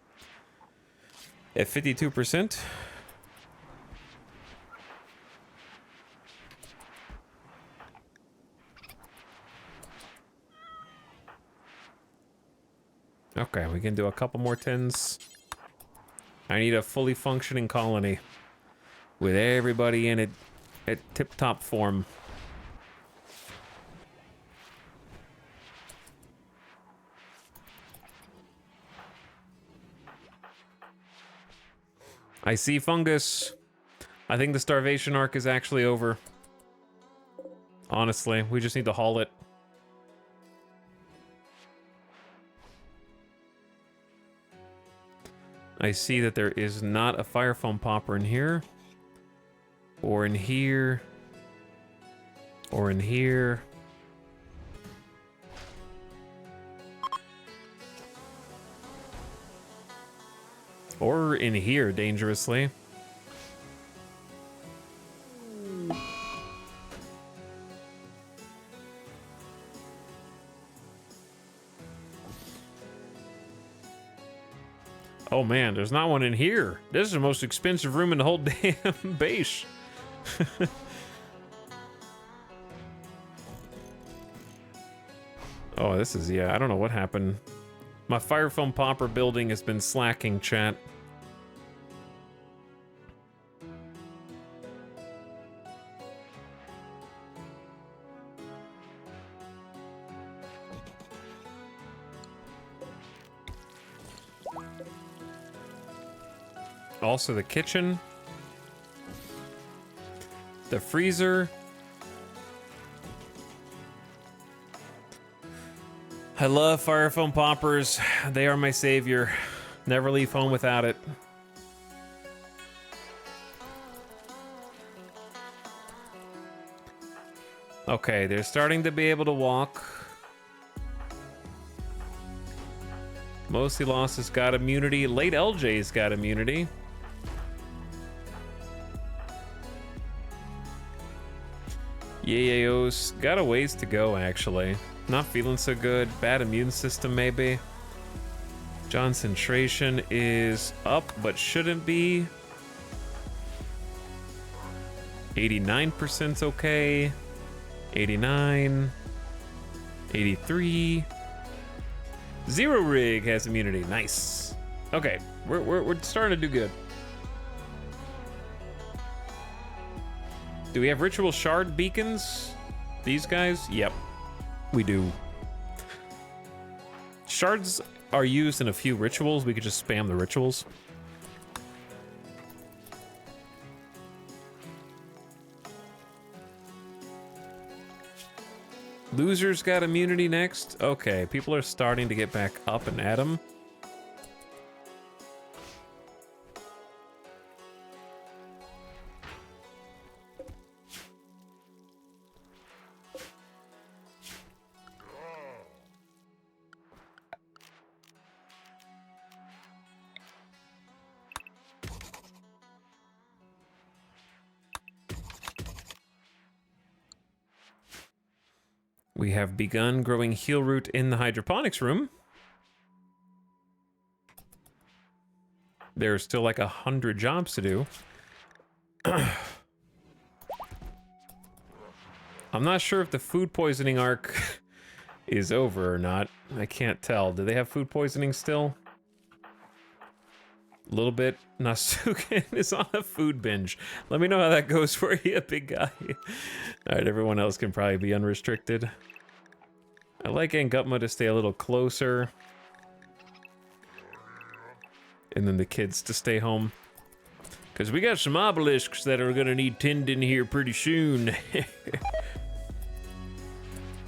at 52%. Okay, we can do a couple more tins. I need a fully functioning colony with everybody in it at tip-top form. I see fungus. I think the starvation arc is actually over. Honestly, we just need to haul it. I see that there is not a fire foam popper in here. Or in here. Or in here. Or in here, dangerously. Oh man, there's not one in here. This is the most expensive room in the whole damn base. Oh, this is, yeah, I don't know what happened. My fire foam popper building has been slacking, chat. Also the kitchen. The freezer. I love fire foam poppers. They are my savior. Never leave home without it. Okay, they're starting to be able to walk. Mostly Lost has got immunity. Late LJ's got immunity. Yayo's got a ways to go, actually. Not feeling so good. Bad immune system, maybe. Concentration is up, but shouldn't be. 89%'s okay. 89. 83. Zero Rig has immunity. Nice. Okay, we're starting to do good. Do we have ritual shard beacons? These guys? Yep, we do. Shards are used in a few rituals. We could just spam the rituals. Losers got immunity next. Okay, people are starting to get back up and at 'em. We have begun growing heal root in the hydroponics room. There's still like 100 jobs to do. I'm not sure if the food poisoning arc is over or not. I can't tell. Do they have food poisoning still? A little bit. Nasuken is on a food binge. Let me know how that goes for you, big guy. All right, everyone else can probably be unrestricted. I like Angutma to stay a little closer. And then the kids to stay home. Because we got some obelisks that are going to need tending here pretty soon.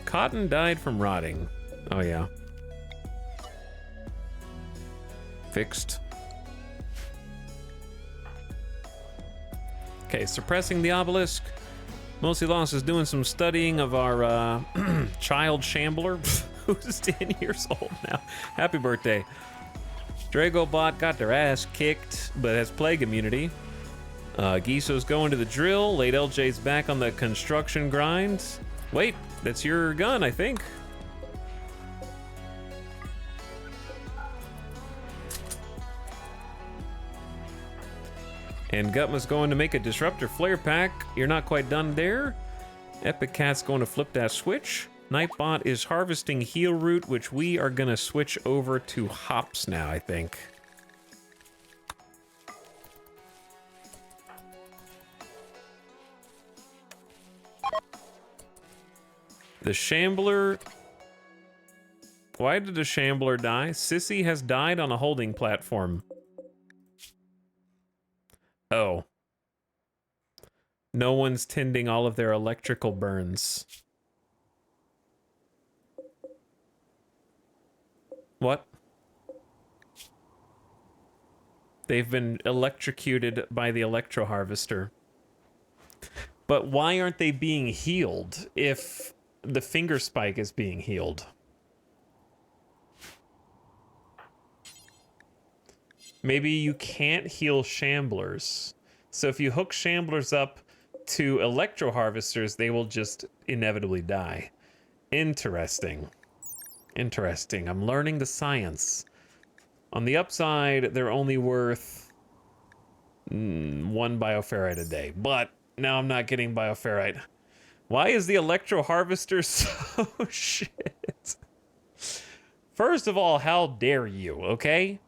Cotton died from rotting. Oh, yeah. Fixed. Okay, suppressing the obelisk. Mostly Lost is doing some studying of our child shambler, who's 10 years old now. Happy birthday. Dragobot got their ass kicked, but has plague immunity. Giso's going to the drill. Late LJ's back on the construction grind. Wait, that's your gun, I think. And Gutma's going to make a disruptor flare pack. You're not quite done there. Epic Cat's going to flip that switch. Nightbot is harvesting heal root, which we are going to switch over to hops now, I think. The Shambler... Why did the Shambler die? Sissy has died on a holding platform. Oh. No one's tending all of their electrical burns. What? They've been electrocuted by the electro harvester. But why aren't they being healed if the finger spike is being healed? Maybe you can't heal shamblers. So if you hook shamblers up to electro harvesters, they will just inevitably die. Interesting. Interesting. I'm learning the science. On the upside, they're only worth 1 bioferrite a day. But now I'm not getting bioferrite. Why is the electro harvester so shit? First of all, how dare you, okay?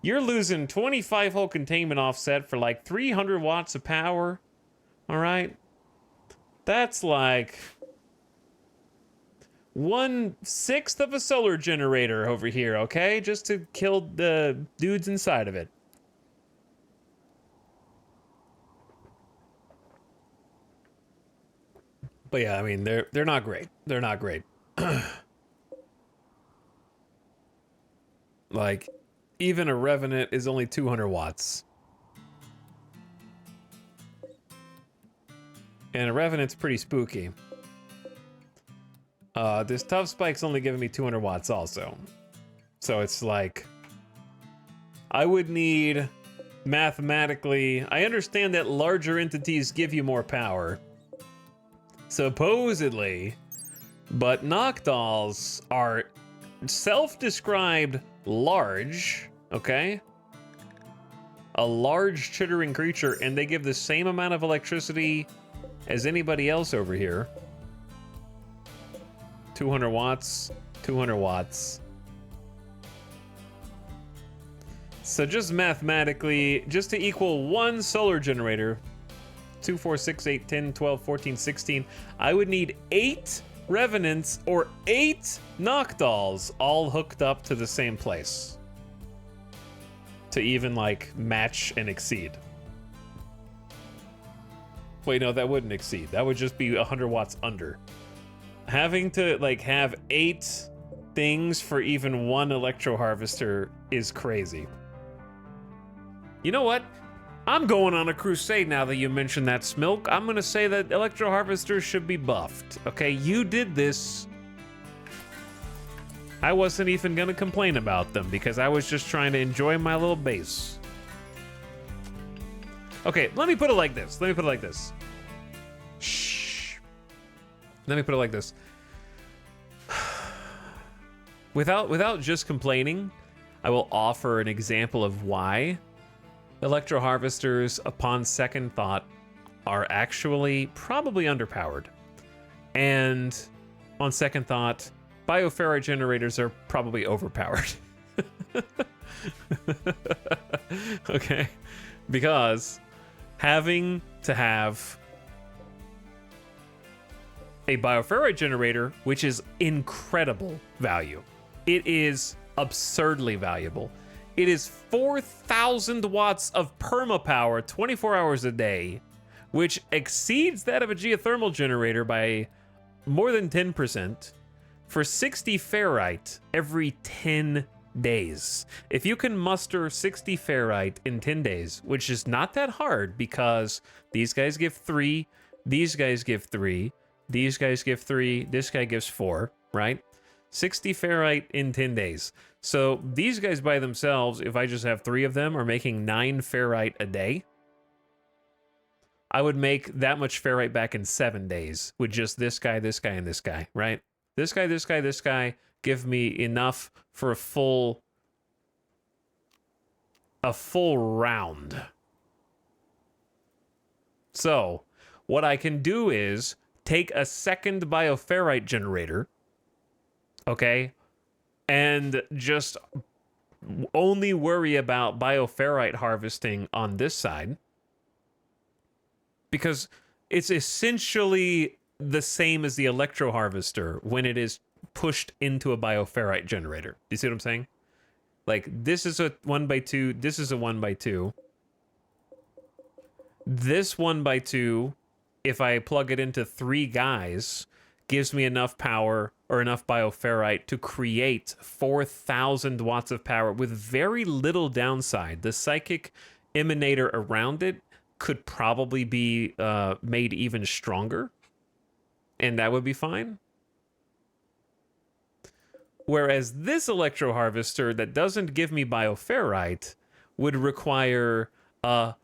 You're losing 25 whole containment offset for like 300 watts of power. All right? That's like 1/6 of a solar generator over here, okay? Just to kill the dudes inside of it. But yeah, I mean, they're not great. They're not great. Like, even a Revenant is only 200 watts. And a Revenant's pretty spooky. This Tough Spike's only giving me 200 watts also. So it's like... I would need, mathematically... I understand that larger entities give you more power. Supposedly. But Noctals are self-described large, okay? A large chittering creature, and they give the same amount of electricity as anybody else over here. 200 watts, 200 watts. So just mathematically, just to equal one solar generator, 2, 4, 6, 8, 10, 12, 14, 16, I would need 8 revenants or 8 knockdolls all hooked up to the same place to even like match and exceed. Wait, no, that wouldn't exceed. That would just be 100 watts under. Having to like have 8 things for even one electro harvester is crazy. You know what? I'm going on a crusade now that you mentioned that, Smilk. I'm gonna say that electro harvesters should be buffed. Okay, you did this. I wasn't even gonna complain about them because I was just trying to enjoy my little base. Okay, let me put it like this. Shh. Let me put it like this. Without just complaining, I will offer an example of why electro harvesters, upon second thought, are actually probably underpowered. And on second thought, bioferrite generators are probably overpowered. Okay? Because having to have a bioferrite generator, which is incredible value. It is absurdly valuable. It is 4,000 watts of perma-power 24 hours a day, which exceeds that of a geothermal generator by more than 10%, for 60 ferrite every 10 days. If you can muster 60 ferrite in 10 days, which is not that hard because these guys give 3, these guys give 3, these guys give 3, this guy gives 4, right? 60 ferrite in 10 days. So these guys by themselves, if I just have 3 of them, are making 9 ferrite a day. I would make that much ferrite back in 7 days with just this guy, this guy, and this guy, right? This guy, this guy, this guy give me enough for a full round. So what I can do is take a second bioferrite generator, okay, and just only worry about bioferrite harvesting on this side, because it's essentially the same as the electro harvester when it is pushed into a bioferrite generator. Do you see what I'm saying? Like, this is a 1x2, this is a 1x2. This 1x2, if I plug it into 3 guys, gives me enough power or enough bioferrite to create 4,000 watts of power with very little downside. The psychic emanator around it could probably be made even stronger, and that would be fine. Whereas this electro harvester that doesn't give me bioferrite would require 20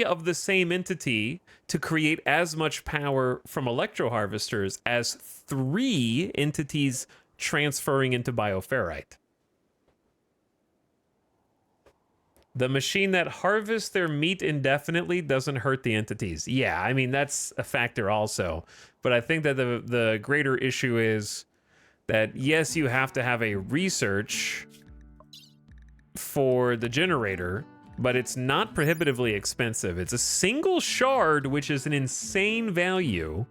of the same entity to create as much power from electro harvesters as 3 entities transferring into bioferrite. The machine that harvests their meat indefinitely doesn't hurt the entities. Yeah, I mean, that's a factor also. But I think that the greater issue is that, yes, you have to have a research for the generator, but it's not prohibitively expensive. It's a single shard, which is an insane value.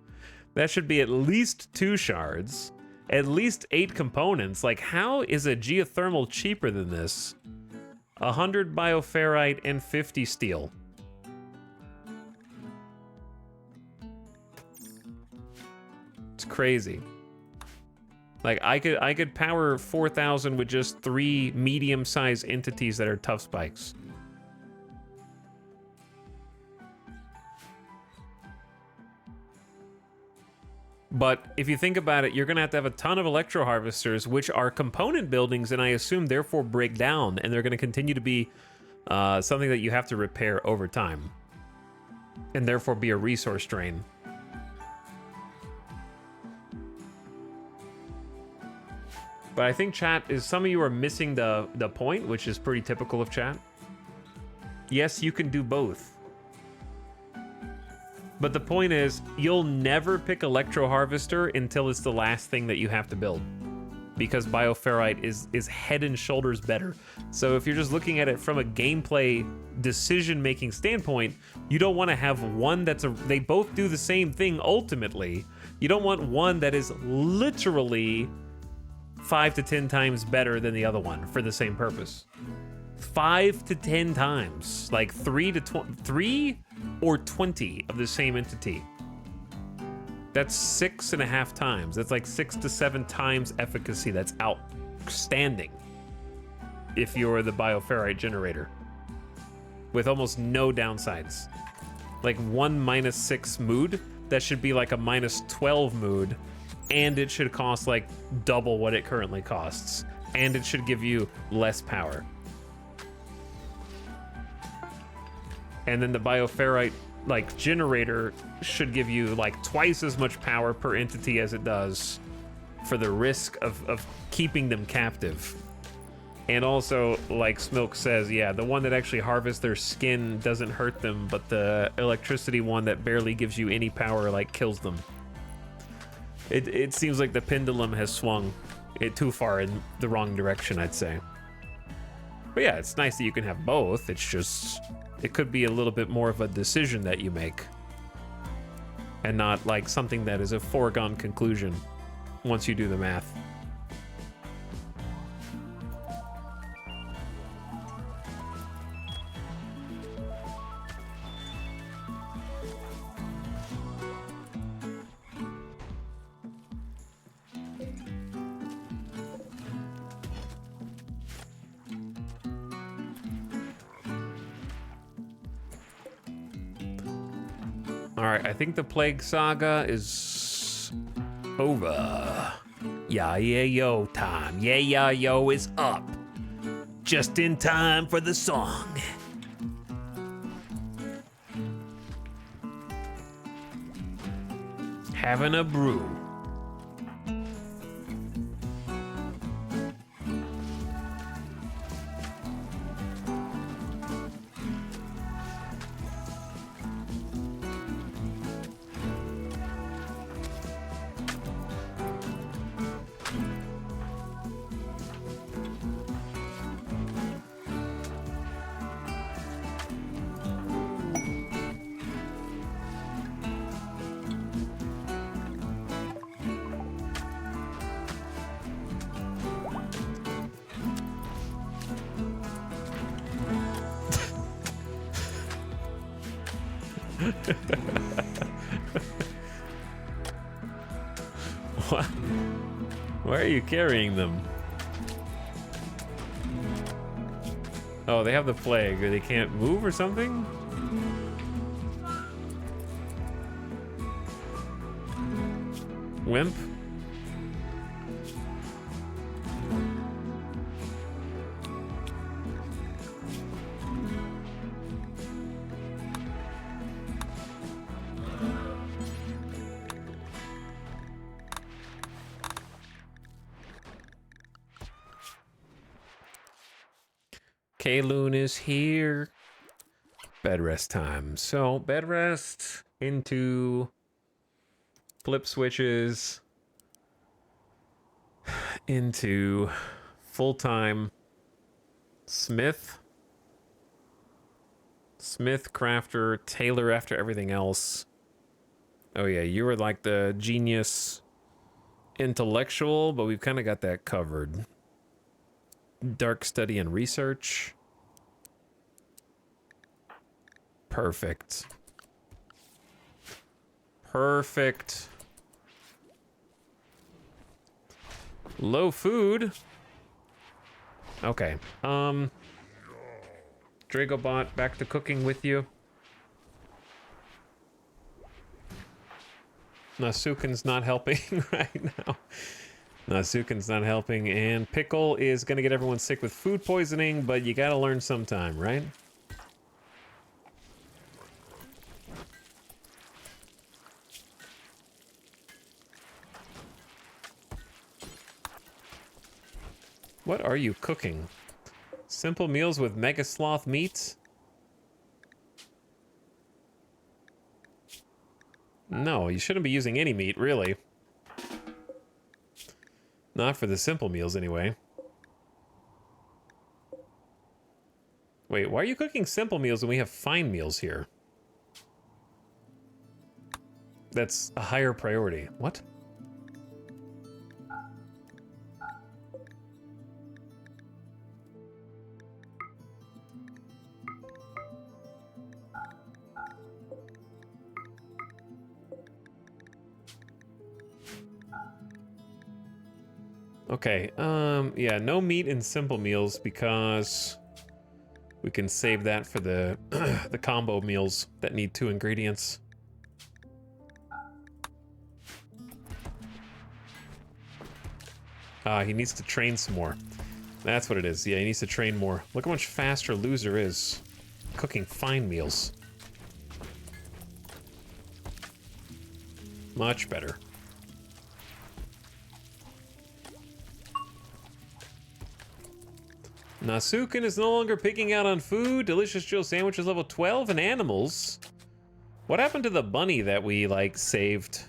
That should be at least 2 shards, at least 8 components. Like, how is a geothermal cheaper than this? 100 bioferrite and 50 steel. It's crazy. Like, I could power 4,000 with just 3 medium-sized entities that are tough spikes. But if you think about it, you're going to have a ton of electro harvesters, which are component buildings, and I assume therefore break down, and they're going to continue to be something that you have to repair over time, and therefore be a resource drain. But I think chat is, some of you are missing the point, which is pretty typical of chat. Yes, you can do both. But the point is, you'll never pick Electro Harvester until it's the last thing that you have to build. Because Bioferrite is head and shoulders better. So if you're just looking at it from a gameplay decision-making standpoint, you don't want to have one that's they both do the same thing ultimately. You don't want one that is literally 5 to 10 times better than the other one for the same purpose. 5 to 10 times, like 3 or 20 of the same entity. That's 6.5 times. That's like 6 to 7 times efficacy. That's outstanding if you're the Bioferrite generator, with almost no downsides. Like 1 -6 mood, that should be like a -12 mood, and it should cost like double what it currently costs, and it should give you less power. And then the Bioferrite like generator should give you like twice as much power per entity as it does, for the risk of keeping them captive. And also, like Smilk says, yeah, the one that actually harvests their skin doesn't hurt them, but the electricity one that barely gives you any power like kills them. It seems like the pendulum has swung it too far in the wrong direction, I'd say. But yeah, it's nice that you can have both. It's just, it could be a little bit more of a decision that you make, and not like something that is a foregone conclusion once you do the math. All right, I think the Plague Saga is over. Yeah, yo time. Yeah, yo is up. Just in time for the song. Having a brew. What? Why are you carrying them? Oh, they have the plague, or they can't move or something? Wimp? Kaloon is here. Bed rest time. So, bed rest into flip switches into full-time smith, crafter, tailor after everything else. Oh yeah, you were like the genius intellectual, but we've kind of got that covered. Dark study and research. Perfect. Perfect. Low food. Okay. Dragobot, back to cooking with you. Nasukin's not helping right now. Nasukin's not helping, and Pickle is gonna get everyone sick with food poisoning, but you gotta learn sometime, right? What are you cooking? Simple meals with mega sloth meats? No, you shouldn't be using any meat, really. Not for the simple meals, anyway. Wait, why are you cooking simple meals when we have fine meals here? That's a higher priority. What? Okay, yeah, no meat in simple meals because we can save that for the the combo meals that need 2 ingredients. He needs to train some more. That's what it is. Yeah, he needs to train more. Look how much faster Loser is cooking fine meals. Much better. Nasukin is no longer picking out on food. Delicious Joe sandwich is level 12 and animals. What happened to the bunny that we, like, saved?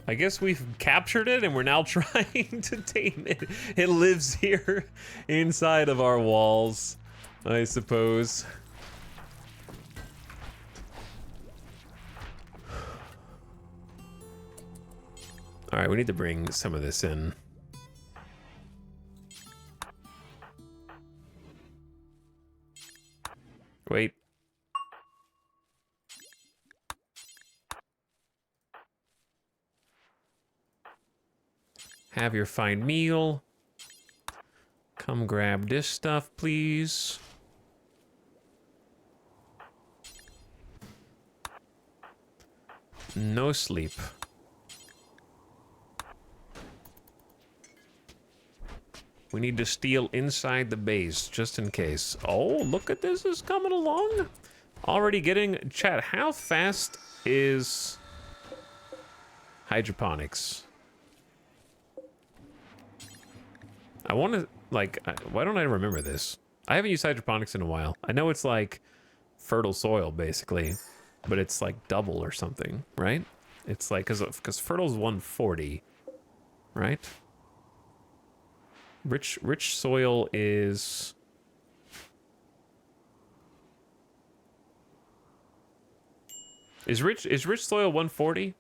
I guess we've captured it and we're now trying to tame it. It lives here inside of our walls, I suppose. All right, we need to bring some of this in. Wait. Have your fine meal. Come grab this stuff, please. No sleep. We need to steal inside the base, just in case. Oh, look at this, is coming along. Already getting, chat, how fast is hydroponics? I want to, like, why don't I remember this? I haven't used hydroponics in a while. I know it's like fertile soil, basically, but it's like double or something, right? It's like, because fertile's 140, right? Rich soil is... Is rich soil 140?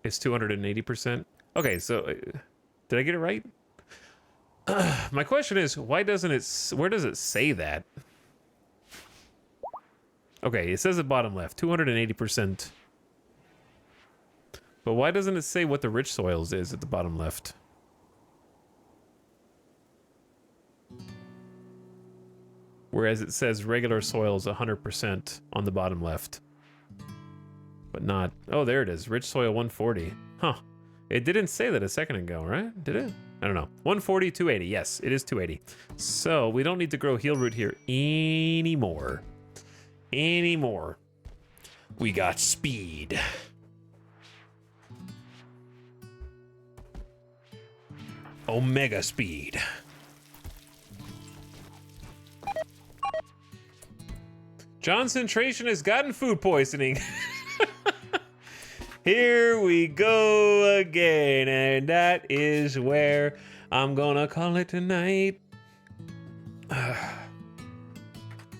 It's 280%. Okay, so did I get it right? My question is, why doesn't it? Where does it say that? Okay, it says at bottom left, 280%. But why doesn't it say what the rich soils is at the bottom left? Whereas it says regular soil is 100% on the bottom left. But not... Oh, there it is. Rich soil 140. Huh. It didn't say that a second ago, right? Did it? I don't know. 140, 280. Yes, it is 280. So we don't need to grow heal root here anymore. We got speed. Omega speed. Concentration has gotten food poisoning. Here we go again, and that is where I'm gonna call it tonight.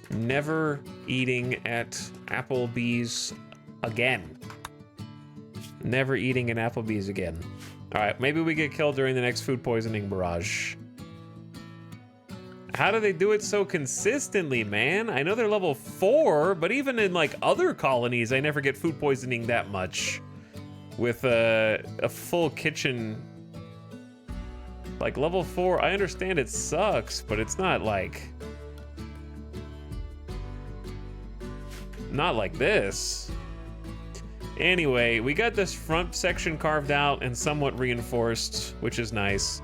Never eating at Applebee's again. Never eating at Applebee's again. All right, maybe we get killed during the next food poisoning barrage. How do they do it so consistently, man? I know they're level 4, but even in like other colonies, I never get food poisoning that much. With a full kitchen. Like level 4, I understand it sucks, but it's not like... Not like this. Anyway, we got this front section carved out and somewhat reinforced, which is nice.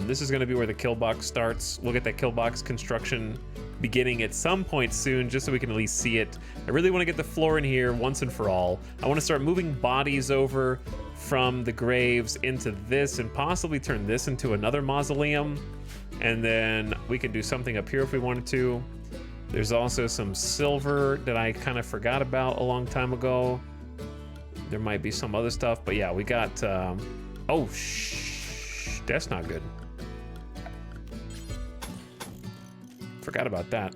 This is going to be where the kill box starts. We'll get that kill box construction beginning at some point soon, just so we can at least see it. I really want to get the floor in here once and for all. I want to start moving bodies over from the graves into this and possibly turn this into another mausoleum. And then we can do something up here if we wanted to. There's also some silver that I kind of forgot about a long time ago. There might be some other stuff, but yeah, we got, oh, that's not good. Forgot about that.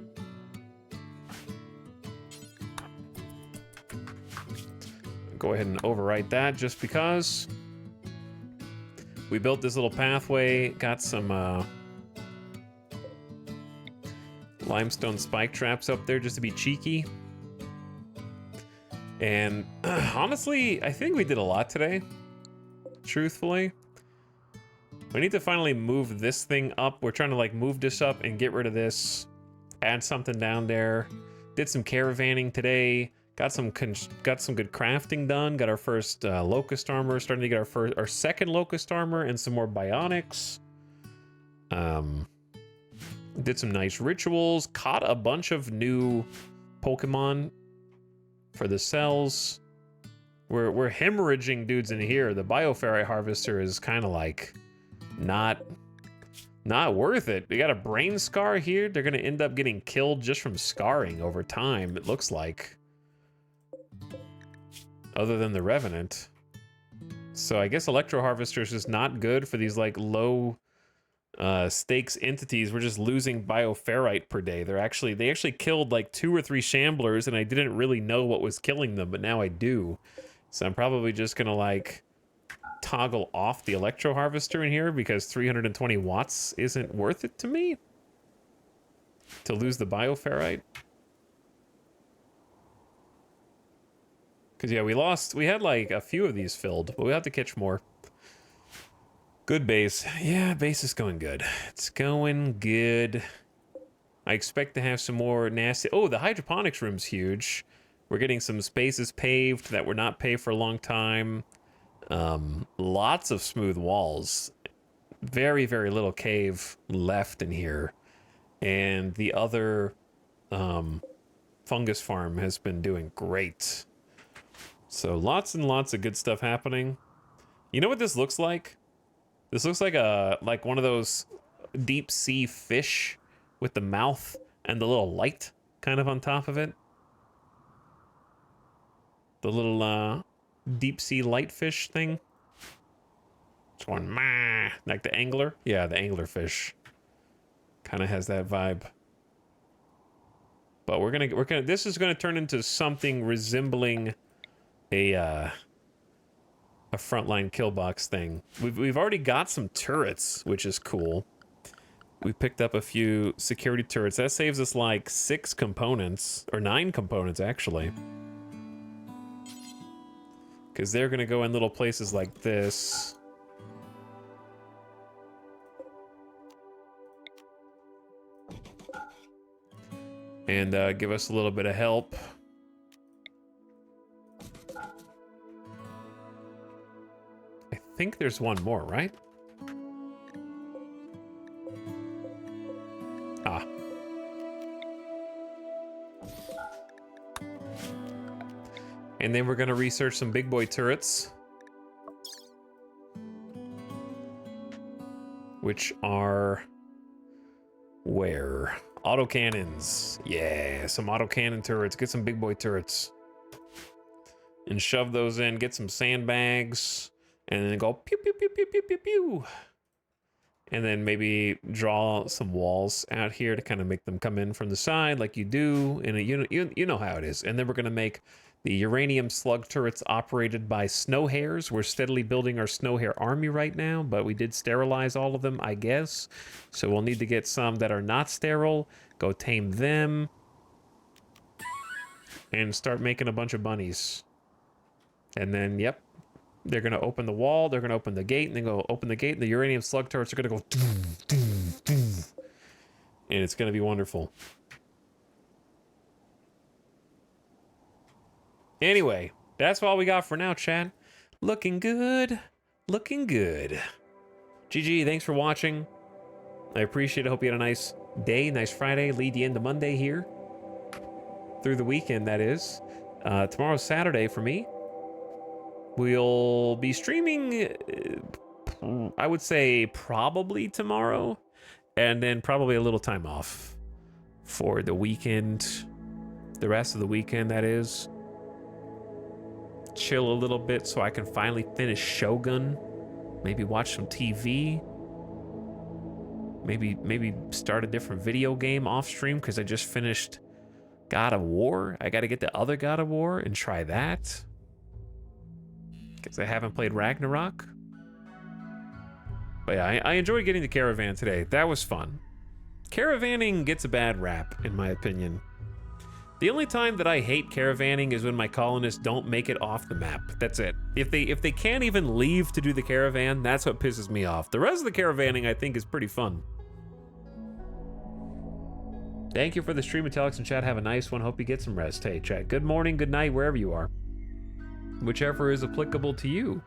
Go ahead and overwrite that just because. We built this little pathway, got some limestone spike traps up there just to be cheeky. And honestly, I think we did a lot today, truthfully. We need to finally move this thing up. We're trying to like move this up and get rid of this, add something down there. Did some caravanning today. Got some good crafting done. Got our first locust armor. Starting to get our second locust armor and some more bionics. Did some nice rituals. Caught a bunch of new Pokemon for the cells. We're hemorrhaging dudes in here. The Bioferrite harvester is kind of like not worth it. We got a brain scar here. They're gonna end up getting killed just from scarring over time, it looks like. Other than the Revenant. So I guess Electro Harvester is just not good for these like low stakes entities. We're just losing Bioferrite per day. They actually killed like 2 or 3 Shamblers, and I didn't really know what was killing them, but now I do. So I'm probably just gonna like toggle off the Electro Harvester in here because 320 watts isn't worth it to me to lose the Bioferrite. Because, yeah, we had like a few of these filled, but we have to catch more. Good base. Yeah, base is going good. It's going good. I expect to have some more nasty... Oh, the hydroponics room's huge. We're getting some spaces paved that were not paved for a long time. Lots of smooth walls. Very, very little cave left in here. And the other fungus farm has been doing great. So lots and lots of good stuff happening. You know what this looks like? This looks like one of those deep sea fish with the mouth and the little light kind of on top of it. The little deep sea light fish thing. It's going meh, like the angler. Yeah, the anglerfish kind of has that vibe. But we're gonna this is gonna turn into something resembling a frontline kill box thing. We've already got some turrets, which is cool. We picked up a few security turrets. That saves us like 6 components, or 9 components actually. Because they're gonna go in little places like this. And give us a little bit of help. I think there's one more, right? Ah. And then we're gonna research some big boy turrets. Which are... where? Autocannons. Yeah, some autocannon turrets. Get some big boy turrets. And shove those in. Get some sandbags. And then go pew, pew, pew, pew, pew, pew, pew. And then maybe draw some walls out here to kind of make them come in from the side like you do. And you know how it is. And then we're going to make the uranium slug turrets operated by snow hares. We're steadily building our snow hare army right now, but we did sterilize all of them, I guess. So we'll need to get some that are not sterile, go tame them, and start making a bunch of bunnies. And then, yep, they're going to open the wall, they're going to open the gate, and then go open the gate, and the uranium slug turrets are going to go doom, doom, doom. And it's going to be wonderful. Anyway, that's all we got for now, chat. Looking good. Looking good. GG, thanks for watching. I appreciate it. Hope you had a nice day, nice Friday. Lead you into Monday here. Through the weekend, that is. Tomorrow's Saturday for me. We'll be streaming, I would say probably tomorrow, and then probably a little time off for the weekend. The rest of the weekend, that is. Chill a little bit so I can finally finish Shogun. Maybe watch some TV. Maybe start a different video game off stream because I just finished God of War. I got to get the other God of War and try that because I haven't played Ragnarok. But yeah, I enjoyed getting the caravan today. That was fun. Caravanning gets a bad rap, in my opinion. The only time that I hate caravanning is when my colonists don't make it off the map. That's it. If they can't even leave to do the caravan, that's what pisses me off. The rest of the caravanning I think is pretty fun. Thank you for the stream, Italics and chat. Have a nice one. Hope you get some rest. Hey, chat. Good morning, good night, wherever you are. Whichever is applicable to you.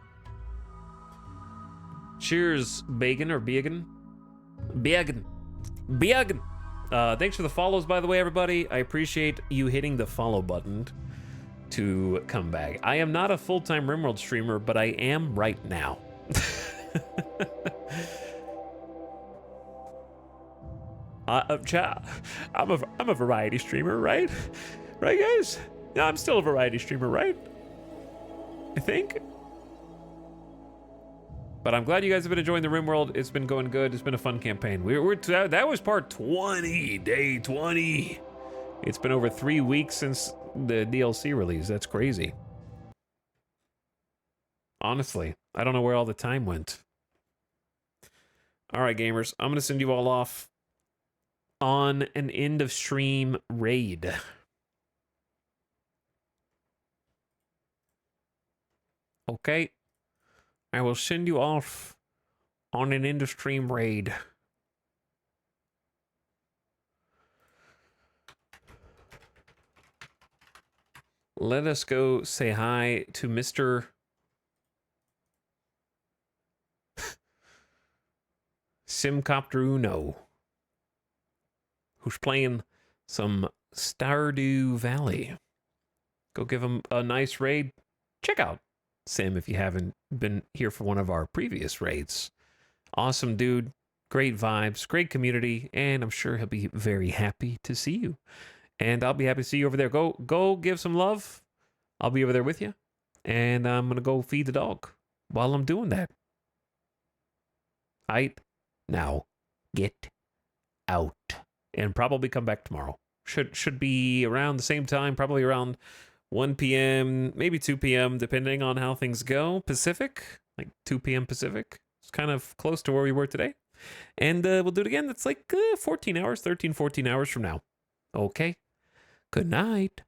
Cheers, Bacon or Beagan? Beagan. Beagan. Thanks for the follows, by the way, everybody. I appreciate you hitting the follow button to come back. I am not a full-time RimWorld streamer, but I am right now. Chat, I'm a variety streamer, right? Right, guys? Yeah, I'm still a variety streamer, right? I think. But I'm glad you guys have been enjoying the RimWorld. It's been going good. It's been a fun campaign. That was part 20, day 20. It's been over 3 weeks since the DLC release. That's crazy. Honestly, I don't know where all the time went. All right, gamers, I'm gonna send you all off on an end of stream raid. Okay. I will send you off on an end of stream raid. Let us go say hi to Mr. Simcopter Uno, who's playing some Stardew Valley. Go give him a nice raid. Check out Sim if you haven't been here for one of our previous raids. Awesome dude, great vibes, great community, and I'm sure he'll be very happy to see you. And I'll be happy to see you over there. Go give some love. I'll be over there with you. And I'm gonna go feed the dog while I'm doing that. Now get out. And probably come back tomorrow. Should be around the same time, probably around 1 p.m., maybe 2 p.m., depending on how things go. Pacific, like 2 p.m. Pacific. It's kind of close to where we were today. And we'll do it again. That's like 14 hours, 13, 14 hours from now. Okay. Good night.